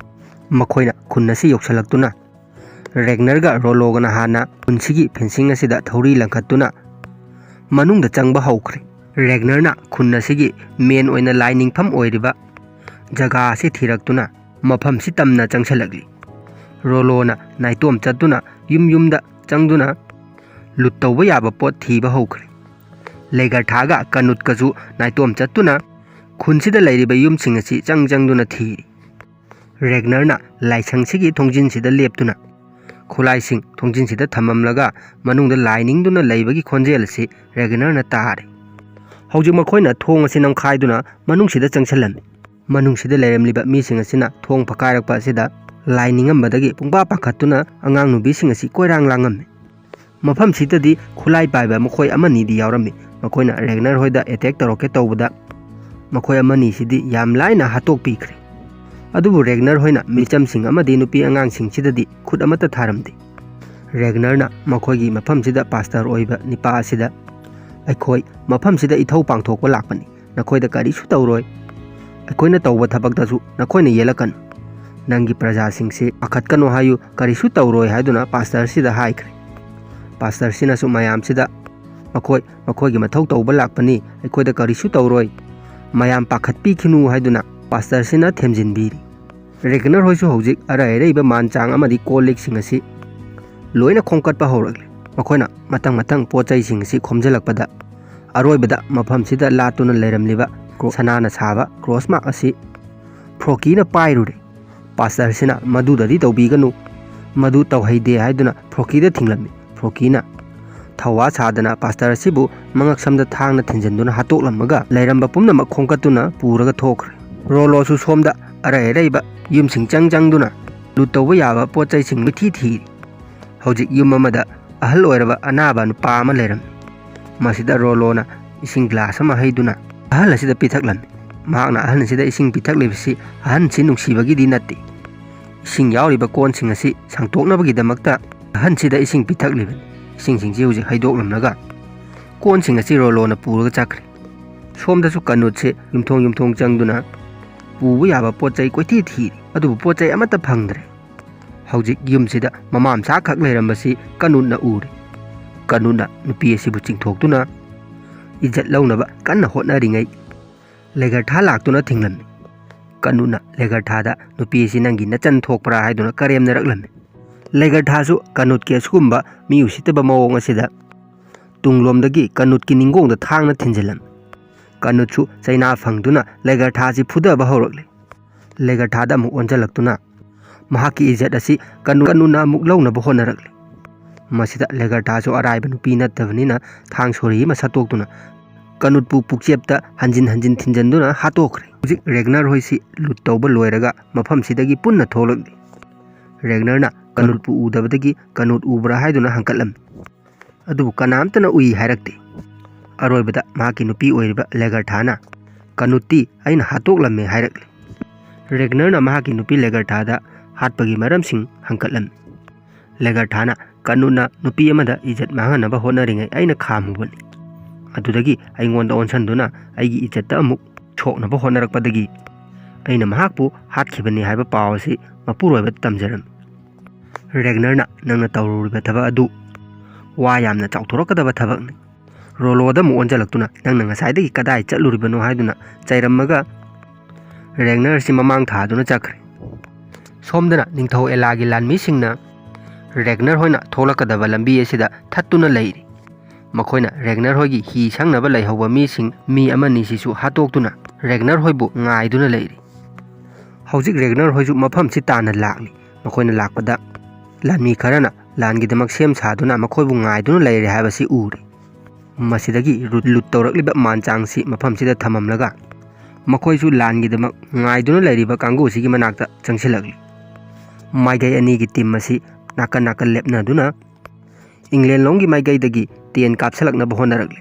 ꯃꯈꯣꯏꯅ ꯈꯨꯟ ꯑꯁꯤ ꯌꯧꯁꯤꯜꯂꯛꯇꯨꯅ ꯔꯦꯒꯅꯔꯒ ꯔꯣꯂꯣꯒꯅ ꯍꯥꯟꯅ ꯈꯨꯟꯁꯤꯒꯤ ꯐꯦꯟꯁꯤꯡ ꯑꯁꯤꯗ ꯊꯧꯔꯤ ꯂꯪꯈꯠꯇꯨꯅ ꯃꯅꯨꯡꯗ ꯆꯪꯕ ꯍꯧꯈ꯭ꯔꯦ꯫ ꯔꯦꯒꯅꯔꯅ ꯈꯨꯟ ꯑꯁꯤꯒꯤ ꯃꯦꯟ ꯑꯣꯏꯅ ꯂꯥꯏ ꯅꯤꯡꯐꯝ ꯑꯣꯏꯔꯤꯕ ꯖꯒꯥ ꯑꯁꯤ ꯊꯤꯔꯛꯇꯨꯅ ꯃꯐꯝꯁꯤ ꯇꯝꯅ ꯆꯪꯁꯤꯜꯂꯛꯂꯤ꯫ ꯔꯣꯂꯣꯅ ꯅꯥꯏꯇꯣꯝ ꯆꯠꯇꯨꯅ ꯌꯨꯝꯗ ꯆꯪꯗꯨꯅ ꯂꯨꯠ ꯇꯧꯕ ꯌꯥꯕ ꯄꯣꯠ ꯊꯤꯕ ꯍꯧꯈ꯭ꯔꯦ꯫ ꯂꯦꯒꯔꯊꯥꯒ ꯀꯅꯨꯠꯀꯁꯨ ꯅꯥꯏꯇꯣꯝ ꯆꯠꯇꯨꯅ ꯈꯨꯟꯁꯤꯗ ꯂꯩꯔꯤꯕ ꯌꯨꯝꯁꯤꯡ ꯑꯁꯤ ꯆꯪꯗꯨꯅ ꯊꯤꯔꯤ꯫ ꯔꯦꯒꯅꯔꯅ ꯂꯥꯏꯁꯪꯁꯤꯒꯤ ꯊꯣꯡꯖꯤꯟꯁꯤꯗ ꯂꯦꯞꯇꯨꯅ ꯈꯨꯠꯂꯥꯏꯁꯤꯡ ꯊꯣꯡꯖꯤꯟꯁꯤꯗ ꯊꯝꯃꯝꯂꯒ ꯃꯅꯨꯡꯗ ꯂꯥꯏ ꯅꯤꯡꯗꯨꯅ ꯂꯩꯕꯒꯤ ꯈꯣꯟꯖꯦꯜ ꯑꯁꯤ ꯔꯦꯒꯅꯔꯅ ꯇꯥꯔꯤ꯫ ꯍꯧꯖꯤꯛ ꯃꯈꯣꯏꯅ ꯊꯣꯡ ꯑꯁꯤ ꯅꯝꯈꯥꯏꯗꯨꯅ ꯃꯅꯨꯡꯁꯤꯗ ꯆꯪꯁꯤꯜꯂꯝꯃꯤ꯫ ꯃꯅꯨꯡꯁꯤꯗ ꯂꯩꯔꯝꯂꯤꯕ ꯃꯤꯁꯤꯡ ꯑꯁꯤꯅ ꯊꯣꯡ ꯐꯛꯀꯥꯏꯔꯛꯄ ꯑꯁꯤꯗ ꯂꯥꯏ ꯅꯤꯡꯉꯝꯕꯗꯒꯤ ꯄꯨꯡꯄꯥ ꯄꯥꯈꯠꯇꯨꯅ ꯑꯉꯥꯡ ꯅꯨꯕꯤꯁꯤꯡ ꯑꯁꯤ ꯀꯣꯏꯔꯥꯡ ꯂꯥꯡꯉꯝꯃꯤ꯫ ꯃꯐꯝꯁꯤꯗꯗꯤ ꯈꯨꯠꯂꯥꯏ ꯄꯥꯏꯕ ꯃꯈꯣꯏ ꯑꯃꯅꯤꯗꯤ ꯌꯥꯎꯔꯝꯃꯤ꯫ ꯃꯈꯣꯏꯅ ꯔꯦꯒꯅꯔ ꯍꯣꯏꯗ ꯑꯦꯇꯦꯛ ꯇꯧꯔꯛꯀꯦ ꯇꯧꯕꯗ ꯃꯈꯣꯏ ꯑꯃꯅꯤꯁꯤꯗꯤ ꯌꯥꯝ ꯂꯥꯏꯅ ꯍꯥꯠꯇꯣꯛꯄꯤꯈ꯭ꯔꯦ꯫ ꯑꯗꯨꯕꯨ ꯔꯦꯒꯅꯔ ꯍꯣꯏꯅ ꯃꯤꯆꯝꯁꯤꯡ ꯑꯃꯗꯤ ꯅꯨꯄꯤ ꯑꯉꯥꯡꯁꯤꯡꯁꯤꯗꯗꯤ ꯈꯨꯠ ꯑꯃꯠꯇ ꯊꯥꯔꯝꯗꯦ꯫ ꯔꯦꯒꯅꯔꯅ ꯃꯈꯣꯏꯒꯤ ꯃꯐꯝꯁꯤꯗ ꯄꯥꯁꯇꯔ ꯑꯣꯏꯕ ꯅꯤꯄꯥ ꯑꯁꯤꯗ "ꯑꯩꯈꯣꯏ ꯃꯐꯝꯁꯤꯗ ꯏꯊꯧ ꯄꯥꯡꯊꯣꯛꯄ ꯂꯥꯛꯄꯅꯤ꯫ ꯅꯈꯣꯏꯗ ꯀꯔꯤꯁꯨ ꯇꯧꯔꯣꯏ꯫ ꯑꯩꯈꯣꯏꯅ ꯇꯧꯕ ꯊꯕꯛꯇꯁꯨ ꯅꯈꯣꯏꯅ ꯌꯦꯠꯂꯛꯀꯅꯨ꯫ ꯅꯪꯒꯤ ꯄ꯭ꯔꯖꯥꯁꯤꯡꯁꯤ ꯄꯥꯈꯠꯀꯅꯨ ꯍꯥꯏꯌꯨ, ꯀꯔꯤꯁꯨ ꯇꯧꯔꯣꯏ" ꯍꯥꯏꯗꯨꯅ ꯄꯥꯁꯇꯔꯁꯤꯗ ꯍꯥꯏꯈ꯭ꯔꯦ꯫ ꯄꯥꯁꯇꯔꯁꯤꯅꯁꯨ ꯃꯌꯥꯝꯁꯤꯗ "ꯃꯈꯣꯏꯒꯤ ꯃꯊꯧ ꯇꯧꯕ ꯂꯥꯛꯄꯅꯤ, ꯑꯩꯈꯣꯏꯗ ꯀꯔꯤꯁꯨ ꯇꯧꯔꯣꯏ, ꯃꯌꯥꯝ ꯄꯥꯈꯠꯄꯤꯈꯤꯅꯨ" ꯍꯥꯏꯗꯨꯅ ꯄꯥꯁꯇꯔꯁꯤꯅ ꯊꯦꯝꯖꯤꯟꯕꯤꯔꯤ꯫ ꯔꯦꯒꯅꯔ ꯍꯣꯏꯁꯨ ꯍꯧꯖꯤꯛ ꯑꯔꯩ ꯑꯔꯩꯕ ꯃꯥꯟꯆꯥꯡ ꯑꯃꯗꯤ ꯀꯣꯜ ꯂꯤꯛꯁꯤꯡ ꯑꯁꯤ ꯂꯣꯏꯅ ꯈꯣꯝꯀꯠꯄ ꯍꯧꯔꯛꯂꯤ꯫ ꯃꯈꯣꯏꯅ ꯃꯊꯪ ꯄꯣꯠ ꯆꯩꯁꯤꯡ ꯑꯁꯤ ꯈꯣꯝꯖꯤꯜꯂꯛꯄꯗ ꯑꯔꯣꯏꯕꯗ ꯃꯐꯝꯁꯤꯗ ꯂꯥꯠꯇꯨꯅ ꯂꯩꯔꯝꯂꯤꯕ ꯁꯅꯥꯅ ꯁꯥꯕ ꯀ꯭ꯔꯣꯁꯃꯥꯔꯛ ꯑꯁꯤ ꯐ꯭ꯔꯣꯀꯤꯅ ꯄꯥꯏꯔꯨꯔꯦ꯫ ꯄꯥꯁꯇꯔꯁꯤꯅ "ꯃꯗꯨꯗꯗꯤ ꯇꯧꯕꯤꯒꯅꯨ, ꯃꯗꯨ ꯇꯧꯍꯩꯗꯦ" ꯍꯥꯏꯗꯨꯅ ꯐ꯭ꯔꯣꯀꯤꯗ ꯊꯤꯡꯂꯝꯃꯤ꯫ ꯐ꯭ꯔꯣꯀꯤꯅ ꯊꯧꯋꯥ ꯁꯥꯗꯅ ꯄꯥꯁꯇꯔ ꯑꯁꯤꯕꯨ ꯃꯉꯛꯁꯝꯗ ꯊꯥꯡꯅ ꯊꯤꯟꯖꯤꯟꯗꯨꯅ ꯍꯥꯠꯇꯣꯛꯂꯝꯃꯒ ꯂꯩꯔꯝꯕ ꯄꯨꯝꯅꯃꯛ ꯈꯣꯝꯀꯠꯇꯨꯅ ꯄꯨꯔꯒ ꯊꯣꯛꯈ꯭ꯔꯦ꯫ ꯔꯣꯂꯣꯁꯨ ꯁꯣꯝꯗ ꯑꯔꯩ ꯑꯔꯩꯕ ꯌꯨꯝꯁꯤꯡ ꯆꯪꯗꯨꯅ ꯂꯨꯠ ꯇꯧꯕ ꯌꯥꯕ ꯄꯣꯠ ꯆꯩꯁꯤꯡ ꯊꯤꯔꯤ꯫ ꯍꯧꯖꯤꯛ ꯌꯨꯝ ꯑꯃꯗ ꯑꯍꯜ ꯑꯣꯏꯔꯕ ꯑꯅꯥꯕ ꯅꯨꯄꯥ ꯑꯃ ꯂꯩꯔꯝꯃꯤ꯫ ꯃꯁꯤꯗ ꯔꯣꯂꯣꯅ ꯏꯁꯤꯡ ꯒ꯭ꯂꯥꯁ ꯑꯃ ꯍꯩꯗꯨꯅ ꯑꯍꯜ ꯑꯁꯤꯗ ꯄꯤꯊꯛꯂꯝꯃꯤ꯫ ꯃꯍꯥꯛꯅ ꯑꯍꯜ ꯑꯁꯤꯗ ꯏꯁꯤꯡ ꯄꯤꯊꯛꯂꯤꯕꯁꯤ ꯑꯍꯟꯁꯤ ꯅꯨꯡꯁꯤꯕꯒꯤꯗꯤ ꯅꯠꯇꯦ꯫ ꯏꯁꯤꯡ ꯌꯥꯎꯔꯤꯕ ꯀꯣꯟꯁꯤꯡ ꯑꯁꯤ ꯁꯪꯇꯣꯛꯅꯕꯒꯤꯗꯃꯛꯇ ꯑꯍꯟꯁꯤꯗ ꯏꯁꯤꯡ ꯄꯤꯊꯛꯂꯤꯕꯅꯤ꯫ ꯏꯁꯤꯡꯁꯤꯡꯁꯤ ꯍꯧꯖꯤꯛ ꯍꯩꯗꯣꯛꯂꯝꯂꯒ ꯀꯣꯟꯁꯤꯡ ꯑꯁꯤ ꯔꯣꯂꯣꯅ ꯄꯨꯔꯒ ꯆꯠꯈ꯭ꯔꯦ꯫ ꯁꯣꯝꯗꯁꯨ ꯀꯅꯨꯠꯁꯤ ꯌꯨꯝꯊꯣꯡ ꯆꯪꯗꯨꯅ ꯄꯨꯕ ꯌꯥꯕ ꯄꯣꯠ ꯆꯩ ꯀꯣꯏꯊꯤ ꯊꯤꯔꯤ꯫ ꯑꯗꯨꯕꯨ ꯄꯣꯠ ꯆꯩ ꯑꯃꯠꯇ ꯐꯪꯗ꯭ꯔꯦ꯫ ꯍꯧꯖꯤꯛ ꯌꯨꯝꯁꯤꯗ ꯃꯃꯥ ꯃꯆꯥꯈꯛ ꯂꯩꯔꯝꯕꯁꯤ ꯀꯅꯨꯠꯅ ꯎꯔꯦ꯫ ꯀꯅꯨꯠꯅ ꯅꯨꯄꯤ ꯑꯁꯤꯕꯨ ꯆꯤꯡꯊꯣꯛꯇꯨꯅ ꯏꯖꯠ ꯂꯧꯅꯕ ꯀꯟꯅ ꯍꯣꯠꯅꯔꯤꯉꯩ ꯂꯦꯒꯔꯊꯥ ꯂꯥꯛꯇꯨꯅ ꯊꯤꯡꯂꯝꯃꯤ꯫ ꯀꯅꯨꯠꯅ ꯂꯦꯒꯔꯊꯥꯗ "ꯅꯨꯄꯤ ꯑꯁꯤ ꯅꯪꯒꯤ ꯅꯆꯟ ꯊꯣꯛꯄ꯭ꯔꯥ" ꯍꯥꯏꯗꯨꯅ ꯀꯔꯦꯝꯅꯔꯛꯂꯝꯃꯤ꯫ ꯂꯦꯒꯔꯊꯥꯁꯨ ꯀꯅꯨꯠꯀꯤ ꯑꯁꯤꯒꯨꯝꯕ ꯃꯤ ꯎꯁꯤꯠꯇꯕ ꯃꯑꯣꯡ ꯑꯁꯤꯗ ꯇꯨꯡꯂꯣꯝꯗꯒꯤ ꯀꯅꯨꯠꯀꯤ ꯅꯤꯡꯒꯣꯡꯗ ꯊꯥꯡꯅ ꯊꯤꯟꯖꯤꯜꯂꯝꯃꯤ꯫ ꯀꯅꯨꯠꯁꯨ ꯆꯩꯅꯥ ꯐꯪꯗꯨꯅ ꯂꯦꯒꯔꯊꯥꯁꯤ ꯐꯨꯗꯕ ꯍꯧꯔꯛꯂꯤ꯫ ꯂꯦꯒꯔꯊꯥꯗ ꯑꯃꯨꯛ ꯑꯣꯟꯁꯤꯜꯂꯛꯇꯨꯅ ꯃꯍꯥꯛꯀꯤ ꯏꯖꯠ ꯑꯁꯤ ꯀꯅꯨꯠꯅ ꯑꯃꯨꯛ ꯂꯧꯅꯕ ꯍꯣꯠꯅꯔꯛꯂꯤ꯫ ꯃꯁꯤꯗ ꯂꯦꯒꯔꯊꯥꯁꯨ ꯑꯔꯥꯏꯕ ꯅꯨꯄꯤ ꯅꯠꯇꯕꯅꯤꯅ ꯊꯥꯡ ꯁꯣꯔꯤ ꯑꯃ ꯁꯠꯇꯣꯛꯇꯨꯅ ꯀꯅꯨꯠꯄꯨ ꯄꯨꯛꯆꯦꯞꯇ ꯍꯟꯖꯤꯟ ꯊꯤꯟꯖꯤꯟꯗꯨꯅ ꯍꯥꯠꯇꯣꯛꯈ꯭ꯔꯦ꯫ ꯍꯧꯖꯤꯛ ꯔꯦꯒꯅꯔ ꯍꯣꯏꯁꯤ ꯂꯨꯠ ꯇꯧꯕ ꯂꯣꯏꯔꯒ ꯃꯐꯝꯁꯤꯗꯒꯤ ꯄꯨꯟꯅ ꯊꯣꯛꯂꯛꯂꯤ꯫ ꯔꯦꯒꯅꯔꯅ ꯀꯅꯨꯠꯄꯨ ꯎꯗꯕꯗꯒꯤ "ꯀꯅꯨꯠ ꯎꯕ꯭ꯔꯥ" ꯍꯥꯏꯗꯨꯅ ꯍꯪꯀꯠꯂꯝꯃꯤ꯫ ꯑꯗꯨꯕꯨ ꯀꯅꯥꯝꯇꯅ ꯎꯏ ꯍꯥꯏꯔꯛꯇꯦ꯫ ꯑꯔꯣꯏꯕꯗ ꯃꯍꯥꯛꯀꯤ ꯅꯨꯄꯤ ꯑꯣꯏꯔꯤꯕ ꯂꯦꯒꯔꯊꯥꯅ "ꯀꯅꯨꯠꯇꯤ ꯑꯩꯅ ꯍꯥꯠꯇꯣꯛꯂꯝꯃꯦ" ꯍꯥꯏꯔꯛꯂꯤ꯫ ꯔꯦꯒꯅꯔꯅ ꯃꯍꯥꯛꯀꯤ ꯅꯨꯄꯤ ꯂꯦꯒꯔꯊꯥꯗ ꯍꯥꯠꯄꯒꯤ ꯃꯔꯝꯁꯤꯡ ꯍꯪꯀꯠꯂꯝꯃꯤ꯫ ꯂꯦꯒꯔꯊꯥꯅ "ꯀꯅꯨꯠꯅ ꯅꯨꯄꯤ ꯑꯃꯗ ꯏꯖꯠ ꯃꯥꯡꯍꯟꯅꯕ ꯍꯣꯠꯅꯔꯤꯉꯩ ꯑꯩꯅ ꯈꯥꯝꯃꯨꯕꯅꯤ꯫ ꯑꯗꯨꯗꯒꯤ ꯑꯩꯉꯣꯟꯗ ꯑꯣꯟꯁꯤꯟꯗꯨꯅ ꯑꯩꯒꯤ ꯏꯖꯠꯇ ꯑꯃꯨꯛ ꯁꯣꯛꯅꯕ ꯍꯣꯠꯅꯔꯛꯄꯗꯒꯤ ꯑꯩꯅ ꯃꯍꯥꯛꯄꯨ ꯍꯥꯠꯈꯤꯕꯅꯤ" ꯍꯥꯏꯕ ꯄꯥꯎ ꯑꯁꯤ ꯃꯄꯨꯔꯣꯏꯕꯗ ꯇꯝꯖꯔꯝꯃꯤ꯫ ꯔꯦꯒꯅꯔꯅ "ꯅꯪꯅ ꯇꯧꯔꯨꯔꯤꯕ ꯊꯕꯛ ꯑꯗꯨ ꯋꯥ ꯌꯥꯝꯅ ꯆꯥꯎꯊꯣꯔꯛꯀꯗꯕ ꯊꯕꯛꯅꯤ." ꯔꯣꯂꯣꯗ ꯑꯃꯨꯛ ꯑꯣꯟꯁꯤꯜꯂꯛꯇꯨꯅ "ꯅꯪꯅ ꯉꯁꯥꯏꯗꯒꯤ ꯀꯗꯥꯏ ꯆꯠꯂꯨꯔꯤꯕꯅꯣ" ꯍꯥꯏꯗꯨꯅ ꯆꯩꯔꯝꯃꯒ ꯔꯦꯒꯅꯔꯁꯤ ꯃꯃꯥꯡ ꯊꯥꯗꯨꯅ ꯆꯠꯈ꯭ꯔꯦ꯫ ꯁꯣꯝꯗꯅ ꯅꯤꯡꯊꯧ ꯑꯦꯂꯥꯒꯤ ꯂꯥꯟꯃꯤꯁꯤꯡꯅ ꯔꯦꯒꯅꯔ ꯍꯣꯏꯅ ꯊꯣꯛꯂꯛꯀꯗꯕ ꯂꯝꯕꯤ ꯑꯁꯤꯗ ꯊꯠꯇꯨꯅ ꯂꯩꯔꯤ꯫ ꯃꯈꯣꯏꯅ ꯔꯦꯒꯅꯔ ꯍꯣꯏꯒꯤ ꯍꯤ ꯁꯪꯅꯕ ꯂꯩꯍꯧꯕ ꯃꯤ ꯑꯃꯅꯤꯁꯤꯁꯨ ꯍꯥꯠꯇꯣꯛꯇꯨꯅ ꯔꯦꯒꯅꯔ ꯍꯣꯏꯕꯨ ꯉꯥꯏꯗꯨꯅ ꯂꯩꯔꯤ꯫ ꯍꯧꯖꯤꯛ ꯔꯦꯒꯅꯔ ꯍꯣꯏꯁꯨ ꯃꯐꯝꯁꯤ ꯇꯥꯟꯅ ꯂꯥꯛꯂꯤ꯫ ꯃꯈꯣꯏꯅ ꯂꯥꯛꯄꯗ ꯂꯥꯟꯃꯤ ꯈꯔꯅ ꯂꯥꯟꯒꯤꯗꯃꯛ ꯁꯦꯝ ꯁꯥꯗꯨꯅ ꯃꯈꯣꯏꯕꯨ ꯉꯥꯏꯗꯨꯅ ꯂꯩꯔꯦ ꯍꯥꯏꯕꯁꯤ ꯎꯔꯦ꯫ ꯃꯁꯤꯗꯒꯤ ꯂꯨꯠ ꯇꯧꯔꯛꯂꯤꯕ ꯃꯥꯟꯆꯥꯡꯁꯤ ꯃꯐꯝꯁꯤꯗ ꯊꯝꯃꯝꯂꯒ ꯃꯈꯣꯏꯁꯨ ꯂꯥꯟꯒꯤꯗꯃꯛ ꯉꯥꯏꯗꯨꯅ ꯂꯩꯔꯤꯕ ꯀꯥꯡꯕꯨꯁꯤꯒꯤ ꯃꯅꯥꯛꯇ ꯆꯪꯁꯤꯜꯂꯛꯂꯤ꯫ ꯃꯥꯏꯀꯩ ꯑꯅꯤꯒꯤ ꯇꯤꯝ ꯑꯁꯤ ꯅꯥꯀꯟ ꯂꯦꯞꯅꯗꯨꯅ ꯏꯪꯂꯦꯟꯂꯣꯝꯒꯤ ꯃꯥꯏꯀꯩꯗꯒꯤ ꯇꯦꯟ ꯀꯥꯞꯁꯤꯜꯂꯛꯅꯕ ꯍꯣꯠꯅꯔꯛꯂꯤ꯫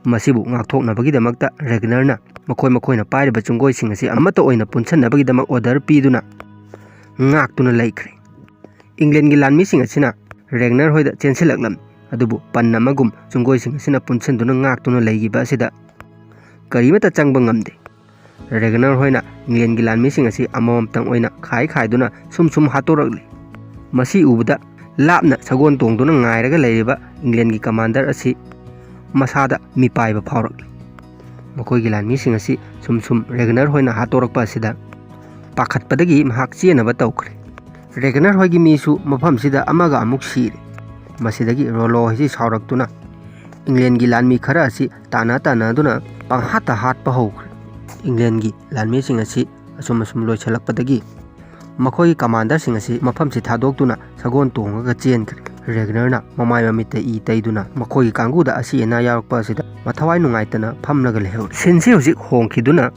ꯃꯁꯤꯕꯨ ꯉꯥꯛꯊꯣꯛꯅꯕꯒꯤꯗꯃꯛꯇ ꯔꯦꯒꯅꯔꯅ ꯃꯈꯣꯏꯅ ꯄꯥꯏꯔꯤꯕ ꯆꯨꯡꯒꯣꯏꯁꯤꯡ ꯑꯁꯤ ꯑꯃꯠꯇ ꯑꯣꯏꯅ ꯄꯨꯟꯁꯤꯟꯅꯕꯒꯤꯗꯃꯛ ꯑꯣꯔꯗꯔ ꯄꯤꯗꯨꯅ ꯉꯥꯛꯇꯨꯅ ꯂꯩꯈ꯭ꯔꯦ꯫ ꯏꯪꯂꯦꯟꯒꯤ ꯂꯥꯟꯃꯤꯁꯤꯡ ꯑꯁꯤꯅ ꯔꯦꯒꯅꯔ ꯍꯣꯏꯗ ꯆꯦꯟꯁꯤꯜꯂꯛꯂꯝꯃꯤ꯫ ꯑꯗꯨꯕꯨ ꯄꯟ ꯑꯃꯒꯨꯝ ꯆꯨꯡꯒꯣꯏꯁꯤꯡ ꯑꯁꯤꯅ ꯄꯨꯟꯁꯤꯟꯗꯨꯅ ꯉꯥꯛꯇꯨꯅ ꯂꯩꯈꯤꯕ ꯑꯁꯤꯗ ꯀꯔꯤꯃꯠꯇ ꯆꯪꯕ ꯉꯝꯗꯦ꯫ ꯔꯦꯒꯅꯔ ꯍꯣꯏꯅ ꯏꯪꯂꯦꯟꯒꯤ ꯂꯥꯟꯃꯤꯁꯤꯡ ꯑꯁꯤ ꯑꯃꯃꯝꯇꯪ ꯑꯣꯏꯅ ꯈꯥꯏꯗꯨꯅ ꯁꯨꯝ ꯍꯥꯠꯇꯣꯔꯛꯂꯤ꯫ ꯃꯁꯤ ꯎꯕꯗ ꯂꯥꯞꯅ ꯁꯒꯣꯜ ꯇꯣꯡꯗꯨꯅ ꯉꯥꯏꯔꯒ ꯂꯩꯔꯤꯕ ꯏꯪꯂꯦꯟꯒꯤ ꯀꯃꯥꯟꯗꯔ ꯑꯁꯤ ꯃꯁꯥꯗ ꯃꯤꯄꯥꯏꯕ ꯐꯥꯎꯔꯛꯂꯤ꯫ ꯃꯈꯣꯏꯒꯤ ꯂꯥꯟꯃꯤꯁꯤꯡ ꯑꯁꯤ ꯁꯨꯝ ꯔꯦꯒꯅꯔ ꯍꯣꯏꯅ ꯍꯥꯠꯇꯣꯔꯛꯄ ꯑꯁꯤꯗ ꯄꯥꯈꯠꯄꯗꯒꯤ ꯃꯍꯥꯛ ꯆꯦꯟꯅꯕ ꯇꯧꯈ꯭ꯔꯦ꯫ ꯔꯦꯒꯅꯔ ꯍꯣꯏꯒꯤ ꯃꯤꯁꯨ ꯃꯐꯝꯁꯤꯗ ꯑꯃꯒ ꯑꯃꯨꯛ ꯁꯤꯔꯦ꯫ ꯃꯁꯤꯗꯒꯤ ꯔꯣꯂꯣ ꯍꯣꯏꯁꯤ ꯁꯥꯎꯔꯛꯇꯨꯅ ꯏꯪꯂꯦꯟꯒꯤ ꯂꯥꯟꯃꯤ ꯈꯔ ꯑꯁꯤ ꯇꯥꯟꯅꯗꯨꯅ ꯄꯪꯍꯥꯠꯇ ꯍꯥꯠꯄ ꯍꯧꯈ꯭ꯔꯦ꯫ ꯏꯪꯂꯦꯟꯒꯤ ꯂꯥꯟꯃꯤꯁꯤꯡ ꯑꯁꯤ ꯑꯁꯨꯝ ꯂꯣꯏꯁꯤꯜꯂꯛꯄꯗꯒꯤ ꯃꯈꯣꯏꯒꯤ ꯀꯃꯥꯟꯗꯔꯁꯤꯡ ꯑꯁꯤ ꯃꯐꯝꯁꯤ ꯊꯥꯗꯣꯛꯇꯨꯅ ꯁꯒꯣꯜ ꯇꯣꯡꯉꯒ ꯆꯦꯟꯈ꯭ꯔꯦ꯫ ꯔꯦꯒꯅꯔꯅ ꯃꯃꯥꯏ ꯃꯃꯤꯠꯇ ꯏ ꯇꯩꯗꯨꯅ ꯃꯈꯣꯏꯒꯤ ꯀꯥꯡꯕꯨꯗ ꯑꯁꯤ ꯑꯅꯥ ꯌꯥꯎꯔꯛꯄ ꯑꯁꯤꯗ ꯃꯊꯋꯥꯏ ꯅꯨꯡꯉꯥꯏꯇꯅ ꯐꯝꯂꯒ ꯂꯩꯍꯧꯔꯤ꯫ ꯁꯤꯟꯁꯤ ꯍꯧꯖꯤꯛ ꯍꯣꯡꯈꯤꯗꯨꯅ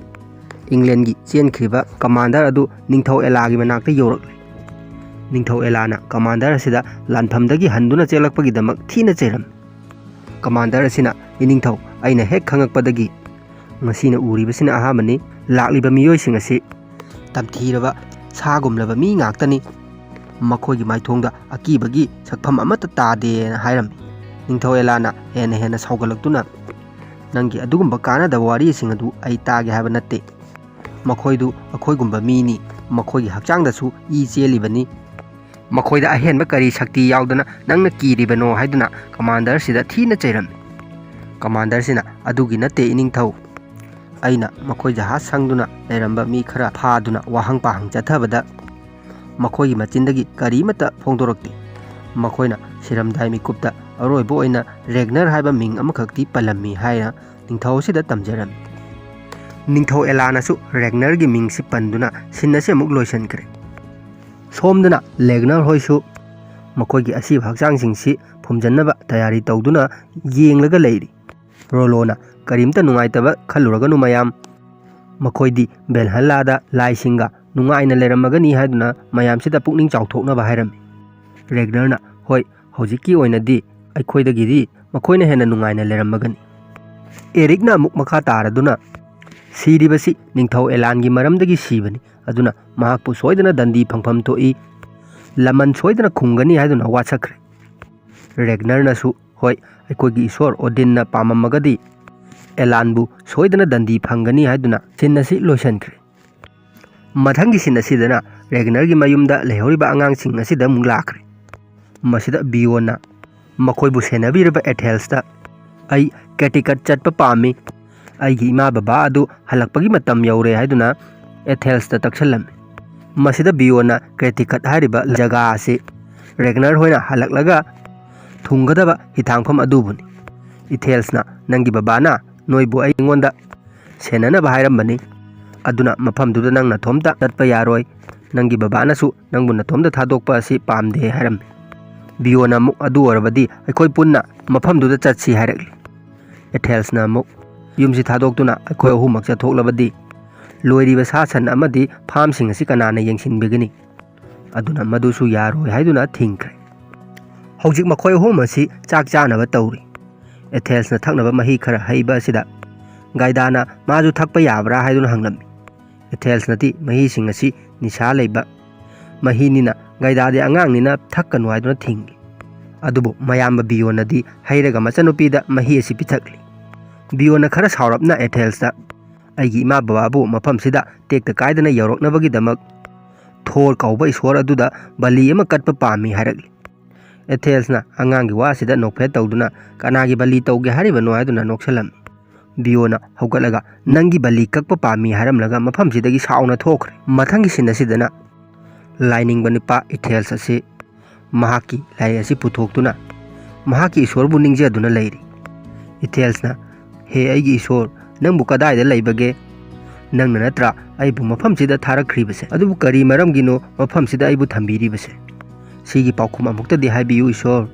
ꯏꯪꯂꯦꯟꯒꯤ ꯆꯦꯟꯈ꯭ꯔꯤꯕ ꯀꯃꯥꯟꯗꯔ ꯑꯗꯨ ꯅꯤꯡꯊꯧ ꯑꯦꯂꯥꯒꯤ ꯃꯅꯥꯛꯇ ꯌꯧꯔꯛꯂꯤ꯫ ꯅꯤꯡꯊꯧ ꯑꯦꯂꯥꯅ ꯀꯃꯥꯟꯗꯔ ꯑꯁꯤꯗ ꯂꯥꯟꯐꯝꯗꯒꯤ ꯍꯟꯗꯨꯅ ꯆꯦꯜꯂꯛꯄꯒꯤꯗꯃꯛ ꯊꯤꯅ ꯆꯩꯔꯝꯃꯤ꯫ ꯀꯃꯥꯟꯗꯔ ꯑꯁꯤꯅ "ꯏꯅꯤꯡꯊꯧ, ꯑꯩꯅ ꯍꯦꯛ ꯈꯪꯉꯛꯄꯗꯒꯤ ꯉꯁꯤꯅ ꯎꯔꯤꯕꯁꯤꯅ ꯑꯍꯥꯟꯕꯅꯤ꯫ ꯂꯥꯛꯂꯤꯕ ꯃꯤꯑꯣꯏꯁꯤꯡ ꯑꯁꯤ ꯇꯝꯊꯤꯔꯕ ꯁꯥꯒꯨꯝꯂꯕ ꯃꯤ ꯉꯥꯛꯇꯅꯤ꯫ ꯃꯈꯣꯏꯒꯤ ꯃꯥꯏꯊꯣꯡꯗ ꯑꯀꯤꯕꯒꯤ ꯁꯛꯐꯝ ꯑꯃꯠꯇ ꯇꯥꯗꯦꯅ ꯍꯥꯏꯔꯝꯃꯤ꯫ ꯅꯤꯡꯊꯧ ꯑꯦꯂꯥꯅ ꯍꯦꯟꯅ ꯁꯥꯎꯒꯠꯂꯛꯇꯨꯅ "ꯅꯪꯒꯤ ꯑꯗꯨꯒꯨꯝꯕ ꯀꯥꯟꯅꯗꯕ ꯋꯥꯔꯤꯁꯤꯡ ꯑꯗꯨ ꯑꯩ ꯇꯥꯒꯦ ꯍꯥꯏꯕ ꯅꯠꯇꯦ꯫ ꯃꯈꯣꯏꯗꯨ ꯑꯩꯈꯣꯏꯒꯨꯝꯕ ꯃꯤꯅꯤ꯫ ꯃꯈꯣꯏꯒꯤ ꯍꯛꯆꯥꯡꯗꯁꯨ ꯏ ꯆꯦꯜꯂꯤꯕꯅꯤ꯫ ꯃꯈꯣꯏꯗ ꯑꯍꯦꯟꯕ ꯀꯔꯤ ꯁꯛꯇꯤ ꯌꯥꯎꯗꯅ ꯅꯪꯅ ꯀꯤꯔꯤꯕꯅꯣ?" ꯍꯥꯏꯗꯨꯅ ꯀꯃꯥꯟꯗꯔꯁꯤꯗ ꯊꯤꯅ ꯆꯩꯔꯝꯃꯤ꯫ ꯀꯃꯥꯟꯗꯔꯁꯤꯅ "ꯑꯗꯨꯒꯤ ꯅꯠꯇꯦ ꯏꯅꯤꯡꯊꯧ꯫ ꯑꯩꯅ ꯃꯈꯣꯏ ꯖꯍꯥꯖ ꯁꯪꯗꯨꯅ ꯂꯩꯔꯝꯕ ꯃꯤ ꯈꯔ ꯐꯥꯗꯨꯅ ꯋꯥꯍꯪ ꯄꯥꯍꯪ ꯆꯠꯊꯕꯗ ꯃꯈꯣꯏꯒꯤ ꯃꯆꯤꯟꯗꯒꯤ ꯀꯔꯤꯃꯠꯇ ꯐꯣꯡꯗꯣꯔꯛꯇꯦ꯫ ꯃꯈꯣꯏꯅ ꯁꯤꯔꯝꯗꯥꯏ ꯃꯤꯀꯨꯞꯇ ꯑꯔꯣꯏꯕ ꯑꯣꯏꯅ ꯔꯦꯒꯅꯔ ꯍꯥꯏꯕ ꯃꯤꯡ ꯑꯃꯈꯛꯇꯤ ꯄꯜꯂꯝꯃꯤ" ꯍꯥꯏꯅ ꯅꯤꯡꯊꯧ ꯑꯁꯤꯗ ꯇꯝꯖꯔꯝꯃꯤ꯫ ꯅꯤꯡꯊꯧ ꯑꯦꯂꯥꯅꯁꯨ ꯔꯦꯒꯅꯔꯒꯤ ꯃꯤꯡꯁꯤ ꯄꯟꯗꯨꯅ ꯁꯤꯟ ꯑꯁꯤ ꯑꯃꯨꯛ ꯂꯣꯏꯁꯤꯟꯈ꯭ꯔꯦ꯫ ꯁꯣꯝꯗꯅ ꯔꯦꯒꯅꯔ ꯍꯣꯏꯁꯨ ꯃꯈꯣꯏꯒꯤ ꯑꯁꯤꯕ ꯍꯛꯆꯥꯡꯁꯤꯡꯁꯤ ꯐꯨꯝꯖꯟꯅꯕ ꯇꯌꯥꯔꯤ ꯇꯧꯗꯨꯅ ꯌꯦꯡꯂꯒ ꯂꯩꯔꯤ꯫ ꯔꯣꯂꯣꯅ "ꯀꯔꯤꯝꯇ ꯅꯨꯡꯉꯥꯏꯇꯕ ꯈꯜꯂꯨꯔꯒꯅꯨ ꯃꯌꯥꯝ꯫ ꯃꯈꯣꯏꯗꯤ ꯚꯦꯜꯍꯜꯂꯥꯗ ꯂꯥꯏꯁꯤꯡꯒ ꯅꯨꯡꯉꯥꯏꯅ ꯂꯩꯔꯝꯃꯒꯅꯤ" ꯍꯥꯏꯗꯨꯅ ꯃꯌꯥꯝꯁꯤꯗ ꯄꯨꯛꯅꯤꯡ ꯆꯥꯎꯊꯣꯛꯅꯕ ꯍꯥꯏꯔꯝꯃꯤ꯫ ꯔꯦꯒꯅꯔꯅ "ꯍꯣꯏ, ꯍꯧꯖꯤꯛꯀꯤ ꯑꯣꯏꯅꯗꯤ ꯑꯩꯈꯣꯏꯗꯒꯤꯗꯤ ꯃꯈꯣꯏꯅ ꯍꯦꯟꯅ ꯅꯨꯡꯉꯥꯏꯅ ꯂꯩꯔꯝꯃꯒꯅꯤ"꯫ ꯑꯦꯔꯤꯛꯅ ꯑꯃꯨꯛ ꯃꯈꯥ ꯇꯥꯔꯗꯨꯅ "ꯁꯤꯔꯤꯕꯁꯤ ꯅꯤꯡꯊꯧ ꯑꯦꯂꯥꯟꯒꯤ ꯃꯔꯝꯗꯒꯤ ꯁꯤꯕꯅꯤ꯫ ꯑꯗꯨꯅ ꯃꯍꯥꯛꯄꯨ ꯁꯣꯏꯗꯅ ꯗꯟꯗꯤ ꯐꯪꯐꯝ ꯊꯣꯛꯏ꯫ ꯂꯃꯟ ꯁꯣꯏꯗꯅ ꯈꯨꯝꯒꯅꯤ" ꯍꯥꯏꯗꯨꯅ ꯋꯥꯁꯛꯈ꯭ꯔꯦ꯫ ꯔꯦꯒꯅꯔꯅꯁꯨ "ꯍꯣꯏ, ꯑꯩꯈꯣꯏꯒꯤ ꯏꯁꯣꯔ ꯑꯣꯗꯤꯟꯅ ꯄꯥꯝꯃꯝꯃꯒꯗꯤ ꯑꯦꯂꯥꯟꯕꯨ ꯁꯣꯏꯗꯅ ꯗꯟꯗꯤ ꯐꯪꯒꯅꯤ" ꯍꯥꯏꯗꯨꯅ ꯁꯤꯟ ꯑꯁꯤ ꯂꯣꯏꯁꯤꯟꯈ꯭ꯔꯦ꯫ ꯃꯊꯪꯒꯤ ꯁꯤꯟ ꯑꯁꯤꯗꯅ ꯔꯦꯒꯅꯔꯒꯤ ꯃꯌꯨꯝꯗ ꯂꯩꯍꯧꯔꯤꯕ ꯑꯉꯥꯡꯁꯤꯡ ꯑꯁꯤꯗ ꯑꯃꯨꯛ ꯂꯥꯛꯈ꯭ꯔꯦ꯫ ꯃꯁꯤꯗ ꯕꯤꯌꯣꯟꯅ ꯃꯈꯣꯏꯕꯨ ꯁꯦꯟꯅꯕꯤꯔꯤꯕ ꯑꯦꯊꯦꯜꯁꯇ "ꯑꯩ ꯀꯦꯇꯤꯀꯠ ꯆꯠꯄ ꯄꯥꯝꯃꯤ꯫ ꯑꯩꯒꯤ ꯏꯃꯥ ꯕꯕꯥ ꯑꯗꯨ ꯍꯜꯂꯛꯄꯒꯤ ꯃꯇꯝ ꯌꯧꯔꯦ" ꯍꯥꯏꯗꯨꯅ ꯑꯦꯊꯦꯜꯁꯇ ꯇꯛꯁꯜꯂꯝꯃꯤ꯫ ꯃꯁꯤꯗ ꯕꯤꯌꯣꯟꯅ ꯀ꯭ꯔꯦꯇꯤꯀꯠ ꯍꯥꯏꯔꯤꯕ ꯖꯒꯥ ꯑꯁꯤ ꯔꯦꯒꯅꯔ ꯍꯣꯏꯅ ꯍꯜꯂꯛꯂꯒ ꯊꯨꯡꯒꯗꯕ ꯍꯤꯊꯥꯡꯐꯝ ꯑꯗꯨꯕꯨꯅꯤ꯫ ꯏꯊꯦꯜꯁꯅ "ꯅꯪꯒꯤ ꯕꯕꯥꯅ ꯅꯣꯏꯕꯨ ꯑꯩꯉꯣꯟꯗ ꯁꯦꯟꯅꯅꯕ ꯍꯥꯏꯔꯝꯕꯅꯤ꯫ ꯑꯗꯨꯅ ꯃꯐꯝꯗꯨꯗ ꯅꯪ ꯅꯇꯣꯝꯇ ꯆꯠꯄ ꯌꯥꯔꯣꯏ꯫ ꯅꯪꯒꯤ ꯕꯕꯥꯅꯁꯨ ꯅꯪꯕꯨ ꯅꯇꯣꯝꯇ ꯊꯥꯗꯣꯛꯄ ꯑꯁꯤ ꯄꯥꯝꯗꯦ" ꯍꯥꯏꯔꯝꯃꯤ꯫ ꯕꯤꯌꯣꯟꯅ ꯑꯃꯨꯛ "ꯑꯗꯨ ꯑꯣꯏꯔꯕꯗꯤ ꯑꯩꯈꯣꯏ ꯄꯨꯟꯅ ꯃꯐꯝꯗꯨꯗ ꯆꯠꯁꯤ" ꯍꯥꯏꯔꯛꯂꯤ꯫ ꯑꯦꯊꯦꯜꯁꯅ ꯑꯃꯨꯛ "ꯌꯨꯝꯁꯤ ꯊꯥꯗꯣꯛꯇꯨꯅ ꯑꯩꯈꯣই ꯑꯍꯨꯝꯃꯛ ꯆꯠꯊꯣꯛꯂꯕꯗꯤ ꯂꯣꯏꯔꯤꯕ ꯁꯥ ꯁꯟ ꯑꯃꯗꯤ ꯐꯥꯝꯁꯤꯡ ꯑꯁꯤ ꯀꯅꯥꯅ ꯌꯦꯡꯁꯤꯟꯕꯤꯒꯅꯤ? ꯑꯗꯨꯅ ꯃꯗꯨꯁꯨ ꯌꯥꯔꯣꯏ" ꯍꯥꯏꯗꯨꯅ ꯊꯤꯡꯈ꯭ꯔꯦ꯫ ꯍꯧꯖꯤꯛ ꯃꯈꯣꯏ ꯑꯍꯨꯝ ꯑꯁꯤ ꯆꯥꯛ ꯆꯥꯅꯕ ꯇꯧꯔꯤ꯫ ꯑꯦꯊꯦꯜꯁꯅ ꯊꯛꯅꯕ ꯃꯍꯤ ꯈꯔ ꯍꯩꯕ ꯑꯁꯤꯗ ꯒꯥꯏꯗꯥꯅ ꯃꯥꯁꯨ ꯊꯛꯄ ꯌꯥꯕ꯭ꯔꯥ ꯍꯥꯏꯗꯨꯅ ꯍꯪꯂꯝꯃꯤ꯫ ꯑꯦꯊꯦꯜꯁꯅꯗꯤ ꯃꯍꯤꯁꯤꯡ ꯑꯁꯤ ꯅꯤꯁꯥ ꯂꯩꯕ ꯃꯍꯤꯅꯤꯅ ꯒꯥꯏꯗꯥꯗꯤ ꯑꯉꯥꯡꯅꯤꯅ ꯊꯛꯀꯅꯨ ꯍꯥꯏꯗꯨꯅ ꯊꯤꯡꯂꯤ꯫ ꯑꯗꯨꯕꯨ ꯃꯌꯥꯝꯕ ꯕꯤꯌꯣꯟꯅꯗꯤ ꯍꯩꯔꯒ ꯃꯆꯟꯅꯨꯄꯤꯗ ꯃꯍꯤ ꯑꯁꯤ ꯄꯤꯊꯛꯂꯤ꯫ ꯕꯤꯌꯣꯟꯅ ꯈꯔ ꯁꯥꯎꯔꯞꯅ ꯑꯦꯊꯦꯜꯁꯇ "ꯑꯩꯒꯤ ꯏꯃꯥ ꯕꯕꯥꯕꯨ ꯃꯐꯝꯁꯤꯗ ꯇꯦꯛꯇ ꯀꯥꯏꯗꯅ ꯌꯧꯔꯛꯅꯕꯒꯤꯗꯃꯛ ꯊꯣꯔ ꯀꯧꯕ ꯏꯁꯣꯔ ꯑꯗꯨꯗ ꯕꯂꯤ ꯑꯃ ꯀꯠꯄ ꯄꯥꯝꯃꯤ" ꯍꯥꯏꯔꯛꯂꯤ꯫ ꯑꯦꯊꯦꯜꯁꯅ ꯑꯉꯥꯡꯒꯤ ꯋꯥꯁꯤꯗ ꯅꯣꯛꯐꯦꯠ ꯇꯧꯗꯨꯅ "ꯀꯅꯥꯒꯤ ꯕꯂꯤ ꯇꯧꯒꯦ ꯍꯥꯏꯔꯤꯕꯅꯣ?" ꯍꯥꯏꯗꯨꯅ ꯅꯣꯛꯁꯜꯂꯝꯃꯤ꯫ ꯕꯤꯌꯣꯟꯅ ꯍꯧꯒꯠꯂꯒ "ꯅꯪꯒꯤ ꯕꯂꯤ ꯀꯛꯄ ꯄꯥꯝꯃꯤ" ꯍꯥꯏꯔꯝꯂꯒ ꯃꯐꯝꯁꯤꯗꯒꯤ ꯁꯥꯎꯅ ꯊꯣꯛꯈ꯭ꯔꯦ꯫ ꯃꯊꯪꯒꯤ ꯁꯤꯟ ꯑꯁꯤꯗꯅ ꯂꯥꯏꯅꯤꯡꯕ ꯅꯨꯄꯥ ꯏꯊꯦꯜꯁ ꯑꯁꯤ ꯃꯍꯥꯛꯀꯤ ꯂꯥꯏ ꯑꯁꯤ ꯄꯨꯊꯣꯛꯇꯨꯅ ꯃꯍꯥꯛꯀꯤ ꯏꯁꯣꯔꯕꯨ ꯅꯤꯡꯖꯗꯨꯅ ꯂꯩꯔꯤ꯫ ꯏꯊꯦꯜꯁꯅ "ꯍꯦ ꯑꯩꯒꯤ ꯏꯁꯣꯔ, ꯅꯪꯕꯨ ꯀꯗꯥꯏꯗ ꯂꯩꯕꯒꯦ? ꯅꯪꯅ ꯅꯠꯇ꯭ꯔꯥ ꯑꯩꯕꯨ ꯃꯐꯝꯁꯤꯗ ꯊꯥꯔꯛꯈ꯭ꯔꯤꯕꯁꯦ? ꯑꯗꯨꯕꯨ ꯀꯔꯤ ꯃꯔꯝꯒꯤꯅꯣ ꯃꯐꯝꯁꯤꯗ ꯑꯩꯕꯨ ꯊꯝꯕꯤꯔꯤꯕꯁꯦ? ꯁꯤꯒꯤ ꯄꯥꯎꯈꯨꯝ ꯑꯃꯨꯛꯇꯗꯤ ꯍꯥꯏꯕꯤꯌꯨ ꯏꯁꯣꯔ꯫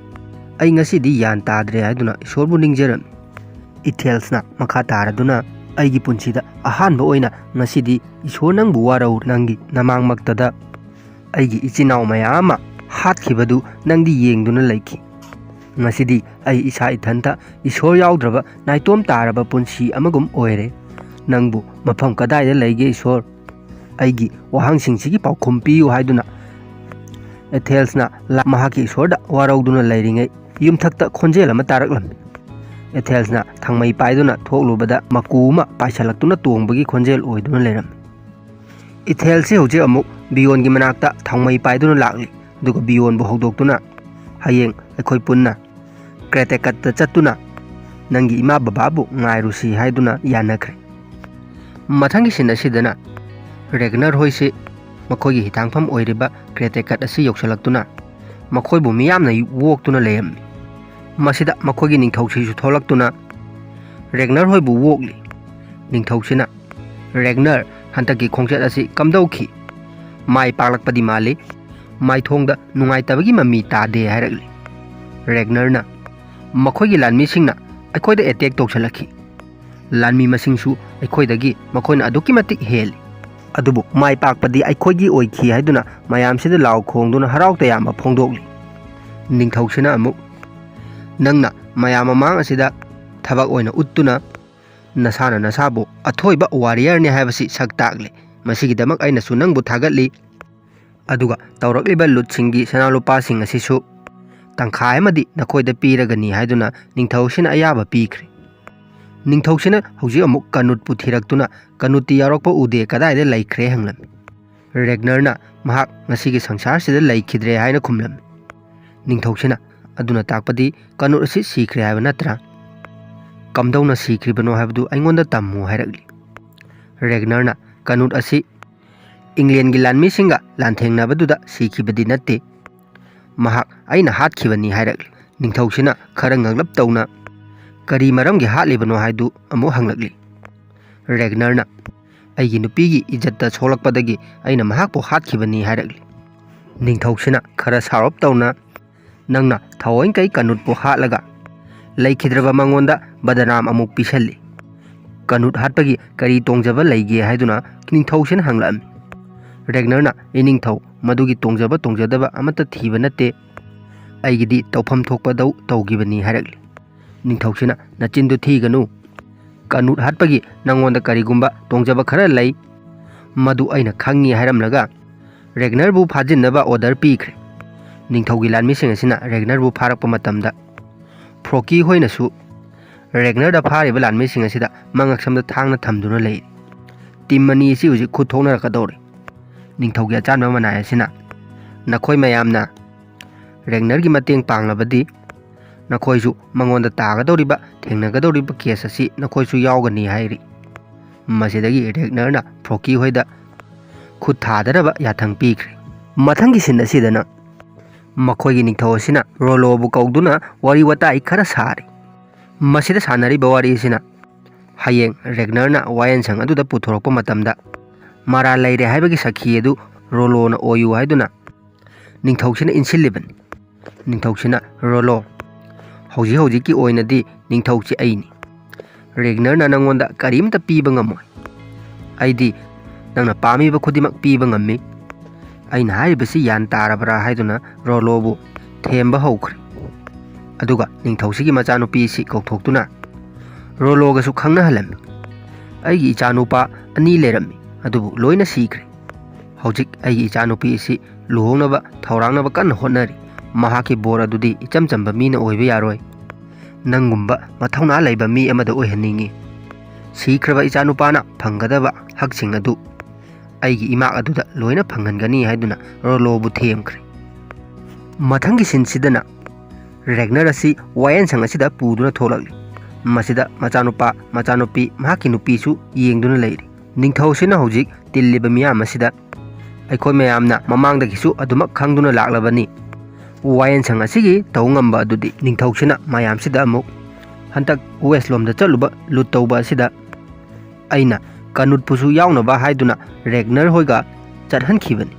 ꯑꯩ ꯉꯁꯤꯗꯤ ꯒ꯭ꯌꯥꯟ ꯇꯥꯗ꯭ꯔꯦ" ꯍꯥꯏꯗꯨꯅ ꯏꯁꯣꯔꯕꯨ ꯅꯤꯡꯖꯔꯝꯃꯤ꯫ ꯏꯊꯦꯜꯁꯅ ꯃꯈꯥ ꯇꯥꯔꯗꯨꯅ "ꯑꯩꯒꯤ ꯄꯨꯟꯁꯤꯗ ꯑꯍꯥꯟꯕ ꯑꯣꯏꯅ ꯉꯁꯤꯗꯤ ꯏꯁꯣꯔ ꯅꯪꯕꯨ ꯋꯥꯔꯧꯔꯦ꯫ ꯅꯪꯒꯤ ꯅꯃꯥꯡꯃꯛꯇꯗ ꯑꯩꯒꯤ ꯏꯆꯤꯟ ꯏꯅꯥꯎ ꯃꯌꯥꯝ ꯑꯃ ꯍꯥꯠꯈꯤꯕꯗꯨ ꯅꯪꯗꯤ ꯌꯦꯡꯗꯨꯅ ꯂꯩꯈꯤ꯫ ꯉꯁꯤꯗꯤ ꯑꯩ ꯏꯁꯥ ꯏꯊꯟꯇ ꯏꯁꯣꯔ ꯌꯥꯎꯗ꯭ꯔꯕ ꯅꯥꯏꯇꯣꯝ ꯇꯥꯔꯕ ꯄꯨꯟꯁꯤ ꯑꯃꯒꯨꯝ ꯑꯣꯏꯔꯦ꯫ ꯅꯪꯕꯨ ꯃꯐꯝ ꯀꯗꯥꯏꯗ ꯂꯩꯒꯦ ꯏꯁꯣꯔ? ꯑꯩꯒꯤ ꯋꯥꯍꯪꯁꯤꯡꯁꯤꯒꯤ ꯄꯥꯎꯈꯨꯝ ꯄꯤꯌꯨ" ꯍꯥꯏꯗꯨꯅ ꯑꯦꯊꯦꯜꯁꯅ ꯃꯍꯥꯛꯀꯤ ꯏꯁꯣꯔꯗ ꯋꯥꯔꯧꯗꯨꯅ ꯂꯩꯔꯤꯉꯩ ꯌꯨꯝꯊꯛꯇ ꯈꯣꯟꯖꯦꯜ ꯑꯃ ꯇꯥꯔꯛꯂꯝꯃꯤ꯫ ꯑꯦꯊꯦꯜꯁꯅ ꯊꯥꯡꯃꯩ ꯄꯥꯏꯗꯨꯅ ꯊꯣꯛꯂꯨꯕꯗ ꯃꯀꯨ ꯑꯃ ꯄꯥꯏꯁꯜꯂꯛꯇꯨꯅ ꯇꯣꯡꯕꯒꯤ ꯈꯣꯟꯖꯦꯜ ꯑꯣꯏꯗꯨꯅ ꯂꯩꯔꯝꯃꯤ꯫ ꯏꯊꯦꯜꯁꯤ ꯍꯧꯖꯤꯛ ꯑꯃꯨꯛ ꯕꯤꯌꯣꯟꯒꯤ ꯃꯅꯥꯛꯇ ꯊꯥꯡꯃꯩ ꯄꯥꯏꯗꯨꯅ ꯂꯥꯛꯂꯤ꯫ ꯑꯗꯨꯒ ꯕꯤꯌꯣꯟꯕꯨ ꯍꯧꯗꯣꯛꯇꯨꯅ ꯍꯌꯦꯡ ꯑꯩꯈꯣꯏ ꯄꯨꯟꯅ ꯀ꯭ꯔꯦꯇꯦꯀꯠꯇ ꯆꯠꯇꯨꯅ ꯅꯪꯒꯤ ꯏꯃꯥ ꯕꯕꯥꯕꯨ ꯉꯥꯏꯔꯨꯁꯤ ꯍꯥꯏꯗꯨꯅ ꯌꯥꯅꯈ꯭ꯔꯦ꯫ ꯃꯊꯪꯒꯤ ꯁꯤꯟ ꯑꯁꯤꯗꯅ ꯔꯦꯒꯅꯔ ꯍꯣꯏꯁꯤ ꯃꯈꯣꯏꯒꯤ ꯍꯤꯊꯥꯡꯐꯝ ꯑꯣꯏꯔꯤꯕ ꯀ꯭ꯔꯦꯇꯦꯀꯠ ꯑꯁꯤ ꯌꯧꯁꯤꯜꯂꯛꯇꯨꯅ ꯃꯈꯣꯏꯕꯨ ꯃꯤꯌꯥꯝꯅ ꯋꯣꯛꯇꯨꯅ ꯂꯩꯔꯝꯃꯤ꯫ ꯃꯁꯤꯗ ꯃꯈꯣꯏꯒꯤ ꯅꯤꯡꯊꯧꯁꯤꯁꯨ ꯊꯣꯛꯂꯛꯇꯨꯅ ꯔꯦꯒꯅꯔ ꯍꯣꯏꯕꯨ ꯋꯣꯛꯂꯤ꯫ ꯅꯤꯡꯊꯧꯁꯤꯅ ꯔꯦꯒꯅꯔ ꯍꯟꯗꯛꯀꯤ ꯈꯣꯡꯆꯠ ꯑꯁꯤ ꯀꯝꯗꯧꯈꯤ? ꯃꯥꯏ ꯄꯥꯛꯂꯛꯄꯗꯤ ꯃꯥꯜꯂꯤ, ꯃꯥꯏꯊꯣꯡꯗ ꯅꯨꯡꯉꯥꯏꯇꯕꯒꯤ ꯃꯃꯤ ꯇꯥꯗꯦ ꯍꯥꯏꯔꯛꯂꯤ꯫ ꯔꯦꯒꯅꯔꯅ ꯃꯈꯣꯏꯒꯤ ꯂꯥꯟꯃꯤꯁꯤꯡꯅ ꯑꯩꯈꯣꯏꯗ ꯑꯦꯇꯦꯛ ꯇꯧꯁꯤꯜꯂꯛꯈꯤ꯫ ꯂꯥꯟꯃꯤ ꯃꯁꯤꯡꯁꯨ ꯑꯩꯈꯣꯏꯗꯒꯤ ꯃꯈꯣꯏꯅ ꯑꯗꯨꯛꯀꯤ ꯃꯇꯤꯛ ꯍꯦꯜꯂꯤ꯫ ꯑꯗꯨꯕꯨ ꯃꯥꯏ ꯄꯥꯛꯄꯗꯤ ꯑꯩꯈꯣꯏꯒꯤ ꯑꯣꯏꯈꯤ ꯍꯥꯏꯗꯨꯅ ꯃꯌꯥꯝꯁꯤꯗ ꯂꯥꯎ ꯈꯣꯡꯗꯨꯅ ꯍꯔꯥꯎ ꯇꯌꯥꯝꯕ ꯐꯣꯡꯗꯣꯛꯂꯤ꯫ ꯅꯤꯡꯊꯧꯁꯤꯅ ꯑꯃꯨꯛ ꯅꯪꯅ ꯃꯌꯥꯝ ꯃꯃꯥꯡ ꯑꯁꯤꯗ ꯊꯕꯛ ꯑꯣꯏꯅ ꯎꯠꯇꯨꯅ ꯅꯁꯥꯅ ꯅꯁꯥꯕꯨ ꯑꯊꯣꯏꯕ ꯋꯥꯔꯤꯌꯔꯅꯤ ꯍꯥꯏꯕꯁꯤ ꯁꯛ ꯇꯥꯛꯂꯤ꯫ ꯃꯁꯤꯒꯤꯗꯃꯛ ꯑꯩꯅꯁꯨ ꯅꯪꯕꯨ ꯊꯥꯒꯠꯂꯤ꯫ ꯑꯗꯨꯒ ꯇꯧꯔꯛꯂꯤꯕ ꯂꯨꯠꯁꯤꯡꯒꯤ ꯁꯅꯥꯂꯨꯄꯥꯁꯤꯡ ꯑꯁꯤꯁꯨ ꯇꯪꯈꯥꯏ ꯑꯃꯗꯤ ꯅꯈꯣꯏꯗ ꯄꯤꯔꯒꯅꯤ ꯍꯥꯏꯗꯨꯅ ꯅꯤꯡꯊꯧꯁꯤꯅ ꯑꯌꯥꯕ ꯄꯤꯈ꯭ꯔꯦ꯫ ꯅꯤꯡꯊꯧꯁꯤꯅ ꯍꯧꯖꯤꯛ ꯑꯃꯨꯛ ꯀꯅꯨꯠꯄꯨ ꯊꯤꯔꯛꯇꯨꯅ ꯀꯅꯨꯠꯇꯤ ꯌꯥꯎꯔꯛꯄ ꯎꯗꯦ, ꯀꯗꯥꯏꯗ ꯂꯩꯈ꯭ꯔꯦ ꯍꯪꯂꯝꯃꯤ꯫ ꯔꯦꯒꯅꯔꯅ ꯃꯍꯥꯛ ꯉꯁꯤꯒꯤ ꯁꯪꯁꯥꯔꯁꯤꯗ ꯂꯩꯈꯤꯗ꯭ꯔꯦ ꯍꯥꯏꯅ ꯈꯨꯝꯂꯝꯃꯤ꯫ ꯅꯤꯡꯊꯧꯁꯤꯅ ꯑꯗꯨꯅ ꯇꯥꯛꯄꯗꯤ ꯀꯅꯨꯠ ꯑꯁꯤ ꯁꯤꯈ꯭ꯔꯦ ꯍꯥꯏꯕ ꯅꯠꯇ꯭ꯔꯥ? ꯀꯝꯗꯧꯅ ꯁꯤꯈ꯭ꯔꯤꯕꯅꯣ ꯍꯥꯏꯕꯗꯨ ꯑꯩꯉꯣꯟꯗ ꯇꯝꯃꯨ ꯍꯥꯏꯔꯛꯂꯤ꯫ ꯔꯦꯒꯅꯔꯅ ꯀꯅꯨꯠ ꯑꯁꯤ ꯏꯪꯂꯦꯟꯒꯤ ꯂꯥꯟꯃꯤꯁꯤꯡꯒ ꯂꯥꯟꯊꯦꯡꯅꯕꯗꯨꯗ ꯁꯤꯈꯤꯕꯗꯤ ꯅꯠꯇꯦ, ꯃꯍꯥꯛ ꯑꯩꯅ ꯍꯥꯠꯈꯤꯕꯅꯤ ꯍꯥꯏꯔꯛꯂꯤ꯫ ꯅꯤꯡꯊꯧꯁꯤꯅ ꯈꯔ ꯉꯛꯂꯞ ꯇꯧꯅ ꯀꯔꯤ ꯃꯔꯝꯒꯤ ꯍꯥꯠꯂꯤꯕꯅꯣ ꯍꯥꯏꯗꯨ ꯑꯃꯨꯛ ꯍꯪꯂꯛꯂꯤ꯫ ꯔꯦꯒꯅꯔꯅ ꯑꯩꯒꯤ ꯅꯨꯄꯤꯒꯤ ꯏꯖꯠꯇ ꯁꯣꯛꯂꯛꯄꯗꯒꯤ ꯑꯩꯅ ꯃꯍꯥꯛꯄꯨ ꯍꯥꯠꯈꯤꯕꯅꯤ ꯍꯥꯏꯔꯛꯂꯤ꯫ ꯅꯤꯡꯊꯧꯁꯤꯅ ꯈꯔ ꯁꯥꯎꯔꯞ ꯇꯧꯅ ꯅꯪꯅ ꯊꯑꯣꯏꯡꯀꯩ ꯀꯅꯨꯠꯄꯨ ꯍꯥꯠꯂꯒ ꯂꯩꯈꯤꯗ꯭ꯔꯕ ꯃꯉꯣꯟꯗ ꯕꯗꯅꯥꯝ ꯑꯃꯨꯛ ꯄꯤꯁꯜꯂꯤ꯫ ꯀꯅꯨꯠ ꯍꯥꯠꯄꯒꯤ ꯀꯔꯤ ꯇꯣꯡꯖꯕ ꯂꯩꯒꯦ ꯍꯥꯏꯗꯨꯅ ꯅꯤꯡꯊꯧꯁꯤꯅ ꯍꯪꯂꯛꯑꯝꯃꯤ꯫ ꯔꯦꯒꯅꯔꯅ ꯏꯅꯤꯡꯊꯧ ꯃꯗꯨꯒꯤ ꯇꯣꯡꯖꯕ ꯇꯣꯡꯖꯗꯕ ꯑꯃꯠꯇ ꯊꯤꯕ ꯅꯠꯇꯦ, ꯑꯩꯒꯤꯗꯤ ꯇꯧꯐꯝ ꯊꯣꯛꯄꯗꯧ ꯇꯧꯈꯤꯕꯅꯤ ꯍꯥꯏꯔꯛꯂꯤ꯫ ꯅꯤꯡꯊꯧꯁꯤꯅ ꯅꯆꯤꯟꯗꯨ ꯊꯤꯒꯅꯨ, ꯀꯅꯨꯠ ꯍꯥꯠꯄꯒꯤ ꯅꯪꯉꯣꯟꯗ ꯀꯔꯤꯒꯨꯝꯕ ꯇꯣꯡꯖꯕ ꯈꯔ ꯂꯩ, ꯃꯗꯨ ꯑꯩꯅ ꯈꯪꯉꯤ ꯍꯥꯏꯔꯝꯂꯒ ꯔꯦꯒꯅꯔꯕꯨ ꯐꯥꯖꯤꯟꯅꯕ ꯑꯣꯔꯗꯔ ꯄꯤꯈ꯭ꯔꯦ꯫ ꯅꯤꯡꯊꯧꯒꯤ ꯂꯥꯟꯃꯤꯁꯤꯡ ꯑꯁꯤꯅ ꯔꯦꯒꯅꯔꯕꯨ ꯐꯥꯔꯛꯄ ꯃꯇꯝꯗ ꯐ꯭ꯔꯣꯀꯤ ꯍꯣꯏꯅꯁꯨ ꯔꯦꯒꯅꯔꯗ ꯐꯥꯔꯤꯕ ꯂꯥꯟꯃꯤꯁꯤꯡ ꯑꯁꯤꯗ ꯃꯉꯛꯁꯝꯗ ꯊꯥꯡꯅ ꯊꯝꯗꯨꯅ ꯂꯩꯔꯤ꯫ ꯇꯤꯝ ꯑꯅꯤ ꯑꯁꯤ ꯍꯧꯖꯤꯛ ꯈꯨꯠ ꯊꯣꯛꯅꯔꯛꯀꯗꯧꯔꯤ꯫ ꯅꯤꯡꯊꯧꯒꯤ ꯑꯆꯥꯟꯕ ꯃꯅꯥꯏ ꯑꯁꯤꯅ ꯅꯈꯣꯏ ꯃꯌꯥꯝꯅ ꯔꯦꯒꯅꯔꯒꯤ ꯃꯇꯦꯡ ꯄꯥꯡꯂꯕꯗꯤ ꯅꯈꯣꯏꯁꯨ ꯃꯉꯣꯟꯗ ꯇꯥꯒꯗꯧꯔꯤꯕ ꯊꯦꯡꯅꯒꯗꯧꯔꯤꯕ ꯀꯦꯁ ꯑꯁꯤ ꯅꯈꯣꯏꯁꯨ ꯌꯥꯎꯒꯅꯤ ꯍꯥꯏꯔꯤ꯫ ꯃꯁꯤꯗꯒꯤ ꯔꯦꯒꯅꯔꯅ ꯐ꯭ꯔꯣꯀꯤ ꯍꯣꯏꯗ ꯈꯨꯠ ꯊꯥꯗꯅꯕ ꯌꯥꯊꯪ ꯄꯤꯈ꯭ꯔꯦ꯫ ꯃꯊꯪꯒꯤ ꯁꯤꯟ ꯑꯁꯤꯗꯅ ꯃꯈꯣꯏꯒꯤ ꯅꯤꯡꯊꯧ ꯑꯁꯤꯅ ꯔꯣꯂꯣꯕꯨ ꯀꯧꯗꯨꯅ ꯋꯥꯔꯤ ꯋꯥꯇꯥꯏ ꯈꯔ ꯁꯥꯔꯤ꯫ ꯃꯁꯤꯗ ꯁꯥꯟꯅꯔꯤꯕ ꯋꯥꯔꯤ ꯑꯁꯤꯅ ꯍꯌꯦꯡ ꯔꯦꯒꯅꯔꯅ ꯋꯥꯌꯦꯜꯁꯪ ꯑꯗꯨꯗ ꯄꯨꯊꯣꯔꯛꯄ ꯃꯇꯝꯗ ꯃꯔꯥꯜ ꯂꯩꯔꯦ ꯍꯥꯏꯕꯒꯤ ꯁꯥꯈꯤ ꯑꯗꯨ ꯔꯣꯂꯣꯅ ꯑꯣꯏꯌꯨ ꯍꯥꯏꯗꯨꯅ ꯅꯤꯡꯊꯧꯁꯤꯅ ꯏꯟꯁꯤꯜꯂꯤꯕꯅꯤ꯫ ꯅꯤꯡꯊꯧꯁꯤꯅ ꯔꯣꯂꯣ, ꯍꯧꯖꯤꯛ ꯍꯧꯖꯤꯛꯀꯤ ꯑꯣꯏꯅꯗꯤ ꯅꯤꯡꯊꯧꯁꯤ ꯑꯩꯅꯤ꯫ ꯔꯦꯒꯅꯔꯅ ꯅꯪꯉꯣꯟꯗ ꯀꯔꯤꯝꯇ ꯄꯤꯕ ꯉꯝꯃꯣꯏ꯫ ꯑꯩꯗꯤ ꯅꯪꯅ ꯄꯥꯝꯃꯤꯕ ꯈꯨꯗꯤꯡꯃꯛ ꯄꯤꯕ ꯉꯝꯃꯤ꯫ ꯑꯩꯅ ꯍꯥꯏꯔꯤꯕꯁꯤ ꯒ꯭ꯌꯥꯟ ꯇꯥꯔꯕ꯭ꯔꯥ ꯍꯥꯏꯗꯨꯅ ꯔꯣꯂꯣꯕꯨ ꯊꯦꯝꯕ ꯍꯧꯈ꯭ꯔꯦ꯫ ꯑꯗꯨꯒ ꯅꯤꯡꯊꯧꯁꯤꯒꯤ ꯃꯆꯥꯅꯨꯄꯤ ꯑꯁꯤ ꯀꯧꯊꯣꯛꯇꯨꯅ ꯔꯣꯂꯣꯒꯁꯨ ꯈꯪꯅꯍꯜꯂꯝꯃꯤ꯫ ꯑꯩꯒꯤ ꯏꯆꯥꯅꯨꯄꯥ 2 ꯂꯩꯔꯝꯃꯤ, ꯑꯗꯨꯕꯨ ꯂꯣꯏꯅ ꯁꯤꯈ꯭ꯔꯦ꯫ ꯍꯧꯖꯤꯛ ꯑꯩꯒꯤ ꯏꯆꯥꯅꯨꯄꯤ ꯑꯁꯤ ꯂꯨꯍꯣꯡꯅꯕ ꯊꯧꯔꯥꯡꯅꯕ ꯀꯟꯅ ꯍꯣꯠꯅꯔꯤ꯫ ꯃꯍꯥꯛꯀꯤ ꯕꯣꯔ ꯑꯗꯨꯗꯤ ꯏꯆꯝ ꯆꯝꯕ ꯃꯤꯅ ꯑꯣꯏꯕ ꯌꯥꯔꯣꯏ, ꯅꯪꯒꯨꯝꯕ ꯃꯊꯧꯅꯥ ꯂꯩꯕ ꯃꯤ ꯑꯃꯗ ꯑꯣꯏꯍꯟꯅꯤꯡꯉꯤ꯫ ꯁꯤꯈ꯭ꯔꯕ ꯏꯆꯥꯅꯨꯄꯥꯅ ꯐꯪꯒꯗꯕ ꯍꯛꯁꯤꯡ ꯑꯗꯨ ꯑꯩꯒꯤ ꯏꯃꯥꯛ ꯑꯗꯨꯗ ꯂꯣꯏꯅ ꯐꯪꯍꯟꯒꯅꯤ ꯍꯥꯏꯗꯨꯅ ꯔꯣꯂꯣꯕꯨ ꯊꯦꯝꯈ꯭ꯔꯦ꯫ ꯃꯊꯪꯒꯤ ꯁꯤꯟꯁꯤꯗꯅ ꯔꯦꯒꯅꯔ ꯑꯁꯤ ꯋꯥꯌꯦꯜꯁꯪ ꯑꯁꯤꯗ ꯄꯨꯗꯨꯅ ꯊꯣꯛꯂꯛꯂꯤ꯫ ꯃꯁꯤꯗ ꯃꯆꯥꯅꯨꯄꯥ, ꯃꯆꯥꯅꯨꯄꯤ, ꯃꯍꯥꯛꯀꯤ ꯅꯨꯄꯤꯁꯨ ꯌꯦꯡꯗꯨꯅ ꯂꯩꯔꯤ꯫ ꯅꯤꯡꯊꯧꯁꯤꯅ ꯍꯧꯖꯤꯛ ꯇꯤꯜꯂꯤꯕ ꯃꯤꯌꯥꯝ ꯑꯁꯤꯗ ꯑꯩꯈꯣꯏ ꯃꯌꯥꯝꯅ ꯃꯃꯥꯡꯗꯒꯤꯁꯨ ꯑꯗꯨꯃꯛ ꯈꯪꯗꯨꯅ ꯂꯥꯛꯂꯕꯅꯤ꯫ ꯋꯥꯌꯦꯜꯁꯪ ꯑꯁꯤꯒꯤ ꯇꯧ ꯉꯝꯕ ꯑꯗꯨꯗꯤ ꯅꯤꯡꯊꯧꯁꯤꯅ ꯃꯌꯥꯝꯁꯤꯗ ꯑꯃꯨꯛ ꯍꯟꯗꯛ ꯋꯦꯁꯂꯣꯝꯗ ꯆꯠꯂꯨꯕ ꯂꯨꯠ ꯇꯧꯕ ꯑꯁꯤꯗ ꯑꯩꯅ ꯀꯅꯨꯠꯄꯨꯁꯨ ꯌꯥꯎꯅꯕ ꯍꯥꯏꯗꯨꯅ ꯔꯦꯒꯅꯔ ꯍꯣꯏꯒ ꯆꯠꯍꯟꯈꯤꯕꯅꯤ꯫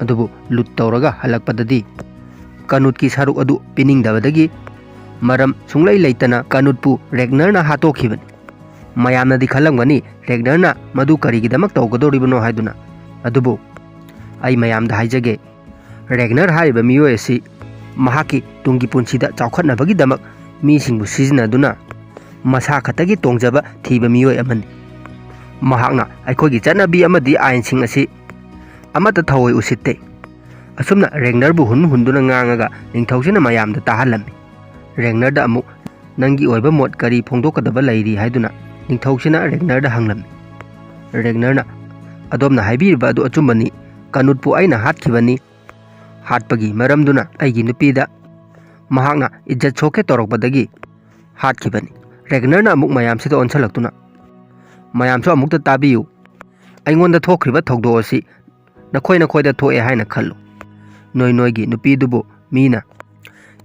ꯑꯗꯨꯕꯨ ꯂꯨꯠ ꯇꯧꯔꯒ ꯍꯜꯂꯛꯄꯗꯗꯤ ꯀꯅꯨꯠꯀꯤ ꯁꯔꯨꯛ ꯑꯗꯨ ꯄꯤꯅꯤꯡꯗꯕꯗꯒꯤ ꯃꯔꯝ ꯁꯨꯡꯂꯩ ꯂꯩꯇꯅ ꯀꯅꯨꯠꯄꯨ ꯔꯦꯒꯅꯔꯅ ꯍꯥꯠꯇꯣꯛꯈꯤꯕꯅꯤ꯫ ꯃꯌꯥꯝꯅꯗꯤ ꯈꯜꯂꯝꯒꯅꯤ ꯔꯦꯒꯅꯔꯅ ꯃꯗꯨ ꯀꯔꯤꯒꯤꯗꯃꯛ ꯇꯧꯒꯗꯧꯔꯤꯕꯅꯣ ꯍꯥꯏꯗꯨꯅ, ꯑꯗꯨꯕꯨ ꯑꯩ ꯃꯌꯥꯝꯗ ꯍꯥꯏꯖꯒꯦ, ꯔꯦꯒꯅꯔ ꯍꯥꯏꯔꯤꯕ ꯃꯤꯑꯣꯏ ꯑꯁꯤ ꯃꯍꯥꯛꯀꯤ ꯇꯨꯡꯒꯤ ꯄꯨꯟꯁꯤꯗ ꯆꯥꯎꯈꯠꯅꯕꯒꯤꯗꯃꯛ ꯃꯤꯁꯤꯡꯕꯨ ꯁꯤꯖꯤꯟꯅꯗꯨꯅ ꯃꯁꯥ ꯈꯛꯇꯒꯤ ꯇꯣꯡꯖꯕ ꯊꯤꯕ ꯃꯤꯑꯣꯏ ꯑꯃꯅꯤ꯫ ꯃꯍꯥꯛꯅ ꯑꯩꯈꯣꯏꯒꯤ ꯆꯠꯅꯕꯤ ꯑꯃꯗꯤ ꯑꯥꯏꯟꯁꯤꯡ ꯑꯁꯤ ꯑꯃꯠꯇ ꯊꯑꯣꯏ ꯎꯁꯤꯠꯇꯦ꯫ ꯑꯁꯨꯝꯅ ꯔꯦꯒꯅꯔꯕꯨ ꯍꯨꯟꯗꯨꯅ ꯉꯥꯡꯉꯒ ꯅꯤꯡꯊꯧꯁꯤꯅ ꯃꯌꯥꯝꯗ ꯇꯥꯍꯜꯂꯝꯃꯤ꯫ ꯔꯦꯒꯅꯔꯗ ꯑꯃꯨꯛ ꯅꯪꯒꯤ ꯑꯣꯏꯕ ꯃꯣꯠ ꯀꯔꯤ ꯐꯣꯡꯗꯣꯛꯀꯗꯕ ꯂꯩꯔꯤ ꯍꯥꯏꯗꯨꯅ ꯅꯤꯡꯊꯧꯁꯤꯅ ꯔꯦꯒꯅꯔꯗ ꯍꯪꯂꯝꯃꯤ꯫ ꯔꯦꯒꯅꯔꯅ ꯑꯗꯣꯝꯅ ꯍꯥꯏꯕꯤꯔꯤꯕ ꯑꯗꯨ ꯑꯆꯨꯝꯕꯅꯤ, ꯀꯅꯨꯠꯄꯨ ꯑꯩꯅ ꯍꯥꯠꯈꯤꯕꯅꯤ꯫ ꯍꯥꯠꯄꯒꯤ ꯃꯔꯝꯗꯨꯅ ꯑꯩꯒꯤ ꯅꯨꯄꯤꯗ ꯃꯍꯥꯛꯅ ꯏज्ꯖꯠ ꯁꯣꯛꯀꯦ ꯇꯧꯔꯛꯄꯗꯒꯤ ꯍꯥꯠꯈꯤꯕꯅꯤ꯫ ꯔꯦꯒꯅꯔꯅ ꯑꯃꯨꯛ ꯃꯌꯥꯝꯁꯤꯗ ꯑꯣꯟꯁꯤꯜꯂꯛꯇꯨꯅ ꯃꯌꯥꯝꯁꯨ ꯑꯃꯨꯛꯇ ꯇꯥꯕꯤꯌꯨ, ꯑꯩꯉꯣꯟꯗ ꯊꯣꯛꯈ꯭ꯔꯤꯕ ꯊꯧꯗꯣꯛ ꯑꯁꯤ ꯅꯈꯣꯏꯗ ꯊꯣꯛꯑꯦ ꯍꯥꯏꯅ ꯈꯜꯂꯨ꯫ ꯅꯣꯏꯒꯤ ꯅꯨꯄꯤꯗꯨꯕꯨ ꯃꯤꯅ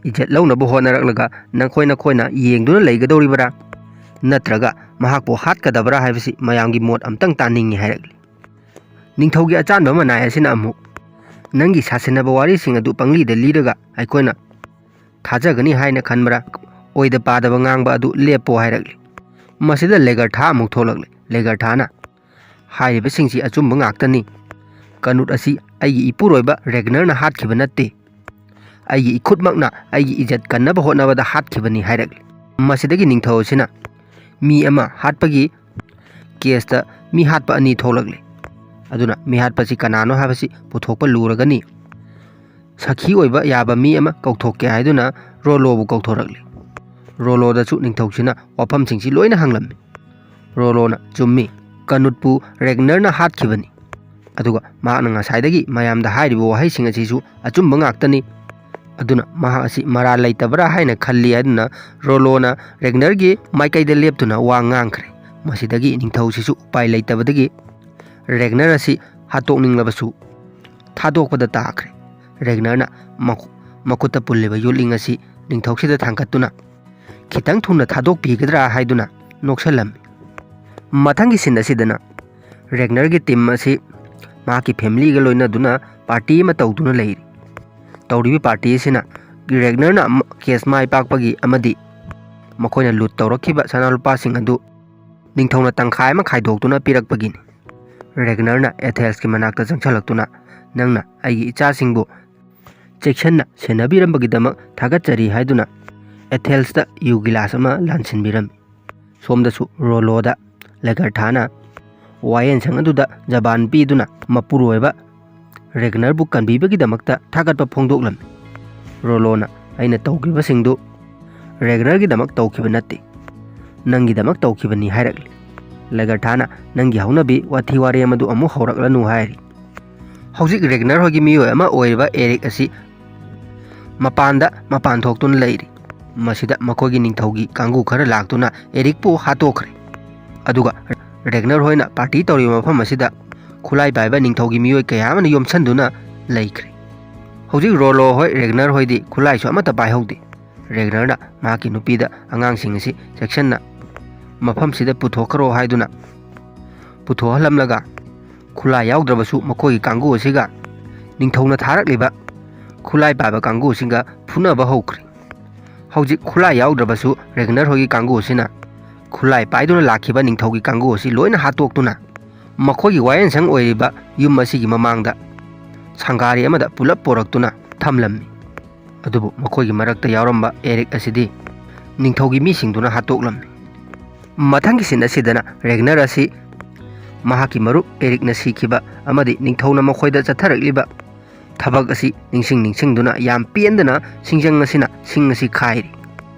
ꯏज्ꯖꯠ ꯂꯧꯅꯕ ꯍꯣꯠꯅꯔꯛꯂꯒ ꯅꯈꯣꯏꯅ ꯌꯦꯡꯗꯨꯅ ꯂꯩꯒꯗꯧꯔꯤꯕꯔꯥ ꯅꯠꯇ꯭ꯔꯒ ꯃꯍꯥꯛꯄꯨ ꯍꯥꯠꯀꯗꯕꯔꯥ ꯍꯥꯏꯕꯁꯤ ꯃꯌꯥꯝꯒꯤ ꯃꯣꯠ ꯑꯝꯇꯪ ꯇꯥꯅꯤꯡꯉꯤ ꯍꯥꯏꯔꯛꯂꯤ꯫ ꯅꯤꯡꯊꯧꯒꯤ ꯑꯆꯥꯟꯕ ꯃꯅꯥꯏ ꯑꯁꯤꯅ ꯑꯃꯨꯛ ꯅꯪꯒꯤ ꯁꯥꯁꯤꯟꯅꯕ ꯋꯥꯔꯤꯁꯤꯡ ꯑꯗꯨ ꯄꯪꯂꯤꯗ ꯂꯤꯔꯒ ꯑꯩꯈꯣꯏꯅ ꯊꯥꯖꯒꯅꯤ ꯍꯥꯏꯅ ꯈꯟꯕ꯭ꯔꯥ? ꯑꯣꯏꯗ ꯄꯥꯗꯕ ꯉꯥꯡꯕ ꯑꯗꯨ ꯂꯦꯞꯄꯣ ꯍꯥꯏꯔꯛꯂꯤ꯫ ꯃꯁꯤꯗ ꯂꯦꯒꯔꯊꯥ ꯑꯃꯨꯛ ꯊꯣꯛꯂꯛꯂꯤ꯫ ꯂꯦꯒꯔꯊꯥꯅ ꯍꯥꯏꯔꯤꯕꯁꯤꯡꯁꯤ ꯑꯆꯨꯝꯕ ꯉꯥꯛꯇꯅꯤ꯫ ꯀꯅꯨꯠ ꯑꯁꯤ ꯑꯩꯒꯤ ꯏꯄꯨꯔꯣꯏꯕ ꯔꯦꯒꯅꯔꯅ ꯍꯥꯠꯈꯤꯕ ꯅꯠꯇꯦ, ꯑꯩꯒꯤ ꯏꯈꯨꯠꯃꯛꯅ ꯑꯩꯒꯤ ꯏꯖꯠ ꯀꯟꯅꯕ ꯍꯣꯠꯅꯕꯗ ꯍꯥꯠꯈꯤꯕꯅꯤ ꯍꯥꯏꯔꯛꯂꯤ꯫ ꯃꯁꯤꯗꯒꯤ ꯅꯤꯡꯊꯧ ꯑꯁꯤꯅ ꯃꯤ ꯑꯃ ꯍꯥꯠꯄꯒꯤ ꯀꯦꯁꯇ ꯃꯤ ꯍꯥꯠꯄ 2 ꯊꯣꯛꯂꯛꯂꯤ꯫ ꯑꯗꯨꯅ ꯃꯤ ꯍꯥꯠꯄꯁꯤ ꯀꯅꯥꯅꯣ ꯍꯥꯏꯕꯁꯤ ꯄꯨꯊꯣꯛꯄ ꯂꯨꯔꯒꯅꯤ꯫ ꯁꯈꯤ ꯑꯣꯏꯕ ꯌꯥꯕ ꯃꯤ ꯑꯃ ꯀꯧꯊꯣꯛꯀꯦ ꯍꯥꯏꯗꯨꯅ ꯔꯣꯂꯣꯕꯨ ꯀꯧꯊꯣꯔꯛꯂꯤ꯫ ꯔꯣꯂꯣꯗꯁꯨ ꯅꯤꯡꯊꯧꯁꯤꯅ ꯋꯥꯐꯝꯁꯤꯡꯁꯤ ꯂꯣꯏꯅ ꯍꯪꯂꯝꯃꯤ꯫ ꯔꯣꯂꯣꯅ ꯆꯨꯝꯃꯤ, ꯀꯅꯨꯠꯄꯨ ꯔꯦꯒꯅꯔꯅ ꯍꯥꯠꯈꯤꯕꯅꯤ, ꯑꯗꯨꯒ ꯃꯍꯥꯛꯅ ꯉꯁꯥꯏꯗꯒꯤ ꯃꯌꯥꯝꯗ ꯍꯥꯏꯔꯤꯕ ꯋꯥꯍꯩꯁꯤꯡ ꯑꯁꯤꯁꯨ ꯑꯆꯨꯝꯕ ꯉꯥꯛꯇꯅꯤ꯫ ꯑꯗꯨꯅ ꯃꯍꯥꯛ ꯑꯁꯤ ꯃꯔꯥꯜ ꯂꯩꯇꯕ꯭ꯔꯥ ꯍꯥꯏꯅ ꯈꯜꯂꯤ ꯍꯥꯏꯗꯨꯅ ꯔꯣꯂꯣꯅ ꯔꯦꯒꯅꯔꯒꯤ ꯃꯥꯏꯀꯩꯗ ꯂꯦꯞꯇꯨꯅ ꯋꯥ ꯉꯥꯡꯈ꯭ꯔꯦ꯫ ꯃꯁꯤꯗꯒꯤ ꯅꯤꯡꯊꯧꯁꯤꯁꯨ ꯎꯄꯥꯏ ꯂꯩꯇꯕꯗꯒꯤ ꯔꯦꯒꯅꯔ ꯑꯁꯤ ꯍꯥꯠꯇꯣꯛꯅꯤꯡꯂꯕꯁꯨ ꯊꯥꯗꯣꯛꯄꯗ ꯇꯥꯈ꯭ꯔꯦ꯫ ꯔꯦꯒꯅꯔꯅ ꯃꯈꯨꯠꯇ ꯄꯨꯜꯂꯤꯕ ꯌꯣꯠꯂꯤꯡ ꯑꯁꯤ ꯅꯤꯡꯊꯧꯁꯤꯗ ꯊꯥꯡꯒꯠꯇꯨꯅ ꯈꯤꯇꯪ ꯊꯨꯅ ꯊꯥꯗꯣꯛꯄꯤꯒꯗ꯭ꯔꯥ ꯍꯥꯏꯗꯨꯅ ꯅꯣꯛꯁꯜꯂꯝꯃꯤ꯫ ꯃꯊꯪꯒꯤ ꯁꯤꯟ ꯑꯁꯤꯗꯅ ꯔꯦꯒꯅꯔꯒꯤ ꯇꯤꯝ ꯑꯁꯤ ꯃꯍꯥꯛꯀꯤ ꯐꯦꯃꯤꯂꯤꯒ ꯂꯣꯏꯅꯗꯨꯅ ꯄꯥꯔꯇꯤ ꯑꯃ ꯇꯧꯗꯨꯅ ꯂꯩꯔꯤ꯫ ꯇꯧꯔꯤꯕ ꯄꯥꯔꯇꯤ ꯑꯁꯤꯅ ꯔꯦꯒꯅꯔꯅ ꯀꯦꯁ ꯃꯥꯏ ꯄꯥꯛꯄꯒꯤ ꯑꯃꯗꯤ ꯃꯈꯣꯏꯅ ꯂꯨꯠ ꯇꯧꯔꯛꯈꯤꯕ ꯁꯅꯥꯂꯨꯄꯥꯁꯤꯡ ꯑꯗꯨ ꯅꯤꯡꯊꯧꯅ ꯇꯪꯈꯥꯏ ꯑꯃ ꯈꯥꯏꯗꯣꯛꯇꯨꯅ ꯄꯤꯔꯛꯄꯒꯤꯅꯤ꯫ ꯔꯦꯒꯅꯔꯅ ꯑꯦꯊꯦꯜꯁꯀꯤ ꯃꯅꯥꯛꯇ ꯆꯪꯁꯤꯜꯂꯛꯇꯨꯅ ꯅꯪꯅ ꯑꯩꯒꯤ ꯏꯆꯥꯁꯤꯡꯕꯨ ꯆꯦꯛꯁꯤꯟꯅ ꯁꯦꯟꯅꯕꯤꯔꯝꯕꯒꯤꯗꯃꯛ ꯊꯥꯒꯠꯆꯔꯤ ꯍꯥꯏꯗꯨꯅ ꯑꯦꯊꯦꯜꯁꯇ ꯌꯨ ꯒꯤꯂꯥꯁ ꯑꯃ ꯂꯥꯟꯁꯤꯟꯕꯤꯔꯝꯃꯤ꯫ ꯁꯣꯝꯗꯁꯨ ꯔꯣꯂꯣꯗ ꯂꯦꯒꯔꯊꯥꯅ ꯋꯥꯌꯦꯜꯁꯪ ꯑꯗꯨꯗ ꯖꯕꯥꯟ ꯄꯤꯗꯨꯅ ꯃꯄꯨꯔꯣꯏꯕ ꯔꯦꯒꯅꯔꯕꯨ ꯀꯟꯕꯤꯕꯒꯤꯗꯃꯛꯇ ꯊꯥꯒꯠꯄ ꯐꯣꯡꯗꯣꯛꯂꯝꯃꯤ꯫ ꯔꯣꯂꯣꯅ ꯑꯩꯅ ꯇꯧꯈꯤꯕꯁꯤꯡꯗꯨ ꯔꯦꯒꯅꯔꯒꯤꯗꯃꯛ ꯇꯧꯈꯤꯕ ꯅꯠꯇꯦ, ꯅꯪꯒꯤꯗꯃꯛ ꯇꯧꯈꯤꯕꯅꯤ ꯍꯥꯏꯔꯛꯂꯤ꯫ ꯂꯦꯒꯔꯊꯥꯅ ꯅꯪꯒꯤ ꯍꯧꯅꯕꯤ ꯋꯥꯊꯤ ꯋꯥꯔꯦꯝ ꯑꯗꯨ ꯑꯃꯨꯛ ꯍꯧꯔꯛꯂꯅꯨ ꯍꯥꯏꯔꯤ꯫ ꯍꯧꯖꯤꯛ ꯔꯦꯒꯅꯔ ꯍꯣꯏꯒꯤ ꯃꯤꯑꯣꯏ ꯑꯃ ꯑꯣꯏꯔꯤꯕ ꯑꯦꯔꯤꯛ ꯑꯁꯤ ꯃꯄꯥꯟ ꯊꯣꯛꯇꯨꯅ ꯂꯩꯔꯤ꯫ ꯃꯁꯤꯗ ꯃꯈꯣꯏꯒꯤ ꯅꯤꯡꯊꯧꯒꯤ ꯀꯥꯡꯕꯨ ꯈꯔ ꯂꯥꯛꯇꯨꯅ ꯑꯦꯔꯤꯛꯄꯨ ꯍꯥꯠꯇꯣꯛꯈ꯭ꯔꯦ꯫ ꯑꯗꯨꯒ ꯔꯦꯒꯅꯔ ꯍꯣꯏꯅ ꯄꯥꯔꯇꯤ ꯇꯧꯔꯤꯕ ꯃꯐꯝ ꯑꯁꯤꯗ ꯈꯨꯠꯂꯥꯏ ꯄꯥꯏꯕ ꯅꯤꯡꯊꯧꯒꯤ ꯃꯤꯑꯣꯏ ꯀꯌꯥ ꯑꯃꯅ ꯌꯣꯝꯁꯤꯟꯗꯨꯅ ꯂꯩꯈ꯭ꯔꯦ꯫ ꯍꯧꯖꯤꯛ ꯔꯣꯂꯣ ꯍꯣꯏ ꯔꯦꯒꯅꯔ ꯍꯣꯏꯗꯤ ꯈꯨꯠꯂꯥꯏꯁꯨ ꯑꯃꯠꯇ ꯄꯥꯏꯍꯧꯗꯦ꯫ ꯔꯦꯒꯅꯔꯅ ꯃꯍꯥꯛꯀꯤ ꯅꯨꯄꯤꯗ ꯑꯉꯥꯡꯁꯤꯡ ꯑꯁꯤ ꯆꯦꯛꯁꯤꯟꯅ ꯃꯐꯝꯁꯤꯗ ꯄꯨꯊꯣꯛꯈ꯭ꯔꯣ ꯍꯥꯏꯗꯨꯅ ꯄꯨꯊꯣꯛꯍꯜꯂꯝꯂꯒ ꯈꯨꯠꯂꯥꯏ ꯌꯥꯎꯗ꯭ꯔꯕꯁꯨ ꯃꯈꯣꯏꯒꯤ ꯀꯥꯡꯕꯨ ꯑꯁꯤꯒ ꯅꯤꯡꯊꯧꯅ ꯊꯥꯔꯛꯂꯤꯕ ꯈꯨꯠꯂꯥꯏ ꯄꯥꯏꯕ ꯀꯥꯡꯕꯨ ꯑꯁꯤꯒ ꯐꯨꯅꯕ ꯍꯧꯈ꯭ꯔꯦ꯫ ꯍꯧꯖꯤꯛ ꯈꯨꯠꯂꯥꯏ ꯌꯥꯎꯗ꯭ꯔꯕꯁꯨ ꯔꯦꯒꯅꯔ ꯍꯣꯏꯒꯤ ꯀꯥꯡꯕꯨ ꯑꯁꯤꯅ ꯈꯨꯠꯂꯥꯏ ꯄꯥꯏꯗꯨꯅ ꯂꯥꯛꯈꯤꯕ ꯅꯤꯡꯊꯧꯒꯤ ꯀꯥꯡꯕꯨ ꯑꯁꯤ ꯂꯣꯏꯅ ꯍꯥꯠꯇꯣꯛꯇꯨꯅ ꯃꯈꯣꯏꯒꯤ ꯋꯥꯌꯦꯜꯁꯪ ꯑꯣꯏꯔꯤꯕ ꯌꯨꯝ ꯑꯁꯤꯒꯤ ꯃꯃꯥꯡꯗ ꯁꯪꯒꯥꯔꯤ ꯑꯃꯗ ꯄꯨꯂꯞ ꯄꯣꯔꯛꯇꯨꯅ ꯊꯝꯂꯝꯃꯤ꯫ ꯑꯗꯨꯕꯨ ꯃꯈꯣꯏꯒꯤ ꯃꯔꯛꯇ ꯌꯥꯎꯔꯝꯕ ꯑꯦꯔꯤꯛ ꯑꯁꯤꯗꯤ ꯅꯤꯡꯊꯧꯒꯤ ꯃꯤꯁꯤꯡꯗꯨꯅ ꯍꯥꯠꯇꯣꯛꯂꯝꯃꯤ꯫ ꯃꯊꯪꯒꯤ ꯁꯤꯟ ꯑꯁꯤꯗꯅ ꯔꯦꯒꯅꯔ ꯑꯁꯤ ꯃꯍꯥꯛꯀꯤ ꯃꯔꯨꯞ ꯑꯦꯔꯤꯛꯅ ꯁꯤꯈꯤꯕ ꯑꯃꯗꯤ ꯅꯤꯡꯊꯧꯅ ꯃꯈꯣꯏꯗ ꯆꯠꯊꯔꯛꯂꯤꯕ ꯊꯕꯛ ꯑꯁꯤ ꯅꯤꯡꯁꯤꯡꯗꯨꯅ ꯌꯥꯝ ꯄꯦꯟꯗꯅ ꯁꯤꯡꯖꯪ ꯑꯁꯤꯅ ꯁꯤꯡ ꯑꯁꯤ ꯈꯥꯏꯔꯤ꯫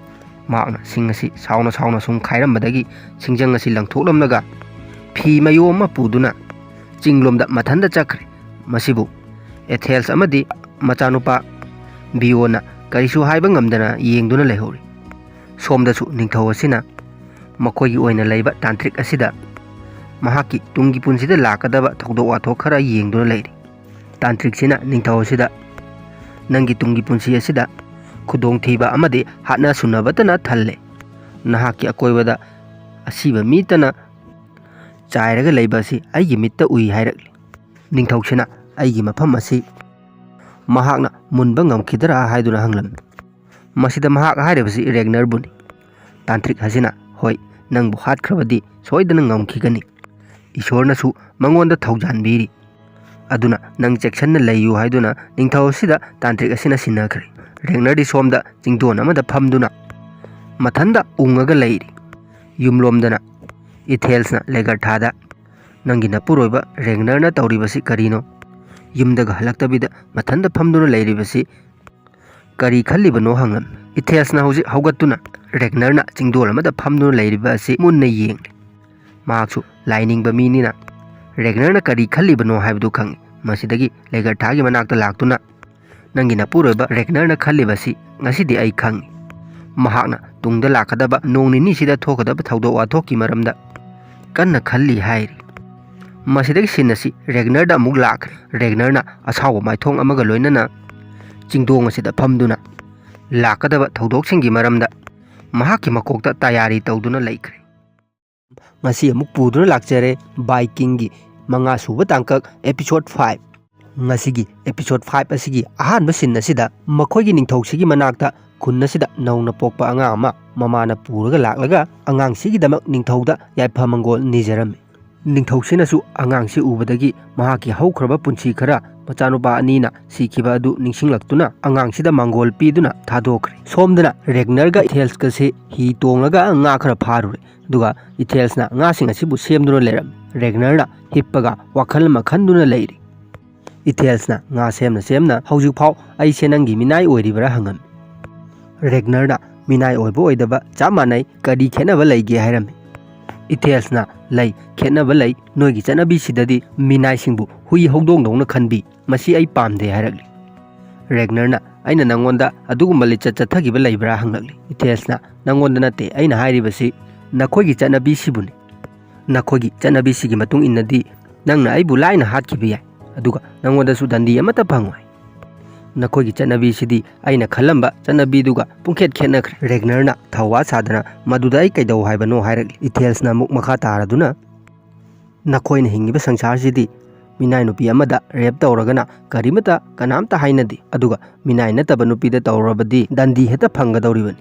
ꯃꯍꯥꯛꯅ ꯁꯤꯡ ꯑꯁꯤ ꯁꯥꯎꯅ ꯁꯨꯝ ꯈꯥꯏꯔꯝꯕꯗꯒꯤ ꯁꯤꯡꯖꯪ ꯑꯁꯤ ꯂꯪꯊꯣꯛꯂꯝꯂꯒ ꯐꯤ ꯃꯌꯣꯝ ꯑꯃ ꯄꯨꯗꯨꯅ ꯆꯤꯡꯂꯣꯝꯗ ꯃꯊꯟꯇ ꯆꯠꯈ꯭ꯔꯦ꯫ ꯃꯁꯤꯕꯨ ꯑꯦꯊꯦꯜꯁ ꯑꯃꯗꯤ ꯃꯆꯥꯅꯨꯄꯥ ꯕꯤꯌꯣꯅ ꯀꯔꯤꯁꯨ ꯍꯥꯏꯕ ꯉꯝꯗꯅ ꯌꯦꯡꯗꯨꯅ ꯂꯩꯍꯧꯔꯤ꯫ ꯁꯣꯝꯗꯁꯨ ꯅꯤꯡꯊꯧ ꯑꯁꯤꯅ ꯃꯈꯣꯏꯒꯤ ꯑꯣꯏꯅ ꯂꯩꯕ ꯇꯥꯟꯇ꯭ꯔꯤꯛ ꯑꯁꯤꯗ ꯃꯍꯥꯛꯀꯤ ꯇꯨꯡꯒꯤ ꯄꯨꯟꯁꯤꯗ ꯂꯥꯛꯀꯗꯕ ꯊꯧꯗꯣꯛ ꯋꯥꯊꯣꯛ ꯈꯔ ꯌꯦꯡꯗꯨꯅ ꯂꯩꯔꯤ꯫ ꯇꯥꯟꯇ꯭ꯔꯤꯛꯁꯤꯅ ꯅꯤꯡꯊꯧ ꯑꯁꯤꯗ ꯅꯪꯒꯤ ꯇꯨꯡꯒꯤ ꯄꯨꯟꯁꯤ ꯑꯁꯤꯗ ꯈꯨꯗꯣꯡꯊꯤꯕ ꯑꯃꯗꯤ ꯍꯥꯠꯅ ꯁꯨꯅꯕꯇꯅ ꯊꯜꯂꯦ꯫ ꯅꯍꯥꯛꯀꯤ ꯑꯀꯣꯏꯕꯗ ꯑꯁꯤꯕ ꯃꯤꯇꯅ ꯆꯥꯏꯔꯒ ꯂꯩꯕ ꯑꯁꯤ ꯑꯩꯒꯤ ꯃꯤꯠꯇ ꯎꯏ ꯍꯥꯏꯔꯛꯂꯤ꯫ ꯅꯤꯡꯊꯧꯁꯤꯅ ꯑꯩꯒꯤ ꯃꯐꯝ ꯑꯁꯤ ꯃꯍꯥꯛꯅ ꯃꯨꯟꯕ ꯉꯝꯈꯤꯗ꯭ꯔꯥ ꯍꯥꯏꯗꯨꯅ ꯍꯪꯂꯝꯃꯤ꯫ ꯃꯁꯤꯗ ꯃꯍꯥꯛ ꯍꯥꯏꯔꯤꯕꯁꯤ ꯔꯦꯒꯅꯔꯕꯨꯅꯤ꯫ ꯇꯥꯟꯇ꯭ꯔꯤꯛ ꯑꯁꯤꯅ ꯍꯣꯏ, ꯅꯪꯕꯨ ꯍꯥꯠꯈ꯭ꯔꯕꯗꯤ ꯁꯣꯏꯗꯅ ꯉꯝꯈꯤꯒꯅꯤ, ꯏꯁꯣꯔꯅꯁꯨ ꯃꯉꯣꯟꯗ ꯊꯧꯖꯥꯟꯕꯤꯔꯤ, ꯑꯗꯨꯅ ꯅꯪ ꯆꯦꯛꯁꯤꯟꯅ ꯂꯩꯌꯨ ꯍꯥꯏꯗꯨꯅ ꯅꯤꯡꯊꯧ ꯑꯁꯤꯗ ꯇꯥꯟꯇ꯭ꯔꯤꯛ ꯑꯁꯤꯅ ꯁꯤꯟꯅꯈ꯭ꯔꯦ꯫ ꯔꯦꯒꯅꯔꯗꯤ ꯁꯣꯝꯗ ꯆꯤꯡꯗꯣꯟ ꯑꯃꯗ ꯐꯝꯗꯨꯅ ꯃꯊꯟꯗ ꯎꯡꯉꯒ ꯂꯩꯔꯤ꯫ ꯌꯨꯝꯂꯣꯝꯗꯅ ꯏꯊꯦꯜꯁꯅ ꯂꯦꯒꯔꯊꯥꯗ ꯅꯪꯒꯤ ꯅꯄꯨꯔꯣꯏꯕ ꯔꯦꯒꯅꯔꯅ ꯇꯧꯔꯤꯕꯁꯤ ꯀꯔꯤꯅꯣ? ꯌꯨꯝꯗꯒ ꯍꯜꯂꯛꯇꯕꯤꯗ ꯃꯊꯟꯇ ꯐꯝꯗꯨꯅ ꯂꯩꯔꯤꯕꯁꯤ ꯀꯔꯤ ꯈꯜꯂꯤꯕꯅꯣ ꯍꯪꯂꯝꯃꯤ꯫ ꯏꯊꯦꯜꯁꯅ ꯍꯧꯖꯤꯛ ꯍꯧꯒꯠꯇꯨꯅ ꯔꯦꯒꯅꯔꯅ ꯆꯤꯡꯗꯣꯜ ꯑꯃꯗ ꯐꯝꯗꯨꯅ ꯂꯩꯔꯤꯕ ꯑꯁꯤ ꯃꯨꯟꯅ ꯌꯦꯡꯂꯤ꯫ ꯃꯍꯥꯛꯁꯨ ꯂꯥꯏꯅꯤꯡꯕ ꯃꯤꯅꯤꯅ ꯔꯦꯒꯅꯔꯅ ꯀꯔꯤ ꯈꯜꯂꯤꯕꯅꯣ ꯍꯥꯏꯕꯗꯨ ꯈꯪꯏ꯫ ꯃꯁꯤꯗꯒꯤ ꯂꯦꯒꯔꯊꯥꯒꯤ ꯃꯅꯥꯛꯇ ꯂꯥꯛꯇꯨꯅ ꯅꯪꯒꯤ ꯅꯄꯨꯔꯣꯏꯕ ꯔꯦꯒꯅꯔꯅ ꯈꯜꯂꯤꯕꯁꯤ ꯉꯁꯤꯗꯤ ꯑꯩ ꯈꯪꯏ꯫ ꯃꯍꯥꯛꯅ ꯇꯨꯡꯗ ꯂꯥꯛꯀꯗꯕ ꯅꯣꯡ ꯅꯤꯅꯤꯁꯤꯗ ꯊꯣꯛꯀꯗꯕ ꯊꯧꯗꯣꯛ ꯋꯥꯊꯣꯛꯀꯤ ꯃꯔꯝꯗ ꯀꯟꯅ ꯈꯜꯂꯤ ꯍꯥꯏꯔꯤ꯫ ꯃꯁꯤꯗꯒꯤ ꯁꯤꯟ ꯑꯁꯤ ꯔꯦꯒꯅꯔꯗ ꯑꯃꯨꯛ ꯂꯥꯛꯈ꯭ꯔꯦ꯫ ꯔꯦꯒꯅꯔꯅ ꯑꯁꯥꯎꯕ ꯃꯥꯏꯊꯣꯡ ꯑꯃꯒ ꯂꯣꯏꯅꯅ ꯆꯤꯡꯗꯣꯡ ꯑꯁꯤꯗ ꯐꯝꯗꯨꯅ ꯂꯥꯛꯀꯗꯕ ꯊꯧꯗꯣꯛꯁꯤꯡꯒꯤ ꯃꯔꯝꯗ ꯃꯍꯥꯛꯀꯤ ꯃꯀꯣꯛꯇ ꯇꯌꯥꯔꯤ ꯇꯧꯗꯨꯅ ꯂꯩꯈ꯭ꯔꯦ꯫ ꯉꯁꯤ ꯑꯃꯨꯛ ꯄꯨꯗꯨꯅ ꯂꯥꯛꯆꯔꯦ ꯕꯥꯏꯀꯤꯡꯒꯤ 5ꯁꯨꯕ ꯇꯥꯡꯀꯛ ꯑꯦꯄꯤꯁꯣꯗ 5꯫ ꯉꯁꯤꯒꯤ ꯑꯦꯄꯤꯁꯣꯗ 5 ꯑꯁꯤꯒꯤ ꯑꯍꯥꯟꯕ ꯁꯤꯟ ꯑꯁꯤꯗ ꯃꯈꯣꯏꯒꯤ ꯅꯤꯡꯊꯧꯁꯤꯒꯤ ꯃꯅꯥꯛꯇ ꯈꯨꯟ ꯑꯁꯤꯗ ꯅꯧꯅ ꯄꯣꯛꯄ ꯑꯉꯥꯡ ꯑꯃ ꯃꯃꯥꯅ ꯄꯨꯔꯒ ꯂꯥꯛꯂꯒ ꯑꯉꯥꯡꯁꯤꯒꯤꯗꯃꯛ ꯅꯤꯡꯊꯧꯗ ꯌꯥꯏꯐ-ꯃꯪꯒꯣꯜ ꯅꯤꯖꯔꯝꯃꯤ꯫ ꯅꯤꯡꯊꯧꯁꯤꯅꯁꯨ ꯑꯉꯥꯡꯁꯤ ꯎꯕꯗꯒꯤ ꯃꯍꯥꯛꯀꯤ ꯍꯧꯈ꯭ꯔꯕ ꯄꯨꯟꯁꯤ ꯈꯔ ꯃꯆꯥꯅꯨꯄꯥ ꯑꯅꯤꯅ ꯁꯤꯈꯤꯕ ꯑꯗꯨ ꯅꯤꯡꯁꯤꯡꯂꯛꯇꯨꯅ ꯑꯉꯥꯡꯁꯤꯗ ꯃꯪꯒꯣꯜ ꯄꯤꯗꯨꯅ ꯊꯥꯗꯣꯛꯈ꯭ꯔꯦ꯫ ꯁꯣꯝꯗꯅ ꯔꯦꯒꯅꯔꯒ ꯏꯊꯦꯜꯁꯀꯁꯤ ꯍꯤ ꯇꯣꯡꯂꯒ ꯉꯥ ꯈꯔ ꯐꯥꯔꯨꯔꯦ꯫ ꯑꯗꯨꯒ ꯏꯊꯦꯜꯁꯅ ꯉꯥꯁꯤꯡ ꯑꯁꯤꯕꯨ ꯁꯦꯝꯗꯨꯅ ꯂꯩꯔꯝꯃꯤ꯫ ꯔꯦꯒꯅꯔꯅ ꯍꯤꯞꯄꯒ ꯋꯥꯈꯜ ꯑꯃ ꯈꯟꯗꯨꯅ ꯂꯩꯔꯤ꯫ ꯏꯊꯦꯜꯁꯅ ꯉꯥ ꯁꯦꯝꯅ ꯍꯧꯖꯤꯛꯐꯥꯎ ꯑꯩꯁꯦ ꯅꯪꯒꯤ ꯃꯤꯅꯥꯏ ꯑꯣꯏꯔꯤꯕꯔꯥ ꯍꯪꯉꯝꯃꯤ꯫ ꯔꯦꯒꯅꯔꯅ ꯃꯤꯅꯥꯏ ꯑꯣꯏꯕ ꯑꯣꯏꯗꯕ ꯆꯞ ꯃꯥꯟꯅꯩ, ꯀꯔꯤ ꯈꯦꯠꯅꯕ ꯂꯩꯒꯦ ꯍꯥꯏꯔꯝꯃꯤ꯫ ꯏꯊꯦꯜꯁꯅ ꯂꯩ, ꯈꯦꯠꯅꯕ ꯂꯩ, ꯅꯣꯏꯒꯤ ꯆꯠꯅꯕꯤꯁꯤꯗꯗꯤ ꯃꯤꯅꯥꯏꯁꯤꯡꯕꯨ ꯍꯨꯏ ꯍꯧꯗꯣꯡꯗꯧꯅ ꯈꯟꯕꯤ, ꯃꯁꯤ ꯑꯩ ꯄꯥꯝꯗꯦ ꯍꯥꯏꯔꯛꯂꯤ꯫ ꯔꯦꯒꯅꯔꯅ ꯑꯩꯅ ꯅꯪꯉꯣꯟꯗ ꯑꯗꯨꯒꯨꯝꯕ ꯂꯤꯆꯠ ꯆꯠꯊꯈꯤꯕ ꯂꯩꯕ꯭ꯔꯥ ꯍꯪꯂꯛꯂꯤ꯫ ꯏꯊꯦꯜꯁꯅ ꯅꯪꯉꯣꯟꯗ ꯅꯠꯇꯦ, ꯑꯩꯅ ꯍꯥꯏꯔꯤꯕꯁꯤ ꯅꯈꯣꯏꯒꯤ ꯆꯠꯅꯕꯤꯁꯤꯕꯨꯅꯤ꯫ ꯅꯈꯣꯏꯒꯤ ꯆꯠꯅꯕꯤꯁꯤꯒꯤ ꯃꯇꯨꯡ ꯏꯟꯅꯗꯤ ꯅꯪꯅ ꯑꯩꯕꯨ ꯂꯥꯏꯅ ꯍꯥꯠꯈꯤꯕ ꯌꯥꯏ, ꯑꯗꯨꯒ ꯅꯪꯉꯣꯟꯗꯁꯨ ꯗꯟꯗꯤ ꯑꯃꯠꯇ ꯐꯪꯉꯣꯏ꯫ ꯅꯈꯣꯏꯒꯤ ꯆꯠꯅꯕꯤꯁꯤꯗꯤ ꯑꯩꯅ ꯈꯜꯂꯝꯕ ꯆꯠꯅꯕꯤꯗꯨꯒ ꯄꯨꯡꯈꯦꯠ ꯈꯦꯠꯅꯈ꯭ꯔꯦ꯫ ꯔꯦꯒꯅꯔꯅ ꯊꯧꯋꯥ ꯁꯥꯗꯅ ꯃꯗꯨꯗ ꯑꯩ ꯀꯩꯗꯧ ꯍꯥꯏꯕꯅꯣ ꯍꯥꯏꯔꯛꯂꯤ꯫ ꯏꯊꯦꯜꯁꯅ ꯑꯃꯨꯛ ꯃꯈꯥ ꯇꯥꯔꯗꯨꯅ ꯅꯈꯣꯏꯅ ꯍꯤꯡꯉꯤꯕ ꯁꯪꯁꯥꯔꯁꯤꯗꯤ ꯃꯤꯅꯥꯏ ꯅꯨꯄꯤ ꯑꯃꯗ ꯔꯦꯞ ꯇꯧꯔꯒꯅ ꯀꯔꯤꯃꯠꯇ ꯀꯅꯥꯝꯇ ꯍꯥꯏꯅꯗꯦ, ꯑꯗꯨꯒ ꯃꯤꯅꯥꯏ ꯅꯠꯇꯕ ꯅꯨꯄꯤꯗ ꯇꯧꯔꯕꯗꯤ ꯗꯟꯗꯤ ꯍꯦꯛꯇ ꯐꯪꯒꯗꯧꯔꯤꯕꯅꯤ꯫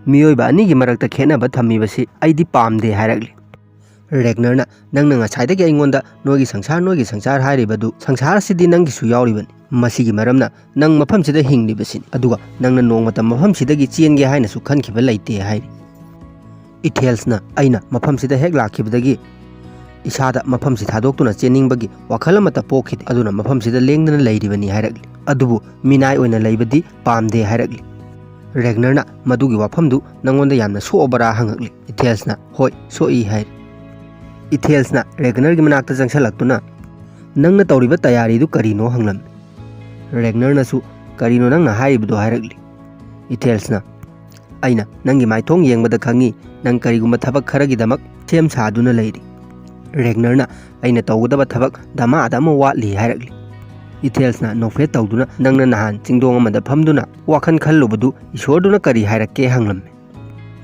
ꯃꯤꯑꯣꯏꯕ ꯑꯅꯤꯒꯤ ꯃꯔꯛꯇ ꯈꯦꯠꯅꯕ ꯊꯝꯃꯤꯕꯁꯤ ꯑꯩꯗꯤ ꯄꯥꯝꯗꯦ ꯍꯥꯏꯔꯛꯂꯤ꯫ ꯔꯦꯒꯅꯔꯅ ꯅꯪꯅ ꯉꯁꯥꯏꯗꯒꯤ ꯑꯩꯉꯣꯟꯗ ꯅꯣꯏꯒꯤ ꯁꯪꯁꯥꯔ ꯍꯥꯏꯔꯤꯕꯗꯨ ꯁꯪꯁꯥꯔ ꯑꯁꯤꯗꯤ ꯅꯪꯒꯤꯁꯨ ꯌꯥꯎꯔꯤꯕꯅꯤ꯫ ꯃꯁꯤꯒꯤ ꯃꯔꯝꯅ ꯅꯪ ꯃꯐꯝꯁꯤꯗ ꯍꯤꯡꯂꯤꯕꯁꯤꯅꯤ, ꯑꯗꯨꯒ ꯅꯪꯅ ꯅꯣꯡꯃꯇ ꯃꯐꯝꯁꯤꯗꯒꯤ ꯆꯦꯟꯒꯦ ꯍꯥꯏꯅꯁꯨ ꯈꯟꯈꯤꯕ ꯂꯩꯇꯦ ꯍꯥꯏꯔꯤ꯫ ꯏꯊꯦꯜꯁꯅ ꯑꯩꯅ ꯃꯐꯝꯁꯤꯗ ꯍꯦꯛ ꯂꯥꯛꯈꯤꯕꯗꯒꯤ ꯏꯁꯥꯗ ꯃꯐꯝꯁꯤ ꯊꯥꯗꯣꯛꯇꯨꯅ ꯆꯦꯟꯅꯤꯡꯕꯒꯤ ꯋꯥꯈꯜ ꯑꯃꯠꯇ ꯄꯣꯛꯈꯤꯗꯦ, ꯑꯗꯨꯅ ꯃꯐꯝꯁꯤꯗ ꯂꯦꯡꯗꯅ ꯂꯩꯔꯤꯕꯅꯤ ꯍꯥꯏꯔꯛꯂꯤ꯫ ꯑꯗꯨꯕꯨ ꯃꯤꯅꯥꯏ ꯑꯣꯏꯅ ꯂꯩꯕꯗꯤ ꯄꯥꯝꯗꯦ ꯍꯥꯏꯔꯛꯂꯤ꯫ ꯔꯦꯒꯅꯔꯅ ꯃꯗꯨꯒꯤ ꯋꯥꯐꯝꯗꯨ ꯅꯪꯉꯣꯟꯗ ꯌꯥꯝꯅ ꯁꯣꯛꯑꯕꯔꯥ ꯍꯪꯉꯛꯂꯤ꯫ ꯏꯊꯦꯜꯁꯅ ꯍꯣꯏ, ꯁꯣꯛꯏ ꯍꯥꯏꯔꯤ꯫ ꯏꯊꯦꯜꯁꯅ ꯔꯦꯒꯅꯔꯒꯤ ꯃꯅꯥꯛꯇ ꯆꯪꯁꯤꯜꯂꯛꯇꯨꯅ ꯅꯪꯅ ꯇꯧꯔꯤꯕ ꯇꯌꯥꯔꯤꯗꯨ ꯀꯔꯤꯅꯣ ꯍꯪꯂꯝꯃꯤ꯫ ꯔꯦꯒꯅꯔꯅꯁꯨ ꯀꯔꯤꯅꯣ ꯅꯪꯅ ꯍꯥꯏꯔꯤꯕꯗꯣ ꯍꯥꯏꯔꯛꯂꯤ꯫ ꯏꯊꯦꯜꯁꯅ ꯑꯩꯅ ꯅꯪꯒꯤ ꯃꯥꯏꯊꯣꯡ ꯌꯦꯡꯕꯗ ꯈꯪꯉꯤ ꯅꯪ ꯀꯔꯤꯒꯨꯝꯕ ꯊꯕꯛ ꯈꯔꯒꯤꯗꯃꯛ ꯁꯦꯝ ꯁꯥꯗꯨꯅ ꯂꯩꯔꯤ꯫ ꯔꯦꯒꯅꯔꯅ ꯑꯩꯅ ꯇꯧꯒꯗꯕ ꯊꯕꯛ ꯗꯃꯥꯗ ꯑꯃ ꯋꯥꯠꯂꯤ ꯍꯥꯏꯔꯛꯂꯤ꯫ ꯏꯊꯦꯜꯁꯅ ꯅꯣꯛꯐꯦꯠ ꯇꯧꯗꯨꯅ ꯅꯪꯅ ꯅꯍꯥꯟ ꯆꯤꯡꯗꯣꯡ ꯑꯃꯗ ꯐꯝꯗꯨꯅ ꯋꯥꯈꯜ ꯈꯜꯂꯨꯕꯗꯨ ꯏꯁꯣꯔꯗꯨꯅ ꯀꯔꯤ ꯍꯥꯏꯔꯛꯀꯦ ꯍꯪꯂꯝꯃꯤ꯫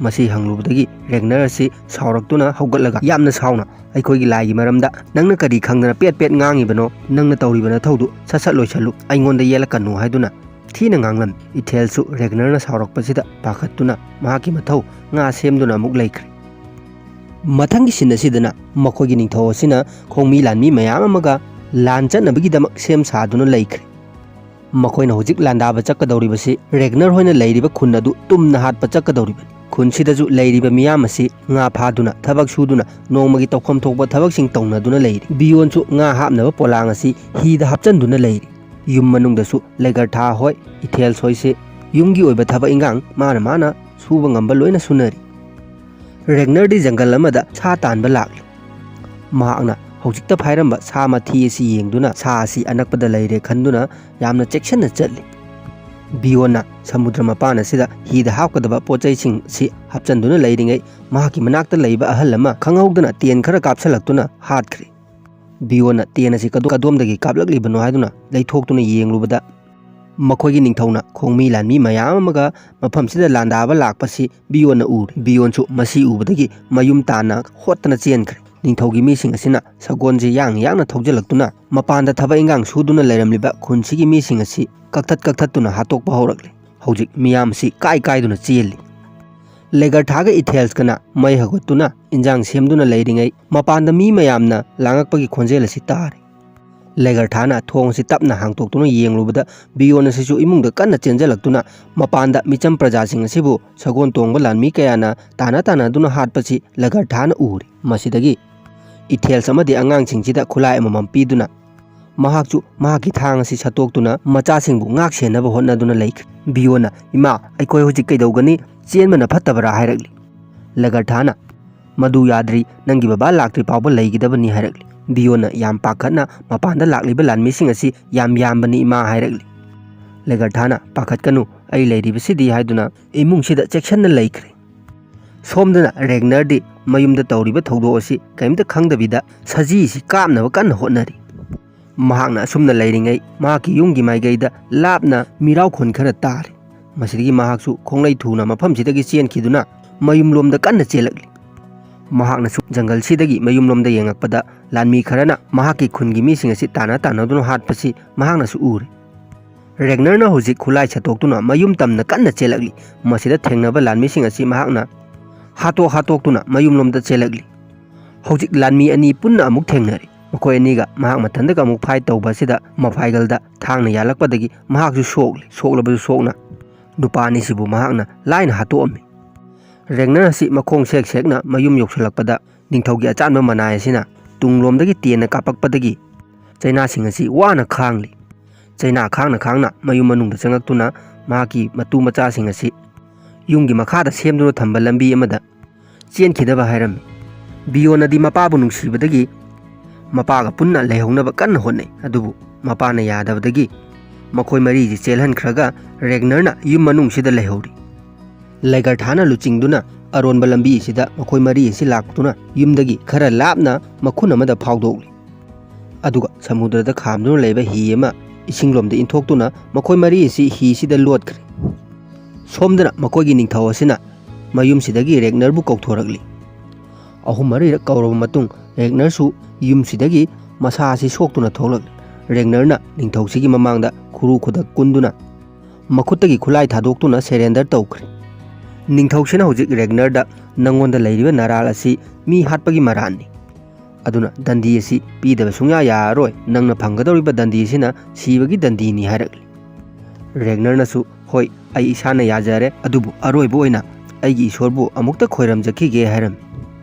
ꯃꯁꯤ ꯍꯪꯂꯨꯕꯗꯒꯤ ꯔꯦꯒꯅꯔ ꯑꯁꯤ ꯁꯥꯎꯔꯛꯇꯨꯅ ꯍꯧꯒꯠꯂꯒ ꯌꯥꯝꯅ ꯁꯥꯎꯅ ꯑꯩꯈꯣꯏꯒꯤ ꯂꯥꯏꯒꯤ ꯃꯔꯝꯗ ꯅꯪꯅ ꯀꯔꯤ ꯈꯪꯗꯅ ꯄꯦꯠ ꯄꯦꯠ ꯉꯥꯡꯉꯤꯕꯅꯣ, ꯅꯪꯅ ꯇꯧꯔꯤꯕ ꯅꯊꯧꯗꯨ ꯁꯠ ꯁꯠ ꯂꯣꯏꯁꯜꯂꯨ, ꯑꯩꯉꯣꯟꯗ ꯌꯦꯠꯂꯛꯀꯅꯨ ꯍꯥꯏꯗꯨꯅ ꯊꯤꯅ ꯉꯥꯡꯂꯝꯃꯤ꯫ ꯏꯊꯦꯜꯁꯨ ꯔꯦꯒꯅꯔꯅ ꯁꯥꯎꯔꯛꯄꯁꯤꯗ ꯄꯥꯈꯠꯇꯨꯅ ꯃꯍꯥꯛꯀꯤ ꯃꯊꯧ ꯉꯥ ꯁꯦꯝꯗꯨꯅ ꯑꯃꯨꯛ ꯂꯩꯈ꯭ꯔꯦ꯫ ꯃꯊꯪꯒꯤ ꯁꯤꯟ ꯑꯁꯤꯗꯅ ꯃꯈꯣꯏꯒꯤ ꯅꯤꯡꯊꯧ ꯑꯁꯤꯅ ꯈꯣꯡꯃꯤ ꯂꯥꯟꯃꯤ ꯃꯌꯥꯝ ꯑꯃꯒ ꯂꯥꯟ ꯆꯠꯅꯕꯒꯤꯗꯃꯛ ꯁꯦꯝ ꯁꯥꯗꯨꯅ ꯂꯩꯈ꯭ꯔꯦ꯫ ꯃꯈꯣꯏꯅ ꯍꯧꯖꯤꯛ ꯂꯥꯟꯗꯥꯕ ꯆꯠꯀꯗꯧꯔꯤꯕꯁꯤ ꯔꯦꯒꯅꯔ ꯍꯣꯏꯅ ꯂꯩꯔꯤꯕ ꯈꯨꯟ ꯑꯗꯨ ꯇꯨꯝꯅ ꯍꯥꯠꯄ ꯆꯠꯀꯗꯧꯔꯤꯕꯅꯤ꯫ ꯈꯨꯟꯁꯤꯗꯁꯨ ꯂꯩꯔꯤꯕ ꯃꯤꯌꯥꯝ ꯑꯁꯤ ꯉꯥ ꯐꯥꯗꯨꯅ ꯊꯕꯛ ꯁꯨꯗꯨꯅ ꯅꯣꯡꯃꯒꯤ ꯇꯧꯐꯝ ꯊꯣꯛꯄ ꯊꯕꯛꯁꯤꯡ ꯇꯧꯅꯗꯨꯅ ꯂꯩꯔꯤ꯫ ꯕꯤꯌꯣꯟꯁꯨ ꯉꯥ ꯍꯥꯞꯅꯕ ꯄꯣꯂꯥꯡ ꯑꯁꯤ ꯍꯤꯗ ꯍꯥꯞꯆꯟꯗꯨꯅ ꯂꯩꯔꯤ꯫ ꯌꯨꯝ ꯃꯅꯨꯡꯗꯁꯨ ꯂꯩꯒꯔꯊꯥ ꯍꯣꯏ, ꯏꯊꯦꯜꯁ ꯍꯣꯏꯁꯦ ꯌꯨꯝꯒꯤ ꯑꯣꯏꯕ ꯊꯕꯛ ꯏꯟꯈꯥꯡ ꯃꯥꯅ ꯁꯨꯕ ꯉꯝꯕ ꯂꯣꯏꯅ ꯁꯨꯅꯔꯤ꯫ ꯔꯦꯒꯅꯔꯗꯤ ꯖꯪꯒꯜ ꯑꯃꯗ ꯁꯥ ꯇꯥꯟꯕ ꯂꯥꯛꯂꯤ꯫ ꯃꯍꯥꯛꯅ ꯍꯧꯖꯤꯛꯇ ꯐꯥꯏꯔꯝꯕ ꯁꯥ ꯃꯊꯤ ꯑꯁꯤ ꯌꯦꯡꯗꯨꯅ ꯁꯥ ꯑꯁꯤ ꯑꯅꯛꯄꯗ ꯂꯩꯔꯦ ꯈꯟꯗꯨꯅ ꯌꯥꯝꯅ ꯆꯦꯛꯁꯤꯟꯅ ꯆꯠꯂꯤ꯫ ꯕꯤꯌꯣꯟꯅ ꯁꯃꯨꯗ꯭ꯔ ꯃꯄꯥꯟ ꯑꯁꯤꯗ ꯍꯤꯗ ꯍꯥꯞꯀꯗꯕ ꯄꯣꯠꯆꯩꯁꯤꯡ ꯑꯁꯤ ꯍꯥꯞꯆꯟꯗꯨꯅ ꯂꯩꯔꯤꯉꯩ ꯃꯍꯥꯛꯀꯤ ꯃꯅꯥꯛꯇ ꯂꯩꯕ ꯑꯍꯜ ꯑꯃ ꯈꯪꯍꯧꯗꯅ ꯇꯦꯟ ꯈꯔ ꯀꯥꯞꯁꯤꯜꯂꯛꯇꯨꯅ ꯍꯥꯠꯈ꯭ꯔꯦ꯫ ꯕꯤꯌꯣꯟꯅ ꯇꯦꯟ ꯑꯁꯤ ꯀꯗꯣꯝꯗꯒꯤ ꯀꯥꯞꯂꯛꯂꯤꯕꯅꯣ ꯍꯥꯏꯗꯨꯅ ꯂꯩꯊꯣꯛꯇꯨꯅ ꯌꯦꯡꯂꯨꯕꯗ ꯃꯈꯣꯏꯒꯤ ꯅꯤꯡꯊꯧꯅ ꯈꯣꯡꯃꯤ ꯂꯥꯟꯃꯤ ꯃꯌꯥꯝ ꯑꯃꯒ ꯃꯐꯝꯁꯤꯗ ꯂꯥꯟꯗꯥꯕ ꯂꯥꯛꯄꯁꯤ ꯕꯤꯌꯣꯟꯅ ꯎꯔꯦ꯫ ꯕꯤꯌꯣꯟꯁꯨ ꯃꯁꯤ ꯎꯕꯗꯒꯤ ꯃꯌꯨꯝ ꯇꯥꯟꯅ ꯍꯣꯠꯇꯅ ꯆꯦꯟꯈ꯭ꯔꯦ꯫ ꯅꯤꯡꯊꯧꯒꯤ ꯃꯤꯁꯤꯡ ꯑꯁꯤꯅ ꯁꯒꯣꯜꯁꯤ ꯌꯥꯡꯅ ꯊꯧꯖꯤꯜꯂꯛꯇꯨꯅ ꯃꯄꯥꯟꯗ ꯊꯕꯛ ꯏꯟꯈꯥꯡ ꯁꯨꯗꯨꯅ ꯂꯩꯔꯝꯂꯤꯕ ꯈꯨꯟꯁꯤꯒꯤ ꯃꯤꯁꯤꯡ ꯑꯁꯤ ꯀꯛꯊꯠꯇꯨꯅ ꯍꯥꯠꯇꯣꯛꯄ ꯍꯧꯔꯛꯂꯤ꯫ ꯍꯧꯖꯤꯛ ꯃꯤꯌꯥꯝ ꯑꯁꯤ ꯀꯥꯏꯗꯨꯅ ꯆꯦꯜꯂꯤ꯫ ꯂꯦꯒꯔꯊꯥꯒ ꯏꯊꯦꯜꯁꯀꯅ ꯃꯩ ꯍꯧꯒꯠꯇꯨꯅ ꯏꯟꯖꯥꯡ ꯁꯦꯝꯗꯨꯅ ꯂꯩꯔꯤꯉꯩ ꯃꯄꯥꯟꯗ ꯃꯤ ꯃꯌꯥꯝꯅ ꯂꯥꯡꯉꯛꯄꯒꯤ ꯈꯣꯟꯖꯦꯜ ꯑꯁꯤ ꯇꯥꯔꯦ꯫ ꯂꯦꯒꯔꯊꯥꯅ ꯊꯣꯡ ꯑꯁꯤ ꯇꯞꯅ ꯍꯥꯡꯇꯣꯛꯇꯨꯅ ꯌꯦꯡꯂꯨꯕꯗ ꯕꯤꯌꯣꯟ ꯑꯁꯤꯁꯨ ꯏꯃꯨꯡꯗ ꯀꯟꯅ ꯆꯦꯟꯖꯜꯂꯛꯇꯨꯅ ꯃꯄꯥꯟꯗ ꯃꯤꯆꯝ प्रजाꯁꯤꯡ ꯑꯁꯤꯕꯨ ꯁꯒꯣꯜ ꯇꯣꯡꯕ ꯂꯥꯟꯃꯤ ꯀꯌꯥꯅ ꯇꯥꯟꯅꯗꯨꯅ ꯍꯥꯠꯄꯁꯤ ꯂꯦꯒꯔꯊꯥꯅ ꯎꯔꯦ꯫ ꯃꯁꯤꯗꯒꯤ ꯏꯊꯦꯜꯁ ꯑꯃꯗꯤ ꯑꯉꯥꯡꯁꯤꯡꯁꯤꯗ ꯈꯨꯠꯂꯥꯏ ꯑꯃꯃꯝ ꯄꯤꯗꯨꯅ ꯃꯍꯥꯛꯁꯨ ꯃꯍꯥꯛꯀꯤ ꯊꯥꯡ ꯑꯁꯤ ꯁꯠꯇꯣꯛꯇꯨꯅ ꯃꯆꯥꯁꯤꯡꯕꯨ ꯉꯥꯛ ꯁꯦꯟꯅꯕ ꯍꯣꯠꯅꯗꯨꯅ ꯂꯩꯈ꯭ꯔꯦ꯫ ꯕꯤꯌꯣꯟꯅ ꯏꯃꯥ, ꯑꯩꯈꯣꯏ ꯍꯧꯖꯤꯛ ꯀꯩꯗꯧꯒꯅꯤ? ꯆꯦꯟꯕꯅ ꯐꯠꯇꯕꯔꯥ ꯍꯥꯏꯔꯛꯂꯤ꯫ ꯂꯦꯒꯔꯊꯥꯅ ꯃꯗꯨ ꯌꯥꯗ꯭ꯔꯤ, ꯅꯪꯒꯤ ꯕꯕꯥ ꯂꯥꯛꯇ꯭ꯔꯤ ꯐꯥꯎꯕ ꯂꯩꯒꯗꯕꯅꯤ ꯍꯥꯏꯔꯛꯂꯤ꯫ ꯕꯤꯌꯣꯟꯅ ꯌꯥꯝ ꯄꯥꯈꯠꯅ ꯃꯄꯥꯟꯗ ꯂꯥꯛꯂꯤꯕ ꯂꯥꯟꯃꯤꯁꯤꯡ ꯑꯁꯤ ꯌꯥꯝꯕꯅꯤ ꯏꯃꯥ ꯍꯥꯏꯔꯛꯂꯤ꯫ ꯂꯦꯒꯔꯊꯥꯅ ꯄꯥꯈꯠꯀꯅꯨ ꯑꯩ ꯂꯩꯔꯤꯕꯁꯤꯗꯤ ꯍꯥꯏꯗꯨꯅ ꯏꯃꯨꯡꯁꯤꯗ ꯆꯦꯛꯁꯤꯟꯅ ꯂꯩꯈ꯭ꯔꯦ꯫ ꯁꯣꯝꯗꯅ ꯔꯦꯒꯅꯔꯗꯤ ꯃꯌꯨꯝꯗ ꯇꯧꯔꯤꯕ ꯊꯧꯗꯣꯛ ꯑꯁꯤ ꯀꯔꯤꯝꯇ ꯈꯪꯗꯕꯤꯗ ꯁꯖꯤꯁꯤ ꯀꯥꯞꯅꯕ ꯀꯟꯅ ꯍꯣꯠꯅꯔꯤ꯫ ꯃꯍꯥꯛꯅ ꯑꯁꯨꯝꯅ ꯂꯩꯔꯤꯉꯩ ꯃꯍꯥꯛꯀꯤ ꯌꯨꯝꯒꯤ ꯃꯥꯏꯀꯩꯗ ꯂꯥꯞꯅ ꯃꯤꯔꯥꯎꯈꯣꯟ ꯈꯔ ꯇꯥꯔꯤ꯫ ꯃꯁꯤꯗꯒꯤ ꯃꯍꯥꯛꯁꯨ ꯈꯣꯡꯂꯩ ꯊꯨꯅ ꯃꯐꯝꯁꯤꯗꯒꯤ ꯆꯦꯟꯈꯤꯗꯨꯅ ꯃꯌꯨꯝꯂꯣꯝꯗ ꯀꯟꯅ ꯆꯦꯜꯂꯛꯂꯤ꯫ ꯃꯍꯥꯛꯅꯁꯨ ꯖꯪꯒꯜꯁꯤꯗꯒꯤ ꯃꯌꯨꯝꯂꯣꯝꯗ ꯌꯦꯡꯉꯛꯄꯗ ꯂꯥꯟꯃꯤ ꯈꯔꯅ ꯃꯍꯥꯛꯀꯤ ꯈꯨꯟꯒꯤ ꯃꯤꯁꯤꯡ ꯑꯁꯤ ꯇꯥꯟꯅꯗꯨꯅ ꯍꯥꯠꯄꯁꯤ ꯃꯍꯥꯛꯅꯁꯨ ꯎꯔꯦ꯫ ꯔꯦꯒꯅꯔꯅ ꯍꯧꯖꯤꯛ ꯈꯨꯠꯂꯥꯏ ꯁꯠꯇꯣꯛꯇꯨꯅ ꯃꯌꯨꯝ ꯇꯝꯅ ꯀꯟꯅ ꯆꯦꯜꯂꯛꯂꯤ꯫ ꯃꯁꯤꯗ ꯊꯦꯡꯅꯕ ꯂꯥꯟꯃꯤꯁꯤꯡ ꯑꯁꯤ ꯃꯍꯥꯛꯅ ꯍꯥꯠꯇꯣꯛꯇꯨꯅ ꯃꯌꯨꯝꯂꯣꯝꯗ ꯆꯦꯜꯂꯛꯂꯤ꯫ ꯍꯧꯖꯤꯛ ꯂꯥꯟꯃꯤ ꯑꯅꯤ ꯄꯨꯟꯅ ꯑꯃꯨꯛ ꯊꯦꯡꯅꯔꯤ꯫ ꯃꯈꯣꯏ ꯑꯅꯤꯒ ꯃꯍꯥꯛ ꯃꯊꯟꯇꯒ ꯑꯃꯨꯛ ꯐꯥꯏꯠ ꯇꯧꯕ ꯑꯁꯤꯗ ꯃꯐꯥꯏꯒꯜꯗ ꯊꯥꯡꯅ ꯌꯥꯜꯂꯛꯄꯗꯒꯤ ꯃꯍꯥꯛꯁꯨ ꯁꯣꯛꯂꯤ꯫ ꯁꯣꯛꯂꯕꯁꯨ ꯁꯣꯛꯅ ꯅꯨꯄꯥ ꯑꯅꯤꯁꯤꯕꯨ ꯃꯍꯥꯛꯅ ꯂꯥꯏꯅ ꯍꯥꯠꯇꯣꯛꯑꯝꯃꯤ꯫ ꯔꯦꯒꯅꯔ ꯑꯁꯤ ꯃꯈꯣꯡ ꯁꯦꯛꯅ ꯃꯌꯨꯝ ꯌꯧꯁꯤꯜꯂꯛꯄꯗ ꯅꯤꯡꯊꯧꯒꯤ ꯑꯆꯥꯟꯕ ꯃꯅꯥꯏ ꯑꯁꯤꯅ ꯇꯨꯡꯂꯣꯝꯗꯒꯤ ꯇꯦꯟꯅ ꯀꯥꯞꯄꯛꯄꯗꯒꯤ ꯆꯩꯅꯥꯁꯤꯡ ꯑꯁꯤ ꯋꯥꯅ ꯈꯥꯡꯂꯤ꯫ ꯆꯩꯅꯥ ꯈꯥꯡꯅ ꯃꯌꯨꯝ ꯃꯅꯨꯡꯗ ꯆꯪꯉꯛꯇꯨꯅ ꯃꯍꯥꯛꯀꯤ ꯃꯇꯨ ꯃꯆꯥꯁꯤꯡ ꯑꯁꯤ ꯌꯨꯝꯒꯤ ꯃꯈꯥꯗ ꯁꯦꯝꯗꯨꯅ ꯊꯝꯕ ꯂꯝꯕꯤ ꯑꯃꯗ ꯆꯦꯟꯈꯤꯗꯕ ꯍꯥꯏꯔꯝꯃꯤ꯫ ꯕꯤꯌꯣꯅꯗꯤ ꯃꯄꯥꯕꯨ ꯅꯨꯡꯁꯤꯕꯗꯒꯤ ꯃꯄꯥꯒ ꯄꯨꯟꯅ ꯂꯩꯍꯧꯅꯕ ꯀꯟꯅ ꯍꯣꯠꯅꯩ꯫ ꯑꯗꯨꯕꯨ ꯃꯄꯥꯅ ꯌꯥꯗꯕꯗꯒꯤ ꯃꯈꯣꯏ ꯃꯔꯤꯁꯤ ꯆꯦꯜꯍꯟꯈ꯭ꯔꯒ ꯔꯦꯒꯅꯔꯅ ꯌꯨꯝ ꯃꯅꯨꯡꯁꯤꯗ ꯂꯩꯍꯧꯔꯤ꯫ ꯂꯦꯒꯔꯊꯥꯅ ꯂꯨꯆꯤꯡꯗꯨꯅ ꯑꯔꯣꯟꯕ ꯂꯝꯕꯤ ꯑꯁꯤꯗ ꯃꯈꯣꯏ ꯃꯔꯤ ꯑꯁꯤ ꯂꯥꯛꯇꯨꯅ ꯌꯨꯝꯗꯒꯤ ꯈꯔ ꯂꯥꯞꯅ ꯃꯈꯨꯟ ꯑꯃꯗ ꯐꯥꯎꯗꯣꯛꯂꯤ꯫ ꯑꯗꯨꯒ ꯁꯃꯨꯗ꯭ꯔꯗ ꯈꯥꯝꯗꯨꯅ ꯂꯩꯕ ꯍꯤ ꯑꯃ ꯏꯁꯤꯡꯂꯣꯝꯗ ꯏꯟꯊꯣꯛꯇꯨꯅ ꯃꯈꯣꯏ ꯃꯔꯤ ꯑꯁꯤ ꯍꯤꯁꯤꯗ ꯂꯣꯠꯈ꯭ꯔꯦ꯫ ꯁꯣꯝꯗꯅ ꯃꯈꯣꯏꯒꯤ ꯅꯤꯡꯊꯧ ꯑꯁꯤꯅ ꯃꯌꯨꯝꯁꯤꯗꯒꯤ ꯔꯦꯒꯅꯔꯕꯨ ꯀꯧꯊꯣꯔꯛꯂꯤ꯫ 3-4ꯔꯛ ꯀꯧꯔꯕ ꯃꯇꯨꯡ ꯔꯦꯒꯅꯔꯁꯨ ꯌꯨꯝꯁꯤꯗꯒꯤ ꯃꯁꯥ ꯑꯁꯤ ꯁꯣꯛꯇꯨꯅ ꯊꯣꯛꯂꯛꯂꯤ꯫ ꯔꯦꯒꯅꯔꯅ ꯅꯤꯡꯊꯧꯁꯤꯒꯤ ꯃꯃꯥꯡꯗ ꯈꯨꯔꯨ ꯈꯨꯗꯛ ꯀꯨꯟꯗꯨꯅ ꯃꯈꯨꯠꯇꯒꯤ ꯈꯨꯠꯂꯥꯏ ꯊꯥꯗꯣꯛꯇꯨꯅ ꯁꯦꯔꯦꯟꯗꯔ ꯇꯧꯈ꯭ꯔꯦ꯫ ꯅꯤꯡꯊꯧꯁꯤꯅ ꯍꯧꯖꯤꯛ ꯔꯦꯒꯅꯔꯗ ꯅꯪꯉꯣꯟꯗ ꯂꯩꯔꯤꯕ ꯅꯔꯥꯜ ꯑꯁꯤ ꯃꯤ ꯍꯥꯠꯄꯒꯤ ꯃꯔꯥꯜꯅꯤ꯫ ꯑꯗꯨꯅ ꯗꯟꯗꯤ ꯑꯁꯤ ꯄꯤꯗꯕ ꯁꯨꯡꯌꯥ ꯌꯥꯔꯔꯣꯏ꯫ ꯅꯪꯅ ꯐꯪꯒꯗꯧꯔꯤꯕ ꯗꯟꯗꯤ ꯑꯁꯤꯅ ꯁꯤꯕꯒꯤ ꯗꯟꯗꯤꯅꯤ ꯍꯥꯏꯔꯛꯂꯤ꯫ ꯔꯦꯒꯅꯔꯅꯁꯨ ꯍꯣꯏ ꯑꯩ ꯏꯁꯥꯅ ꯌꯥꯖꯔꯦ ꯑꯗꯨꯕꯨ ꯑꯔꯣꯏꯕ ꯑꯣꯏꯅ ꯑꯩꯒꯤ ꯏꯁꯣꯔꯕꯨ ꯑꯃꯨꯛꯇ ꯈꯣꯏꯔꯝꯖꯈꯤꯒꯦ ꯍꯥꯏꯔꯝꯃꯤ꯫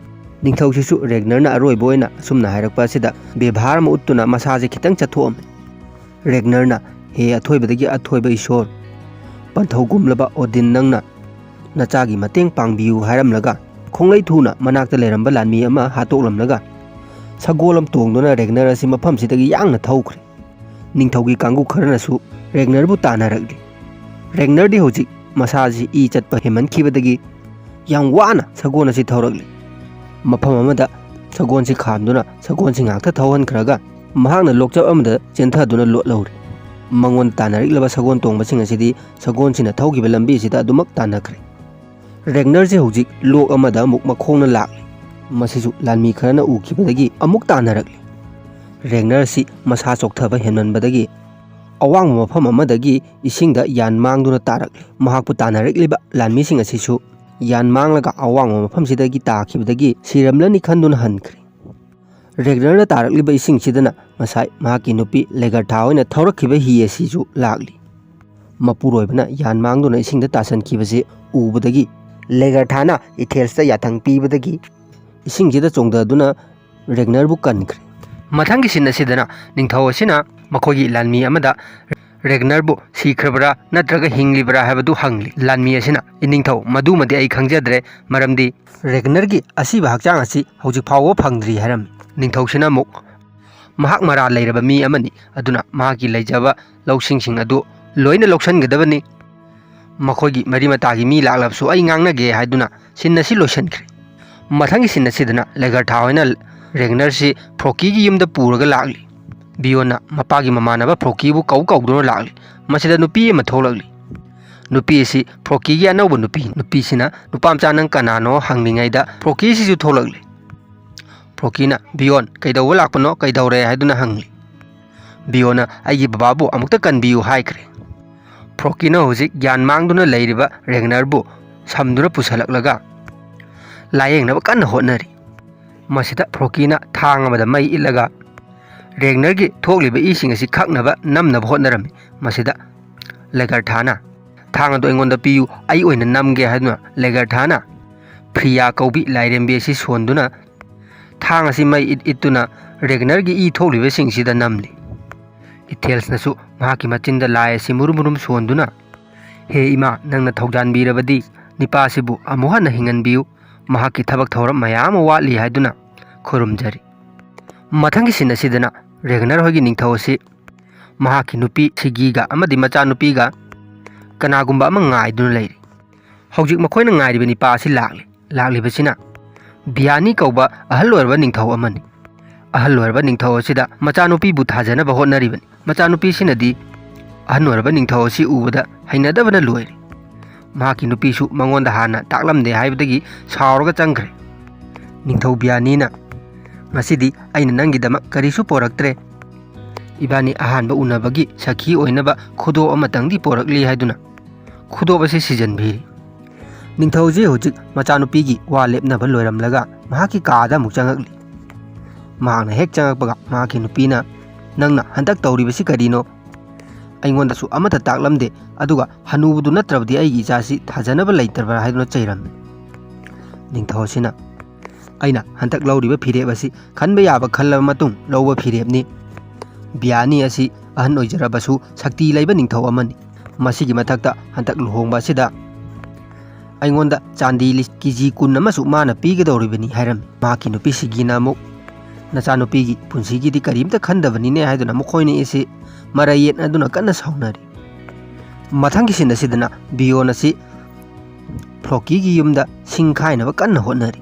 ꯅꯤꯡꯊꯧꯁꯤꯁꯨ ꯔꯦꯒꯅꯔꯅ ꯑꯔꯣꯏꯕ ꯑꯣꯏꯅ ꯑꯁꯨꯝꯅ ꯍꯥꯏꯔꯛꯄ ꯑꯁꯤꯗ ꯕꯦꯚꯥꯔ ꯑꯃ ꯎꯠꯇꯨꯅ ꯃꯁꯥꯁꯦ ꯈꯤꯇꯪ ꯆꯠꯊꯣꯛꯑꯝꯃꯤ꯫ ꯔꯦꯒꯅꯔꯅ ꯍꯦ ꯑꯊꯣꯏꯕꯗꯒꯤ ꯑꯊꯣꯏꯕ ꯏꯁꯣꯔ ꯄꯟꯊꯧꯒꯨꯝꯂꯕ ꯑꯣꯗꯤꯟ ꯅꯪꯅ ꯅꯆꯥꯒꯤ ꯃꯇꯦꯡ ꯄꯥꯡꯕꯤꯌꯨ ꯍꯥꯏꯔꯝꯂꯒ ꯈꯣꯡꯂꯩ ꯊꯨꯅ ꯃꯅꯥꯛꯇ ꯂꯩꯔꯝꯕ ꯂꯥꯟꯃꯤ ꯑꯃ ꯍꯥꯠꯇꯣꯛꯂꯝꯂꯒ ꯁꯒꯣꯜ ꯑꯃ ꯇꯣꯡꯗꯨꯅ ꯔꯦꯒꯅꯔ ꯑꯁꯤ ꯃꯐꯝꯁꯤꯗꯒꯤ ꯌꯥꯡꯅ ꯊꯧꯈ꯭ꯔꯦ꯫ ꯅꯤꯡꯊꯧꯒꯤ ꯀꯥꯡꯕꯨ ꯈꯔꯅꯁꯨ ꯔꯦꯒꯅꯔꯕꯨ ꯇꯥꯟꯅꯔꯛꯂꯤ꯫ ꯔꯦꯒꯅꯔꯗꯤ ꯍꯧꯖꯤꯛ ꯃꯁꯥꯁꯤ ꯏ ꯆꯠꯄ ꯍꯦꯟꯃꯟꯈꯤꯕꯗꯒꯤ ꯌꯥꯝ ꯋꯥꯅ ꯁꯒꯣꯜ ꯑꯁꯤ ꯊꯧꯔꯛꯂꯤ꯫ ꯃꯐꯝ ꯑꯃꯗ ꯁꯒꯣꯜꯁꯤ ꯈꯥꯝꯗꯨꯅ ꯁꯒꯣꯜꯁꯤ ꯉꯥꯛꯇ ꯊꯧꯍꯟꯈ꯭ꯔꯒ ꯃꯍꯥꯛꯅ ꯂꯣꯛꯆꯞ ꯑꯃꯗ ꯆꯦꯟꯊꯗꯨꯅ ꯂꯣꯠꯍꯧꯔꯤ꯫ ꯃꯉꯣꯟꯗ ꯇꯥꯟꯅꯔꯛꯂꯤꯕ ꯁꯒꯣꯜ ꯇꯣꯡꯕꯁꯤꯡ ꯑꯁꯤꯗꯤ ꯁꯒꯣꯜꯁꯤꯅ ꯊꯧꯈꯤꯕ ꯂꯝꯕꯤ ꯑꯁꯤꯗ ꯑꯗꯨꯃꯛ ꯇꯥꯟꯅꯈ꯭ꯔꯦ꯫ ꯔꯦꯒꯅꯔꯁꯤ ꯍꯧꯖꯤꯛ ꯂꯣꯛ ꯑꯃꯗ ꯑꯃꯨꯛ ꯃꯈꯣꯡꯅ ꯂꯥꯛꯂꯤ꯫ ꯃꯁꯤꯁꯨ ꯂꯥꯟꯃꯤ ꯈꯔꯅ ꯎꯈꯤꯕꯗꯒꯤ ꯑꯃꯨꯛ ꯇꯥꯟꯅꯔꯛꯂꯤ꯫ ꯔꯦꯒꯅꯔ ꯑꯁꯤ ꯃꯁꯥ ꯆꯣꯛꯊꯕ ꯍꯦꯟꯃꯟꯕꯗꯒꯤ ꯑꯋꯥꯡꯕ ꯃꯐꯝ ꯑꯃꯗꯒꯤ ꯏꯁꯤꯡꯗ ꯌꯥꯟ ꯃꯥꯡꯗꯨꯅ ꯇꯥꯔꯛꯂꯤ꯫ ꯃꯍꯥꯛꯄꯨ ꯇꯥꯟꯅꯔꯛꯂꯤꯕ ꯂꯥꯟꯃꯤꯁꯤꯡ ꯑꯁꯤꯁꯨ ꯌꯥꯟ ꯃꯥꯡꯂꯒ ꯑꯋꯥꯡꯕ ꯃꯐꯝꯁꯤꯗꯒꯤ ꯇꯥꯈꯤꯕꯗꯒꯤ ꯁꯤꯔꯝꯂꯅꯤ ꯈꯟꯗꯨꯅ ꯍꯟꯈ꯭ꯔꯦ꯫ ꯔꯦꯒꯅꯔꯅ ꯇꯥꯔꯛꯂꯤꯕ ꯏꯁꯤꯡꯁꯤꯗꯅ ꯉꯁꯥꯏ ꯃꯍꯥꯛꯀꯤ ꯅꯨꯄꯤ ꯂꯦꯒꯔꯊꯥ ꯍꯣꯏꯅ ꯊꯧꯔꯛꯈꯤꯕ ꯍꯤ ꯑꯁꯤꯁꯨ ꯂꯥꯛꯂꯤ꯫ ꯃꯄꯨꯔꯣꯏꯕꯅ ꯌꯥꯟ ꯃꯥꯡꯗꯨꯅ ꯏꯁꯤꯡꯗ ꯇꯥꯁꯟꯈꯤꯕꯁꯤ ꯎꯕꯗꯒꯤ ꯂꯦꯒꯔꯊꯥꯅ ꯏꯊꯦꯜꯁꯇ ꯌꯥꯊꯪ ꯄꯤꯕꯗꯒꯤ ꯏꯁꯤꯡꯁꯤꯗ ꯆꯣꯡꯊꯗꯨꯅ ꯔꯦꯒꯅꯔꯕꯨ ꯀꯟꯈ꯭ꯔꯦ꯫ ꯃꯊꯪꯒꯤ ꯁꯤꯟ ꯑꯁꯤꯗꯅ ꯅꯤꯡꯊꯧ ꯑꯁꯤꯅ ꯃꯈꯣꯏꯒꯤ ꯂꯥꯟꯃꯤ ꯑꯃꯗ ꯔꯦꯒꯅꯔꯕꯨ ꯁꯤꯈ꯭ꯔꯕ꯭ꯔꯥ ꯅꯠꯇ꯭ꯔꯒ ꯍꯤꯡꯂꯤꯕ꯭ꯔꯥ ꯍꯥꯏꯕꯗꯨ ꯍꯪꯂꯤ꯫ ꯂꯥꯟꯃꯤ ꯑꯁꯤꯅ ꯅꯤꯡꯊꯧ ꯃꯗꯨꯃꯗꯤ ꯑꯩ ꯈꯪꯖꯗ꯭ꯔꯦ ꯃꯔꯝꯗꯤ ꯔꯦꯒꯅꯔꯒꯤ ꯑꯁꯤꯕ ꯍꯛꯆꯥꯡ ꯑꯁꯤ ꯍꯧꯖꯤꯛ ꯐꯥꯎꯕ ꯐꯪꯗ꯭ꯔꯤ ꯍꯥꯏꯔꯝꯃꯤ꯫ ꯅꯤꯡꯊꯧꯁꯤꯅ ꯑꯃꯨꯛ ꯃꯍꯥꯛ ꯃꯔꯥꯜ ꯂꯩꯔꯕ ꯃꯤ ꯑꯃꯅꯤ ꯑꯗꯨꯅ ꯃꯍꯥꯛꯀꯤ ꯂꯩꯖꯕ ꯂꯧꯁꯤꯡꯁꯤꯡ ꯑꯗꯨ ꯂꯣꯏꯅ ꯂꯧꯁꯤꯟꯒꯗꯕꯅꯤ꯫ ꯃꯈꯣꯏꯒꯤ ꯃꯔꯤ ꯃꯇꯥꯒꯤ ꯃꯤ ꯂꯥꯛꯂꯕꯁꯨ ꯑꯩ ꯉꯥꯡꯅꯒꯦ ꯍꯥꯏꯗꯨꯅ ꯁꯤꯟ ꯑꯁꯤ ꯂꯣꯏꯁꯤꯟꯈ꯭ꯔꯦ꯫ ꯃꯊꯪꯒꯤ ꯁꯤꯟ ꯑꯁꯤꯗꯅ ꯂꯦꯒꯔꯊꯥ ꯍꯣꯏꯅ ꯔꯦꯒꯅꯔꯁꯤ ꯐ꯭ꯔꯣꯀꯤꯒꯤ ꯌꯨꯝꯗ ꯄꯨꯔꯒ ꯂꯥꯛꯂꯤ꯫ ꯕꯤꯌꯣꯟꯅ ꯃꯄꯥꯒꯤ ꯃꯃꯥꯟꯅꯕ ꯐ꯭ꯔꯣꯀꯤꯕꯨ ꯀꯧꯗꯨꯅ ꯂꯥꯛꯂꯤ꯫ ꯃꯁꯤꯗ ꯅꯨꯄꯤ ꯑꯃ ꯊꯣꯛꯂꯛꯂꯤ꯫ ꯅꯨꯄꯤ ꯑꯁꯤ ꯐ꯭ꯔꯣꯀꯤꯒꯤ ꯑꯅꯧꯕ ꯅꯨꯄꯤ꯫ ꯅꯨꯄꯤꯁꯤꯅ ꯅꯨꯄꯥꯃꯆꯥ ꯅꯪ ꯀꯅꯥꯅꯣ ꯍꯪꯂꯤꯉꯩꯗ ꯐ꯭ꯔꯣꯀꯤꯁꯤꯁꯨ ꯊꯣꯛꯂꯛꯂꯤ꯫ ꯐ꯭ꯔꯣꯀꯤꯅ ꯕꯤꯌꯣꯟ ꯀꯩꯗꯧꯕ ꯂꯥꯛꯄꯅꯣ ꯀꯩꯗꯧꯔꯦ ꯍꯥꯏꯗꯨꯅ ꯍꯪꯂꯤ꯫ ꯕꯤꯌꯣꯟꯅ ꯑꯩꯒꯤ ꯕꯕꯥꯕꯨ ꯑꯃꯨꯛꯇ ꯀꯟꯕꯤꯌꯨ ꯍꯥꯏꯈ꯭ꯔꯦ꯫ ꯐ꯭ꯔꯣꯀꯤꯅ ꯍꯧꯖꯤꯛ ꯒ꯭ꯌꯥꯟ ꯃꯥꯡꯗꯨꯅ ꯂꯩꯔꯤꯕ ꯔꯦꯒꯅꯔꯕꯨ ꯁꯝꯗꯨꯅ ꯄꯨꯁꯜꯂꯛꯂꯒ ꯂꯥꯌꯦꯡꯅꯕ ꯀꯟꯅ ꯍꯣꯠꯅꯔꯤ꯫ ꯃꯁꯤꯗ ꯐ꯭ꯔꯣꯀꯤꯅ ꯊꯥꯡ ꯑꯃꯗ ꯃꯩ ꯏꯠꯂꯒ ꯔꯦꯒꯅꯔꯒꯤ ꯊꯣꯛꯂꯤꯕ ꯏꯁꯤꯡ ꯑꯁꯤ ꯈꯛꯅꯕ ꯅꯝꯅꯕ ꯍꯣꯠꯅꯔꯝꯃꯤ꯫ ꯃꯁꯤꯗ ꯂꯦꯒꯔꯊꯥꯅ ꯊꯥꯡ ꯑꯗꯨ ꯑꯩꯉꯣꯟꯗ ꯄꯤꯌꯨ ꯑꯩ ꯑꯣꯏꯅ ꯅꯝꯒꯦ ꯍꯥꯏꯗꯨꯅ ꯂꯦꯒꯔꯊꯥꯅ ꯐ꯭ꯔꯤꯌꯥ ꯀꯧꯕꯤ ꯂꯥꯏꯔꯦꯝꯕꯤ ꯑꯁꯤ ꯁꯣꯟꯗꯨꯅ ꯊꯥꯡ ꯑꯁꯤ ꯃꯩ ꯏꯠꯇꯨꯅ ꯔꯦꯒꯅꯔꯒꯤ ꯏ ꯊꯣꯛꯂꯤꯕꯁꯤꯡꯁꯤꯗ ꯅꯝꯂꯤ꯫ ꯏꯊꯦꯜꯁꯅꯁꯨ ꯃꯍꯥꯛꯀꯤ ꯃꯆꯤꯟꯗ ꯂꯥꯏ ꯑꯁꯤ ꯃꯨꯔꯨꯝ ꯃꯨꯔꯨꯝ ꯁꯣꯟꯗꯨꯅ ꯍꯦ ꯏꯃꯥ ꯅꯪꯅ ꯊꯧꯖꯥꯟꯕꯤꯔꯕꯗꯤ ꯅꯤꯄꯥꯁꯤꯕꯨ ꯑꯃꯨꯛ ꯍꯟꯅ ꯍꯤꯡꯍꯟꯕꯤꯌꯨ ꯃꯍꯥꯛꯀꯤ ꯊꯕꯛ ꯊꯧꯔꯝ ꯃꯌꯥꯝ ꯑꯃ ꯋꯥꯠꯂꯤ ꯍꯥꯏꯗꯨꯅ ꯈꯨꯔꯨꯝꯖꯔꯤ꯫ ꯃꯊꯪꯒꯤ ꯁꯤꯟ ꯑꯁꯤꯗꯅ ꯔꯦꯒꯅꯔ ꯍꯣꯏꯒꯤ ꯅꯤꯡꯊꯧ ꯑꯁꯤ ꯃꯍꯥꯛꯀꯤ ꯅꯨꯄꯤ ꯁꯤꯒꯤꯒ ꯑꯃꯗꯤ ꯃꯆꯥꯅꯨꯄꯤꯒ ꯀꯅꯥꯒꯨꯝꯕ ꯑꯃ ꯉꯥꯏꯗꯨꯅ ꯂꯩꯔꯤ꯫ ꯍꯧꯖꯤꯛ ꯃꯈꯣꯏꯅ ꯉꯥꯏꯔꯤꯕ ꯅꯤꯄꯥ ꯑꯁꯤ ꯂꯥꯛꯂꯤꯕꯁꯤꯅ ꯕꯤꯌꯥꯅꯤ ꯀꯧꯕ ꯑꯍꯜ ꯑꯣꯏꯔꯕ ꯅꯤꯡꯊꯧ ꯑꯃꯅꯤ꯫ ꯑꯍꯜ ꯑꯣꯏꯔꯕ ꯅꯤꯡꯊꯧ ꯑꯁꯤꯗ ꯃꯆꯥꯅꯨꯄꯤꯕꯨ ꯊꯥꯖꯅꯕ ꯍꯣꯠꯅꯔꯤꯕꯅꯤ꯫ ꯃꯆꯥꯅꯨꯄꯤꯁꯤꯅꯗꯤ ꯑꯍꯜ ꯑꯣꯏꯔꯕ ꯅꯤꯡꯊꯧ ꯑꯁꯤ ꯎꯕꯗ ꯍꯩꯅꯗꯕꯅ ꯂꯣꯏꯔꯦ꯫ ꯃꯍꯥꯛꯀꯤ ꯅꯨꯄꯤꯁꯨ ꯃꯉꯣꯟꯗ ꯍꯥꯟꯅ ꯇꯥꯛꯂꯝꯗꯦ ꯍꯥꯏꯕꯗꯒꯤ ꯁꯥꯎꯔꯒ ꯆꯪꯈ꯭ꯔꯦ꯫ ꯅꯤꯡꯊꯧ ꯕꯤꯌꯥꯅꯤꯅ ꯉꯁꯤꯗꯤ ꯑꯩꯅ ꯅꯪꯒꯤꯗꯃꯛ ꯀꯔꯤꯁꯨ ꯄꯣꯔꯛꯇ꯭ꯔꯦ, ꯏꯕꯥꯅꯤ ꯑꯍꯥꯟꯕ ꯎꯅꯕꯒꯤ ꯁꯈꯤ ꯑꯣꯏꯅꯕ ꯈꯨꯗꯣꯞ ꯑꯃꯇꯪꯗꯤ ꯄꯣꯔꯛꯂꯤ ꯍꯥꯏꯗꯨꯅ ꯈꯨꯗꯣꯞ ꯑꯁꯤ ꯁꯤꯖꯟꯕꯤꯔꯤ꯫ ꯅꯤꯡꯊꯧꯁꯤ ꯍꯧꯖꯤꯛ ꯃꯆꯥꯅꯨꯄꯤꯒꯤ ꯋꯥ ꯂꯦꯞꯅꯕ ꯂꯣꯏꯔꯝꯂꯒ ꯃꯍꯥꯛꯀꯤ ꯀꯥꯗ ꯑꯃꯨꯛ ꯆꯪꯉꯛꯂꯤ꯫ ꯃꯍꯥꯛꯅ ꯍꯦꯛ ꯆꯪꯉꯛꯄꯒ ꯃꯍꯥꯛꯀꯤ ꯅꯨꯄꯤꯅ ꯅꯪꯅ ꯍꯟꯗꯛ ꯇꯧꯔꯤꯕꯁꯤ ꯀꯔꯤꯅꯣ? ꯑꯩꯉꯣꯟꯗꯁꯨ ꯑꯃꯠꯇ ꯇꯥꯛꯂꯝꯗꯦ, ꯑꯗꯨꯒ ꯍꯅꯨꯕꯗꯨ ꯅꯠꯇ꯭ꯔꯕꯗꯤ ꯑꯩꯒꯤ ꯏꯆꯥꯁꯤ ꯊꯥꯖꯅꯕ ꯂꯩꯇ꯭ꯔꯕ꯭ꯔꯥ ꯍꯥꯏꯗꯨꯅ ꯆꯩꯔꯝꯃꯤ꯫ ꯅꯤꯡꯊꯧ ꯑꯁꯤꯅ ꯑꯩꯅ ꯍꯟꯗꯛ ꯂꯧꯔꯤꯕ ꯐꯤꯔꯦꯞ ꯑꯁꯤ ꯈꯟꯕ ꯌꯥꯕ ꯈꯜꯂꯕ ꯃꯇꯨꯡ ꯂꯧꯕ ꯐꯤꯔꯦꯞꯅꯤ꯫ ꯕꯤꯌꯥꯅꯤ ꯑꯁꯤ ꯑꯍꯟ ꯑꯣꯏꯖꯔꯕꯁꯨ ꯁꯛꯇꯤ ꯂꯩꯕ ꯅꯤꯡꯊꯧ ꯑꯃꯅꯤ꯫ ꯃꯁꯤꯒꯤ ꯃꯊꯛꯇ ꯍꯟꯗꯛ ꯂꯨꯍꯣꯡꯕ ꯑꯁꯤꯗ ꯑꯩꯉꯣꯟꯗ ꯆꯥꯟꯗꯤ ꯀꯦꯖꯤ 10 ꯑꯃꯁꯨ ꯃꯥꯅ ꯄꯤꯒꯗꯧꯔꯤꯕꯅꯤ ꯍꯥꯏꯔꯝꯃꯤ꯫ ꯃꯍꯥꯛꯀꯤ ꯅꯨꯄꯤ ꯁꯤꯒꯤꯅ ꯑꯃꯨꯛ ꯅꯆꯥꯅꯨꯄꯤꯒꯤ ꯄꯨꯟꯁꯤꯒꯤꯗꯤ ꯀꯔꯤꯝꯇ ꯈꯟꯗꯕꯅꯤꯅꯦ ꯍꯥꯏꯗꯨꯅ ꯃꯈꯣꯏꯅꯤ ꯑꯁꯤ ꯃꯔꯩ ꯌꯦꯠꯅꯗꯨꯅ ꯀꯟꯅ ꯁꯥꯎꯅꯔꯤ꯫ ꯃꯊꯪꯒꯤ ꯁꯤꯟ ꯑꯁꯤꯗꯅ ꯕꯤꯌꯣꯟ ꯑꯁꯤ ꯐ꯭ꯂꯣꯀꯤꯒꯤ ꯌꯨꯝꯗ ꯁꯤꯡ ꯈꯥꯏꯅꯕ ꯀꯟꯅ ꯍꯣꯠꯅꯔꯤ꯫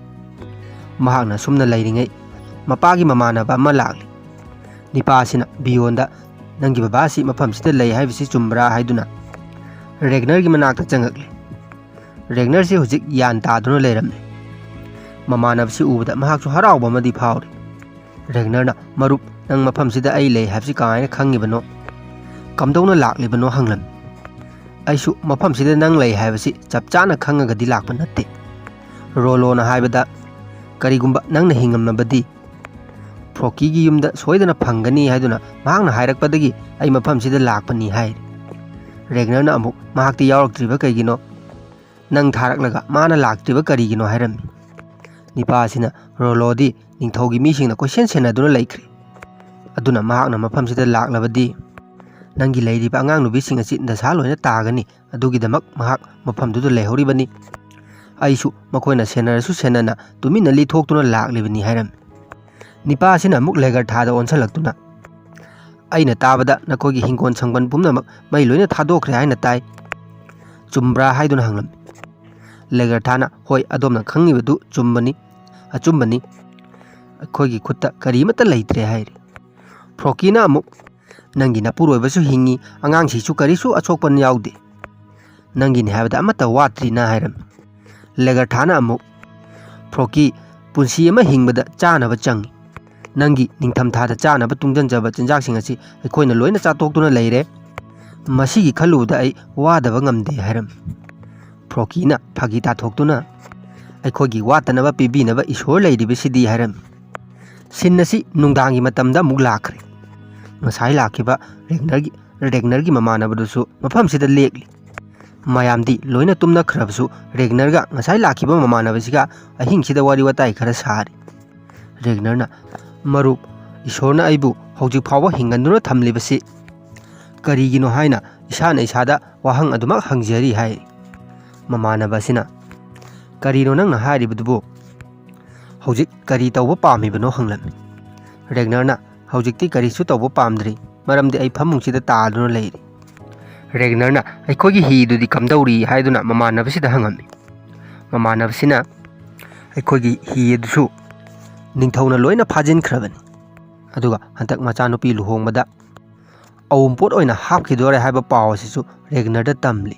ꯃꯍꯥꯛꯅ ꯁꯨꯝꯅ ꯂꯩꯔꯤꯉꯩ ꯃꯄꯥꯒꯤ ꯃꯃꯥꯟꯅꯕ ꯑꯃ ꯂꯥꯛꯂꯤ꯫ ꯅꯤꯄꯥ ꯑꯁꯤꯅ ꯕꯤꯌꯣꯟꯗ ꯅꯪꯒꯤ ꯕꯕꯥ ꯑꯁꯤ ꯃꯐꯝꯁꯤꯗ ꯂꯩ ꯍꯥꯏꯕꯁꯤ ꯆꯨꯝꯕ꯭ꯔꯥ ꯍꯥꯏꯗꯨꯅ ꯔꯦꯒꯅꯔꯒꯤ ꯃꯅꯥꯛꯇ ꯆꯪꯉꯛꯂꯤ꯫ ꯔꯦꯒꯅꯔꯁꯤ ꯍꯧꯖꯤꯛ ꯌꯥꯟ ꯇꯥꯗꯨꯅ ꯂꯩꯔꯝꯃꯤ꯫ ꯃꯃꯥꯟꯅꯕꯁꯤ ꯎꯕꯗ ꯃꯍꯥꯛꯁꯨ ꯍꯔꯥꯎꯕ ꯑꯃꯗꯤ ꯐꯥꯎꯔꯤ꯫ ꯔꯦꯒꯅꯔꯅ ꯃꯔꯨꯞ ꯅꯪ ꯃꯐꯝꯁꯤꯗ ꯑꯩ ꯂꯩ ꯍꯥꯏꯕꯁꯤ ꯀꯃꯥꯏꯅ ꯈꯪꯉꯤꯕꯅꯣ? ꯀꯝꯗꯧꯅ ꯂꯥꯛꯂꯤꯕꯅꯣ ꯍꯪꯂꯝꯃꯤ꯫ ꯑꯩꯁꯨ ꯃꯐꯝꯁꯤꯗ ꯅꯪ ꯂꯩ ꯍꯥꯏꯕꯁꯤ ꯆꯞ ꯆꯥꯅ ꯈꯪꯉꯒꯗꯤ ꯂꯥꯛꯄ ꯅꯠꯇꯦ꯫ ꯔꯣꯂꯣꯅ ꯍꯥꯏꯕꯗ ꯀꯔꯤꯒꯨꯝꯕ ꯅꯪꯅ ꯍꯤꯡꯉꯝꯃꯕꯗꯤ ꯐ꯭ꯂꯣꯀꯤꯒꯤ ꯌꯨꯝꯗ ꯁꯣꯏꯗꯅ ꯐꯪꯒꯅꯤ ꯍꯥꯏꯗꯨꯅ ꯃꯍꯥꯛꯅ ꯍꯥꯏꯔꯛꯄꯗꯒꯤ ꯑꯩ ꯃꯐꯝꯁꯤꯗ ꯂꯥꯛꯄꯅꯤ ꯍꯥꯏꯔꯤ꯫ ꯔꯦꯒꯅꯔꯅ ꯑꯃꯨꯛ ꯃꯍꯥꯛꯇꯤ ꯌꯥꯎꯔꯛꯇ꯭ꯔꯤꯕ ꯀꯩꯒꯤꯅꯣ? ꯅꯪ ꯊꯥꯔꯛꯂꯒ ꯃꯥꯅ ꯂꯥꯛꯇ꯭ꯔꯤꯕ ꯀꯔꯤꯒꯤꯅꯣ ꯍꯥꯏꯔꯝꯃꯤ꯫ ꯅꯤꯄꯥ ꯑꯁꯤꯅ ꯔꯣꯂꯣꯗꯤ ꯅꯤꯡꯊꯧꯒꯤ ꯃꯤꯁꯤꯡꯅ ꯀꯣꯏꯁꯦꯟ ꯁꯦꯟꯅꯗꯨꯅ ꯂꯩꯈ꯭ꯔꯦ, ꯑꯗꯨꯅ ꯃꯍꯥꯛꯅ ꯃꯐꯝꯁꯤꯗ ꯂꯥꯛꯂꯕꯗꯤ ꯅꯪꯒꯤ ꯂꯩꯔꯤꯕ ꯑꯉꯥꯡ ꯅꯨꯕꯤꯁꯤꯡ ꯑꯁꯤ ꯗꯁꯥ ꯂꯣꯏꯅ ꯇꯥꯒꯅꯤ, ꯑꯗꯨꯒꯤꯗꯃꯛ ꯃꯍꯥꯛ ꯃꯐꯝꯗꯨꯗ ꯂꯩꯍꯧꯔꯤꯕꯅꯤ꯫ ꯑꯩꯁꯨ ꯃꯈꯣꯏꯅ ꯁꯦꯟꯅꯔꯁꯨ ꯁꯦꯟꯅꯅ ꯇꯨꯃꯤꯟꯅ ꯂꯤꯊꯣꯛꯇꯨꯅ ꯂꯥꯛꯂꯤꯕꯅꯤ ꯍꯥꯏꯔꯝꯃꯤ꯫ ꯅꯤꯄꯥ ꯑꯁꯤꯅ ꯑꯃꯨꯛ ꯂꯦꯒꯔꯊꯥꯗ ꯑꯣꯟꯁꯤꯜꯂꯛꯇꯨꯅ ꯑꯩꯅ ꯇꯥꯕꯗ ꯅꯈꯣꯏꯒꯤ ꯍꯤꯡꯒꯣꯜ ꯁꯪꯕꯟ ꯄꯨꯝꯅꯃꯛ ꯃꯩ ꯂꯣꯏꯅ ꯊꯥꯗꯣꯛꯈ꯭ꯔꯦ ꯍꯥꯏꯅ ꯇꯥꯏ, ꯆꯨꯝꯕ꯭ꯔꯥ ꯍꯥꯏꯗꯨꯅ ꯍꯪꯂꯝꯃꯤ꯫ ꯂꯦꯒꯔꯊꯥꯅ ꯍꯣꯏ, ꯑꯗꯣꯝꯅ ꯈꯪꯉꯤꯕꯗꯨ ꯑꯆꯨꯝꯕꯅꯤ, ꯑꯩꯈꯣꯏꯒꯤ ꯈꯨꯠꯇ ꯀꯔꯤꯃꯠꯇ ꯂꯩꯇ꯭ꯔꯦ ꯍꯥꯏꯔꯤ꯫ ꯐ꯭ꯂꯣꯀꯤꯅ ꯑꯃꯨꯛ ꯅꯪꯒꯤ ꯅꯄꯨꯔꯣꯏꯕꯁꯨ ꯍꯤꯡꯉꯤ, ꯑꯉꯥꯡꯁꯤꯡꯁꯨ ꯀꯔꯤꯁꯨ ꯑꯁꯣꯛꯄ ꯌꯥꯎꯗꯦ, ꯅꯪꯒꯤꯅꯤ ꯍꯥꯏꯕꯗ ꯑꯃꯠꯇ ꯋꯥꯠꯇ꯭ꯔꯤꯅ ꯍꯥꯏꯔꯝꯃꯤ꯫ ꯂꯦꯒꯔꯊꯥꯅ ꯑꯃꯨꯛ ꯐ꯭ꯂꯣꯀꯤ ꯄꯨꯟꯁꯤ ꯑꯃ ꯍꯤꯡꯕꯗ ꯆꯥꯅꯕ ꯆꯪꯏ, ꯅꯪꯒꯤ ꯅꯤꯡꯊꯝꯊꯥꯗ ꯆꯥꯅꯕ ꯇꯨꯡꯖꯟꯖꯕ ꯆꯤꯟꯖꯥꯛꯁꯤꯡ ꯑꯁꯤ ꯑꯩꯈꯣꯏꯅ ꯂꯣꯏꯅ ꯆꯥꯊꯣꯛꯇꯨꯅ ꯂꯩꯔꯦ, ꯃꯁꯤꯒꯤ ꯈꯜꯂꯨꯕꯗ ꯑꯩ ꯋꯥꯗꯕ ꯉꯝꯗꯦ ꯍꯥꯏꯔꯝꯃꯤ꯫ ꯐ꯭ꯂꯣꯀꯤꯅ ꯐꯥꯒꯤ ꯇꯥꯊꯣꯛꯇꯨꯅ ꯑꯩꯈꯣꯏꯒꯤ ꯋꯥꯠꯇꯅꯕ ꯄꯤꯕꯤꯅꯕ ꯏꯁꯣꯔ ꯂꯩꯔꯤꯕꯁꯤꯗꯤ ꯍꯥꯏꯔꯝꯃꯤ꯫ ꯁꯤꯟ ꯑꯁꯤ ꯅꯨꯡꯗꯥꯡꯒꯤ ꯃꯇꯝꯗ ꯑꯃꯨꯛ ꯂꯥꯛꯈ꯭ꯔꯦ꯫ ꯉꯁꯥꯏ ꯂꯥꯛꯈꯤꯕ ꯔꯦꯒꯅꯔꯒꯤ ꯃꯃꯥꯟꯅꯕꯗꯨꯁꯨ ꯃꯐꯝꯁꯤꯗ ꯂꯦꯛꯂꯤ꯫ ꯃꯌꯥꯝꯗꯤ ꯂꯣꯏꯅ ꯇꯨꯝꯅꯈ꯭ꯔꯕꯁꯨ ꯔꯦꯒꯅꯔꯒ ꯉꯁꯥꯏ ꯂꯥꯛꯈꯤꯕ ꯃꯃꯥꯟꯅꯕꯁꯤꯒ ꯑꯍꯤꯡꯁꯤꯗ ꯋꯥꯔꯤ ꯋꯥꯇꯥꯏ ꯈꯔ ꯁꯥꯔꯤ꯫ ꯔꯦꯒꯅꯔꯅ ꯃꯔꯨꯞ, ꯏꯁꯣꯔꯅ ꯑꯩꯕꯨ ꯍꯧꯖꯤꯛ ꯐꯥꯎꯕ ꯍꯤꯡꯍꯟꯗꯨꯅ ꯊꯝꯂꯤꯕꯁꯤ ꯀꯔꯤꯒꯤꯅꯣ ꯍꯥꯏꯅ ꯏꯁꯥꯅ ꯏꯁꯥꯗ ꯋꯥꯍꯪ ꯑꯗꯨꯃꯛ ꯍꯪꯖꯔꯤ ꯍꯥꯏꯔꯤ꯫ ꯃꯃꯥꯟꯅꯕ ꯑꯁꯤꯅ ꯀꯔꯤꯅꯣ ꯅꯪꯅ ꯍꯥꯏꯔꯤꯕꯗꯨꯕꯨ? ꯍꯧꯖꯤꯛ ꯀꯔꯤ ꯇꯧꯕ ꯄꯥꯝꯃꯤꯕꯅꯣ ꯍꯪꯂꯝꯃꯤ꯫ ꯔꯦꯒꯅꯔꯅ ꯍꯧꯖꯤꯛꯇꯤ ꯀꯔꯤꯁꯨ ꯇꯧꯕ ꯄꯥꯝꯗ꯭ꯔꯤ, ꯃꯔꯝꯗꯤ ꯑꯩ ꯐꯃꯨꯡꯁꯤꯗ ꯇꯥꯗꯨꯅ ꯂꯩꯔꯤ꯫ ꯔꯦꯒꯅꯔꯅ ꯑꯩꯈꯣꯏꯒꯤ ꯍꯤꯗꯨꯗꯤ ꯀꯝꯗꯧꯔꯤ ꯍꯥꯏꯗꯨꯅ ꯃꯃꯥꯟꯅꯕꯁꯤꯗ ꯍꯪꯉꯝꯃꯤ꯫ ꯃꯃꯥꯟꯅꯕꯁꯤꯅ ꯑꯩꯈꯣꯏꯒꯤ ꯍꯤ ꯑꯗꯨꯁꯨ ꯅꯤꯡꯊꯧꯅ ꯂꯣꯏꯅ ꯐꯥꯖꯤꯟꯈ꯭ꯔꯕꯅꯤ, ꯑꯗꯨꯒ ꯍꯟꯗꯛ ꯃꯆꯥꯅꯨꯄꯤ ꯂꯨꯍꯣꯡꯕꯗ ꯑꯎꯟꯄꯣꯠ ꯑꯣꯏꯅ ꯍꯥꯞꯈꯤꯗꯣꯔꯦ ꯍꯥꯏꯕ ꯄꯥꯎ ꯑꯁꯤꯁꯨ ꯔꯦꯒꯅꯔꯗ ꯇꯝꯂꯤ꯫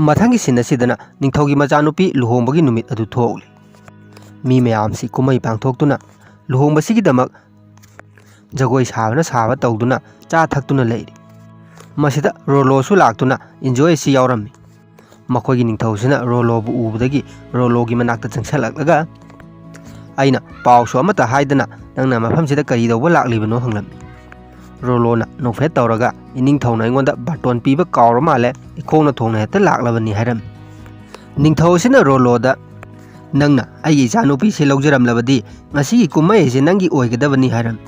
ꯃꯊꯪꯒꯤ ꯁꯤꯟ ꯑꯁꯤꯗꯅ ꯅꯤꯡꯊꯧꯒꯤ ꯃꯆꯥꯅꯨꯄꯤ ꯂꯨꯍꯣꯡꯕꯒꯤ ꯅꯨꯃꯤꯠ ꯑꯗꯨ ꯊꯣꯛꯂꯤ꯫ ꯃꯤ ꯃꯌꯥꯝꯁꯤ ꯀꯨꯝꯍꯩ ꯄꯥꯡꯊꯣꯛꯇꯨꯅ ꯂꯨꯍꯣꯡꯕꯁꯤꯒꯤꯗꯃꯛ ꯖꯒꯣꯏ ꯁꯥꯕ ꯇꯧꯗꯨꯅ ꯆꯥ ꯊꯛꯇꯨꯅ ꯂꯩꯔꯤ꯫ ꯃꯁꯤꯗ ꯔꯣꯂꯣꯁꯨ ꯂꯥꯛꯇꯨꯅ ꯏꯟꯖꯣꯏ ꯑꯁꯤ ꯌꯥꯎꯔꯝꯃꯤ꯫ ꯃꯈꯣꯏꯒꯤ ꯅꯤꯡꯊꯧꯁꯤꯅ ꯔꯣꯂꯣꯕꯨ ꯎꯕꯗꯒꯤ ꯔꯣꯂꯣꯒꯤ ꯃꯅꯥꯛꯇ ꯆꯪꯁꯤꯜꯂꯛꯂꯒ ꯑꯩꯅ ꯄꯥꯎꯁꯨ ꯑꯃꯠꯇ ꯍꯥꯏꯗꯅ ꯅꯪꯅ ꯃꯐꯝꯁꯤꯗ ꯀꯔꯤꯗꯧꯕ ꯂꯥꯛꯂꯤꯕꯅꯣ ꯍꯪꯂꯝꯃꯤ꯫ ꯔꯣꯂꯣꯅ ꯅꯣꯛꯐꯦꯠ ꯇꯧꯔꯒ ꯏꯅꯤꯡꯊꯧꯅ ꯑꯩꯉꯣꯟꯗ ꯕꯥꯔꯇꯣꯟ ꯄꯤꯕ ꯀꯥꯎꯔ ꯃꯥꯜꯂꯦ, ꯏꯈꯣꯡꯅ ꯊꯣꯡꯅ ꯍꯦꯛꯇ ꯂꯥꯛꯂꯕꯅꯤ ꯍꯥꯏꯔꯝꯃꯤ꯫ ꯅꯤꯡꯊꯧ ꯑꯁꯤꯅ ꯔꯣꯂꯣꯗ ꯅꯪꯅ ꯑꯩꯒꯤ ꯏꯆꯥꯅꯨꯄꯤꯁꯤ ꯂꯧꯖꯔꯝꯂꯕꯗꯤ ꯉꯁꯤꯒꯤ ꯀꯨꯝꯍꯩ ꯑꯁꯤ ꯅꯪꯒꯤ ꯑꯣꯏꯒꯗꯕꯅꯤ ꯍꯥꯏꯔꯝꯃꯤ꯫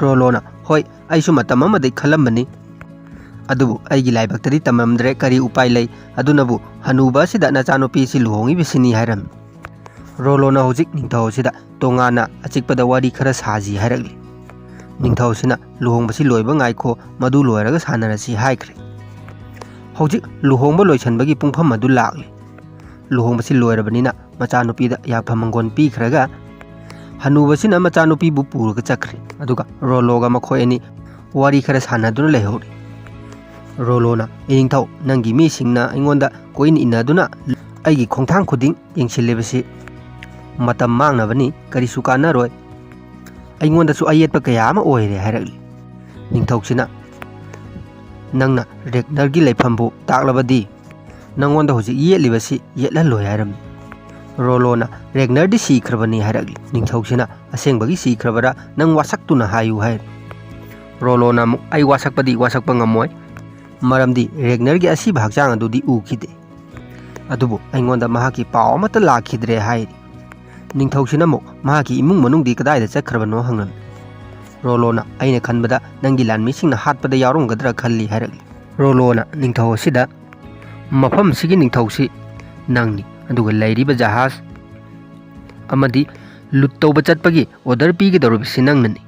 ꯔꯣꯂꯣꯅ ꯍꯣꯏ, ꯑꯩꯁꯨ ꯃꯇꯝ ꯑꯃꯗꯩ ꯈꯜꯂꯝꯕꯅꯤ, ꯑꯗꯨꯕꯨ ꯑꯩꯒꯤ ꯂꯥꯏꯕꯛꯇꯗꯤ ꯇꯝꯂꯝꯗ꯭ꯔꯦ, ꯀꯔꯤ ꯎꯄꯥꯏ ꯂꯩ, ꯑꯗꯨꯅꯕꯨ ꯍꯅꯨꯕ ꯑꯁꯤꯗ ꯅꯆꯥꯅꯨꯄꯤꯁꯤ ꯂꯨꯍꯣꯡꯉꯤꯕꯁꯤꯅꯤ ꯍꯥꯏꯔꯝꯃꯤ꯫ ꯔꯣꯂꯣꯅ ꯍꯧꯖꯤꯛ ꯅꯤꯡꯊꯧ ꯑꯁꯤꯗ ꯇꯣꯉꯥꯟꯅ ꯑꯆꯤꯛꯄꯗ ꯋꯥꯔꯤ ꯈꯔ ꯁꯥꯖꯤ ꯍꯥꯏꯔꯛꯂꯤ꯫ ꯅꯤꯡꯊꯧꯁꯤꯅ ꯂꯨꯍꯣꯡꯕꯁꯤ ꯂꯣꯏꯕ ꯉꯥꯏꯈꯣ ꯃꯗꯨ ꯂꯣꯏꯔꯒ ꯁꯥꯟꯅꯔꯁꯤ ꯍꯥꯏꯈ꯭ꯔꯦ꯫ ꯍꯧꯖꯤꯛ ꯂꯨꯍꯣꯡꯕ ꯂꯣꯏꯁꯟꯕꯒꯤ ꯄꯨꯡꯐꯝ ꯑꯗꯨ ꯂꯥꯛꯂꯤ꯫ ꯂꯨꯍꯣꯡꯕꯁꯤ ꯂꯣꯏꯔꯕꯅꯤꯅ ꯃꯆꯥꯅꯨꯄꯤꯗ ꯌꯥꯏꯐ ꯃꯪꯒꯣꯜ ꯄꯤꯈ꯭ꯔꯒ ꯍꯅꯨꯕꯁꯤꯅ ꯃꯆꯥꯅꯨꯄꯤꯕꯨ ꯄꯨꯔꯒ ꯆꯠꯈ꯭ꯔꯦ꯫ ꯑꯗꯨꯒ ꯔꯣꯂꯣꯒ ꯃꯈꯣꯏ ꯑꯅꯤ ꯋꯥꯔꯤ ꯈꯔ ꯁꯥꯟꯅꯗꯨꯅ ꯂꯩꯍꯧꯔꯤ꯫ ꯔꯣꯂꯣꯅ ꯏꯅꯤꯡꯊꯧ ꯅꯪꯒꯤ ꯃꯤꯁꯤꯡꯅ ꯑꯩꯉꯣꯟꯗ ꯀꯣꯏꯟ ꯏꯟꯅꯗꯨꯅ ꯑꯩꯒꯤ ꯈꯣꯡꯊꯥꯡ ꯈꯨꯗꯤꯡ ꯌꯦꯡꯁꯤꯜꯂꯤꯕꯁꯤ ꯃꯇꯝ ꯃꯥꯡꯅꯕꯅꯤ, ꯀꯔꯤꯁꯨ ꯀꯥꯟꯅꯔꯣꯏ, ꯑꯩꯉꯣꯟꯗꯁꯨ ꯑꯌꯦꯠꯄ ꯀꯌꯥ ꯑꯃ ꯑꯣꯏꯔꯦ ꯍꯥꯏꯔꯛꯂꯤ꯫ ꯅꯤꯡꯊꯧꯁꯤꯅ ꯅꯪꯅ ꯔꯦꯒꯅꯔꯒꯤ ꯂꯩꯐꯝꯕꯨ ꯇꯥꯛꯂꯕꯗꯤ ꯅꯪꯉꯣꯟꯗ ꯍꯧꯖꯤꯛ ꯌꯦꯠꯂꯤꯕꯁꯤ ꯌꯦꯠꯍꯜꯂꯣꯏ ꯍꯥꯏꯔꯝꯃꯤ꯫ ꯔꯣꯂꯣꯅ ꯔꯦꯒꯅꯔꯗꯤ ꯁꯤꯈ꯭ꯔꯕꯅꯤ ꯍꯥꯏꯔꯛꯂꯤ꯫ ꯅꯤꯡꯊꯧꯁꯤꯅ ꯑꯁꯦꯡꯕꯒꯤ ꯁꯤꯈ꯭ꯔꯕꯔꯥ ꯅꯪ ꯋꯥꯁꯛꯇꯨꯅ ꯍꯥꯏꯌꯨ ꯍꯥꯏꯔꯤ꯫ ꯔꯣꯂꯣꯅ ꯑꯃꯨꯛ ꯑꯩ ꯋꯥꯁꯛꯄꯗꯤ ꯋꯥꯁꯛꯄ ꯉꯝꯃꯣꯏ, ꯃꯔꯝꯗꯤ ꯔꯦꯒꯅꯔꯒꯤ ꯑꯁꯤꯕ ꯍꯛꯆꯥꯡ ꯑꯗꯨꯗꯤ ꯎꯈꯤꯗꯦ, ꯑꯗꯨꯕꯨ ꯑꯩꯉꯣꯟꯗ ꯃꯍꯥꯛꯀꯤ ꯄꯥꯎ ꯑꯃꯠꯇ ꯂꯥꯛꯈꯤꯗ꯭ꯔꯦ ꯍꯥꯏꯔꯤ꯫ ꯅꯤꯡꯊꯧꯁꯤꯅ ꯑꯃꯨꯛ ꯃꯍꯥꯛꯀꯤ ꯏꯃꯨꯡ ꯃꯅꯨꯡꯗꯤ ꯀꯗꯥꯏꯗ ꯆꯠꯈ꯭ꯔꯕꯅꯣ ꯍꯪꯂꯝꯃꯤ꯫ ꯔꯣꯂꯣꯅ ꯑꯩꯅ ꯈꯟꯕꯗ ꯅꯪꯒꯤ ꯂꯥꯟꯃꯤꯁꯤꯡꯅ ꯍꯥꯠꯄꯗ ꯌꯥꯎꯔꯝꯒꯗ꯭ꯔꯥ ꯈꯜꯂꯤ ꯍꯥꯏꯔꯛꯂꯤ꯫ ꯔꯣꯂꯣꯅ ꯅꯤꯡꯊꯧ ꯑꯁꯤꯗ ꯃꯐꯝꯁꯤꯒꯤ ꯅꯤꯡꯊꯧꯁꯤ ꯅꯪꯅꯤ, ꯑꯗꯨꯒ ꯂꯩꯔꯤꯕ ꯖꯍꯥꯖ ꯑꯃꯗꯤ ꯂꯨꯠ ꯇꯧꯕ ꯆꯠꯄꯒꯤ ꯑꯣꯔꯗꯔ ꯄꯤꯒꯗꯧꯔꯤꯕꯁꯤ ꯅꯪꯅꯅꯤ꯫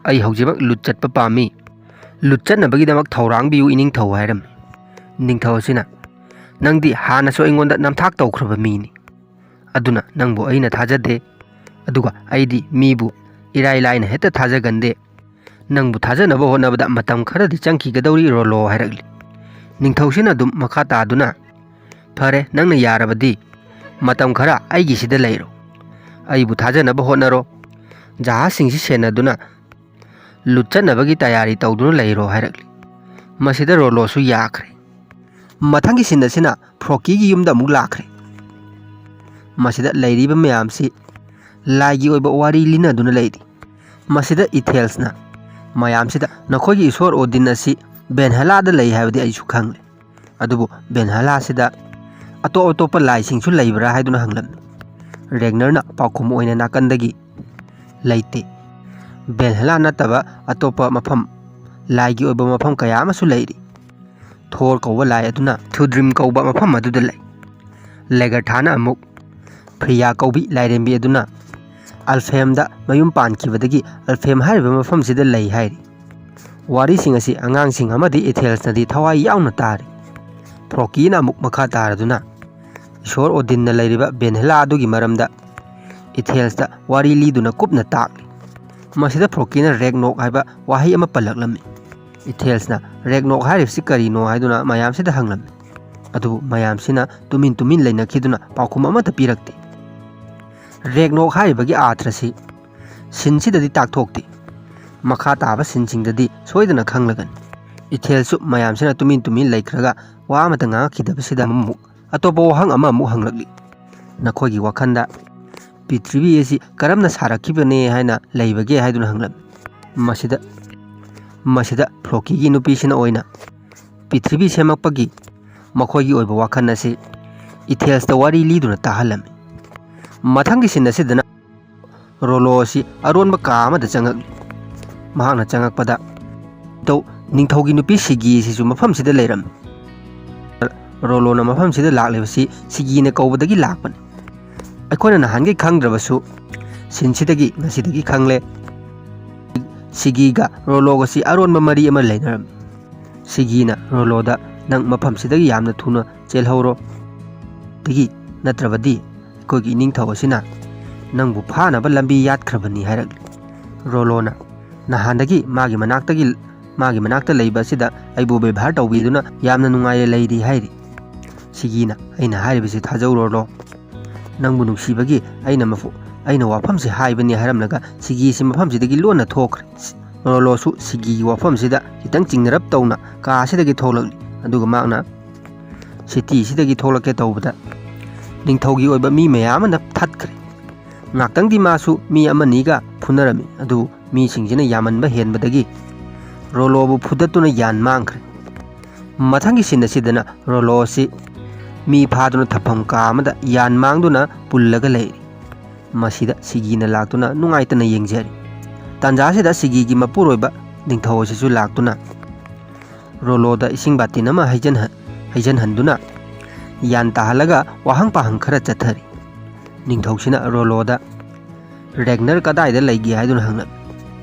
ꯑꯩ ꯍꯧꯖꯤꯛꯃꯛ ꯂꯨꯠ ꯆꯠꯄ ꯄꯥꯝꯃꯤ, ꯂꯨꯠ ꯆꯠꯅꯕꯒꯤꯗꯃꯛ ꯊꯧꯔꯥꯡꯕꯤꯌꯨ ꯏꯅꯤꯡꯊꯧ ꯍꯥꯏꯔꯝꯃꯤ꯫ ꯅꯤꯡꯊꯧ ꯑꯁꯤꯅ ꯅꯪꯗꯤ ꯍꯥꯟꯅꯁꯨ ꯑꯩꯉꯣꯟꯗ ꯅꯝꯊꯥꯛ ꯇꯧꯈ꯭ꯔꯕ ꯃꯤꯅꯤ, ꯑꯗꯨꯅ ꯅꯪꯕꯨ ꯑꯩꯅ ꯊꯥꯖꯗꯦ, ꯑꯗꯨꯒ ꯑꯩꯗꯤ ꯃꯤꯕꯨ ꯏꯔꯥꯏ ꯂꯥꯏꯅ ꯍꯦꯛꯇ ꯊꯥꯖꯒꯟꯗꯦ, ꯅꯪꯕꯨ ꯊꯥꯖꯅꯕ ꯍꯣꯠꯅꯕꯗ ꯃꯇꯝ ꯈꯔꯗꯤ ꯆꯪꯈꯤꯒꯗꯧꯔꯤ ꯔꯣꯂꯣ ꯍꯥꯏꯔꯛꯂꯤ꯫ ꯅꯤꯡꯊꯧꯁꯤꯅ ꯑꯗꯨꯝ ꯃꯈꯥ ꯇꯥꯗꯨꯅ ꯐꯔꯦ ꯅꯪꯅ ꯌꯥꯔꯕꯗꯤ ꯃꯇꯝ ꯈꯔ ꯑꯩꯒꯤꯁꯤꯗ ꯂꯩꯔꯣ, ꯑꯩꯕꯨ ꯊꯥꯖꯅꯕ ꯍꯣꯠꯅꯔꯣ, ꯖꯍꯥꯖꯁꯤꯡꯁꯤ ꯁꯦꯟꯅꯗꯨꯅ ꯂꯨꯠ ꯆꯠꯅꯕꯒꯤ ꯇꯌꯥꯔꯤ ꯇꯧꯗꯨꯅ ꯂꯩꯔꯣ ꯍꯥꯏꯔꯛꯂꯤ꯫ ꯃꯁꯤꯗ ꯔꯣꯂꯣꯁꯨ ꯌꯥꯈ꯭ꯔꯦ꯫ ꯃꯊꯪꯒꯤ ꯁꯤꯟ ꯑꯁꯤꯅ ꯐ꯭ꯔꯣꯀꯤꯒꯤ ꯌꯨꯝꯗ ꯑꯃꯨꯛ ꯂꯥꯛꯈ꯭ꯔꯦ꯫ ꯃꯁꯤꯗ ꯂꯩꯔꯤꯕ ꯃꯌꯥꯝꯁꯤ ꯂꯥꯏꯒꯤ ꯑꯣꯏꯕ ꯋꯥꯔꯤ ꯂꯤꯅꯗꯨꯅ ꯂꯩꯔꯤ꯫ ꯃꯁꯤꯗ ꯏꯊꯦꯜꯁꯅ ꯃꯌꯥꯝꯁꯤꯗ ꯅꯈꯣꯏꯒꯤ ꯏꯁꯣꯔ ꯑꯣꯗꯤꯟ ꯑꯁꯤ ꯚꯦꯟꯍꯦꯂꯥꯗ ꯂꯩ ꯍꯥꯏꯕꯗꯤ ꯑꯩꯁꯨ ꯈꯪꯂꯦ, ꯑꯗꯨꯕꯨ ꯚꯦꯟꯍꯦꯂꯥꯁꯤꯗ ꯑꯇꯣꯞ ꯑꯇꯣꯞꯄ ꯂꯥꯏꯁꯤꯡꯁꯨ ꯂꯩꯕ꯭ꯔꯥ ꯍꯥꯏꯗꯨꯅ ꯍꯪꯂꯝꯃꯤ꯫ ꯔꯦꯒꯅꯔꯅ ꯄꯥꯎꯈꯨꯝ ꯑꯣꯏꯅ ꯅꯥꯀꯟꯗꯒꯤ ꯂꯩꯇꯦ, ꯚꯦꯟꯍꯦꯂꯥ ꯅꯠꯇꯕ ꯑꯇꯣꯞꯄ ꯃꯐꯝ ꯂꯥꯏꯒꯤ ꯑꯣꯏꯕ ꯃꯐꯝ ꯀꯌꯥ ꯑꯃꯁꯨ ꯂꯩꯔꯤ꯫ ꯊꯣꯔ ꯀꯧꯕ ꯂꯥꯏ ꯑꯗꯨꯅ ꯊꯨꯗ꯭ꯔꯤꯝ ꯀꯧꯕ ꯃꯐꯝ ꯑꯗꯨꯗ ꯂꯩ꯫ ꯂꯦꯒꯔꯊꯥꯅ ꯑꯃꯨꯛ ꯐ꯭ꯔꯤꯌꯥ ꯀꯧꯕꯤ ꯂꯥꯏꯔꯦꯝꯕꯤ ꯑꯗꯨꯅ ꯑꯜꯐꯦꯝꯗ ꯃꯌꯨꯝ ꯄꯥꯟꯈꯤꯕꯗꯒꯤ ꯑꯜꯐꯦꯝ ꯍꯥꯏꯔꯤꯕ ꯃꯐꯝꯁꯤꯗ ꯂꯩ ꯍꯥꯏꯔꯤ꯫ ꯋꯥꯔꯤꯁꯤꯡ ꯑꯁꯤ ꯑꯉꯥꯡꯁꯤꯡ ꯑꯃꯗꯤ ꯏꯊꯦꯜꯁꯅꯗꯤ ꯊꯋꯥꯏ ꯌꯥꯎꯅ ꯇꯥꯔꯤ꯫ ꯐ꯭ꯔꯣꯀꯤꯅ ꯑꯃꯨꯛ ꯃꯈꯥ ꯇꯥꯔꯗꯨꯅ ꯏꯁꯣꯔ ꯑꯣꯗꯤꯟꯅ ꯂꯩꯔꯤꯕ ꯚꯦꯟꯍꯦꯂꯥ ꯑꯗꯨꯒꯤ ꯃꯔꯝꯗ ꯏꯊꯦꯜꯁꯇ ꯋꯥꯔꯤ ꯂꯤꯗꯨꯅ ꯀꯨꯞꯅ ꯇꯥꯛꯂꯤ꯫ ꯃꯁꯤꯗ ꯐ꯭ꯔꯣꯀꯤꯅ ꯔꯦꯒꯅꯣꯛ ꯍꯥꯏꯕ ꯋꯥꯍꯩ ꯑꯃ ꯄꯜꯂꯛꯂꯝꯃꯤ꯫ ꯏꯊꯦꯜꯁꯅ ꯔꯦꯒꯅꯣꯛ ꯍꯥꯏꯔꯤꯕꯁꯤ ꯀꯔꯤꯅೋ ꯍꯥꯏꯗꯨꯅ ꯃꯌꯥꯝꯁꯤꯗ ꯍꯪꯂꯝꯃꯤ, ꯑꯗꯨꯕꯨ ꯃꯌꯥꯝꯁꯤꯅ ꯇꯨꯃꯤꯟ ꯇꯨꯃꯤꯟ ꯂꯩꯅꯈꯤꯗꯨꯅ ꯄꯥꯎꯈꯨꯝ ꯑꯃꯠꯇ ꯄꯤꯔꯛꯇꯦ꯫ ꯔꯦꯒꯅꯣꯛ ꯍꯥꯏꯔꯤꯕꯒꯤ ꯑꯥꯔꯊ꯭ꯔꯁꯤ ꯁꯤꯟꯁꯤꯗꯗꯤ ꯇꯥꯛꯊꯣꯛꯇꯦ, ꯃꯈꯥ ꯇꯥꯕ ꯁꯤꯟꯁꯤꯡꯗꯗꯤ ꯁꯣꯏꯗꯅ ꯈꯪꯂꯒꯅꯤ꯫ ꯏꯊꯦꯜꯁꯨ ꯃꯌꯥꯝꯁꯤꯅ ꯇꯨꯃꯤꯟ ꯇꯨꯃꯤꯟ ꯂꯩꯈ꯭ꯔꯒ ꯋꯥ ꯑꯃꯇ ꯉꯥꯡꯉꯛꯈꯤꯗꯕꯁꯤꯗ ꯑꯃꯨꯛ ꯑꯇꯣꯞꯄ ꯋꯥꯍꯪ ꯑꯃꯨꯛ ꯍꯪꯂꯛꯂꯤ꯫ ꯅꯈꯣꯏꯒꯤ ꯋꯥꯈꯜꯗ ꯄ꯭ꯔꯤꯊꯤꯕꯤ ꯑꯁꯤ ꯀꯔꯝꯅ ꯁꯥꯔꯛꯈꯤꯕꯅꯦ ꯍꯥꯏꯅ ꯂꯩꯕꯒꯦ ꯍꯥꯏꯗꯨꯅ ꯍꯪꯂꯝꯃꯤ꯫ ꯃꯁꯤꯗ ꯐ꯭ꯔꯣꯀꯤꯒꯤ ꯅꯨꯄꯤꯁꯤꯅ ꯑꯣꯏꯅ ꯄ꯭ꯔꯤꯊꯤꯕꯤ ꯁꯦꯝꯃꯛꯄꯒꯤ ꯃꯈꯣꯏꯒꯤ ꯑꯣꯏꯕ ꯋꯥꯈꯜ ꯑꯁꯤ ꯏꯊꯦꯜꯁꯇ ꯋꯥꯔꯤ ꯂꯤꯗꯨꯅ ꯇꯥꯍꯜꯂꯝꯃꯤ꯫ ꯃꯊꯪꯒꯤ ꯁꯤꯟ ꯑꯁꯤꯗꯅ ꯔꯣꯂꯣ ꯑꯁꯤ ꯑꯔꯣꯟꯕ ꯀꯥ ꯑꯃꯗ ꯆꯪꯉꯛꯂꯤ꯫ ꯃꯍꯥꯛꯅ ꯆꯪꯉꯛꯄꯗ ꯅꯤꯡꯊꯧꯒꯤ ꯅꯨꯄꯤ ꯁꯤꯒꯤ ꯑꯁꯤꯁꯨ ꯃꯐꯝꯁꯤꯗ ꯂꯩꯔꯝꯃꯤ꯫ ꯔꯣꯂꯣꯅ ꯃꯐꯝꯁꯤꯗ ꯂꯥꯛꯂꯤꯕꯁꯤ ꯁꯤꯒꯤꯅ ꯀꯧꯕꯗꯒꯤ ꯂꯥꯛꯄꯅꯤ꯫ ꯑꯩꯈꯣꯏꯅ ꯅꯍꯥꯟꯒꯩ ꯈꯪꯗ꯭ꯔꯕꯁꯨ ꯁꯤꯟꯁꯤꯗꯒꯤ ꯉꯁꯤꯗꯒꯤ ꯈꯪꯂꯦ, ꯁꯤꯒꯤꯒ ꯔꯣꯂꯣꯒꯁꯤ ꯑꯔꯣꯟꯕ ꯃꯔꯤ ꯑꯃ ꯂꯩꯅꯔꯝꯃꯤ꯫ ꯁꯤꯒꯤꯅ ꯔꯣꯂꯣꯗ ꯅꯪ ꯃꯐꯝꯁꯤꯗꯒꯤ ꯌꯥꯝꯅ ꯊꯨꯅ ꯆꯦꯜꯍꯧꯔꯣ, ꯅꯠꯇ꯭ꯔꯕꯗꯤ ꯑꯩꯈꯣꯏꯒꯤ ꯏꯅꯤꯡꯊꯧ ꯑꯁꯤꯅ ꯅꯪꯕꯨ ꯐꯥꯅꯕ ꯂꯝꯕꯤ ꯌꯥꯠꯈ꯭ꯔꯕꯅꯤ ꯍꯥꯏꯔꯛꯂꯤ꯫ ꯔꯣꯂꯣꯅ ꯅꯍꯥꯟꯗꯒꯤ ꯃꯥꯒꯤ ꯃꯅꯥꯛꯇ ꯂꯩꯕ ꯑꯁꯤꯗ ꯑꯩꯕꯨ ꯕꯦꯚꯥꯔ ꯇꯧꯕꯤꯗꯨꯅ ꯌꯥꯝꯅ ꯅꯨꯡꯉꯥꯏꯅ ꯂꯩꯔꯤ ꯍꯥꯏꯔꯤ꯫ ꯁꯤꯒꯤꯅ ꯑꯩꯅ ꯍꯥꯏꯔꯤꯕꯁꯤ ꯊꯥꯖꯧ ꯔꯣꯂꯣ, ꯅꯪꯕꯨ ꯅꯨꯡꯁꯤꯕꯒꯤ ꯑꯩꯅ ꯋꯥꯐꯝꯁꯤ ꯍꯥꯏꯕꯅꯤ ꯍꯥꯏꯔꯝꯂꯒ ꯁꯤꯒꯤꯁꯤ ꯃꯐꯝꯁꯤꯗꯒꯤ ꯂꯣꯟꯅ ꯊꯣꯛꯈ꯭ꯔꯦ꯫ ꯔꯣꯂꯣꯁꯨ ꯁꯤꯒꯤꯒꯤ ꯋꯥꯐꯝꯁꯤꯗ ꯈꯤꯇꯪ ꯆꯤꯡꯅꯔꯞ ꯇꯧꯅ ꯀꯥ ꯑꯁꯤꯗꯒꯤ ꯊꯣꯛꯂꯛꯂꯤ꯫ ꯑꯗꯨꯒ ꯃꯍꯥꯛꯅ ꯁꯤꯇꯤꯁꯤꯗꯒꯤ ꯊꯣꯛꯂꯛꯀꯦ ꯇꯧꯕꯗ ꯅꯤꯡꯊꯧꯒꯤ ꯑꯣꯏꯕ ꯃꯤ ꯃꯌꯥꯝ ꯑꯃꯅ ꯊꯠꯈ꯭ꯔꯦ꯫ ꯉꯥꯛꯇꯪꯗꯤ ꯃꯥꯁꯨ ꯃꯤ ꯑꯃꯅꯤꯒ ꯐꯨꯅꯔꯝꯃꯤ, ꯑꯗꯨꯕꯨ ꯃꯤꯁꯤꯡꯁꯤꯅ ꯌꯥꯝꯃꯟꯕ ꯍꯦꯟꯕꯗꯒꯤ ꯔꯣꯂꯣꯕꯨ ꯐꯨꯗꯠꯇꯨꯅ ꯌꯥꯟ ꯃꯥꯡꯈ꯭ꯔꯦ꯫ ꯃꯊꯪꯒꯤ ꯁꯤꯟ ꯑꯁꯤꯗꯅ ꯔꯣꯂꯣ ꯑꯁꯤ ꯃꯤ ꯐꯥꯗꯨꯅ ꯊꯝꯐꯝ ꯀꯥ ꯑꯃꯗ ꯌꯥꯟ ꯃꯥꯡꯗꯨꯅ ꯄꯨꯜꯂꯒ ꯂꯩꯔꯤ꯫ ꯃꯁꯤꯗ ꯁꯤꯒꯤꯅ ꯂꯥꯛꯇꯨꯅ ꯅꯨꯡꯉꯥꯏꯇꯅ ꯌꯦꯡꯖꯔꯤ꯫ ꯇꯥꯟꯖꯥꯁꯤꯗ ꯁꯤꯒꯤꯒꯤ ꯃꯄꯨꯔꯣꯏꯕ ꯅꯤꯡꯊꯧ ꯑꯁꯤꯁꯨ ꯂꯥꯛꯇꯨꯅ ꯔꯣꯂꯣꯗ ꯏꯁꯤꯡ ꯕꯥꯇꯤꯟ ꯑꯃ ꯍꯩꯖꯟꯍꯟꯗꯨꯅ ꯌꯥꯟ ꯇꯥꯍꯜꯂꯒ ꯋꯥꯍꯪ ꯄꯥꯍꯪ ꯈꯔ ꯆꯠꯊꯔꯤ꯫ ꯅꯤꯡꯊꯧꯁꯤꯅ ꯔꯣꯂꯣꯗ ꯔꯦꯒꯅꯔ ꯀꯗꯥꯏꯗ ꯂꯩꯒꯦ ꯍꯥꯏꯗꯨꯅ ꯍꯪꯂꯝꯃꯤ꯫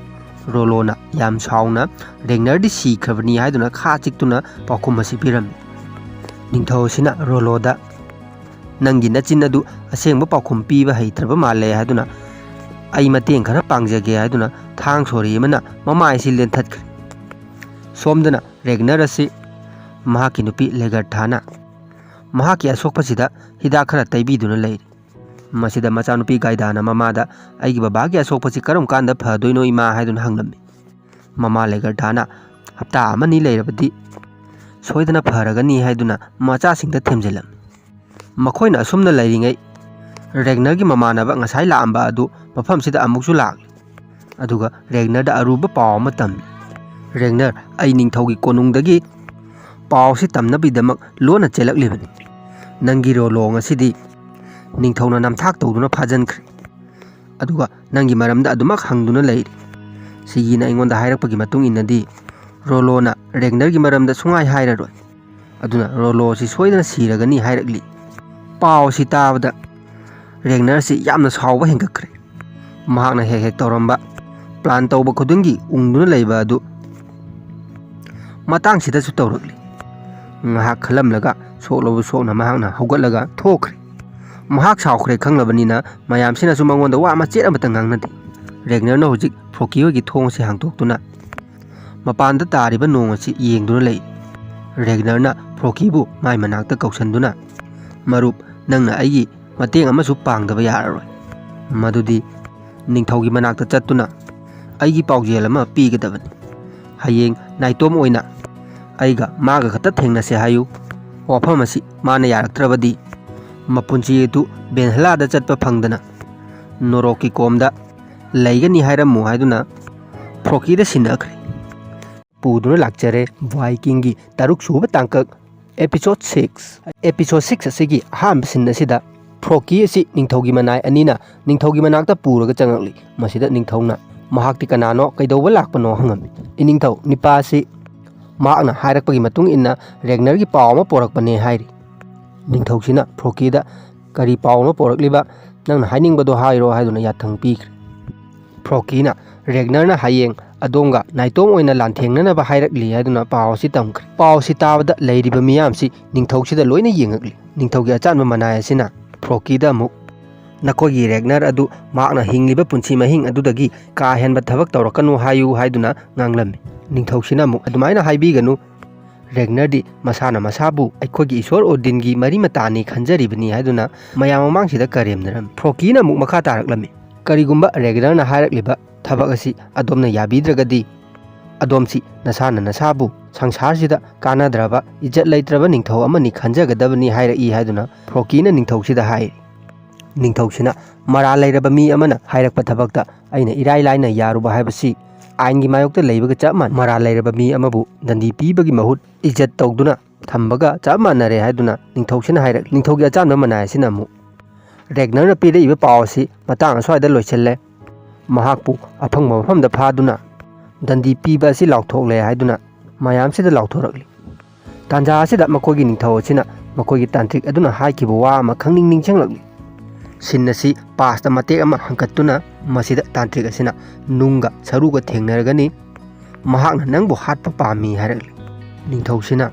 ꯔꯣꯂꯣꯅ ꯌꯥꯝ ꯁꯥꯎꯅ ꯔꯦꯒꯅꯔꯗꯤ ꯁꯤꯈ꯭ꯔꯕꯅꯤ ꯍꯥꯏꯗꯨꯅ ꯈꯥ ꯆꯤꯛꯇꯨꯅ ꯄꯥꯎꯈꯨꯝ ꯑꯁꯤ ꯄꯤꯔꯝꯃꯤ꯫ ꯅꯤꯡꯊꯧ ꯑꯁꯤꯅ ꯔꯣꯂꯣꯗ ꯅꯪꯒꯤ ꯅꯆꯤꯟ ꯑꯗꯨ ꯑꯁꯦꯡꯕ ꯄꯥꯎꯈꯨꯝ ꯄꯤꯕ ꯍꯩꯇ꯭ꯔꯕ ꯃꯥꯜꯂꯦ ꯍꯥꯏꯗꯨꯅ ꯑꯩ ꯃꯇꯦꯡ ꯈꯔ ꯄꯥꯡꯖꯒꯦ ꯍꯥꯏꯗꯨꯅ ꯊꯥꯡ ꯁꯣꯔꯤ ꯑꯃꯅ ꯃꯃꯥꯏ ꯑꯁꯤ ꯂꯦꯟꯊꯠꯈ꯭ꯔꯦ꯫ ꯁꯣꯝꯗꯅ ꯔꯦꯒꯅꯔ ꯑꯁꯤ ꯃꯍꯥꯛꯀꯤ ꯅꯨꯄꯤ ꯂꯦꯒꯔꯊꯥꯅ ꯃꯍꯥꯛꯀꯤ ꯑꯁꯣꯛꯄꯁꯤꯗ ꯍꯤꯗꯥꯛ ꯈꯔ ꯇꯩꯕꯤꯗꯨꯅ ꯂꯩꯔꯤ꯫ ꯃꯁꯤꯗ ꯃꯆꯥꯅꯨꯄꯤ ꯒꯥꯏꯗꯥꯅ ꯃꯃꯥꯗ ꯑꯩꯒꯤ ꯕꯕꯥꯒꯤ ꯑꯁꯣꯛꯄꯁꯤ ꯀꯔꯝ ꯀꯥꯟꯗ ꯐꯗꯣꯏꯅꯣ ꯏꯃꯥ ꯍꯥꯏꯗꯨꯅ ꯍꯪꯂꯝꯃꯤ꯫ ꯃꯃꯥ ꯂꯦꯒꯔꯊꯥꯅ ꯍꯞꯇꯥ ꯑꯃꯅꯤ ꯂꯩꯔꯕꯗꯤ ꯁꯣꯏꯗꯅ ꯐꯔꯒꯅꯤ ꯍꯥꯏꯗꯨꯅ ꯃꯆꯥꯁꯤꯡꯗ ꯊꯦꯝꯖꯤꯜꯂꯝꯃꯤ꯫ ꯃꯈꯣꯏꯅ ꯑꯁꯨꯝꯅ ꯂꯩꯔꯤꯉꯩ ꯔꯦꯒꯅꯔꯒꯤ ꯃꯃꯥꯟꯅꯕ ꯉꯁꯥꯏ ꯂꯥꯛꯑꯝꯕ ꯑꯗꯨ ꯃꯐꯝꯁꯤꯗ ꯑꯃꯨꯛꯁꯨ ꯂꯥꯛꯂꯤ꯫ ꯑꯗꯨꯒ ꯔꯦꯒꯅꯔꯗ ꯑꯔꯨꯕ ꯄꯥꯎ ꯑꯃ ꯇꯝꯃꯤ꯫ ꯔꯦꯒꯅꯔ, ꯑꯩ ꯅꯤꯡꯊꯧꯒꯤ ꯀꯣꯅꯨꯡꯗꯒꯤ ꯄꯥꯎꯁꯤ ꯇꯝꯅꯕꯒꯤꯗꯃꯛ ꯂꯣꯟꯅ ꯆꯦꯜꯂꯛꯂꯤꯕꯅꯤ꯫ ꯅꯪꯒꯤ ꯔꯣꯂꯣ ꯉꯁꯤꯗꯤ ꯅꯤꯡꯊꯧꯅ ꯅꯝꯊꯥꯛ ꯇꯧꯗꯨꯅ ꯐꯥꯖꯟꯈ꯭ꯔꯦ꯫ ꯑꯗꯨꯒ ꯅꯪꯒꯤ ꯃꯔꯝꯗ ꯑꯗꯨꯃꯛ ꯍꯪꯗꯨꯅ ꯂꯩꯔꯤ꯫ ꯁꯤꯒꯤꯅ ꯑꯩꯉꯣꯟꯗ ꯍꯥꯏꯔꯛꯄꯒꯤ ꯃꯇꯨꯡ ꯏꯟꯅꯗꯤ ꯔꯣꯂꯣꯅ ꯔꯦꯒꯅꯔꯒꯤ ꯃꯔꯝꯗ ꯁꯨꯡꯍꯥꯏ ꯍꯥꯏꯔꯔꯣꯏ꯫ ꯑꯗꯨꯅ ꯔꯣꯂꯣꯁꯤ ꯁꯣꯏꯗꯅ ꯁꯤꯔꯒꯅꯤ ꯍꯥꯏꯔꯛꯂꯤ꯫ ꯄꯥꯎ ꯑꯁꯤ ꯇꯥꯕꯗ ꯔꯦꯒꯅꯔꯁꯤ ꯌꯥꯝꯅ ꯁꯥꯎꯕ ꯍꯦꯟꯒꯠꯈ꯭ꯔꯦ꯫ ꯃꯍꯥꯛꯅ ꯍꯦꯛ ꯍꯦꯛ ꯇꯧꯔꯝꯕ ꯄ꯭ꯂꯥꯟ ꯇꯧꯕ ꯈꯨꯗꯤꯡꯒꯤ ꯎꯪꯗꯨꯅ ꯂꯩꯕ ꯑꯗꯨ ꯃꯇꯥꯡꯁꯤꯗꯁꯨ ꯇꯧꯔꯛꯂꯤ꯫ ꯉꯥꯏꯍꯥꯛ ꯈꯜꯂꯝꯂꯒ ꯁꯣꯛꯂꯕ ꯁꯣꯛꯅ ꯃꯍꯥꯛꯅ ꯍꯧꯒꯠꯂꯒ ꯊꯣꯛꯈ꯭ꯔꯦ꯫ ꯃꯍꯥꯛ ꯁꯥꯎꯈ꯭ꯔꯦ ꯈꯪꯂꯕꯅꯤꯅ ꯃꯌꯥꯝꯁꯤꯅꯁꯨ ꯃꯉꯣꯟꯗ ꯋꯥ ꯃꯆꯦꯠ ꯑꯃꯠꯇ ꯉꯥꯡꯅꯗꯦ꯫ ꯔꯦꯒꯅꯔꯅ ꯍꯧꯖꯤꯛ ꯐ꯭ꯔꯣꯀꯤ ꯍꯣꯏꯒꯤ ꯊꯣꯡ ꯑꯁꯤ ꯍꯥꯡꯗꯣꯛꯇꯨꯅ ꯃꯄꯥꯟꯗ ꯇꯥꯔꯤꯕ ꯅꯣꯡ ꯑꯁꯤ ꯌꯦꯡꯗꯨꯅ ꯂꯩ꯫ ꯔꯦꯒꯅꯔꯅ ꯐ꯭ꯔꯣꯀꯤꯕꯨ ꯃꯥꯏ ꯃꯅꯥꯛꯇ ꯀꯧꯁꯟꯗꯨꯅ ꯃꯔꯨꯞ, ꯅꯪꯅ ꯑꯩꯒꯤ ꯃꯇꯦꯡ ꯑꯃꯁꯨ ꯄꯥꯡꯗꯕ ꯌꯥꯔꯔꯣꯏ꯫ ꯃꯗꯨꯗꯤ ꯅꯤꯡꯊꯧꯒꯤ ꯃꯅꯥꯛꯇ ꯆꯠꯇꯨꯅ ꯑꯩꯒꯤ ꯄꯥꯎꯖꯦꯜ ꯑꯃ ꯄꯤꯒꯗꯕꯅꯤ꯫ ꯍꯌꯦꯡ ꯅꯥꯏꯇꯣꯝ ꯑꯣꯏꯅ ꯑꯩꯒ ꯃꯥꯒ ꯈꯛꯇ ꯊꯦꯡꯅꯁꯦ ꯍꯥꯏꯌꯨ꯫ ꯋꯥꯐꯝ ꯑꯁꯤ ꯃꯥꯅ ꯌꯥꯔꯛꯇ꯭ꯔꯕꯗꯤ ꯃꯄꯨꯟꯁꯤ ꯑꯗꯨ ꯚꯦꯟꯍꯂꯥꯗ ꯆꯠꯄ ꯐꯪꯗꯅ ꯅꯣꯔꯣꯛꯀꯤ ꯀꯣꯝꯗ ꯂꯩꯒꯅꯤ ꯍꯥꯏꯔꯝꯃꯨ ꯍꯥꯏꯗꯨꯅ ꯐ꯭ꯔꯣꯀꯤꯗ ꯁꯤꯟꯅꯈ꯭ꯔꯦ꯫ ꯄꯨꯗꯨꯅ ꯂꯥꯛꯆꯔꯦ ꯚꯥꯏꯀꯤꯡꯒꯤ 6ꯁꯨꯕ ꯇꯥꯡꯀꯛ ꯑꯦꯄꯤꯁꯣꯗ 6꯫ ꯑꯦꯄꯤꯁꯣꯗ 6 ꯑꯁꯤꯒꯤ ꯑꯍꯥꯟꯕ ꯁꯤꯟ ꯑꯁꯤꯗ ꯐ꯭ꯔꯣꯀꯤ ꯑꯁꯤ ꯅꯤꯡꯊꯧꯒꯤ ꯃꯅꯥꯏ ꯑꯅꯤꯅ ꯅꯤꯡꯊꯧꯒꯤ ꯃꯅꯥꯛꯇ ꯄꯨꯔꯒ ꯆꯪꯂꯛꯂꯤ꯫ ꯃꯁꯤꯗ ꯅꯤꯡꯊꯧꯅ ꯃꯍꯥꯛꯇꯤ ꯀꯅꯥꯅꯣ, ꯀꯩꯗꯧꯕ ꯂꯥꯛꯄꯅꯣ ꯍꯪꯉꯝꯃꯤ꯫ ꯏꯅꯤꯡꯊꯧ, ꯅꯤꯄꯥ ꯑꯁꯤ ꯃꯍꯥꯛꯅ ꯍꯥꯏꯔꯛꯄꯒꯤ ꯃꯇꯨꯡ ꯏꯟꯅ ꯔꯦꯒꯅꯔꯒꯤ ꯄꯥꯎ ꯑꯃ ꯄꯣꯔꯛꯄꯅꯦ ꯍꯥꯏꯔꯤ꯫ ꯅꯤꯡꯊꯧꯁꯤꯅ ꯐ꯭ꯔꯣꯀꯤꯗ ꯀꯔꯤ ꯄꯥꯎꯅꯣ ꯄꯣꯔꯛꯂꯤꯕ, ꯅꯪꯅ ꯍꯥꯏꯅꯤꯡꯕꯗꯣ ꯍꯥꯏꯔꯣ ꯍꯥꯏꯗꯨꯅ ꯌꯥꯊꯪ ꯄꯤꯈ꯭ꯔꯦ꯫ ꯐ꯭ꯔꯣꯀꯤꯅ ꯔꯦꯒꯅꯔꯅ ꯍꯌꯦꯡ ꯑꯗꯣꯝꯒ ꯅꯥꯏꯇꯣꯝ ꯑꯣꯏꯅ ꯂꯥꯟꯊꯦꯡꯅꯅꯕ ꯍꯥꯏꯔꯛꯂꯤ ꯍꯥꯏꯗꯨꯅ ꯄꯥꯎ ꯑꯁꯤ ꯇꯝꯈ꯭ꯔꯦ꯫ ꯄꯥꯎ ꯑꯁꯤ ꯇꯥꯕꯗ ꯂꯩꯔꯤꯕ ꯃꯤꯌꯥꯝꯁꯤ ꯅꯤꯡꯊꯧꯁꯤꯗ ꯂꯣꯏꯅ ꯌꯦꯡꯉꯛꯂꯤ꯫ ꯅꯤꯡꯊꯧꯒꯤ ꯑꯆꯥꯟꯕ ꯃꯅꯥꯏ ꯑꯁꯤꯅ ꯐ꯭ꯔꯣꯀꯤꯗ ꯑꯃꯨꯛ ꯅꯈꯣꯏꯒꯤ ꯔꯦꯒꯅꯔ ꯑꯗꯨ ꯃꯍꯥꯛꯅ ꯍꯤꯡꯂꯤꯕ ꯄꯨꯟꯁꯤ ꯃꯍꯤꯡ ꯑꯗꯨꯗꯒꯤ ꯀꯥ ꯍꯦꯟꯕ ꯊꯕꯛ ꯇꯧꯔꯛꯀꯅꯨ ꯍꯥꯏꯌꯨ ꯍꯥꯏꯗꯨꯅ ꯉꯥꯡꯂꯝꯃꯤ꯫ ꯅꯤꯡꯊꯧꯁꯤꯅ ꯑꯃꯨꯛ ꯑꯗꯨꯃꯥꯏꯅ ꯍꯥꯏꯕꯤꯒꯅꯨ, ꯔꯦꯒꯅꯔꯗꯤ ꯃꯁꯥꯅ ꯃꯁꯥꯕꯨ ꯑꯩꯈꯣꯏꯒꯤ ꯏꯁꯣꯔ ꯑꯣꯗꯤꯟꯒꯤ ꯃꯔꯤ ꯃꯇꯥꯅꯤ ꯈꯟꯖꯔꯤꯕꯅꯤ ꯍꯥꯏꯗꯨꯅ ꯃꯌꯥꯝ ꯃꯃꯥꯡꯁꯤꯗ ꯀꯔꯦꯝꯅꯔꯝꯃꯤ꯫ ꯐ꯭ꯔꯣꯀꯤꯅ ꯑꯃꯨꯛ ꯃꯈꯥ ꯇꯥꯔꯛꯂꯝꯃꯤ꯫ ꯀꯔꯤꯒꯨꯝꯕ ꯔꯦꯒꯅꯔꯅ ꯍꯥꯏꯔꯛꯂꯤꯕ ꯊꯕꯛ ꯑꯁꯤ ꯑꯗꯣꯝꯅ ꯌꯥꯕꯤꯗ꯭ꯔꯒꯗꯤ ꯑꯗꯣꯝꯁꯤ ꯅꯁꯥꯅ ꯅꯁꯥꯕꯨ ꯁꯪꯁꯥꯔꯁꯤꯗ ꯀꯥꯟꯅꯗ꯭ꯔꯕ ꯏꯖꯠ ꯂꯩꯇ꯭ꯔꯕ ꯅꯤꯡꯊꯧ ꯑꯃꯅꯤ ꯈꯟꯖꯒꯗꯕꯅꯤ ꯍꯥꯏꯔꯛꯏ ꯍꯥꯏꯗꯨꯅ ꯐ꯭ꯔꯣꯀꯤꯅ ꯅꯤꯡꯊꯧꯁꯤꯗ ꯍꯥꯏꯔꯤ꯫ ꯅꯤꯡꯊꯧꯁꯤꯅ ꯃꯔꯥꯜ ꯂꯩꯔꯕ ꯃꯤ ꯑꯃꯅ ꯍꯥꯏꯔꯛꯄ ꯊꯕꯛꯇ ꯑꯩꯅ ꯏꯔꯥꯏ ꯂꯥꯏꯅ ꯌꯥꯔꯨꯕ ꯍꯥꯏꯕꯁꯤ ꯑꯥꯏꯟꯒꯤ ꯃꯥꯌꯣꯛꯇ ꯂꯩꯕꯒ ꯆꯞ ꯃꯥꯟꯅꯩ꯫ ꯃꯔꯥꯜ ꯂꯩꯔꯕ ꯃꯤ ꯑꯃꯕꯨ ꯗꯟꯗꯤ ꯄꯤꯕꯒꯤ ꯃꯍꯨꯠ ꯏꯖꯠ ꯇꯧꯗꯨꯅ ꯊꯝꯕꯒ ꯆꯞ ꯃꯥꯟꯅꯔꯦ ꯍꯥꯏꯗꯨꯅ ꯅꯤꯡꯊꯧꯁꯤꯅ ꯍꯥꯏꯔꯛꯂꯤ꯫ ꯅꯤꯡꯊꯧꯒꯤ ꯑꯆꯥꯟꯕ ꯃꯅꯥꯏ ꯑꯁꯤꯅ ꯑꯃꯨꯛ ꯔꯦꯒꯅꯔꯅ ꯄꯤꯔꯛꯏꯕ ꯄꯥꯎ ꯑꯁꯤ ꯃꯇꯥꯡ ꯑꯁ꯭ꯋꯥꯏꯗ ꯂꯣꯏꯁꯤꯜꯂꯦ, ꯃꯍꯥꯛꯄꯨ ꯑꯐꯪꯕ ꯃꯐꯝꯗ ꯐꯥꯗꯨꯅ ꯗꯟꯗꯤ ꯄꯤꯕ ꯑꯁꯤ ꯂꯥꯎꯊꯣꯛꯂꯦ ꯍꯥꯏꯗꯨꯅ ꯃꯌꯥꯝꯁꯤꯗ ꯂꯥꯎꯊꯣꯔꯛꯂꯤ꯫ ꯇꯥꯟꯖꯥ ꯑꯁꯤꯗ ꯃꯈꯣꯏꯒꯤ ꯅꯤꯡꯊꯧ ꯑꯁꯤꯅ ꯃꯈꯣꯏꯒꯤ ꯇꯥꯟꯇ꯭ꯔꯤꯛ ꯑꯗꯨꯅ ꯍꯥꯏꯈꯤꯕ ꯋꯥ ꯑꯃ ꯈꯪꯅꯤꯡ ꯅꯤꯡꯁꯤꯡꯂꯛꯂꯤ꯫ ꯁꯤꯟ ꯑꯁꯤ ꯄꯥꯁꯇ ꯃꯇꯦꯛ ꯑꯃ ꯍꯪꯀꯠꯇꯨꯅ ꯃꯁꯤꯗ ꯇꯥꯟꯇ꯭ꯔꯤꯛ ꯑꯁꯤꯅ ꯅꯨꯡꯒ ꯁꯔꯨꯒ ꯊꯦꯡꯅꯔꯒꯅꯤ, ꯃꯍꯥꯛꯅ ꯅꯪꯕꯨ ꯍꯥꯠꯄ ꯄꯥꯝꯃꯤ ꯍꯥꯏꯔꯛꯂꯤ꯫ ꯅꯤꯡꯊꯧꯁꯤꯅ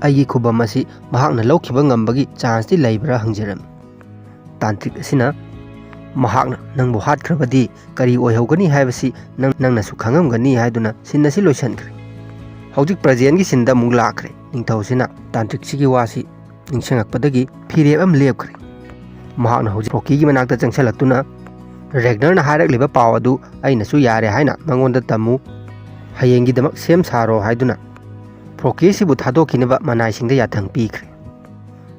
ꯑꯩꯒꯤ ꯈꯨꯕꯝ ꯑꯁꯤ ꯃꯍꯥꯛꯅ ꯂꯧꯈꯤꯕ ꯉꯝꯕꯒꯤ ꯆꯥꯟꯁꯇꯤ ꯂꯩꯕ꯭ꯔꯥ ꯍꯪꯖꯔꯝꯃꯤ꯫ ꯇꯥꯟꯇ꯭ꯔꯤꯛ ꯑꯁꯤꯅ ꯃꯍꯥꯛꯅ ꯅꯪꯕꯨ ꯍꯥꯠꯈ꯭ꯔꯕꯗꯤ ꯀꯔꯤ ꯑꯣꯏꯍꯧꯒꯅꯤ ꯍꯥꯏꯕꯁꯤ ꯅꯪꯅꯁꯨ ꯈꯪꯉꯝꯒꯅꯤ ꯍꯥꯏꯗꯨꯅ ꯁꯤꯟ ꯑꯁꯤ ꯂꯣꯏꯁꯤꯟꯈ꯭ꯔꯦ꯫ ꯍꯧꯖꯤꯛ ꯄ꯭ꯔꯖꯦꯟꯒꯤ ꯁꯤꯟꯗ ꯑꯃꯨꯛ ꯂꯥꯛꯈ꯭ꯔꯦ꯫ ꯅꯤꯡꯊꯧꯁꯤꯅ ꯇꯥꯟꯇ꯭ꯔꯤꯛꯁꯤꯒꯤ ꯋꯥꯁꯤ ꯅꯤꯡꯁꯤꯡꯉꯛꯄꯗꯒꯤ ꯐꯤꯔꯦꯞ ꯑꯃ ꯂꯦꯞꯈ꯭ꯔꯦ꯫ ꯃꯍꯥꯛꯅ ꯍꯧꯖꯤꯛ ꯐ꯭ꯔꯣꯀꯤꯒꯤ ꯃꯅꯥꯛꯇ ꯆꯪꯁꯤꯜꯂꯛꯇꯨꯅ ꯔꯦꯒꯅꯔꯅ ꯍꯥꯏꯔꯛꯂꯤꯕ ꯄꯥꯎ ꯑꯗꯨ ꯑꯩꯅꯁꯨ ꯌꯥꯔꯦ ꯍꯥꯏꯅ ꯃꯉꯣꯟꯗ ꯇꯝꯃꯨ, ꯍꯌꯦꯡꯒꯤꯗꯃꯛ ꯁꯦꯝ ꯁꯥꯔꯣ ꯍꯥꯏꯗꯨꯅ ꯐ꯭ꯔꯣꯀꯤꯁꯤꯕꯨ ꯊꯥꯗꯣꯛꯈꯤꯅꯕ ꯃꯅꯥꯏꯁꯤꯡꯗ ꯌꯥꯊꯪ ꯄꯤꯈ꯭ꯔꯦ꯫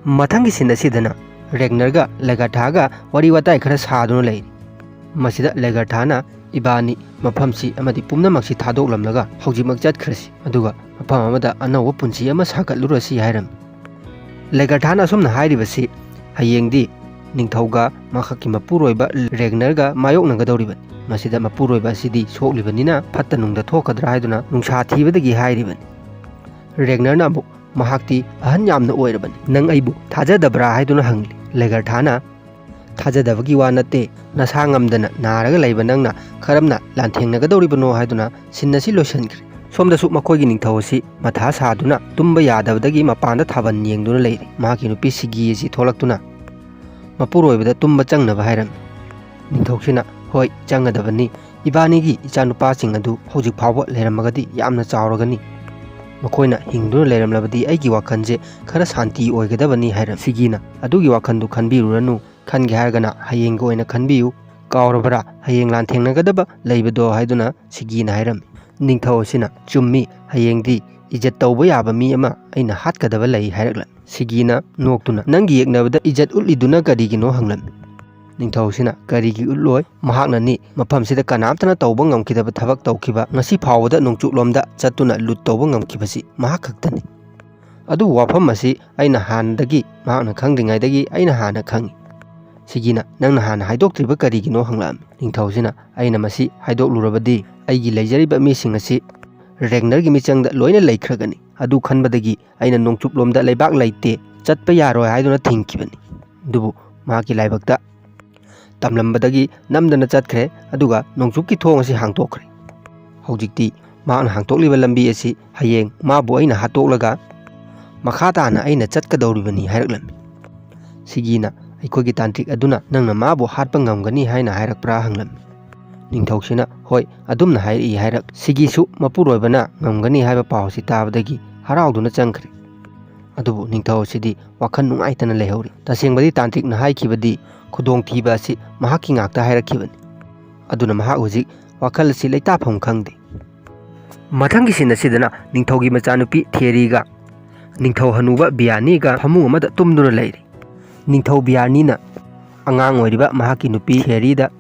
ꯃꯊꯪꯒꯤ ꯁꯤꯟ ꯑꯁꯤꯗꯅ ꯔꯦꯒꯅꯔꯒ ꯂꯦꯒꯔꯊꯥꯒ ꯋꯥꯔꯤ ꯋꯥꯇꯥꯏ ꯈꯔ ꯁꯥꯗꯨꯅ ꯂꯩꯔꯤ꯫ ꯃꯁꯤꯗ ꯂꯦꯒꯔꯊꯥꯅ ꯏꯕꯥꯅꯤ ꯃꯐꯝꯁꯤ ꯑꯃꯗꯤ ꯄꯨꯝꯅꯃꯛꯁꯤ ꯊꯥꯗꯣꯛꯂꯝꯂꯒ ꯍꯧꯖꯤꯛꯃꯛ ꯆꯠꯈ꯭ꯔꯁꯤ, ꯑꯗꯨꯒ ꯃꯐꯝ ꯑꯃꯗ ꯑꯅꯧꯕ ꯄꯨꯟꯁꯤ ꯑꯃ ꯁꯥꯒꯠꯂꯨꯔꯁꯤ ꯍꯥꯏꯔꯝꯃꯤ꯫ ꯂꯦꯒꯔꯊꯥꯅ ꯑꯁꯨꯝꯅ ꯍꯥꯏꯔꯤꯕꯁꯤ ꯍꯌꯦꯡꯗꯤ ꯅꯤꯡꯊꯧꯒ ꯃꯍꯥꯛꯀꯤ ꯃꯄꯨꯔꯣꯏꯕ ꯔꯦꯒꯅꯔꯒ ꯃꯥꯌꯣꯛꯅꯒꯗꯧꯔꯤꯕꯅꯤ꯫ ꯃꯁꯤꯗ ꯃꯄꯨꯔꯣꯏꯕ ꯑꯁꯤꯗꯤ ꯁꯣꯛꯂꯤꯕꯅꯤꯅ ꯐꯠꯇ ꯅꯨꯡꯗ ꯊꯣꯛꯀꯗ꯭ꯔꯥ ꯍꯥꯏꯗꯨꯅ ꯅꯨꯡꯁꯥ ꯊꯤꯕꯗꯒꯤ ꯍꯥꯏꯔꯤꯕꯅꯤ꯫ ꯔꯦꯒꯅꯔꯅ ꯑꯃꯨꯛ ꯃꯍꯥꯛꯇꯤ ꯑꯍꯟ ꯌꯥꯝꯅ ꯑꯣꯏꯔꯕꯅꯤ, ꯅꯪ ꯑꯩꯕꯨ ꯊꯥꯖꯗꯕ꯭ꯔꯥ ꯍꯥꯏꯗꯨꯅ ꯍꯪꯂꯤ꯫ ꯂꯦꯒꯔꯊꯥꯅ ꯊꯥꯖꯗꯕꯒꯤ ꯋꯥ ꯅꯠꯇꯦ ꯅꯁꯥ ꯉꯝꯗꯅ ꯅꯥꯔꯒ ꯂꯩꯕ ꯅꯪꯅ ꯀꯔꯝꯅ ꯂꯥꯟꯊꯦꯡꯅꯒꯗꯧꯔꯤꯕꯅꯣ ꯍꯥꯏꯗꯨꯅ ꯁꯤꯟ ꯑꯁꯤ ꯂꯣꯏꯁꯤꯟꯈ꯭ꯔꯦ ꯁꯣꯝꯗꯁꯨ ꯃꯈꯣꯏꯒꯤ ꯅꯤꯡꯊꯧ ꯑꯁꯤ ꯃꯊꯥ ꯁꯥꯗꯨꯅ ꯇꯨꯝꯕ ꯌꯥꯗꯕꯗꯒꯤ ꯃꯄꯥꯟꯗ ꯊꯥꯕꯜ ꯌꯦꯡꯗꯨꯅ ꯂꯩꯔꯤ ꯃꯍꯥꯛꯀꯤ ꯅꯨꯄꯤ ꯁꯤꯒꯤ ꯑꯁꯤ ꯊꯣꯛꯂꯛꯇꯨꯅ ꯃꯄꯨꯔꯣꯏꯕꯗ ꯇꯨꯝꯕ ꯆꯪꯅꯕ ꯍꯥꯏꯔꯝꯃꯤ ꯅꯤꯡꯊꯧꯁꯤꯅ ꯍꯣꯏ ꯆꯪꯒꯗꯕꯅꯤ ꯏꯕꯥꯅꯤꯒꯤ ꯏꯆꯥꯅꯨꯄꯥꯁꯤꯡ ꯑꯗꯨ ꯍꯧꯖꯤꯛ ꯐꯥꯎꯕ ꯂꯩꯔꯝꯃꯒꯗꯤ ꯌꯥꯝꯅ ꯆꯥꯎꯔꯒꯅꯤ ꯃꯈꯣꯏꯅ ꯍꯤꯡꯗꯨꯅ ꯂꯩꯔꯝꯂꯕꯗꯤ ꯑꯩꯒꯤ ꯋꯥꯈꯜꯁꯦ ꯈꯔ ꯁꯥꯟꯇꯤ ꯑꯣꯏꯒꯗꯕꯅꯤ ꯍꯥꯏꯔꯝ ꯁꯤꯒꯤꯅ ꯑꯗꯨꯒꯤ ꯋꯥꯈꯜꯗꯨ ꯈꯟꯕꯤꯔꯨꯔꯅꯨ ꯈꯟꯒꯦ ꯍꯥꯏꯔꯒꯅ ꯍꯌꯦꯡꯒ ꯑꯣꯏꯅ ꯈꯟꯕꯤꯌꯨ ꯀꯥꯎꯔꯕ꯭ꯔꯥ ꯍꯌꯦꯡ ꯂꯥꯟꯊꯦꯡꯅꯒꯗꯕ ꯂꯩꯕꯗꯣ ꯍꯥꯏꯗꯨꯅ ꯁꯤꯒꯤꯅ ꯍꯥꯏꯔꯝꯃꯤ ꯅꯤꯡꯊꯧ ꯑꯁꯤꯅ ꯆꯨꯝꯃꯤ ꯍꯌꯦꯡꯗꯤ ꯏꯖꯠ ꯇꯧꯕ ꯌꯥꯕ ꯃꯤ ꯑꯃ ꯑꯩꯅ ꯍꯥꯠꯀꯗꯕ ꯂꯩ ꯍꯥꯏꯔꯛꯂꯝꯃꯤ ꯁꯤꯒꯤꯅ ꯅꯣꯛꯇꯨꯅ ꯅꯪꯒꯤ ꯌꯦꯛꯅꯕꯗ ꯏꯖꯠ ꯎꯠꯂꯤꯗꯨꯅ ꯀꯔꯤꯒꯤꯅꯣ ꯍꯪꯂꯝꯃꯤ ꯅꯤꯡꯊꯧꯁꯤꯅ ꯀꯔꯤꯒꯤ ꯎꯠꯂꯣꯏ ꯃꯍꯥꯛꯅꯅꯤ ꯃꯐꯝꯁꯤꯗ ꯀꯅꯥꯝꯇꯅ ꯇꯧꯕ ꯉꯝꯈꯤꯗꯕ ꯊꯕꯛ ꯇꯧꯈꯤꯕ ꯉꯁꯤ ꯐꯥꯎꯕꯗ ꯅꯣꯡꯆꯨꯞꯂꯣꯝꯗ ꯆꯠꯇꯨꯅ ꯂꯨꯠ ꯇꯧꯕ ꯉꯝꯈꯤꯕꯁꯤ ꯃꯍꯥꯛ ꯈꯛꯇꯅꯤ ꯑꯗꯨꯕꯨ ꯋꯥꯐꯝ ꯑꯁꯤ ꯑꯩꯅ ꯍꯥꯟꯅꯗꯒꯤ ꯃꯍꯥꯛꯅ ꯈꯪꯗ꯭ꯔꯤꯉꯩꯗꯒꯤ ꯑꯩꯅ ꯍꯥꯟꯅ ꯈꯪꯏ ꯁꯤꯒꯤꯅ ꯅꯪꯅ ꯍꯥꯟꯅ ꯍꯥꯏꯗꯣꯛꯇ꯭ꯔꯤꯕ ꯀꯔꯤꯒꯤꯅꯣ ꯍꯪꯂꯛꯑꯝꯃꯤ ꯅꯤꯡꯊꯧꯁꯤꯅ ꯑꯩꯅ ꯃꯁꯤ ꯍꯥꯏꯗꯣꯛꯂꯨꯔꯕꯗꯤ ꯑꯩꯒꯤ ꯂꯩꯖꯔꯤꯕ ꯃꯤꯁꯤꯡ ꯑꯁꯤ ꯔꯦꯒꯅꯔꯒꯤ ꯃꯤꯆꯪꯗ ꯂꯣꯏꯅ ꯂꯩꯈ꯭ꯔꯒꯅꯤ ꯑꯗꯨ ꯈꯟꯕꯗꯒꯤ ꯑꯩꯅ ꯅꯣꯡꯆꯨꯞꯂꯣꯝꯗ ꯂꯩꯕꯥꯛ ꯂꯩꯇꯦ ꯆꯠꯄ ꯌꯥꯔꯣꯏ ꯍꯥꯏꯗꯨꯅ ꯊꯤꯡꯈꯤꯕꯅꯤ ꯑꯗꯨꯕు ꯃꯍꯥꯛꯀꯤ ꯂꯥꯏꯕꯛꯇ ꯇꯝꯂꯝꯕꯗꯒꯤ ꯅꯝꯗꯅ ꯆꯠꯈ꯭ꯔꯦ ꯑꯗꯨꯒ ꯅꯣꯡꯆꯨꯞꯀꯤ ꯊꯣꯡ ꯑꯁꯤ ꯍꯥꯡꯇꯣꯛꯈ꯭ꯔꯦ ꯍꯧꯖꯤꯛꯇꯤ ꯃꯍꯥꯛꯅ ꯍꯥꯡꯇꯣꯛꯂꯤꯕ ꯂꯝꯕꯤ ꯑꯁꯤ ꯍꯌꯦꯡ ꯃꯥꯕꯨ ꯑꯩꯅ ꯍꯥꯠꯇꯣꯛꯂꯒ ꯃꯈꯥ ꯇꯥꯅ ꯑꯩꯅ ꯆꯠꯀꯗꯧꯔꯤꯕꯅꯤ ꯍꯥꯏꯔꯛꯂꯝꯃꯤ ꯁꯤꯒꯤꯅ ꯑꯩꯈꯣꯏꯒꯤ ꯇꯥꯟꯇ꯭ꯔꯤꯛ ꯑꯗꯨꯅ ꯅꯪꯅ ꯃꯥꯕꯨ ꯍꯥꯠꯄ ꯉꯝꯒꯅꯤ ꯍꯥꯏꯅ ꯍꯥꯏꯔꯛꯄ꯭ꯔꯥ ꯍꯪꯂꯝꯃꯤ ꯅꯤꯡꯊꯧꯁꯤꯅ ꯍꯣꯏ ꯑꯗꯨꯝꯅ ꯍꯥꯏꯔꯛꯏ ꯍꯥꯏꯔꯛ ꯁꯤꯒꯤꯁꯨ ꯃꯄꯨꯔꯣꯏꯕꯅ ꯉꯝꯒꯅꯤ ꯍꯥꯏꯕ ꯄꯥꯎ ꯑꯁꯤ ꯇꯥꯕꯗꯒꯤ ꯍꯔꯥꯎꯗꯨꯅ ꯆꯪꯈ꯭ꯔꯦ ꯑꯗꯨꯕु ꯅꯤꯡꯊꯧ ꯑꯁꯤꯗꯤ ꯋꯥꯈꯜ ꯅꯨꯡꯉꯥꯏꯇꯅ ꯂꯩꯍꯧꯔꯤ ꯇꯁꯦꯡꯕꯗꯤ ꯇꯥꯟꯇ꯭ꯔꯤꯛꯅ ꯍꯥꯏꯈꯤꯕꯗꯤ ꯈꯨꯗꯣꯡꯊꯤꯕ ꯑꯁꯤ ꯃꯍꯥꯛꯀꯤ ꯉꯥꯛꯇ ꯍꯥꯏꯔꯛꯈꯤꯕꯅꯤ ꯑꯗꯨꯅ ꯃꯍꯥꯛ ꯍꯧꯖꯤꯛ ꯋꯥꯈꯜ ꯑꯁꯤ ꯂꯩꯇꯥꯐꯝ ꯈꯪꯗꯦ ꯃꯊꯪꯒꯤ ꯁꯤꯟ ꯑꯁꯤꯗꯅ ꯅꯤꯡꯊꯧꯒꯤ ꯃꯆꯥꯅꯨꯄꯤ ꯊꯤꯌꯔꯤꯒ ꯅꯤꯡꯊꯧ ꯍꯅꯨꯕ ꯕꯤꯌꯥꯅꯤꯒ ꯐꯃꯨꯡ ꯑꯃꯗ ꯇꯨꯝꯗꯨꯅ ꯂꯩꯔꯤ ꯅꯤꯡꯊꯧ ꯕꯤꯌꯥꯅꯤꯅ ꯑꯉꯥꯡ ꯑꯣꯏꯔꯤꯕ ꯃꯍꯥꯛꯀꯤ ꯅꯨꯄꯤ ꯊꯤꯌꯔꯤꯗ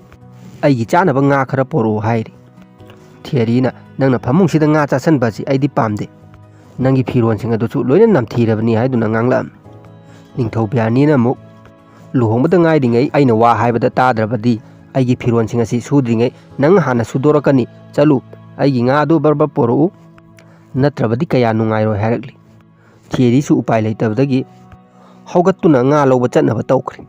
ꯑꯩꯒꯤ ꯆꯥꯅꯕ ꯉꯥ ꯈꯔ ꯄꯣꯔꯛꯎ ꯍꯥꯏꯔꯤ ꯊꯤꯌꯔꯤꯅ ꯅꯪꯅ ꯐꯃꯨꯡꯁꯤꯗ ꯉꯥ ꯆꯥꯁꯟꯕ ꯑꯁꯤ ꯑꯩꯗꯤ ꯄꯥꯝꯗꯦ ꯅꯪꯒꯤ ꯐꯤꯔꯣꯟꯁꯤꯡ ꯑꯗꯨꯁꯨ ꯂꯣꯏꯅ ꯅꯝꯊꯤꯔꯕꯅꯤ ꯍꯥꯏꯗꯨꯅ ꯉꯥꯡꯂꯛꯑꯝꯃꯤ ꯅꯤꯡꯊꯧ ꯕꯤꯌꯥꯅꯤꯅ ꯑꯃꯨꯛ ꯂꯨꯍꯣꯡꯕꯗ ꯉꯥꯏꯔꯤꯉꯩ ꯑꯩꯅ ꯋꯥ ꯍꯥꯏꯕꯗ ꯇꯥꯗ꯭ꯔꯕꯗꯤ ꯑꯩꯒꯤ ꯐꯤꯔꯣꯟꯁꯤꯡ ꯑꯁꯤ ꯁꯨꯗ꯭ꯔꯤꯉꯩ ꯅꯪ ꯍꯥꯟꯅ ꯁꯨꯗꯣꯔꯛꯀꯅꯤ ꯆꯠꯂꯨ ꯑꯩꯒꯤ ꯉꯥ ꯑꯗꯨ ꯕꯔꯕ ꯄꯣꯔꯛꯎ ꯅꯠꯇ꯭ꯔꯕꯗꯤ ꯀꯌꯥ ꯅꯨꯡꯉꯥꯏꯔꯣꯏ ꯍꯥꯏꯔꯛꯂꯤ ꯊꯤꯌꯔꯤꯁꯨ ꯎꯄꯥꯏ ꯂꯩꯇꯕꯗꯒꯤ ꯍꯧꯒꯠꯇꯨꯅ ꯉꯥ ꯂꯧꯕ ꯆꯠꯅꯕ ꯇꯧꯈ꯭ꯔꯦ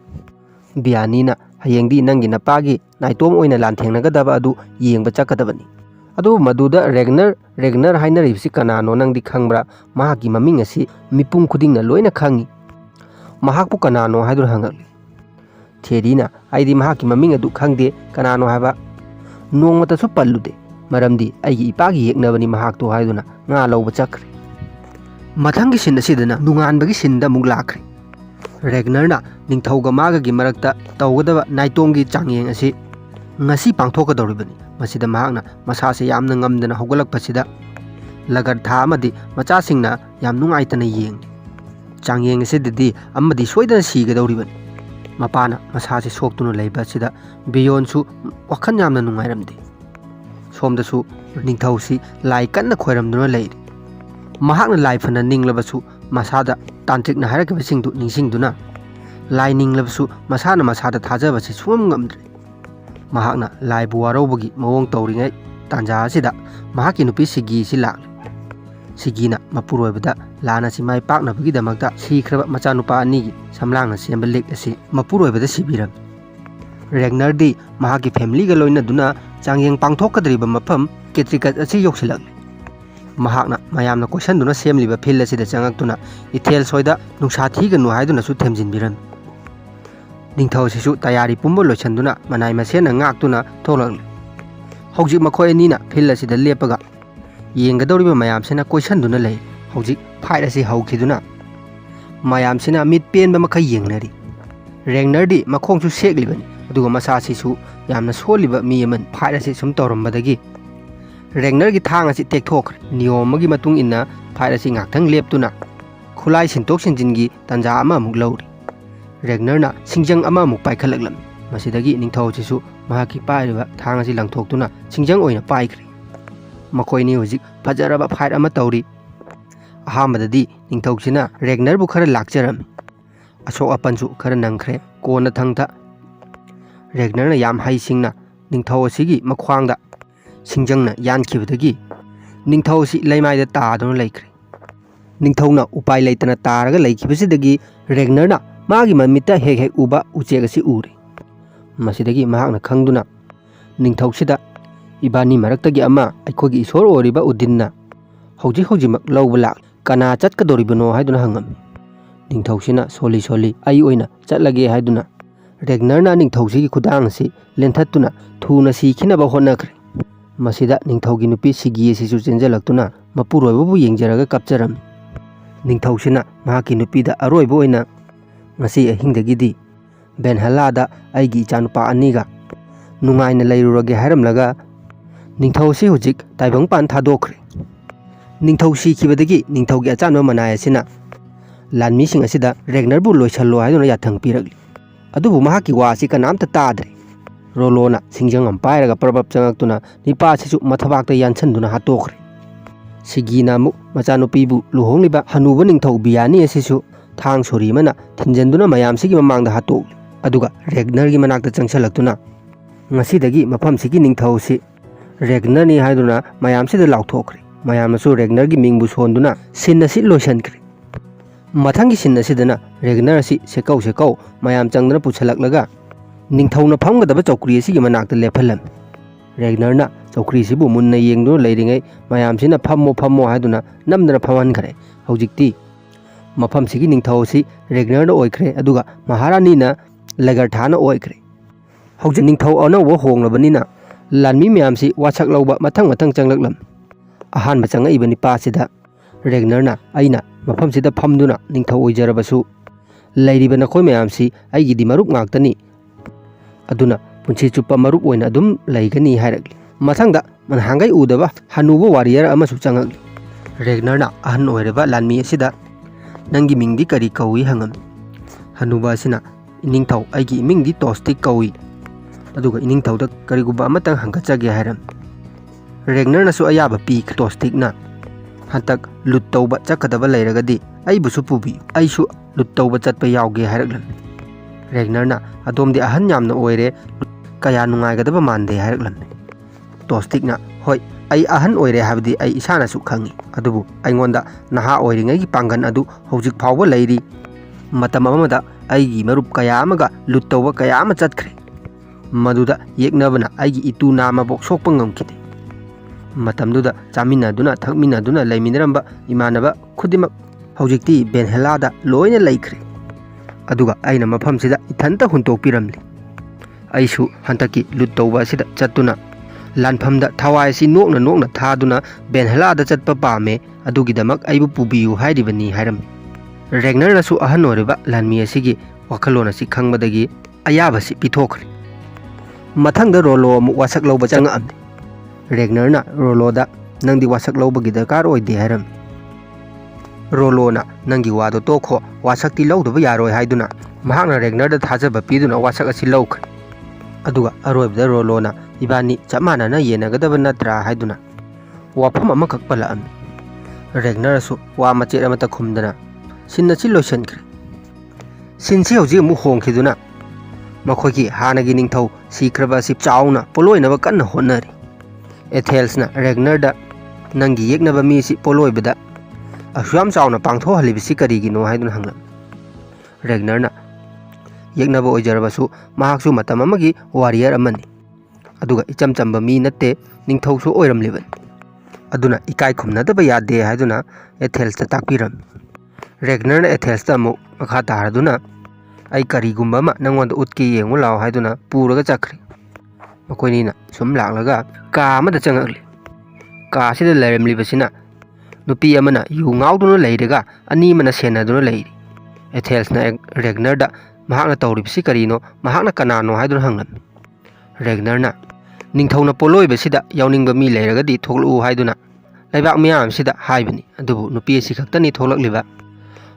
ꯕꯤꯌꯥꯅꯤꯅ ꯍꯌꯦꯡꯗꯤ ꯅꯪꯒꯤ ꯅꯄꯥꯒꯤ ꯅꯥꯏꯇꯣꯝ ꯑꯣꯏꯅ ꯂꯥꯟꯊꯦꯡꯅꯒꯗꯕ ꯑꯗꯨ ꯌꯦꯡꯕ ꯆꯠꯀꯗꯕꯅꯤ ꯑꯗꯨꯕꯨ ꯃꯗꯨꯗ ꯔꯦꯒꯅꯔ ꯍꯥꯏꯅꯔꯤꯕꯁꯤ ꯀꯅꯥꯅꯣ ꯅꯪꯗꯤ ꯈꯪꯕ꯭ꯔꯥ ꯃꯍꯥꯛꯀꯤ ꯃꯃꯤꯡ ꯑꯁꯤ ꯃꯤꯄꯨꯝ ꯈꯨꯗꯤꯡꯅ ꯂꯣꯏꯅ ꯈꯪꯏ ꯃꯍꯥꯛꯄꯨ ꯀꯅꯥꯅꯣ ꯍꯥꯏꯗꯨꯅ ꯍꯪꯉꯛꯂꯤ ꯊꯤꯌꯔꯤꯅ ꯑꯩꯗꯤ ꯃꯍꯥꯛꯀꯤ ꯃꯃꯤꯡ ꯑꯗꯨ ꯈꯪꯗꯦ ꯀꯅꯥꯅꯣ ꯍꯥꯏꯕ ꯅꯣꯡꯃꯇꯁꯨ ꯄꯜꯂꯨꯗꯦ ꯃꯔꯝꯗꯤ ꯑꯩꯒꯤ ꯏꯄꯥꯒꯤ ꯌꯦꯛꯅꯕꯅꯤ ꯃꯍꯥꯛꯇꯣ ꯍꯥꯏꯗꯨꯅ ꯉꯥ ꯂꯧꯕ ꯆꯠꯈ꯭ꯔꯦ ꯃꯊꯪꯒꯤ ꯁꯤꯟ ꯑꯁꯤꯗꯅ ꯅꯣꯡꯉꯥꯟꯕꯒꯤ ꯁꯤꯟꯗ ꯑꯃꯨꯛ ꯂꯥꯛꯈ꯭ꯔꯦ ꯔꯦꯒꯅꯔꯅ ꯅꯤꯡꯊꯧꯒ ꯃꯥꯒꯒꯤ ꯃꯔꯛꯇ ꯇꯧꯒꯗꯕ ꯅꯥꯏꯇꯣꯝꯒꯤ ꯆꯥꯡꯌꯦꯡ ꯑꯁꯤ ꯉꯁꯤ ꯄꯥꯡꯊꯣꯛꯀꯗꯧꯔꯤꯕꯅꯤ ꯃꯁꯤꯗ ꯃꯍꯥꯛꯅ ꯃꯁꯥꯁꯦ ꯌꯥꯝꯅ ꯉꯝꯗꯅ ꯍꯧꯒꯠꯂꯛꯄꯁꯤꯗ ꯂꯒꯔꯊꯥ ꯑꯃꯗꯤ ꯃꯆꯥꯁꯤꯡꯅ ꯌꯥꯝ ꯅꯨꯡꯉꯥꯏꯇꯅ ꯌꯦꯡꯂꯤ ꯆꯥꯡꯌꯦꯡ ꯑꯁꯤꯗꯗꯤ ꯑꯃꯗꯤ ꯁꯣꯏꯗꯅ ꯁꯤꯒꯗꯧꯔꯤꯕꯅꯤ ꯃꯄꯥꯅ ꯃꯁꯥꯁꯦ ꯁꯣꯛꯇꯨꯅ ꯂꯩꯕ ꯑꯁꯤꯗ ꯕꯤꯌꯣꯟꯁꯨ ꯋꯥꯈꯜ ꯌꯥꯝꯅ ꯅꯨꯡꯉꯥꯏꯔꯝꯗꯦ ꯁꯣꯝꯗꯁꯨ ꯅꯤꯡꯊꯧꯁꯤ ꯂꯥꯏ ꯀꯟꯅ ꯈꯣꯏꯔꯝꯗꯨꯅ ꯂꯩꯔꯤ ꯃꯍꯥꯛꯅ ꯂꯥꯏ ꯐꯅ ꯅꯤꯡꯂꯕꯁꯨ ꯃꯁꯥꯗ ꯇꯥꯟꯇ꯭ꯔꯤꯛꯅ ꯍꯥꯏꯔꯛꯈꯤꯕꯁꯤꯡꯗꯨ ꯅꯤꯡꯁꯤꯡꯗꯨꯅ ꯂꯥꯏ ꯅꯤꯡꯂꯕꯁꯨ ꯃꯁꯥꯅ ꯃꯁꯥꯗ ꯊꯥꯖꯕꯁꯤ ꯁꯨꯡꯉꯝ ꯉꯝꯗ꯭ꯔꯦ ꯃꯍꯥꯛꯅ ꯂꯥꯏꯕꯨ ꯋꯥꯔꯧꯕꯒꯤ ꯃꯑꯣꯡ ꯇꯧꯔꯤꯉꯩ ꯇꯥꯟꯖꯥ ꯑꯁꯤꯗ ꯃꯍꯥꯛꯀꯤ ꯅꯨꯄꯤ ꯁꯤꯒꯤꯁꯤ ꯂꯥꯛꯂꯤ ꯁꯤꯒꯤꯅ ꯃꯄꯨꯔꯣꯏꯕꯗ ꯂꯥꯟ ꯑꯁꯤ ꯃꯥꯏ ꯄꯥꯛꯅꯕꯒꯤꯗꯃꯛꯇ ꯁꯤꯈ꯭ꯔꯕ ꯃꯆꯥꯅꯨꯄꯥ ꯑꯅꯤꯒꯤ ꯁꯝꯂꯥꯡꯅ ꯁꯦꯝꯕ ꯂꯤꯛ ꯑꯁꯤ ꯃꯄꯨꯔꯣꯏꯕꯗ ꯁꯤꯕꯤꯔꯝꯃꯤ ꯔꯦꯒꯅꯔꯗꯤ ꯃꯍꯥꯛꯀꯤ ꯐꯦꯃꯤꯂꯤꯒ ꯂꯣꯏꯅꯗꯨꯅ ꯆꯥꯡꯌꯦꯡ ꯄꯥꯡꯊꯣꯛꯀꯗꯧꯔꯤꯕ ꯃꯐꯝ ꯀꯦꯇ꯭ꯔꯤꯀꯠ ꯑꯁꯤ ꯌꯧꯁꯤꯜꯂꯛꯂꯤ ꯃꯍꯥꯛꯅ ꯃꯌꯥꯝꯅ ꯀꯣꯏꯁꯟꯗꯨꯅ ꯁꯦꯝꯂꯤꯕ ꯐꯤꯜ ꯑꯁꯤꯗ ꯆꯪꯉꯛꯇꯨꯅ ꯏꯊꯦꯜ ꯁꯣꯏꯗ ꯅꯨꯡꯁꯥ ꯊꯤꯒꯅꯨ ꯍꯥꯏꯗꯨꯅꯁꯨ ꯊꯦꯝꯖꯤꯟꯕꯤꯔꯝꯃꯤ ꯅꯤꯡꯊꯧꯁꯤꯁꯨ ꯇꯌꯥꯔꯤ ꯄꯨꯝꯕ ꯂꯣꯏꯁꯤꯟꯗꯨꯅ ꯃꯅꯥꯏ ꯃꯁꯦꯟꯅ ꯉꯥꯛꯇꯨꯅ ꯊꯣꯛꯂꯛꯂꯤ ꯍꯧꯖꯤꯛ ꯃꯈꯣꯏ ꯑꯅꯤꯅ ꯐꯤꯜ ꯑꯁꯤꯗ ꯂꯦꯞꯄꯒ ꯌꯦꯡꯒꯗꯧꯔꯤꯕ ꯃꯌꯥꯝꯁꯤꯅ ꯀꯣꯏꯁꯟꯗꯨꯅ ꯂꯩ ꯍꯧꯖꯤꯛ ꯐꯥꯏꯠ ꯑꯁꯤ ꯍꯧꯈꯤꯗꯨꯅ ꯃꯌꯥꯝꯁꯤꯅ ꯃꯤꯠ ꯄꯦꯟꯕ ꯃꯈꯩ ꯌꯦꯡꯅꯔꯤ ꯔꯦꯒꯅꯔꯗꯤ ꯃꯈꯣꯡꯁꯨ ꯁꯦꯛꯂꯤꯕꯅꯤ ꯑꯗꯨꯒ ꯃꯁꯥꯁꯤꯁꯨ ꯌꯥꯝꯅ ꯁꯣꯜꯂꯤꯕ ꯃꯤ ꯑꯃꯅꯤ ꯐꯥꯏꯠ ꯑꯁꯤ ꯁꯨꯝ ꯇꯧꯔꯝꯕꯗꯒꯤ ꯔꯦꯒꯅꯔꯒꯤ ꯊꯥꯡ ꯑꯁꯤ ꯇꯦꯛꯊꯣꯛꯈ꯭ꯔꯦ ꯅꯤꯌꯣꯝ ꯑꯃꯒꯤ ꯃꯇꯨꯡ ꯏꯟꯅ ꯐꯥꯏꯠ ꯑꯁꯤ ꯉꯥꯛꯇꯪ ꯂꯦꯞꯇꯨꯅ ꯈꯨꯠꯂꯥꯏ ꯁꯤꯟꯇꯣꯛ ꯁꯤꯟꯖꯤꯟꯒꯤ ꯇꯥꯟꯖꯥ ꯑꯃꯃꯨꯛ ꯂꯧꯔꯤ ꯔꯦꯒꯅꯔꯅ ꯁꯤꯡꯖꯪ ꯑꯃꯃꯨꯛ ꯄꯥꯏꯈꯠꯂꯛꯂꯝꯃꯤ ꯃꯁꯤꯗꯒꯤ ꯅꯤꯡꯊꯧ ꯑꯁꯤꯁꯨ ꯃꯍꯥꯛꯀꯤ ꯄꯥꯏꯔꯤꯕ ꯊꯥꯡ ꯑꯁꯤ ꯂꯪꯊꯣꯛꯇꯨꯅ ꯁꯤꯡꯖꯪ ꯑꯣꯏꯅ ꯄꯥꯏꯈ꯭ꯔꯦ ꯃꯈꯣꯏꯅꯤ ꯍꯧꯖꯤꯛ ꯐꯖꯔꯕ ꯐꯥꯏꯠ ꯑꯃ ꯇꯧꯔꯤ ꯑꯍꯥꯟꯕꯗꯗꯤ ꯅꯤꯡꯊꯧꯁꯤꯅ ꯔꯦꯒꯅꯔꯕꯨ ꯈꯔ ꯂꯥꯛꯆꯔꯝꯃꯤ ꯑꯁꯣꯛ ꯑꯄꯟꯁꯨ ꯈꯔ ꯅꯪꯈ꯭ꯔꯦ ꯀꯣꯟꯅ ꯊꯪꯗ ꯔꯦꯒꯅꯔꯅ ꯌꯥꯝ ꯍꯩꯁꯤꯡꯅ ꯅꯤꯡꯊꯧ ꯑꯁꯤꯒꯤ ꯃꯈ꯭ꯋꯥꯡꯗ ꯁꯤꯡꯖꯪꯅ ꯌꯥꯟꯈꯤꯕꯗꯒꯤ ꯅꯤꯡꯊꯧ ꯑꯁꯤ ꯂꯩꯃꯥꯏꯗ ꯇꯥꯗꯨꯅ ꯂꯩꯈ꯭ꯔꯦ ꯅꯤꯡꯊꯧꯅ ꯎꯄꯥꯏ ꯂꯩꯇꯅ ꯇꯥꯔꯒ ꯂꯩꯈꯤꯕꯁꯤꯗꯒꯤ ꯔꯦꯒꯅꯔꯅ ꯃꯥꯒꯤ ꯃꯃꯤꯠꯇ ꯍꯦꯛ ꯍꯦꯛ ꯎꯕ ꯎꯆꯦꯛ ꯑꯁꯤ ꯎꯔꯤ Masidagi mahakna khangduna ningthauksida ibani maraktagi ama aikogi isor oriba udinna haujimak lawba lak kana chatkadoribano haiduna hangam ningthausina soli ai oina chatlage haiduna Regnerna ningthausigi khudang si lenthatuna thuna sikhinaba honakre masida ningthaugi nupi sigi sisu chenjalaktuna mapuroibabu yengjaraga kapcharam ningthausina mahaki nupida aroibo oina ngasi ahingdagidi Benhalada aigi ichanupa aniga nungaina leirurage haramlaga ningthausi hujik taibangpan thadokre ningthausi khibadagi ningthaugi achanwa manai asina lanmi sing asida Regnerbu loisallo haiduna yathang piragli adubu mahaki wasi kanamta tadre Rolona singjangam pairaga prabab changaktuna nipa sisu mathabakta yanchanduna hatokre sigina mu machanupibu luhongliba hanuba ningthau biyani asisu thang sori mana thinjanduna mayamsigi mamangda hatokli aduga Regnergi manakta changchalaktuna ngasidagi mafamsigi ningthausi Regnerni haiduna mayamsida lauthokre mayamnasu Regnergi mingbu sonduna sinnasi loisankre mathangi sinnasidana Regner si sekau mayam changdana puchalaklaga ningthauna phamgadaba chokri asigi manakta lephalam Regnerna chokri sibu munna yengduna leiringai mayamsina phammo haiduna namdana phamankhare hojikti mafamsigi ningthausi Regnerna oikhre aduga Maharanina Lagarthana oikhre hojik ningthau anawba honglabanina lanmi mayamsi wasak lawba mathang changlaklam ahanba changai bani pasida Regnerna aina mafamsida phamduna ningthau oijarabasu leiriba nakhoi mayamsi aigidi marup ngaktani aduna punchi chupa marup oina adum leigani hairagli mathangda manhangai udaba hanuba warrior amasu changakli Regnerna ahan oireba lanmi asida nangi mingdi kari kawi hangam hanuba asina iningthau aigi mingdi Tostik kawi aduga iningthauda kariguba amatang hangkachage hairam Regnerna su ayaba pi Tostikna hantak lut tauba chakadaba leiragadi aibusu pubi aisu lut tauba chatpa yauge hairaglam Regnerna adomdi ahan yamna oire kaya nungaigadaba mande hairaglam Tostikna hoi ai ahan oire habdi ai isana su khangi adubu aingonda naha oiringai gi pangan adu hojik phawba leiri matam amada aigi marup kaya amaga lut tauba kaya ama chatkre maduda yeknabana aigi itu nama bok sokpa ngamkide matamduda chaminaduna thakminaduna leiminaramba imanaba khudimak hojikti Benhalada loina leikhre aduga aina mafamsida ithanta huntokpiramli aisu hantaki lut tauba sida chattuna lanphamda thawai si nokna thaduna Benhalada chatpa pame adugidamak aibu pubiyu hairibani hairam Regnerna su ahan oriba lanmi asigi wakhalona si khangbadagi ayaba si pithokre mathangda Rolo amu wasak lawba changamde Regnerna Roloda nangdi wasak lawbagi darkar oide hairam Rolona nangi wado tokho wasakti lawdaba yaroi haiduna mahakna Regnerda thajaba piduna wasak asi lawkhre aduga aroibda Rolona ibani chamanana yenagadaba natra haiduna wafam amakak palaammi Regner su wa machet amata khumdana sinna chi loisankre sinsi hauji amu hongkhiduna makhoigi hanagi ningthau sikraba si chauna poloinaba kanna honnari Ethelsna Regnerda nangi yeknaba mi si poloibada asyam chauna pangtho halibisi karigino haiduna hanglam Regnerna yeknaba oijarabasu mahaksu matam amagi warrior amani aduga icham chamba mi natte ningthausu oiramliban aduna ikai khumnadaba yade haiduna Ethelsta takpiram Regnerna Ethelsta amu makha taraduna ai karigumba ma nangonda utki yengu law haiduna puraga chakri makoinina sum laklaga ka amada changakli ka sida leiramlibasina nupi amana yu ngauduna leiraga ani mana senaduna leiri Ethelsna Regnerda mahakna tawribisi karino mahakna kanano haiduna hanglam Regnerna ningthauna poloibasida yawningba mi leiragadi thoklu haiduna laibak miyam sida haibani adubu nupi asi khaktani tholakliba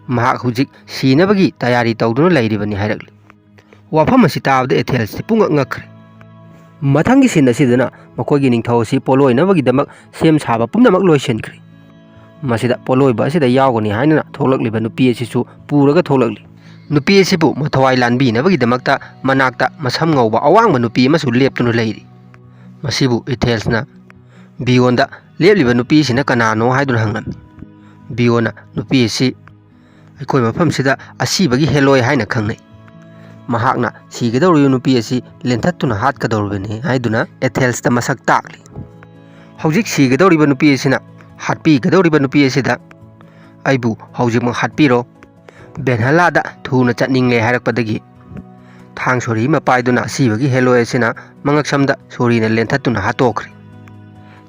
mahak hujik sinabagi tayari tawduna leiribani hairagli wafam asi tabda Ethels pungak ngakre mathangi sin asidana makoigi ningthau asi poloinabagi damak sem saba pumnamak loisenkre masida poloiba asida yawgani hainana tholakliba nupi asisu puraga tholakli nupi asibu mathawai lanbi nabagi damakta manakta masam ngauba awangba nupi amasu leptuna leiri masibu Ethelsna bionda lepliba nupi sina kanano haiduna hanglam biona nupi asi aikoi mafam sida asibagi heloi haina khangnai ꯃꯍꯥꯛꯅ ꯁꯤꯒꯗꯧꯔꯤꯕ ꯅꯨꯄꯤ ꯑꯁꯤ ꯂꯦꯟꯊꯠꯇꯨꯅ ꯍꯥꯠꯀꯗꯧꯔꯤꯕꯅꯤ ꯍꯥꯏꯗꯨꯅ ꯑꯦꯊꯦꯜꯁꯇ ꯃꯁꯛ ꯇꯥꯛꯂꯤ꯫ ꯍꯧꯖꯤꯛ ꯁꯤꯒꯗꯧꯔꯤꯕ ꯅꯨꯄꯤ ꯑꯁꯤꯅ ꯍꯥꯠꯄꯤꯒꯗꯧꯔꯤꯕ ꯅꯨꯄꯤ ꯑꯁꯤꯗ "ꯑꯩꯕꯨ ꯍꯧꯖꯤꯛꯃꯛ ꯍꯥꯠꯄꯤꯔꯣ, ꯚꯦꯟꯍꯜꯂꯥꯗ ꯊꯨꯅ ꯆꯠꯅꯤꯡꯂꯦ" ꯍꯥꯏꯔꯛꯄꯗꯒꯤ ꯊꯥꯡ ꯁꯣꯔꯤ ꯑꯃ ꯄꯥꯏꯗꯨꯅ ꯑꯁꯤꯕꯒꯤ ꯍꯦꯂꯣꯏ ꯑꯁꯤꯅ ꯃꯉꯛꯁꯝꯗ ꯁꯣꯔꯤꯅ ꯂꯦꯟꯊꯠꯇꯨꯅ ꯍꯥꯠꯇꯣꯛꯈ꯭ꯔꯦ꯫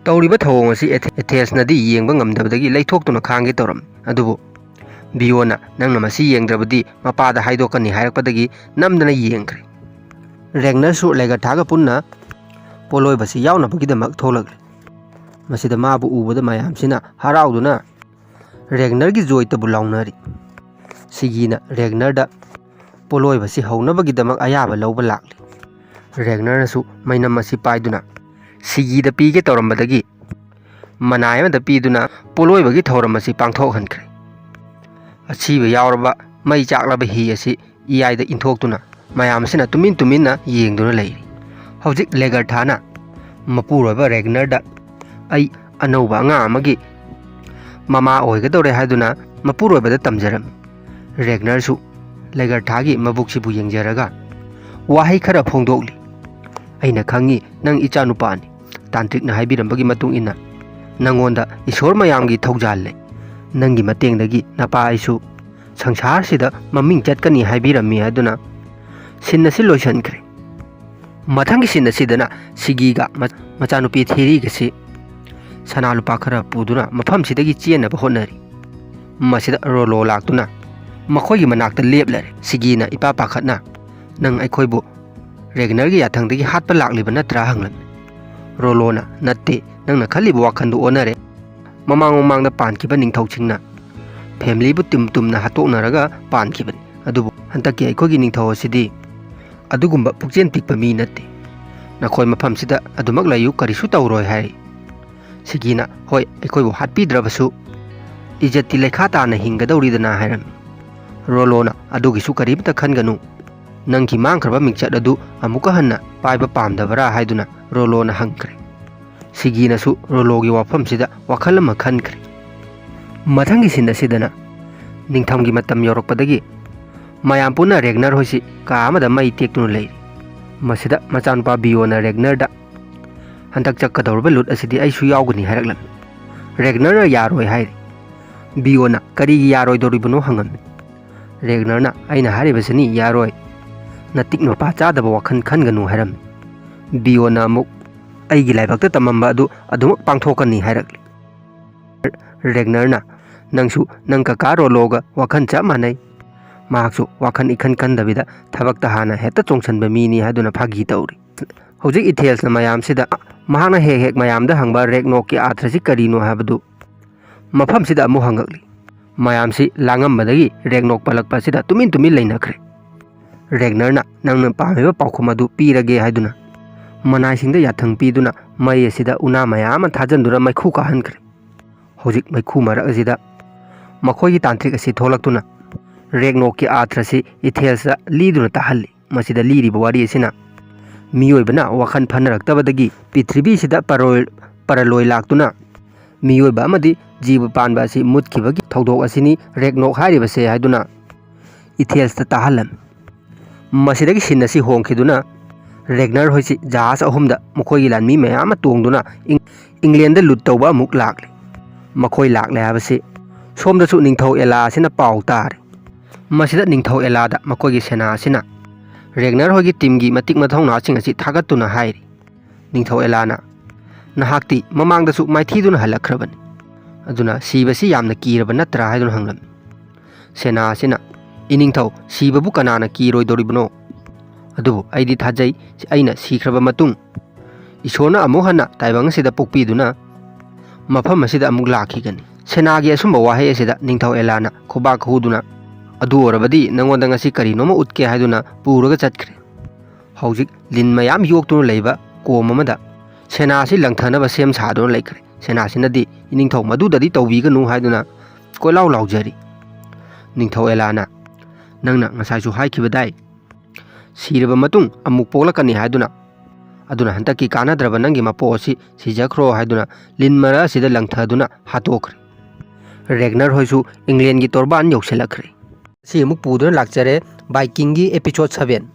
ꯇꯧꯔꯤꯕ ꯊꯧꯑꯣꯡ ꯑꯁꯤ ꯑꯦꯊꯦꯟꯁꯅꯗꯤ ꯌꯦꯡꯕ ꯉꯝꯗꯕꯗꯒꯤ ꯂꯩꯊꯣꯛꯇꯨꯅ ꯈꯥꯡꯒꯦ ꯇꯧꯔꯝꯃꯤ꯫ ꯑꯗꯨꯕꯨ ꯕꯤꯌꯣꯅ "ꯅꯪꯅ ꯃꯁꯤ ꯌꯦꯡꯗ꯭ꯔꯕꯗꯤ ꯃꯄꯥꯗ ꯍꯥꯏꯗꯣꯛꯀꯅꯤ" ꯍꯥꯏꯔꯛꯄꯗꯒꯤ ꯅꯝꯗꯅ ꯌꯦꯡꯈ꯭ꯔꯦ꯫ ꯔꯦꯒꯅꯔꯁꯨ ꯂꯦꯒꯔꯊꯥꯒ ꯄꯨꯟꯅ ꯄꯣꯠꯂꯣꯏꯕꯁꯤ ꯌꯥꯎꯅꯕꯒꯤꯗꯃꯛ ꯊꯣꯛꯂꯛꯂꯤ꯫ ꯃꯁꯤꯗ ꯃꯥꯕꯨ ꯎꯕꯗ ꯃꯌꯥꯝꯁꯤꯅ ꯍꯔꯥꯎꯗꯨꯅ ꯔꯦꯒꯅꯔꯒꯤ ꯖꯣꯏꯇꯕꯨ ꯂꯥꯎꯅꯔꯤ꯫ ꯁꯤꯒꯤꯅ ꯔꯦꯒꯅꯔꯗ ꯄꯣꯠꯂꯣꯏꯕꯁꯤ ꯍꯧꯅꯕꯒꯤꯗꯃꯛ ꯑꯌꯥꯕ ꯂꯧꯕ ꯂꯥꯛꯂꯤ꯫ ꯔꯦꯒꯅꯔꯅꯁꯨ ꯃꯩꯅꯝ ꯑꯁꯤ ꯄꯥꯏꯗꯨꯅ ꯁꯤꯒꯤꯗ ꯄꯤꯒꯦ ꯇꯧꯔꯝꯕꯗꯒꯤ ꯃꯅꯥꯏ ꯑꯃꯗ ꯄꯤꯗꯨꯅ ꯄꯣꯠꯂꯣꯏꯕꯒꯤ ꯊꯧꯔꯝ ꯑꯁꯤ ꯄꯥꯡꯊꯣꯛꯍꯟꯈ꯭ꯔꯦ꯫ ꯑꯁꯤꯕ ꯌꯥꯎꯔꯕ ꯃꯩ ꯆꯥꯛꯂꯕ ꯍꯤ ꯑꯁꯤ ꯏꯌꯥꯏꯗ ꯏꯟꯊꯣꯛꯇꯨꯅ ꯃꯌꯥꯝꯁꯤꯅ ꯇꯨꯃꯤꯟ ꯇꯨꯃꯤꯟꯅ ꯌꯦꯡꯗꯨꯅ ꯂꯩꯔꯤ꯫ ꯍꯧꯖꯤꯛ ꯂꯦꯒꯔꯊꯥꯅ ꯃꯄꯨꯔꯣꯏꯕ ꯔꯦꯒꯅꯔꯗ "ꯑꯩ ꯑꯅꯧꯕ ꯑꯉꯥꯡ ꯑꯃꯒꯤ ꯃꯃꯥ ꯑꯣꯏꯒꯗꯧꯔꯦ" ꯍꯥꯏꯗꯨꯅ ꯃꯄꯨꯔꯣꯏꯕꯗ ꯇꯝꯖꯔꯝꯃꯤ꯫ ꯔꯦꯒꯅꯔꯁꯨ ꯂꯦꯒꯔꯊꯥꯒꯤ ꯃꯕꯨꯛꯁꯤꯕꯨ ꯌꯦꯡꯖꯔꯒ ꯋꯥꯍꯩ ꯈꯔ ꯐꯣꯡꯗꯣꯛꯂꯤ꯫ "ꯑꯩꯅ ꯈꯪꯏ ꯅꯪ ꯏꯆꯥꯅꯨꯄꯥꯅꯤ꯫ ꯇꯥꯟꯇ꯭ꯔꯤꯛꯅ ꯍꯥꯏꯕꯤꯔꯝꯕꯒꯤ ꯃꯇꯨꯡ ꯏꯟꯅ ꯅꯪꯉꯣꯟꯗ ꯏꯁꯣꯔ ꯃꯌꯥꯝꯒꯤ ꯊꯧꯖꯥꯜ ꯂꯩ꯫ ꯅꯪꯒꯤ ꯃꯇꯦꯡꯗꯒꯤ ꯅꯄꯥ ꯑꯩꯁꯨ ꯁꯪꯁꯥꯔꯁꯤꯗ ꯃꯃꯤꯡ ꯆꯠꯀꯅꯤ ꯍꯥꯏꯕꯤꯔꯝꯃꯤ" ꯍꯥꯏꯗꯨꯅ ꯁꯤꯟ ꯑꯁꯤ ꯂꯣꯏꯁꯤꯟꯈ꯭ꯔꯦ꯫ ꯃꯊꯪꯒꯤ ꯁꯤꯟ ꯑꯁꯤꯗꯅ ꯁꯤꯒꯤꯒ ꯃꯆꯥꯅꯨꯄꯤ ꯊꯦꯔꯤꯒꯁꯤ ꯁꯅꯥ ꯂꯨꯄꯥ ꯈꯔ ꯄꯨꯗꯨꯅ ꯃꯐꯝꯁꯤꯗꯒꯤ ꯆꯦꯟꯅꯕ ꯍꯣꯠꯅꯔꯤ꯫ ꯃꯁꯤꯗ ꯔꯣꯂꯣ ꯂꯥꯛꯇꯨꯅ ꯃꯈꯣꯏꯒꯤ ꯃꯅꯥꯛꯇ ꯂꯦꯞꯂꯔꯦ꯫ ꯁꯤꯒꯤꯅ ꯏꯄꯥ ꯄꯥꯈꯠꯅ "ꯅꯪ ꯑꯩꯈꯣꯏꯕꯨ ꯔꯦꯒꯅꯔꯒꯤ ꯌꯥꯊꯪꯗꯒꯤ ꯍꯥꯠꯄ ꯂꯥꯛꯂꯤꯕ ꯅꯠꯇ꯭ꯔꯥ?" ꯍꯪꯂꯝꯃꯤ꯫ ꯔꯣꯂꯣꯅ "ꯅꯠꯇꯦ, ꯅꯪꯅ ꯈꯜꯂꯤꯕ ꯋꯥꯈꯟꯗꯨ ꯑꯣꯟꯅꯔꯦ. ꯃꯃꯥꯡꯗ ꯄꯥꯟꯈꯤꯕ ꯅꯤꯡꯊꯧꯁꯤꯡꯅ ꯐꯦꯃꯤꯂꯤꯕꯨ ꯇꯨꯝꯅ ꯍꯥꯠꯇꯣꯛꯅꯔꯒ ꯄꯥꯟꯈꯤꯕꯅꯤ꯫ ꯑꯗꯨꯕꯨ ꯍꯟꯗꯛꯀꯤ ꯑꯩꯈꯣꯏꯒꯤ ꯅꯤꯡꯊꯧ ꯑꯁꯤꯗꯤ ꯑꯗꯨꯒꯨꯝꯕ ꯄꯨꯛꯆꯦꯜ ꯄꯤꯛꯄ ꯃꯤ ꯅꯠꯇꯦ. ꯅꯈꯣꯏ ꯃꯐꯝꯁꯤꯗ ꯑꯗꯨꯃꯛ ꯂꯩꯌꯨ, ꯀꯔꯤꯁꯨ ꯇꯧꯔꯣꯏ" ꯍꯥꯏꯔꯤ꯫ ꯁꯤꯒꯤꯅ "ꯍꯣꯏ, ꯑꯩꯈꯣꯏꯕꯨ ꯍꯥꯠꯄꯤꯗ꯭ꯔꯕꯁꯨ ꯏꯖꯠꯇꯤ ꯂꯩꯈꯥ ꯇꯥꯅ ꯍꯤꯡꯒꯗꯧꯔꯤꯗꯅ" ꯍꯥꯏꯔꯝꯃꯤ꯫ ꯔꯣꯂꯣꯅ "ꯑꯗꯨꯒꯤꯁꯨ ꯀꯔꯤꯃꯇ ꯈꯟꯒꯅꯨ. ꯅꯪꯒꯤ ꯃꯥꯡꯈ꯭ꯔꯕ ꯃꯤꯡꯆꯠ ꯑꯗꯨ ꯑꯃꯨꯛꯀ ꯍꯟꯅ ꯄꯥꯏꯕ ꯄꯥꯝꯗꯕꯔꯥ?" ꯍꯥꯏꯗꯨꯅ ꯔꯣꯂꯣꯅ ꯍꯪꯈ꯭ꯔꯦ꯫ ꯁꯤꯒꯤꯅꯁꯨ ꯔꯣꯂꯣꯒꯤ ꯋꯥꯐꯝꯁꯤꯗ ꯋꯥꯈꯜ ꯑꯃ ꯈꯟꯈ꯭ꯔꯦ꯫ ꯃꯊꯪꯒꯤ ꯁꯤꯟ ꯑꯁꯤꯗꯅ ꯅꯤꯡꯊꯝꯒꯤ ꯃꯇꯝ ꯌꯧꯔꯛꯄꯗꯒꯤ ꯃꯌꯥꯝ ꯄꯨꯟꯅ ꯔꯦꯒꯅꯔ ꯍꯣꯏꯁꯤ ꯀꯥ ꯑꯃꯗ ꯃꯩ ꯇꯦꯛꯇꯨꯅ ꯂꯩꯔꯤ꯫ ꯃꯁꯤꯗ ꯃꯆꯥꯅꯨꯄꯥ ꯕꯤꯌꯣꯅ ꯔꯦꯒꯅꯔꯗ "ꯍꯟꯗꯛ ꯆꯠꯀꯗꯧꯔꯤꯕ ꯂꯨꯠ ꯑꯁꯤꯗꯤ ꯑꯩꯁꯨ ꯌꯥꯎꯒꯅꯤ" ꯍꯥꯏꯔꯛꯂꯝꯃꯤ꯫ ꯔꯦꯒꯅꯔꯅ ꯌꯥꯔꯣꯏ ꯍꯥꯏꯔꯤ꯫ ꯕꯤꯌꯣꯅ "ꯀꯔꯤꯒꯤ ꯌꯥꯔꯣꯏꯗꯧꯔꯤꯕꯅꯣ?" ꯍꯪꯉꯝꯃꯤ꯫ ꯔꯦꯒꯅꯔꯅ "ꯑꯩꯅ ꯍꯥꯏꯔꯤꯕꯁꯤꯅꯤ ꯌꯥꯔꯣꯏ. ꯅꯇꯤꯛ ꯅꯄꯥ ꯆꯥꯗꯕ ꯋꯥꯈꯜ ꯈꯟꯒꯅꯨ" ꯍꯥꯏꯔꯝꯃꯤ꯫ ꯕꯤꯌꯣꯅ ꯑꯃꯨꯛ "ꯑꯩꯒꯤ ꯂꯥꯏꯕꯛꯇ ꯇꯝꯃꯝꯕ ꯑꯗꯨ ꯑꯗꯨꯃꯛ ꯄꯥꯡꯊꯣꯛꯀꯅꯤ" ꯍꯥꯏꯔꯛꯂꯤ꯫ ꯔꯦꯒꯅꯔꯅ "ꯅꯪꯁꯨ ꯅꯪ ꯀꯀꯥ ꯔꯣꯂꯣꯒ ꯋꯥꯈꯜ ꯆꯞ ꯃꯥꯟꯅꯩ. ꯃꯍꯥꯛꯁꯨ ꯋꯥꯈꯜ ꯏꯈꯟ ꯈꯟꯗꯕꯤꯗ ꯊꯕꯛꯇ ꯍꯥꯟꯅ ꯍꯦꯛꯇ ꯆꯣꯡꯁꯟꯕ ꯃꯤꯅꯤ" ꯍꯥꯏꯗꯨꯅ ꯐꯥꯒꯤ ꯇꯧꯔꯤ꯫ ꯍꯧꯖꯤꯛ ꯏꯊꯦꯜꯁꯅ ꯃꯌꯥꯝꯁꯤꯗ ꯃꯍꯥꯛꯅ ꯍꯦꯛ ꯍꯦꯛ ꯃꯌꯥꯝꯗ ꯍꯪꯕ ꯔꯦꯒꯅꯣꯛꯀꯤ ꯑꯥꯔꯊ꯭ꯔꯁꯤ ꯀꯔꯤꯅꯣ ꯍꯥꯏꯕꯗꯨ ꯃꯐꯝꯁꯤꯗ ꯑꯃꯨꯛ ꯍꯪꯉꯛꯂꯤ꯫ ꯃꯌꯥꯝꯁꯤ ꯂꯥꯡꯉꯝꯕꯗꯒꯤ ꯔꯦꯒꯅꯣꯛ ꯄꯜꯂꯛꯄ ꯑꯁꯤꯗ ꯇꯨꯃꯤꯟ ꯂꯩꯅꯈ꯭ꯔꯦ꯫ ꯔꯦꯒꯅꯔꯅ "ꯅꯪꯅ ꯄꯥꯝꯃꯤꯕ ꯄꯥꯎꯈꯨꯝ ꯑꯗꯨ ꯄꯤꯔꯒꯦ" ꯍꯥꯏꯗꯨꯅ ꯃꯅꯥꯏꯁꯤꯡꯗ ꯌꯥꯊꯪ ꯄꯤꯗꯨꯅ ꯃꯩ ꯑꯁꯤꯗ ꯎꯅꯥ ꯃꯌꯥꯝ ꯑꯃ ꯊꯥꯖꯤꯟꯗꯨꯅ ꯃꯩꯈꯨ ꯀꯥꯍꯟꯈ꯭ꯔꯦ꯫ ꯍꯧꯖꯤꯛ ꯃꯩꯈꯨ ꯃꯔꯛ ꯑꯁꯤꯗ ꯃꯈꯣꯏꯒꯤ ꯇꯥꯟꯇ꯭ꯔꯤꯛ ꯑꯁꯤ ꯊꯣꯛꯂꯛꯇꯨꯅ ꯔꯦꯒꯅꯣꯛꯀꯤ ꯑꯥꯔꯊ꯭ꯔꯁꯤ ꯏꯊꯦꯜꯁꯇ ꯂꯤꯗꯨꯅ ꯇꯥꯍꯜꯂꯤ꯫ ꯃꯁꯤꯗ ꯂꯤꯔꯤꯕ ꯋꯥꯔꯤ ꯑꯁꯤꯅ ꯃꯤꯑꯣꯏꯕꯅ ꯋꯥꯈꯜ ꯐꯅꯔꯛꯇꯕꯗꯒꯤ ꯄ꯭ꯔꯤꯊꯤꯕꯤꯁꯤꯗ ꯄꯔꯂꯣꯏ ꯂꯥꯛꯇꯨꯅ ꯃꯤꯑꯣꯏꯕ ꯑꯃꯗꯤ ꯖꯤꯕ ꯄꯥꯟꯕ ꯑꯁꯤ ꯃꯨꯠꯈꯤꯕꯒꯤ ꯊꯧꯗꯣꯛ ꯑꯁꯤꯅꯤ ꯔꯦꯒꯅꯣꯛ ꯍꯥꯏꯔꯤꯕꯁꯦ ꯍꯥꯏꯗꯨꯅ ꯏꯊꯦꯜꯁꯇ ꯇꯥꯍꯜꯂꯝꯃꯤ꯫ ꯃꯁꯤꯗꯒꯤ ꯁꯤꯟ ꯑꯁꯤ ꯍꯣꯡꯈꯤꯗꯨꯅ ꯔꯦꯒꯅꯔ ꯍꯣꯏꯁꯤ ꯖꯍꯥꯖ ꯑꯍꯨꯝꯗ ꯃꯈꯣꯏꯒꯤ ꯂꯥꯟꯃꯤ ꯃꯌꯥꯝ ꯑꯃ ꯇꯣꯡꯗꯨꯅ ꯏꯪꯂꯦꯟꯗ ꯂꯨꯠ ꯇꯧꯕ ꯑꯃꯨꯛ ꯂꯥꯛꯂꯤ꯫ ꯃꯈꯣꯏ ꯂꯥꯛꯂꯦ ꯍꯥꯏꯕꯁꯤ ꯁꯣꯝꯗꯁꯨ ꯅꯤꯡꯊꯧ ꯑꯦꯂꯥ ꯑꯁꯤꯅ ꯄꯥꯎ ꯇꯥꯔꯦ꯫ ꯃꯁꯤꯗ ꯅꯤꯡꯊꯧ ꯑꯦꯂꯥꯗ ꯃꯈꯣꯏꯒꯤ ꯁꯦꯅꯥ ꯑꯁꯤꯅ ꯔꯦꯒꯅꯔ ꯍꯣꯏꯒꯤ ꯇꯤꯝꯒꯤ ꯃꯇꯤꯛ ꯃꯊꯧꯅꯥꯁꯤꯡ ꯑꯁꯤ ꯊꯥꯒꯠꯇꯨꯅ ꯍꯥꯏꯔꯤ꯫ ꯅꯤꯡꯊꯧ ꯑꯦꯂꯥꯅ "ꯅꯍꯥꯛꯇꯤ ꯃꯃꯥꯡꯗꯁꯨ ꯃꯥꯏꯊꯤꯗꯨꯅ ꯍꯜꯂꯛꯈ꯭ꯔꯕꯅꯤ. ꯑꯗꯨꯅ ꯁꯤꯕꯁꯤ ꯌꯥꯝꯅ ꯀꯤꯔꯕ ꯅꯠꯇ꯭ꯔꯥ?" ꯍꯥꯏꯗꯨꯅ ꯍꯪꯂꯝꯃꯤ꯫ ꯁꯦꯅꯥ ꯑꯁꯤꯅ "ꯏꯅꯤꯡꯊꯧ, ꯁꯤꯕꯕꯨ ꯀꯅꯥꯅ ꯀꯤꯔꯣꯏꯗꯧꯔꯤꯕꯅꯣ? ꯑꯗꯨꯕꯨ ꯑꯩꯗꯤ ꯊꯥꯖꯩ ꯑꯩꯅ ꯁꯤꯈ꯭ꯔꯕ ꯃꯇꯨꯡ ꯏꯁꯣꯔꯅ ꯑꯃꯨꯛ ꯍꯟꯅ ꯇꯥꯏꯕꯪ ꯑꯁꯤꯗ ꯄꯣꯛꯄꯤꯗꯨꯅ ꯃꯐꯝ ꯑꯁꯤꯗ ꯑꯃꯨꯛ ꯂꯥꯛꯈꯤꯒꯅꯤ." ꯁꯦꯅꯥꯒꯤ ꯑꯁꯨꯝꯕ ꯋꯥꯍꯩ ꯑꯁꯤꯗ ꯅꯤꯡꯊꯧ ꯑꯦꯂꯥꯅ ꯈꯨꯕꯥꯛ ꯈꯨꯗꯨꯅ "ꯑꯗꯨ ꯑꯣꯏꯔꯕꯗꯤ ꯅꯪꯉꯣꯟꯗ ꯉꯁꯤ ꯀꯔꯤꯅꯣꯃ ꯎꯠꯀꯦ" ꯍꯥꯏꯗꯨꯅ ꯄꯨꯔꯒ ꯆꯠꯈ꯭ꯔꯦ꯫ ꯍꯧꯖꯤꯛ ꯂꯤꯟ ꯃꯌꯥꯝ ꯌꯣꯛꯇꯨꯅ ꯂꯩꯕ ꯀꯣꯝ ꯑꯃꯗ ꯁꯦꯅꯥ ꯑꯁꯤ ꯂꯪꯊꯅꯕ ꯁꯦꯝ ꯁꯥꯗꯨꯅ ꯂꯩꯈ꯭ꯔꯦ꯫ ꯁꯦꯅꯥꯁꯤꯅꯗꯤ "ꯏꯅꯤꯡꯊꯧ, ꯃꯗꯨꯗꯗꯤ ꯇꯧꯕꯤꯒꯅꯨ" ꯍꯥꯏꯗꯨꯅ ꯀꯣꯏꯂꯥꯎ ꯂꯥꯎꯖꯔꯤ꯫ ꯅꯤꯡꯊꯧ ꯑꯦꯂꯥꯅ "ꯅꯪꯅ ꯉꯁꯥꯏꯁꯨ ꯍꯥꯏꯈꯤꯕꯗꯥꯏ ꯁꯤꯔꯕ ꯃꯇꯨꯡ ꯑꯃꯨꯛ ꯄꯣꯛꯂꯛꯀꯅꯤ ꯍꯥꯏꯗꯨꯅ. ꯑꯗꯨꯅ ꯍꯟꯗꯛꯀꯤ ꯀꯥꯟꯅꯗ꯭ꯔꯕ ꯅꯪꯒꯤ ꯃꯄꯣꯛ ꯑꯁꯤ ꯁꯤꯖꯈ꯭ꯔꯣ" ꯍꯥꯏꯗꯨꯅ ꯂꯤꯟ ꯃꯔꯛ ꯑꯁꯤꯗ ꯂꯪꯊꯗꯨꯅ ꯍꯥꯠꯇꯣꯛꯈ꯭ꯔꯦ꯫ ꯔꯦꯒꯅꯔ ꯍꯣꯏꯁꯨ ꯏꯪꯂꯦꯟꯒꯤ ꯇꯣꯔꯕꯥꯟ ꯌꯧꯁꯤꯜꯂꯛꯈ꯭ꯔꯦ꯫ ꯑꯁꯤ ꯑꯃꯨꯛ ꯄꯨꯗꯨꯅ ꯂꯥꯛꯆꯔꯦ ꯕꯥꯏꯀꯤꯡꯒꯤ ꯑꯦꯄꯤꯁꯣꯗ 7꯫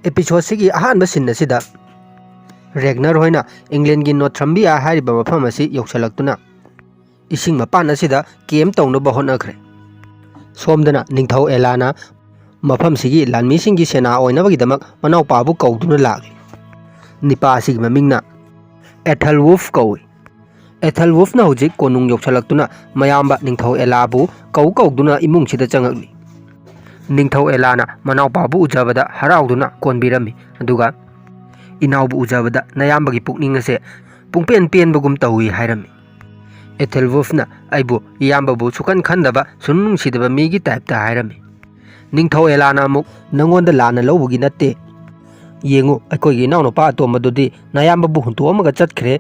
एपिसोड सिगी अहानबा सिन असिदा रेगनर होइना इंग्लैंड की नॉर्थम्बिया हारिबा मफम असि यौसलक्तुना इसिंग मपान असिदा केम तौनबा होनखरे सोमदना निंगथौ एलाना मफम सिगी लानमीसिंग की सेना ओइनबगिदमक मनाव पाबु कौदुना लागली निपा सिगी ममिंगना एथलवुल्फ कौई एथलवुल्फना हुजिक कोनुंग यौसलक्तुना मयाम्बा निंगथौ एलाबु कौदुना इमुंगसिदा चंगकली निंगथौ एलाना मनाव पाबु उजबदा हराउदुना कोनबिरमी अदुगा इनावबु उजबदा नयाम्बगी पुकनिंग असे पुंपेन पेनबगुम तौई हायरमी एथलवुल्फना आइबु इयाम्बबु सुकन खंदबा सुनुंगसिदबा मीगी टाइपता हायरमी निंगथौ एलाना मुक नंगोंदा लाना लौबगी नत्ते येंगु अखोइगी नावनपा अतोमदुदी नयाम्बबु हुंतोमगा चटखरे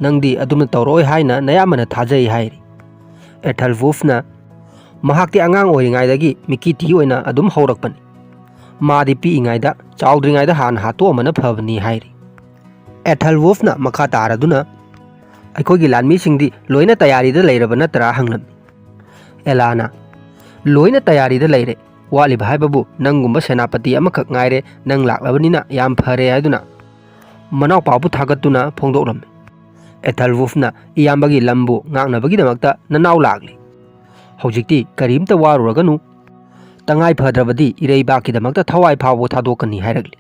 नंगदी अदुमना तौरोय हायना नयामना थाजै हायरी एथलवुल्फना महाक्ति आंगांग ओइरिंगाइदगी मिकीटी ओइना अदुम हौरकपनि मादी पीइंगाइदा चाउद्रिंगाइदा हान हातोमना फबनी हायरी एथलवुल्फना मखा तारदुना अखोइगी लानमीसिंगदी लोइना तयारीदा लैरबा नतरा हंगलमी एलाना लोइना तयारीदा लैरे वालिबा हाइबबु नंगुंबा सेनापति अमखक ngaire नंग लाक्लबनिना याम फरे हाइदुना मनाव पाबु थागतुना फोंदोकलमी एथलवुल्फना इयाम्बगी लंबु ngangnabagidamakta ननाव लागली हौजिक्ति करीमता वारुरगनु तंगाई फद्रबदी इरैबाकीदमक्ता थवाई फावो थादोकनी हायरगली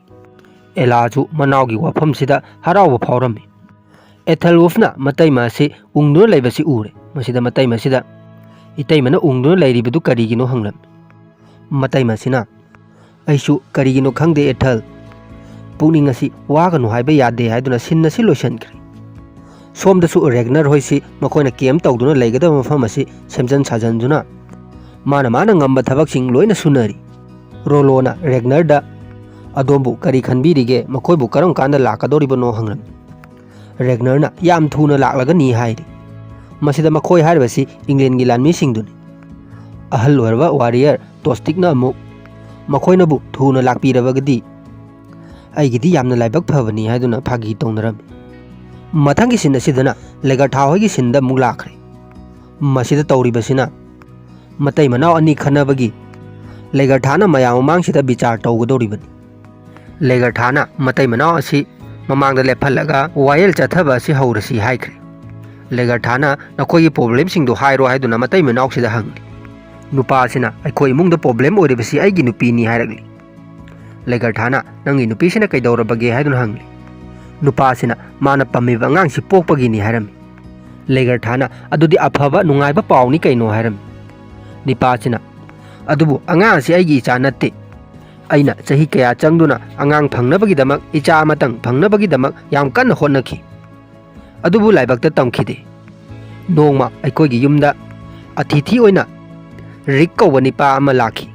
एलाजु मनावगी वाफमसिदा हराव फावरमी एथलवुल्फना मतैमासे उंगदुना लैबसी उरे मसिदा मतैमासिदा इतैमना उंगदुना लैरिबदु करिगिनो हंगलमी मतैमासिना ऐसु करिगिनो खंगदे एथल पुनिंग असि वागनु हाइबा यादे हाइदुना सिन्नसि लोइसनख्रे सोमदसु रेगनर होइसि मखोइना केम तौदुना लैगदब मफम असि सेमजन साजनजुना माना ngamba थबकसिंग लोइना सुनरी रोलोना रेगनरदा अदोमबु करी खनबिरिगे मखोइबु करम कांदा लाकदोरिबनो हंगलम रेगनरना याम थुना लाक्लगनी हाइरि मसिदा मखोइ हाइरबसि इंग्लैंड की लानमीसिंगदुनि अहल ओरबा वारियर टोस्टिकना अमु मखोइनाबु थुना लाकपिरबगदी आइगिदि यामना लाइबक फबनी हाइदुना फागी तौनरमी मथंगी सिन असिदना लेगरथा होगी सिंदा मुग लाखरे मसिदा तौरिबसिना मतै मनाव अनि खनबगी लेगरथाना मयाम ममांगसिदा विचार तौगदोरिबनी लेगरथाना मतै मनाव असि ममांगदा लेफलगा वायल चथबा असि हौरसि हाइख्रे लेगरथाना नखोई प्रॉब्लम सिंगदो हाइरो हाइदुना मतै मनावसिदा हंगली नुपासिना अखोई इमुंगदा प्रॉब्लम ओइरिबसि आइगी नुपीनी हाइरगली लेगरथाना नंगी नुपीसिना कैदौरबगे हाइदुना हंगली नुपासिना माना पम्मीबा अंगांगसि पोकपगिनी हायरमी लेगरथाना अदुदि अफबा नुंगाइबा पाउनी कैनो हायरमी निपासिना अदुबु अंगांगसि आइगी इचा नत्ते अइना चही कया चंगदुना अंगांग फंगनबगिदमक इचा अमतंग फंगनबगिदमक याम कन्न होनखि अदुबु लाइबक्ता तमखिदे नोंगमा अखोइगी युमदा अतिथि ओइना रिक कौबा निपा अमा लाखि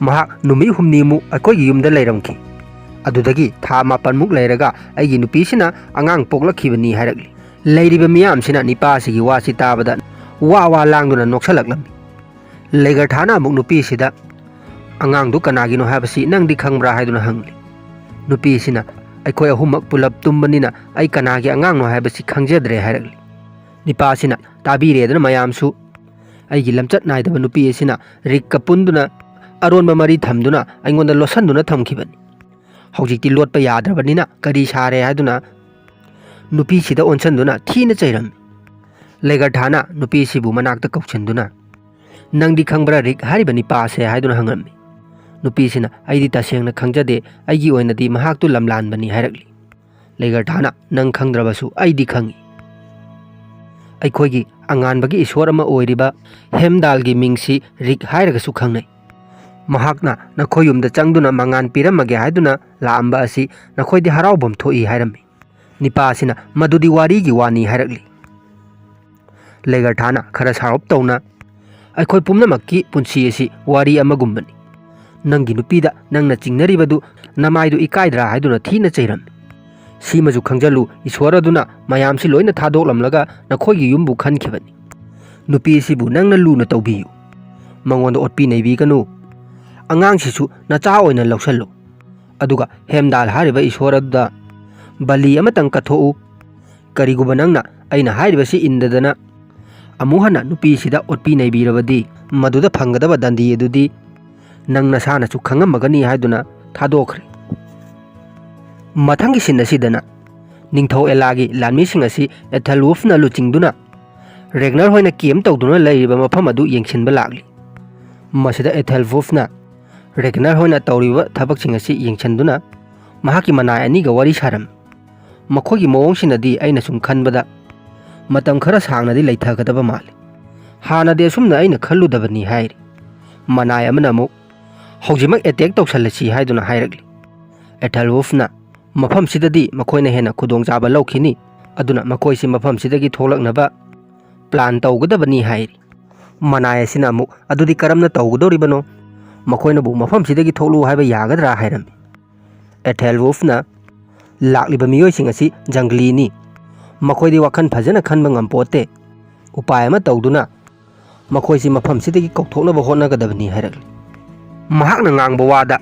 महाक नुमि हुमनिमु अखोइगी युमदा लैरमखि अदुदगी था मापनमुक लैरगा आइगी नुपीसिना अंगांग पोकलखिबनी हायरगली लैरिबा मियामसिना निपासिगी वासि ताबदा वा लांगदुना नोक्सलक्लमी लेगरथाना अमुक नुपीसिदा अंगांगदु कनागिनो हाबसि नंगदि खंगब्रा हायदुना हंगली नुपीसिना अखोइ अहुमक पुलप तुंबनिना आई कनागी अंगांगनो हाबसि खंगजेद्रे हायरगली निपासिना ताबिरेदना मयामसु आइगी लमचत नायदबा नुपीसिना रिक्का पुंदुना अरोनबा मरी थमदुना आइंगोंदा लोसनदुना थमखिबनी हौजिक्ति लोटपा याद्रबनिना करी सारे हायदुना नुपीसिदा ओनसनदुना थीना चैरमी लेगरथाना नुपीसिबु मनाक्ता कौचनदुना नंगदि खंगब्रा रिक हारिबा निपासे हायदुना हंगरमी नुपीसिना आइदि तसेंगना खंगजदे आइगी ओइनदि महाक्तु लमलानबनी हायरगली लेगरथाना नंग खंगद्रबसु आइदि खंगी अखोइगी अंगानबगी ईश्वर अमा ओइरिबा हेमदालगी मिंगसि रिक हायरगसु खंगनै महाकना नखोयुमदा चंगदुना मंगान पिरमगे हायदुना लांबा असि नखोइदि हराउबम थोई हायरमी निपासिना मदुदि वारीगी वानी हायरगली लेगरथाना खरा सारोप तौना अखोइ पुमनमक्की पुंसी असि वारी अमगुम्बनी नंगी नुपीदा नंगना चिंगनरिबदु नमाइदु इकाइद्रा हायदुना थीना चैरमी सीमजु खंगजलु ईश्वर अदुना मयामसि लोइना थादोकलमलगा नखोइगी युमबु खनखिबनी नुपीसिबु नंगना लुना तौबियु मंगोंदा ओटपी नैबिगनु अंगांगसिसु नचा ओइना लौसल्लो अदुगा हेमदाल हारिबा ईश्वर अदुदा बलि अमतंग कथोउ करिगुबा नंगना अइना हारिबसि इंददना अमुहना नुपीसिदा ओटपी नैबिरबदी मदुदा फंगदबा दंदी अदुदी नंग नसानासु खंगमगनी हायदुना थादोखरे ꯃꯊꯪꯒꯤ ꯁꯤꯟ ꯑꯁꯤꯗꯅ ꯅꯤꯡꯊꯧ ꯑꯦꯂꯥꯒꯤ ꯂꯥꯟꯃꯤꯁꯤꯡ ꯑꯁꯤ ꯑꯦꯊꯦꯜꯋꯨꯜꯐꯅ ꯂꯨꯆꯤꯡꯗꯨꯅ ꯔꯦꯒꯅꯔ ꯍꯣꯏꯅ ꯀꯦꯝ ꯇꯧꯗꯨꯅ ꯂꯩꯔꯤꯕ ꯃꯐꯝ ꯑꯗꯨ ꯌꯦꯡꯁꯤꯟꯕ ꯂꯥꯛꯂꯤ꯫ ꯃꯁꯤꯗ ꯑꯦꯊꯦꯜꯋꯨꯜꯐꯅ ꯔꯦꯒꯅꯔ ꯍꯣꯏꯅ ꯇꯧꯔꯤꯕ ꯊꯕꯛꯁꯤꯡ ꯑꯁꯤ ꯌꯦꯡꯁꯤꯟꯗꯨꯅ ꯃꯍꯥꯛꯀꯤ ꯃꯅꯥꯏ ꯑꯅꯤꯒ ꯋꯥꯔꯤ ꯁꯥꯔꯝꯃꯤ꯫ ꯃꯈꯣꯏꯒꯤ ꯃꯑꯣꯡꯁꯤꯅꯗꯤ ꯑꯩꯅ ꯁꯨꯝ ꯈꯟꯕꯗ ꯃꯇꯝ ꯈꯔ ꯁꯥꯡꯅꯗꯤ ꯂꯩꯊꯒꯗꯕ ꯃꯥꯜꯂꯤ꯫ ꯍꯥꯟꯅꯗꯤ ꯑꯁꯨꯝꯅ ꯑꯩꯅ ꯈꯜꯂꯨꯗꯕꯅꯤ ꯍꯥꯏꯔꯤ꯫ ꯃꯅꯥꯏ ꯑꯃꯅ ꯑꯃꯨꯛ ꯍꯧꯖꯤꯛꯃꯛ ꯑꯦꯇꯦꯛ ꯇꯧꯁꯜꯂꯁꯤ ꯍꯥꯏꯗꯨꯅ ꯍꯥꯏꯔꯛꯂꯤ꯫ ꯑꯦꯊꯦꯜꯋꯨꯜꯐꯅ ꯃꯐꯝꯁꯤꯗꯗꯤ ꯃꯈꯣꯏꯅ ꯍꯦꯟꯅ ꯈꯨꯗꯣꯡꯆꯥꯕ ꯂꯧꯈꯤꯅꯤ, ꯑꯗꯨꯅ ꯃꯈꯣꯏꯁꯤ ꯃꯐꯝꯁꯤꯗꯒꯤ ꯊꯣꯛꯂꯛꯅꯕ ꯄ꯭ꯂꯥꯟ ꯇꯧꯒꯗꯕꯅꯤ ꯍꯥꯏꯔꯤ꯫ ꯃꯅꯥꯏ ꯑꯁꯤꯅ ꯑꯃꯨꯛ ꯑꯗꯨꯗꯤ ꯀꯔꯝꯅ ꯇꯧꯒꯗꯧꯔꯤꯕꯅꯣ? ꯃꯈꯣꯏꯅꯕꯨ ꯃꯐꯝꯁꯤꯗꯒꯤ ꯊꯣꯛꯂꯨ ꯍꯥꯏꯕ ꯌꯥꯒꯗ꯭ꯔꯥ ꯍꯥꯏꯔꯝꯃꯤ꯫ ꯑꯦꯊꯦꯜꯋꯨꯜꯐꯅ ꯂꯥꯛꯂꯤꯕ ꯃꯤꯑꯣꯏꯁꯤꯡ ꯑꯁꯤ ꯖꯪꯒꯂꯤꯅꯤ, ꯃꯈꯣꯏꯗꯤ ꯋꯥꯈꯜ ꯐꯖꯅ ꯈꯟꯕ ꯉꯝꯄꯣꯠꯇꯦ, ꯎꯄꯥꯏ ꯑꯃ ꯇꯧꯗꯨꯅ ꯃꯈꯣꯏꯁꯤ ꯃꯐꯝꯁꯤꯗꯒꯤ ꯀꯧꯊꯣꯛꯅꯕ ꯍꯣꯠꯅꯒꯗꯕꯅꯤ ꯍꯥꯏꯔꯛꯂꯤ꯫ ꯃꯍꯥꯛꯅ ꯉꯥꯡꯕ ꯋꯥꯗ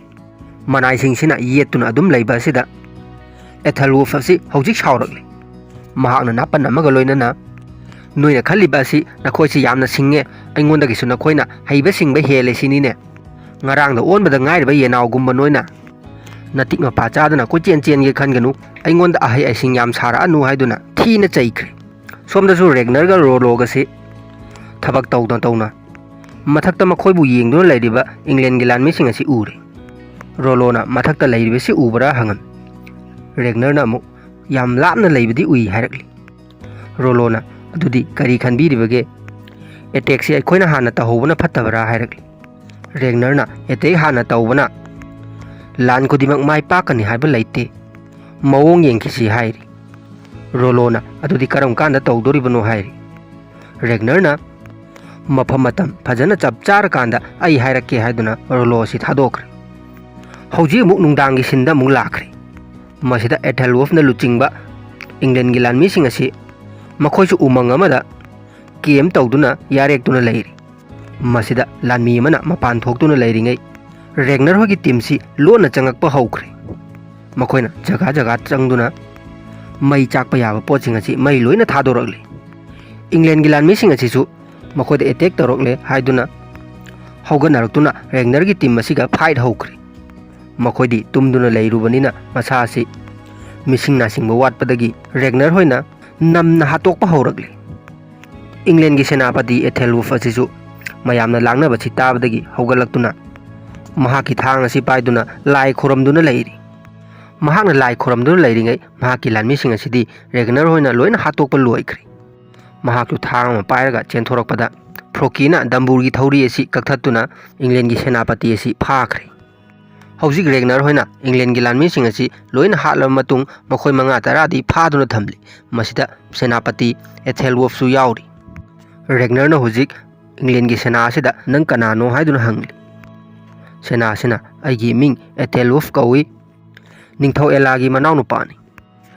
ꯃꯅꯥꯏꯁꯤꯡꯁꯤꯅ ꯌꯦꯠꯇꯨꯅ ꯑꯗꯨꯝ ꯂꯩꯕ ꯑꯁꯤꯗ ꯑꯦꯊꯦꯜꯋꯨꯜꯐ ꯑꯁꯤ ꯍꯧꯖꯤꯛ ꯁꯥꯎꯔꯛꯂꯤ꯫ ꯃꯍꯥꯛꯅ ꯅꯥꯄꯟ ꯑꯃꯒ ꯂꯣꯏꯅꯅ ꯅꯣꯏꯅ ꯈꯜꯂꯤꯕ ꯑꯁꯤ ꯅꯈꯣꯏꯁꯤ ꯌꯥꯝꯅ ꯁꯤꯡꯉꯦ, ꯑꯩꯉꯣꯟꯗꯒꯤꯁꯨ ꯅꯈꯣꯏꯅ ꯍꯩꯕ ꯁꯤꯡꯕ ꯍꯦꯜꯂꯦ ꯁꯤꯅꯤꯅꯦ꯫ ꯉꯔꯥꯡꯗ ꯑꯣꯟꯕꯗ ꯉꯥꯏꯔꯤꯕ ꯌꯦꯅꯥꯎꯒꯨꯝꯕ ꯅꯣꯏꯅ ꯅꯇꯤꯛ ꯃꯄꯥ ꯆꯥꯗꯅ ꯀꯣꯏꯆꯦꯟ ꯆꯦꯟꯒꯦ ꯈꯟꯒꯅꯨ, ꯑꯩꯉꯣꯟꯗ ꯑꯍꯩ ꯑꯁꯤꯡ ꯌꯥꯝ ꯁꯥꯔꯛꯑꯅꯨ ꯍꯥꯏꯗꯨꯅ ꯊꯤꯅ ꯆꯩꯈ꯭ꯔꯦ꯫ ꯁꯣꯝꯗꯁꯨ ꯔꯦꯒꯅꯔꯒ ꯔꯣꯂꯣꯒꯁꯤ ꯊꯕꯛ ꯇꯧꯅ ꯇꯧꯅ ꯃꯊꯛꯇ ꯃꯈꯣꯏꯕꯨ ꯌꯦꯡꯗꯨꯅ ꯂꯩꯔꯤꯕ ꯏꯪꯂꯦꯟꯒꯤ ꯂꯥꯟꯃꯤꯁꯤꯡ ꯑꯁꯤ ꯎꯔꯦ꯫ ꯔꯣꯂꯣꯅ ꯃꯊꯛꯇ ꯂꯩꯔꯤꯕꯁꯤ ꯎꯕ꯭ꯔꯥ ꯍꯪꯉꯝꯃꯤ꯫ ꯔꯦꯒꯅꯔꯅ ꯑꯃꯨꯛ ꯌꯥꯝ ꯂꯥꯞꯅ ꯂꯩꯕꯗꯤ ꯎꯏ ꯍꯥꯏꯔꯛꯂꯤ꯫ ꯔꯣꯂꯣꯅ ꯑꯗꯨꯗꯤ ꯀꯔꯤ ꯈꯟꯕꯤꯔꯤꯕꯒꯦ? ꯑꯦꯇꯦꯛꯁꯤ ꯑꯩꯈꯣꯏꯅ ꯍꯥꯟꯅ ꯇꯧꯍꯧꯕꯅ ꯐꯠꯇꯕ꯭ꯔꯥ ꯍꯥꯏꯔꯛꯂꯤ꯫ ꯔꯦꯒꯅꯔꯅ ꯑꯦꯇꯦꯛ ꯍꯥꯟꯅ ꯇꯧꯕꯅ ꯂꯥꯟ ꯈꯨꯗꯤꯡꯃꯛ ꯃꯥꯏ ꯄꯥꯛꯀꯅꯤ ꯍꯥꯏꯕ ꯂꯩꯇꯦ, ꯃꯑꯣꯡ ꯌꯦꯡꯈꯤꯁꯤ ꯍꯥꯏꯔꯤ꯫ ꯔꯣꯂꯣꯅ ꯑꯗꯨꯗꯤ ꯀꯔꯝ ꯀꯥꯟꯗ ꯇꯧꯗꯣꯔꯤꯕꯅꯣ ꯍꯥꯏꯔꯤ꯫ ꯔꯦꯒꯅꯔꯅ ꯃꯐꯝ ꯃꯇꯝ ꯐꯖꯅ ꯆꯞ ꯆꯥꯔꯀꯥꯟꯗ ꯑꯩ ꯍꯥꯏꯔꯛꯀꯦ ꯍꯥꯏꯗꯨꯅ ꯔꯣꯂꯣ ꯑꯁꯤ ꯊꯥꯗꯣꯛꯈ꯭ꯔꯦ꯫ ꯍꯧꯖꯤꯛ ꯑꯃꯨꯛ ꯅꯨꯡꯗꯥꯡꯒꯤ ꯁꯤꯟꯗ ꯑꯃꯨꯛ ꯂꯥꯛꯈ꯭ꯔꯦ꯫ ꯃꯁꯤꯗ ꯑꯦꯊꯦꯜꯋꯨꯜꯐꯅ ꯂꯨꯆꯤꯡꯕ ꯏꯪꯂꯦꯟꯒꯤ ꯂꯥꯟꯃꯤꯁꯤꯡ ꯑꯁꯤ ꯃꯈꯣꯏꯁꯨ ꯎꯃꯪ ꯑꯃꯗ ꯀꯦꯝ ꯇꯧꯗꯨꯅ ꯌꯥꯔꯦꯛꯇꯨꯅ ꯂꯩꯔꯤ꯫ ꯃꯁꯤꯗ ꯂꯥꯟꯃꯤ ꯑꯃꯅ ꯃꯄꯥꯟ ꯊꯣꯛꯇꯨꯅ ꯂꯩꯔꯤꯉꯩ ꯔꯦꯒꯅꯔ ꯍꯣꯏꯒꯤ ꯇꯤꯝꯁꯤ ꯂꯣꯟꯅ ꯆꯪꯉꯛꯄ ꯍꯧꯈ꯭ꯔꯦ꯫ ꯃꯈꯣꯏꯅ ꯖꯒꯥ ꯖꯒꯥ ꯆꯪꯗꯨꯅ ꯃꯩ ꯆꯥꯛꯄ ꯌꯥꯕ ꯄꯣꯠꯁꯤꯡ ꯑꯁꯤ ꯃꯩ ꯂꯣꯏꯅ ꯊꯥꯗꯣꯔꯛꯂꯤ꯫ ꯏꯪꯂꯦꯟꯒꯤ ꯂꯥꯟꯃꯤꯁꯤꯡ ꯑꯁꯤꯁꯨ ꯃꯈꯣꯏꯗ ꯑꯦꯇꯦꯛ ꯇꯧꯔꯛꯂꯦ ꯍꯥꯏꯗꯨꯅ ꯍꯧꯒꯠꯅꯔꯛꯇꯨꯅ ꯔꯦꯒꯅꯔꯒꯤ ꯇꯤꯝ ꯑꯁꯤꯒ ꯐꯥꯏꯠ ꯍꯧꯈ꯭ꯔꯦ꯫ ꯃꯈꯣꯏꯗꯤ ꯇꯨꯝꯗꯨꯅ ꯂꯩꯔꯨꯕꯅꯤꯅ ꯃꯁꯥ ꯑꯁꯤ ꯃꯤꯁꯤꯡ ꯅꯥꯁꯤꯡꯕ ꯋꯥꯠꯄꯗꯒꯤ ꯔꯦꯒꯅꯔ ꯍꯣꯏꯅ ꯅꯝꯅ ꯍꯥꯠꯇꯣꯛꯄ ꯍꯧꯔꯛꯂꯤ꯫ ꯏꯪꯂꯦꯟꯒꯤ ꯁꯦꯅꯥꯄꯇꯤ ꯑꯦꯊꯦꯜꯋꯨꯜꯐ ꯑꯁꯤꯁꯨ ꯃꯌꯥꯝꯅ ꯂꯥꯡꯅꯕꯁꯤ ꯇꯥꯕꯗꯒꯤ ꯍꯧꯒꯠꯂꯛꯇꯨꯅ ꯃꯍꯥꯛꯀꯤ ꯊꯥꯡ ꯑꯁꯤ ꯄꯥꯏꯗꯨꯅ ꯂꯥꯏ ꯈꯣꯔꯝꯗꯨꯅ ꯂꯩꯔꯤ꯫ ꯃꯍꯥꯛꯅ ꯂꯥꯏ ꯈꯣꯔꯝꯗꯨꯅ ꯂꯩꯔꯤꯉꯩ ꯃꯍꯥꯛꯀꯤ ꯂꯥꯟꯃꯤꯁꯤꯡ ꯑꯁꯤꯗꯤ ꯔꯦꯒꯅꯔ ꯍꯣꯏꯅ ꯂꯣꯏꯅ ꯍꯥꯠꯇꯣꯛꯄ ꯂꯣꯏꯈ꯭ꯔꯦ꯫ ꯃꯍꯥꯛꯁꯨ ꯊꯥꯡ ꯑꯃ ꯄꯥꯏꯔꯒ ꯆꯦꯟꯊꯣꯔꯛꯄꯗ ꯐ꯭ꯔꯣꯀꯤꯅ ꯗꯝꯕꯨꯔꯒꯤ ꯊꯧꯔꯤ ꯑꯁꯤ ꯀꯛꯊꯠꯇꯨꯅ ꯏꯪꯂꯦꯟꯒꯤ ꯁꯦꯅꯥꯄꯇꯤ ꯑꯁꯤ ꯐꯥꯈ꯭ꯔꯦ꯫ ꯍꯧꯖꯤꯛ ꯔꯦꯒꯅꯔ ꯍꯣꯏꯅ ꯏꯪꯂꯦꯟꯒꯤ ꯂꯥꯟꯃꯤꯁꯤꯡ ꯑꯁꯤ ꯂꯣꯏꯅ ꯍꯥꯠꯂꯕ ꯃꯇꯨꯡ ꯃꯈꯣꯏ 5-10ꯗꯤ ꯐꯥꯗꯨꯅ ꯊꯝꯂꯤ꯫ ꯃꯁꯤꯗ ꯁꯦꯅꯥꯄꯇꯤ ꯑꯦꯊꯦꯜꯋꯨꯜꯐꯁꯨ ꯌꯥꯎꯔꯤ꯫ ꯔꯦꯒꯅꯔꯅ ꯍꯧꯖꯤꯛ ꯏꯪꯂꯦꯟꯒꯤ ꯁꯦꯅꯥ ꯑꯁꯤꯗ ꯅꯪ ꯀꯅꯥꯅꯣ ꯍꯥꯏꯗꯨꯅ ꯍꯪꯂꯤ꯫ ꯁꯦꯅꯥ ꯑꯁꯤꯅ ꯑꯩꯒꯤ ꯃꯤꯡ ꯑꯦꯊꯦꯜꯋꯨꯜꯐ ꯀꯧꯏ, ꯅꯤꯡꯊꯧ ꯑꯦꯂꯥꯒꯤ ꯃꯅꯥꯎꯅꯨꯄꯥꯅꯤ꯫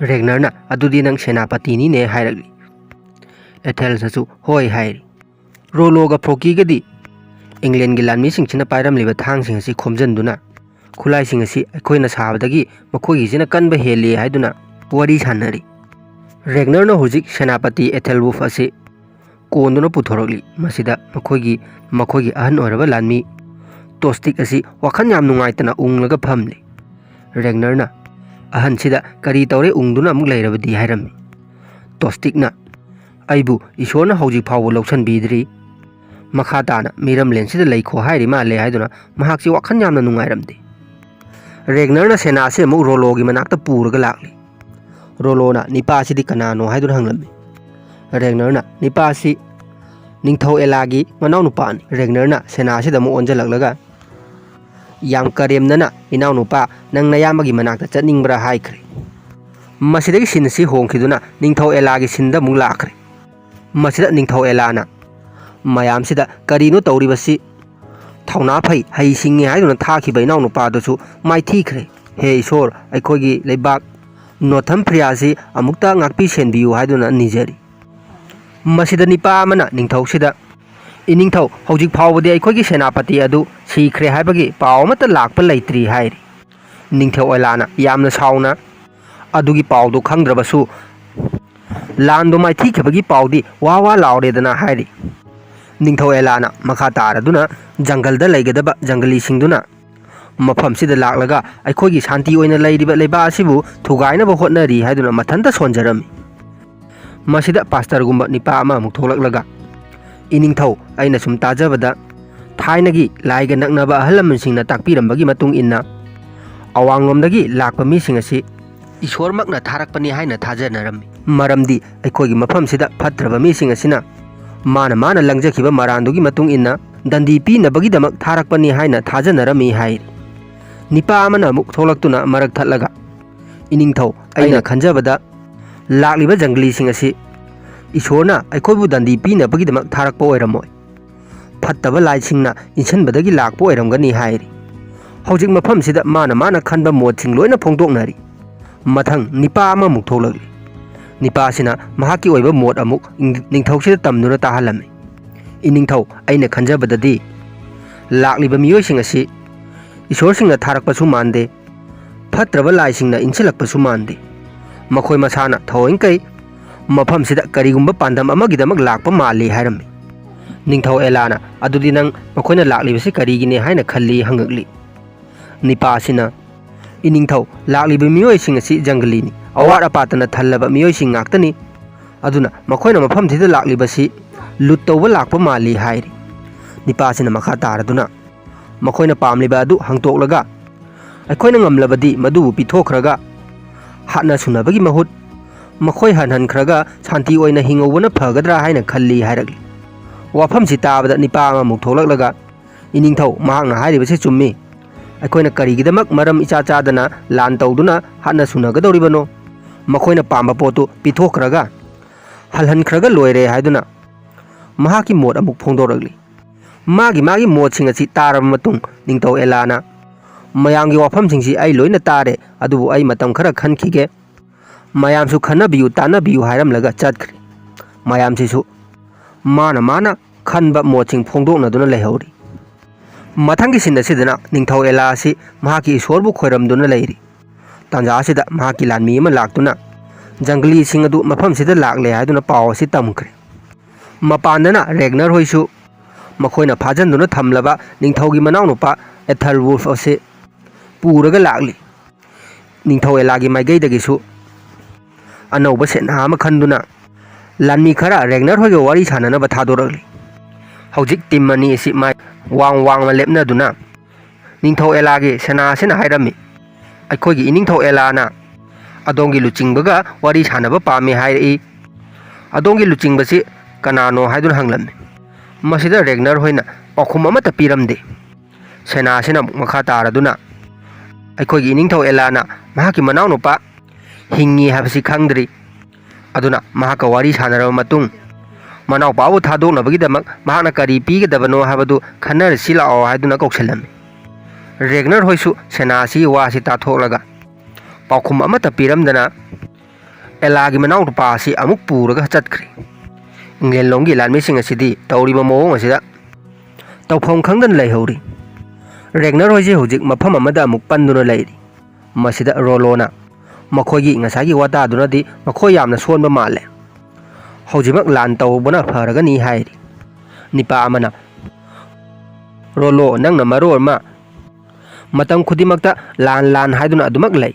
ꯔꯦꯒꯅꯔꯅ ꯑꯗꯨꯗꯤ ꯅꯪ ꯁꯦꯅꯥꯄꯇꯤꯅꯤꯅꯦ ꯍꯥꯏꯔꯛꯂꯤ꯫ ꯑꯦꯊꯦꯜꯁꯨ ꯍꯣꯏ ꯍꯥꯏꯔꯤ꯫ ꯔꯣꯂꯣꯒ ꯐ꯭ꯔꯣꯀꯤꯒꯗꯤ ꯏꯪꯂꯦꯟꯒꯤ ꯂꯥꯟꯃꯤꯁꯤꯡꯁꯤꯅ ꯄꯥꯏꯔꯝꯂꯤꯕ ꯊꯥꯡꯁꯤꯡ ꯑꯁꯤ ꯈꯣꯝꯖꯤꯟꯗꯨꯅ ꯈꯨꯠꯂꯥꯏꯁꯤꯡ ꯑꯁꯤ ꯑꯩꯈꯣꯏꯅ ꯁꯥꯕꯗꯒꯤ ꯃꯈꯣꯏꯒꯤꯁꯤꯅ ꯀꯟꯕ ꯍꯦꯜꯂꯤ ꯍꯥꯏꯗꯨꯅ ꯋꯥꯔꯤ ꯁꯥꯟꯅꯔꯤ꯫ ꯔꯦꯒꯅꯔꯅ ꯍꯧꯖꯤꯛ ꯁꯦꯅꯥꯄꯇꯤ ꯑꯦꯊꯦꯜꯋꯨꯜꯐ ꯑꯁꯤ ꯀꯣꯟꯗꯨꯅ ꯄꯨꯊꯣꯔꯛꯂꯤ꯫ ꯃꯁꯤꯗ ꯃꯈꯣꯏꯒꯤ ꯑꯍꯟ ꯑꯣꯏꯔꯕ ꯂꯥꯟꯃꯤ ꯇꯣꯁꯇꯤꯛ ꯑꯁꯤ ꯋꯥꯈꯜ ꯌꯥꯝ ꯅꯨꯡꯉꯥꯏꯇꯅ ꯎꯡꯂꯒ ꯐꯝꯂꯤ꯫ ꯔꯦꯒꯅꯔꯅ ꯑꯍꯟꯁꯤꯗ ꯀꯔꯤ ꯇꯧꯔꯦ ꯎꯡꯗꯨꯅ ꯑꯃꯨꯛ ꯂꯩꯔꯕꯗꯤ ꯍꯥꯏꯔꯝꯃꯤ꯫ ꯇꯣꯁꯇꯤꯛꯅ ꯑꯩꯕꯨ ꯏꯁꯣꯔꯅ ꯍꯧꯖꯤꯛ ꯐꯥꯎꯕ ꯂꯧꯁꯤꯟꯕꯤꯗ꯭ꯔꯤ, ꯃꯈꯥ ꯇꯥꯅ ꯃꯤꯔꯝꯂꯦꯟꯁꯤꯗ ꯂꯩꯈꯣ ꯍꯥꯏꯔꯤ ꯃꯥꯜꯂꯦ ꯍꯥꯏꯗꯨꯅ ꯃꯍꯥꯛꯁꯤ ꯋꯥꯈꯜ ꯌꯥꯝꯅ ꯅꯨꯡꯉꯥꯏꯔꯝꯗꯦ꯫ ꯔꯦꯒꯅꯔꯅ ꯁꯦꯅꯥ ꯑꯁꯤ ꯑꯃꯨꯛ ꯔꯣꯂꯣꯒꯤ ꯃꯅꯥꯛꯇ ꯄꯨꯔꯒ ꯂꯥꯛꯂꯤ꯫ ꯔꯣꯂꯣꯅ ꯅꯤꯄꯥ ꯑꯁꯤꯗꯤ ꯀꯅꯥꯅꯣ ꯍꯥꯏꯗꯨꯅ ꯍꯪꯂꯝꯃꯤ꯫ ꯔꯦꯒꯅꯔꯅ ꯅꯤꯄꯥ ꯑꯁꯤ ꯅꯤꯡꯊꯧ ꯑꯦꯂꯥꯒꯤ ꯃꯅꯥꯎꯅꯨꯄꯥꯅꯤ꯫ ꯔꯦꯒꯅꯔꯅ ꯁꯦꯅꯥ ꯑꯁꯤꯗ ꯑꯃꯨꯛ ꯑꯣꯟꯁꯤꯜꯂꯛꯂꯒ ꯌꯥꯝ ꯀꯔꯦꯝꯅꯅ ꯏꯅꯥꯎꯅꯨꯄꯥ ꯅꯪ ꯅꯌꯥꯝꯕꯒꯤ ꯃꯅꯥꯛꯇ ꯆꯠꯅꯤꯡꯕ꯭ꯔꯥ ꯍꯥꯏꯈ꯭ꯔꯦ꯫ ꯃꯁꯤꯗꯒꯤ ꯁꯤꯟ ꯑꯁꯤ ꯍꯣꯡꯈꯤꯗꯨꯅ ꯅꯤꯡꯊꯧ ꯑꯦꯂꯥꯒꯤ ꯁꯤꯟꯗ ꯑꯃꯨꯛ ꯂꯥꯛꯈ꯭ꯔꯦ꯫ ꯃꯁꯤꯗ ꯅꯤꯡꯊꯧ ꯑꯦꯂꯥꯅ ꯃꯌꯥꯝꯁꯤꯗ ꯀꯔꯤꯅꯣ ꯇꯧꯔꯤꯕꯁꯤ, ꯊꯧꯅꯥ ꯐꯩ ꯍꯩ ꯁꯤꯡꯉꯦ ꯍꯥꯏꯗꯨꯅ ꯊꯥꯈꯤꯕ ꯏꯅꯥꯎꯅꯨꯄꯥꯗꯨꯁꯨ ꯃꯥꯏꯊꯤꯈ꯭ꯔꯦ꯫ ꯍꯦ ꯏꯁꯣꯔ, ꯑꯩꯈꯣꯏꯒꯤ ꯂꯩꯕꯥꯛ ꯅꯣꯔꯊꯝꯐ꯭ꯔꯤꯌꯥꯁꯤ ꯑꯃꯨꯛꯇ ꯉꯥꯛꯄꯤ ꯁꯦꯟꯕꯤꯌꯨ ꯍꯥꯏꯗꯨꯅ ꯅꯤꯖꯔꯤ꯫ ꯃꯁꯤꯗ ꯅꯤꯄꯥ ꯑꯃꯅ ꯅꯤꯡꯊꯧꯁꯤꯗ ꯏꯅꯤꯡꯊꯧ ꯍꯧꯖꯤꯛ ꯐꯥꯎꯕꯗꯤ ꯑꯩꯈꯣꯏꯒꯤ ꯁꯦꯅꯥꯄꯇꯤ ꯑꯗꯨ ꯁꯤꯈ꯭ꯔꯦ ꯍꯥꯏꯕꯒꯤ ꯄꯥꯎ ꯑꯃꯠꯇ ꯂꯥꯛꯄ ꯂꯩꯇ꯭ꯔꯤ ꯍꯥꯏꯔꯤ꯫ ꯅꯤꯡꯊꯧ ꯑꯦꯂꯥꯅ ꯌꯥꯝꯅ ꯁꯥꯎꯅ ꯑꯗꯨꯒꯤ ꯄꯥꯎꯗꯨ ꯈꯪꯗ꯭ꯔꯕꯁꯨ ꯂꯥꯟꯗꯣ ꯃꯥꯏꯊꯤꯈꯤꯕꯒꯤ ꯄꯥꯎꯗꯤ ꯋꯥ ꯋꯥ ꯂꯥꯎꯔꯦꯗꯅ ꯍꯥꯏꯔꯤ꯫ ꯅꯤꯡꯊꯧ ꯑꯦꯂꯥꯅ ꯃꯈꯥ ꯇꯥꯔꯗꯨꯅ ꯖꯪꯒꯜꯗ ꯂꯩꯒꯗꯕ ꯖꯪꯒꯂꯤꯁꯤꯡꯗꯨꯅ ꯃꯐꯝꯁꯤꯗ ꯂꯥꯛꯂꯒ ꯑꯩꯈꯣꯏꯒꯤ ꯁꯥꯟꯇꯤ ꯑꯣꯏꯅ ꯂꯩꯔꯤꯕ ꯂꯩꯕꯥꯛ ꯑꯁꯤꯕꯨ ꯊꯨꯒꯥꯏꯅꯕ ꯍꯣꯠꯅꯔꯤ ꯍꯥꯏꯗꯨꯅ ꯃꯊꯟꯇ ꯁꯣꯟꯖꯔꯝꯃꯤ꯫ ꯃꯁꯤꯗ ꯄꯥꯁꯇꯔꯒꯨꯝꯕ ꯅꯤꯄꯥ ꯑꯃ ꯑꯃꯨꯛ ꯊꯣꯛꯂꯛꯂꯒ ꯏꯅꯤꯡꯊꯧ ꯑꯩꯅ ꯁꯨꯝ ꯇꯥꯖꯕꯗ ꯊꯥꯏꯅꯒꯤ ꯂꯥꯏꯒ ꯅꯛꯅꯕ ꯑꯍꯜ ꯂꯃꯟꯁꯤꯡꯅ ꯇꯥꯛꯄꯤꯔꯝꯕꯒꯤ ꯃꯇꯨꯡ ꯏꯟꯅ ꯑꯋꯥꯡꯂꯣꯝꯗꯒꯤ ꯂꯥꯛꯄ ꯃꯤꯁꯤꯡ ꯑꯁꯤ ꯏꯁꯣꯔꯃꯛꯅ ꯊꯥꯔꯛꯄꯅꯤ ꯍꯥꯏꯅ ꯊꯥꯖꯅꯔꯝꯃꯤ꯫ ꯃꯔꯝꯗꯤ ꯑꯩꯈꯣꯏꯒꯤ ꯃꯐꯝꯁꯤꯗ ꯐꯠꯇ꯭ꯔꯕ ꯃꯤꯁꯤꯡ ꯑꯁꯤꯅ ꯃꯥꯅ ꯂꯪꯖꯈꯤꯕ ꯃꯔꯥꯟꯗꯨꯒꯤ ꯃꯇꯨꯡ ꯏꯟꯅ ꯗꯟꯗꯤ ꯄꯤꯅꯕꯒꯤꯗꯃꯛ ꯊꯥꯔꯛꯄꯅꯤ ꯍꯥꯏꯅ ꯊꯥꯖꯅꯔꯝꯃꯤ ꯍꯥꯏꯔꯤ꯫ ꯅꯤꯄꯥ ꯑꯃꯅ ꯑꯃꯨꯛ ꯊꯣꯛꯂꯛꯇꯨꯅ ꯃꯔꯛ ꯊꯠꯂꯒ ꯏꯅꯤꯡꯊꯧ ꯑꯩꯅ ꯈꯟꯖꯕꯗ ꯂꯥꯛꯂꯤꯕ ꯖꯪꯒꯂꯤꯁꯤꯡ ꯑꯁꯤ ꯏꯁꯣꯔꯅ ꯑꯩꯈꯣꯏꯕꯨ ꯗꯟꯗꯤ ꯄꯤꯅꯕꯒꯤꯗꯃꯛ ꯊꯥꯔꯛꯄ ꯑꯣꯏꯔꯝꯃꯣꯏ, ꯐꯠꯇꯕ ꯂꯥꯏꯁꯤꯡꯅ ꯏꯟꯁꯤꯟꯕꯗꯒꯤ ꯂꯥꯛꯄ ꯑꯣꯏꯔꯝꯒꯅꯤ ꯍꯥꯏꯔꯤ꯫ ꯍꯧꯖꯤꯛ ꯃꯐꯝꯁꯤꯗ ꯃꯥꯅ ꯈꯟꯕ ꯃꯣꯠꯁꯤꯡ ꯂꯣꯏꯅ ꯐꯣꯡꯗꯣꯛꯅꯔꯤ꯫ ꯃꯊꯪ ꯅꯤꯄꯥ ꯑꯃꯃꯨꯛ ꯊꯣꯛꯂꯛꯂꯤ꯫ ꯅꯤꯄꯥꯁꯤꯅ ꯃꯍꯥꯛꯀꯤ ꯑꯣꯏꯕ ꯃꯣꯠ ꯑꯃꯨꯛ ꯅꯤꯡꯊꯧꯁꯤꯗ ꯇꯝꯗꯨꯅ ꯇꯥꯍꯜꯂꯝꯃꯤ꯫ ꯏꯅꯤꯡꯊꯧ ꯑꯩꯅ ꯈꯟꯖꯕꯗꯗꯤ ꯂꯥꯛꯂꯤꯕ ꯃꯤꯑꯣꯏꯁꯤꯡ ꯑꯁꯤ ꯏꯁꯣꯔꯁꯤꯡꯅ ꯊꯥꯔꯛꯄꯁꯨ ꯃꯥꯟꯗꯦ, ꯐꯠꯇ꯭ꯔꯕ ꯂꯥꯏꯁꯤꯡꯅ ꯏꯟꯁꯤꯜꯂꯛꯄꯁꯨ ꯃꯥꯟꯗꯦ, ꯃꯈꯣꯏ ꯃꯁꯥꯅ ꯊꯑꯣꯏnkꯩ ꯃꯐꯝꯁꯤꯗ ꯀꯔꯤꯒꯨꯝꯕ ꯄꯥꯟꯗꯝ ꯑꯃꯒꯤꯗꯃꯛ ꯂꯥꯛꯄ ꯃꯥꯜꯂꯤ ꯍꯥꯏꯔꯝꯃꯤ꯫ ꯅꯤꯡꯊꯧ ꯑꯦꯂꯥꯅ ꯑꯗꯨꯗꯤ ꯅꯪ ꯃꯈꯣꯏꯅ ꯂꯥꯛꯂꯤꯕꯁꯤ ꯀꯔꯤꯒꯤꯅꯦ ꯍꯥꯏꯅ ꯈꯜꯂꯤ ꯍꯪꯉꯛꯂꯤ꯫ ꯅꯤꯄꯥꯁꯤꯅ ꯏꯅꯤꯡꯊꯧ ꯂꯥꯛꯂꯤꯕ ꯃꯤꯑꯣꯏꯁꯤꯡ ꯑꯁꯤ ꯖꯪꯒꯂꯤꯅꯤ, ꯑꯋꯥꯠ ꯑꯄꯥꯇꯅ ꯊꯜꯂꯕ ꯃꯤꯑꯣꯏꯁꯤꯡ ꯉꯥꯛꯇꯅꯤ, ꯑꯗꯨꯅ ꯃꯈꯣꯏꯅ ꯃꯐꯝꯁꯤꯗ ꯂꯥꯛꯂꯤꯕꯁꯤ ꯂꯨꯠ ꯇꯧꯕ ꯂꯥꯛꯄ ꯃꯥꯜꯂꯤ ꯍꯥꯏꯔꯤ꯫ ꯅꯤꯄꯥꯁꯤꯅ ꯃꯈꯥ ꯇꯥꯔꯗꯨꯅ ꯃꯈꯣꯏꯅ ꯄꯥꯝꯂꯤꯕ ꯑꯗꯨ ꯍꯪꯇꯣꯛꯂꯒ ꯑꯩꯈꯣꯏꯅ ꯉꯝꯂꯕꯗꯤ ꯃꯗꯨꯕꯨ ꯄꯤꯊꯣꯛꯈ꯭ꯔꯒ ꯍꯥꯠꯅ ꯁꯨꯅꯕꯒꯤ ꯃꯍꯨꯠ ꯃꯈꯣꯏ ꯍꯟꯍꯟꯈ꯭ꯔꯒ ꯁꯥꯟꯇꯤ ꯑꯣꯏꯅ ꯍꯤꯡꯍꯧꯕꯅ ꯐꯒꯗ꯭ꯔꯥ ꯍꯥꯏꯅ ꯈꯜꯂꯤ ꯍꯥꯏꯔꯛꯂꯤ꯫ ꯋꯥꯐꯝꯁꯤ ꯇꯥꯕꯗ ꯅꯤꯄꯥ ꯑꯃꯃꯨꯛ ꯊꯣꯛꯂꯛꯂꯒ ꯏꯅꯤꯡꯊꯧ ꯃꯍꯥꯛꯅ ꯍꯥꯏꯔꯤꯕꯁꯤ ꯆꯨꯝꯃꯤ, ꯑꯩꯈꯣꯏꯅ ꯀꯔꯤꯒꯤꯗꯃꯛ ꯃꯔꯝ ꯏꯆꯥ ꯆꯥꯗꯅ ꯂꯥꯟ ꯇꯧꯗꯨꯅ ꯍꯥꯠꯅ ꯁꯨꯅꯒꯗꯧꯔꯤꯕꯅꯣ? ꯃꯈꯣꯏꯅ ꯄꯥꯝꯕ ꯄꯣꯠꯇꯨ ꯄꯤꯊꯣꯛꯈ꯭ꯔꯒ ꯍꯜꯍꯟꯈ꯭ꯔꯒ ꯂꯣꯏꯔꯦ ꯍꯥꯏꯗꯨꯅ ꯃꯍꯥꯛꯀꯤ ꯃꯣꯠ ꯑꯃꯨꯛ ꯐꯣꯡꯗꯣꯔꯛꯂꯤ꯫ ꯃꯥꯒꯤ ꯃꯣꯠꯁꯤꯡ ꯑꯁꯤ ꯇꯥꯔꯕ ꯃꯇꯨꯡ ꯅꯤꯡꯊꯧ ꯑꯦꯂꯥꯅ ꯃꯌꯥꯝꯒꯤ ꯋꯥꯐꯝꯁꯤꯡꯁꯤ ꯑꯩ ꯂꯣꯏꯅ ꯇꯥꯔꯦ, ꯑꯗꯨꯕꯨ ꯑꯩ ꯃꯇꯝ ꯈꯔ ꯈꯟꯈꯤꯒꯦ, ꯃꯌꯥꯝꯁꯨ ꯈꯟꯅꯕꯤꯌꯨ ꯇꯥꯟꯅꯕꯤꯌꯨ ꯍꯥꯏꯔꯝꯂꯒ ꯆꯠꯈ꯭ꯔꯦ꯫ ꯃꯌꯥꯝꯁꯤꯁꯨ ꯃꯥꯅ ꯈꯟꯕ ꯃꯣꯠꯁꯤꯡ ꯐꯣꯡꯗꯣꯛꯅꯗꯨꯅ ꯂꯩꯍꯧꯔꯤ꯫ ꯃꯊꯪꯒꯤ ꯁꯤꯟ ꯑꯁꯤꯗꯅ ꯅꯤꯡꯊꯧ ꯑꯦꯂꯥ ꯑꯁꯤ ꯃꯍꯥꯛꯀꯤ ꯏꯁꯣꯔꯕꯨ ꯈꯣꯏꯔꯝꯗꯨꯅ ꯂꯩꯔꯤ꯫ ꯇꯥꯟꯖꯥ ꯑꯁꯤꯗ ꯃꯍꯥꯛꯀꯤ ꯂꯥꯟꯃꯤ ꯑꯃ ꯂꯥꯛꯇꯨꯅ ꯖꯪꯒꯂꯤꯁꯤꯡ ꯑꯗꯨ ꯃꯐꯝꯁꯤꯗ ꯂꯥꯛꯂꯦ ꯍꯥꯏꯗꯨꯅ ꯄꯥꯎ ꯑꯁꯤ ꯇꯝꯈ꯭ꯔꯦ꯫ ꯃꯄꯥꯟꯗꯅ ꯔꯦꯒꯅꯔ ꯍꯣꯏꯁꯨ ꯃꯈꯣꯏꯅ ꯐꯥꯖꯟꯗꯨꯅ ꯊꯝꯂꯕ ꯅꯤꯡꯊꯧꯒꯤ ꯃꯅꯥꯎꯅꯨꯄꯥ ꯑꯦꯊꯜꯋꯨꯜꯐ ꯑꯁꯤ ꯄꯨꯔꯒ ꯂꯥꯛꯂꯤ꯫ ꯅꯤꯡꯊꯧ ꯑꯦꯂꯥꯒꯤ ꯃꯥꯏꯀꯩꯗꯒꯤꯁꯨ ꯑꯅꯧꯕ ꯁꯦꯟꯅ ꯑꯃ ꯈꯟꯗꯨꯅ ꯂꯥꯟꯃꯤ ꯈꯔ ꯔꯦꯒꯅꯔ ꯍꯣꯏꯒ ꯋꯥꯔꯤ ꯁꯥꯟꯅꯅꯕ ꯊꯥꯗꯣꯔꯛꯂꯤ꯫ ꯍꯧꯖꯤꯛ ꯇꯤꯝ ꯑꯅꯤ ꯑꯁꯤ ꯃꯥꯏ ꯋꯥꯡꯅ ꯂꯦꯞꯅꯗꯨꯅ ꯅꯤꯡꯊꯧ ꯑꯦꯂꯥꯒꯤ ꯁꯦꯅꯥ ꯑꯁꯤꯅ ꯍꯥꯏꯔꯝꯃꯤ, ꯑꯩꯈꯣꯏꯒꯤ ꯏꯅꯤꯡꯊꯧ ꯑꯦꯂꯥꯅ ꯑꯗꯣꯝꯒꯤ ꯂꯨꯆꯤꯡꯕꯒ ꯋꯥꯔꯤ ꯁꯥꯟꯅꯕ ꯄꯥꯝꯃꯤ ꯍꯥꯏꯔꯛꯏ꯫ ꯑꯗꯣꯝꯒꯤ ꯂꯨꯆꯤꯡꯕꯁꯤ ꯀꯅꯥꯅꯣ ꯍꯥꯏꯗꯨꯅ ꯍꯪꯂꯝꯃꯤ꯫ ꯃꯁꯤꯗ ꯔꯦꯒꯅꯔ ꯍꯣꯏꯅ ꯄꯥꯎꯈꯨꯝ ꯑꯃꯠꯇ ꯄꯤꯔꯝꯗꯦ꯫ ꯁꯦꯅꯥ ꯑꯁꯤꯅ ꯑꯃꯨꯛ ꯃꯈꯥ ꯇꯥꯔꯗꯨꯅ ꯑꯩꯈꯣꯏꯒꯤ ꯏꯅꯤꯡꯊꯧ ꯑꯦꯂꯥꯅ ꯃꯍꯥꯛꯀꯤ ꯃꯅꯥꯎꯅꯨꯄꯥ ꯍꯤꯡꯉꯤ ꯍꯥꯏꯕꯁꯤ ꯈꯪꯗ꯭ꯔꯤ, ꯑꯗꯨꯅ ꯃꯍꯥꯛꯀ ꯋꯥꯔꯤ ꯁꯥꯟꯅꯔꯕ ꯃꯇꯨꯡ ꯃꯅꯥꯎꯄꯥꯕꯨ ꯊꯥꯗꯣꯛꯅꯕꯒꯤꯗꯃꯛ ꯃꯍꯥꯛꯅ ꯀꯔꯤ ꯄꯤꯒꯗꯕꯅꯣ ꯍꯥꯏꯕꯗꯨ ꯈꯟꯅꯔꯁꯤ ꯂꯥꯛꯑꯣ ꯍꯥꯏꯗꯨꯅ ꯀꯧꯁꯤꯜꯂꯝꯃꯤ꯫ ꯔꯦꯒꯅꯔ ꯍꯣꯏꯁꯨ ꯁꯦꯅꯥ ꯑꯁꯤꯒꯤ ꯋꯥꯁꯤ ꯇꯥꯊꯣꯛꯂꯒ ꯄꯥꯎꯈꯨꯝ ꯑꯃꯠꯇ ꯄꯤꯔꯝꯗꯅ ꯑꯦꯂꯥꯒꯤ ꯃꯅꯥꯎꯅꯨꯄꯥ ꯑꯁꯤ ꯑꯃꯨꯛ ꯄꯨꯔꯒ ꯆꯠꯈ꯭ꯔꯦ꯫ ꯏꯪꯂꯦꯟꯂꯣꯝꯒꯤ ꯂꯥꯟꯃꯤꯁꯤꯡ ꯑꯁꯤꯗꯤ ꯇꯧꯔꯤꯕ ꯃꯑꯣꯡ ꯑꯁꯤꯗ ꯇꯧꯐꯝ ꯈꯪꯗꯅ ꯂꯩꯍꯧꯔꯤ꯫ ꯔꯦꯒꯅꯔ ꯍꯣꯏꯁꯤ ꯍꯧꯖꯤꯛ ꯃꯐꯝ ꯑꯃꯗ ꯑꯃꯨꯛ ꯄꯟꯗꯨꯅ ꯂꯩꯔꯤ꯫ ꯃꯁꯤꯗ ꯔꯣꯂꯣꯅ ꯃꯈꯣꯏꯒꯤ ꯉꯁꯥꯏꯒꯤ ꯋꯥꯇꯥꯗꯨꯅꯗꯤ ꯃꯈꯣꯏ ꯌꯥꯝꯅ ꯁꯣꯟꯕ ꯃꯥꯜꯂꯦ, ꯍꯧꯖꯤꯛꯃꯛ ꯂꯥꯟ ꯇꯧꯕꯅ ꯐꯔꯒꯅꯤ ꯍꯥꯏꯔꯤ꯫ ꯅꯤꯄꯥ ꯑꯃꯅ ꯔꯣꯂꯣ ꯅꯪꯅ ꯃꯔꯣꯜ ꯑꯃ ꯃꯇꯝ ꯈꯨꯗꯤꯡꯃꯛꯇ ꯂꯥꯟ ꯍꯥꯏꯗꯨꯅ ꯑꯗꯨꯃꯛ ꯂꯩ,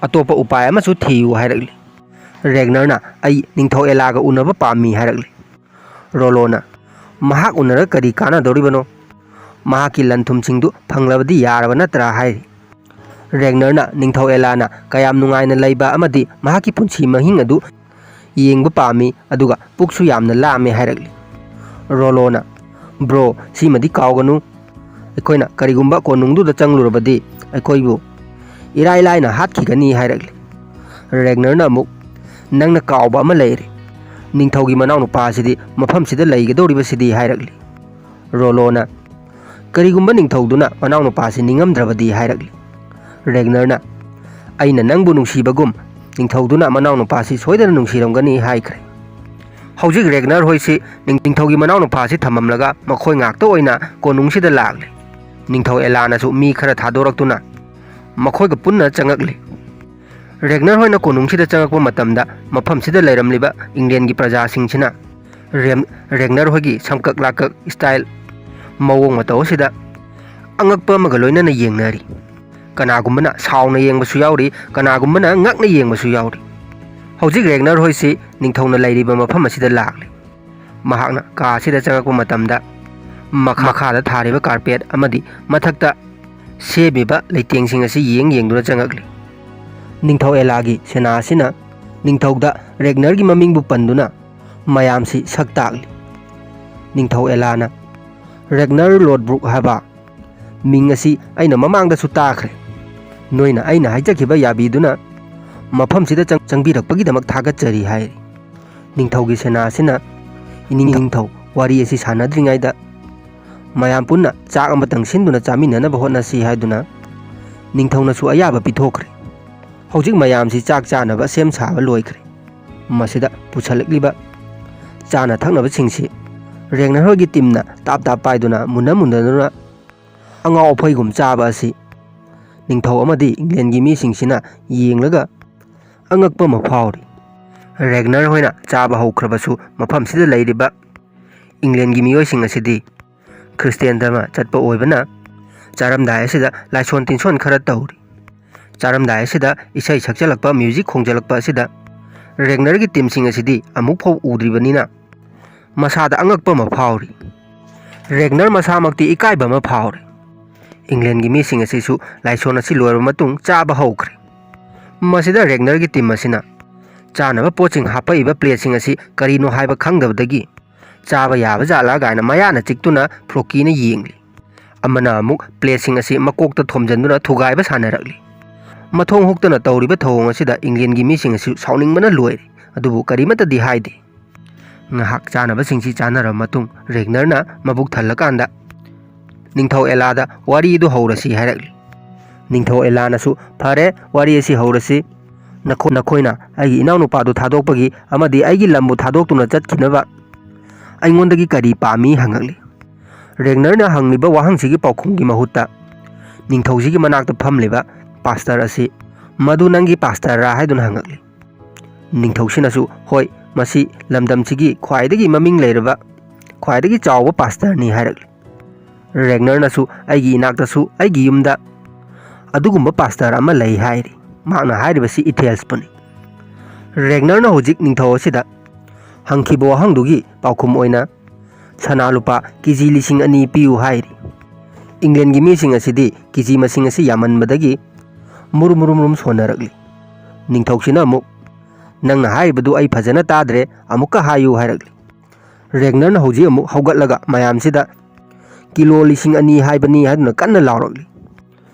ꯑꯇꯣꯞꯄ ꯎꯄꯥꯏ ꯑꯃꯁꯨ ꯊꯤꯌꯨ ꯍꯥꯏꯔꯛꯂꯤ꯫ ꯔꯦꯒꯅꯔꯅ ꯑꯩ ꯅꯤꯡꯊꯧ ꯑꯦꯂꯥꯒ ꯎꯅꯕ ꯄꯥꯝꯃꯤ ꯍꯥꯏꯔꯛꯂꯤ꯫ ꯔꯣꯂꯣꯅ ꯃꯍꯥꯛ ꯎꯅꯔꯒ ꯀꯔꯤ ꯀꯥꯟꯅꯗꯧꯔꯤꯕꯅꯣ, ꯃꯍꯥꯛꯀꯤ ꯂꯟ ꯊꯨꯝꯁꯤꯡꯗꯨ ꯐꯪꯂꯕꯗꯤ ꯌꯥꯔꯕ ꯅꯠꯇ꯭ꯔꯥ ꯍꯥꯏꯔꯤ꯫ ꯔꯦꯒꯅꯔꯅ ꯅꯤꯡꯊꯧ ꯑꯦꯂꯥꯅ ꯀꯌꯥꯝ ꯅꯨꯡꯉꯥꯏꯅ ꯂꯩꯕ ꯑꯃꯗꯤ ꯃꯍꯥꯛꯀꯤ ꯄꯨꯟꯁꯤ ꯃꯍꯤꯡ ꯑꯗꯨ ꯌꯦꯡꯕ ꯄꯥꯝꯃꯤ, ꯑꯗꯨꯒ ꯄꯨꯛꯁꯨ ꯌꯥꯝꯅ ꯂꯥꯝꯃꯦ ꯍꯥꯏꯔꯛꯂꯤ꯫ ꯔꯣꯂꯣꯅ ꯕ꯭ꯔꯣ ꯁꯤꯃꯗꯤ ꯀꯥꯎꯒꯅꯨ, ꯑꯩꯈꯣꯏꯅ ꯀꯔꯤꯒꯨꯝꯕ ꯀꯣꯅꯨꯡꯗꯨꯗ ꯆꯪꯂꯨꯔꯕꯗꯤ ꯑꯩꯈꯣꯏꯕꯨ ꯏꯔꯥꯏ ꯂꯥꯏꯅ ꯍꯥꯠꯈꯤꯒꯅꯤ ꯍꯥꯏꯔꯛꯂꯤ꯫ ꯔꯦꯒꯅꯔꯅ ꯑꯃꯨꯛ ꯅꯪꯅ ꯀꯥꯎꯕ ꯑꯃ ꯂꯩꯔꯦ, ꯅꯤꯡꯊꯧꯒꯤ ꯃꯅꯥꯎꯅꯨꯄꯥ ꯑꯁꯤꯗꯤ ꯃꯐꯝꯁꯤꯗ ꯂꯩꯒꯗꯧꯔꯤꯕꯁꯤꯗꯤ ꯍꯥꯏꯔꯛꯂꯤ꯫ ꯔꯣꯂꯣꯅ ꯀꯔꯤꯒꯨꯝꯕ ꯅꯤꯡꯊꯧꯗꯨꯅ ꯃꯅꯥꯎꯅꯨꯄꯥꯁꯤ ꯅꯤꯡꯉꯝꯗ꯭ꯔꯕꯗꯤ ꯍꯥꯏꯔꯛꯂꯤ꯫ ꯔꯦꯒꯅꯔꯅ ꯑꯩꯅ ꯅꯪꯕꯨ ꯅꯨꯡꯁꯤꯕꯒꯨꯝ ꯅꯤꯡꯊꯧꯗꯨꯅ ꯃꯅꯥꯎꯅꯨꯄꯥꯁꯤ ꯁꯣꯏꯗꯅ ꯅꯨꯡꯁꯤꯔꯝꯒꯅꯤ ꯍꯥꯏꯈ꯭ꯔꯦ꯫ ꯍꯧꯖꯤꯛ ꯔꯦꯒꯅꯔ ꯍꯣꯏꯁꯤ ꯅꯤꯡꯊꯧꯒꯤ ꯃꯅꯥꯎꯅꯨꯄꯥꯁꯤ ꯊꯝꯃꯝꯂꯒ ꯃꯈꯣꯏ ꯉꯥꯛꯇ ꯑꯣꯏꯅ ꯀꯣꯅꯨꯡꯁꯤꯗ ꯂꯥꯛꯂꯤ꯫ ꯅꯤꯡꯊꯧ ꯑꯦꯂꯥꯅꯁꯨ ꯃꯤ ꯈꯔ ꯊꯥꯗꯣꯔꯛꯇꯨꯅ ꯃꯈꯣꯏꯒ ꯄꯨꯟꯅ ꯆꯪꯉꯛꯂꯤ꯫ ꯔꯦꯒꯅꯔ ꯍꯣꯏꯅ ꯀꯣꯅꯨꯡꯁꯤꯗ ꯆꯪꯉꯛꯄ ꯃꯇꯝꯗ ꯃꯐꯝꯁꯤꯗ ꯂꯩꯔꯝꯂꯤꯕ ꯏꯪꯂꯦꯟꯒꯤ ꯄ꯭ꯔꯖꯥꯁꯤꯡꯁꯤꯅ ꯔꯦꯒꯅꯔ ꯍꯣꯏꯒꯤ ꯁꯝꯀꯛ ꯂꯥꯀꯛ ꯁ꯭ꯇꯥꯏꯜ ꯃꯑꯣꯡ ꯃꯇꯧ ꯑꯁꯤꯗ ꯑꯉꯛꯄ ꯑꯃꯒ ꯂꯣꯏꯅꯅ ꯌꯦꯡꯅꯔꯤ ꯀꯅꯥꯒꯨꯝꯕꯅ ꯁꯥꯎꯅ ꯌꯦꯡꯕꯁꯨ ꯌꯥꯎꯔꯤ ꯀꯅꯥꯒꯨꯝꯕꯅ ꯉꯛꯅ ꯌꯦꯡꯕꯁꯨ ꯌꯥꯎꯔꯤ ꯍꯧꯖꯤꯛ ꯔꯦꯒꯅꯔ ꯍꯣꯏꯁꯤ ꯅꯤꯡꯊꯧꯅ ꯂꯩꯔꯤꯕ ꯃꯐꯝ ꯑꯁꯤꯗ ꯂꯥꯛꯂꯤ ꯃꯍꯥꯛꯅ ꯀꯥ ꯑꯁꯤꯗ ꯆꯪꯂꯛꯄ ꯃꯇꯝꯗ ꯃꯈꯥꯗ ꯊꯥꯔꯤꯕ ꯀꯥꯔꯄꯦꯠ ꯑꯃꯗꯤ ꯃꯊꯛꯇ ꯁꯦꯝꯃꯤꯕ ꯂꯩꯇꯦꯡꯁꯤꯡ ꯑꯁꯤ ꯌꯦꯡꯗꯨꯅ ꯆꯪꯂꯛꯂꯤ ꯅꯤꯡꯊꯧ ꯑꯦꯂꯥꯒꯤ ꯁꯦꯅꯥ ꯑꯁꯤꯅ ꯅꯤꯡꯊꯧꯗ ꯔꯦꯒꯅꯔꯒꯤ ꯃꯃꯤꯡꯕꯨ ꯄꯟꯗꯨꯅ ꯃꯌꯥꯝꯁꯤ ꯁꯛ ꯇꯥꯛꯂꯤ ꯅꯤꯡꯊꯧ ꯑꯦꯂꯥꯅ ꯔꯦꯒꯅꯔ ꯂꯣꯗꯕ꯭ꯔꯨꯛ ꯍꯥꯏꯕ ꯃꯤꯡ ꯑꯁꯤ ꯑꯩꯅ ꯃꯃꯥꯡꯗꯁꯨ ꯇꯥꯈ꯭ꯔꯦ ꯅꯣꯏꯅ ꯑꯩꯅ ꯍꯥꯏꯖꯈꯤꯕ ꯌꯥꯕꯤꯗꯨꯅ ꯃꯐꯝꯁꯤꯗ ꯆꯪꯕꯤꯔꯛꯄꯒꯤꯗꯃꯛ ꯊꯥꯒꯠꯆꯔꯤ ꯍꯥꯏꯔꯤ ꯅꯤꯡꯊꯧꯒꯤ ꯁꯦꯅꯥ ꯑꯁꯤꯅ ꯏꯅꯤꯡꯊꯧ ꯋꯥꯔꯤ ꯑꯁꯤ ꯁꯥꯟꯅꯗ꯭ꯔꯤꯉꯩꯗ ꯃꯌꯥꯝ ꯄꯨꯟꯅ ꯆꯥꯛ ꯑꯃꯇꯪ ꯁꯤꯟꯗꯨꯅ ꯆꯥꯃꯤꯟꯅꯅꯕ ꯍꯣꯠꯅꯁꯤ ꯍꯥꯏꯗꯨꯅ ꯅꯤꯡꯊꯧꯅꯁꯨ ꯑꯌꯥꯕ ꯄꯤꯊꯣꯛꯈ꯭ꯔꯦ ꯍꯧꯖꯤꯛ ꯃꯌꯥꯝꯁꯤ ꯆꯥꯛ ꯆꯥꯅꯕ ꯁꯦꯝ ꯁꯥꯕ ꯂꯣꯏꯈ꯭ꯔꯦ ꯃꯁꯤꯗ ꯄꯨꯁꯜꯂꯛꯂꯤꯕ ꯆꯥꯅ ꯊꯛꯅꯕꯁꯤꯡꯁꯤ ꯔꯦꯒꯅꯔ ꯍꯣꯏꯒꯤ ꯇꯤꯝꯅ ꯇꯥꯞ ꯄꯥꯏꯗꯨꯅ ꯃꯨꯟꯅꯗꯨꯅ ꯑꯉꯥꯎ ꯑꯐꯩꯒꯨꯝ ꯆꯥꯕ ꯑꯁꯤ ꯅꯤꯡꯊꯧ ꯑꯃꯗꯤ ꯏꯪꯂꯦꯟꯒꯤ ꯃꯤꯁꯤꯡꯁꯤꯅ ꯌꯦꯡꯂꯒ ꯑꯉꯛꯄ ꯑꯃ ꯐꯥꯎꯔꯤ ꯔꯦꯒꯅꯔ ꯍꯣꯏꯅ ꯆꯥꯕ ꯍꯧꯈ꯭ꯔꯕꯁꯨ ꯃꯐꯝꯁꯤꯗ ꯂꯩꯔꯤꯕ ꯏꯪꯂꯦꯟꯒꯤ ꯃꯤꯑꯣꯏꯁꯤꯡ ꯑꯁꯤꯗꯤ ꯈ꯭ꯔꯤꯁꯇꯤꯌꯥꯟ ꯙꯔꯃ ꯆꯠꯄ ꯑꯣꯏꯕꯅ ꯆꯥꯔꯝꯗꯥꯏ ꯑꯁꯤꯗ ꯂꯥꯏꯁꯣꯟ ꯇꯤꯟꯁꯣꯟ ꯈꯔ ꯇꯧꯔꯤ ꯆꯥꯔꯝꯗꯥꯏ ꯑꯁꯤꯗ ꯏꯁꯩ ꯁꯛꯆꯜꯂꯛꯄ ꯃ꯭ꯌꯨꯖꯤꯛ ꯈꯣꯡꯖꯜꯂꯛꯄ ꯑꯁꯤꯗ ꯔꯦꯒꯅꯔꯒꯤ ꯇꯤꯝꯁꯤꯡ ꯑꯁꯤꯗꯤ ꯑꯃꯨꯛꯐꯥꯎ ꯎꯗ꯭ꯔꯤꯕꯅꯤꯅ ꯃꯁꯥꯗ ꯑꯉꯛꯄ ꯑꯃ ꯐꯥꯎꯔꯤ ꯔꯦꯒꯅꯔ ꯃꯁꯥꯃꯛꯇꯤ ꯏꯀꯥꯏꯕ ꯑꯃ ꯐꯥꯎꯔꯤ ꯏꯪꯂꯦꯟꯒꯤ ꯃꯤꯁꯤꯡ ꯑꯁꯤꯁꯨ ꯂꯥꯏꯁꯣꯟ ꯑꯁꯤ ꯂꯣꯏꯔꯕ ꯃꯇꯨꯡ ꯆꯥꯕ ꯍꯧꯈ꯭ꯔꯦ ꯃꯁꯤꯗ ꯔꯦꯒꯅꯔꯒꯤ ꯇꯤꯝ ꯑꯁꯤꯅ ꯆꯥꯅꯕ ꯄꯣꯠꯁꯤꯡ ꯍꯥꯞꯄꯛꯏꯕ ꯄ꯭ꯂꯦꯠꯁꯤꯡ ꯑꯁꯤ ꯀꯔꯤꯅꯣ ꯍꯥꯏꯕ ꯈꯪꯗꯕꯗꯒꯤ ꯆꯥꯕ ꯌꯥꯕ ꯖꯥꯠꯂꯥ ꯀꯥꯏꯅ ꯃꯌꯥꯅ ꯆꯤꯛꯇꯨꯅ ꯐ꯭ꯂꯣꯀꯤꯅ ꯌꯦꯡꯂꯤ ꯑꯃꯅ ꯑꯃꯨꯛ ꯄ꯭ꯂꯦꯠꯁꯤꯡ ꯑꯁꯤ ꯃꯀꯣꯛꯇ ꯊꯣꯝꯖꯤꯟꯗꯨꯅ ꯊꯨꯒꯥꯏꯕ ꯁꯥꯟꯅꯔꯛꯂꯤ ꯃꯊꯣꯡ ꯍꯨꯛꯇꯅ ꯇꯧꯔꯤꯕ ꯊꯧꯑꯣꯡ ꯑꯁꯤꯗ ꯏꯪꯂꯦꯟꯒꯤ ꯃꯤꯁꯤꯡ ꯑꯁꯤ ꯁꯥꯎꯅꯤꯡꯕꯅ ꯂꯣꯏꯔꯤ ꯑꯗꯨꯕꯨ ꯀꯔꯤꯃꯠꯇꯗꯤ ꯍꯥꯏꯗꯦ ꯉꯥꯏꯍꯥꯛ ꯆꯥꯅꯕꯁꯤꯡꯁꯤ ꯆꯥꯅꯔꯕ ꯃꯇꯨꯡ ꯔꯦꯒꯅꯔꯅ ꯃꯕꯨꯛ ꯊꯜꯂꯀꯥꯟꯗ ꯅꯤꯡꯊꯧ ꯑꯦꯂꯥꯗ ꯋꯥꯔꯤꯗꯨ ꯍꯧꯔꯁꯤ ꯍꯥꯏꯔꯛꯂꯤ ꯅꯤꯡꯊꯧ ꯑꯦꯂꯥꯅꯁꯨ ꯐꯔꯦ ꯋꯥꯔꯤ ꯑꯁꯤ ꯍꯧꯔꯁꯤ ꯅꯈꯣꯏꯅ ꯑꯩꯒꯤ ꯏꯅꯥꯎꯅꯨꯄꯥꯗꯨ ꯊꯥꯗꯣꯛꯄꯒꯤ ꯑꯃꯗꯤ ꯑꯩꯒꯤ ꯂꯝꯕꯨ ꯊꯥꯗꯣꯛꯇꯨꯅ ꯆꯠꯈꯤꯅꯕ ꯑꯩꯉꯣꯟꯗꯒꯤ ꯀꯔꯤ ꯄꯥꯝꯃꯤ ꯍꯪꯉꯛꯂꯤ ꯔꯦꯒꯅꯔꯅ ꯍꯪꯂꯤꯕ ꯋꯥꯍꯪꯁꯤꯒꯤ ꯄꯥꯎꯈꯨꯝꯒꯤ ꯃꯍꯨꯠꯇ ꯅꯤꯡꯊꯧꯁꯤꯒꯤ ꯃꯅꯥꯛꯇ ꯐꯝꯂꯤꯕ ꯄꯥꯁꯇꯔ ꯑꯁꯤ ꯃꯗꯨ ꯅꯪꯒꯤ ꯄꯥꯁꯇꯔꯔꯥ ꯍꯥꯏꯗꯨꯅ ꯍꯪꯉꯛꯂꯤ ꯅꯤꯡꯊꯧꯁꯤꯅꯁꯨ ꯍꯣꯏ ꯃꯁꯤ ꯂꯝꯗꯝꯁꯤꯒꯤ ꯈ꯭ꯋꯥꯏꯗꯒꯤ ꯃꯃꯤꯡ ꯂꯩꯔꯕ ꯈ꯭ꯋꯥꯏꯗꯒꯤ ꯆꯥꯎꯕ ꯄꯥꯁꯇꯔꯅꯤ ꯍꯥꯏꯔꯛꯂꯤ ꯔꯦꯒꯅꯔꯅꯁꯨ ꯑꯩꯒꯤ ꯏꯅꯥꯛꯇꯁꯨ ꯑꯩꯒꯤ ꯌꯨꯝꯗ ꯑꯗꯨꯒꯨꯝꯕ ꯄꯥꯁꯇꯔ ꯑꯃ ꯂꯩ ꯍꯥꯏꯔꯤ ꯃꯍꯥꯛꯅ ꯍꯥꯏꯔꯤꯕꯁꯤ ꯏꯊꯦꯜꯁꯄꯨꯅꯤ ꯔꯦꯒꯅꯔꯅ ꯍꯧꯖꯤꯛ ꯅꯤꯡꯊꯧ ꯑꯁꯤꯗ ꯍꯪꯈꯤꯕ ꯋꯥꯍꯪꯗꯨꯒꯤ ꯄꯥꯎꯈꯨꯝ ꯑꯣꯏꯅ ꯁꯅꯥ ꯂꯨꯄꯥ ꯀꯦꯖꯤ 2,000 ꯄꯤꯌꯨ ꯍꯥꯏꯔꯤ ꯏꯪꯂꯦꯟꯒꯤ ꯃꯤꯁꯤꯡ ꯑꯁꯤꯗꯤ ꯀꯦꯖꯤ ꯃꯁꯤꯡ ꯑꯁꯤ ꯌꯥꯝꯃꯟꯕꯗꯒꯤ ꯃꯨꯔꯨꯝ ꯁꯣꯟꯅꯔꯛꯂꯤ ꯅꯤꯡꯊꯧꯁꯤꯅ ꯑꯃꯨꯛ ꯅꯪꯅ ꯍꯥꯏꯔꯤꯕꯗꯨ ꯑꯩ ꯐꯖꯅ ꯇꯥꯗ꯭ꯔꯦ ꯑꯃꯨꯛꯀ ꯍꯥꯏꯌꯨ ꯍꯥꯏꯔꯛꯂꯤ ꯔꯦꯒꯅꯔꯅ ꯍꯧꯖꯤꯛ ꯑꯃꯨꯛ ꯍꯧꯒꯠꯂꯒ ꯃꯌꯥꯝꯁꯤꯗ ꯀꯤꯂꯣ 2,000 ꯍꯥꯏꯕꯅꯤ ꯍꯥꯏꯗꯨꯅ ꯀꯟꯅ ꯂꯥꯎꯔꯛꯂꯤ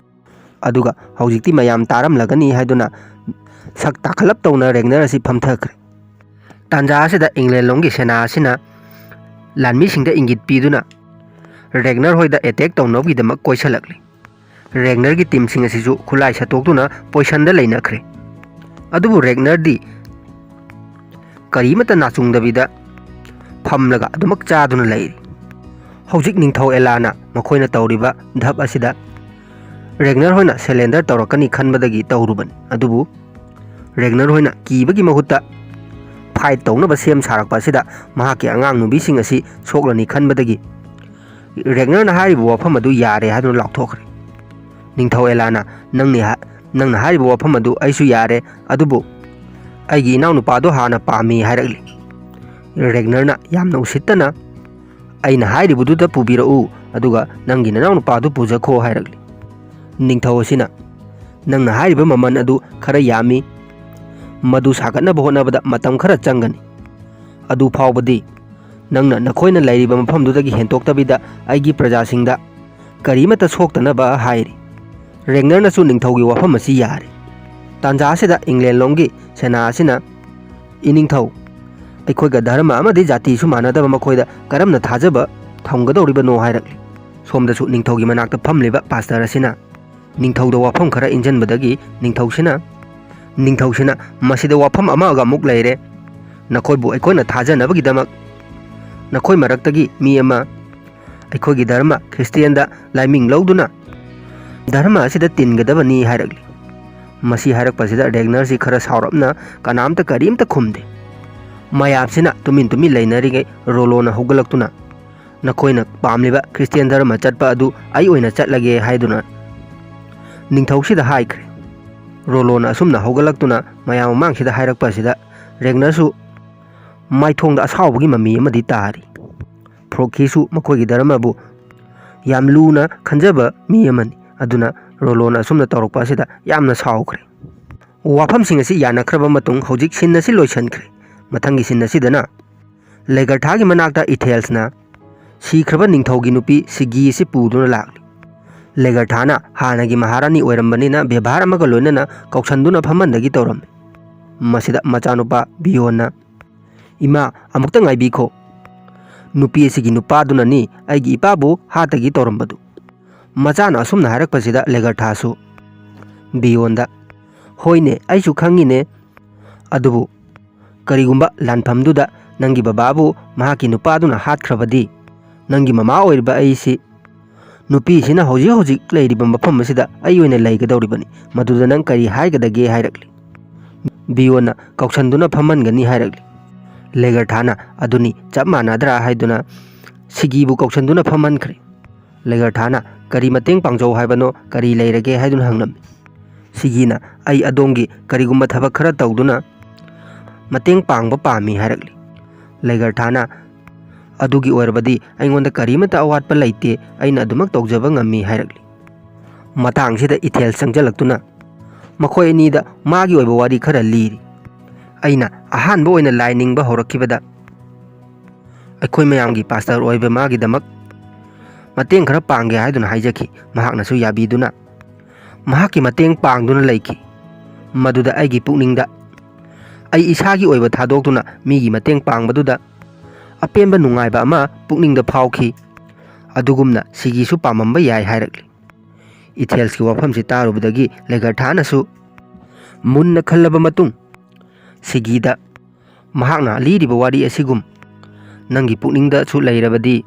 ꯑꯗꯨꯒ ꯍꯧꯖꯤꯛꯇꯤ ꯃꯌꯥꯝ ꯇꯥꯔꯝꯂꯒꯅꯤ ꯍꯥꯏꯗꯨꯅ ꯁꯛ ꯇꯥꯈꯠꯂꯞ ꯇꯧꯅ ꯔꯦꯒꯅꯔ ꯑꯁꯤ ꯐꯝꯊꯈ꯭ꯔꯦ ꯇꯥꯟꯖꯥ ꯑꯁꯤꯗ ꯏꯪꯂꯦꯟꯂꯣꯝꯒꯤ ꯁꯦꯅꯥ ꯑꯁꯤꯅ ꯂꯥꯟꯃꯤꯁꯤꯡꯗ ꯏꯪꯒꯤꯠ ꯄꯤꯗꯨꯅ ꯔꯦꯒꯅꯔ ꯍꯣꯏꯗ ꯑꯦꯇꯦꯛ ꯇꯧꯅꯕꯒꯤꯗꯃꯛ ꯀꯣꯏꯁꯜꯂꯛꯂꯤ ꯔꯦꯒꯅꯔꯒꯤ ꯇꯤꯝꯁꯤꯡ ꯑꯁꯤꯁꯨ ꯈꯨꯠꯂꯥꯏ ꯁꯠꯇꯣꯛꯇꯨꯅ ꯄꯣꯏꯁꯟꯗ ꯂꯩꯅꯈ꯭ꯔꯦ ꯑꯗꯨꯕꯨ ꯔꯦꯒꯅꯔꯗꯤ ꯀꯔꯤꯃꯠꯇ ꯅꯥꯆꯨꯡꯗꯕꯤꯗ ꯐꯝꯂꯒ ꯑꯗꯨꯃꯛ ꯆꯥꯗꯨꯅ ꯂꯩꯔꯤ ꯍꯧꯖꯤꯛ ꯅꯤꯡꯊꯧ ꯑꯦꯂꯥꯅ ꯃꯈꯣꯏꯅ ꯇꯧꯔꯤꯕ ꯙꯞ ꯑꯁꯤꯗ ꯔꯦꯒꯅꯔ ꯍꯣꯏꯅ ꯁꯦꯂꯦꯟꯗꯔ ꯇꯧꯔꯛꯀꯅꯤ ꯈꯟꯕꯗꯒꯤ ꯇꯧꯔꯨꯕꯅꯤ ꯑꯗꯨꯕꯨ ꯔꯦꯒꯅꯔ ꯍꯣꯏꯅ ꯀꯤꯕꯒꯤ ꯃꯍꯨꯠꯇ ꯐꯥꯏꯠ ꯇꯧꯅꯕ ꯁꯦꯝ ꯁꯥꯔꯛꯄ ꯑꯁꯤꯗ ꯃꯍꯥꯛꯀꯤ ꯑꯉꯥꯡ ꯅꯨꯕꯤꯁꯤꯡ ꯑꯁꯤ ꯁꯣꯛꯂꯅꯤ ꯈꯟꯕꯗꯒꯤ ꯔꯦꯒꯅꯔꯅ ꯍꯥꯏꯔꯤꯕ ꯋꯥꯐꯝ ꯑꯗꯨ ꯌꯥꯔꯦ ꯍꯥꯏꯗꯨꯅ ꯂꯥꯎꯊꯣꯛꯈ꯭ꯔꯦ ꯅꯤꯡꯊꯧ ꯑꯦꯂꯥꯅ ꯅꯪꯅ ꯍꯥꯏꯔꯤꯕ ꯋꯥꯐꯝ ꯑꯗꯨ ꯑꯩꯁꯨ ꯌꯥꯔꯦ ꯑꯗꯨꯕꯨ ꯑꯩꯒꯤ ꯏꯅꯥꯎꯅꯨꯄꯥꯗꯨ ꯍꯥꯟꯅ ꯄꯥꯝꯃꯤ ꯍꯥꯏꯔꯛꯂꯤ ꯔꯦꯒꯅꯔꯅ ꯌꯥꯝꯅ ꯎꯁꯤꯠꯇꯅ ꯑꯩꯅ ꯍꯥꯏꯔꯤꯕꯗꯨꯗ ꯄꯨꯕꯤꯔꯛꯎ ꯑꯗꯨga ꯅꯪꯒꯤ ꯅꯅꯥꯎꯅꯨꯄꯥꯗꯨ ꯄꯨꯖꯈꯣ ꯍꯥꯏꯔꯛꯂꯤ ꯅꯤꯡꯊꯧ ꯑꯁꯤꯅ ꯅꯪꯅ ꯍꯥꯏꯔꯤꯕ ꯃꯃꯜ ꯑꯗꯨ ꯈꯔ ꯌꯥꯝꯃꯤ ꯃꯗꯨ ꯁꯥꯒꯠꯅꯕ ꯍꯣꯠꯅꯕꯗ ꯃꯇꯝ ꯈꯔ ꯆꯪꯒꯅꯤ ꯑꯗꯨ ꯐꯥꯎꯕꯗꯤ ꯅꯈꯣꯏꯅ ꯂꯩꯔꯤꯕ ꯃꯐꯝꯗꯨꯗꯒꯤ ꯍꯦꯟꯇꯣꯛꯇꯕꯤꯗ ꯑꯩꯒꯤ ꯄ꯭ꯔꯖꯥꯁꯤꯡꯗ ꯀꯔꯤꯃꯠꯇ ꯁꯣꯛꯇꯅꯕ ꯍꯥꯏꯔꯤ ꯔꯦꯒꯅꯔꯅꯁꯨ ꯅꯤꯡꯊꯧꯒꯤ ꯋꯥꯐꯝ ꯑꯁꯤ ꯌꯥꯔꯤ ꯇꯥꯟꯖꯥ ꯑꯁꯤꯗ ꯏꯪꯂꯦꯟꯂꯣꯝꯒꯤ ꯁꯦꯅꯥ ꯑꯁꯤꯅ ꯏꯅꯤꯡꯊꯧ ꯑꯩꯈꯣꯏꯒ ꯙꯔꯃ ꯑꯃꯗꯤ ꯖꯥꯇꯤꯁꯨ ꯃꯥꯟꯅꯗꯕ ꯃꯈꯣꯏꯗ ꯀꯔꯝꯅ ꯊꯥꯖꯕ ꯊꯝꯒꯗꯧꯔꯤꯕꯅꯣ ꯍꯥꯏꯔꯛꯂꯤ ꯁꯣꯝꯗꯁꯨ ꯅꯤꯡꯊꯧꯒꯤ ꯃꯅꯥꯛꯇ ꯐꯝꯂꯤꯕ ꯄꯥꯁꯇꯔ ꯑꯁꯤꯅ ꯅꯤꯡꯊꯧꯗ ꯋꯥꯐꯝ ꯈꯔ ꯏꯟꯖꯟꯕꯗꯒꯤ ꯅꯤꯡꯊꯧꯁꯤꯅ ꯃꯁꯤꯗ ꯋꯥꯐꯝ ꯑꯃꯒ ꯑꯃꯨꯛ ꯂꯩꯔꯦ ꯅꯈꯣꯏꯕꯨ ꯑꯩꯈꯣꯏꯅ ꯊꯥꯖꯅꯕꯒꯤꯗꯃꯛ ꯅꯈꯣꯏ ꯃꯔꯛꯇꯒꯤ ꯃꯤ ꯑꯃ ꯑꯩꯈꯣꯏꯒꯤ ꯙꯔꯃ ꯈ꯭ꯔꯤꯁꯇꯤꯌꯟꯗ ꯂꯥꯏꯃꯤꯡ ꯂꯧꯗꯨꯅ ꯙꯔꯃ ꯑꯁꯤꯗ ꯇꯤꯟꯒꯗꯕꯅꯤ ꯍꯥꯏꯔꯛꯂꯤ ꯃꯁꯤ ꯍꯥꯏꯔꯛꯄꯁꯤꯗ ꯔꯦꯒꯅꯔꯁꯤ ꯈꯔ ꯁꯥꯎꯔꯞꯅ ꯀꯅꯥꯝꯇ ꯀꯔꯤꯝꯇ ꯈꯨꯝꯗꯦ ꯃꯌꯥꯝꯁꯤꯅ ꯇꯨꯃꯤꯟ ꯂꯩꯅꯔꯤꯉꯩ ꯔꯣꯂꯣꯅ ꯍꯧꯒꯠꯂꯛꯇꯨꯅ ꯅꯈꯣꯏꯅ ꯄꯥꯝꯂꯤꯕ ꯈ꯭ꯔꯤꯁꯇꯤꯌꯟ ꯙꯔꯃ ꯆꯠꯄ ꯑꯗꯨ ꯑꯩ ꯑꯣꯏꯅ ꯆꯠꯂꯒꯦ ꯍꯥꯏꯗꯨꯅ ꯅꯤꯡꯊꯧꯁꯤꯗ ꯍꯥꯏꯈ꯭ꯔꯦ꯫ ꯔꯣꯂꯣꯅ ꯑꯁꯨꯝꯅ ꯍꯧꯒꯠꯂꯛꯇꯨꯅ ꯃꯌꯥꯝ ꯃꯃꯥꯡꯁꯤꯗ ꯍꯥꯏꯔꯛꯄ ꯑꯁꯤꯗ ꯔꯦꯒꯅꯔꯁꯨ ꯃꯥꯏꯊꯣꯡꯗ ꯑꯁꯥꯎꯕꯒꯤ ꯃꯃꯤ ꯑꯃꯗꯤ ꯇꯥꯔꯤ꯫ ꯐ꯭ꯔꯣꯀꯤꯁꯨ ꯃꯈꯣꯏꯒꯤ ꯙꯔꯃꯕꯨ ꯌꯥꯝ ꯂꯨꯅ ꯈꯟꯖꯕ ꯃꯤ ꯑꯃꯅꯤ, ꯑꯗꯨꯅ ꯔꯣꯂꯣꯅ ꯑꯁꯨꯝꯅ ꯇꯧꯔꯛꯄ ꯑꯁꯤꯗ ꯌꯥꯝꯅ ꯁꯥꯎꯈ꯭ꯔꯦ꯫ ꯋꯥꯐꯝꯁꯤꯡ ꯑꯁꯤ ꯌꯥꯅꯈ꯭ꯔꯕ ꯃꯇꯨꯡ ꯍꯧꯖꯤꯛ ꯁꯤꯟ ꯑꯁꯤ ꯂꯣꯏꯁꯤꯟꯈ꯭ꯔꯦ꯫ ꯃꯊꯪꯒꯤ ꯁꯤꯟ ꯑꯁꯤꯗꯅ ꯂꯦꯒꯔꯊꯥꯒꯤ ꯃꯅꯥꯛꯇ ꯏꯊꯦꯜꯁꯅ ꯁꯤꯈ꯭ꯔꯕ ꯅꯤꯡꯊꯧꯒꯤ ꯅꯨꯄꯤ ꯁꯤꯒꯤ ꯑꯁꯤ ꯄꯨꯗꯨꯅ ꯂꯥꯛꯂꯤ꯫ ꯂꯦꯒꯔꯊꯥꯅ ꯍꯥꯟꯅꯒꯤ ꯃꯍꯥꯔꯥꯅꯤ ꯑꯣꯏꯔꯝꯕꯅꯤꯅ ꯕꯦꯚꯥꯔ ꯑꯃꯒ ꯂꯣꯏꯅꯅ ꯀꯧꯁꯟꯗꯨꯅ ꯐꯝꯍꯟꯗꯒꯤ ꯇꯧꯔꯝꯃꯤ꯫ ꯃꯁꯤꯗ ꯃꯆꯥꯅꯨꯄꯥ ꯕꯤꯌꯣꯟꯅ "ꯏꯃꯥ, ꯑꯃꯨꯛꯇ ꯉꯥꯏꯕꯤꯈꯣ, ꯅꯨꯄꯤ ꯑꯁꯤꯒꯤ ꯅꯨꯄꯥꯗꯨꯅꯅꯤ ꯑꯩꯒꯤ ꯏꯄꯥꯕꯨ ꯍꯥꯠꯇꯒꯤ ꯇꯧꯔꯝꯕꯗꯨ"꯫ ꯃꯆꯥꯅ ꯑꯁꯨꯝꯅ ꯍꯥꯏꯔꯛꯄꯁꯤꯗ ꯂꯦꯒꯔꯊꯥꯁꯨ ꯕꯤꯌꯣꯟꯗ "ꯍꯣꯏꯅꯦ, ꯑꯩꯁꯨ ꯈꯪꯉꯤꯅꯦ, ꯑꯗꯨꯕꯨ ꯀꯔꯤꯒꯨꯝꯕ ꯂꯥꯟꯐꯝꯗꯨꯗ ꯅꯪꯒꯤ ꯕꯕꯥꯕꯨ ꯃꯍꯥꯛꯀꯤ ꯅꯨꯄꯥꯗꯨꯅ ꯍꯥꯠꯈ꯭ꯔꯕꯗꯤ ꯅꯪꯒꯤ ꯃꯃꯥ ꯑꯣꯏꯔꯤꯕ ꯑꯩꯁꯤ ꯅꯨꯄꯤꯁꯤꯅ ꯍꯧꯖꯤꯛ ꯍꯧꯖꯤꯛ ꯂꯩꯔꯤꯕ ꯃꯐꯝ ꯑꯁꯤꯗ ꯑꯩ ꯑꯣꯏꯅ ꯂꯩꯒꯗꯧꯔꯤꯕꯅꯤ, ꯃꯗꯨꯗ ꯅꯪ ꯀꯔꯤ ꯍꯥꯏꯒꯗꯒꯦ ꯍꯥꯏꯔꯛꯂꯤ꯫ ꯕꯤꯌꯣꯟꯅ "ꯀꯧꯁꯟꯗꯨꯅ ꯐꯝꯍꯟꯒꯅꯤ" ꯍꯥꯏꯔꯛꯂꯤ꯫ ꯂꯦꯒꯔꯊꯥꯅ "ꯑꯗꯨꯅꯤ ꯆꯞ ꯃꯥꯟꯅꯗ꯭ꯔꯥ" ꯍꯥꯏꯗꯨꯅ ꯁꯤꯒꯤꯕꯨ ꯀꯧꯁꯟꯗꯨꯅ ꯐꯝꯍꯟꯈ꯭ꯔꯦ꯫ ꯂꯦꯒꯔꯊꯥꯅ "ꯀꯔꯤ ꯃꯇꯦꯡ ꯄꯥꯡꯖꯧ ꯍꯥꯏꯕꯅꯣ, ꯀꯔꯤ ꯂꯩꯔꯒꯦ" ꯍꯥꯏꯗꯨꯅ ꯍꯪꯂꯝꯃꯤ꯫ ꯁꯤꯒꯤꯅ "ꯑꯩ ꯑꯗꯣꯝꯒꯤ ꯀꯔꯤꯒꯨꯝꯕ ꯊꯕꯛ ꯈꯔ ꯇꯧꯗꯨꯅ ꯃꯇꯦꯡ ꯄꯥꯡꯕ ꯄꯥꯝꯃꯤ" ꯍꯥꯏꯔꯛꯂꯤ꯫ ꯂꯦꯒꯔꯊꯥꯅ "ꯑꯗꯨꯒꯤ ꯑꯣꯏꯔꯕꯗꯤ ꯑꯩꯉꯣꯟꯗ ꯀꯔꯤꯃꯠꯇ ꯑꯋꯥꯠꯄ ꯂꯩꯇꯦ, ꯑꯩꯅ ꯑꯗꯨꯃꯛ ꯇꯧꯖꯕ ꯉꯝꯃꯤ" ꯍꯥꯏꯔꯛꯂꯤ꯫ ꯃꯇꯥꯡꯁꯤꯗ ꯏꯊꯦꯜ ꯆꯪꯁꯤꯜꯂꯛꯇꯨꯅ ꯃꯈꯣꯏ ꯑꯅꯤꯗ ꯃꯥꯒꯤ ꯑꯣꯏꯕ ꯋꯥꯔꯤ ꯈꯔ ꯂꯤꯔꯤ꯫ "ꯑꯩꯅ ꯑꯍꯥꯟꯕ ꯑꯣꯏꯅ ꯂꯥꯏ ꯅꯤꯡꯕ ꯍꯧꯔꯛꯈꯤꯕꯗ ꯑꯩꯈꯣꯏ ꯃꯌꯥꯝꯒꯤ ꯄꯥꯁꯇꯔ ꯑꯣꯏꯕ ꯃꯥꯒꯤꯗꯃꯛ ꯃꯇꯦꯡ ꯈꯔ ꯄꯥꯡꯒꯦ ꯍꯥꯏꯗꯨꯅ ꯍꯥꯏꯖꯈꯤ꯫ ꯃꯍꯥꯛꯅꯁꯨ ꯌꯥꯕꯤꯗꯨꯅ ꯃꯍꯥꯛꯀꯤ ꯃꯇꯦꯡ ꯄꯥꯡꯗꯨꯅ ꯂꯩꯈꯤ꯫ ꯃꯗꯨꯗ ꯑꯩꯒꯤ ꯄꯨꯛꯅꯤꯡꯗ ꯑꯩ ꯏꯁꯥꯒꯤ ꯑꯣꯏꯕ ꯊꯥꯗꯣꯛꯇꯨꯅ ꯃꯤꯒꯤ ꯃꯇꯦꯡ ꯄꯥꯡꯕꯗꯨꯗ ꯑꯄꯦꯟꯕ ꯅꯨꯡꯉꯥꯏꯕ ꯑꯃ ꯄꯨꯛꯅꯤꯡꯗ ꯐꯥꯎꯈꯤ, ꯑꯗꯨꯒꯨꯝꯅ ꯁꯤꯒꯤꯁꯨ ꯄꯥꯝꯃꯝꯕ ꯌꯥꯏ" ꯍꯥꯏꯔꯛꯂꯤ꯫ ꯏꯊꯦꯜꯁꯀꯤ ꯋꯥꯐꯝꯁꯤ ꯇꯥꯔꯨꯕꯗꯒꯤ ꯂꯦꯒꯔꯊꯥꯅꯁꯨ ꯃꯨꯟꯅ ꯈꯜꯂꯕ ꯃꯇꯨꯡ ꯁꯤꯒꯤꯗ ꯃꯍꯥꯛꯅ ꯂꯤꯔꯤꯕ ꯋꯥꯔꯤ ꯑꯁꯤꯒꯨꯝ "ꯅꯪꯒꯤ ꯄꯨꯛꯅꯤꯡꯗꯁꯨ ꯂꯩꯔꯕꯗꯤ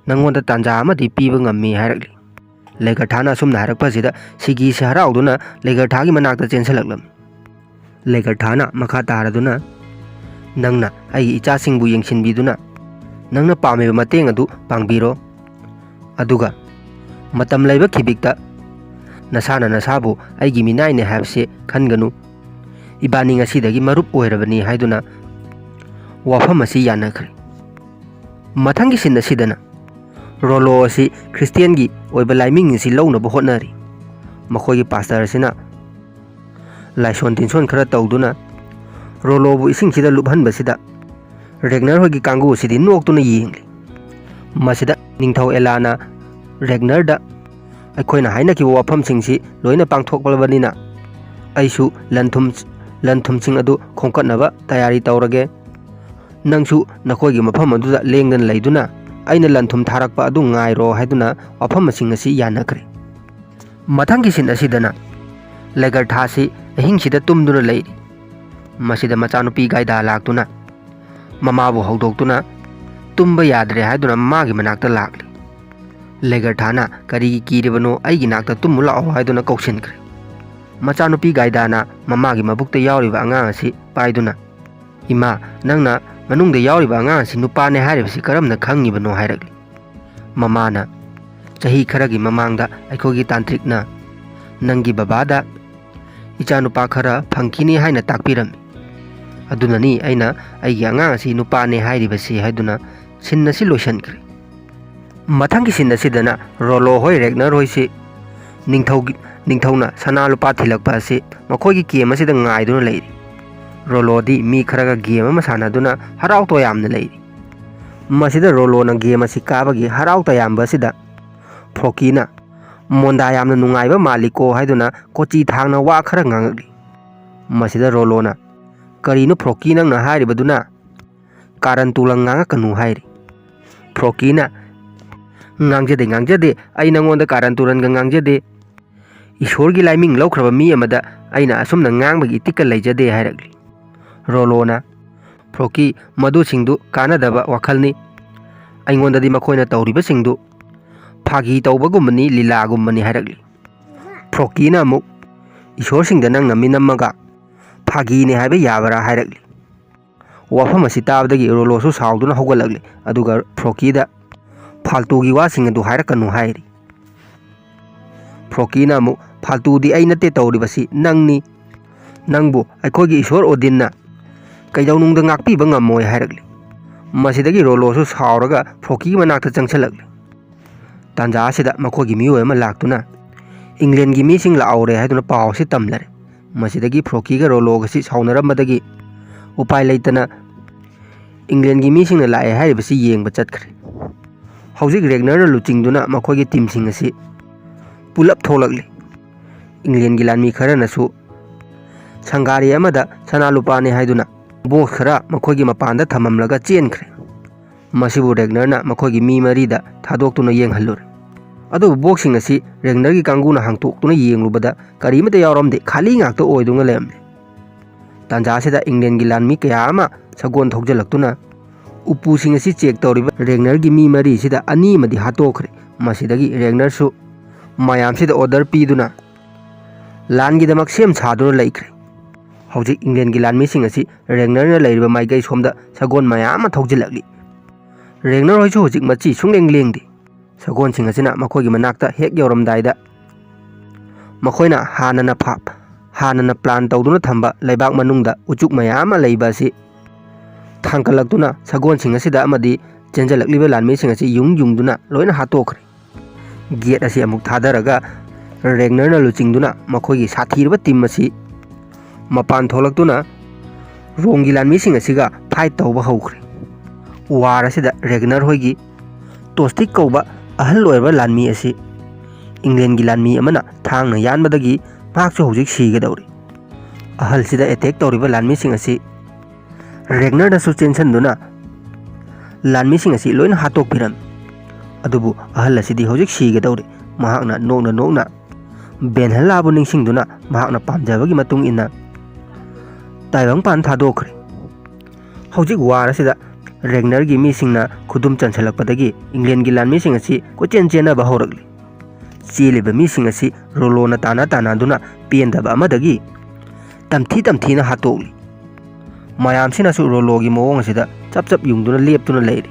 ꯅꯪꯉꯣꯟꯗ ꯇꯥꯟꯖꯥ ꯑꯃꯗꯤ ꯄꯤꯕ ꯉꯝꯃꯤ" ꯍꯥꯏꯔꯛꯂꯤ꯫ ꯂꯦꯒꯔꯊꯥꯅ ꯑꯁꯨꯝꯅ ꯍꯥꯏꯔꯛꯄ ꯑꯁꯤꯗ ꯁꯤꯒꯤꯁꯤ ꯍꯔꯥꯎꯗꯨꯅ ꯂꯦꯒꯔꯊꯥꯒꯤ ꯃꯅꯥꯛꯇ ꯆꯦꯟꯁꯤꯜꯂꯛꯂꯝꯃꯤ꯫ ꯂꯦꯒꯔꯊꯥꯅ ꯃꯈꯥ ꯇꯥꯔꯗꯨꯅ "ꯅꯪꯅ ꯑꯩꯒꯤ ꯏꯆꯥꯁꯤꯡꯕꯨ ꯌꯦꯡꯁꯤꯟꯕꯤꯗꯨꯅ ꯅꯪꯅ ꯄꯥꯝꯃꯤꯕ ꯃꯇꯦꯡ ꯑꯗꯨ ꯄꯥꯡꯕꯤꯔꯣ, ꯑꯗꯨꯒ ꯃꯇꯝ ꯂꯩꯕ ꯈꯤꯕꯤꯛꯇ ꯅꯁꯥꯅ ꯅꯁꯥꯕꯨ ꯑꯩꯒꯤ ꯃꯤꯅꯥꯏꯅꯦ ꯍꯥꯏꯕꯁꯤ ꯈꯟꯒꯅꯨ, ꯏꯕꯥꯅꯤ ꯉꯁꯤꯗꯒꯤ ꯃꯔꯨꯞ ꯑꯣꯏꯔꯕꯅꯤ" ꯍꯥꯏꯗꯨꯅ ꯋꯥꯐꯝ ꯑꯁꯤ ꯌꯥꯅꯈ꯭ꯔꯦ꯫ ꯃꯊꯪꯒꯤ ꯁꯤꯟ ꯑꯁꯤꯗꯅ ꯔꯣꯂꯣ ꯑꯁꯤ ꯈ꯭ꯔꯤꯁꯇꯤꯌꯟꯒꯤ ꯑꯣꯏꯕ ꯂꯥꯏꯃꯤꯡ ꯑꯁꯤ ꯂꯧꯅꯕ ꯍꯣꯠꯅꯔꯤ꯫ ꯃꯈꯣꯏꯒꯤ ꯄꯥꯁꯇꯔ ꯑꯁꯤꯅ ꯂꯥꯏꯁꯣꯟ ꯇꯤꯟꯁꯣꯟ ꯈꯔ ꯇꯧꯗꯨꯅ ꯔꯣꯂꯣꯕꯨ ꯏꯁꯤꯡꯁꯤꯗ ꯂꯨꯞꯍꯟꯕꯁꯤꯗ ꯔꯦꯒꯅꯔ ꯍꯣꯏꯒꯤ ꯀꯥꯡꯕꯨ ꯑꯁꯤꯗꯤ ꯅꯣꯛꯇꯨꯅ ꯌꯦꯡꯂꯤ꯫ ꯃꯁꯤꯗ ꯅꯤꯡꯊꯧ ꯑꯦꯂꯥꯅ ꯔꯦꯒꯅꯔꯗ "ꯑꯩꯈꯣꯏꯅ ꯍꯥꯏꯅꯈꯤꯕ ꯋꯥꯐꯝꯁꯤꯡꯁꯤ ꯂꯣꯏꯅ ꯄꯥꯡꯊꯣꯛꯂꯕꯅꯤꯅ ꯑꯩꯁꯨ ꯂꯟ ꯊꯨꯝꯁꯤꯡ ꯑꯗꯨ ꯈꯣꯝꯀꯠꯅꯕ ꯇꯌꯥꯔꯤ ꯇꯧꯔꯒꯦ, ꯅꯪꯁꯨ ꯅꯈꯣꯏꯒꯤ ꯃꯐꯝ ꯑꯗꯨꯗ ꯂꯦꯡꯗꯅ ꯂꯩꯗꯨꯅ ꯑꯩꯅ ꯂꯟ ꯊꯨꯝ ꯊꯥꯔꯛꯄ ꯑꯗꯨ ꯉꯥꯏꯔꯣ" ꯍꯥꯏꯗꯨꯅ ꯋꯥꯐꯝꯁꯤꯡ ꯑꯁꯤ ꯌꯥꯅꯈ꯭ꯔꯦ꯫ ꯃꯊꯪꯒꯤ ꯁꯤꯟ ꯑꯁꯤꯗꯅ ꯂꯦꯒꯔꯊꯥꯁꯤ ꯑꯍꯤꯡꯁꯤꯗ ꯇꯨꯝꯗꯨꯅ ꯂꯩꯔꯤ꯫ ꯃꯁꯤꯗ ꯃꯆꯥꯅꯨꯄꯤ ꯒꯥꯏꯗꯥ ꯂꯥꯛꯇꯨꯅ ꯃꯃꯥꯕꯨ ꯍꯧꯗꯣꯛꯇꯨꯅ ꯇꯨꯝꯕ ꯌꯥꯗ꯭ꯔꯦ ꯍꯥꯏꯗꯨꯅ ꯃꯥꯒꯤ ꯃꯅꯥꯛꯇ ꯂꯥꯛꯂꯤ꯫ ꯂꯦꯒꯔꯊꯥꯅ "ꯀꯔꯤꯒꯤ ꯀꯤꯔꯤꯕꯅꯣ, ꯑꯩꯒꯤ ꯅꯥꯛꯇ ꯇꯨꯝꯃꯨ ꯂꯥꯛꯑꯣ" ꯍꯥꯏꯗꯨꯅ ꯀꯧꯁꯤꯟꯈ꯭ꯔꯦ꯫ ꯃꯆꯥꯅꯨꯄꯤ ꯒꯥꯏꯗꯥꯅ ꯃꯃꯥꯒꯤ ꯃꯕꯨꯛꯇ ꯌꯥꯎꯔꯤꯕ ꯑꯉꯥꯡ ꯑꯁꯤ ꯄꯥꯏꯗꯨꯅ "ꯏꯃꯥ, ꯅꯪꯅ ꯃꯅꯨꯡꯗ ꯌꯥꯎꯔꯤꯕ ꯑꯉꯥꯡ ꯑꯁꯤ ꯅꯨꯄꯥꯅꯦ ꯍꯥꯏꯔꯤꯕꯁꯤ ꯀꯔꯝꯅ ꯈꯪꯉꯤꯕꯅꯣ" ꯍꯥꯏꯔꯛꯂꯤ꯫ ꯃꯃꯥꯅ "ꯆꯍꯤ ꯈꯔꯒꯤ ꯃꯃꯥꯡꯗ ꯑꯩꯈꯣꯏꯒꯤ ꯇꯥꯟꯇ꯭ꯔꯤꯛꯅ ꯅꯪꯒꯤ ꯕꯕꯥꯗ ꯏꯆꯥꯅꯨꯄꯥ ꯈꯔ ꯐꯪꯈꯤꯅꯤ ꯍꯥꯏꯅ ꯇꯥꯛꯄꯤꯔꯝꯃꯤ, ꯑꯗꯨꯅꯅꯤ ꯑꯩꯅ ꯑꯩꯒꯤ ꯑꯉꯥꯡ ꯑꯁꯤ ꯅꯨꯄꯥꯅꯦ ꯍꯥꯏꯔꯤꯕꯁꯤ" ꯍꯥꯏꯗꯨꯅ ꯁꯤꯟ ꯑꯁꯤ ꯂꯣꯏꯁꯤꯟꯈ꯭ꯔꯦ꯫ ꯃꯊꯪꯒꯤ ꯁꯤꯟ ꯑꯁꯤꯗꯅ ꯔꯣꯂꯣ ꯍꯣꯏ ꯔꯦꯒꯅꯔ ꯍꯣꯏꯁꯤ ꯅꯤꯡꯊꯧꯅ ꯁꯅꯥ ꯂꯨꯄꯥ ꯊꯤꯜꯂꯛꯄ ꯑꯁꯤ ꯃꯈꯣꯏꯒꯤ ꯀꯦꯝ ꯑꯁꯤꯗ ꯉꯥꯏꯗꯨꯅ ꯂꯩꯔꯤ꯫ ꯔꯣꯂꯣꯗꯤ ꯃꯤ ꯈꯔꯒ ꯒꯦꯝ ꯑꯃ ꯁꯥꯟꯅꯗꯨꯅ ꯍꯔꯥꯎ ꯇꯌꯥꯝꯅ ꯂꯩꯔꯤ꯫ ꯃꯁꯤꯗ ꯔꯣꯂꯣꯅ ꯒꯦꯝ ꯑꯁꯤ ꯀꯥꯕꯒꯤ ꯍꯔꯥꯎ ꯇꯌꯥꯝꯕ ꯑꯁꯤꯗ ꯐ꯭ꯔꯣꯀꯤꯅ "ꯃꯣꯟꯗꯥ ꯌꯥꯝꯅ ꯅꯨꯡꯉꯥꯏꯕ ꯃꯥꯜꯂꯤꯀꯣ" ꯍꯥꯏꯗꯨꯅ ꯀꯣꯆꯤ ꯊꯥꯡꯅ ꯋꯥ ꯈꯔ ꯉꯥꯡꯉꯛꯂꯤ꯫ ꯃꯁꯤꯗ ꯔꯣꯂꯣꯅ "ꯀꯔꯤꯅꯣ ꯐ꯭ꯔꯣꯀꯤ, ꯅꯪꯅ ꯍꯥꯏꯔꯤꯕꯗꯨꯅ? ꯀꯥꯔꯟ ꯇꯨꯔꯟ ꯉꯥꯡꯉꯛꯀꯅꯨ" ꯍꯥꯏꯔꯤ꯫ ꯐ꯭ꯔꯣꯀꯤꯅ "ꯉꯥꯡꯖꯗꯦ, ꯑꯩ ꯅꯪꯉꯣꯟꯗ ꯀꯥꯔꯟ ꯇꯨꯔꯟꯒ ꯉꯥꯡꯖꯗꯦ, ꯏꯁꯣꯔꯒꯤ ꯂꯥꯏꯃꯤꯡ ꯂꯧꯈ꯭ꯔꯕ ꯃꯤ ꯑꯃꯗ ꯑꯩꯅ ꯑꯁꯨꯝꯅ ꯉꯥꯡꯕꯒꯤ ꯏꯇꯤꯛꯀ ꯂꯩꯖꯗꯦ" ꯍꯥꯏꯔꯛꯂꯤ꯫ ꯔꯣꯂꯣꯅ "ꯐ꯭ꯔꯣꯀꯤ, ꯃꯗꯨꯁꯤꯡꯗꯨ ꯀꯥꯟꯅꯗꯕ ꯋꯥꯈꯜꯅꯤ, ꯑꯩꯉꯣꯟꯗꯗꯤ ꯃꯈꯣꯏꯅ ꯇꯧꯔꯤꯕꯁꯤꯡꯗꯨ ꯐꯥꯒꯤ ꯇꯧꯕꯒꯨꯝꯕꯅꯤ, ꯂꯤꯂꯥꯒꯨꯝꯕꯅꯤ" ꯍꯥꯏꯔꯛꯂꯤ꯫ ꯐ꯭ꯔꯣꯀꯤꯅ ꯑꯃꯨꯛ "ꯏꯁꯣꯔꯁꯤꯡꯗ ꯅꯪꯅ ꯃꯤꯅꯝꯃꯒ ꯐꯥꯒꯤꯅꯦ ꯍꯥꯏꯕ ꯌꯥꯕꯔꯥ" ꯍꯥꯏꯔꯛꯂꯤ꯫ ꯋꯥꯐꯝ ꯑꯁꯤ ꯇꯥꯕꯗꯒꯤ ꯔꯣꯂꯣꯁꯨ ꯁꯥꯎꯗꯨꯅ ꯍꯧꯒꯠꯂꯛꯂꯤ, ꯑꯗꯨꯒ ꯐ꯭ꯔꯣꯀꯤꯗ फालतूगी वासिंग अदु हायरकनु हायरी फ्रोकीना अमुक फालतूदी आई नते तौरिबसी नंगनी नंगबु अखोगी ईश्वर ओदिनना कईदौनुंग ngakpiba ngamoi hairagli masidagi rolosu sauraga फ्रोकी मनाक्ता चंगछलगली तांजा सिदा मखोगी मियो एमा लाक्तुना इंग्लैंड की मीसिंग लाउरे हाइदुना पाव से तमलरे मसिदगी फ्रोकी गा रोलोगसी साउनरमदगी उपाय लेतना इंग्लैंड की मीसिंग लाए हाइबसी येंग बचतखरे हौजिक रेगनर लुचिंगदुना मखोगी टीमसिंग असी पुलप थोलगली इंग्लैंड की लानमी खरनसु संगारी अमदा सनालुपाने हाइदुना बॉक्स खरा मखोगी मपानदा थममलगा चेनखरे मसिबु रेगनरना मखोगी मी मरीदा थादोक्तुना येंगहल्लुरे अदो बॉक्सिंग असी रेगनर की कांगुना हांगतोक्तुना येंगलुबदा करीमते यावरमदे खाली ngakto ओइदुंगा लेमले तांजासिदा इंग्लैंड की लानमी कया अमा सगोन थौजलक्तुना उपुसिंग असी चेक तौरिबा रेगनर की मी मरी सिदा अनी मदि हातोखरे मसिदगी रेगनर सु मायामसिदा ऑर्डर पीदुना लान की दमक सेम सादुना लैखरे हौजिक इंग्लैंड की लानमीसिंग असी रेगनरना लैरिबा माइगै सोमदा सगोन मायाम थौजलगली रेगनर होइसु हौजिक मची सुंगलेंग लेंगदि सगोन सिंग असिना मखोगी मनाक्ता हेक यौरमदाइदा मखोइना हानना प्लान तौदुना थंबा लेबाक मनुंगदा उचुक मयाम लैबा असि थांकलक्तुना सगोन सिंग असिदा अमदि चेंजलक्लिबा लानमीसिंग असी युंगदुना लोइना हातोखरे गेट असी अमुक थादरगा रेगनरना लुचिंगदुना मखोगी साथीरबा टीम असी मपान थोलक्तुना रोंगी लानमीसिंग असिगा फाइट तौबा हौखरे वार असिदा रेगनर होगी टोस्टिक कौबा अहल ओइबा लानमी असी इंग्लैंड की लानमी अमना थांगना यानबदगी माकसु हौजिक सीगदौरी अहल सिदा अटैक तौरिबा लानमीसिंग असी रेगनर दसु चेंसनदुना लानमीसिंग असी लोइन हातोक पिरम अदुबु अहल असिदी हौजिक सीगदौरी महाकना नोकना बेनहलाबु निंगसिंगदुना महाकना पामजाबगी मतुंग इना ताइबंग पान थादोखरे हौजिक वार असिदा रेगनर की मीसिंगना खुदुम चंसलकपदगी इंग्लैंड की लानमीसिंग असी कोचेन चेनबा हौरगली चेलिबा मीसिंग असी रोलोना तानादुना पेंदबा अमदगी तमथीना हातोकली मायामसिनासु रोलोगी मोंग असिदा चप युंगदुना लेपतुना लेरी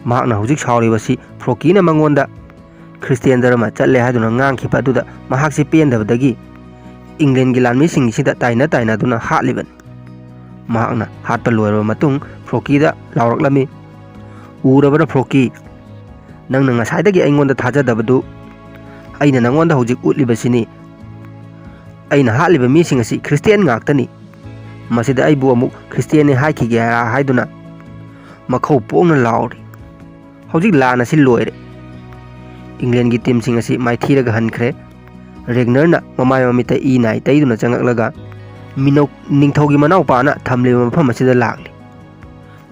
महाकना हौजिक साउरिबसी फ्रोकीना मंगोंदा क्रिस्टियन धर्म चले हादुना ngang अदुदा महाकसे पेंदबदगी इंग्लैंड की लानमीसिंग सिदा ताइनादुना हातलिबन महाकना हातपा लोइरबा मतुंग फ्रोकीदा लाउरक्लमी उरबना फ्रोकी नंग ngasai अइंगोंदा थाजदबदु अइना नंगोंदा हौजिक उतलिबसिनी अइना हातलिबा मीसिंग असी क्रिस्टियन ngakतनी मसिदा अइबु अमुक क्रिस्टियन ने हाइखिगे हाइदुना मखौ पोंगना लाउरी हौजिक लान असी लोइरे इंग्लैंड की टीम सिंग असी माइथीरगा हनखरे रेगनरना ममाय ममिता ई नाइ तैदुना चंगकलगा मिनौ निंगथौगी मनाउपाना थमलेबा मफम असिदा लागली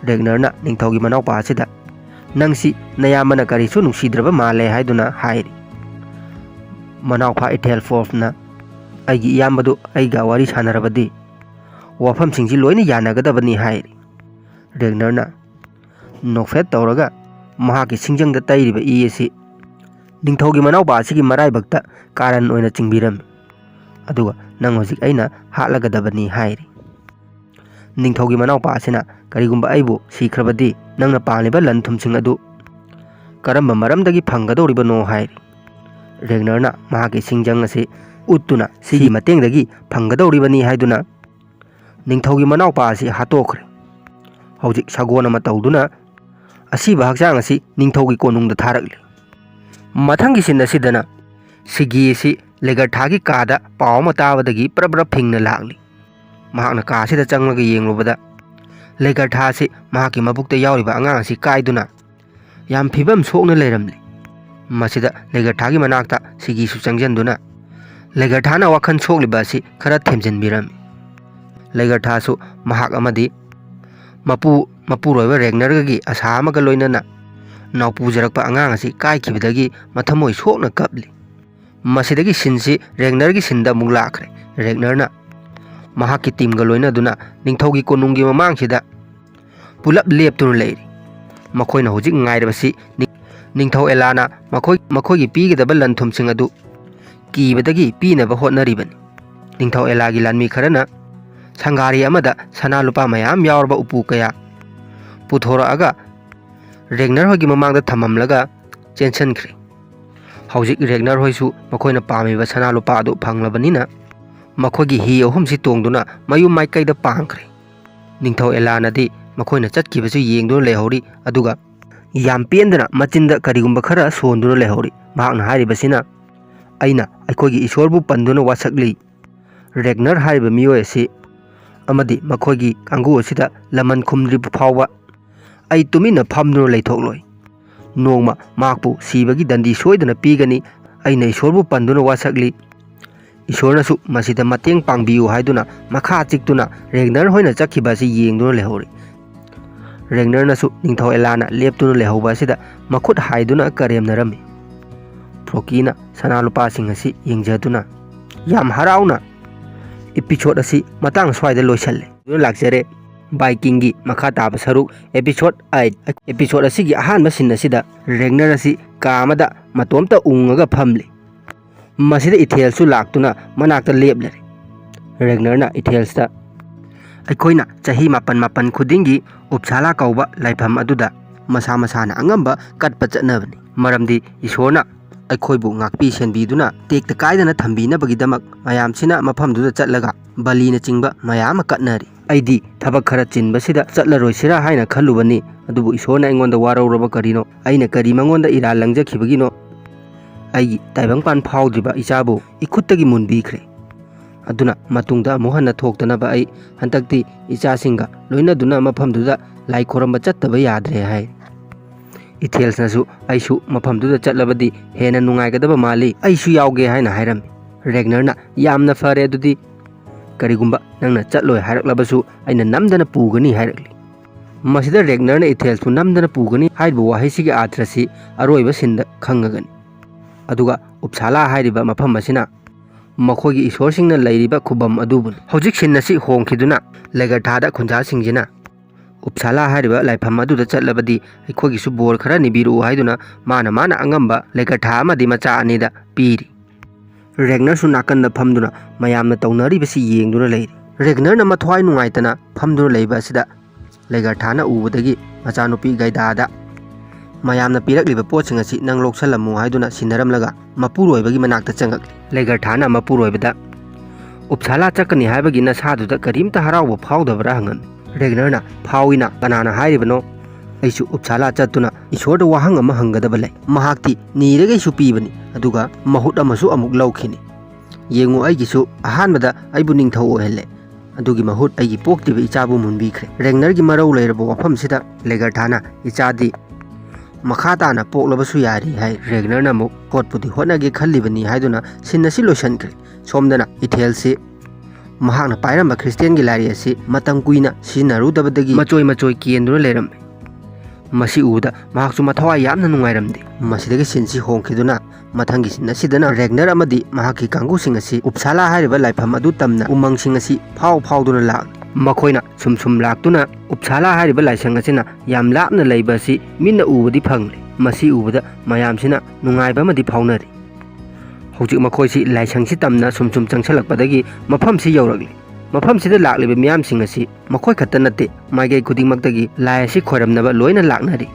रेगनरना निंगथौगी मनाउपा असिदा नंगसी नयामना करिसु नुंसीद्रबा माले हाइदुना हाइरी मनाउपा इथेलफोर्फना अइगी इयामबदु अइगा वारी सानरबदी वाफम सिंगसी लोइना यानगदबनी हाइरी रेगनरना नोफेट तौरगा महाकी सिंजंगदा तैरिबा ई असी निंगथौगी मनाउपा असिगी मराइबक्ता कारण ओइना चिंगबिरम अदुगा नंग हौजिक अइना हातलगदबनी हाइरी निंगथौगी मनाउपा असिना करिगुंबा अइबु सीख्रबदी नंगना पालिबा लन थुमसिंग अदु करम्बा मरमदगी फंगदौरिबनो हाइरी रेगनरना महाकी सिंजंग असी उत्तुना सिगी मतेंगदगी फंगदौरिबनी हाइदुना निंगथौगी मनाउपा असी हातोखरे हौजिक सगोन अमा तौदुना असीबा हक्चांग असी निंगथौगी कोनुंगदा थारकली मथंगी सिन असिदना सिगी असी लेगरथागी कादा पाव अमा ताबदगी प्रब्र फिंगना लागली महाकना कासिदा चंगलगा येंगलुबदा लेगरथा असी महाकी मबुक्ता याउरिबा अंगांग असी काइदुना याम फिबम सोकना लेरमली मसिदा लेगरथागी मनाक्ता सिगीसु चंगजनदुना लेगरथाना वखन सोकलिबा असी खरा थेमजनबिरमी लेगरथासु महाक अमदी मपुरोइबा रेगनरगी आशा अमगा लोइनना नाउपुजरकपा अंगांग असी काइखिबदगी मथमोइ सोकना कपली मसिदगी सिनसी रेगनरगी सिंदा मुग लाखरे रेगनरना महाकी टीमगा लोइनदुना निंगथौगी कोनुंगी ममांगसिदा पुलप लेपतुना लेरी मखोइना हौजिक ngairabasi निंगथौ एलाना मखोइगी पीगदबा लनथुमसिंग अदु कीबदगी पीनबा होटनरिबनी निंगथौ एलागी लानमी खरना संगारी अमदा सना लुपा मयाम यावरबा उपु कया पुथोरअगा ꯔꯦꯒꯅꯔ ꯍꯣꯏꯒꯤ ꯃꯃꯥꯡꯗ ꯊꯝꯃꯝꯂꯒ ꯆꯦꯟꯁꯤꯟꯈ꯭ꯔꯦ꯫ ꯍꯧꯖꯤꯛ ꯔꯦꯒꯅꯔ ꯍꯣꯏꯁꯨ ꯃꯈꯣꯏꯅ ꯄꯥꯝꯃꯤꯕ ꯁꯅꯥ ꯂꯨꯄꯥ ꯑꯗꯨ ꯐꯪꯂꯕꯅꯤꯅ ꯃꯈꯣꯏꯒꯤ ꯍꯤ ꯑꯍꯨꯝꯁꯤ ꯇꯣꯡꯗꯨꯅ ꯃꯌꯨꯝ ꯃꯥꯏꯀꯩꯗ ꯄꯥꯡꯈ꯭ꯔꯦ꯫ ꯅꯤꯡꯊꯧ ꯑꯦꯂꯥꯅꯗꯤ ꯃꯈꯣꯏꯅ ꯆꯠꯈꯤꯕꯁꯤ ꯌꯦꯡꯗꯨꯅ ꯂꯩꯍꯧꯔꯤ, ꯑꯗꯨꯒ ꯌꯥꯝ ꯄꯦꯟꯗꯅ ꯃꯆꯤꯟꯗ ꯀꯔꯤꯒꯨꯝꯕ ꯈꯔ ꯁꯣꯟꯗꯨꯅ ꯂꯩꯍꯧꯔꯤ꯫ ꯃꯍꯥꯛꯅ ꯍꯥꯏꯔꯤꯕꯁꯤꯅ, ꯑꯩꯅ ꯑꯩꯈꯣꯏꯒꯤ ꯏꯁꯣꯔꯕꯨ ꯄꯟꯗꯨꯅ ꯋꯥꯁꯛꯂꯤ꯫ ꯔꯦꯒꯅꯔ ꯍꯥꯏꯔꯤꯕ ꯃꯤꯑꯣꯏ ꯑꯁꯤ ꯑꯃꯗꯤ ꯃꯈꯣꯏꯒꯤ ꯀꯥꯡꯕꯨ ꯑꯁꯤꯗ ꯂꯃꯟ ꯈꯨꯝꯗ꯭ꯔꯤꯕ ꯐꯥꯎꯕ ꯑꯩ ꯇꯨꯃꯤꯟꯅ ꯐꯝꯗꯨꯅ ꯂꯩꯊꯣꯛꯂꯣꯏ꯫ ꯅꯣꯡꯃ ꯃꯍꯥꯛꯄꯨ ꯁꯤꯕꯒꯤ ꯗꯟꯗꯤ ꯁꯣꯏꯗꯅ ꯄꯤꯒꯅꯤ꯫ ꯑꯩꯅ ꯏꯁꯣꯔꯕꯨ ꯄꯟꯗꯨꯅ ꯋꯥꯁꯛꯂꯤ꯫ ꯏꯁꯣꯔꯅꯁꯨ ꯃꯁꯤꯗ ꯃꯇꯦꯡ ꯄꯥꯡꯕꯤꯌꯨ ꯍꯥꯏꯗꯨꯅ ꯃꯈꯥ ꯆꯤꯛꯇꯨꯅ ꯔꯦꯒꯅꯔ ꯍꯣꯏꯅ ꯆꯠꯈꯤꯕ ꯑꯁꯤ ꯌꯦꯡꯗꯨꯅ ꯂꯩꯍꯧꯔꯤ꯫ ꯔꯦꯒꯅꯔꯅꯁꯨ ꯅꯤꯡꯊꯧ ꯑꯦꯂꯥꯅ ꯂꯦꯞꯇꯨꯅ ꯂꯩꯍꯧꯕ ꯑꯁꯤꯗ ꯃꯈꯨꯠ ꯍꯥꯏꯗꯨꯅ ꯀꯔꯦꯝꯅꯔꯝꯃꯤ꯫ ꯐ꯭ꯂꯣꯀꯤꯅ ꯁꯅꯥ ꯂꯨꯄꯥꯁꯤꯡ ꯑꯁꯤ ꯌꯦꯡꯖꯗꯨꯅ ꯌꯥꯝ ꯍꯔꯥꯎꯅ ꯏꯄꯤꯁꯣꯗ ꯑꯁꯤ ꯃꯇꯥꯡ ꯁ꯭ꯋꯥꯏꯗ ꯂꯣꯏꯁꯜꯂꯦ꯫ ꯂꯥꯛꯆꯔꯦ ꯕꯥꯏꯀꯤꯡꯒꯤ ꯃꯈꯥ ꯇꯥꯕ ꯁꯔꯨꯛ ꯑꯦꯄꯤꯁꯣꯗ 8꯫ ꯑꯦꯄꯤꯁꯣꯗ ꯑꯁꯤꯒꯤ ꯑꯍꯥꯟꯕ ꯁꯤꯟ ꯑꯁꯤꯗ ꯔꯦꯒꯅꯔ ꯑꯁꯤ ꯀꯥ ꯑꯃꯗ ꯃꯇꯣꯝꯇ ꯎꯪꯉꯒ ꯐꯝꯂꯤ꯫ ꯃꯁꯤꯗ ꯏꯊꯦꯜꯁꯨ ꯂꯥꯛꯇꯨꯅ ꯃꯅꯥꯛꯇ ꯂꯦꯞꯂꯔꯦ꯫ ꯔꯦꯒꯅꯔꯅ ꯏꯊꯦꯜꯁꯇ ꯑꯩꯈꯣꯏꯅ ꯆꯍꯤ 7 ꯈꯨꯗꯤꯡꯒꯤ ꯎꯞꯁꯥꯂꯥ ꯀꯧꯕ ꯂꯥꯏꯐꯝ ꯑꯗꯨꯗ ꯃꯁꯥ ꯃꯁꯥꯅ ꯑꯉꯝꯕ ꯀꯠꯄ ꯆꯠꯅꯕꯅꯤ, ꯃꯔꯝꯗꯤ ꯏꯁꯣꯔꯅ ꯑꯩꯈꯣꯏꯕꯨ ꯉꯥꯛꯄꯤ ꯁꯦꯟꯕꯤꯗꯨꯅ ꯇꯦꯛꯇ ꯀꯥꯏꯗꯅ ꯊꯝꯕꯤꯅꯕꯒꯤꯗꯃꯛ ꯃꯌꯥꯝꯁꯤꯅ ꯃꯐꯝꯗꯨꯗ ꯆꯠꯂꯒ ꯕꯂꯤꯅꯆꯤꯡꯕ ꯃꯌꯥꯝ ꯑꯃ ꯀꯠꯅꯔꯤ꯫ ꯑꯩꯗꯤ ꯊꯕꯛ ꯈꯔ ꯆꯤꯟꯕꯁꯤꯗ ꯆꯠꯂꯔꯣꯏꯁꯤꯔꯥ ꯍꯥꯏꯅ ꯈꯜꯂꯨꯕꯅꯤ, ꯑꯗꯨꯕꯨ ꯏꯁꯣꯔꯅ ꯑꯩꯉꯣꯟꯗ ꯋꯥꯔꯧꯔꯕ ꯀꯔꯤꯅꯣ? ꯑꯩꯅ ꯀꯔꯤ ꯃꯉꯣꯟꯗ ꯏꯔꯥꯜ ꯂꯪꯖꯈꯤꯕꯒꯤꯅꯣ? ꯑꯩꯒꯤ ꯇꯥꯏꯕꯪꯄꯥꯟ ꯐꯥꯎꯗ꯭ꯔꯤꯕ ꯏꯆꯥꯕꯨ ꯏꯈꯨꯠꯇꯒꯤ ꯃꯨꯟꯕꯤꯈ꯭ꯔꯦ꯫ ꯑꯗꯨꯅ ꯃꯇꯨꯡꯗ ꯑꯃꯨꯛ ꯍꯟꯅ ꯊꯣꯛꯇꯅꯕ ꯑꯩ ꯍꯟꯗꯛꯇꯤ ꯏꯆꯥꯁꯤꯡꯒ ꯂꯣꯏꯅꯗꯨꯅ ꯃꯐꯝꯗꯨꯗ ꯂꯥꯏ ꯈꯣꯔꯝꯕ ꯆꯠꯇꯕ ꯌꯥꯗ꯭ꯔꯦ ꯍꯥꯏ꯫ ꯏꯊꯦꯜꯁꯅꯁꯨ ꯑꯩꯁꯨ ꯃꯐꯝꯗꯨꯗ ꯆꯠꯂꯕꯗꯤ ꯍꯦꯟꯅ ꯅꯨꯡꯉꯥꯏꯒꯗꯕ ꯃꯥꯜꯂꯤ, ꯑꯩꯁꯨ ꯌꯥꯎꯒꯦ ꯍꯥꯏꯅ ꯍꯥꯏꯔꯝꯃꯤ꯫ ꯔꯦꯒꯅꯔꯅ ꯌꯥꯝꯅ ꯐꯔꯦ, ꯑꯗꯨꯗꯤ ꯀꯔꯤꯒꯨꯝꯕ ꯅꯪꯅ ꯆꯠꯂꯣꯏ ꯍꯥꯏꯔꯛꯂꯕꯁꯨ ꯑꯩꯅ ꯅꯝꯗꯅ ꯄꯨꯒꯅꯤ ꯍꯥꯏꯔꯛꯂꯤ꯫ ꯃꯁꯤꯗ ꯔꯦꯒꯅꯔꯅ ꯏꯊꯦꯜꯁꯄꯨ ꯅꯝꯗꯅ ꯄꯨꯒꯅꯤ ꯍꯥꯏꯔꯤꯕ ꯋꯥꯍꯩꯁꯤꯒꯤ ꯑꯥꯔꯊ꯭ꯔꯁꯤ ꯑꯔꯣꯏꯕ ꯁꯤꯟꯗ ꯈꯪꯉꯒꯅꯤ꯫ ꯑꯗꯨꯒ ꯎꯞꯁꯥꯂꯥ ꯍꯥꯏꯔꯤꯕ ꯃꯐꯝ ꯑꯁꯤꯅ ꯃꯈꯣꯏꯒꯤ ꯏꯁꯣꯔꯁꯤꯡꯅ ꯂꯩꯔꯤꯕ ꯈꯨꯕꯝ ꯑꯗꯨꯕꯨꯅꯤ꯫ ꯍꯧꯖꯤꯛ ꯁꯤꯟ ꯑꯁꯤ ꯍꯣꯡꯈꯤꯗꯨꯅ ꯂꯦꯒꯔꯊꯥꯗ ꯈꯨꯟꯖꯥꯁꯤꯡꯁꯤꯅ ꯎꯞꯁꯥꯂꯥ ꯍꯥꯏꯔꯤꯕ ꯂꯥꯏꯐꯝ ꯑꯗꯨꯗ ꯆꯠꯂꯕꯗꯤ ꯑꯩꯈꯣꯏꯒꯤꯁꯨ ꯕꯣꯔ ꯈꯔ ꯅꯤꯕꯤꯔꯛꯎ ꯍꯥꯏꯗꯨꯅ ꯃꯥꯅ ꯑꯉꯝꯕ ꯂꯦꯒꯔꯊꯥ ꯑꯃꯗꯤ ꯃꯆꯥ ꯑꯅꯤꯗ ꯄꯤꯔꯤ꯫ ꯔꯦꯒꯅꯔꯁꯨ ꯅꯥꯀꯟꯗ ꯐꯝꯗꯨꯅ ꯃꯌꯥꯝꯅ ꯇꯧꯅꯔꯤꯕꯁꯤ ꯌꯦꯡꯗꯨꯅ ꯂꯩꯔꯤ꯫ ꯔꯦꯒꯅꯔꯅ ꯃꯊ꯭ꯋꯥꯏ ꯅꯨꯡꯉꯥꯏꯇꯅ ꯐꯝꯗꯨꯅ ꯂꯩꯕ ꯑꯁꯤꯗ ꯂꯦꯒꯔꯊꯥꯅ ꯎꯕꯗꯒꯤ ꯃꯆꯥꯅꯨꯄꯤ ꯒꯥꯏꯗꯥꯗ ꯃꯌꯥꯝꯅ ꯄꯤꯔꯛꯂꯤꯕ ꯄꯣꯠꯁꯤꯡ ꯑꯁꯤ ꯅꯪ ꯂꯧꯁꯜꯂꯝꯃꯨ ꯍꯥꯏꯗꯨꯅ ꯁꯤꯟꯅꯔꯝꯂꯒ ꯃꯄꯨꯔꯣꯏꯕꯒꯤ ꯃꯅꯥꯛꯇ ꯆꯪꯉꯛꯂꯤ꯫ ꯂꯦꯒꯔꯊꯥꯅ ꯃꯄꯨꯔꯣꯏꯕꯗ ꯎꯞꯁꯥꯂꯥ ꯆꯠꯀꯅꯤ ꯍꯥꯏꯕꯒꯤ ꯅꯁꯥꯗꯨꯗ ꯀꯔꯤꯝꯇ ꯍꯔꯥꯎꯕ ꯐꯥꯎꯗꯕ꯭ꯔꯥ ꯍꯪꯉꯝꯃꯤ꯫ ꯔꯦꯒꯅꯔꯅ ꯐꯥꯎꯏꯅ, ꯀꯅꯥꯅ ꯍꯥꯏꯔꯤꯕꯅꯣ? ꯑꯩꯁꯨ ꯎꯞꯁꯥꯂꯥ ꯆꯠꯇꯨꯅ ꯏꯁꯣꯔꯗ ꯋꯥꯍꯪ ꯑꯃ ꯍꯪꯒꯗꯕ ꯂꯩ꯫ ꯃꯍꯥꯛꯇꯤ ꯅꯤꯔꯒꯩꯁꯨ ꯄꯤꯕꯅꯤ, ꯑꯗꯨꯒ ꯃꯍꯨꯠ ꯑꯃꯁꯨ ꯑꯃꯨꯛ ꯂꯧꯈꯤꯅꯤ꯫ ꯌꯦꯡꯉꯨ, ꯑꯩꯒꯤꯁꯨ ꯑꯍꯥꯟꯕꯗ ꯑꯩꯕꯨ ꯅꯤꯡꯊꯧ ꯑꯣꯏꯍꯜꯂꯦ, ꯑꯗꯨꯒꯤ ꯃꯍꯨꯠ ꯑꯩꯒꯤ ꯄꯣꯛꯇ꯭ꯔꯤꯕ ꯏꯆꯥꯕꯨ ꯃꯨꯟꯕꯤꯈ꯭ꯔꯦ꯫ ꯔꯦꯒꯅꯔꯒꯤ ꯃꯔꯧ ꯂꯩꯔꯕ ꯋꯥꯐꯝꯁꯤꯗ ꯂꯦꯒꯔꯊꯥꯅ ꯏꯆꯥꯗꯤ ꯃꯈꯥ ꯇꯥꯅ ꯄꯣꯛꯂꯕꯁꯨ ꯌꯥꯔꯤ ꯍꯥꯏ꯫ ꯔꯦꯒꯅꯔꯅ ꯑꯃꯨꯛ ꯍꯣꯠꯄꯨꯗꯤ ꯍꯣꯠꯅꯒꯦ ꯈꯜꯂꯤꯕꯅꯤ ꯍꯥꯏꯗꯨꯅ ꯁꯤꯟ ꯑꯁꯤ ꯂꯣꯏꯁꯤꯟꯈ꯭ꯔꯦ꯫ ꯁꯣꯝꯗꯅ ꯏꯊꯦꯜꯁꯤ ꯃꯍꯥꯛꯅ ꯄꯥꯏꯔꯝꯕ ꯈ꯭ꯔꯤꯁꯇꯦꯟꯒꯤ ꯂꯥꯏꯔꯤ ꯑꯁꯤ ꯃꯇꯝ ꯀꯨꯏꯅ ꯁꯤꯖꯤꯟꯅꯔꯨꯗꯕꯗꯒꯤ ꯃꯆꯣꯏ ꯀꯦꯟꯗꯨꯅ ꯂꯩꯔꯝꯃꯤ꯫ ꯃꯁꯤ ꯎꯕꯗ ꯃꯍꯥꯛꯁꯨ ꯃꯊꯋꯥꯏ ꯌꯥꯝꯅ ꯅꯨꯡꯉꯥꯏꯔꯝꯗꯦ꯫ ꯃꯁꯤꯗꯒꯤ ꯁꯤꯟꯁꯤ ꯍꯣꯡꯈꯤꯗꯨꯅ ꯃꯊꯪꯒꯤ ꯁꯤꯟ ꯑꯁꯤꯗꯅ ꯔꯦꯒꯅꯔ ꯑꯃꯗꯤ ꯃꯍꯥꯛꯀꯤ ꯀꯥꯡꯕꯨꯁꯤꯡ ꯑꯁꯤ ꯎꯞꯁꯥꯂꯥ ꯍꯥꯏꯔꯤꯕ ꯂꯥꯏꯐꯝ ꯑꯗꯨ ꯇꯝꯅ ꯎꯃꯪꯁꯤꯡ ꯑꯁꯤ ꯐꯥꯎꯗꯨꯅ ꯂꯥꯛꯂꯤ꯫ ꯃꯈꯣꯏꯅ ꯁꯨꯝ ꯂꯥꯛꯇꯨꯅ ꯎꯞꯁꯥꯂꯥ ꯍꯥꯏꯔꯤꯕ ꯂꯥꯏꯁꯪ ꯑꯁꯤꯅ ꯌꯥꯝ ꯂꯥꯞꯅ ꯂꯩꯕ ꯑꯁꯤ ꯃꯤꯠꯅ ꯎꯕꯗꯤ ꯐꯪꯂꯤ꯫ ꯃꯁꯤ ꯎꯕꯗ ꯃꯌꯥꯝꯁꯤꯅ ꯅꯨꯡꯉꯥꯏꯕ ꯑꯃꯗꯤ ꯐꯥꯎꯅꯔꯤ꯫ ꯍꯧꯖꯤꯛ ꯃꯈꯣꯏꯁꯤ ꯂꯥꯏꯁꯪꯁꯤ ꯇꯝꯅ ꯁꯨꯝ ꯆꯪꯁꯤꯜꯂꯛꯄꯗꯒꯤ ꯃꯐꯝꯁꯤ ꯌꯧꯔꯛꯂꯤ꯫ ꯃꯐꯝꯁꯤꯗ ꯂꯥꯛꯂꯤꯕ ꯃꯤꯌꯥꯝꯁꯤꯡ ꯑꯁꯤ ꯃꯈꯣꯏ ꯈꯛꯇ ꯅꯠꯇꯦ, ꯃꯥꯏꯀꯩ ꯈꯨꯗꯤꯡꯃꯛꯇꯒꯤ ꯂꯥꯏ ꯑꯁꯤ ꯈꯣꯏꯔꯝꯅꯕ ꯂꯣꯏꯅ ꯂꯥꯛꯅꯔꯤ꯫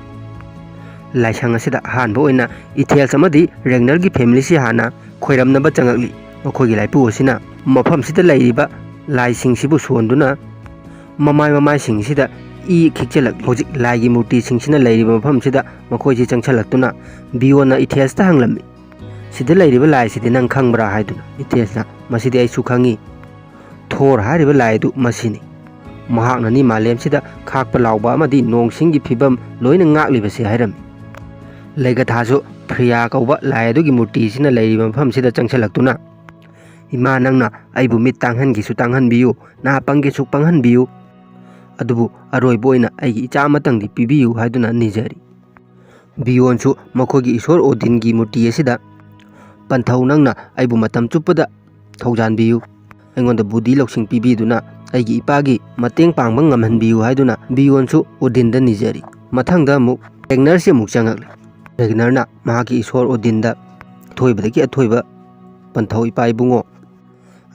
ላይsang asida ahanba oina ꯏꯊꯦꯜꯁ ꯑꯃꯗꯤ ꯔꯦꯒꯅꯔꯒꯤ ꯐꯦꯃꯤꯂꯤꯁꯤ ꯍꯥꯟꯅ ꯈꯣꯏꯔꯝꯅꯕ ꯆꯪꯉꯛꯂꯤ꯫ ꯃꯈꯣꯏꯒꯤ ꯂꯥꯏꯄꯨ ꯑꯁꯤꯅ ꯃꯐꯝꯁꯤꯗ ꯂꯩꯔꯤꯕ ꯂꯥꯏꯁꯤꯡꯁꯤꯕꯨ ꯁꯣꯟꯗꯨꯅ ꯃꯃꯥꯏꯁꯤꯡꯁꯤꯗ ꯏ ꯈꯤꯛꯆꯜꯂꯛꯂꯤ꯫ ꯍꯧꯖꯤꯛ ꯂꯥꯏꯒꯤ ꯃꯨꯔꯇꯤꯁꯤꯡꯁꯤꯅ ꯂꯩꯔꯤꯕ ꯃꯐꯝꯁꯤꯗ ꯃꯈꯣꯏꯁꯤ ꯆꯪꯁꯜꯂꯛꯇꯨꯅ ꯕꯤꯌꯣꯟꯅ ꯏꯊꯦꯜꯁꯇ ꯍꯪꯂꯝꯃꯤ, ꯁꯤꯗ ꯂꯩꯔꯤꯕ ꯂꯥꯏꯁꯤꯗꯤ ꯅꯪ ꯈꯪꯕ꯭ꯔꯥ ꯍꯥꯏꯗꯨꯅ꯫ ꯏꯊꯦꯜꯁꯅ ꯃꯁꯤꯗꯤ ꯑꯩꯁꯨ ꯈꯪꯉꯤ, ꯊꯣꯔ ꯍꯥꯏꯔꯤꯕ ꯂꯥꯏ ꯑꯗꯨ ꯃꯁꯤꯅꯤ꯫ ꯃꯍꯥꯛꯅꯅꯤ ꯃꯥꯂꯦꯝꯁꯤꯗ ꯈꯥꯛꯄ ꯂꯥꯎꯕ ꯑꯃꯗꯤ ꯅꯣꯡꯁꯤꯡꯒꯤ ꯐꯤꯕꯝ ꯂꯣꯏꯅ ꯉꯥꯛꯂꯤꯕꯁꯤ ꯍꯥꯏꯔꯝꯃꯤ꯫ ꯂꯩꯒꯊꯥꯁꯨ ꯐ꯭ꯔꯤꯌꯥ ꯀꯧꯕ ꯂꯥꯏ ꯑꯗꯨꯒꯤ ꯃꯨꯔꯇꯤꯁꯤꯅ ꯂꯩꯔꯤꯕ ꯃꯐꯝꯁꯤꯗ ꯆꯪꯁꯜꯂꯛꯇꯨꯅ ꯏꯃꯥ ꯅꯪꯅ ꯑꯩꯕꯨ ꯃꯤꯠ ꯇꯥꯡꯍꯟꯒꯦꯁꯨ ꯇꯥꯡꯍꯟꯕꯤꯌꯨ, ꯅꯥ ꯄꯪꯒꯦꯁꯨ ꯄꯪꯍꯟꯕꯤꯌꯨ, ꯑꯗꯨꯕꯨ ꯑꯔꯣꯏꯕ ꯑꯣꯏꯅ ꯑꯩꯒꯤ ꯏꯆꯥ ꯑꯃꯇꯪꯗꯤ ꯄꯤꯕꯤꯌꯨ ꯍꯥꯏꯗꯨꯅ ꯅꯤꯖꯔꯤ꯫ ꯕꯤꯌꯣꯟꯁꯨ ꯃꯈꯣꯏꯒꯤ ꯏꯁꯣꯔ ꯑꯣꯗꯤꯟꯒꯤ ꯃꯨꯔꯇꯤ ꯑꯁꯤꯗ ꯄꯟꯊꯧ ꯅꯪꯅ ꯑꯩꯕꯨ ꯃꯇꯝ ꯆꯨꯞꯄꯗ ꯊꯧꯖꯥꯟꯕꯤꯌꯨ, ꯑꯩꯉꯣꯟꯗ ꯕꯨꯙꯤ ꯂꯧꯁꯤꯡ ꯄꯤꯕꯤꯗꯨꯅ ꯑꯩꯒꯤ ꯏꯄꯥꯒꯤ ꯃꯇꯦꯡ ꯄꯥꯡꯕ ꯉꯝꯍꯟꯕꯤꯌꯨ ꯍꯥꯏꯗꯨꯅ ꯕꯤꯌꯣꯟꯁꯨ ꯑꯣꯗꯤꯟꯗ ꯅꯤꯖꯔꯤ꯫ ꯃꯊꯪꯗ ꯑꯃꯨꯛ ꯔꯦꯒꯅꯔꯁꯤ ꯑꯃꯨꯛ ꯆꯪꯉꯛꯂꯤ꯫ ꯔꯦꯒꯅꯔꯅ ꯃꯍꯥꯛꯀꯤ ꯏꯁꯣꯔ ꯑꯣꯗꯤꯟꯗ ꯑꯊꯣꯏꯕꯗꯒꯤ ꯑꯊꯣꯏꯕ ꯄꯟꯊꯧ ꯏꯄꯥ ꯏꯕꯨꯡꯉꯣ,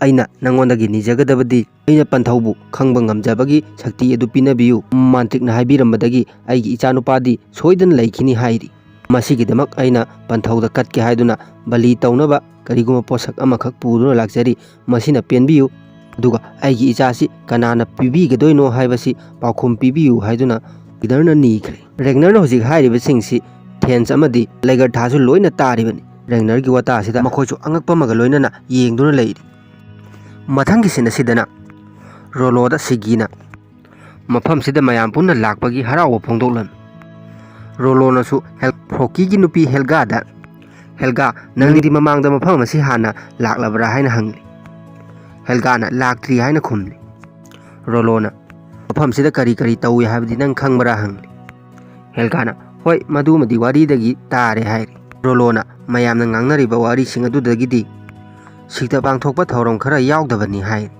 ꯑꯩꯅ ꯅꯉꯣꯟꯗꯒꯤ ꯅꯤꯖꯒꯗꯕꯗꯤ ꯑꯩꯅ ꯄꯟꯊꯧꯕꯨ ꯈꯪꯕ ꯉꯝꯖꯕꯒꯤ ꯁꯛꯇꯤ ꯑꯗꯨ ꯄꯤꯅꯕꯤꯌꯨ꯫ ꯃꯥꯟꯇ꯭ꯔꯤꯛꯅ ꯍꯥꯏꯕꯤꯔꯝꯕꯗꯒꯤ ꯑꯩꯒꯤ ꯏꯆꯥꯅꯨꯄꯥꯗꯤ ꯁꯣꯏꯗꯅ ꯂꯩꯈꯤꯅꯤ ꯍꯥꯏꯔꯤ꯫ ꯃꯁꯤꯒꯤꯗꯃꯛ ꯑꯩꯅ ꯄꯟꯊꯧꯗ ꯀꯠꯀꯦ ꯍꯥꯏꯗꯨꯅ ꯕꯂꯤ ꯇꯧꯅꯕ ꯀꯔꯤꯒꯨꯝꯕ ꯄꯣꯠꯁꯛ ꯑꯃꯈꯛ ꯄꯨꯗꯨꯅ ꯂꯥꯛꯆꯔꯤ꯫ ꯃꯁꯤꯅ ꯄꯦꯟꯕꯤꯌꯨ, ꯑꯗꯨꯒ ꯑꯩꯒꯤ ꯏꯆꯥꯁꯤ ꯀꯅꯥꯅ ꯄꯤꯕꯤꯒꯗꯣꯏꯅꯣ ꯍꯥꯏꯕꯁꯤ ꯄꯥꯎꯈꯨꯝ ꯄꯤꯕꯤꯌꯨ ꯍꯥꯏꯗꯨꯅ ꯔꯦꯒꯅꯔꯅ ꯅꯤꯈ꯭ꯔꯦ꯫ ꯔꯦꯒꯅꯔꯅ ꯍꯧꯖꯤꯛ ꯍꯥꯏꯔꯤꯕꯁꯤꯡꯁꯤ ꯊꯦꯟꯁ ꯑꯃꯗꯤ ꯂꯩꯒꯔꯊꯥꯁꯨ ꯂꯣꯏꯅ ꯇꯥꯔꯤꯕꯅꯤ꯫ ꯔꯦꯒꯅꯔꯒꯤ ꯋꯥꯇꯥꯁꯤꯗ ꯃꯈꯣꯏꯁꯨ ꯑꯉꯛꯄ ꯑꯃꯒ ꯂꯣꯏꯅꯅ ꯌꯦꯡꯗꯨꯅ ꯂꯩꯔꯤ꯫ ꯃꯊꯪꯒꯤ ꯁꯤꯟ ꯑꯁꯤꯗꯅ ꯔꯣꯂꯣꯗ ꯁꯤꯒꯤꯅ ꯃꯐꯝꯁꯤꯗ ꯃꯌꯥꯝ ꯄꯨꯟꯅ ꯂꯥꯛꯄꯒꯤ ꯍꯔꯥꯎꯕ ꯐꯣꯡꯗꯣꯛꯂꯝꯃꯤ꯫ ꯔꯣꯂꯣꯅꯁꯨ ꯐ꯭ꯔꯣꯀꯤꯒꯤ ꯅꯨꯄꯤ ꯍꯦꯜꯒꯥꯗ "ꯍꯦꯜꯒꯥ, ꯅꯪꯗꯤ ꯃꯃꯥꯡꯗ ꯃꯐꯝ ꯑꯁꯤ ꯍꯥꯟꯅ ꯂꯥꯛꯂꯕ꯭ꯔꯥ?" ꯍꯥꯏꯅ ꯍꯪꯂꯤ꯫ ꯍꯦꯜꯒꯥꯅ "ꯂꯥꯛꯇ꯭ꯔꯤ" ꯍꯥꯏꯅ ꯈꯨꯝꯂꯤ꯫ ꯔꯣꯂꯣꯅ "ꯃꯐꯝꯁꯤꯗ ꯀꯔꯤ ꯀꯔꯤ ꯇꯧꯏ ꯍꯥꯏꯕꯗꯤ ꯅꯪ ꯈꯪꯕ꯭ꯔꯥ?" ꯍꯪꯂꯤ꯫ ꯍꯦꯜꯒꯥꯅ "ꯍꯣꯏ, ꯃꯗꯨꯃꯗꯤ ꯋꯥꯔꯤꯗꯒꯤ ꯇꯥꯔꯦ" ꯍꯥꯏꯔꯤ꯫ ꯔꯣꯂꯣꯅ ꯃꯌꯥꯝꯅ ꯉꯥꯡꯅꯔꯤꯕ ꯋꯥꯔꯤꯁꯤꯡ ꯑꯗꯨꯗꯒꯤꯗꯤ ꯁꯤꯛꯇ ꯄꯥꯡꯊꯣꯛꯄ ꯊꯧꯔꯝ ꯈꯔ ꯌꯥꯎꯗꯕꯅꯤ ꯍꯥꯏꯔꯤ꯫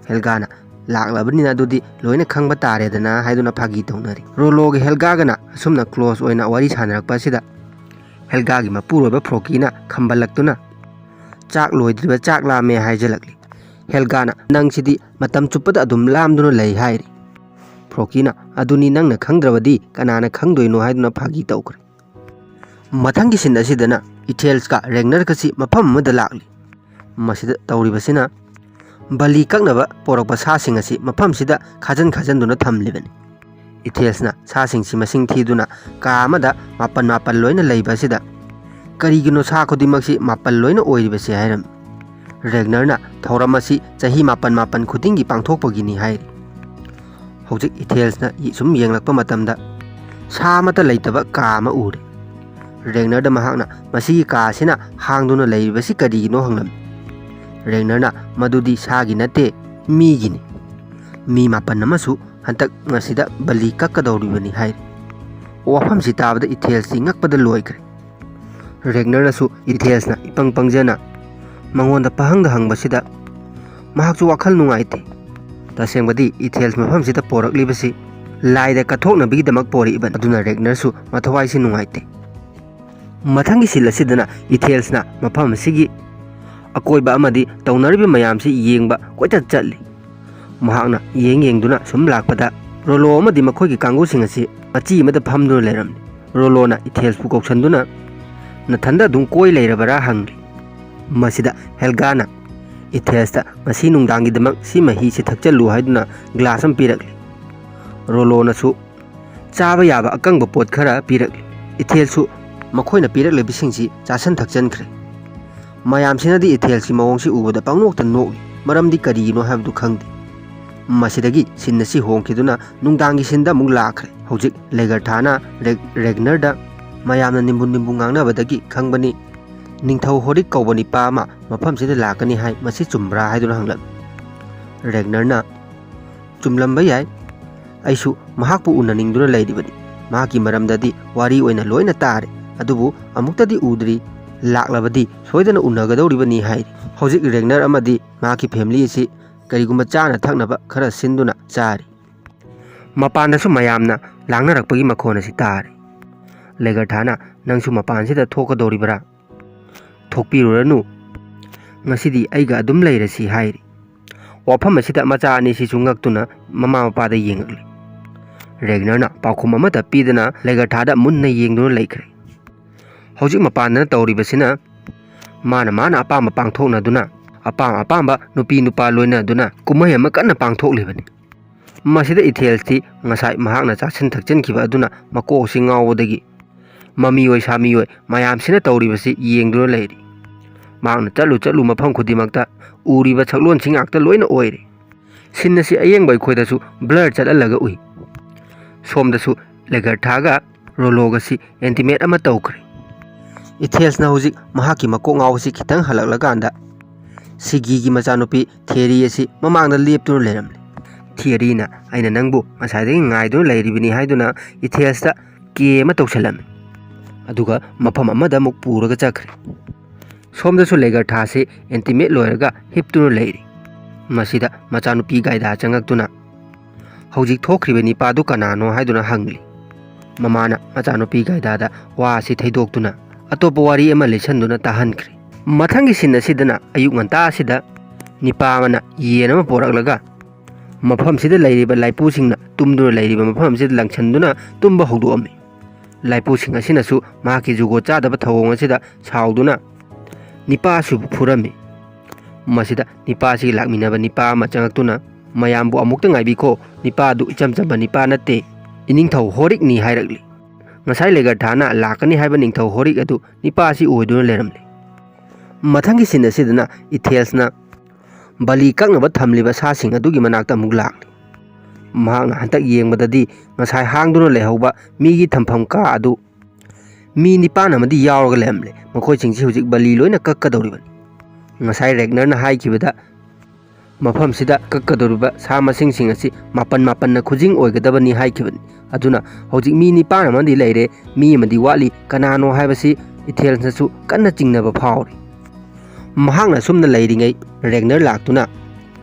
ꯍꯦꯜꯒꯥꯅ "ꯂꯥꯛꯂꯕꯅꯤꯅ ꯑꯗꯨꯗꯤ ꯂꯣꯏꯅ ꯈꯪꯕ ꯇꯥꯔꯦꯗꯅ" ꯍꯥꯏꯗꯨꯅ ꯐꯥꯒꯤ ꯇꯧꯅꯔꯤ꯫ ꯔꯣꯂꯣꯒ ꯍꯦꯜꯒꯥꯒꯅ ꯑꯁꯨꯝꯅ ꯀ꯭ꯂꯣꯖ ꯑꯣꯏꯅ ꯋꯥꯔꯤ ꯁꯥꯟꯅꯔꯛꯄ ꯑꯁꯤꯗ ꯍꯦꯜꯒꯥꯒꯤ ꯃꯄꯨꯔꯣꯏꯕ ꯐ꯭ꯔꯣꯀꯤꯅ ꯈꯝꯕꯜꯂꯛꯇꯨꯅ "ꯆꯥꯛ ꯂꯣꯏꯗ꯭ꯔꯤꯕ ꯆꯥꯛ ꯂꯥꯝꯃꯦ" ꯍꯥꯏꯖꯜꯂꯛꯂꯤ꯫ ꯍꯦꯜꯒꯥꯅ "ꯅꯪꯁꯤꯗꯤ ꯃꯇꯝ ꯆꯨꯞꯄꯗ ꯑꯗꯨꯝ ꯂꯥꯝꯗꯨꯅ ꯂꯩ" ꯍꯥꯏꯔꯤ꯫ ꯐ꯭ꯔꯣꯀꯤꯅ "ꯑꯗꯨꯅꯤ ꯅꯪꯅ ꯈꯪꯗ꯭ꯔꯕꯗꯤ ꯀꯅꯥꯅ ꯈꯪꯗꯣꯏꯅꯣ" ꯍꯥꯏꯗꯨꯅ ꯐꯥꯒꯤ ꯇꯧꯈ꯭ꯔꯦ꯫ ꯃꯊꯪꯒꯤ ꯁꯤꯟ ꯑꯁꯤꯗꯅ ꯏꯊꯦꯜꯁꯀ ꯔꯦꯒꯅꯔꯒꯁꯤ ꯃꯐꯝ ꯑꯃꯗ ꯂꯥꯛꯂꯤ꯫ ꯃꯁꯤꯗ ꯇꯧꯔꯤꯕꯁꯤꯅ ꯕꯂꯤ ꯀꯛꯅꯕ ꯄꯣꯔꯛꯄ ꯁꯥꯁꯤꯡ ꯑꯁꯤ ꯃꯐꯝꯁꯤꯗ ꯈꯥꯖꯤꯟꯗꯨꯅ ꯊꯝꯂꯤꯕꯅꯤ꯫ ꯏꯊꯦꯜꯁꯅ ꯁꯥꯁꯤꯡꯁꯤ ꯃꯁꯤꯡ ꯊꯤꯗꯨꯅ ꯀꯥ ꯑꯃꯗ ꯃꯥꯄꯟ ꯂꯣꯏꯅ ꯂꯩꯕ ꯑꯁꯤꯗ "ꯀꯔꯤꯒꯤꯅꯣ ꯁꯥ ꯈꯨꯗꯤꯡꯃꯛꯁꯤ 9 ꯂꯣꯏꯅ ꯑꯣꯏꯔꯤꯕꯁꯦ?" ꯍꯥꯏꯔꯝꯃꯤ꯫ ꯔꯦꯒꯅꯔꯅ "ꯊꯧꯔꯝ ꯑꯁꯤ ꯆꯍꯤ 9 ꯈꯨꯗꯤꯡꯒꯤ ꯄꯥꯡꯊꯣꯛꯄꯒꯤꯅꯤ" ꯍꯥꯏꯔꯤ꯫ ꯍꯧꯖꯤꯛ ꯏꯊꯦꯜꯁꯅ ꯁꯨꯝ ꯌꯦꯡꯂꯛꯄ ꯃꯇꯝꯗ ꯁꯥ ꯑꯃꯠꯇ ꯂꯩꯇꯕ ꯀꯥ ꯑꯃ ꯎꯔꯦ꯫ ꯔꯦꯒꯅꯔꯗ ꯃꯍꯥꯛꯅ "ꯃꯁꯤꯒꯤ ꯀꯥ ꯑꯁꯤꯅ ꯍꯥꯡꯗꯨꯅ ꯂꯩꯔꯤꯕꯁꯤ ꯀꯔꯤꯒꯤꯅꯣ?" ꯍꯪꯂꯝꯃꯤ꯫ ꯔꯦꯒꯅꯔꯅ "ꯃꯗꯨꯗꯤ ꯁꯥꯒꯤ ꯅꯠꯇꯦ, ꯃꯤꯒꯤꯅꯤ꯫ ꯃꯤ 9 ꯑꯃꯁꯨ ꯍꯟꯇꯛ ꯃꯁꯤꯗ ꯕꯂꯤ ꯀꯛꯀꯗꯧꯔꯤꯕꯅꯤ" ꯍꯥꯏꯔꯤ꯫ ꯋꯥꯐꯝꯁꯤ ꯇꯥꯕꯗ ꯏꯊꯦꯜꯁꯤ ꯉꯛꯄꯗ ꯂꯣꯏꯈ꯭ꯔꯦ꯫ ꯔꯦꯒꯅꯔꯅꯁꯨ ꯏꯊꯦꯜꯁꯅ ꯏꯄꯪ ꯄꯪꯖꯅ ꯃꯉꯣꯟꯗ ꯄꯍꯪꯗ ꯍꯪꯕꯁꯤꯗ ꯃꯍꯥꯛꯁꯨ ꯋꯥꯈꯜ ꯅꯨꯡꯉꯥꯏꯇꯦ꯫ ꯇꯁꯦꯡꯕꯗꯤ ꯏꯊꯦꯜꯁ ꯃꯐꯝꯁꯤꯗ ꯄꯣꯔꯛꯂꯤꯕꯁꯤ ꯂꯥꯏꯗ ꯀꯠꯊꯣꯛꯅꯕꯒꯤꯗꯃꯛ ꯄꯣꯔꯛꯏꯕꯅꯤ, ꯑꯗꯨꯅ ꯔꯦꯒꯅꯔꯁꯨ ꯃꯊꯋꯥꯏꯁꯤ ꯅꯨꯡꯉꯥꯏꯇꯦ꯫ ꯃꯊꯪꯒꯤ ꯁꯤꯟ ꯑꯁꯤꯗꯅ ꯏꯊꯦꯜꯁꯅ ꯃꯐꯝ ꯑꯁꯤꯒꯤ ꯑꯀꯣꯏꯕ ꯑꯃꯗꯤ ꯇꯧꯅꯔꯤꯕ ꯃꯌꯥꯝꯁꯤ ꯌꯦꯡꯕ ꯀꯣꯏꯆꯠ ꯆꯠꯂꯤ꯫ ꯃꯍꯥꯛꯅ ꯌꯦꯡꯗꯨꯅ ꯁꯨꯝ ꯂꯥꯛꯄꯗ ꯔꯣꯂꯣ ꯑꯃꯗꯤ ꯃꯈꯣꯏꯒꯤ ꯀꯥꯡꯕꯨꯁꯤꯡ ꯑꯁꯤ ꯃꯆꯤ ꯑꯃꯗ ꯐꯝꯗꯨꯅ ꯂꯩꯔꯝꯃꯤ꯫ ꯔꯣꯂꯣꯅ ꯏꯊꯦꯜꯁꯄꯨ ꯀꯧꯁꯟꯗꯨꯅ "ꯅꯊꯟꯗ ꯑꯗꯨꯝ ꯀꯣꯏ ꯂꯩꯔꯕꯔꯥ?" ꯍꯪꯂꯤ꯫ ꯃꯁꯤꯗ ꯍꯦꯜꯒꯥꯅ ꯏꯊꯦꯜꯁꯇ "ꯉꯁꯤ ꯅꯨꯡꯗꯥꯡꯒꯤꯗꯃꯛ ꯁꯤ ꯃꯍꯤꯁꯤ ꯊꯛꯆꯜꯂꯨ" ꯍꯥꯏꯗꯨꯅ ꯒ꯭ꯂꯥꯁ ꯑꯃ ꯄꯤꯔꯛꯂꯤ꯫ ꯔꯣꯂꯣꯅꯁꯨ ꯆꯥꯕ ꯌꯥꯕ ꯑꯀꯪꯕ ꯄꯣꯠ ꯈꯔ ꯄꯤꯔꯛꯂꯤ꯫ ꯏꯊꯦꯜꯁꯨ ꯃꯈꯣꯏꯅ ꯄꯤꯔꯛꯂꯤꯕꯁꯤꯡꯁꯤ ꯆꯥꯁꯟ ꯊꯛꯆꯟꯈ꯭ꯔꯦ꯫ ꯃꯌꯥꯝꯁꯤꯅꯗꯤ ꯏꯊꯦꯜꯁꯤ ꯃꯑꯣꯡꯁꯤ ꯎꯕꯗ ꯄꯪꯅꯣꯛꯇ ꯅꯣꯛꯂꯤ, ꯃꯔꯝꯗꯤ ꯀꯔꯤꯒꯤꯅꯣ ꯍꯥꯏꯕꯗꯨ ꯈꯪꯗꯦ꯫ ꯃꯁꯤꯗꯒꯤ ꯁꯤꯟ ꯑꯁꯤ ꯍꯣꯡꯈꯤꯗꯨꯅ ꯅꯨꯡꯗꯥꯡꯒꯤ ꯁꯤꯟꯗ ꯑꯃꯨꯛ ꯂꯥꯛꯈ꯭ꯔꯦ꯫ ꯍꯧꯖꯤꯛ ꯂꯩꯒꯔꯊꯥꯅ ꯔꯦꯒꯅꯔꯗ ꯃꯌꯥꯝꯅ ꯅꯤꯝꯕꯨ ꯉꯥꯡꯅꯕꯗꯒꯤ ꯈꯪꯕꯅꯤ ꯅꯤꯡꯊꯧ ꯍꯣꯔꯤꯛ ꯀꯧꯕ ꯅꯤꯄꯥ ꯑꯃ ꯃꯐꯝꯁꯤꯗ ꯂꯥꯛꯀꯅꯤ ꯍꯥꯏ, ꯃꯁꯤ ꯆꯨꯝꯕ꯭ꯔꯥ ꯍꯥꯏꯗꯨꯅ ꯍꯪꯂꯛꯏ꯫ ꯔꯦꯒꯅꯔꯅ "ꯆꯨꯝꯂꯝꯕ ꯌꯥꯏ, ꯑꯩꯁꯨ ꯃꯍꯥꯛꯄꯨ ꯎꯅꯅꯤꯡꯗꯨꯅ ꯂꯩꯔꯤꯕꯅꯤ꯫ ꯃꯍꯥꯛꯀꯤ ꯃꯔꯝꯗꯗꯤ ꯋꯥꯔꯤ ꯑꯣꯏꯅ ꯂꯣꯏꯅ ꯇꯥꯔꯦ, ꯑꯗꯨꯕꯨ ꯑꯃꯨꯛꯇꯗꯤ ꯎꯗ꯭ꯔꯤ꯫ ꯂꯥꯛꯂꯕꯗꯤ ꯁꯣꯏꯗꯅ ꯎꯅꯒꯗꯧꯔꯤꯕꯅꯤ" ꯍꯥꯏꯔꯤ꯫ ꯍꯧꯖꯤꯛ ꯔꯦꯒꯅꯔ ꯑꯃꯗꯤ ꯃꯍꯥꯛꯀꯤ ꯐꯦꯃꯤꯂꯤ ꯑꯁꯤ ꯀꯔꯤꯒꯨꯝꯕ ꯆꯥꯅ ꯊꯛꯅꯕ ꯈꯔ ꯁꯤꯟꯗꯨꯅ ꯆꯥꯔꯤ꯫ ꯃꯄꯥꯟꯗꯁꯨ ꯃꯌꯥꯝꯅ ꯂꯥꯡꯅꯔꯛꯄꯒꯤ ꯃꯈꯣꯟ ꯑꯁꯤ ꯇꯥꯔꯤ꯫ ꯂꯩꯒꯔꯊꯥꯅ "ꯅꯪꯁꯨ ꯃꯄꯥꯟꯁꯤꯗ ꯊꯣꯛꯀꯗꯧꯔꯤꯕꯔꯥ?" "ꯊꯣꯛꯄꯤꯔꯨꯔꯅꯨ, ꯉꯁꯤꯗꯤ ꯑꯩꯒ ꯑꯗꯨꯝ ꯂꯩꯔꯁꯤ" ꯍꯥꯏꯔꯤ꯫ ꯋꯥꯐꯝ ꯑꯁꯤꯗ ꯃꯆꯥ ꯑꯅꯤꯁꯤꯁꯨ ꯉꯛꯇꯨꯅ ꯃꯃꯥ ꯃꯄꯥꯗ ꯌꯦꯡꯉꯛꯂꯤ꯫ ꯔꯦꯒꯅꯔꯅ ꯄꯥꯎꯈꯨꯝ ꯑꯃꯠꯇ ꯄꯤꯗꯅ ꯂꯩꯒꯔꯊꯥꯗ ꯃꯨꯟꯅ ꯌꯦꯡꯗꯨꯅ ꯂꯩꯈ꯭ꯔꯦ꯫ ꯍꯧꯖꯤꯛ ꯃꯄꯥꯟꯗꯅ ꯇꯧꯔꯤꯕꯁꯤꯅ ꯃꯥꯅ ꯑꯄꯥꯝꯕ ꯄꯥꯡꯊꯣꯛꯅꯗꯨꯅ ꯑꯄꯥꯝꯕ ꯅꯨꯄꯤ ꯅꯨꯄꯥ ꯂꯣꯏꯅꯗꯨꯅ ꯀꯨꯝꯍꯩ ꯑꯃ ꯀꯟꯅ ꯄꯥꯡꯊꯣꯛꯂꯤꯕꯅꯤ꯫ ꯃꯁꯤꯗ ꯏꯊꯦꯜꯁꯇꯤ ꯉꯁꯥꯏ ꯃꯍꯥꯛꯅ ꯆꯥꯁꯤꯟ ꯊꯛꯆꯤꯟꯈꯤꯕ ꯑꯗꯨꯅ ꯃꯀꯣꯛꯁꯤ ꯉꯥꯎꯕꯗꯒꯤ ꯃꯃꯤꯑꯣꯏ ꯁꯥꯃꯤꯑꯣꯏ ꯃꯌꯥꯝꯁꯤꯅ ꯇꯧꯔꯤꯕꯁꯤ ꯌꯦꯡꯗꯨꯅ ꯂꯩꯔꯤ꯫ ꯃꯍꯥꯛꯅ ꯆꯠꯂꯨ ꯃꯐꯝ ꯈꯨꯗꯤꯡꯃꯛꯇ ꯎꯔꯤꯕ ꯁꯛꯂꯣꯟꯁꯤ ꯉꯥꯛꯇ ꯂꯣꯏꯅ ꯑꯣꯏꯔꯤ꯫ ꯁꯤꯟ ꯑꯁꯤ ꯑꯌꯦꯡꯕ ꯑꯩꯈꯣꯏꯗꯁꯨ ꯕ꯭ꯂꯔ ꯆꯠꯍꯜꯂꯒ ꯎꯏ꯫ ꯁꯣꯝꯗꯁꯨ ꯂꯦꯒꯔꯊꯥꯒ ꯔꯣꯂꯣꯒꯁꯤ ꯑꯦꯟꯇꯤꯃꯦꯠ ꯑꯃ ꯇꯧꯈ꯭ꯔꯦ꯫ ꯏꯊꯦꯜꯁꯅ ꯍꯧꯖꯤꯛ ꯃꯍꯥꯛꯀꯤ ꯃꯀꯣꯛ ꯉꯥꯎꯕꯁꯤ ꯈꯤꯇꯪ ꯍꯜꯂꯛꯂꯀꯥꯟꯗ ꯁꯤꯒꯤꯒꯤ ꯃꯆꯥꯅꯨꯄꯤ ꯊꯤꯌꯔꯤ ꯑꯁꯤ ꯃꯃꯥꯡꯗ ꯂꯦꯞꯇꯨꯅ ꯂꯩꯔꯝꯂꯤ꯫ ꯊꯤꯌꯔꯤꯅ "ꯑꯩꯅ ꯅꯪꯕꯨ ꯉꯁꯥꯏꯗꯒꯤ ꯉꯥꯏꯗꯨꯅ ꯂꯩꯔꯤꯕꯅꯤ" ꯍꯥꯏꯗꯨꯅ ꯏꯊꯦꯜꯁꯇ ꯀꯦ ꯑꯃ ꯇꯧꯁꯜꯂꯝꯃꯤ, ꯑꯗꯨꯒ ꯃꯐꯝ ꯑꯃꯗ ꯑꯃꯨꯛ ꯄꯨꯔꯒ ꯆꯠꯈ꯭ꯔꯦ꯫ ꯁꯣꯝꯗꯁꯨ ꯂꯩꯒꯔꯊꯥꯁꯤ ꯑꯦꯟꯇꯤꯃꯦꯠ ꯂꯣꯏꯔꯒ ꯍꯤꯞꯇꯨꯅ ꯂꯩꯔꯤ꯫ ꯃꯁꯤꯗ ꯃꯆꯥꯅꯨꯄꯤ ꯒꯥꯏꯗꯥ ꯆꯪꯉꯛꯇꯨꯅ "ꯍꯧꯖꯤꯛ ꯊꯣꯛꯈ꯭ꯔꯤꯕ ꯅꯤꯄꯥꯗꯨ ꯀꯅꯥꯅꯣ?" ꯍꯥꯏꯗꯨꯅ ꯍꯪꯂꯤ꯫ ꯃꯃꯥꯅ ꯃꯆꯥꯅꯨꯄꯤ ꯒꯥꯏꯗꯥꯗ ꯋꯥ ꯑꯁꯤ ꯊꯩꯗꯣꯛꯇꯨꯅ ꯑꯇꯣꯞꯄ ꯋꯥꯔꯤ ꯑꯃ ꯂꯤꯁꯟꯗꯨꯅ ꯇꯥꯍꯟꯈ꯭ꯔꯦ꯫ ꯃꯊꯪꯒꯤ ꯁꯤꯟ ꯑꯁꯤꯗꯅ ꯑꯌꯨꯛ ꯉꯟꯇꯥ ꯑꯁꯤꯗ Nipa amana yen ama poraklaga mafamsida lairiba laipusingna tumduna lairiba mafamsida langchanduna tumba hogdoammi laipusing asinasu mahaki jugo chadaba thawong asida sauduna nipa su phurami masida nipa si lakminaba nipa ama changaktuna mayambu amukta ngaibiko nipa du ichamchamba nipa natte iningthau horik ni hairakli ngasai legar thana lakani haiba ningthau horik adu nipa si oiduna leramli mathangi sin asidana ithelsna bali kaknaba thamliba sasing adugi manakta amuk lakli mahakna hantak yengmadadi ngasai hangduna lehauba migi thampham ka adu mi nipan amadi yawraga lemle makhoi chingsi hujik bali loina kakkadoribani ngasai regnerna haikibada mafam sida kakkadoriba sa masing sing asi mapan na khujing oigadabani haikibani aduna hojik mi nipan amadi leire mi amadi wali kanano haibasi ithelsnasu kanna chingnaba phawri mahakna sumna leiringai regner laktuna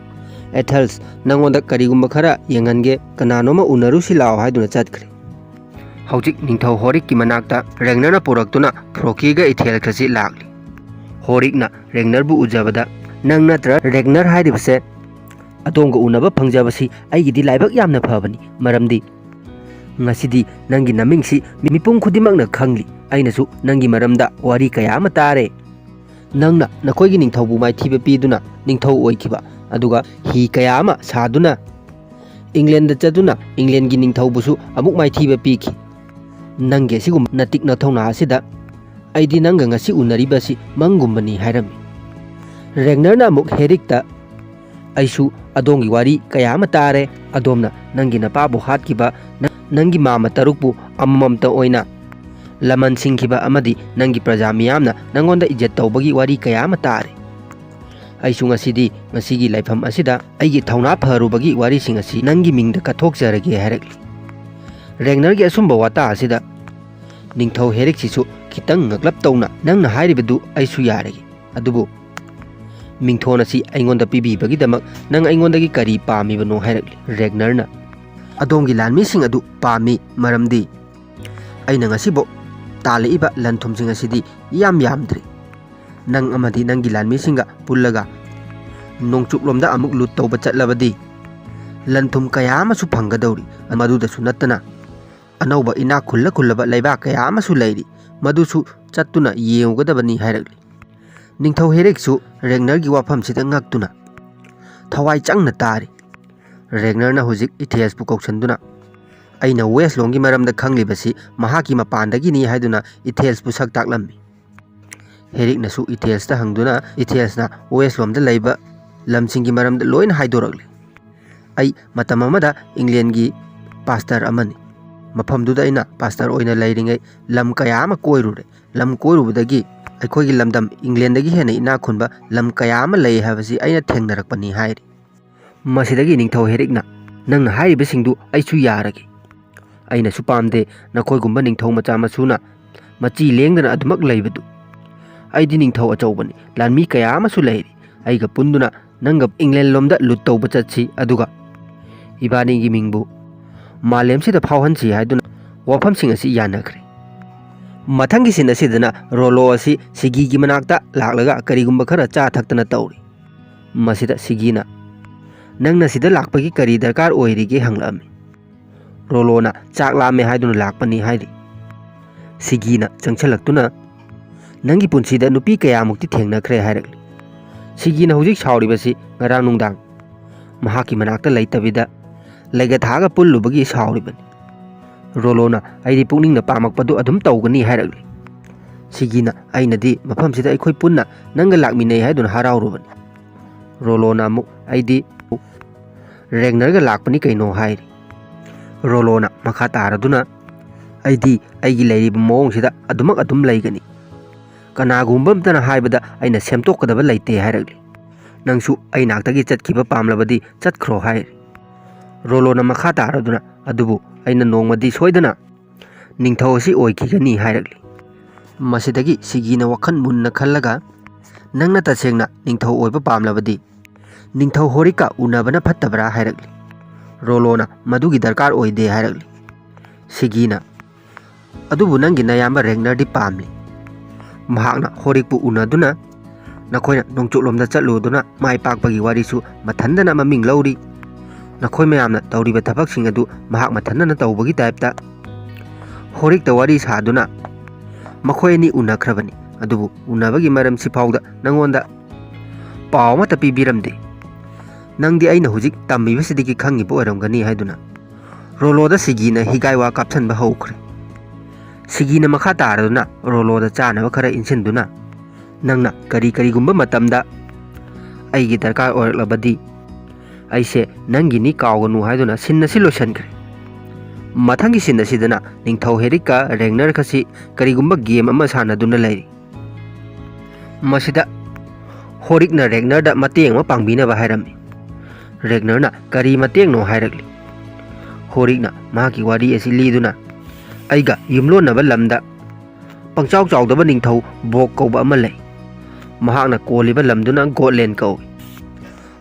Ethels nangonda karigumba khara yengange kananoma unarusi lao haiduna chatkre hojik ningthau horik ki manakta regner na poraktuna froki ga ithel khasi lakli horik na regner bu ujabada nang natra regner haidibase adonga unaba phangjabasi aigidi laibak yamna phabani maramdi ngasidi nangi namingsi mipung khudimakna khangli ainasu nangi maramda wari kaya ama tare nangna nakoigi ningthau bu mai thiba piduna ningthau oikiba aduga hi kaya ama saduna England chaduna England gi ningthau busu amuk mai thiba piki nange sigum natik na thona asida aidi nanga ngasi unaribasi mangumbani hairami regner na amuk herikta aisu adongi wari kaya ama tare adomna nangi na pabu hatkiba nangi mama tarukbu ammamta oina laman singkiba amadi nangi praja miyamna nangonda ijat tawbagi wari kaya ama tare aisu ngasidi ngasigi laifam asida aigi thauna pharubagi wari sing asi nangi mingda kathokjarage harekli regner gi asumba wata asida ningthau herik sisu kitang ngaklap tawna nangna hairibadu aisu yarege adubu mingthona si aingonda pibibagi damak nang aingondagi kari pamibano hairakli regner na adongi lanmi sing adu pami maramdi aina ngasibo taleiba lanthumsing asidi yamdri nang amadi nangi lanmi singa pullaga nongchuklomda amuk lut tawba chatlabadi lanthum kaya amasu phanggadawri maduda su nattana anauba ina khullaba laiba kaya amasu leiri madusu chattuna yeugadabani hairakli ningthau hereksu regner gi wafam sida ngaktuna thawai changna tari regner na hujik ithels pu kausanduna aina west longi maramda khanglibasi mahaki mapandagi ni haiduna ithels pu sak taklammi herik nasu ithels ta hangduna ithels na west lomda leiba lamsingi maramda loina haidorakli ai matam amada England gi pastor amani mafamduda aina pastor oina leiringai lam kaya ama koirure lam koirubadagi ꯑꯩꯈꯣꯏꯒꯤ ꯂꯝꯗꯝ ꯏꯪꯂꯦꯟꯗꯒꯤ ꯍꯦꯟꯅ ꯏꯅꯥꯛ ꯈꯨꯟꯕ ꯂꯝ ꯀꯌꯥ ꯑꯃ ꯂꯩ ꯍꯥꯏꯕꯁꯤ ꯑꯩꯅ ꯊꯦꯡꯅꯔꯛꯄꯅꯤ ꯍꯥꯏꯔꯤ ꯃꯁꯤꯗꯒꯤ ꯅꯤꯡꯊꯧ ꯍꯦꯔꯤꯛꯅ ꯅꯪꯅ ꯍꯥꯏꯔꯤꯕꯁꯤꯡꯗꯨ ꯑꯩꯁꯨ ꯌꯥꯔꯒꯦ ꯑꯩꯅꯁꯨ ꯄꯥꯝꯗꯦ ꯅꯈꯣꯏꯒꯨꯝꯕ ꯅꯤꯡꯊꯧ ꯃꯆꯥ ꯃꯁꯨꯅ ꯃꯆꯤ ꯂꯦꯡꯗꯅ ꯑꯗꯨꯃꯛ ꯂꯩꯕꯗꯨ ꯑꯩꯗꯤ ꯅꯤꯡꯊꯧ ꯑꯆꯧꯕꯅꯤ ꯂꯥꯟꯃꯤ ꯀꯌꯥ ꯑꯃꯁꯨ ꯂꯩꯔꯤ ꯑꯩꯒ ꯄꯨꯟꯗꯨꯅ ꯅꯪꯒ ꯏꯪꯂꯦꯟ ꯂꯣꯝꯗ ꯂꯨꯠ ꯇꯧꯕ ꯆꯠꯁꯤ ꯑꯗꯨꯒ ꯏꯕꯥꯅꯤꯒꯤ ꯃꯤꯡꯕꯨ ꯃꯥꯂꯦꯝꯁꯤꯗ ꯐꯥꯎꯍꯟꯁꯤ ꯍꯥꯏꯗꯨꯅ ꯋꯥꯐꯝꯁꯤꯡ ꯑꯁꯤ ꯌꯥꯅꯈ꯭ꯔꯦ ꯃꯊꯪꯒꯤ ꯁꯤꯟ ꯑꯁꯤꯗꯅ ꯔꯣꯂꯣ ꯑꯁꯤ ꯁꯤꯒꯤꯒꯤ ꯃꯅꯥꯛꯇ ꯂꯥꯛꯂꯒ ꯀꯔꯤꯒꯨꯝꯕ ꯈꯔ ꯆꯥ ꯊꯛꯇꯅ ꯇꯧꯔꯤ ꯃꯁꯤꯗ ꯁꯤꯒꯤꯅ ꯅꯪꯅ ꯁꯤꯗ ꯂꯥꯛꯄꯒꯤ ꯀꯔꯤ ꯗꯔꯀꯥꯔ ꯑꯣꯏꯔꯤꯒꯦ ꯍꯪꯂꯛꯑꯝꯃꯤ ꯔꯣꯂꯣꯅ ꯆꯥꯛ ꯂꯥꯝꯃꯦ ꯍꯥꯏꯗꯨꯅ ꯂꯥꯛꯄꯅꯤ ꯍꯥꯏꯔꯤ ꯁꯤꯒꯤꯅ ꯆꯪꯁꯜꯂꯛꯇꯨꯅ ꯅꯪꯒꯤ ꯄꯨꯟꯁꯤꯗ ꯅꯨꯄꯤ ꯀꯌꯥꯃꯨꯛꯇꯤ ꯊꯦꯡꯅꯈ꯭ꯔꯦ ꯍꯥꯏꯔꯛꯂꯤ ꯁꯤꯒꯤꯅ ꯍꯧꯖꯤꯛ ꯁꯥꯎꯔꯤꯕꯁꯤ ꯉꯔꯥꯡ ꯅꯨꯡꯗꯥꯡ ꯃꯍꯥꯛꯀꯤ ꯃꯅꯥꯛꯇ ꯂꯩꯇꯕꯤꯗ ꯂꯩꯒꯊꯥꯒ ꯄꯨꯜꯂꯨꯕꯒꯤ ꯁꯥꯎꯔꯤꯕꯅꯤ ꯔꯣꯂꯣꯅ ꯑꯩꯗꯤ ꯄꯨꯛꯅꯤꯡꯅ ꯄꯥꯝꯃꯛꯄꯗꯨ ꯑꯗꯨꯝ ꯇꯧꯒꯅꯤ ꯍꯥꯏꯔꯛꯂꯤ ꯁꯤꯒꯤꯅ ꯑꯩꯅꯗꯤ ꯃꯐꯝꯁꯤꯗ ꯑꯩꯈꯣꯏ ꯄꯨꯟꯅ ꯅꯪꯒ ꯂꯥꯛꯃꯤꯟꯅꯩ ꯍꯥꯏꯗꯨꯅ ꯍꯔꯥꯎꯔꯨꯕꯅꯤ ꯔꯣꯂꯣꯅ ꯑꯃꯨꯛ ꯑꯩꯗꯤ ꯔꯦꯒꯅꯔꯒ ꯂꯥꯛꯄꯅꯤ ꯀꯩꯅꯣ ꯍꯥꯏꯔꯤ ꯔꯣꯂꯣꯅ ꯃꯈꯥ ꯇꯥꯔꯗꯨꯅ ꯑꯩꯗꯤ ꯑꯩꯒꯤ ꯂꯩꯔꯤꯕ ꯃꯑꯣꯡꯁꯤꯗ ꯑꯗꯨꯝ ꯂꯩꯒꯅꯤ ꯀꯅꯥꯒꯨꯝꯕ ꯑꯃꯇꯅ ꯍꯥꯏꯕꯗ ꯑꯩꯅ ꯁꯦꯝꯗꯣꯛꯀꯗꯕ ꯂꯩꯇꯦ ꯍꯥꯏꯔꯛꯂꯤ ꯅꯪꯁꯨ ꯑꯩ ꯅꯥꯛꯇꯒꯤ ꯆꯠꯈꯤꯕ ꯄꯥꯝꯂꯕꯗꯤ ꯆꯠꯈ꯭ꯔꯣ ꯍꯥꯏꯔꯤ ꯔꯣꯂꯣꯅ ꯃꯈꯥ ꯇꯥꯔꯗꯨꯅ ꯑꯗꯨꯕꯨ ꯑꯩꯅ ꯅꯣꯡꯃꯗꯤ ꯁꯣꯏꯗꯅ ꯅꯤꯡꯊꯧ ꯑꯁꯤ ꯑꯣꯏꯈꯤꯒꯅꯤ ꯍꯥꯏꯔꯛꯂꯤ ꯃꯁꯤꯗꯒꯤ ꯁꯤꯒꯤꯅ ꯋꯥꯈꯜ ꯃꯨꯟꯅ ꯈꯜꯂꯒ ꯅꯪꯅ ꯇꯁꯦꯡꯅ ꯅꯤꯡꯊꯧ ꯑꯣꯏꯕ ꯄꯥꯝꯂꯕꯗꯤ ꯅꯤꯡꯊꯧ ꯍꯣꯔꯤꯛꯀ ꯎꯅꯕꯅ ꯐꯠꯇꯕ꯭ꯔꯥ ꯍꯥꯏꯔꯛꯂꯤ ꯔꯣꯂꯣꯅ ꯃꯗꯨꯒꯤ ꯗꯔꯀꯥꯔ ꯑꯣꯏꯗꯦ ꯍꯥꯏꯔꯛꯂꯤ ꯁꯤꯒꯤꯅ ꯑꯗꯨꯕꯨ ꯅꯪꯒꯤ ꯅꯌꯥꯝꯕ ꯔꯦꯒꯅꯔꯗꯤ ꯄꯥꯝꯂꯤ ꯃꯍꯥꯛꯅ ꯍꯣꯔꯤꯛꯄꯨ ꯎꯅꯗꯨꯅ nakhoi nongchuk lomda chatluduna mai pakpagi wari su mathandana maming lauri nakhoi mayamna tawriba thabak sing adu mahak mathandana tawbagi type ta horik ta wari saduna makhoi ni unakhrabani adubu unabagi maram sifauda nangonda paw mata pibiramde nangdi aina hujik tammi basidiki khangi bo aramgani haiduna roloda sigina higaiwa kapsan ba haukhre sigina makha taraduna roloda chana khara insinduna nangna kari gumba matamda aigi darkar oraklabadi aise nangi ni kawganu haiduna sinna silosankre mathangi sinna sidana ningthau herika regner khasi karigumba game ama sanaduna lairi masida horikna regner da mateng ma pangbina ba hairami regner na kari mateng no hairakli horikna maki wari asi liduna aiga yumlon na ba lamda pangchau chau da ba ningthau bok ko ba ama lai mahakna koliba lamduna Gotland kawi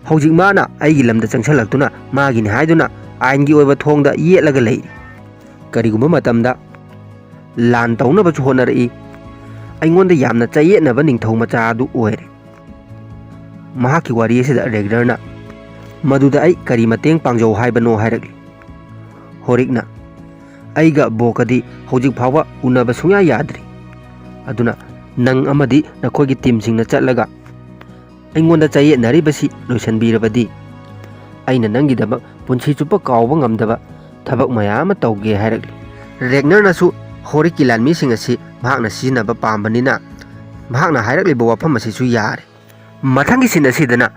hojik mana aigi lamda changsalakduna magini haiduna aingi oiba thongda yetlaga leiri karigumba matamda lan tawnaba chu honari aingonda yamna chayetnaba ningthau macha adu oire mahaki wari asida regularna maduda ai kari mateng pangjau haibano hairakli horikna aiga bokadi hojik phawa unaba sunya yadri aduna nang amadi nakhogi team singna chatlaga aingonda chayetnari basi loisanbirabadi aina nangi dabak punsi chupa kawba ngamdaba thabak mayam tawge hairakli regner nasu horiki lanmi sing asi mahakna sinaba pambanina mahakna hairakli ba wafam asi su yare mathangi sin asidana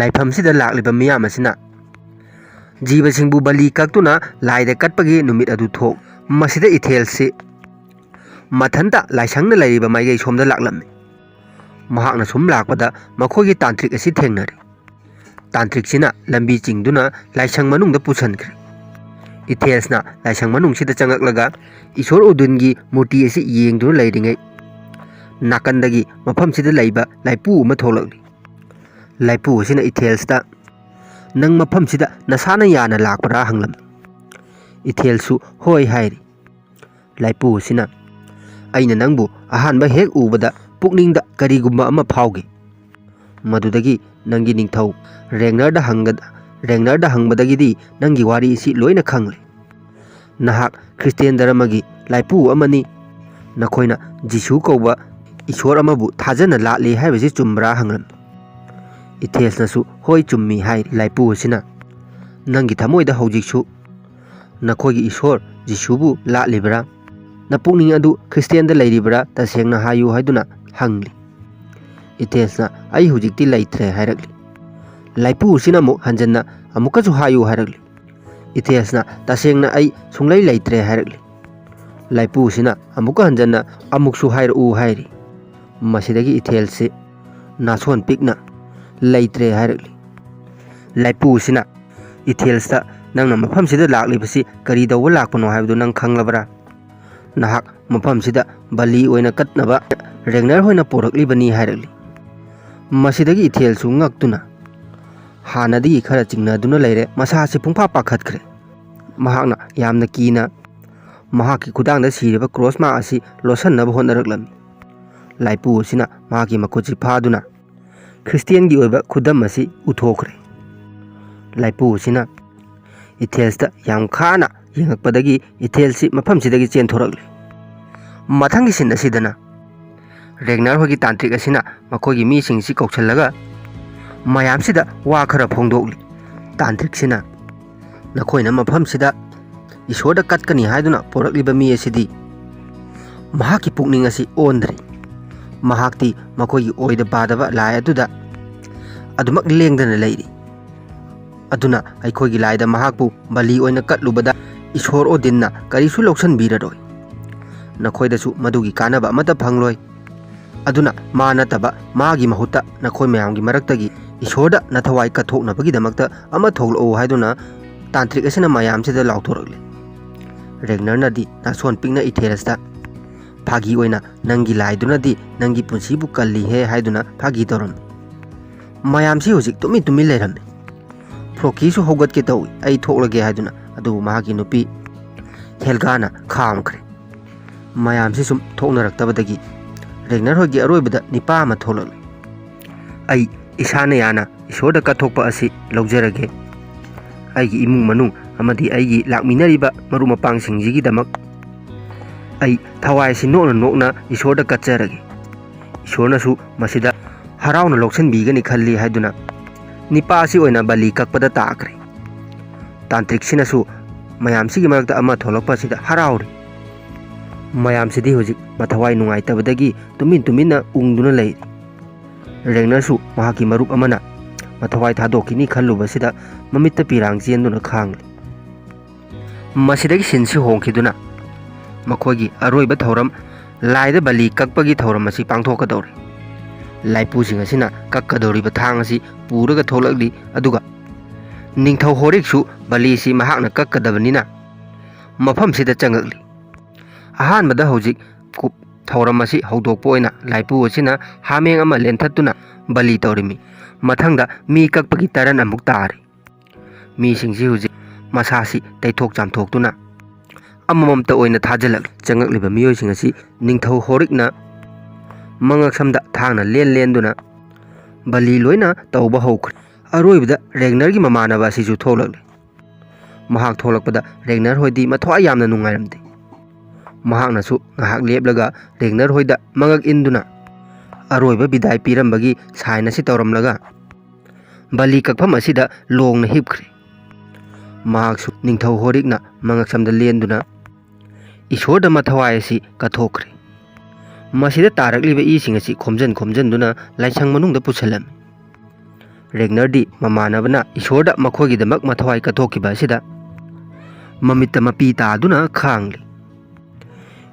laifam sida lakliba miyam asina jiba singbu bali kaktuna laida katpagi numit adu thok masida ithel se mathanta laisangna laiba maigai somda laklamni mahakna sum lakpada makhogi tantrik asi thengnari tantrik sina lambi chingduna laisang manungda pusankre ithelsna laisang manung sida changaklaga isor udungi murti asi yengduna lairingai nakandagi mafam sida laiba laipu uma tholakni laipu sina ithelsda nang mafam sida nasana yana lakpara hanglam ithelsu hoi hairi laipu sina aina nangbu ahanba hek ubada pukningda karigumba ama phauge madudagi nangi ningthau regnerda hangbadagidi nangi wari si loina khangle nahak Christian dharmagi laipu amani nakhoina Jisu kauba isor amabu thajana latli haibasi chumbra hanglam ithelsnasu hoi chummi hai laipu sina nangi thamoida hojiksu nakhogi isor Jisubu latlibra napukning adu Christian da lairibra tasengna hayu haiduna hangli ithelsna ai hujikti laitre hairakli laipu sina mu hanjanna amukasu hayu hairakli ithelsna tasengna ai sunglai laitre hairakli laipu sina amuka hanjanna amuksu hairu hairi masidagi ithelse nason pikna laitre hairakli laipu sina ithelsta nangna mafam sida laklibasi kari dawa lakpano haibdu nang khanglabra nahak mafam sida bali oina katnaba regner hoina poraklibani hairakli masidagi ithelsu ngaktuna hanadi khara chingnaduna leire masasi pungpha pakhatkre mahakna yamna kina mahaki khudangda siriba crossma asi losannaba honaraklami laipu sina mahaki makuchi phaduna Christian gi oiba khudam asi uthokre laipu sina ithelsta yam khana yengakpadagi ithelsi mafam sidagi chenthoragli mathangi sin asidana regner hogi tantrik asina makogi mi singsi kokchallaga mayam sida wa khara phongdokli tantrik sina nakhoina mafam sida isoda katkani haiduna porakliba mi asidi mahaki pukning asi ondri mahakti makogi oida badaba lai aduda adumak lengdana leiri aduna aikhogi laida mahakpu bali oina katlubada isor odinna karisu loksan biraroi nakhoidasu madugi kanaba amata phangloi aduna mana taba magi mahuta nakhoi mayamgi maraktagi isorda nathawai kathoknabagi damakta ama thoglo haiduna tantrik asina mayam sida lauthoragli regner nadi nason pingna ithelasta phagi oina nangi laiduna di nangi punsi bu kalli he haiduna phagi toram mayam si hojik tumi leram Proki su hogat ke tawi ai thoklage haiduna adu mahaki nupi Helgana khamkre mayam si sum thoknaraktabadagi regner hogi aroibada nipa ma tholak ꯑꯩ ꯏꯁꯥꯅ ꯌꯥꯅ ꯏꯁꯣꯔꯗ ꯀꯠꯊꯣꯛꯄ ꯑꯁꯤ ꯂꯧꯖꯔꯒꯦ꯫ ꯑꯩꯒꯤ ꯏꯃꯨꯡ ꯃꯅꯨꯡ ꯑꯃꯗꯤ ꯑꯩꯒꯤ ꯂꯥꯛꯃꯤꯟꯅꯔꯤꯕ ꯃꯔꯨꯞ ꯃꯄꯥꯡꯁꯤꯡꯁꯤꯒꯤꯗꯃꯛ ꯑꯩ ꯊꯋꯥꯏ ꯑꯁꯤ ꯅꯣꯛꯅ ꯅꯣꯛꯅ ꯏꯁꯣꯔꯗ ꯀꯠꯆꯔꯒꯦ꯫ ꯏꯁꯣꯔꯅꯁꯨ ꯃꯁꯤꯗ ꯍꯔꯥꯎꯅ ꯂꯧꯁꯤꯟꯕꯤꯒꯅꯤ ꯈꯜꯂꯤ ꯍꯥꯏꯗꯨꯅ ꯅꯤꯄꯥ ꯑꯁꯤ ꯑꯣꯏꯅ ꯕꯂꯤ ꯀꯛꯄꯗ ꯇꯥꯈ꯭ꯔꯦ꯫ ꯇꯥꯟꯇ꯭ꯔꯤꯛꯁꯤꯅꯁꯨ ꯃꯌꯥꯝꯁꯤꯒꯤ ꯃꯔꯛꯇ ꯑꯃ ꯊꯣꯛꯂꯛꯄ ꯑꯁꯤꯗ ꯍꯔꯥꯎꯔꯤ꯫ ꯃꯌꯥꯝꯁꯤꯗꯤ ꯍꯧꯖꯤꯛ ꯃꯊꯋꯥꯏ ꯅꯨꯡꯉꯥꯏꯇꯕꯗꯒꯤ ꯇꯨꯃꯤꯟꯅ ꯎꯪꯗꯨꯅ ꯂꯩꯔꯤ꯫ ꯔꯦꯒꯅꯔꯁꯨ ꯃꯍꯥꯛꯀꯤ ꯃꯔꯨꯞ ꯑꯃꯅ ꯃꯊꯋꯥꯏ ꯊꯥꯗꯣꯛꯈꯤꯅꯤ ꯈꯜꯂꯨꯕꯁꯤꯗ ꯃꯃꯤꯠꯇ ꯄꯤꯔꯥꯡ ꯆꯦꯟꯗꯨꯅ ꯈꯥꯡꯂꯤ꯫ ꯃꯁꯤꯗꯒꯤ ꯁꯤꯟꯁꯤ ꯍꯣꯡꯈꯤꯗꯨꯅ ꯃꯈꯣꯏꯒꯤ ꯑꯔꯣꯏꯕ ꯊꯧꯔꯝ ꯂꯥꯏꯗ ꯕꯂꯤ ꯀꯛꯄꯒꯤ ꯊꯧꯔꯝ ꯑꯁꯤ ꯄꯥꯡꯊꯣꯛꯀꯗꯧꯔꯤ꯫ ꯂꯥꯏꯄꯨꯁꯤꯡ ꯑꯁꯤꯅ ꯀꯛꯀꯗꯧꯔꯤꯕ ꯊꯥꯡ ꯑꯁꯤ ꯄꯨꯔꯒ ꯊꯣꯛꯂꯛꯂꯤ, ꯑꯗꯨꯒ ꯅꯤꯡꯊꯧ ꯍꯣꯔꯤꯛꯁꯨ ꯕꯂꯤꯁꯤ ꯃꯍꯥꯛꯅ ꯀꯛꯀꯗꯕꯅꯤꯅ ꯃꯐꯝꯁꯤꯗ ꯆꯪꯉꯛꯂꯤ꯫ ꯑꯍꯥꯟꯕꯗ ꯍꯧꯖꯤꯛ ꯊꯧꯔꯝ ꯑꯁꯤ ꯍꯧꯗꯣꯛꯄ ꯑꯣꯏꯅ ꯂꯥꯏꯄꯨ ꯑꯁꯤꯅ ꯍꯥꯃꯦꯡ ꯑꯃ ꯂꯦꯟꯊꯠꯇꯨꯅ ꯕꯂꯤ ꯇꯧꯔꯝꯃꯤ꯫ ꯃꯊꯪꯗ ꯃꯤ ꯀꯛꯄꯒꯤ ꯇꯔꯟ ꯑꯃꯨꯛ ꯇꯥꯔꯤ꯫ ꯃꯤꯁꯤꯡꯁꯤ ꯍꯧꯖꯤꯛ ꯃꯁꯥꯁꯤ ꯇꯩꯊꯣꯛ ꯆꯥꯝꯊꯣꯛꯇꯨꯅ ꯑꯃꯃꯝꯇ ꯑꯣꯏꯅ ꯊꯥꯖꯤꯜꯂꯛꯂꯤ꯫ ꯆꯪꯉꯛꯂꯤꯕ ꯃꯤꯑꯣꯏꯁꯤꯡ ꯑꯁꯤ ꯅꯤꯡꯊꯧ ꯍꯣꯔꯤꯛꯅ ꯃꯉꯛꯁꯝꯗ ꯊꯥꯡꯅ ꯂꯦꯟꯗꯨꯅ ꯕꯂꯤ ꯂꯣꯏꯅ ꯇꯧꯕ ꯍꯧꯈ꯭ꯔꯦ꯫ ꯑꯔꯣꯏꯕꯗ ꯔꯦꯒꯅꯔꯒꯤ ꯃꯃꯥꯟꯅꯕ ꯑꯁꯤꯁꯨ ꯊꯣꯛꯂꯛꯂꯤ꯫ ꯃꯍꯥꯛ ꯊꯣꯛꯂꯛꯄꯗ ꯔꯦꯒꯅꯔ ꯍꯣꯏꯗꯤ ꯃꯊꯋꯥꯏ ꯌꯥꯝꯅ ꯅꯨꯡꯉꯥꯏꯔꯝꯗꯦ꯫ ꯃꯍꯥꯛꯅꯁꯨ ꯉꯥꯏꯍꯥꯛ ꯂꯦꯞꯂꯒ ꯔꯦꯒꯅꯔ ꯍꯣꯏꯗ ꯃꯉꯛ ꯏꯟꯗꯨꯅ ꯑꯔꯣꯏꯕ ꯕꯤꯗꯥꯏ ꯄꯤꯔꯝꯕꯒꯤ ꯁꯥꯏꯟ ꯑꯁꯤ ꯇꯧꯔꯝꯂꯒ ꯕꯂꯤ ꯀꯛꯐꯝ ꯑꯁꯤꯗ ꯂꯣꯡꯅ ꯍꯤꯞꯈ꯭ꯔꯦ꯫ ꯃꯍꯥꯛꯁꯨ ꯅꯤꯡꯊꯧ ꯍꯣꯔꯤꯛꯅ ꯃꯉꯛꯁꯝꯗ ꯂꯦꯟꯗꯨꯅ ꯏꯁꯣꯔꯗ ꯃꯊꯋꯥꯏ ꯑꯁꯤ ꯀꯠꯊꯣꯛꯈ꯭ꯔꯦ꯫ ꯃꯁꯤꯗ ꯇꯥꯔꯛꯂꯤꯕ ꯏꯁꯤꯡ ꯑꯁꯤ ꯈꯣꯝꯖꯤꯟꯗꯨꯅ ꯂꯥꯏꯁꯪ ꯃꯅꯨꯡꯗ ꯄꯨꯁꯤꯜꯂꯝꯃꯤ꯫ ꯔꯦꯒꯅꯔꯗꯤ ꯃꯃꯥꯟꯅꯕꯅ ꯏꯁꯣꯔꯗ ꯃꯈꯣꯏꯒꯤꯗꯃꯛ ꯃꯊꯋꯥꯏ ꯀꯠꯊꯣꯛꯈꯤꯕ ꯑꯁꯤꯗ ꯃꯃꯤꯠꯇ ꯃꯄꯤ ꯇꯥꯗꯨꯅ ꯈꯥꯡꯂꯤ꯫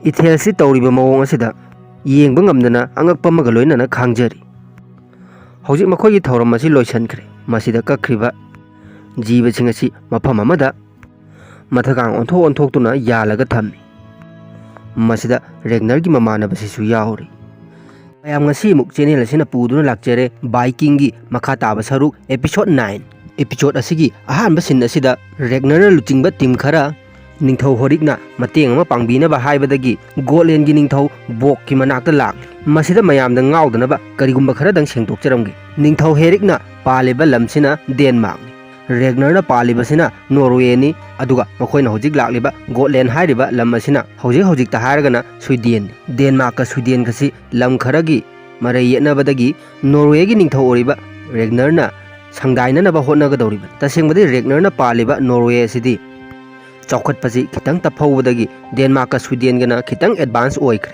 ꯏꯊꯦꯜꯁꯤ ꯇꯧꯔꯤꯕ ꯃꯑꯣꯡ ꯑꯁꯤꯗ ꯌꯦꯡꯕ ꯉꯝꯗꯅ ꯑꯉꯛꯄ ꯑꯃꯒ ꯂꯣꯏꯅꯅ ꯈꯥꯡꯖꯔꯤ꯫ ꯍꯧꯖꯤꯛ ꯃꯈꯣꯏꯒꯤ ꯊꯧꯔꯝ ꯑꯁꯤ ꯂꯣꯏꯁꯤꯟꯈ꯭ꯔꯦ꯫ ꯃꯁꯤꯗ ꯀꯛꯈ꯭ꯔꯤꯕ ꯖꯤꯕꯁꯤꯡ ꯑꯁꯤ ꯃꯐꯝ ꯑꯃꯗ ꯃꯊꯛꯀꯥꯡ ꯑꯣꯟꯊꯣꯛꯇꯨꯅ ꯌꯥꯜꯂꯒ ꯊꯝꯃꯤ꯫ ꯃꯁꯤꯗ ꯔꯦꯒꯅꯔꯒꯤ ꯃꯃꯥꯟꯅꯕꯁꯤꯁꯨ ꯌꯥꯎꯔꯤ꯫ ꯃꯌꯥꯝ ꯉꯁꯤ ꯑꯃꯨꯛ ꯆꯦꯅꯦꯜ ꯑꯁꯤꯅ ꯄꯨꯗꯨꯅ ꯂꯥꯛꯆꯔꯦ ꯕꯥꯏꯀꯤꯡꯒꯤ ꯃꯈꯥ ꯇꯥꯕ ꯁꯔꯨꯛ ꯑꯦꯄꯤꯁꯣꯗ 9꯫ ꯑꯦꯄꯤꯁꯣꯗ ꯑꯁꯤꯒꯤ ꯑꯍꯥꯟꯕ ꯁꯤꯟ ꯑꯁꯤꯗ ꯔꯦꯒꯅꯔꯅ ꯂꯨꯆꯤꯡꯕ ꯇꯤꯝ ꯈꯔ ꯅꯤꯡꯊꯧ ꯍꯣꯔꯤꯛꯅ ꯃꯇꯦꯡ ꯑꯃ ꯄꯥꯡꯕꯤꯅꯕ ꯍꯥꯏꯕꯗꯒꯤ ꯒꯣꯠꯂꯦꯟꯒꯤ ꯅꯤꯡꯊꯧ ꯕꯣꯛꯀꯤ ꯃꯅꯥꯛꯇ ꯂꯥꯛꯂꯤ꯫ ꯃꯁꯤꯗ ꯃꯌꯥꯝꯗ ꯉꯥꯎꯗꯅꯕ ꯀꯔꯤꯒꯨꯝꯕ ꯈꯔꯗꯪ ꯁꯦꯡꯗꯣꯛꯆꯔꯝꯒꯦ꯫ ꯅꯤꯡꯊꯧ ꯍꯦꯔꯤꯛꯅ ꯄꯥꯜꯂꯤꯕ ꯂꯝꯁꯤꯅ ꯗꯦꯟꯃꯥꯔꯛꯅꯤ꯫ ꯔꯦꯒꯅꯔꯅ ꯄꯥꯜꯂꯤꯕꯁꯤꯅ ꯅꯣꯔꯋꯦꯅꯤ, ꯑꯗꯨꯒ ꯃꯈꯣꯏꯅ ꯍꯧꯖꯤꯛ ꯂꯥꯛꯂꯤꯕ ꯒꯣꯠꯂꯦꯟ ꯍꯥꯏꯔꯤꯕ ꯂꯝ ꯑꯁꯤꯅ ꯍꯧꯖꯤꯛꯇ ꯍꯥꯏꯔꯒꯅ ꯁ꯭ꯋꯤꯗꯦꯟꯅꯤ꯫ ꯗꯦꯟꯃꯥꯔꯛꯀ ꯁ꯭ꯋꯤꯗꯦꯟꯒꯁꯤ ꯂꯝ ꯈꯔꯒꯤ ꯃꯔꯩ ꯌꯦꯠꯅꯕꯗꯒꯤ ꯅꯣꯔꯋꯦꯒꯤ ꯅꯤꯡꯊꯧ ꯑꯣꯏꯔꯤꯕ ꯔꯦꯒꯅꯔꯅ ꯁꯪꯗꯥꯏꯅꯅꯕ ꯍꯣꯠꯅꯒꯗꯧꯔꯤꯕꯅꯤ꯫ ꯇꯁꯦꯡꯕꯗꯤ ꯔꯦꯒꯅꯔꯅ ꯄꯥꯜꯂꯤꯕ ꯅꯣꯔꯋꯦ ꯑꯁꯤꯗꯤ ꯆꯥꯎꯈꯠꯄꯁꯤ ꯈꯤꯇꯪ ꯇꯞꯍꯧꯕꯗꯒꯤ ꯗꯦꯟꯃꯥꯔꯛꯀ ꯁ꯭ꯋꯤꯗꯦꯟꯒꯅ ꯈꯤꯇꯪ ꯑꯦꯗꯚꯥꯟꯁ ꯑꯣꯏꯈ꯭ꯔꯦ꯫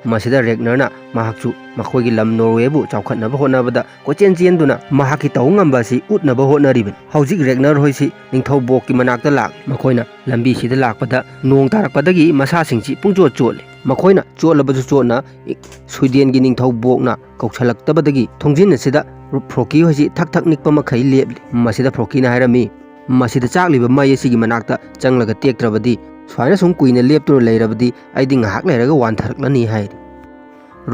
ꯃꯁꯤꯗ ꯔꯦꯒꯅꯔꯅ ꯃꯍꯥꯛꯁꯨ ꯃꯈꯣꯏꯒꯤ ꯂꯝ ꯅꯣꯔꯋꯦꯕꯨ ꯆꯥꯎꯈꯠꯅꯕ ꯍꯣꯠꯅꯕꯗ ꯀꯣꯏꯆꯦꯟ ꯆꯦꯟꯗꯨꯅ ꯃꯍꯥꯛꯀꯤ ꯇꯧ ꯉꯝꯕ ꯑꯁꯤ ꯎꯠꯅꯕ ꯍꯣꯠꯅꯔꯤꯕꯅꯤ꯫ ꯍꯧꯖꯤꯛ ꯔꯦꯒꯅꯔ ꯍꯣꯏꯁꯤ ꯅꯤꯡꯊꯧ ꯕꯣꯛꯀꯤ ꯃꯅꯥꯛꯇ ꯂꯥꯛꯂꯤ꯫ ꯃꯈꯣꯏꯅ ꯂꯝꯕꯤꯁꯤꯗ ꯂꯥꯛꯄꯗ ꯅꯣꯡ ꯇꯥꯔꯛꯄꯗꯒꯤ ꯃꯁꯥꯁꯤꯡꯁꯤ ꯄꯨꯡꯆꯣꯠ ꯆꯣꯠꯂꯤ꯫ ꯃꯈꯣꯏꯅ ꯆꯣꯠꯂꯕꯁꯨ ꯆꯣꯠꯅ ꯁ꯭ꯋꯤꯗꯦꯟꯒꯤ ꯅꯤꯡꯊꯧ ꯕꯣꯛꯅ ꯀꯧꯁꯜꯂꯛꯇꯕꯗꯒꯤ ꯊꯣꯡꯖꯤꯟ ꯑꯁꯤꯗ ꯐ꯭ꯔꯣꯀꯤ ꯍꯣꯏꯁꯤ ꯊꯛ ꯅꯤꯛꯄ ꯃꯈꯩ ꯂꯦꯞꯂꯤ꯫ ꯃꯁꯤꯗ ꯐ꯭ꯔꯣꯀꯤꯅ ꯍꯥꯏꯔꯝꯃꯤ, ꯃꯁꯤꯗ ꯆꯥꯛꯂꯤꯕ ꯃꯩ ꯑꯁꯤꯒꯤ ꯃꯅꯥꯛꯇ ꯆꯪꯂꯒ ꯇꯦꯛꯇ꯭ꯔꯕꯗꯤ, ꯁꯨꯃꯥꯏꯅ ꯁꯨꯝ ꯀꯨꯏꯅ ꯂꯦꯞꯇꯨꯅ ꯂꯩꯔꯕꯗꯤ ꯑꯩꯗꯤ ꯉꯥꯏꯍꯥꯛ ꯂꯩꯔꯒ ꯋꯥꯟꯊꯔꯛꯂꯅꯤ ꯍꯥꯏꯔꯤ꯫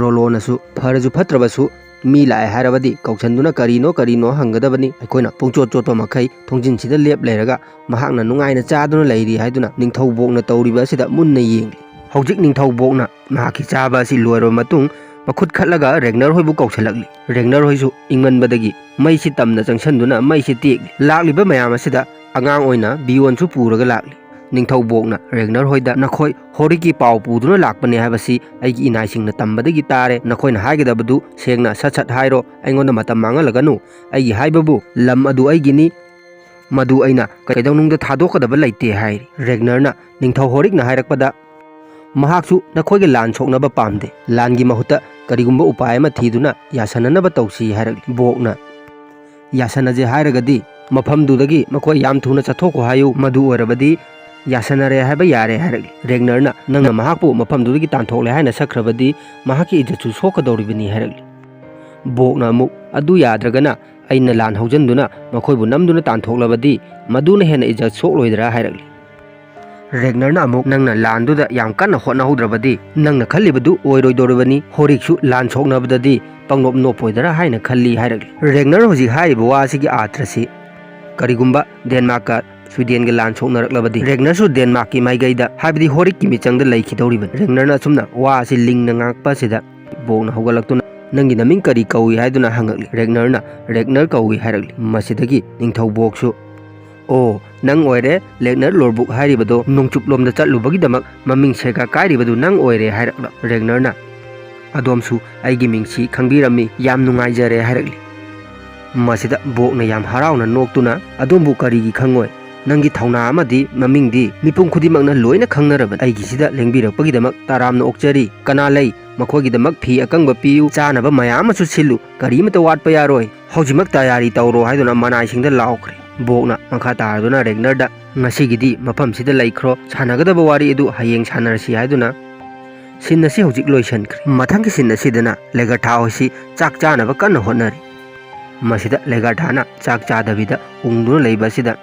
ꯔꯣꯂꯣꯅꯁꯨ ꯐꯔꯁꯨ ꯐꯠꯇ꯭ꯔꯕꯁꯨ ꯃꯤ ꯂꯥꯛꯑꯦ ꯍꯥꯏꯔꯕꯗꯤ ꯀꯧꯁꯟꯗꯨꯅ ꯀꯔꯤꯅꯣ ꯍꯪꯒꯗꯕꯅꯤ꯫ ꯑꯩꯈꯣꯏꯅ ꯄꯨꯡꯆꯣꯠ ꯆꯣꯠꯄ ꯃꯈꯩ ꯊꯣꯡꯖꯤꯟꯁꯤꯗ ꯂꯦꯞ ꯂꯩꯔꯒ ꯃꯍꯥꯛꯅ ꯅꯨꯡꯉꯥꯏꯅ ꯆꯥꯗꯨꯅ ꯂꯩꯔꯤ ꯍꯥꯏꯗꯨꯅ ꯅꯤꯡꯊꯧ ꯕꯣꯛꯅ ꯇꯧꯔꯤꯕ ꯑꯁꯤꯗ ꯃꯨꯟꯅ ꯌꯦꯡꯂꯤ꯫ ꯍꯧꯖꯤꯛ ꯅꯤꯡꯊꯧ ꯕꯣꯛꯅ ꯃꯍꯥꯛꯀꯤ ꯆꯥꯕ ꯑꯁꯤ ꯂꯣꯏꯔꯕ ꯃꯇꯨꯡ ꯃꯈꯨꯠ ꯈꯠꯂꯒ ꯔꯦꯒꯅꯔ ꯍꯣꯏꯕꯨ ꯀꯧꯁꯜꯂꯛꯂꯤ꯫ ꯔꯦꯒꯅꯔ ꯍꯣꯏꯁꯨ ꯏꯪꯃꯟꯕꯗꯒꯤ ꯃꯩꯁꯤ ꯇꯝꯅ ꯆꯪꯁꯟꯗꯨꯅ ꯃꯩꯁꯤ ꯇꯦꯛꯂꯤ꯫ ꯂꯥꯛꯂꯤꯕ ꯃꯌꯥꯝ ꯑꯁꯤꯗ ꯑꯉꯥꯡ ꯑꯣꯏꯅ ꯕꯤꯌꯣꯟꯁꯨ ꯄꯨꯔꯒ ꯂꯥꯛꯂꯤ꯫ ꯅꯤꯡꯊꯧ ꯕꯣꯛꯅ ꯔꯦꯒꯅꯔ ꯍꯣꯏꯗ ꯅꯈꯣꯏ ꯍꯣꯔꯤꯛꯀꯤ ꯄꯥꯎ ꯄꯨꯗꯨꯅ ꯂꯥꯛꯄꯅꯦ ꯍꯥꯏꯕꯁꯤ ꯑꯩꯒꯤ ꯏꯅꯥꯏꯁꯤꯡꯅ ꯇꯝꯕꯗꯒꯤ ꯇꯥꯔꯦ꯫ ꯅꯈꯣꯏꯅ ꯍꯥꯏꯒꯗꯕꯗꯨ ꯁꯦꯡꯅ ꯁꯠ ꯍꯥꯏꯔꯣ, ꯑꯩꯉꯣꯟꯗ ꯃꯇꯝ ꯃꯥꯡꯍꯜꯂꯒꯅꯨ꯫ ꯑꯩꯒꯤ ꯍꯥꯏꯕꯕꯨ ꯂꯝ ꯑꯗꯨ ꯑꯩꯒꯤꯅꯤ, ꯃꯗꯨ ꯑꯩꯅ ꯀꯩꯗꯧꯅꯨꯡꯗ ꯊꯥꯗꯣꯛꯀꯗꯕ ꯂꯩꯇꯦ ꯍꯥꯏꯔꯤ꯫ ꯔꯦꯒꯅꯔꯅ ꯅꯤꯡꯊꯧ ꯍꯣꯔꯤꯛꯅ ꯍꯥꯏꯔꯛꯄꯗ ꯃꯍꯥꯛꯁꯨ ꯅꯈꯣꯏꯒ ꯂꯥꯟ ꯁꯣꯛꯅꯕ ꯄꯥꯝꯗꯦ, ꯂꯥꯟꯒꯤ ꯃꯍꯨꯠꯇ ꯀꯔꯤꯒꯨꯝꯕ ꯎꯄꯥꯏ ꯑꯃ ꯊꯤꯗꯨꯅ ꯌꯥꯁꯟꯅꯅꯕ ꯇꯧꯁꯤ ꯍꯥꯏꯔꯛꯂꯤ꯫ ꯕꯣꯛꯅ ꯌꯥꯁꯟꯅꯖꯦ ꯍꯥꯏꯔꯒꯗꯤ ꯃꯐꯝꯗꯨꯗꯒꯤ ꯃꯈꯣꯏ ꯌꯥꯝ ꯊꯨꯅ ꯆꯠꯊꯣꯛꯈꯣ ꯍꯥꯏꯌꯨ, ꯃꯗꯨ ꯑꯣꯏꯔꯕꯗꯤ ꯌꯥꯁꯟꯅꯔꯦ ꯍꯥꯏꯕ ꯌꯥꯔꯦ ꯍꯥꯏꯔꯛꯂꯤ꯫ ꯔꯦꯒꯅꯔꯅ ꯅꯪꯅ ꯃꯍꯥꯛꯄꯨ ꯃꯐꯝꯗꯨꯗꯒꯤ ꯇꯥꯟꯊꯣꯛꯂꯦ ꯍꯥꯏꯅ ꯁꯛꯈ꯭ꯔꯕꯗꯤ ꯃꯍꯥꯛꯀꯤ ꯏꯖꯠꯁꯨ ꯁꯣꯛꯀꯗꯧꯔꯤꯕꯅꯤ ꯍꯥꯏꯔꯛꯂꯤ꯫ ꯕꯣꯛꯅ ꯑꯃꯨꯛ ꯑꯗꯨ ꯌꯥꯗ꯭ꯔꯒꯅ ꯑꯩꯅ ꯂꯥꯟ ꯍꯧꯖꯤꯟꯗꯨꯅ ꯃꯈꯣꯏꯕꯨ ꯅꯝꯗꯨꯅ ꯇꯥꯟꯊꯣꯛꯂꯕꯗꯤ ꯃꯗꯨꯅ ꯍꯦꯟꯅ ꯏꯖꯠ ꯁꯣꯛꯂꯣꯏꯗ꯭ꯔꯥ ꯍꯥꯏꯔꯛꯂꯤ꯫ ꯔꯦꯒꯅꯔꯅ ꯑꯃꯨꯛ ꯅꯪꯅ ꯂꯥꯟꯗꯨꯗ ꯌꯥꯝ ꯀꯟꯅ ꯍꯣꯠꯅꯍꯧꯗ꯭ꯔꯕꯗꯤ ꯅꯪꯅ ꯈꯜꯂꯤꯕꯗꯨ ꯑꯣꯏꯔꯣꯏꯗꯧꯔꯤꯕꯅꯤ, ꯍꯣꯔꯤꯛꯁꯨ ꯂꯥꯟ ꯁꯣꯛꯅꯕꯗꯗꯤ ꯄꯪꯅꯣꯞ ꯅꯣꯞꯄꯣꯏꯗ꯭ꯔꯥ ꯍꯥꯏꯅ ꯈꯜꯂꯤ ꯍꯥꯏꯔꯛꯂꯤ꯫ ꯔꯦꯒꯅꯔ ꯍꯧꯖꯤꯛ ꯍꯥꯏꯔꯤꯕ ꯋꯥ ꯑꯁꯤꯒꯤ ꯑꯥꯔꯊ꯭ꯔꯁꯤ ꯀꯔꯤꯒꯨꯝꯕ ꯗꯦꯟꯃꯥꯔꯛꯀ ꯁ꯭ꯋꯤꯗꯦꯟꯒ ꯂꯥꯟ ꯁꯣꯛꯅꯔꯛꯂꯕꯗꯤ ꯔꯦꯒꯅꯔꯁꯨ ꯗꯦꯟꯃꯥꯔꯛꯀꯤ ꯃꯥꯏꯀꯩꯗ ꯍꯥꯏꯕꯗꯤ ꯍꯣꯔꯤꯛꯀꯤ ꯃꯤꯆꯪꯗ ꯂꯩꯈꯤꯗꯧꯔꯤꯕꯅꯤ꯫ ꯔꯦꯒꯅꯔꯅ ꯑꯁꯨꯝꯅ ꯋꯥ ꯑꯁꯤ ꯂꯤꯡꯅ ꯉꯥꯡꯉꯛꯄ ꯑꯁꯤꯗ ꯕꯣꯛꯅ ꯍꯧꯒꯠꯂꯛꯇꯨꯅ ꯅꯪꯒꯤ ꯅꯃꯤꯡ ꯀꯔꯤ ꯀꯧꯏ ꯍꯥꯏꯗꯨꯅ ꯍꯪꯉꯛꯂꯤ꯫ ꯔꯦꯒꯅꯔꯅ ꯔꯦꯒꯅꯔ ꯀꯧꯏ ꯍꯥꯏꯔꯛꯂꯤ꯫ ꯃꯁꯤꯗꯒꯤ ꯅꯤꯡꯊꯧꯕꯣꯛꯁꯨ ꯑꯣ ꯅꯪ ꯑꯣꯏꯔꯦ ꯂꯦꯒꯅꯔ ꯂꯣꯔꯕꯨꯛ ꯍꯥꯏꯔꯤꯕꯗꯣ ꯅꯣꯡꯆꯨꯞꯂꯣꯝꯗ ꯆꯠꯂꯨꯕꯒꯤꯗꯃꯛ ꯃꯃꯤꯡ ꯁꯦꯒ ꯀꯥꯏꯔꯤꯕꯗꯨ ꯅꯪ ꯑꯣꯏꯔꯦ ꯍꯥꯏꯔꯛꯂ꯫ ꯔꯦꯒꯅꯔꯅ ꯑꯗꯣꯝꯁꯨ ꯑꯩꯒꯤ ꯃꯤꯡꯁꯤ ꯈꯪꯕꯤꯔꯝꯃꯤ, ꯌꯥꯝ ꯅꯨꯡꯉꯥꯏꯖꯔꯦ ꯍꯥꯏꯔꯛꯂꯤ꯫ ꯃꯁꯤꯗ ꯕꯣꯛꯅ ꯌꯥꯝ ꯍꯔꯥꯎꯅ ꯅꯣꯛꯇꯨꯅ ꯑꯗꯣꯝꯕꯨ ꯀꯔꯤꯒꯤ ꯈꯪꯉꯣꯏ, ꯅꯪꯒꯤ ꯊꯧꯅꯥ ꯑꯃꯗꯤ ꯃꯃꯤꯡꯗꯤ ꯃꯤꯄꯨꯝ ꯈꯨꯗꯤꯡꯃꯛꯅ ꯂꯣꯏꯅ ꯈꯪꯅꯔꯕꯅꯤ꯫ ꯑꯩꯒꯤꯁꯤꯗ ꯂꯦꯡꯕꯤꯔꯛꯄꯒꯤꯗꯃꯛ ꯇꯔꯥꯝꯅ ꯑꯣꯛꯆꯔꯤ꯫ ꯀꯅꯥ ꯂꯩ, ꯃꯈꯣꯏꯒꯤꯗꯃꯛ ꯐꯤ ꯑꯀꯪꯕ ꯄꯤꯌꯨ, ꯆꯥꯅꯕ ꯃꯌꯥꯝ ꯑꯃꯁꯨ ꯁꯤꯜꯂꯨ, ꯀꯔꯤꯃꯇ ꯋꯥꯠꯄ ꯌꯥꯔꯣꯏ, ꯍꯧꯖꯤꯛꯃꯛ ꯇꯌꯥꯔꯤ ꯇꯧꯔꯣ ꯍꯥꯏꯗꯨꯅ ꯃꯅꯥꯏꯁꯤꯡꯗ ꯂꯥꯎꯈ꯭ꯔꯦ꯫ ꯕꯣꯛꯅ ꯃꯈꯥ ꯇꯥꯔꯗꯨꯅ ꯔꯦꯒꯅꯔꯗ ꯉꯁꯤꯒꯤꯗꯤ ꯃꯐꯝꯁꯤꯗ ꯂꯩꯈ꯭ꯔꯣ, ꯁꯥꯟꯅꯒꯗꯕ ꯋꯥꯔꯤ ꯑꯗꯨ ꯍꯌꯦꯡ ꯁꯥꯟꯅꯔꯁꯤ ꯍꯥꯏꯗꯨꯅ ꯁꯤꯟ ꯑꯁꯤ ꯍꯧꯖꯤꯛ ꯂꯣꯏꯁꯤꯟꯈ꯭ꯔꯦ꯫ ꯃꯊꯪꯒꯤ ꯁꯤꯟ ꯑꯁꯤꯗꯅ ꯂꯦꯒꯔꯊꯥ ꯍꯣꯏꯁꯤ ꯆꯥꯛ ꯆꯥꯅꯕ ꯀꯟꯅ ꯍꯣꯠꯅꯔꯤ꯫ ꯃꯁꯤꯗ ꯂꯦꯒꯔꯊꯥꯅ ꯆꯥꯛ ꯆꯥꯗꯕꯤꯗ ꯎꯪꯗꯨꯅ ꯂꯩꯕ ꯑꯁꯤꯗ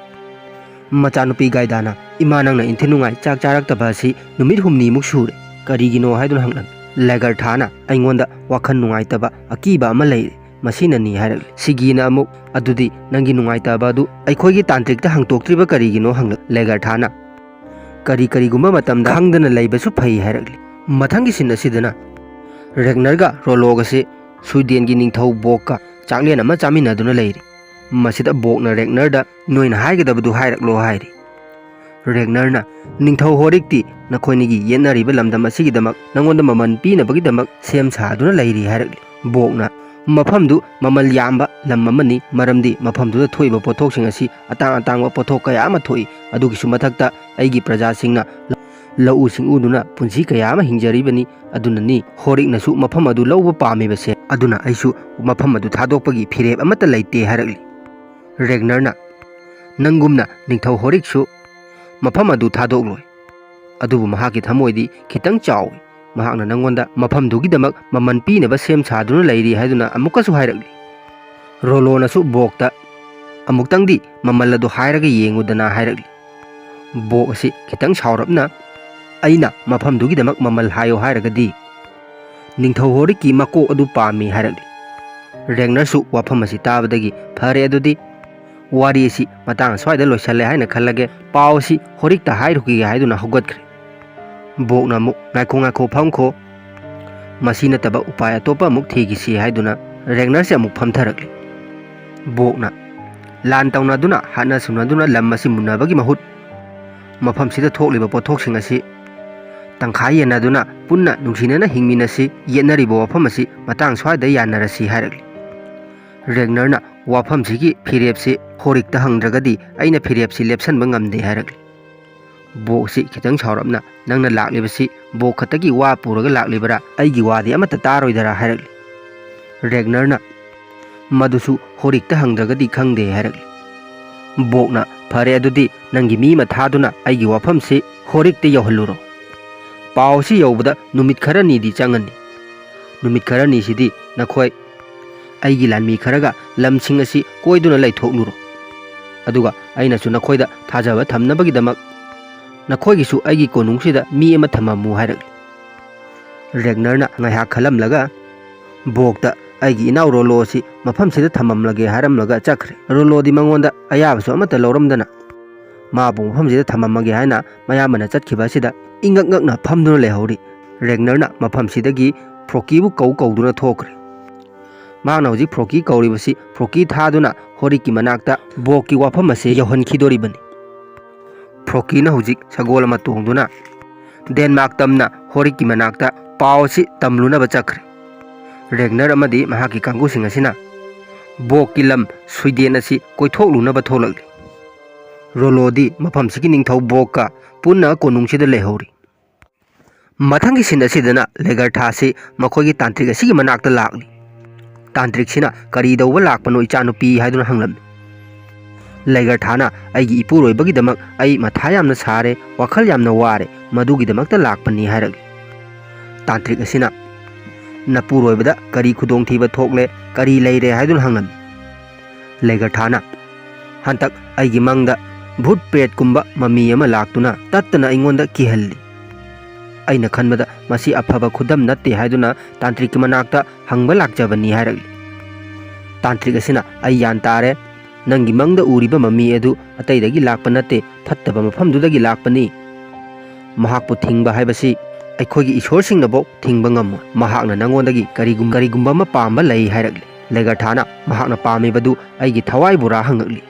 ꯃꯆꯥꯅꯨꯄꯤ ꯒꯥꯏꯗꯥꯅ ꯏꯃꯥ ꯅꯪꯅ ꯏꯟꯊꯤ ꯅꯨꯡꯉꯥꯏ ꯆꯥꯛ ꯆꯥꯔꯛꯇꯕ ꯑꯁꯤ ꯅꯨꯃꯤꯠ ꯍꯨꯝꯅꯤꯃꯨꯛ ꯁꯨꯔꯦ, ꯀꯔꯤꯒꯤꯅꯣ ꯍꯥꯏꯗꯨꯅ ꯍꯪꯂꯛꯂꯤ꯫ ꯂꯦꯒꯔꯊꯥꯅ ꯑꯩꯉꯣꯟꯗ ꯋꯥꯈꯜ ꯅꯨꯡꯉꯥꯏꯇꯕ ꯑꯀꯤꯕ ꯑꯃ ꯂꯩꯔꯦ, ꯃꯁꯤꯅꯅꯤ ꯍꯥꯏꯔꯛꯂꯤ꯫ ꯁꯤꯒꯤꯅ ꯑꯃꯨꯛ ꯑꯗꯨꯗꯤ ꯅꯪꯒꯤ ꯅꯨꯡꯉꯥꯏꯇꯕ ꯑꯗꯨ ꯑꯩꯈꯣꯏꯒꯤ ꯇꯥꯟꯇ꯭ꯔꯤꯛꯇ ꯍꯪꯇꯣꯛꯇ꯭ꯔꯤꯕ ꯀꯔꯤꯒꯤꯅꯣ ꯍꯪꯂꯛ꯫ ꯂꯦꯒꯔꯊꯥꯅ ꯀꯔꯤꯒꯨꯝꯕ ꯃꯇꯝꯗ ꯈꯪꯗꯅ ꯂꯩꯕꯁꯨ ꯐꯩ ꯍꯥꯏꯔꯛꯂꯤ꯫ ꯃꯊꯪꯒꯤ ꯁꯤꯟ ꯑꯁꯤꯗꯅ ꯔꯦꯒꯅꯔꯒ ꯔꯣꯂꯣꯒꯁꯤ ꯁ꯭ꯋꯤꯗꯦꯟꯒꯤ ꯅꯤꯡꯊꯧ ꯕꯣꯛꯀ ꯆꯥꯛꯂꯦꯟ ꯑꯃ ꯆꯥꯃꯤꯟꯅꯗꯨꯅ ꯂꯩꯔꯤ꯫ ꯃꯁꯤꯗ ꯕꯣꯛꯅ ꯔꯦꯒꯅꯔꯗ ꯅꯣꯏꯅ ꯍꯥꯏꯒꯗꯕꯗꯨ ꯍꯥꯏꯔꯛꯂꯣ ꯍꯥꯏꯔꯤ꯫ ꯔꯦꯒꯅꯔꯅ ꯅꯤꯡꯊꯧ ꯍꯣꯔꯤꯛꯇꯤ ꯅꯈꯣꯏꯅꯤꯒꯤ ꯌꯦꯠꯅꯔꯤꯕ ꯂꯝꯗꯝ ꯑꯁꯤꯒꯤꯗꯃꯛ ꯅꯪꯉꯣꯟꯗ ꯃꯃꯜ ꯄꯤꯅꯕꯒꯤꯗꯃꯛ ꯁꯦꯝ ꯁꯥꯗꯨꯅ ꯂꯩꯔꯤ ꯍꯥꯏꯔꯛꯂꯤ꯫ ꯕꯣꯛꯅ ꯃꯐꯝꯗꯨ ꯃꯃꯜ ꯌꯥꯝꯕ ꯂꯝ ꯑꯃꯅꯤ, ꯃꯔꯝꯗꯤ ꯃꯐꯝꯗꯨꯗ ꯊꯣꯛꯏꯕ ꯄꯣꯠꯊꯣꯛꯁꯤꯡ ꯑꯁꯤ ꯑꯇꯥꯡ ꯑꯇꯥꯡꯕ ꯄꯣꯠꯊꯣꯛ ꯀꯌꯥ ꯑꯃ ꯊꯣꯛꯏ, ꯑꯗꯨꯒꯤꯁꯨ ꯃꯊꯛꯇ ꯑꯩꯒꯤ ꯄ꯭ꯔꯖꯥꯁꯤꯡꯅ ꯂꯧꯎ ꯁꯤꯡꯎꯗꯨꯅ ꯄꯨꯟꯁꯤ ꯀꯌꯥ ꯑꯃ ꯍꯤꯡꯖꯔꯤꯕꯅꯤ, ꯑꯗꯨꯅꯅꯤ ꯍꯣꯔꯤꯛꯅꯁꯨ ꯃꯐꯝ ꯑꯗꯨ ꯂꯧꯕ ꯄꯥꯝꯃꯤꯕꯁꯦ, ꯑꯗꯨꯅ ꯑꯩꯁꯨ ꯃꯐꯝ ꯑꯗꯨ ꯊꯥꯗꯣꯛꯄꯒꯤ ꯐꯤꯔꯦꯞ ꯑꯃꯠꯇ ꯂꯩꯇꯦ ꯍꯥꯏꯔꯛꯂꯤ꯫ ꯔꯦꯒꯅꯔꯅ ꯅꯪꯒꯨꯝꯅ ꯅꯤꯡꯊꯧ ꯍꯣꯔꯤꯛꯁꯨ ꯃꯐꯝ ꯑꯗꯨ ꯊꯥꯗꯣꯛꯂꯣꯏ, ꯑꯗꯨꯕꯨ ꯃꯍꯥꯛꯀꯤ ꯊꯃꯣꯏꯗꯤ ꯈꯤꯇꯪ ꯆꯥꯎꯏ, ꯃꯍꯥꯛꯅ ꯅꯪꯉꯣꯟꯗ ꯃꯐꯝꯗꯨꯒꯤꯗꯃꯛ ꯃꯃꯜ ꯄꯤꯅꯕ ꯁꯦꯝ ꯁꯥꯗꯨꯅ ꯂꯩꯔꯤ ꯍꯥꯏꯗꯨꯅ ꯑꯃꯨꯛꯀꯁꯨ ꯍꯥꯏꯔꯛꯂꯤ꯫ ꯔꯣꯂꯣꯅꯁꯨ ꯕꯣꯛꯇ ꯑꯃꯨꯛꯇꯪꯗꯤ ꯃꯃꯜ ꯑꯗꯨ ꯍꯥꯏꯔꯒ ꯌꯦꯡꯉꯨꯗꯅ ꯍꯥꯏꯔꯛꯂꯤ꯫ ꯕꯣꯛ ꯑꯁꯤ ꯈꯤꯇꯪ ꯁꯥꯎꯔꯞꯅ ꯑꯩꯅ ꯃꯐꯝꯗꯨꯒꯤꯗꯃꯛ ꯃꯃꯜ ꯍꯥꯏꯌꯣ ꯍꯥꯏꯔꯒꯗꯤ ꯅꯤꯡꯊꯧ ꯍꯣꯔꯤꯛꯀꯤ ꯃꯀꯣꯛ ꯑꯗꯨ ꯄꯥꯝꯃꯤ ꯍꯥꯏꯔꯛꯂꯤ꯫ ꯔꯦꯒꯅꯔꯁꯨ ꯋꯥꯐꯝ ꯑꯁꯤ ꯇꯥꯕꯗꯒꯤ ꯐꯔꯦ, ꯑꯗꯨꯗꯤ ꯋꯥꯔꯤ ꯑꯁꯤ ꯃꯇꯥꯡ ꯑꯁ꯭ꯋꯥꯏꯗ ꯂꯣꯏꯁꯜꯂꯦ ꯍꯥꯏꯅ ꯈꯜꯂꯒꯦ, ꯄꯥꯎ ꯑꯁꯤ ꯍꯣꯔꯤꯛꯇ ꯍꯥꯏꯔꯨꯈꯤꯒꯦ ꯍꯥꯏꯗꯨꯅ ꯍꯧꯒꯠꯈ꯭ꯔꯦ꯫ ꯕꯣꯛꯅ ꯑꯃꯨꯛ ꯉꯥꯏꯈꯣ ꯐꯝꯈꯣ, ꯃꯁꯤ ꯅꯠꯇꯕ ꯎꯄꯥꯏ ꯑꯇꯣꯞꯄ ꯑꯃꯨꯛ ꯊꯤꯈꯤꯁꯤ ꯍꯥꯏꯗꯨꯅ ꯔꯦꯒꯅꯔꯁꯦ ꯑꯃꯨꯛ ꯐꯝꯊꯔꯛꯂꯤ꯫ ꯕꯣꯛꯅ ꯂꯥꯟ ꯇꯧꯅꯗꯨꯅ ꯍꯥꯠꯅ ꯁꯨꯅꯗꯨꯅ ꯂꯝ ꯑꯁꯤ ꯃꯨꯟꯅꯕꯒꯤ ꯃꯍꯨꯠ ꯃꯐꯝꯁꯤꯗ ꯊꯣꯛꯂꯤꯕ ꯄꯣꯠꯊꯣꯛꯁꯤꯡ ꯑꯁꯤ ꯇꯪꯈꯥꯏ ꯌꯦꯟꯅꯗꯨꯅ ꯄꯨꯟꯅ ꯅꯨꯡꯁꯤꯅꯅ ꯍꯤꯡꯃꯤꯟꯅꯁꯤ, ꯌꯦꯠꯅꯔꯤꯕ ꯋꯥꯐꯝ ꯑꯁꯤ ꯃꯇꯥꯡ ꯁ꯭ꯋꯥꯏꯗ ꯌꯥꯅꯔꯁꯤ ꯍꯥꯏꯔꯛꯂꯤ꯫ ꯔꯦꯒꯅꯔꯅ ꯋꯥꯐꯝꯁꯤꯒꯤ ꯐꯤꯔꯦꯞꯁꯤ ꯍꯣꯔꯤꯛꯇ ꯍꯪꯗ꯭ꯔꯒꯗꯤ ꯑꯩꯅ ꯐꯤꯔꯦꯞꯁꯤ ꯂꯦꯞꯁꯟꯕ ꯉꯝꯗꯦ ꯍꯥꯏꯔꯛꯂꯤ꯫ ꯕꯣꯛꯁꯤ ꯈꯤꯇꯪ ꯁꯥꯎꯔꯞꯅ ꯅꯪꯅ ꯂꯥꯛꯂꯤꯕꯁꯤ ꯕꯣꯛ ꯈꯛꯇꯒꯤ ꯋꯥ ꯄꯨꯔꯒ ꯂꯥꯛꯂꯤꯕꯔꯥ, ꯑꯩꯒꯤ ꯋꯥꯗꯤ ꯑꯃꯠꯇ ꯇꯥꯔꯣꯏꯗꯔꯥ ꯍꯥꯏꯔꯛꯂꯤ꯫ ꯔꯦꯒꯅꯔꯅ ꯃꯗꯨꯁꯨ ꯍꯣꯔꯤꯛꯇ ꯍꯪꯗ꯭ꯔꯒꯗꯤ ꯈꯪꯗꯦ ꯍꯥꯏꯔꯛꯂꯤ꯫ ꯕꯣꯛꯅ ꯐꯔꯦ, ꯑꯗꯨꯗꯤ ꯅꯪꯒꯤ ꯃꯤ ꯑꯃ ꯊꯥꯗꯨꯅ ꯑꯩꯒꯤ ꯋꯥꯐꯝꯁꯤ ꯍꯣꯔꯤꯛꯇ ꯌꯧꯍꯜꯂꯨꯔꯣ, ꯄꯥꯎ ꯑꯁꯤ ꯌꯧꯕꯗ ꯅꯨꯃꯤꯠ ꯈꯔꯅꯤꯗꯤ ꯆꯪꯒꯅꯤ, ꯅꯨꯃꯤꯠ ꯈꯔꯅꯤꯁꯤꯗꯤ ꯅꯈꯣꯏ ꯑꯩꯒꯤ ꯂꯥꯟꯃꯤ ꯈꯔꯒ ꯂꯝꯁꯤꯡ ꯑꯁꯤ ꯀꯣꯏꯗꯨꯅ ꯂꯩꯊꯣꯛꯂꯨꯔꯣ, ꯑꯗꯨꯒ ꯑꯩꯅꯁꯨ ꯅꯈꯣꯏꯗ ꯊꯥꯖꯕ ꯊꯝꯅꯕꯒꯤꯗꯃꯛ ꯅꯈꯣꯏꯒꯤꯁꯨ ꯑꯩꯒꯤ ꯀꯣꯅꯨꯡꯁꯤꯗ ꯃꯤ ꯑꯃ ꯊꯝꯃꯝꯃꯨ ꯍꯥꯏꯔꯛꯂꯤ꯫ ꯔꯦꯒꯅꯔꯅ ꯉꯥꯏꯍꯥꯛ ꯈꯜꯂꯝꯂꯒ ꯕꯣꯛꯇ ꯑꯩꯒꯤ ꯏꯅꯥꯎ ꯔꯣꯂꯣ ꯑꯁꯤ ꯃꯐꯝꯁꯤꯗ ꯊꯝꯃꯝꯂꯒꯦ ꯍꯥꯏꯔꯝꯂꯒ ꯆꯠꯈ꯭ꯔꯦ꯫ ꯔꯣꯂꯣꯗꯤ ꯃꯉꯣꯟꯗ ꯑꯌꯥꯕꯁꯨ ꯑꯃꯠꯇ ꯂꯧꯔꯝꯗꯅ ꯃꯥꯕꯨ ꯃꯐꯝꯁꯤꯗ ꯊꯝꯃꯝꯃꯒꯦ ꯍꯥꯏꯅ ꯃꯌꯥꯝꯕꯅ ꯆꯠꯈꯤꯕ ꯑꯁꯤꯗ ꯏꯉꯛ ꯉꯛꯅ ꯐꯝꯗꯨꯅ ꯂꯩꯍꯧꯔꯤ꯫ ꯔꯦꯒꯅꯔꯅ ꯃꯐꯝꯁꯤꯗꯒꯤ ꯐ꯭ꯔꯣꯀꯤꯕꯨ ꯀꯧꯗꯨꯅ ꯊꯣꯛꯈ꯭ꯔꯦ꯫ ꯃꯍꯥꯛꯅ ꯍꯧꯖꯤꯛ ꯐ꯭ꯔꯣꯀꯤ ꯀꯧꯔꯤꯕꯁꯤ ꯐ꯭ꯔꯣꯀꯤ ꯊꯥꯗꯨꯅ ꯍꯣꯔꯤꯛꯀꯤ ꯃꯅꯥꯛꯇ ꯕꯣꯛꯀꯤ ꯋꯥꯐꯝ ꯑꯁꯤ ꯌꯧꯍꯟꯈꯤꯗꯣꯔꯤꯕꯅꯤ꯫ ꯐ꯭ꯔꯣꯀꯤꯅ ꯍꯧꯖꯤꯛ ꯁꯒꯣꯜ ꯑꯃ ꯇꯣꯡꯗꯨꯅ ꯗꯦꯟꯃꯥꯔꯛ ꯇꯝꯅ ꯍꯣꯔꯤꯛꯀꯤ ꯃꯅꯥꯛꯇ ꯄꯥꯎ ꯑꯁꯤ ꯇꯝꯂꯨꯅꯕ ꯆꯠꯈ꯭ꯔꯦ꯫ ꯔꯦꯒꯅꯔ ꯑꯃꯗꯤ ꯃꯍꯥꯛꯀꯤ ꯀꯥꯡꯕꯨꯁꯤꯡ ꯑꯁꯤꯅ ꯕꯣꯛꯀꯤ ꯂꯝ ꯁ꯭ꯋꯤꯗꯦꯟ ꯑꯁꯤ ꯀꯣꯏꯊꯣꯛꯂꯨꯅꯕ ꯊꯣꯛꯂꯛꯂꯤ꯫ ꯔꯣꯂꯣꯗꯤ ꯃꯐꯝꯁꯤꯒꯤ ꯅꯤꯡꯊꯧ ꯕꯣꯛꯀ ꯄꯨꯟꯅ ꯀꯣꯅꯨꯡꯁꯤꯗ ꯂꯩꯍꯧꯔꯤ꯫ ꯃꯊꯪꯒꯤ ꯁꯤꯟ ꯑꯁꯤꯗꯅ ꯂꯦꯒꯔꯊꯥꯁꯤ ꯃꯈꯣꯏꯒꯤ ꯇꯥꯟꯇ꯭ꯔꯤꯛ ꯑꯁꯤꯒꯤ ꯃꯅꯥꯛꯇ ꯂꯥꯛꯂꯤ꯫ ꯇꯥꯟꯇ꯭ꯔꯤꯛꯁꯤꯅ ꯀꯔꯤꯗꯧꯕ ꯂꯥꯛꯄꯅꯣ ꯏꯆꯥꯅꯨꯄꯤ ꯍꯥꯏꯗꯨꯅ ꯍꯪꯂꯝꯃꯤ꯫ ꯂꯦꯒꯔꯊꯥꯅ ꯑꯩꯒꯤ ꯏꯄꯨꯔꯣꯏꯕꯒꯤꯗꯃꯛ ꯑꯩ ꯃꯊꯥ ꯌꯥꯝꯅ ꯁꯥꯔꯦ, ꯋꯥꯈꯜ ꯌꯥꯝꯅ ꯋꯥꯔꯦ, ꯃꯗꯨꯒꯤꯗꯃꯛꯇ ꯂꯥꯛꯄꯅꯤ ꯍꯥꯏꯔꯛꯂꯤ꯫ ꯇꯥꯟꯇ꯭ꯔꯤꯛ ꯑꯁꯤꯅ ꯅꯄꯨꯔꯣꯏꯕꯗ ꯀꯔꯤ ꯈꯨꯗꯣꯡꯊꯤꯕ ꯊꯣꯛꯂꯦ, ꯀꯔꯤ ꯂꯩꯔꯦ ꯍꯥꯏꯗꯨꯅ ꯍꯪꯂꯝꯃꯤ꯫ ꯂꯦꯒꯔꯊꯥꯅ ꯍꯟꯇꯛ ꯑꯩꯒꯤ ꯃꯪꯗ ꯚꯨꯠ ꯄ꯭ꯔꯦꯠꯀꯨꯝꯕ ꯃꯃꯤ ꯑꯃ ꯂꯥꯛꯇꯨꯅ ꯇꯠꯇꯅ ꯑꯩꯉꯣꯟꯗ ꯀꯤꯍꯜꯂꯤ, ꯑꯩꯅ ꯈꯟꯕꯗ ꯃꯁꯤ ꯑꯐꯕ ꯈꯨꯗꯝ ꯅꯠꯇꯦ ꯍꯥꯏꯗꯨꯅ ꯇꯥꯟꯇ꯭ꯔꯤꯛꯀꯤ ꯃꯅꯥꯛꯇ ꯍꯪꯕ ꯂꯥꯛꯆꯕꯅꯤ ꯍꯥꯏꯔꯛꯂꯤ꯫ ꯇꯥꯟꯇ꯭ꯔꯤꯛ ꯑꯁꯤꯅ ꯑꯩ ꯒ꯭ꯌꯥꯟ ꯇꯥꯔꯦ, ꯅꯪꯒꯤ ꯃꯪꯗ ꯎꯔꯤꯕ ꯃꯃꯤ ꯑꯗꯨ ꯑꯇꯩꯗꯒꯤ ꯂꯥꯛꯄ ꯅꯠꯇꯦ, ꯐꯠꯇꯕ ꯃꯐꯝꯗꯨꯗꯒꯤ ꯂꯥꯛꯄꯅꯤ, ꯃꯍꯥꯛꯄꯨ ꯊꯤꯡꯕ ꯍꯥꯏꯕꯁꯤ ꯑꯩꯈꯣꯏꯒꯤ ꯏꯁꯣꯔꯁꯤꯡꯅꯕꯧ ꯊꯤꯡꯕ ꯉꯝꯃꯣꯏ ꯃꯍꯥꯛꯅ ꯅꯉꯣꯟꯗꯒꯤ ꯀꯔꯤꯒꯨꯝꯕ ꯑꯃ ꯄꯥꯝꯕ ꯂꯩ ꯍꯥꯏꯔꯛꯂꯤ ꯂꯩꯒꯔꯊꯥꯅ ꯃꯍꯥꯛꯅ ꯄꯥꯝꯃꯤꯕꯗꯨ ꯑꯩꯒꯤ ꯊꯋꯥꯏꯕꯨꯔꯥ ꯍꯪꯉꯛꯂꯤ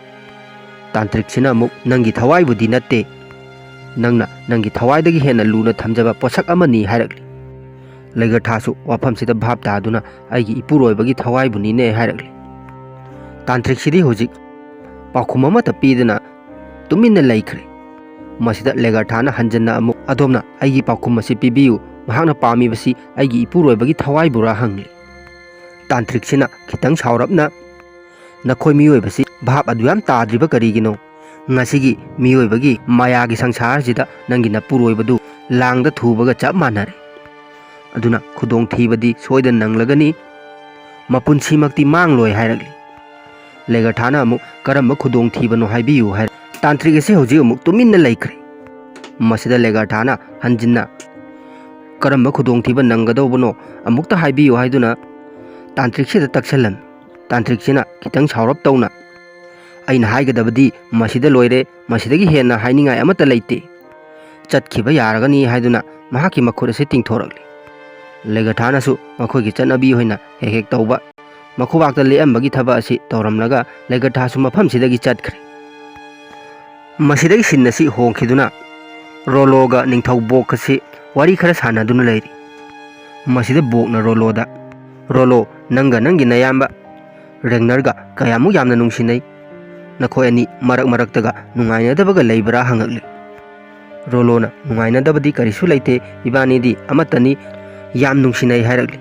ꯇꯥꯟꯇ꯭ꯔꯤꯛꯁꯤꯅ ꯑꯃꯨꯛ ꯅꯪꯒꯤ ꯊꯋꯥꯏꯕꯨꯗꯤ ꯅꯠꯇꯦ ꯅꯪꯅ ꯅꯪꯒꯤ ꯊꯋꯥꯏꯗꯒꯤ ꯍꯦꯟꯅ ꯂꯨꯅ ꯊꯝꯖꯕ ꯄꯣꯠꯁꯛ ꯑꯃꯅꯤ ꯍꯥꯏꯔꯛꯂꯤ ꯂꯩꯒꯔꯊꯥꯁꯨ ꯋꯥꯐꯝꯁꯤꯗ ꯚꯥꯞ ꯇꯥꯗꯨꯅ ꯑꯩꯒꯤ ꯏꯄꯨꯔꯣꯏꯕꯒꯤ ꯊꯋꯥꯏꯕꯨꯅꯤꯅꯦ ꯍꯥꯏꯔꯛꯂꯤ ꯇꯥꯟꯇ꯭ꯔꯤꯛꯁꯤꯗꯤ ꯍꯧꯖꯤꯛ ꯄꯥꯎꯈꯨꯝ ꯑꯃꯠꯇ ꯄꯤꯗꯅ ꯇꯨꯃꯤꯟꯅ ꯂꯩꯈ꯭ꯔꯦ ꯃꯁꯤꯗ ꯂꯩꯒꯔꯊꯥꯅ ꯍꯟꯖꯟꯅ ꯑꯃꯨꯛ ꯑꯗꯣꯝꯅ ꯑꯩꯒꯤ ꯄꯥꯎꯈꯨꯝ ꯑꯁꯤ ꯄꯤꯕꯤꯌꯨ ꯃꯍꯥꯛꯅ ꯄꯥꯝꯃꯤꯕꯁꯤ ꯑꯩꯒꯤ ꯏꯄꯨꯔꯣꯏꯕꯒꯤ ꯊꯋꯥꯏꯕꯨꯔꯥ ꯍꯪꯂꯤ ꯇꯥꯟꯇ꯭ꯔꯤꯛꯁꯤꯅ ꯈꯤꯇꯪ ꯁꯥꯎꯔꯞꯅ ꯅꯈꯣꯏ ꯃꯤꯑꯣꯏꯕꯁꯤ ꯚꯥꯞ ꯑꯗꯨ ꯌꯥꯝ ꯇꯥꯗ꯭ꯔꯤꯕ ꯀꯔꯤꯒꯤꯅꯣ ꯉꯁꯤꯒꯤ ꯃꯤꯑꯣꯏꯕꯒꯤ ꯃꯥꯌꯥꯒꯤ ꯁꯪꯁꯥꯔꯁꯤꯗ ꯅꯪꯒꯤ ꯅꯄꯨꯔꯣꯏꯕꯗꯨ ꯂꯥꯡꯗ ꯊꯨꯕꯒ ꯆꯞ ꯃꯥꯟꯅꯔꯦ ꯑꯗꯨꯅ ꯈꯨꯗꯣꯡꯊꯤꯕꯗꯤ ꯁꯣꯏꯗꯅ ꯅꯪꯂꯒꯅꯤ ꯃꯄꯨꯟꯁꯤꯃꯛꯇꯤ ꯃꯥꯡꯂꯣꯏ ꯍꯥꯏꯔꯛꯂꯤ ꯂꯩꯒꯔꯊꯥꯅ ꯑꯃꯨꯛ ꯀꯔꯝꯕ ꯈꯨꯗꯣꯡꯊꯤꯕꯅꯣ ꯍꯥꯏꯕꯤꯌꯨ ꯍꯥꯏꯔ ꯇꯥꯟꯇ꯭ꯔꯤꯛ ꯑꯁꯤ ꯍꯧꯖꯤꯛ ꯑꯃꯨꯛ ꯇꯨꯃꯤꯟꯅ ꯂꯩꯈ꯭ꯔꯦ ꯃꯁꯤꯗ ꯂꯩꯒꯔꯊꯥꯅ ꯍꯟꯖꯤꯟꯅ ꯀꯔꯝꯕ ꯈꯨꯗꯣꯡꯊꯤꯕ ꯅꯪꯒꯗꯧꯕꯅꯣ ꯑꯃꯨꯛꯇ ꯍꯥꯏꯕꯤꯌꯨ ꯍꯥꯏꯗꯨꯅ ꯇꯥꯟꯇ꯭ꯔꯤꯛꯁꯤꯗ ꯇꯛꯁꯜꯂꯝꯃꯤ ꯇꯥꯟꯇ꯭ꯔꯤꯛꯁꯤꯅ ꯈꯤꯇꯪ ꯁꯥꯎꯔꯞ ꯇꯧꯅ ꯑꯩꯅ ꯍꯥꯏꯒꯗꯕꯗꯤ ꯃꯁꯤꯗ ꯂꯣꯏꯔꯦ ꯃꯁꯤꯗꯒꯤ ꯍꯦꯟꯅ ꯍꯥꯏꯅꯤꯡꯉꯥꯏ ꯑꯃꯠꯇ ꯂꯩꯇꯦ ꯆꯠꯈꯤꯕ ꯌꯥꯔꯒꯅꯤ ꯍꯥꯏꯗꯨꯅ ꯃꯍꯥꯛꯀꯤ ꯃꯈꯨꯠ ꯑꯁꯤ ꯇꯤꯡꯊꯣꯔꯛꯂꯤ ꯂꯩꯒꯔꯊꯥꯅꯁꯨ ꯃꯈꯣꯏꯒꯤ ꯆꯠꯅꯕꯤ ꯑꯣꯏꯅ ꯍꯦꯛ ꯍꯦꯛ ꯇꯧꯕ ꯃꯈꯨꯕꯥꯛꯇ ꯂꯦꯛꯑꯝꯕꯒꯤ ꯊꯕꯛ ꯑꯁꯤ ꯇꯧꯔꯝꯂꯒ ꯂꯩꯒꯔꯊꯥꯁꯨ ꯃꯐꯝꯁꯤꯗꯒꯤ ꯆꯠꯈ꯭ꯔꯦ ꯃꯁꯤꯗꯒꯤ ꯁꯤꯟ ꯑꯁꯤ ꯍꯣꯡꯈꯤꯗꯨꯅ ꯔꯣꯂꯣꯒ ꯅꯤꯡꯊꯧ ꯕꯣꯛ ꯑꯁꯤ ꯋꯥꯔꯤ ꯈꯔ ꯁꯥꯟꯅꯗꯨꯅ ꯂꯩꯔꯤ ꯃꯁꯤꯗ ꯕꯣꯛꯅ ꯔꯣꯂꯣꯗ ꯔꯣꯂꯣ ꯅꯪꯒ ꯅꯪꯒꯤ ꯅꯌꯥꯝꯕ ꯔꯦꯒꯅꯔꯒ ꯀꯌꯥꯃꯨꯛ ꯌꯥꯝꯅ ꯅꯨꯡꯁꯤꯅꯩ ꯅꯈꯣꯏ ꯑꯅꯤ ꯃꯔꯛꯇꯒ ꯅꯨꯡꯉꯥꯏꯅꯗꯕꯒ ꯂꯩꯕ꯭ꯔꯥ ꯍꯪꯉꯛꯂꯤ ꯔꯣꯂꯣꯅ ꯅꯨꯡꯉꯥꯏꯅꯗꯕꯗꯤ ꯀꯔꯤꯁꯨ ꯂꯩꯇꯦ ꯏꯕꯥꯅꯤꯗꯤ ꯑꯃꯠꯇꯅꯤ ꯌꯥꯝ ꯅꯨꯡꯁꯤꯅꯩ ꯍꯥꯏꯔꯛꯂꯤ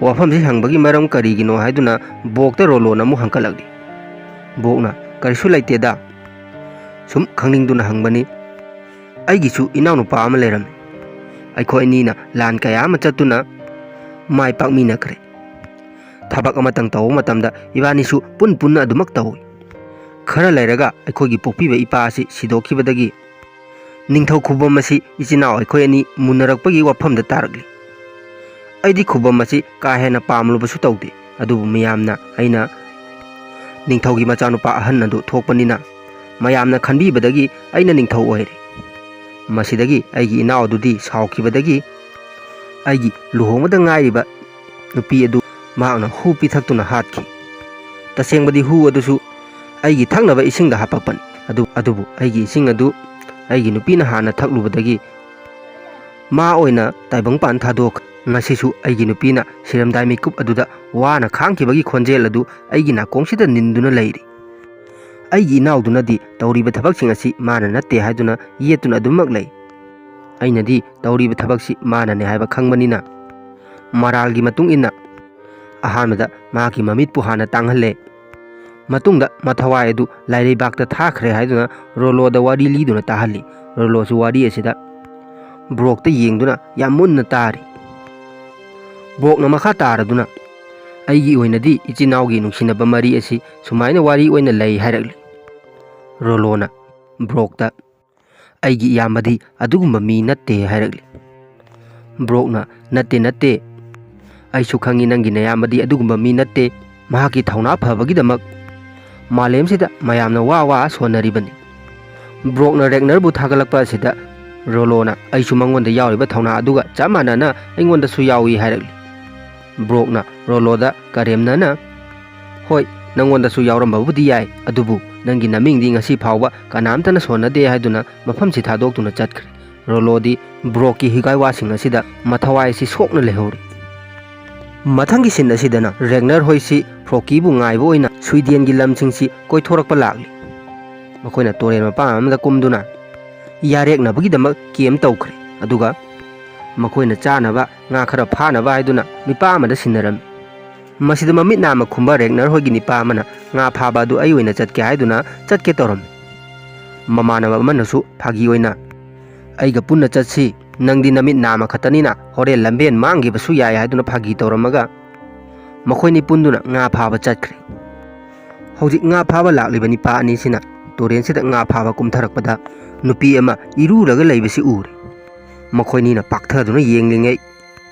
ꯋꯥꯐꯝꯁꯤ ꯍꯪꯕꯒꯤ ꯃꯔꯝ ꯀꯔꯤꯒꯤꯅꯣ ꯍꯥꯏꯗꯨꯅ ꯕꯣꯛꯇ ꯔꯣꯂꯣꯅ ꯑꯃꯨꯛ ꯍꯪꯀꯠꯂꯛꯂꯤ ꯕꯣꯛꯅ ꯀꯔꯤꯁꯨ ꯂꯩꯇꯦꯗ ꯁꯨꯝ ꯈꯪꯅꯤꯡꯗꯨꯅ ꯍꯪꯕꯅꯤ ꯑꯩꯒꯤꯁꯨ ꯏꯅꯥꯎꯅꯨꯄꯥ ꯑꯃ ꯂꯩꯔꯝꯃꯤ ꯑꯩꯈꯣꯏ ꯑꯅꯤꯅ ꯂꯥꯟ ꯀꯌꯥ ꯑꯃ ꯆꯠꯇꯨꯅ ꯃꯥꯏ ꯄꯥꯛꯃꯤꯟꯅꯈ꯭ꯔꯦ ꯊꯕꯛ ꯑꯃꯇꯪ ꯇꯧꯕ ꯃꯇꯝꯗ ꯏꯕꯥꯅꯤꯁꯨ ꯄꯨꯟꯅ ꯑꯗꯨꯃꯛ ꯇꯧꯏ ꯈꯔ ꯂꯩꯔꯒ ꯑꯩꯈꯣꯏꯒꯤ ꯄꯣꯛꯄꯤꯕ ꯏꯄꯥ ꯑꯁꯤ ꯁꯤꯗꯣꯛꯈꯤꯕꯗꯒꯤ ꯅꯤꯡꯊꯧ ꯈꯨꯕꯝ ꯑꯁꯤ ꯏꯆꯤꯟꯅꯥꯎ ꯑꯩꯈꯣꯏ ꯑꯅꯤ ꯃꯨꯟꯅꯔꯛꯄꯒꯤ ꯋꯥꯐꯝꯗ ꯇꯥꯔꯛꯂꯤ ꯑꯩꯗꯤ ꯈꯨꯕꯝ ꯑꯁꯤ ꯀꯥ ꯍꯦꯟꯅ ꯄꯥꯝꯂꯨꯕꯁꯨ ꯇꯧꯗꯦ ꯑꯗꯨꯕꯨ ꯃꯤꯌꯥꯝꯅ ꯑꯩꯅ ꯅꯤꯡꯊꯧꯒꯤ ꯃꯆꯥꯅꯨꯄꯥ ꯑꯍꯟ ꯑꯗꯨ ꯊꯣꯛꯄꯅꯤꯅ ꯃꯌꯥꯝꯅ ꯈꯟꯕꯤꯕꯗꯒꯤ ꯑꯩꯅ ꯅꯤꯡꯊꯧ ꯑꯣꯏꯔꯦ ꯃꯁꯤꯗꯒꯤ ꯑꯩꯒꯤ ꯏꯅꯥꯎ ꯑꯗꯨꯗꯤ ꯁꯥꯎꯈꯤꯕꯗꯒꯤ ꯑꯩꯒꯤ ꯂꯨꯍꯣꯡꯕꯗ ꯉꯥꯏꯔꯤꯕ ꯅꯨꯄꯤ ꯑꯗꯨ ꯃꯍꯥꯛꯅ ꯍꯨ ꯄꯤꯊꯛꯇꯨꯅ ꯍꯥꯠꯈꯤ ꯇꯁꯦꯡꯕꯗꯤ ꯍꯨ ꯑꯗꯨꯁꯨ ꯑꯩꯒꯤ ꯊꯛꯅꯕ ꯏꯁꯤꯡꯗ ꯍꯥꯞꯄꯛꯄꯅꯤ ꯑꯗꯨꯕꯨ ꯑꯩꯒꯤ ꯏꯁꯤꯡ ꯑꯗꯨ ꯑꯩꯒꯤ ꯅꯨꯄꯤꯅ ꯍꯥꯟꯅ ꯊꯛꯂꯨꯕꯗꯒꯤ ꯃꯥ ꯑꯣꯏꯅ ꯇꯥꯏꯕꯪꯄꯥꯟ ꯊꯥꯗꯣꯛꯈ꯭ꯔꯦ ꯉꯁꯤꯁꯨ ꯑꯩꯒꯤ ꯅꯨꯄꯤꯅ ꯁꯤꯔꯝꯗꯥꯏ ꯃꯤꯀꯨꯞ ꯑꯗꯨꯗ ꯋꯥꯅ ꯈꯥꯡꯈꯤꯕꯒꯤ ꯈꯣꯟꯖꯦꯜ ꯑꯗꯨ ꯑꯩꯒꯤ ꯅꯥꯀꯣꯡꯁꯤꯗ ꯅꯤꯟꯗꯨꯅ ꯂꯩꯔꯤ ꯑꯩꯒꯤ ꯏꯅꯥꯎꯗꯨꯅꯗꯤ ꯇꯧꯔꯤꯕ ꯊꯕꯛꯁꯤꯡ ꯑꯁꯤ ꯃꯥꯅ ꯅꯠꯇꯦ ꯍꯥꯏꯗꯨꯅ ꯌꯦꯠꯇꯨꯅ ꯑꯗꯨꯃꯛ ꯂꯩ ꯑꯩꯅꯗꯤ ꯇꯧꯔꯤꯕ ꯊꯕꯛꯁꯤ ꯃꯥꯅꯅꯦ ꯍꯥꯏꯕ ꯈꯪꯕꯅꯤꯅ ꯃꯔꯥꯜꯒꯤ ꯃꯇꯨꯡ ꯏꯟꯅ ꯑꯍꯥꯟꯕꯗ ꯃꯍꯥꯛꯀꯤ ꯃꯃꯤꯠꯄꯨ ꯍꯥꯟꯅ ꯇꯥꯡꯍꯜꯂꯦ ꯃꯇꯨꯡꯗ ꯃꯊꯋꯥꯏ ꯑꯗꯨ ꯂꯥꯏꯔꯩꯕꯥꯛꯇ ꯊꯥꯈ꯭ꯔꯦ ꯍꯥꯏꯗꯨꯅ ꯔꯣꯂꯣꯗ ꯋꯥꯔꯤ ꯂꯤꯗꯨꯅ ꯇꯥꯍꯜꯂꯤ ꯔꯣꯂꯣꯁꯨ ꯋꯥꯔꯤ ꯑꯁꯤꯗ ꯕ꯭ꯔꯣꯛꯇ ꯌꯦꯡꯗꯨꯅ ꯌꯥꯝ ꯃꯨꯟꯅ ꯇꯥꯔꯤ ꯕ꯭ꯔꯣꯛꯅ ꯃꯈꯥ ꯇꯥꯔꯗꯨꯅ ꯑꯩꯒꯤ ꯑꯣꯏꯅꯗꯤ ꯏꯆꯤꯟꯅꯥꯎꯒꯤ ꯅꯨꯡꯁꯤꯅꯕ ꯃꯔꯤ ꯑꯁꯤ ꯁꯨꯃꯥꯏꯅ ꯋꯥꯔꯤ ꯑꯣꯏꯅ ꯂꯩ ꯍꯥꯏꯔꯛꯂꯤ ꯔꯣꯂꯣꯅ ꯕ꯭ꯔꯣꯛꯇ ꯑꯩꯒꯤ ꯏꯌꯥꯝꯕꯗꯤ ꯑꯗꯨꯒꯨꯝꯕ ꯃꯤ ꯅꯠꯇꯦ ꯍꯥꯏꯔꯛꯂꯤ ꯕ꯭ꯔꯣꯛꯅ ꯅꯠꯇꯦ ꯑꯩꯁꯨ ꯈꯪꯉꯤ ꯅꯪꯒꯤ ꯅꯌꯥꯝꯕꯗꯤ ꯑꯗꯨꯒꯨꯝꯕ ꯃꯤ ꯅꯠꯇꯦ ꯃꯍꯥꯛꯀꯤ ꯊꯧꯅꯥ ꯐꯕꯒꯤꯗꯃꯛ ꯃꯥꯂꯦꯝꯁꯤꯗ ꯃꯌꯥꯝꯅ ꯋꯥ ꯁꯣꯟꯅꯔꯤꯕꯅꯤ ꯕ꯭ꯔꯣꯛꯅ ꯔꯦꯒꯅꯔꯕꯨ ꯊꯥꯒꯠꯂꯛꯄ ꯑꯁꯤꯗ ꯔꯣꯂꯣꯅ ꯑꯩꯁꯨ ꯃꯉꯣꯟꯗ ꯌꯥꯎꯔꯤꯕ ꯊꯧꯅꯥ ꯑꯗꯨꯒ ꯆꯞ ꯃꯥꯟꯅꯅ ꯑꯩꯉꯣꯟꯗꯁꯨ ꯌꯥꯎꯏ ꯍꯥꯏꯔꯛꯂꯤ ꯕ꯭ꯔꯣꯛꯅ ꯔꯣꯂꯣꯗ ꯀꯔꯦꯝꯅꯅ ꯍꯣꯏ ꯅꯪꯉꯣꯟꯗꯁꯨ ꯌꯥꯎꯔꯝꯕꯕꯨꯗꯤ ꯌꯥꯏ ꯑꯗꯨꯕꯨ ꯅꯪꯒꯤ ꯅꯃꯤꯡꯗꯤ ꯉꯁꯤ ꯐꯥꯎꯕ ꯀꯅꯥꯝꯇꯅ ꯁꯣꯟꯅꯗꯦ ꯍꯥꯏꯗꯨꯅ ꯃꯐꯝꯁꯤ थꯥꯗꯣꯛꯇꯨꯅ ꯆꯠꯈ꯭ꯔꯦ ꯔꯣꯂꯣꯗꯤ ꯕ꯭ꯔꯣꯛꯀꯤ ꯍꯤꯒꯥꯏꯋꯥꯁꯤꯡ ꯑꯁꯤꯗ ꯃꯊꯋꯥꯏ ꯑꯁꯤ ꯁꯣꯛꯅ ꯂꯩꯍꯧꯔꯤ ꯃꯊꯪꯒꯤ ꯁꯤꯟ ꯑꯁꯤꯗꯅ ꯔꯦꯒꯅꯔ ꯍꯣꯏꯁꯤ ꯐ꯭ꯔꯣꯀꯤꯕꯨ ꯉꯥꯏꯕ ꯑꯣꯏꯅ ꯁ꯭ꯋꯤꯗꯦꯟꯒꯤ ꯂꯝꯁꯤꯡꯁꯤ ꯀꯣꯏꯊꯣꯔꯛꯄ ꯂꯥꯛꯂꯤ ꯃꯈꯣꯏꯅ ꯇꯣꯔꯦꯟ ꯃꯄꯥꯟ ꯑꯃꯗ ꯀꯨꯝꯗꯨꯅ ꯌꯥꯔꯦꯛꯅꯕꯒꯤꯗꯃꯛ ꯀꯦꯝ ꯇꯧꯈ꯭ꯔꯦ ꯑꯗꯨꯒ ꯃꯈꯣꯏꯅ ꯆꯥꯅꯕ ꯉꯥ ꯈꯔ ꯐꯥꯅꯕ ꯍꯥꯏꯗꯨꯅ ꯅꯤꯄꯥ ꯑꯃꯗ ꯁꯤꯟꯅꯔꯝꯃꯤ ꯃꯁꯤꯗ ꯃꯃꯤꯠ ꯅꯥꯝꯃ ꯈꯨꯝꯕ ꯔꯦꯒꯅꯔ ꯍꯣꯏꯒꯤ ꯅꯤꯄꯥ ꯑꯃꯅ ꯉꯥ ꯐꯥꯕ ꯑꯗꯨ ꯑꯩ ꯑꯣꯏꯅ ꯆꯠꯀꯦ ꯍꯥꯏꯗꯨꯅ ꯆꯠꯀꯦ ꯇꯧꯔꯝꯃꯤ ꯃꯃꯥꯟꯅꯕ ꯑꯃꯅꯁꯨ ꯐꯥꯒꯤ ꯑꯣꯏꯅ ꯑꯩꯒ ꯄꯨꯟꯅ ꯆꯠꯁꯤ ꯅꯪꯗꯤ ꯅꯃꯤꯠ ꯅꯥꯝꯃ ꯈꯛꯇꯅꯤꯅ ꯍꯣꯔꯦꯟ ꯂꯝꯕꯦꯟ ꯃꯥꯡꯈꯤꯕꯁꯨ ꯌꯥꯏ ꯍꯥꯏꯗꯨꯅ ꯐꯥꯒꯤ ꯇꯧꯔꯝꯃꯒ ꯃꯈꯣꯏꯅꯤ ꯄꯨꯟꯗꯨꯅ ꯉꯥ ꯐꯥꯕ ꯆꯠꯈ꯭ꯔꯦ ꯍꯧꯖꯤꯛ ꯉꯥ ꯐꯥꯕ ꯂꯥꯛꯂꯤꯕ ꯅꯤꯄꯥ ꯑꯅꯤꯁꯤꯅ ꯇꯨꯔꯦꯟꯁꯤꯗ ꯉꯥ ꯐꯥꯕ ꯀꯨꯝꯊꯔꯛꯄꯗ ꯅꯨꯄꯤ ꯑꯃ ꯏꯔꯨꯔꯒ ꯂꯩꯕꯁꯤ ꯎꯔꯦ ꯃꯈꯣꯏꯅꯤꯅ ꯄꯥꯛꯊꯗꯨꯅ ꯌꯦꯡꯂꯤꯉꯩ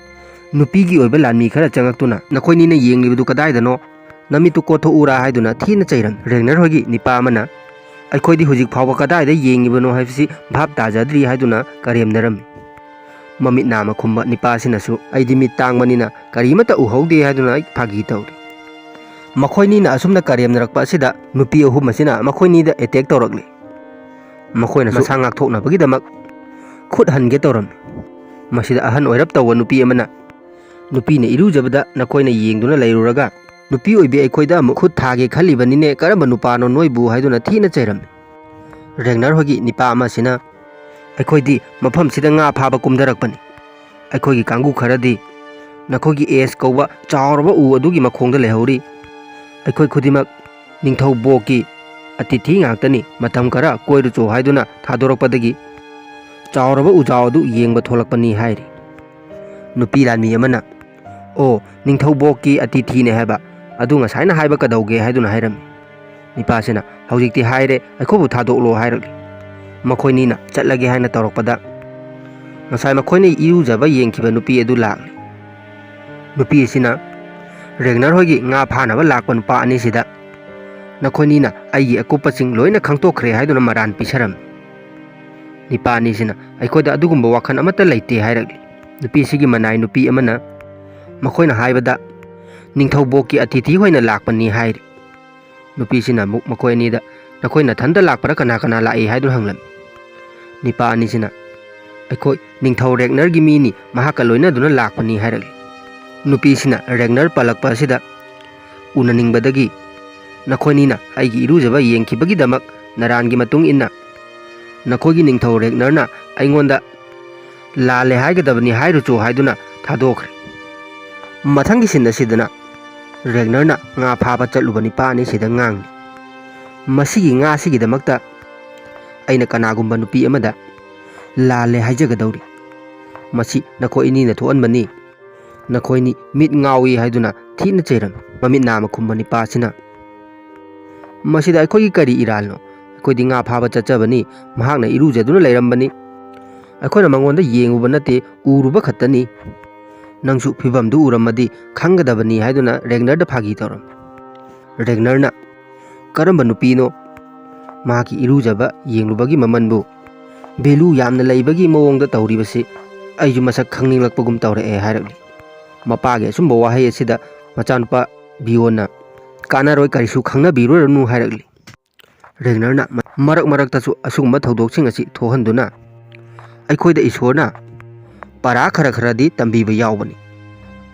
ꯅꯨꯄꯤꯒꯤ ꯑꯣꯏꯕ ꯂꯥꯟꯃꯤ ꯈꯔ ꯆꯪꯉꯛꯇꯨꯅ ꯅꯈꯣꯏꯅꯤꯅ ꯌꯦꯡꯂꯤꯕꯗꯨ ꯀꯗꯥꯏꯗꯅꯣ ꯅꯃꯤꯠꯇꯨ ꯀꯣꯠꯊꯣꯛꯎꯔꯥ ꯍꯥꯏꯗꯨꯅ ꯊꯤꯅ ꯆꯩꯔꯝꯃꯤ ꯔꯦꯒꯅꯔ ꯍꯣꯏꯒꯤ ꯅꯤꯄꯥ ꯑꯃꯅ ꯑꯩꯈꯣꯏꯗꯤ ꯍꯧꯖꯤꯛ ꯐꯥꯎꯕ ꯀꯗꯥꯏꯗ ꯌꯦꯡꯉꯤꯕꯅꯣ ꯍꯥꯏꯕꯁꯤ ꯚꯥꯞ ꯇꯥꯖꯗ꯭ꯔꯤ ꯍꯥꯏꯗꯨꯅ ꯀꯔꯦꯝꯅꯔꯝꯃꯤ ꯃꯃꯤꯠ ꯅꯥꯝꯃ ꯈꯨꯝꯕ ꯅꯤꯄꯥꯁꯤꯅꯁꯨ ꯑꯩꯗꯤ ꯃꯤꯠ ꯇꯥꯡꯕꯅꯤꯅ ꯀꯔꯤꯃꯠꯇ ꯎꯍꯧꯗꯦ ꯍꯥꯏꯗꯨꯅ ꯑꯩ ꯐꯥꯒꯤ ꯇꯧꯔꯤ꯫ ꯃꯈꯣꯏꯅꯤꯅ ꯑꯁꯨꯝꯅ ꯀꯔꯦꯝꯅꯔꯛꯄ ꯑꯁꯤꯗ ꯅꯨꯄꯤ ꯑꯍꯨꯝ ꯑꯁꯤꯅ ꯃꯈꯣꯏꯅꯤꯗ ꯑꯦꯇꯦꯛ ꯇꯧꯔꯛꯂꯤ꯫ ꯃꯈꯣꯏꯅꯁꯨ ꯃꯁꯥ ꯉꯥꯛꯊꯣꯛꯅꯕꯒꯤꯗꯃꯛ ꯈꯨꯠ ꯍꯟꯒꯦ ꯇꯧꯔꯝꯃꯤ꯫ ꯃꯁꯤꯗ ꯑꯍꯟ ꯑꯣꯏꯔꯞ ꯇꯧꯕ ꯅꯨꯄꯤ ꯑꯃꯅ ꯅꯨꯄꯤꯅ ꯏꯔꯨꯖꯕꯗ ꯅꯈꯣꯏꯅ ꯌꯦꯡꯗꯨꯅ ꯂꯩꯔꯨꯔꯒ ꯅꯨꯄꯤ ꯑꯣꯏꯕꯤ ꯑꯩꯈꯣꯏꯗ ꯑꯃꯨꯛ ꯈꯨꯠ ꯊꯥꯒꯦ ꯈꯜꯂꯤꯕꯅꯤꯅꯦ, ꯀꯔꯝꯕ ꯅꯨꯄꯥꯅꯣ ꯅꯣꯏꯕꯨ ꯍꯥꯏꯗꯨꯅ ꯊꯤꯅ ꯆꯩꯔꯝꯃꯤ꯫ ꯔꯦꯒꯅꯔ ꯍꯣꯏꯒꯤ ꯅꯤꯄꯥ ꯑꯃꯁꯤꯅ ꯑꯩꯈꯣꯏꯗꯤ ꯃꯐꯝꯁꯤꯗ ꯉꯥ ꯐꯥꯕ ꯀꯨꯝꯊꯔꯛꯄꯅꯤ꯫ ꯑꯩꯈꯣꯏꯒꯤ ꯀꯥꯡꯕꯨ ꯈꯔꯗꯤ ꯅꯈꯣꯏꯒꯤ ꯑꯦꯁ ꯀꯧꯕ ꯆꯥꯎꯔꯕ ꯎ ꯑꯗꯨꯒꯤ ꯃꯈꯣꯡꯗ ꯂꯩꯍꯧꯔꯤ꯫ ꯑꯩꯈꯣꯏ ꯈꯨꯗꯤꯡꯃꯛ ꯅꯤꯡꯊꯧꯕꯣꯛꯀꯤ ꯑꯇꯤꯊꯤ ꯉꯥꯛꯇꯅꯤ꯫ ꯃꯇꯝ ꯈꯔ ꯀꯣꯏꯔꯨꯆꯣ ꯍꯥꯏꯗꯨꯅ ꯊꯥꯗꯣꯔꯛꯄꯗꯒꯤ ꯆꯥꯎꯔꯕ ꯎꯖꯥꯎ ꯑꯗꯨ ꯌꯦꯡꯕ ꯊꯣꯛꯂꯛꯄꯅꯤ ꯍꯥꯏꯔꯤ꯫ ꯅꯨꯄꯤ ꯂꯥꯟꯃꯤ ꯑꯃꯅ ꯑꯣ, ꯅꯤꯡꯊꯧꯕꯣꯛꯀꯤ ꯑꯇꯤꯊꯤꯅꯦ ꯍꯥꯏꯕ, ꯑꯗꯨ ꯉꯁꯥꯏꯅ ꯍꯥꯏꯕ ꯀꯗꯧꯒꯦ ꯍꯥꯏꯗꯨꯅ ꯍꯥꯏꯔꯝꯃꯤ꯫ ꯅꯤꯄꯥꯁꯤꯅ ꯍꯧꯖꯤꯛꯇꯤ ꯍꯥꯏꯔꯦ, ꯑꯩꯈꯣꯏꯕꯨ ꯊꯥꯗꯣꯛꯂꯣ ꯍꯥꯏꯔꯛꯂꯤ꯫ ꯃꯈꯣꯏꯅꯤꯅ ꯆꯠꯂꯒꯦ ꯍꯥꯏꯅ ꯇꯧꯔꯛꯄꯗ ꯉꯁꯥꯏ ꯃꯈꯣꯏꯅ ꯏꯔꯨꯖꯕ ꯌꯦꯡꯈꯤꯕ ꯅꯨꯄꯤ ꯑꯗꯨ ꯂꯥꯛꯂꯤ꯫ ꯅꯨꯄꯤ ꯑꯁꯤꯅ ꯔꯦꯒꯅꯔ ꯍꯣꯏꯒꯤ ꯉꯥ ꯐꯥꯅꯕ ꯂꯥꯛꯄ ꯅꯨꯄꯥ ꯑꯅꯤꯁꯤꯗ ꯅꯈꯣꯏꯅꯤꯅ ꯑꯩꯒꯤ ꯑꯀꯨꯞꯄꯁꯤꯡ ꯂꯣꯏꯅ ꯈꯪꯇꯣꯛꯈ꯭ꯔꯦ ꯍꯥꯏꯗꯨꯅ ꯃꯔꯥꯟ ꯄꯤꯁꯔꯝꯃꯤ꯫ ꯅꯤꯄꯥ ꯑꯅꯤꯁꯤꯅ ꯑꯩꯈꯣꯏꯗ ꯑꯗꯨꯒꯨꯝꯕ ꯋꯥꯈꯜ ꯑꯃꯠꯇ ꯂꯩꯇꯦ ꯍꯥꯏꯔꯛꯂꯤ꯫ ꯅꯨꯄꯤꯁꯤꯒꯤ ꯃꯅꯥꯏ ꯅꯨꯄꯤ ꯑꯃꯅ ꯃꯈꯣꯏꯅ ꯍꯥꯏꯕꯗ ꯅꯤꯡꯊꯧꯕꯣꯛꯀꯤ ꯑꯇꯤꯊꯤ ꯍꯣꯏꯅ ꯂꯥꯛꯄꯅꯤ ꯍꯥꯏꯔꯤ꯫ ꯅꯨꯄꯤꯁꯤꯅ ꯑꯃꯨꯛ ꯃꯈꯣꯏ ꯑꯅꯤꯗ ꯅꯈꯣꯏ ꯅꯊꯟꯇ ꯂꯥꯛꯄꯔꯥ ꯀꯅꯥ ꯀꯅꯥ ꯂꯥꯛꯏ ꯍꯥꯏꯗꯨꯅ ꯍꯪꯂꯝꯃꯤ꯫ ꯅꯤꯄꯥ ꯑꯅꯤꯁꯤꯅ ꯑꯩꯈꯣꯏ ꯅꯤꯡꯊꯧ ꯔꯦꯒꯅꯔꯒꯤ ꯃꯤꯅꯤ, ꯃꯍꯥꯛꯀ ꯂꯣꯏꯅꯗꯨꯅ ꯂꯥꯛꯄꯅꯤ ꯍꯥꯏꯔꯛꯂꯤ꯫ ꯅꯨꯄꯤꯁꯤꯅ ꯔꯦꯒꯅꯔ ꯄꯜꯂꯛꯄ ꯑꯁꯤꯗ ꯎꯅꯅꯤꯡꯕꯗꯒꯤ ꯅꯈꯣꯏꯅꯤꯅ ꯑꯩꯒꯤ ꯏꯔꯨꯖꯕ ꯌꯦꯡꯈꯤꯕꯒꯤꯗꯃꯛ ꯅꯔꯥꯟꯒꯤ ꯃꯇꯨꯡ ꯏꯟꯅ ꯅꯈꯣꯏꯒꯤ ꯅꯤꯡꯊꯧ ꯔꯦꯒꯅꯔꯅ ꯑꯩꯉꯣꯟꯗ ꯂꯥꯜꯂꯦ ꯍꯥꯏꯒꯗꯕꯅꯤ ꯍꯥꯏꯔꯨꯆꯣ ꯍꯥꯏꯗꯨꯅ ꯊꯥꯗꯣꯛꯈ꯭ꯔꯦ꯫ ꯃꯊꯪꯒꯤ ꯁꯤꯟ ꯑꯁꯤꯗꯅ ꯔꯦꯒꯅꯔꯅ ꯉꯥ ꯐꯥꯕ ꯆꯠꯂꯨꯕ ꯅꯤꯄꯥ ꯑꯅꯤꯁꯤꯗ ꯉꯥꯡꯂꯤ, ꯃꯁꯤꯒꯤ ꯉꯥꯁꯤꯒꯤꯗꯃꯛꯇ ꯑꯩꯅ ꯀꯅꯥꯒꯨꯝꯕ ꯅꯨꯄꯤ ꯑꯃꯗ ꯂꯥꯜꯂꯦ ꯍꯥꯏꯖꯒꯗꯧꯔꯤ꯫ ꯃꯁꯤ ꯅꯈꯣꯏ ꯑꯅꯤꯅ ꯊꯣꯛꯍꯟꯕꯅꯤ꯫ ꯅꯈꯣꯏꯅꯤ ꯃꯤꯠ ꯉꯥꯎꯏ ꯍꯥꯏꯗꯨꯅ ꯊꯤꯅ ꯆꯩꯔꯝꯃꯤ꯫ ꯃꯃꯤꯠ ꯅꯥꯝꯃ ꯈꯨꯝꯕ ꯅꯤꯄꯥ ꯑꯁꯤꯅ ꯃꯁꯤꯗ ꯑꯩꯈꯣꯏꯒꯤ ꯀꯔꯤ ꯏꯔꯥꯜꯅꯣ? ꯑꯩꯈꯣꯏꯗꯤ ꯉꯥ ꯐꯥꯕ ꯆꯠꯆꯕꯅꯤ, ꯃꯍꯥꯛꯅ ꯏꯔꯨꯖꯗꯨꯅ ꯂꯩꯔꯝꯕꯅꯤ, ꯑꯩꯈꯣꯏꯅ ꯃꯉꯣꯟꯗ ꯌꯦꯡꯉꯨꯕ ꯅꯠꯇꯦ, ꯎꯔꯨꯕ ꯈꯛꯇꯅꯤ꯫ ꯅꯪꯁꯨ ꯐꯤꯕꯝꯗꯨ ꯎꯔꯝꯃꯗꯤ ꯈꯪꯒꯗꯕꯅꯤ ꯍꯥꯏꯗꯨꯅ ꯔꯦꯒꯅꯔꯗ ꯐꯥꯒꯤ ꯇꯧꯔꯝꯃꯤ꯫ ꯔꯦꯒꯅꯔꯅ ꯀꯔꯝꯕ ꯅꯨꯄꯤꯅꯣ? ꯃꯍꯥꯛꯀꯤ ꯏꯔꯨꯖꯕ ꯌꯦꯡꯂꯨꯕꯒꯤ ꯃꯃꯟꯕꯨ ꯚꯦꯂꯨ ꯌꯥꯝꯅ ꯂꯩꯕꯒꯤ ꯃꯑꯣꯡꯗ ꯇꯧꯔꯤꯕꯁꯤ ꯑꯩꯁꯨ ꯃꯁꯛ ꯈꯪꯅꯤꯡꯂꯛꯄꯒꯨꯝ ꯇꯧꯔꯛꯑꯦ ꯍꯥꯏꯔꯛꯂꯤ꯫ ꯃꯄꯥꯒꯤ ꯑꯁꯨꯝꯕ ꯋꯥꯍꯩ ꯑꯁꯤꯗ ꯃꯆꯥꯅꯨꯄꯥ ꯚꯤꯌꯣꯟꯅ ꯀꯥꯟꯅꯔꯣꯏ, ꯀꯔꯤꯁꯨ ꯈꯪꯅꯕꯤꯔꯨꯔꯅꯨ ꯍꯥꯏꯔꯛꯂꯤ꯫ ꯔꯦꯒꯅꯔꯅ ꯃꯔꯛ ꯃꯔꯛꯇꯁꯨ ꯑꯁꯤꯒꯨꯝꯕ ꯊꯧꯗꯣꯛꯁꯤꯡ ꯑꯁꯤ ꯊꯣꯛꯍꯟꯗꯨꯅ ꯑꯩꯈꯣꯏꯗ ꯏꯁꯣꯔꯅ ꯄꯔꯥ ꯈꯔ ꯈꯔꯗꯤ ꯇꯝꯕꯤꯕ ꯌꯥꯎꯕꯅꯤ꯫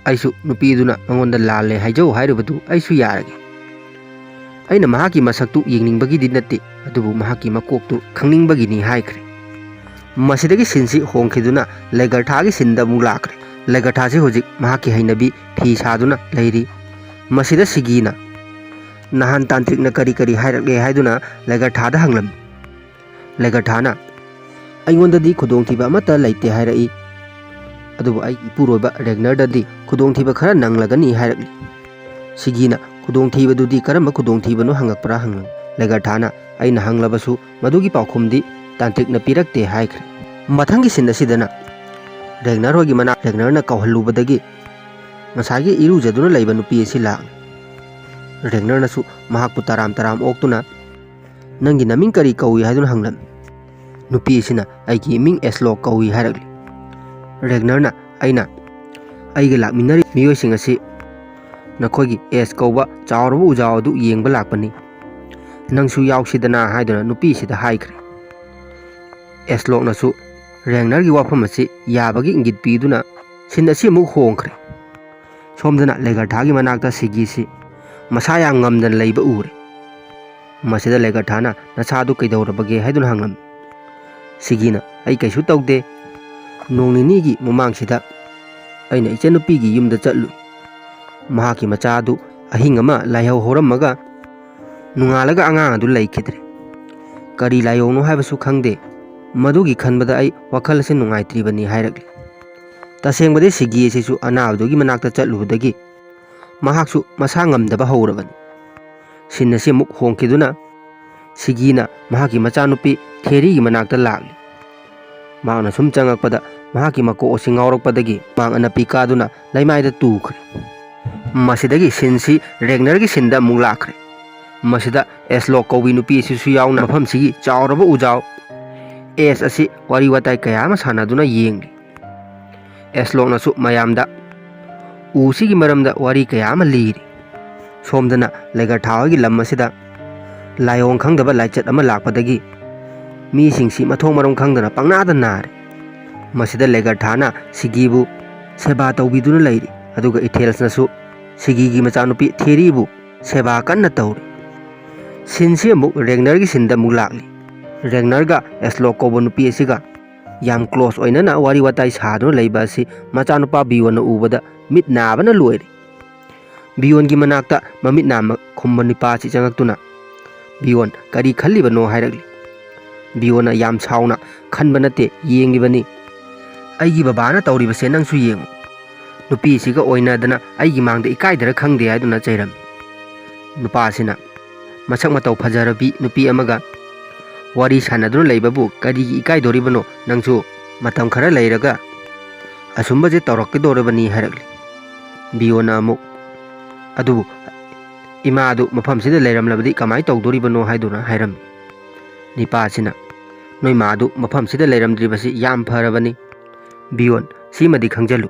ꯑꯩꯁꯨ ꯅꯨꯄꯤꯗꯨꯅ ꯃꯉꯣꯟꯗ ꯂꯥꯜꯂꯦ ꯍꯥꯏꯖꯧ ꯍꯥꯏꯔꯤꯕꯗꯨ ꯑꯩꯁꯨ ꯌꯥꯔꯒꯦ꯫ ꯑꯩꯅ ꯃꯍꯥꯛꯀꯤ ꯃꯁꯛꯇꯨ ꯌꯦꯡꯅꯤꯡꯕꯒꯤꯗꯤ ꯅꯠꯇꯦ, ꯑꯗꯨꯕꯨ ꯃꯍꯥꯛꯀꯤ ꯃꯀꯣꯛꯇꯨ ꯈꯪꯅꯤꯡꯕꯒꯤꯅꯤ ꯍꯥꯏꯈ꯭ꯔꯦ꯫ ꯃꯁꯤꯗꯒꯤ ꯁꯤꯟꯁꯤ ꯍꯣꯡꯈꯤꯗꯨꯅ ꯂꯩꯒꯔꯊꯥꯒꯤ ꯁꯤꯟꯗ ꯑꯃꯨꯛ ꯂꯥꯛꯈ꯭ꯔꯦ꯫ ꯂꯩꯒꯔꯊꯥꯁꯤ ꯍꯧꯖꯤꯛ ꯃꯍꯥꯛꯀꯤ ꯍꯩꯅꯕꯤ ꯐꯤ ꯁꯥꯗꯨꯅ ꯂꯩꯔꯤ꯫ ꯃꯁꯤꯗ ꯁꯤꯒꯤꯅ ꯅꯍꯥꯟ ꯇꯥꯟꯇ꯭ꯔꯤꯛꯅ ꯀꯔꯤ ꯀꯔꯤ ꯍꯥꯏꯔꯛꯂꯦ ꯍꯥꯏꯗꯨꯅ ꯂꯩꯒꯔꯊꯥꯗ ꯍꯪꯂꯝꯃꯤ꯫ ꯂꯩꯒꯔꯊꯥꯅ ꯑꯩꯉꯣꯟꯗꯗꯤ ꯈꯨꯗꯣꯡꯊꯤꯕ ꯑꯃꯠꯇ ꯂꯩꯇꯦ ꯍꯥꯏꯔꯛꯏ, ꯑꯗꯨꯕꯨ ꯑꯩꯒꯤ ꯏꯄꯨꯔꯣꯏꯕ ꯔꯦꯒꯅꯔꯗꯗꯤ ꯈꯨꯗꯣꯡꯊꯤꯕ ꯈꯔ ꯅꯪꯂꯒꯅꯤ ꯍꯥꯏꯔꯛꯂꯤ꯫ ꯁꯤꯒꯤꯅ ꯈꯨꯗꯣꯡꯊꯤꯕꯗꯨꯗꯤ ꯀꯔꯝꯕ ꯈꯨꯗꯣꯡꯊꯤꯕꯅꯣ ꯍꯪꯉꯛꯄ꯭ꯔꯥ ꯍꯪꯂꯝꯃꯤ꯫ ꯂꯩꯒꯔꯊꯥꯅ ꯑꯩꯅ ꯍꯪꯂꯕꯁꯨ ꯃꯗꯨꯒꯤ ꯄꯥꯎꯈꯨꯝꯗꯤ ꯇꯥꯟꯇ꯭ꯔꯤꯛꯅ ꯄꯤꯔꯛꯇꯦ ꯍꯥꯏꯈ꯭ꯔꯦ꯫ ꯃꯊꯪꯒꯤ ꯁꯤꯟ ꯑꯁꯤꯗꯅ ꯔꯦꯒꯅꯔ ꯍꯣꯏꯒꯤ ꯃꯅꯥꯛ ꯔꯦꯒꯅꯔꯅ ꯀꯧꯍꯜꯂꯨꯕꯗꯒꯤ ꯉꯁꯥꯏꯒꯤ ꯏꯔꯨꯖꯗꯨꯅ ꯂꯩꯕ ꯅꯨꯄꯤ ꯑꯁꯤ ꯂꯥꯛꯂꯤ꯫ ꯔꯦꯒꯅꯔꯅꯁꯨ ꯃꯍꯥꯛꯄꯨ ꯇꯔꯥꯝ ꯇꯔꯥꯝ ꯑꯣꯛꯇꯨꯅ ꯅꯪꯒꯤ ꯅꯃꯤꯡ ꯀꯔꯤ ꯀꯧꯏ ꯍꯥꯏꯗꯨꯅ ꯍꯪꯂꯝꯃꯤ꯫ ꯅꯨꯄꯤ ꯑꯁꯤꯅ ꯑꯩꯒꯤ ꯏꯃꯤꯡ ꯑꯦꯁꯂꯣꯛ ꯀꯧꯏ ꯍꯥꯏꯔꯛꯂꯤ꯫ ꯔꯦꯒꯅꯔꯅ ꯑꯩꯒ ꯂꯥꯛꯃꯤꯟꯅꯔꯤꯕ ꯃꯤꯑꯣꯏꯁꯤꯡ ꯑꯁꯤ ꯅꯈꯣꯏꯒꯤ ꯑꯦꯁ ꯀꯧꯕ ꯆꯥꯎꯔꯕ ꯎꯖꯥꯎ ꯑꯗꯨ ꯌꯦꯡꯕ ꯂꯥꯛꯄꯅꯤ, ꯅꯪꯁꯨ ꯌꯥꯎꯁꯤꯗꯅ ꯍꯥꯏꯗꯨꯅ ꯅꯨꯄꯤꯁꯤꯗ ꯍꯥꯏꯈ꯭ꯔꯦ꯫ ꯑꯦꯁꯂꯣꯛꯅꯁꯨ ꯔꯦꯒꯅꯔꯒꯤ ꯋꯥꯐꯝ ꯑꯁꯤ ꯌꯥꯕꯒꯤ ꯏꯪꯒꯤꯠ ꯄꯤꯗꯨꯅ ꯁꯤꯟ ꯑꯁꯤ ꯑꯃꯨꯛ ꯍꯣꯡꯈ꯭ꯔꯦ꯫ ꯁꯣꯝꯗꯅ ꯂꯩꯒꯔꯊꯥꯒꯤ ꯃꯅꯥꯛꯇ ꯁꯤꯒꯤꯁꯤ ꯃꯁꯥ ꯌꯥꯝ ꯉꯝꯗꯅ ꯂꯩꯕ ꯎꯔꯦ꯫ ꯃꯁꯤꯗ ꯂꯩꯒꯔꯊꯥꯅ ꯅꯁꯥꯗꯨ ꯀꯩꯗꯧꯔꯕꯒꯦ ꯍꯥꯏꯗꯨꯅ ꯍꯪꯂꯝꯃꯤ꯫ ꯁꯤꯒꯤꯅ ꯑꯩ ꯀꯩꯁꯨ ꯇꯧꯗꯦ, ꯅꯣꯡ ꯅꯤꯅꯤꯒꯤ ꯃꯃꯥꯡꯁꯤꯗ ꯑꯩꯅ ꯏꯆꯟꯅꯨꯄꯤꯒꯤ ꯌꯨꯝꯗ ꯆꯠꯂꯨꯏ꯫ ꯃꯍꯥꯛꯀꯤ ꯃꯆꯥ ꯑꯗꯨ ꯑꯍꯤꯡ ꯑꯃ ꯂꯥꯏꯍꯧ ꯍꯧꯔꯝꯃꯒ ꯅꯣꯡꯉꯥꯜꯂꯒ ꯑꯉꯥꯡ ꯑꯗꯨ ꯂꯩꯈꯤꯗ꯭ꯔꯦ꯫ ꯀꯔꯤ ꯂꯥꯏꯍꯧꯅꯣ ꯍꯥꯏꯕꯁꯨ ꯈꯪꯗꯦ, ꯃꯗꯨꯒꯤ ꯈꯟꯕꯗ ꯑꯩ ꯋꯥꯈꯜ ꯑꯁꯤ ꯅꯨꯡꯉꯥꯏꯇ꯭ꯔꯤꯕꯅꯤ ꯍꯥꯏꯔꯛꯂꯤ꯫ ꯇꯁꯦꯡꯕꯗꯤ ꯁꯤꯒꯤ ꯑꯁꯤꯁꯨ ꯑꯅꯥꯕꯗꯨꯒꯤ ꯃꯅꯥꯛꯇ ꯆꯠꯂꯨꯕꯗꯒꯤ ꯃꯍꯥꯛꯁꯨ ꯃꯁꯥ ꯉꯝꯗꯕ ꯍꯧꯔꯕꯅꯤ꯫ ꯁꯤꯟ ꯑꯁꯤ ꯑꯃꯨꯛ ꯍꯣꯡꯈꯤꯗꯨꯅ ꯁꯤꯒꯤꯅ ꯃꯍꯥꯛꯀꯤ ꯃꯆꯥꯅꯨꯄꯤ ꯊꯦꯔꯤꯒꯤ ꯃꯅꯥꯛꯇ ꯂꯥꯛꯂꯤ꯫ ꯃꯍꯥꯛꯅ ꯁꯨꯝ ꯆꯪꯉꯛꯄꯗ ꯃꯍꯥꯛꯀꯤ ꯃꯀꯣꯛ ꯑꯁꯤ ꯉꯥꯎꯔꯛꯄꯗꯒꯤ ꯃꯥꯡ ꯑꯅꯞꯄꯤ ꯀꯥꯗꯨꯅ ꯂꯩꯃꯥꯏꯗ ꯇꯨꯈ꯭ꯔꯦ꯫ ꯃꯁꯤꯗꯒꯤ ꯁꯤꯟꯁꯤ ꯔꯦꯒꯅꯔꯒꯤ ꯁꯤꯟꯗ ꯑꯃꯨꯛ ꯂꯥꯛꯈ꯭ꯔꯦ꯫ ꯃꯁꯤꯗ ꯑꯦꯁꯂꯣꯛ ꯀꯧꯕꯤ ꯅꯨꯄꯤ ꯑꯁꯤꯁꯨ ꯌꯥꯎꯅ ꯃꯐꯝꯁꯤꯒꯤ ꯆꯥꯎꯔꯕ ꯎꯖꯥꯎ ꯑꯦꯁ ꯑꯁꯤ ꯋꯥꯔꯤ ꯋꯥꯇꯥꯏ ꯀꯌꯥ ꯑꯃ ꯁꯥꯟꯅꯗꯨꯅ ꯌꯦꯡꯂꯤ꯫ ꯑꯦꯁꯂꯣꯛꯅꯁꯨ ꯃꯌꯥꯝꯗ ꯎꯁꯤꯒꯤ ꯃꯔꯝꯗ ꯋꯥꯔꯤ ꯀꯌꯥ ꯑꯃ ꯂꯤꯔꯤ꯫ ꯁꯣꯝꯗꯅ ꯂꯩꯒꯔꯊꯥ ꯍꯣꯏꯒꯤ ꯂꯝ ꯑꯁꯤꯗ ꯂꯥꯏꯑꯣꯡ ꯈꯪꯗꯕ ꯂꯥꯏꯆꯠ ꯑꯃ ꯂꯥꯛꯄꯗꯒꯤ ꯃꯤꯁꯤꯡꯁꯤ ꯃꯊꯣꯡ ꯃꯔꯝ ꯈꯪꯗꯅ ꯄꯪꯅꯥꯗ ꯅꯥꯔꯦ꯫ ꯃꯁꯤꯗ ꯂꯩꯒꯔꯊꯥꯅ ꯁꯤꯒꯤꯕꯨ ꯁꯦꯕꯥ ꯇꯧꯕꯤꯗꯨꯅ ꯂꯩꯔꯤ, ꯑꯗꯨꯒ ꯏꯊꯦꯜꯁꯅꯁꯨ ꯁꯤꯒꯤꯒꯤ ꯃꯆꯥꯅꯨꯄꯤ ꯊꯦꯔꯤꯕꯨ ꯁꯦꯕꯥ ꯀꯟꯅ ꯇꯧꯔꯤ꯫ ꯁꯤꯟꯁꯤ ꯑꯃꯨꯛ ꯔꯦꯒꯅꯔꯒꯤ ꯁꯤꯟꯗ ꯑꯃꯨꯛ ꯂꯥꯛꯂꯤ꯫ ꯔꯦꯒꯅꯔꯒ ꯑꯦꯁꯂꯣꯛ ꯀꯧꯕ ꯅꯨꯄꯤ ꯑꯁꯤꯒ ꯌꯥꯝ ꯀ꯭ꯂꯣꯁ ꯑꯣꯏꯅꯅ ꯋꯥꯔꯤ ꯋꯥꯇꯥꯏ ꯁꯥꯗꯨꯅ ꯂꯩꯕ ꯑꯁꯤ ꯃꯆꯥꯅꯨꯄꯥ ꯕꯤꯌꯣꯟꯅ ꯎꯕꯗ ꯃꯤꯠ ꯅꯥꯕꯅ ꯂꯣꯏꯔꯦ꯫ ꯕꯤꯌꯣꯟꯒꯤ ꯃꯅꯥꯛꯇ ꯃꯃꯤꯠ ꯅꯥꯝꯃ ꯈꯨꯝꯕ ꯅꯨꯄꯥ ꯑꯁꯤ ꯆꯪꯉꯛꯇꯨꯅ ꯕꯤꯌꯣꯟ ꯀꯔꯤ ꯈꯜꯂꯤꯕꯅꯣ ꯍꯥꯏꯔꯛꯂꯤ꯫ ꯕꯤꯌꯣꯟꯅ ꯌꯥꯝ ꯁꯥꯎꯅ ꯈꯟꯕ ꯅꯠꯇꯦ, ꯌꯦꯡꯂꯤꯕꯅꯤ, ꯑꯩꯒꯤ ꯕꯕꯥꯅ ꯇꯧꯔꯤꯕꯁꯦ ꯅꯪꯁꯨ ꯌꯦꯡꯉꯨ, ꯅꯨꯄꯤꯁꯤꯒ ꯑꯣꯏꯅꯗꯅ ꯑꯩꯒꯤ ꯃꯥꯡꯗ ꯏꯀꯥꯏꯗꯔ ꯈꯪꯗꯦ ꯍꯥꯏꯗꯨꯅ ꯆꯩꯔꯝꯃꯤ꯫ ꯅꯨꯄꯥꯁꯤꯅ ꯃꯁꯛ ꯃꯇꯧ ꯐꯖꯔꯕꯤ ꯅꯨꯄꯤ ꯑꯃꯒ ꯋꯥꯔꯤ ꯁꯥꯟꯅꯗꯨꯅ ꯂꯩꯕꯕꯨ ꯀꯔꯤꯒꯤ ꯏꯀꯥꯏꯗꯣꯔꯤꯕꯅꯣ, ꯅꯪꯁꯨ ꯃꯇꯝ ꯈꯔ ꯂꯩꯔꯒ ꯑꯁꯨꯝꯕꯁꯦ ꯇꯧꯔꯛꯀꯗꯧꯔꯕꯅꯤ ꯍꯥꯏꯔꯛꯂꯤ꯫ ꯕꯤꯌꯣꯟꯅ ꯑꯃꯨꯛ ꯑꯗꯨꯕꯨ ꯏꯃꯥꯗꯨ ꯃꯐꯝꯁꯤꯗ ꯂꯩꯔꯝꯂꯕꯗꯤ ꯀꯃꯥꯏꯅ ꯇꯧꯗꯣꯔꯤꯕꯅꯣ ꯍꯥꯏꯗꯨꯅ ꯍꯥꯏꯔꯝꯃꯤ꯫ ꯅꯤꯄꯥꯁꯤꯅ ꯅꯣꯏ ꯃꯥꯗꯨ ꯃꯐꯝꯁꯤꯗ ꯂꯩꯔꯝꯗ꯭ꯔꯤꯕꯁꯤ ꯌꯥꯝ ꯐꯔꯕꯅꯤ ꯕꯤꯌꯣꯟ, ꯁꯤꯃꯗꯤ ꯈꯪꯖꯜꯂꯨ,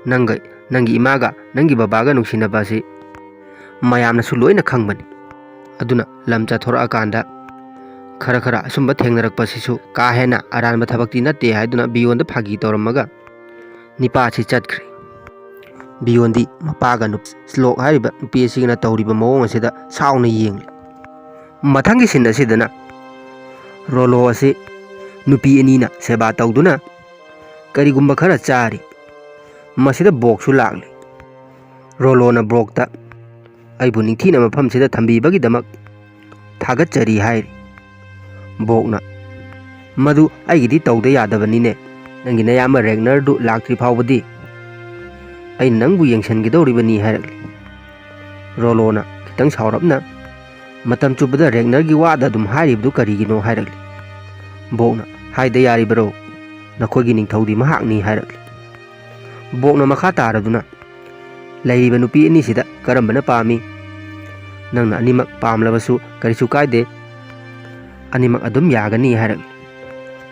ꯅꯪꯒꯤ ꯏꯃꯥꯒ ꯅꯪꯒꯤ ꯕꯕꯥꯒ ꯅꯨꯡꯁꯤꯅꯕ ꯑꯁꯤ ꯃꯌꯥꯝꯅꯁꯨ ꯂꯣꯏꯅ ꯈꯪꯕꯅꯤ, ꯑꯗꯨꯅ ꯂꯝ ꯆꯠꯊꯣꯔꯛꯑꯀꯥꯟꯗ ꯈꯔ ꯑꯁꯨꯝꯕ ꯊꯦꯡꯅꯔꯛꯄꯁꯤꯁꯨ ꯀꯥ ꯍꯦꯟꯅ ꯑꯔꯥꯟꯕ ꯊꯕꯛꯇꯤ ꯅꯠꯇꯦ ꯍꯥꯏꯗꯨꯅ ꯕꯤꯌꯣꯟꯗ ꯐꯥꯒꯤ ꯇꯧꯔꯝꯃꯒ ꯅꯤꯄꯥꯁꯤ ꯆꯠꯈ꯭ꯔꯦ꯫ ꯕꯤꯌꯣꯟꯗꯤ ꯃꯄꯥꯒ ꯁ꯭ꯂꯣꯛ ꯍꯥꯏꯔꯤꯕ ꯅꯨꯄꯤ ꯑꯁꯤꯒꯅ ꯇꯧꯔꯤꯕ ꯃꯑꯣꯡ ꯑꯁꯤꯗ ꯁꯥꯎꯅ ꯌꯦꯡꯂꯤ꯫ ꯃꯊꯪꯒꯤ ꯁꯤꯟ ꯑꯁꯤꯗꯅ ꯔꯣꯂꯣ ꯑꯁꯤ ꯅꯨꯄꯤ ꯑꯅꯤꯅ ꯁꯦꯕꯥ ꯇꯧꯗꯨꯅ ꯀꯔꯤꯒꯨꯝꯕ ꯈꯔ ꯆꯥꯔꯤ꯫ ꯃꯁꯤꯗ ꯕꯣꯛꯁꯨ ꯂꯥꯛꯂꯤ꯫ ꯔꯣꯂꯣꯅ ꯕ꯭ꯔꯣꯛꯇ ꯑꯩꯕꯨ ꯅꯤꯡꯊꯤꯅ ꯃꯐꯝꯁꯤꯗ ꯊꯝꯕꯤꯕꯒꯤꯗꯃꯛ ꯊꯥꯒꯠꯆꯔꯤ ꯍꯥꯏꯔꯤ꯫ ꯕꯣꯛꯅ ꯃꯗꯨ ꯑꯩꯒꯤꯗꯤ ꯇꯧꯗ ꯌꯥꯗꯕꯅꯤꯅꯦ, ꯅꯪꯒꯤ ꯅꯌꯥꯝꯕ ꯔꯦꯒꯅꯔꯗꯨ ꯂꯥꯛꯇ꯭ꯔꯤ ꯐꯥꯎꯕꯗꯤ ꯑꯩꯅ ꯅꯪꯕꯨ ꯌꯦꯡꯁꯤꯟꯒꯗꯧꯔꯤꯕꯅꯤ ꯍꯥꯏꯔꯛꯂꯤ꯫ ꯔꯣꯂꯣꯅ ꯈꯤꯇꯪ ꯁꯥꯎꯔꯞꯅ ꯃꯇꯝ ꯆꯨꯞꯄꯗ ꯔꯦꯒꯅꯔꯒꯤ ꯋꯥꯗ ꯑꯗꯨꯝ ꯍꯥꯏꯔꯤꯕꯗꯨ ꯀꯔꯤꯒꯤꯅꯣ ꯍꯥꯏꯔꯛꯂꯤ꯫ ꯕꯣꯛꯅ ꯍꯥꯏꯗ ꯌꯥꯔꯤꯕꯔꯣ, ꯅꯈꯣꯏꯒꯤ ꯅꯤꯡꯊꯧꯗꯤ ꯃꯍꯥꯛꯅꯤ ꯍꯥꯏꯔꯛꯂꯤ꯫ ꯕꯣꯛꯅ ꯃꯈꯥ ꯇꯥꯔꯗꯨꯅ ꯂꯩꯔꯤꯕ ꯅꯨꯄꯤ ꯑꯅꯤꯁꯤꯗ ꯀꯔꯝꯕꯅ ꯄꯥꯝꯃꯤ, ꯅꯪꯅ ꯑꯅꯤꯃꯛ ꯄꯥꯝꯂꯕꯁꯨ ꯀꯔꯤꯁꯨ ꯀꯥꯏꯗꯦ, ꯑꯅꯤꯃꯛ ꯑꯗꯨꯝ ꯌꯥꯒꯅꯤ ꯍꯥꯏꯔꯛꯂꯤ꯫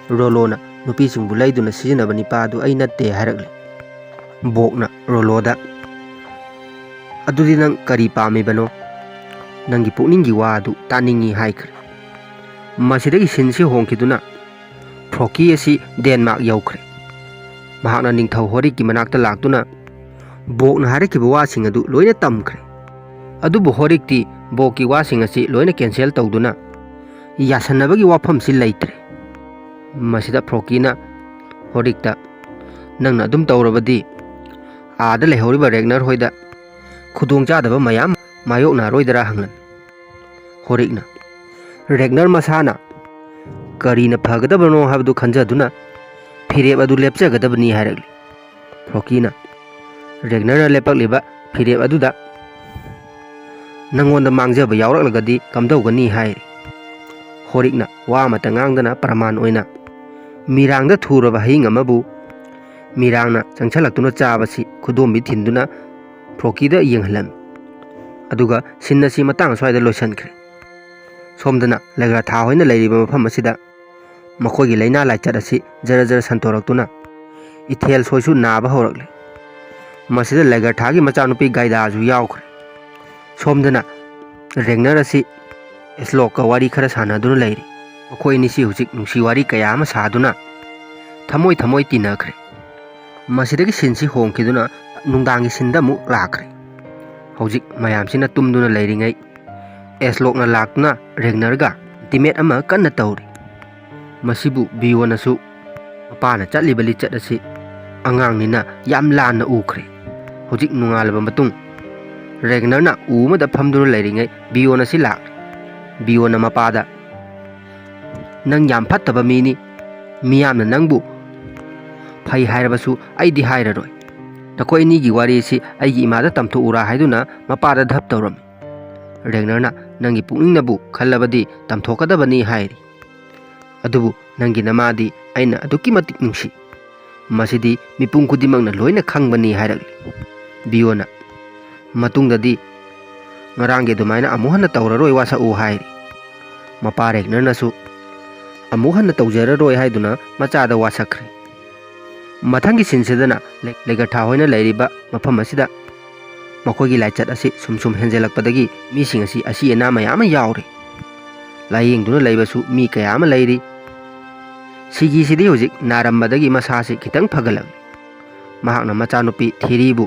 ꯔꯣꯂꯣꯅ ꯅꯨꯄꯤꯁꯤꯡꯕꯨ ꯂꯩꯗꯨꯅ ꯁꯤꯖꯤꯟꯅꯕ ꯅꯤꯄꯥꯗꯨ ꯑꯩ ꯅꯠꯇꯦ ꯍꯥꯏꯔꯛꯂꯤ꯫ ꯕꯣꯛꯅ ꯔꯣꯂꯣꯗ ꯑꯗꯨꯗꯤ ꯅꯪ ꯀꯔꯤ ꯄꯥꯝꯃꯤꯕꯅꯣ, ꯅꯪꯒꯤ ꯄꯨꯛꯅꯤꯡꯒꯤ ꯋꯥ ꯑꯗꯨ ꯇꯥꯅꯤꯡꯉꯤ ꯍꯥꯏꯈ꯭ꯔꯦ꯫ ꯃꯁꯤꯗꯒꯤ ꯁꯤꯟꯁꯤ ꯍꯣꯡꯈꯤꯗꯨꯅ ꯐ꯭ꯔꯣꯀꯤ ꯑꯁꯤ ꯗꯦꯟꯃꯥꯔꯛ ꯌꯧꯈ꯭ꯔꯦ꯫ ꯃꯍꯥꯛꯅ ꯅꯤꯡꯊꯧ ꯍꯣꯔꯤꯛꯀꯤ ꯃꯅꯥꯛꯇ ꯂꯥꯛꯇꯨꯅ ꯕꯣꯛꯅ ꯍꯥꯏꯔꯛꯈꯤꯕ ꯋꯥꯁꯤꯡ ꯑꯗꯨ ꯂꯣꯏꯅ ꯇꯝꯈ꯭ꯔꯦ꯫ ꯑꯗꯨꯕꯨ ꯍꯣꯔꯤꯛꯇꯤ ꯕꯣꯛꯀꯤ ꯋꯥꯁꯤꯡ ꯑꯁꯤ ꯂꯣꯏꯅ ꯀꯦꯟꯁꯦꯜ ꯇꯧꯗꯨꯅ ꯌꯥꯁꯟꯅꯕꯒꯤ ꯋꯥꯐꯝꯁꯤ ꯂꯩꯇ꯭ꯔꯦ꯫ ꯃꯁꯤꯗ ꯐ꯭ꯔꯣꯀꯤꯅ ꯍꯣꯔꯤꯛꯇ ꯅꯪꯅ ꯑꯗꯨꯝ ꯇꯧꯔꯕꯗꯤ ꯑꯥꯗ ꯂꯩꯍꯧꯔꯤꯕ ꯔꯦꯒꯅꯔ ꯍꯣꯏꯗ ꯈꯨꯗꯣꯡꯆꯥꯗꯕ ꯃꯌꯥꯝ ꯃꯥꯌꯣꯛꯅꯔꯣꯏꯗꯔꯥ ꯍꯪꯂꯝꯃꯤ꯫ ꯍꯣꯔꯤꯛꯅ ꯔꯦꯒꯅꯔ ꯃꯁꯥꯅ ꯀꯔꯤꯅ ꯐꯒꯗꯕꯅꯣ ꯍꯥꯏꯕꯗꯨ ꯈꯟꯖꯗꯨꯅ ꯐꯤꯔꯦꯞ ꯑꯗꯨ ꯂꯦꯞꯆꯒꯗꯕꯅꯤ ꯍꯥꯏꯔꯛꯂꯤ꯫ ꯐ꯭ꯔꯣꯀꯤꯅ ꯔꯦꯒꯅꯔꯅ ꯂꯦꯞꯄꯛꯂꯤꯕ ꯐꯤꯔꯦꯞ ꯑꯗꯨꯗ ꯅꯪꯉꯣꯟꯗ ꯃꯥꯡꯖꯕ ꯌꯥꯎꯔꯛꯂꯒꯗꯤ ꯀꯝꯗꯧꯒꯅꯤ ꯍꯥꯏꯔꯤ꯫ ꯍꯣꯔꯤꯛꯅ ꯋꯥ ꯑꯃꯇ ꯉꯥꯡꯗꯅ ꯄ꯭ꯔꯃꯥꯟ ꯑꯣꯏꯅ ꯃꯤꯔꯥꯡꯗ ꯊꯨꯔꯕ ꯍꯌꯤꯡ ꯑꯃꯕꯨ ꯃꯤꯔꯥꯡꯅ ꯆꯪꯁꯜꯂꯛꯇꯨꯅ ꯆꯥꯕꯁꯤ ꯈꯨꯗꯣꯝꯕꯤ ꯊꯤꯟꯗꯨꯅ ꯐ꯭ꯔꯣꯀꯤꯗ ꯌꯦꯡꯍꯜꯂꯝꯃꯤ꯫ ꯑꯗꯨꯒ ꯁꯤꯟ ꯑꯁꯤ ꯃꯇꯥꯡ ꯑꯁ꯭ꯋꯥꯏꯗ ꯂꯣꯏꯁꯤꯟꯈ꯭ꯔꯦ꯫ ꯁꯣꯝꯗꯅ ꯂꯩꯒꯔꯊꯥ ꯍꯣꯏꯅ ꯂꯩꯔꯤꯕ ꯃꯐꯝ ꯑꯁꯤꯗ ꯃꯈꯣꯏꯒꯤ ꯂꯩꯅꯥ ꯂꯥꯏꯆꯠ ꯑꯁꯤ ꯖꯔ ꯁꯟꯇꯣꯔꯛꯇꯨꯅ ꯏꯊꯦꯜꯁꯣꯏꯁꯨ ꯅꯥꯕ ꯍꯧꯔꯛꯂꯤ꯫ ꯃꯁꯤꯗ ꯂꯩꯒꯔꯊꯥꯒꯤ ꯃꯆꯥꯅꯨꯄꯤ ꯒꯥꯏꯗꯥꯁꯨ ꯌꯥꯎꯈ꯭ꯔꯦ꯫ ꯁꯣꯝꯗꯅ ꯔꯦꯒꯅꯔ ꯑꯁꯤ ꯑꯦꯁꯂꯣꯛꯀ ꯋꯥꯔꯤ ꯈꯔ ꯁꯥꯟꯅꯗꯨꯅ ꯂꯩꯔꯤ꯫ ꯃꯈꯣꯏ ꯑꯅꯤꯁꯤ ꯍꯧꯖꯤꯛ ꯅꯨꯡꯁꯤ ꯋꯥꯔꯤ ꯀꯌꯥ ꯑꯃ ꯁꯥꯗꯨꯅ ꯊꯃꯣꯏ ꯇꯤꯟꯅꯈ꯭ꯔꯦ꯫ ꯃꯁꯤꯗꯒꯤ ꯁꯤꯟꯁꯤ ꯍꯣꯡꯈꯤꯗꯨꯅ ꯅꯨꯡꯗꯥꯡꯒꯤ ꯁꯤꯟꯗ ꯑꯃꯨꯛ ꯂꯥꯛꯈ꯭ꯔꯦ꯫ ꯍꯧꯖꯤꯛ ꯃꯌꯥꯝꯁꯤꯅ ꯇꯨꯝꯗꯨꯅ ꯂꯩꯔꯤꯉꯩ ꯑꯦꯁꯂꯣꯛꯅ ꯂꯥꯛꯇꯨꯅ ꯔꯦꯒꯅꯔꯒ ꯏꯟꯇꯤꯃꯦꯠ ꯑꯃ ꯀꯟꯅ ꯇꯧꯔꯤ꯫ ꯃꯁꯤꯕꯨ ꯕꯤꯌꯣꯟꯅꯁꯨ ꯃꯄꯥꯅ ꯆꯠꯂꯤꯕ ꯂꯤꯆꯠ ꯑꯁꯤ ꯑꯉꯥꯡꯅꯤꯅ ꯌꯥꯝ ꯂꯥꯟꯅ ꯎꯈ꯭ꯔꯦ꯫ ꯍꯧꯖꯤꯛ ꯅꯣꯡꯉꯥꯜꯂꯕ ꯃꯇꯨꯡ ꯔꯦꯒꯅꯔꯅ ꯎ ꯑꯃꯗ ꯐꯝꯗꯨꯅ ꯂꯩꯔꯤꯉꯩ ꯕꯤꯌꯣꯟ ꯑꯁꯤ ꯂꯥꯛꯂꯤ꯫ ꯕꯤꯌꯣꯟꯅ ꯃꯄꯥꯗ ꯅꯪ ꯌꯥꯝ ꯐꯠꯇꯕ ꯃꯤꯅꯤ, ꯃꯤꯌꯥꯝꯅ ꯅꯪꯕꯨ ꯐꯩ ꯍꯥꯏꯔꯕꯁꯨ ꯑꯩꯗꯤ ꯍꯥꯏꯔꯔꯣꯏ, ꯅꯈꯣꯏ ꯑꯅꯤꯒꯤ ꯋꯥꯔꯤ ꯑꯁꯤ ꯑꯩꯒꯤ ꯏꯃꯥꯗ ꯇꯝꯊꯣꯛꯎꯔꯥ ꯍꯥꯏꯗꯨꯅ ꯃꯄꯥꯗ ꯙꯞ ꯇꯧꯔꯝꯃꯤ꯫ ꯔꯦꯒꯅꯔꯅ ꯅꯪꯒꯤ ꯄꯨꯛꯅꯤꯡꯅꯕꯨ ꯈꯜꯂꯕꯗꯤ ꯇꯝꯊꯣꯛꯀꯗꯕꯅꯤ ꯍꯥꯏꯔꯤ꯫ ꯑꯗꯨꯕꯨ ꯅꯪꯒꯤ ꯅꯃꯥꯗꯤ ꯑꯩꯅ ꯑꯗꯨꯛꯀꯤ ꯃꯇꯤꯛ ꯅꯨꯡꯁꯤ, ꯃꯁꯤꯗꯤ ꯃꯤꯄꯨꯝ ꯈꯨꯗꯤꯡꯃꯛꯅ ꯂꯣꯏꯅ ꯈꯪꯕꯅꯤ ꯍꯥꯏꯔꯛꯂꯤ꯫ ꯕꯤꯌꯣꯟꯅ ꯃꯇꯨꯡꯗꯗꯤ ꯉꯔꯥꯡꯒꯤ ꯑꯗꯨꯃꯥꯏꯅ ꯑꯃꯨꯛ ꯍꯟꯅ ꯇꯧꯔꯔꯣꯏ ꯋꯥꯁꯛꯎ ꯍꯥꯏꯔꯤ꯫ ꯃꯄꯥ ꯔꯦꯒꯅꯔꯅꯁꯨ ꯑꯃꯨꯛ ꯍꯟꯅ ꯇꯧꯖꯔꯔꯣꯏ ꯍꯥꯏꯗꯨꯅ ꯃꯆꯥꯗ ꯋꯥꯁꯛꯈ꯭ꯔꯦ꯫ ꯃꯊꯪꯒꯤ ꯁꯤꯟꯁꯤꯗꯅ ꯂꯩꯒꯔꯊꯥ ꯍꯣꯏꯅ ꯂꯩꯔꯤꯕ ꯃꯐꯝ ꯑꯁꯤꯗ ꯃꯈꯣꯏꯒꯤ ꯂꯥꯏꯆꯠ ꯑꯁꯤ ꯁꯨꯝ ꯍꯦꯟꯖꯜꯂꯛꯄꯗꯒꯤ ꯃꯤꯁꯤꯡ ꯑꯁꯤ ꯑꯁꯤ ꯑꯅꯥ ꯃꯌꯥꯝ ꯑꯃ ꯌꯥꯎꯔꯤ ꯂꯥꯌꯦꯡꯗꯨꯅ ꯂꯩꯕꯁꯨ ꯃꯤ ꯀꯌꯥ ꯑꯃ ꯂꯩꯔꯤ ꯁꯤꯒꯤꯁꯤꯗꯤ ꯍꯧꯖꯤꯛ ꯅꯥꯔꯝꯕꯗꯒꯤ ꯃꯁꯥꯁꯤ ꯈꯤꯇꯪ ꯐꯒꯠꯂꯛꯂꯤ ꯃꯍꯥꯛꯅ ꯃꯆꯥꯅꯨꯄꯤ ꯊꯦꯔꯤꯕꯨ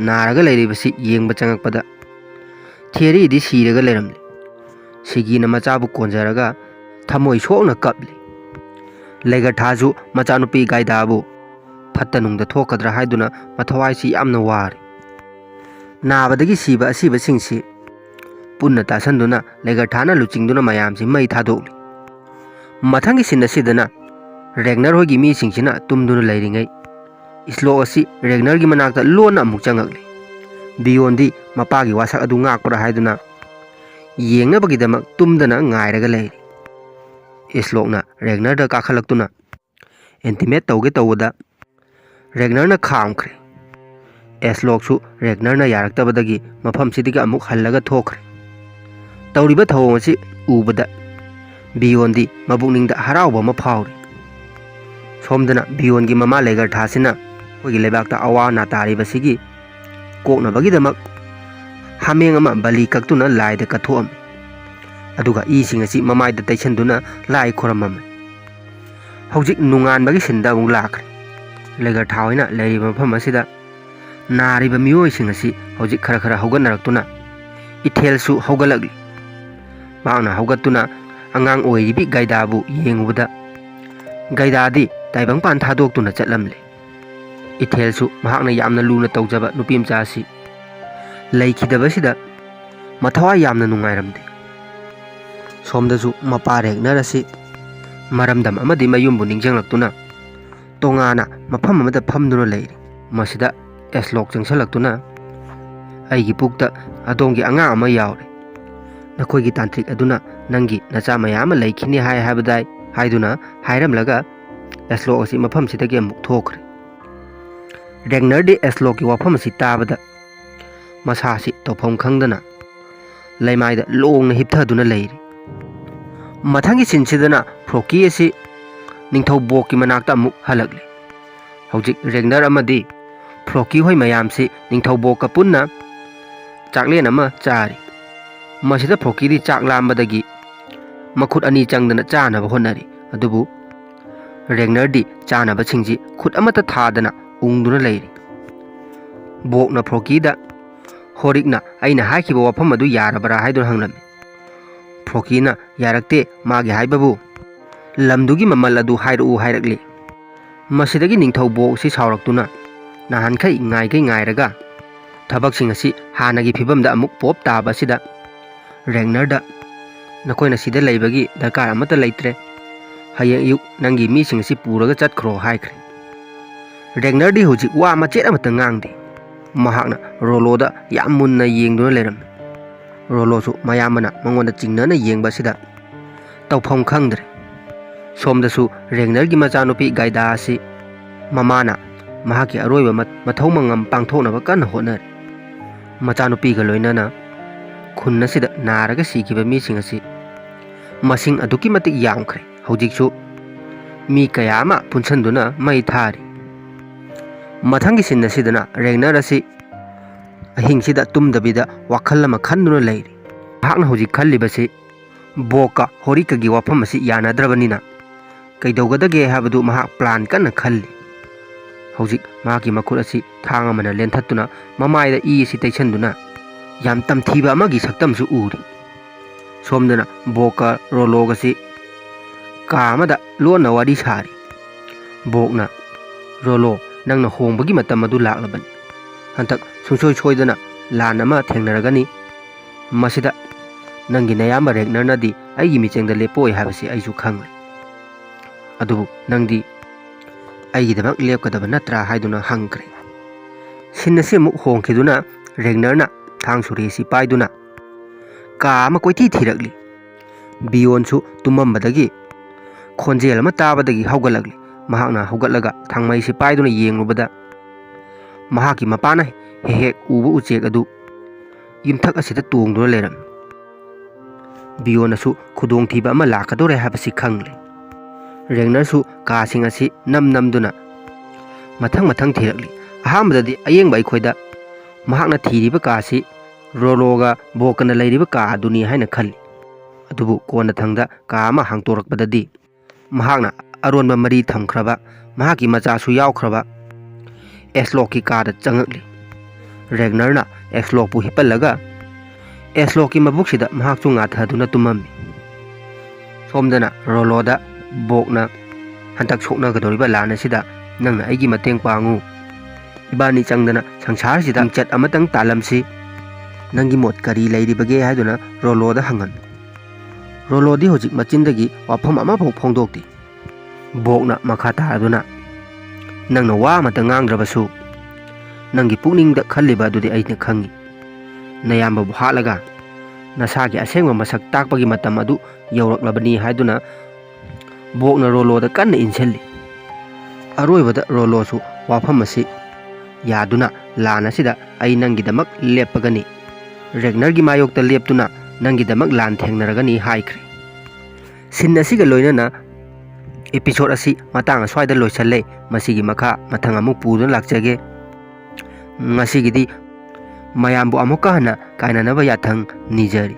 ꯅꯥꯔꯒ ꯂꯩꯔꯤꯕꯁꯤ ꯌꯦꯡꯕ ꯆꯪꯉꯛꯄꯗ ꯊꯦꯔꯤꯗꯤ ꯁꯤꯔꯒ ꯂꯩꯔꯝꯂꯤ ꯁꯤꯒꯤꯅ ꯃꯆꯥꯕꯨ ꯀꯣꯟꯖꯔꯒ ꯊꯃꯣꯏ ꯁꯣꯛꯅ ꯀꯞꯂꯤ ꯂꯩꯒꯔꯊꯥꯁꯨ ꯃꯆꯥꯅꯨꯄꯤ ꯒꯥꯏꯗꯥꯕꯨ ꯐꯠꯇ ꯅꯨꯡꯗ ꯊꯣꯛꯀꯗ꯭ꯔꯥ ꯍꯥꯏꯗꯨꯅ ꯃꯊꯋꯥꯏꯁꯤ ꯌꯥꯝꯅ ꯋꯥꯔꯤ ꯅꯥꯕꯗꯒꯤ ꯁꯤꯕ ꯑꯁꯤꯕꯁꯤꯡꯁꯤ ꯄꯨꯟꯅ ꯇꯥꯁꯟꯗꯨꯅ ꯂꯩꯒꯔꯊꯥꯅ ꯂꯨꯆꯤꯡꯗꯨꯅ ꯃꯌꯥꯝꯁꯤ ꯃꯩ ꯊꯥꯗꯣꯛꯂꯤ ꯃꯊꯪꯒꯤ ꯁꯤꯟ ꯑꯁꯤꯗꯅ ꯔꯦꯒꯅꯔ ꯍꯣꯏꯒꯤ ꯃꯤꯁꯤꯡꯁꯤꯅ ꯇꯨꯝꯗꯨꯅ ꯂꯩꯔꯤꯉꯩ ꯏꯁꯂꯣꯛ ꯑꯁꯤ ꯔꯦꯒꯅꯔꯒꯤ ꯃꯅꯥꯛꯇ ꯂꯣꯟꯅ ꯑꯃꯨꯛ ꯆꯪꯉꯛꯂꯤ ꯕꯤꯌꯣꯟꯗꯤ ꯃꯄꯥꯒꯤ ꯋꯥꯁꯛ ꯑꯗꯨ ꯉꯥꯛꯄ꯭ꯔꯥ ꯍꯥꯏꯗꯨꯅ ꯌꯦꯡꯅꯕꯒꯤꯗꯃꯛ ꯇꯨꯝꯗꯅ ꯉꯥꯏꯔꯒ ꯂꯩꯔꯤ ꯏꯁꯂꯣꯛꯅ ꯔꯦꯒꯅꯔꯗ ꯀꯥꯈꯠꯂꯛꯇꯨꯅ ꯑꯦꯟꯇꯤꯃꯦꯠ ꯇꯧꯒꯦ ꯇꯧꯕꯗ ꯔꯦꯒꯅꯔꯅ ꯈꯥꯝꯈ꯭ꯔꯦ ꯑꯦꯁꯂꯣꯛꯁꯨ ꯔꯦꯒꯅꯔꯅ ꯌꯥꯔꯛꯇꯕꯗꯒꯤ ꯃꯐꯝꯁꯤꯗꯒꯤ ꯑꯃꯨꯛ ꯍꯜꯂꯒ ꯊꯣꯛꯈ꯭ꯔꯦ ꯇꯧꯔꯤꯕ ꯊꯧꯑꯣꯡ ꯑꯁꯤ ꯎꯕꯗ ꯕꯤꯌꯣꯟꯗꯤ ꯃꯕꯨꯛꯅꯤꯡꯗ ꯍꯔꯥꯎꯕ ꯑꯃ ꯐꯥꯎꯔꯤ ꯁꯣꯝꯗꯅ ꯕꯤꯌꯣꯟꯒꯤ ꯃꯃꯥ ꯂꯩꯒꯔꯊꯥꯁꯤꯅ ꯑꯩꯈꯣꯏꯒꯤ ꯂꯩꯕꯥꯛꯇ ꯑꯋꯥ ꯑꯅꯥ ꯇꯥꯔꯤꯕꯁꯤꯒꯤ ꯀꯣꯛꯅꯕꯒꯤꯗꯃꯛ ꯍꯥꯃꯦꯡ ꯑꯃ ꯕꯂꯤ ꯀꯛꯇꯨꯅ ꯂꯥꯏꯗ ꯀꯠꯊꯣꯛꯑꯝꯃꯤ ꯑꯗꯨꯒ ꯏꯁꯤꯡ ꯑꯁꯤ ꯃꯃꯥꯏꯗ ꯇꯩꯁꯟꯗꯨꯅ ꯂꯥꯏ ꯈꯣꯏꯔꯝꯃꯝꯃꯤ ꯍꯧꯖꯤꯛ ꯅꯣꯡꯉꯥꯟꯕꯒꯤ ꯁꯤꯟꯗ ꯑꯃꯨꯛ ꯂꯥꯛꯈ꯭ꯔꯦ ꯂꯩꯒꯔꯊꯥ ꯍꯣꯏꯅ ꯂꯩꯔꯤꯕ ꯃꯐꯝ ꯑꯁꯤꯗ ꯅꯥꯔꯤꯕ ꯃꯤꯑꯣꯏꯁꯤꯡ ꯑꯁꯤ ꯍꯧꯖꯤꯛ ꯈꯔ ꯍꯧꯒꯠꯅꯔꯛꯇꯨꯅ ꯏꯊꯦꯜꯁꯨ ꯍꯧꯒꯠꯂꯛꯂꯤ ꯃꯍꯥꯛꯅ ꯍꯧꯒꯠꯇꯨꯅ ꯑꯉꯥꯡ ꯑꯣꯏꯔꯤꯕꯤ ꯒꯥꯏꯗꯥꯕꯨ ꯌꯦꯡꯉꯨꯕꯗ ꯒꯥꯏꯗꯥꯗꯤ ꯇꯥꯏꯕꯪꯄꯥꯟ ꯊꯥꯗꯣꯛꯇꯨꯅ ꯆꯠꯂꯝꯂꯦ ꯏꯊꯦꯜꯁꯨ ꯃꯍꯥꯛꯅ ꯌꯥꯝꯅ ꯂꯨꯅ ꯇꯧꯖꯕ ꯅꯨꯄꯤꯃꯆꯥ ꯑꯁꯤ ꯂꯩꯈꯤꯗꯕꯁꯤꯗ ꯃꯊꯋꯥꯏ ꯌꯥꯝꯅ ꯅꯨꯡꯉꯥꯏꯔꯝꯗꯦ ꯁꯣꯝꯗꯁꯨ ꯃꯄꯥ ꯔꯦꯒꯅꯔ ꯑꯁꯤ ꯃꯔꯝꯗꯝ ꯑꯃꯗꯤ ꯃꯌꯨꯝꯕꯨ ꯅꯤꯡꯁꯤꯡꯂꯛꯇꯨꯅ ꯇꯣꯉꯥꯟꯅ ꯃꯐꯝ ꯑꯃꯗ ꯐꯝꯗꯨꯅ ꯂꯩꯔꯤ ꯃꯁꯤꯗ ꯑꯦꯁꯂꯣꯛ ꯆꯪꯁꯤꯜꯂꯛꯇꯨꯅ ꯑꯩꯒꯤ ꯄꯨꯛꯇ ꯑꯗꯣꯝꯒꯤ ꯑꯉꯥꯡ ꯑꯃ ꯌꯥꯎꯔꯦ ꯅꯈꯣꯏꯒꯤ ꯇꯥꯟꯇ꯭ꯔꯤꯛ ꯑꯗꯨꯅ ꯅꯪꯒꯤ ꯅꯆꯥ ꯃꯌꯥꯝ ꯑꯃ ꯂꯩꯈꯤꯅꯤ ꯍꯥꯏꯕꯗꯥꯏ ꯍꯥꯏꯗꯨꯅ ꯍꯥꯏꯔꯝꯂꯒ ꯑꯦꯁꯂꯣꯛ ꯑꯁꯤ ꯃꯐꯝꯁꯤꯗꯒꯤ ꯑꯃꯨꯛ ꯊꯣꯛꯈ꯭ꯔꯦ ꯔꯦꯒꯅꯔꯗꯤ ꯑꯦꯁꯂꯣꯛꯀꯤ ꯋꯥꯐꯝ ꯑꯁꯤ ꯇꯥꯕꯗ ꯃꯁꯥꯁꯤ ꯇꯧꯐꯝ ꯈꯪꯗꯅ ꯂꯩꯃꯥꯏꯗ ꯂꯣꯡꯅ ꯍꯤꯞꯊꯗꯨꯅ ꯂꯩꯔꯤ ꯃꯊꯪꯒꯤ ꯁꯤꯟꯁꯤꯗꯅ ꯐ꯭ꯔꯣꯀꯤ ꯑꯁꯤ ꯅꯤꯡꯊꯧꯕꯣꯛꯀꯤ ꯃꯅꯥꯛꯇ ꯑꯃꯨꯛ ꯍꯜꯂꯛꯂꯤ ꯍꯧꯖꯤꯛ ꯔꯦꯒꯅꯔ ꯑꯃꯗꯤ ꯐ꯭ꯔꯣꯀꯤ ꯍꯣꯏ ꯃꯌꯥꯝꯁꯤ ꯅꯤꯡꯊꯧꯕꯣꯛꯀ ꯄꯨꯟꯅ ꯆꯥꯛꯂꯦꯟ ꯑꯃ ꯆꯥꯔꯤ ꯃꯁꯤꯗ ꯐ꯭ꯔꯣꯀꯤꯗꯤ ꯆꯥꯛ ꯂꯥꯝꯕꯗꯒꯤ ꯃꯈꯨꯠ ꯑꯅꯤ ꯆꯪꯗꯅ ꯆꯥꯅꯕ ꯍꯣꯠꯅꯔꯤ ꯑꯗꯨꯕꯨ ꯔꯦꯒꯅꯔꯗꯤ ꯆꯥꯅꯕꯁꯤꯡꯁꯤ ꯈꯨꯠ ꯑꯃꯠꯇ ꯊꯥꯗꯅ ꯎꯪꯗꯨꯅ ꯂꯩꯔꯤ ꯕꯣꯛꯅ ꯐ꯭ꯔꯣꯀꯤꯗ ꯍꯣꯔꯤꯛꯅ ꯑꯩꯅ ꯍꯥꯏꯈꯤꯕ ꯋꯥꯐꯝ ꯑꯗꯨ ꯌꯥꯔꯕ꯭ꯔꯥ ꯍꯥꯏꯗꯨꯅ ꯍꯪꯂꯝꯃꯤ ꯐ꯭ꯔꯣꯀꯤꯅ ꯌꯥꯔꯛꯇꯦ ꯃꯥꯒꯤ ꯍꯥꯏꯕꯕꯨ ꯂꯝꯗꯨꯒꯤ ꯃꯃꯜ ꯑꯗꯨ ꯍꯥꯏꯔꯛꯎ ꯍꯥꯏꯔꯛꯂꯤ ꯃꯁꯤꯗꯒꯤ ꯅꯤꯡꯊꯧꯕꯣꯛ ꯑꯁꯤ ꯁꯥꯎꯔꯛꯇꯨꯅ ꯅꯍꯥꯟꯈꯩ ꯉꯥꯏꯈꯩ ꯉꯥꯏꯔꯒ ꯊꯕꯛꯁꯤꯡ ꯑꯁꯤ ꯍꯥꯟꯅꯒꯤ ꯐꯤꯕꯝꯗ ꯑꯃꯨꯛ ꯄꯣꯞ ꯇꯥꯕ ꯑꯁꯤꯗ ꯔꯦꯒꯅꯔꯗ ꯅꯈꯣꯏꯅ ꯁꯤꯗ ꯂꯩꯕꯒꯤ ꯗꯔꯀꯥꯔ ꯑꯃꯠꯇ ꯂꯩꯇ꯭ꯔꯦ ꯍꯌꯦꯡ ꯑꯌꯨꯛ ꯅꯪꯒꯤ ꯃꯤꯁꯤꯡ ꯑꯁꯤ ꯄꯨꯔꯒ ꯆꯠꯈ꯭ꯔꯣ ꯍꯥꯏꯈ꯭ꯔꯦ ꯔꯦꯒꯅꯔꯗꯤ ꯍꯧꯖꯤꯛ ꯋꯥ ꯃꯆꯦꯠ ꯑꯃꯠꯇ ꯉꯥꯡꯗꯦ ꯃꯍꯥꯛꯅ ꯔꯣꯂꯣꯗ ꯌꯥꯝ ꯃꯨꯟꯅ ꯌꯦꯡꯗꯨꯅ ꯂꯩꯔꯝꯃꯤ ꯔꯣꯂꯣꯁꯨ ꯃꯌꯥꯝꯕꯅ ꯃꯉꯣꯟꯗ ꯆꯤꯡꯅꯅ ꯌꯦꯡꯕ ꯑꯁꯤꯗ ꯇꯧꯐꯝ ꯈꯪꯗ꯭ꯔꯦ ꯁꯣꯝꯗꯁꯨ ꯔꯦꯒꯅꯔꯒꯤ ꯃꯆꯥꯅꯨꯄꯤ ꯒꯥꯏꯗꯥ ꯑꯁꯤ ꯃꯃꯥꯅ ꯃꯍꯥꯛꯀꯤ ꯑꯔꯣꯏꯕ ꯃꯊꯧ ꯃꯉꯝ ꯄꯥꯡꯊꯣꯛꯅꯕ ꯀꯟꯅ ꯍꯣꯠꯅꯔꯤ ꯃꯆꯥꯅꯨꯄꯤꯒ ꯂꯣꯏꯅꯅ ꯈꯨꯟ ꯑꯁꯤꯗ ꯅꯥꯔꯒ ꯁꯤꯈꯤꯕ ꯃꯤꯁꯤꯡ ꯑꯁꯤ ꯃꯁꯤꯡ ꯑꯗꯨꯛꯀꯤ ꯃꯇꯤꯛ ꯌꯥꯝꯈ꯭ꯔꯦ ꯍꯧꯖꯤꯛꯁꯨ ꯃꯤ ꯀꯌꯥ ꯑꯃ ꯄꯨꯟꯁꯤꯟꯗꯨꯅ ꯃꯩ ꯊꯥꯔꯤ ꯃꯊꯪꯒꯤ ꯁꯤꯟ ꯑꯁꯤꯗꯅ ꯔꯦꯒꯅꯔ ꯑꯁꯤ ꯑꯍꯤꯡꯁꯤꯗ ꯇꯨꯝꯗꯕꯤꯗ ꯋꯥꯈꯜ ꯑꯃ ꯈꯟꯗꯨꯅ ꯂꯩꯔꯤ ꯃꯍꯥꯛꯅ ꯍꯧꯖꯤꯛ ꯈꯜꯂꯤꯕꯁꯤ ꯕꯣꯛꯀ ꯍꯣꯔꯤꯛꯀꯒꯤ ꯋꯥꯐꯝ ꯑꯁꯤ ꯌꯥꯅꯗ꯭ꯔꯕꯅꯤꯅ ꯀꯩꯗꯧꯒꯗꯒꯦ ꯍꯥꯏꯕꯗꯨ ꯃꯍꯥꯛ ꯄ꯭ꯂꯥꯟ ꯀꯟꯅ ꯈꯜꯂꯤ ꯍꯧꯖꯤꯛ ꯃꯍꯥꯛꯀꯤ ꯃꯈꯨꯠ ꯑꯁꯤ ꯊꯥꯡ ꯑꯃꯅ ꯂꯦꯟꯊꯠꯇꯨꯅ ꯃꯃꯥꯏꯗ ꯏ ꯑꯁꯤ ꯇꯩꯁꯟꯗꯨꯅ ꯌꯥꯝ ꯇꯝꯊꯤꯕ ꯑꯃꯒꯤ ꯁꯛꯇꯝꯁꯨ ꯎꯔꯤ ꯁꯣꯝꯗꯅ ꯕꯣꯛꯀ ꯔꯣꯂꯣꯒꯁꯤ ꯀꯥ ꯑꯃꯗ ꯂꯣꯟꯅ ꯋꯥꯔꯤ ꯁꯥꯔꯤ ꯕꯣꯛꯅ ꯔꯣꯂꯣ ꯅꯪꯅ ꯍꯣꯡꯕꯒꯤ ꯃꯇꯝ ꯑꯗꯨ ꯂꯥꯛꯂꯕꯅꯤ ꯍꯟꯗꯛ ꯁꯨꯡꯁꯣꯏ ꯁꯣꯏꯗꯅ ꯂꯥꯟ ꯑꯃ ꯊꯦꯡꯅꯔꯒꯅꯤ ꯃꯁꯤꯗ ꯅꯪꯒꯤ ꯅꯌꯥꯝꯕ ꯔꯦꯒꯅꯔꯅꯗꯤ ꯑꯩꯒꯤ ꯃꯤꯆꯪꯗ ꯂꯦꯞꯄꯣꯏ ꯍꯥꯏꯕꯁꯤ ꯑꯩꯁꯨ ꯈꯪꯂꯦ ꯑꯗꯨꯕꯨ ꯅꯪꯗꯤ ꯑꯩꯒꯤꯗꯃꯛ ꯂꯦꯞꯀꯗꯕ ꯅꯠꯇ꯭ꯔꯥ ꯍꯥꯏꯗꯨꯅ ꯍꯪꯈ꯭ꯔꯦ ꯁꯤꯟ ꯑꯁꯤ ꯑꯃꯨꯛ ꯍꯣꯡꯈꯤꯗꯨꯅ ꯔꯦꯒꯅꯔꯅ ꯊꯥꯡ ꯁꯣꯔꯤ ꯑꯁꯤ ꯄꯥꯏꯗꯨꯅ ꯀꯥ ꯑꯃ ꯀꯣꯏꯊꯤ ꯊꯤꯔꯛꯂꯤ ꯕꯤꯌꯣꯟꯁꯨ ꯇꯨꯝꯃꯝꯕꯗꯒꯤ ꯈꯣꯟꯖꯦꯜ ꯑꯃ ꯇꯥꯕꯗꯒꯤ ꯍꯧꯒꯠꯂꯛꯂꯤ ꯃꯍꯥꯛꯅ ꯍꯧꯒꯠꯂꯒ ꯊꯥꯡꯃꯩꯁꯤ ꯄꯥꯏꯗꯨꯅ ꯌꯦꯡꯂꯨꯕꯗ ꯃꯍꯥꯛꯀꯤ ꯃꯄꯥꯅ ꯍꯦꯛ ꯍꯦꯛ ꯎꯕ ꯎꯆꯦꯛ ꯑꯗꯨ ꯌꯨꯝꯊꯛ ꯑꯁꯤꯗ ꯇꯣꯡꯗꯨꯅ ꯂꯩꯔꯝꯃꯤ ꯕꯤꯌꯣꯟꯅꯁꯨ ꯈꯨꯗꯣꯡꯊꯤꯕ ꯑꯃ ꯂꯥꯛꯀꯗꯧꯔꯦ ꯍꯥꯏꯕꯁꯤ ꯈꯪꯂꯤ ꯔꯦꯒꯅꯔꯁꯨ ꯀꯥꯁꯤꯡ ꯑꯁꯤ ꯅꯝꯗꯨꯅ ꯃꯊꯪ ꯊꯤꯔꯛꯂꯤ꯫ ꯑꯍꯥꯟꯕꯗꯗꯤ ꯑꯌꯦꯡꯕ ꯑꯩꯈꯣꯏꯗ ꯃꯍꯥꯛꯅ ꯊꯤꯔꯤꯕ ꯀꯥꯁꯤ ꯔꯣꯂꯣꯒ ꯕꯣꯛꯀꯅ ꯂꯩꯔꯤꯕ ꯀꯥ ꯑꯗꯨꯅꯤ ꯍꯥꯏꯅ ꯈꯜꯂꯤ꯫ ꯑꯗꯨꯕꯨ ꯀꯣꯟꯅꯊꯪꯗ ꯀꯥ ꯑꯃ ꯍꯥꯡꯇꯣꯔꯛꯄꯗꯗꯤ ꯃꯍꯥꯛꯅ ꯑꯔꯣꯟꯕ ꯃꯔꯤ ꯊꯝꯈ꯭ꯔꯕ ꯃꯍꯥꯛꯀꯤ ꯃꯆꯥꯁꯨ ꯌꯥꯎꯈ꯭ꯔꯕ ꯑꯦꯁꯂꯣꯛꯀꯤ ꯀꯥꯗ ꯆꯪꯉꯛꯂꯤ꯫ ꯔꯦꯒꯅꯔꯅ ꯑꯦꯁꯂꯣꯛꯄꯨ ꯍꯤꯞꯄꯜꯂꯒ ꯑꯦꯁꯂꯣꯛꯀꯤ ꯃꯕꯨꯛꯁꯤꯗ ꯃꯍꯥꯛꯁꯨ ꯉꯥꯊꯗꯨꯅ ꯇꯨꯝꯃꯝꯃꯤ꯫ ꯁꯣꯝꯗꯅ ꯔꯣꯂꯣꯗ ꯕꯣꯛꯅ ꯍꯟꯇꯛ ꯁꯣꯛꯅꯒꯗꯧꯔꯤꯕ ꯂꯥꯟ ꯑꯁꯤꯗ ꯅꯪꯅ ꯑꯩꯒꯤ ꯃꯇꯦꯡ ꯄꯥꯡꯉꯨ, ꯏꯕꯥꯅꯤ ꯆꯪꯗꯅ ꯁꯪꯁꯥꯔꯁꯤꯗ ꯃꯤꯡꯆꯠ ꯑꯃꯇꯪ ꯇꯥꯜꯂꯝꯁꯤ, ꯅꯪꯒꯤ ꯃꯣꯠ ꯀꯔꯤ ꯂꯩꯔꯤꯕꯒꯦ ꯍꯥꯏꯗꯨꯅ ꯔꯣꯂꯣꯗ ꯍꯪꯍꯟ꯫ ꯔꯣꯂꯣꯗꯤ ꯍꯧꯖꯤꯛ ꯃꯆꯤꯟꯗꯒꯤ ꯋꯥꯐꯝ ꯑꯃꯐꯥꯎ ꯐꯣꯡꯗꯣꯛꯇꯦ꯫ ꯕꯣꯛꯅ ꯃꯈꯥ ꯇꯥꯔꯗꯨꯅ ꯅꯪꯅ ꯋꯥ ꯑꯃꯇ ꯉꯥꯡꯗ꯭ꯔꯕꯁꯨ ꯅꯪꯒꯤ ꯄꯨꯛꯅꯤꯡꯗ ꯈꯜꯂꯤꯕ ꯑꯗꯨꯗꯤ ꯑꯩꯅ ꯈꯪꯉꯤ꯫ ꯅꯌꯥꯝꯕꯕꯨ ꯍꯥꯠꯂꯒ ꯅꯁꯥꯒꯤ ꯑꯁꯦꯡꯕ ꯃꯁꯛ ꯇꯥꯛꯄꯒꯤ ꯃꯇꯝ ꯑꯗꯨ ꯌꯧꯔꯛꯂꯕꯅꯤ ꯍꯥꯏꯗꯨꯅ ꯕꯣꯛꯅ ꯔꯣꯂꯣꯗ ꯀꯟꯅ ꯏꯟꯁꯤꯜꯂꯤ꯫ ꯑꯔꯣꯏꯕꯗ ꯔꯣꯂꯣꯁꯨ ꯋꯥꯐꯝ ꯑꯁꯤ ꯌꯥꯗꯨꯅ ꯂꯥꯟ ꯑꯁꯤꯗ ꯑꯩ ꯅꯪꯒꯤꯗꯃꯛ ꯂꯦꯞꯄꯒꯅꯤ, ꯔꯦꯒꯅꯔꯒꯤ ꯃꯥꯌꯣꯛꯇ ꯂꯦꯞꯇꯨꯅ ꯅꯪꯒꯤꯗꯃꯛ ꯂꯥꯟ ꯊꯦꯡꯅꯔꯒꯅꯤ ꯍꯥꯏꯈ꯭ꯔꯦ꯫ ꯁꯤꯟ ꯑꯁꯤꯒ ꯂꯣꯏꯅꯅ ꯑꯦꯄꯤꯁꯣꯗ ꯑꯁꯤ ꯃꯇꯥꯡ ꯑꯁ꯭ꯋꯥꯏꯗ ꯂꯣꯏꯁꯜꯂꯦ꯫ ꯃꯁꯤꯒꯤ ꯃꯈꯥ ꯃꯊꯪ ꯑꯃꯨꯛ ꯄꯨꯗꯨꯅ ꯂꯥꯛꯆꯒꯦ꯫ ꯉꯁꯤꯒꯤꯗꯤ ꯃꯌꯥꯝꯕꯨ ꯑꯃꯨꯛꯀ ꯍꯟꯅ ꯀꯥꯏꯅꯅꯕ ꯌꯥꯊꯪ ꯅꯤꯖꯔꯤ꯫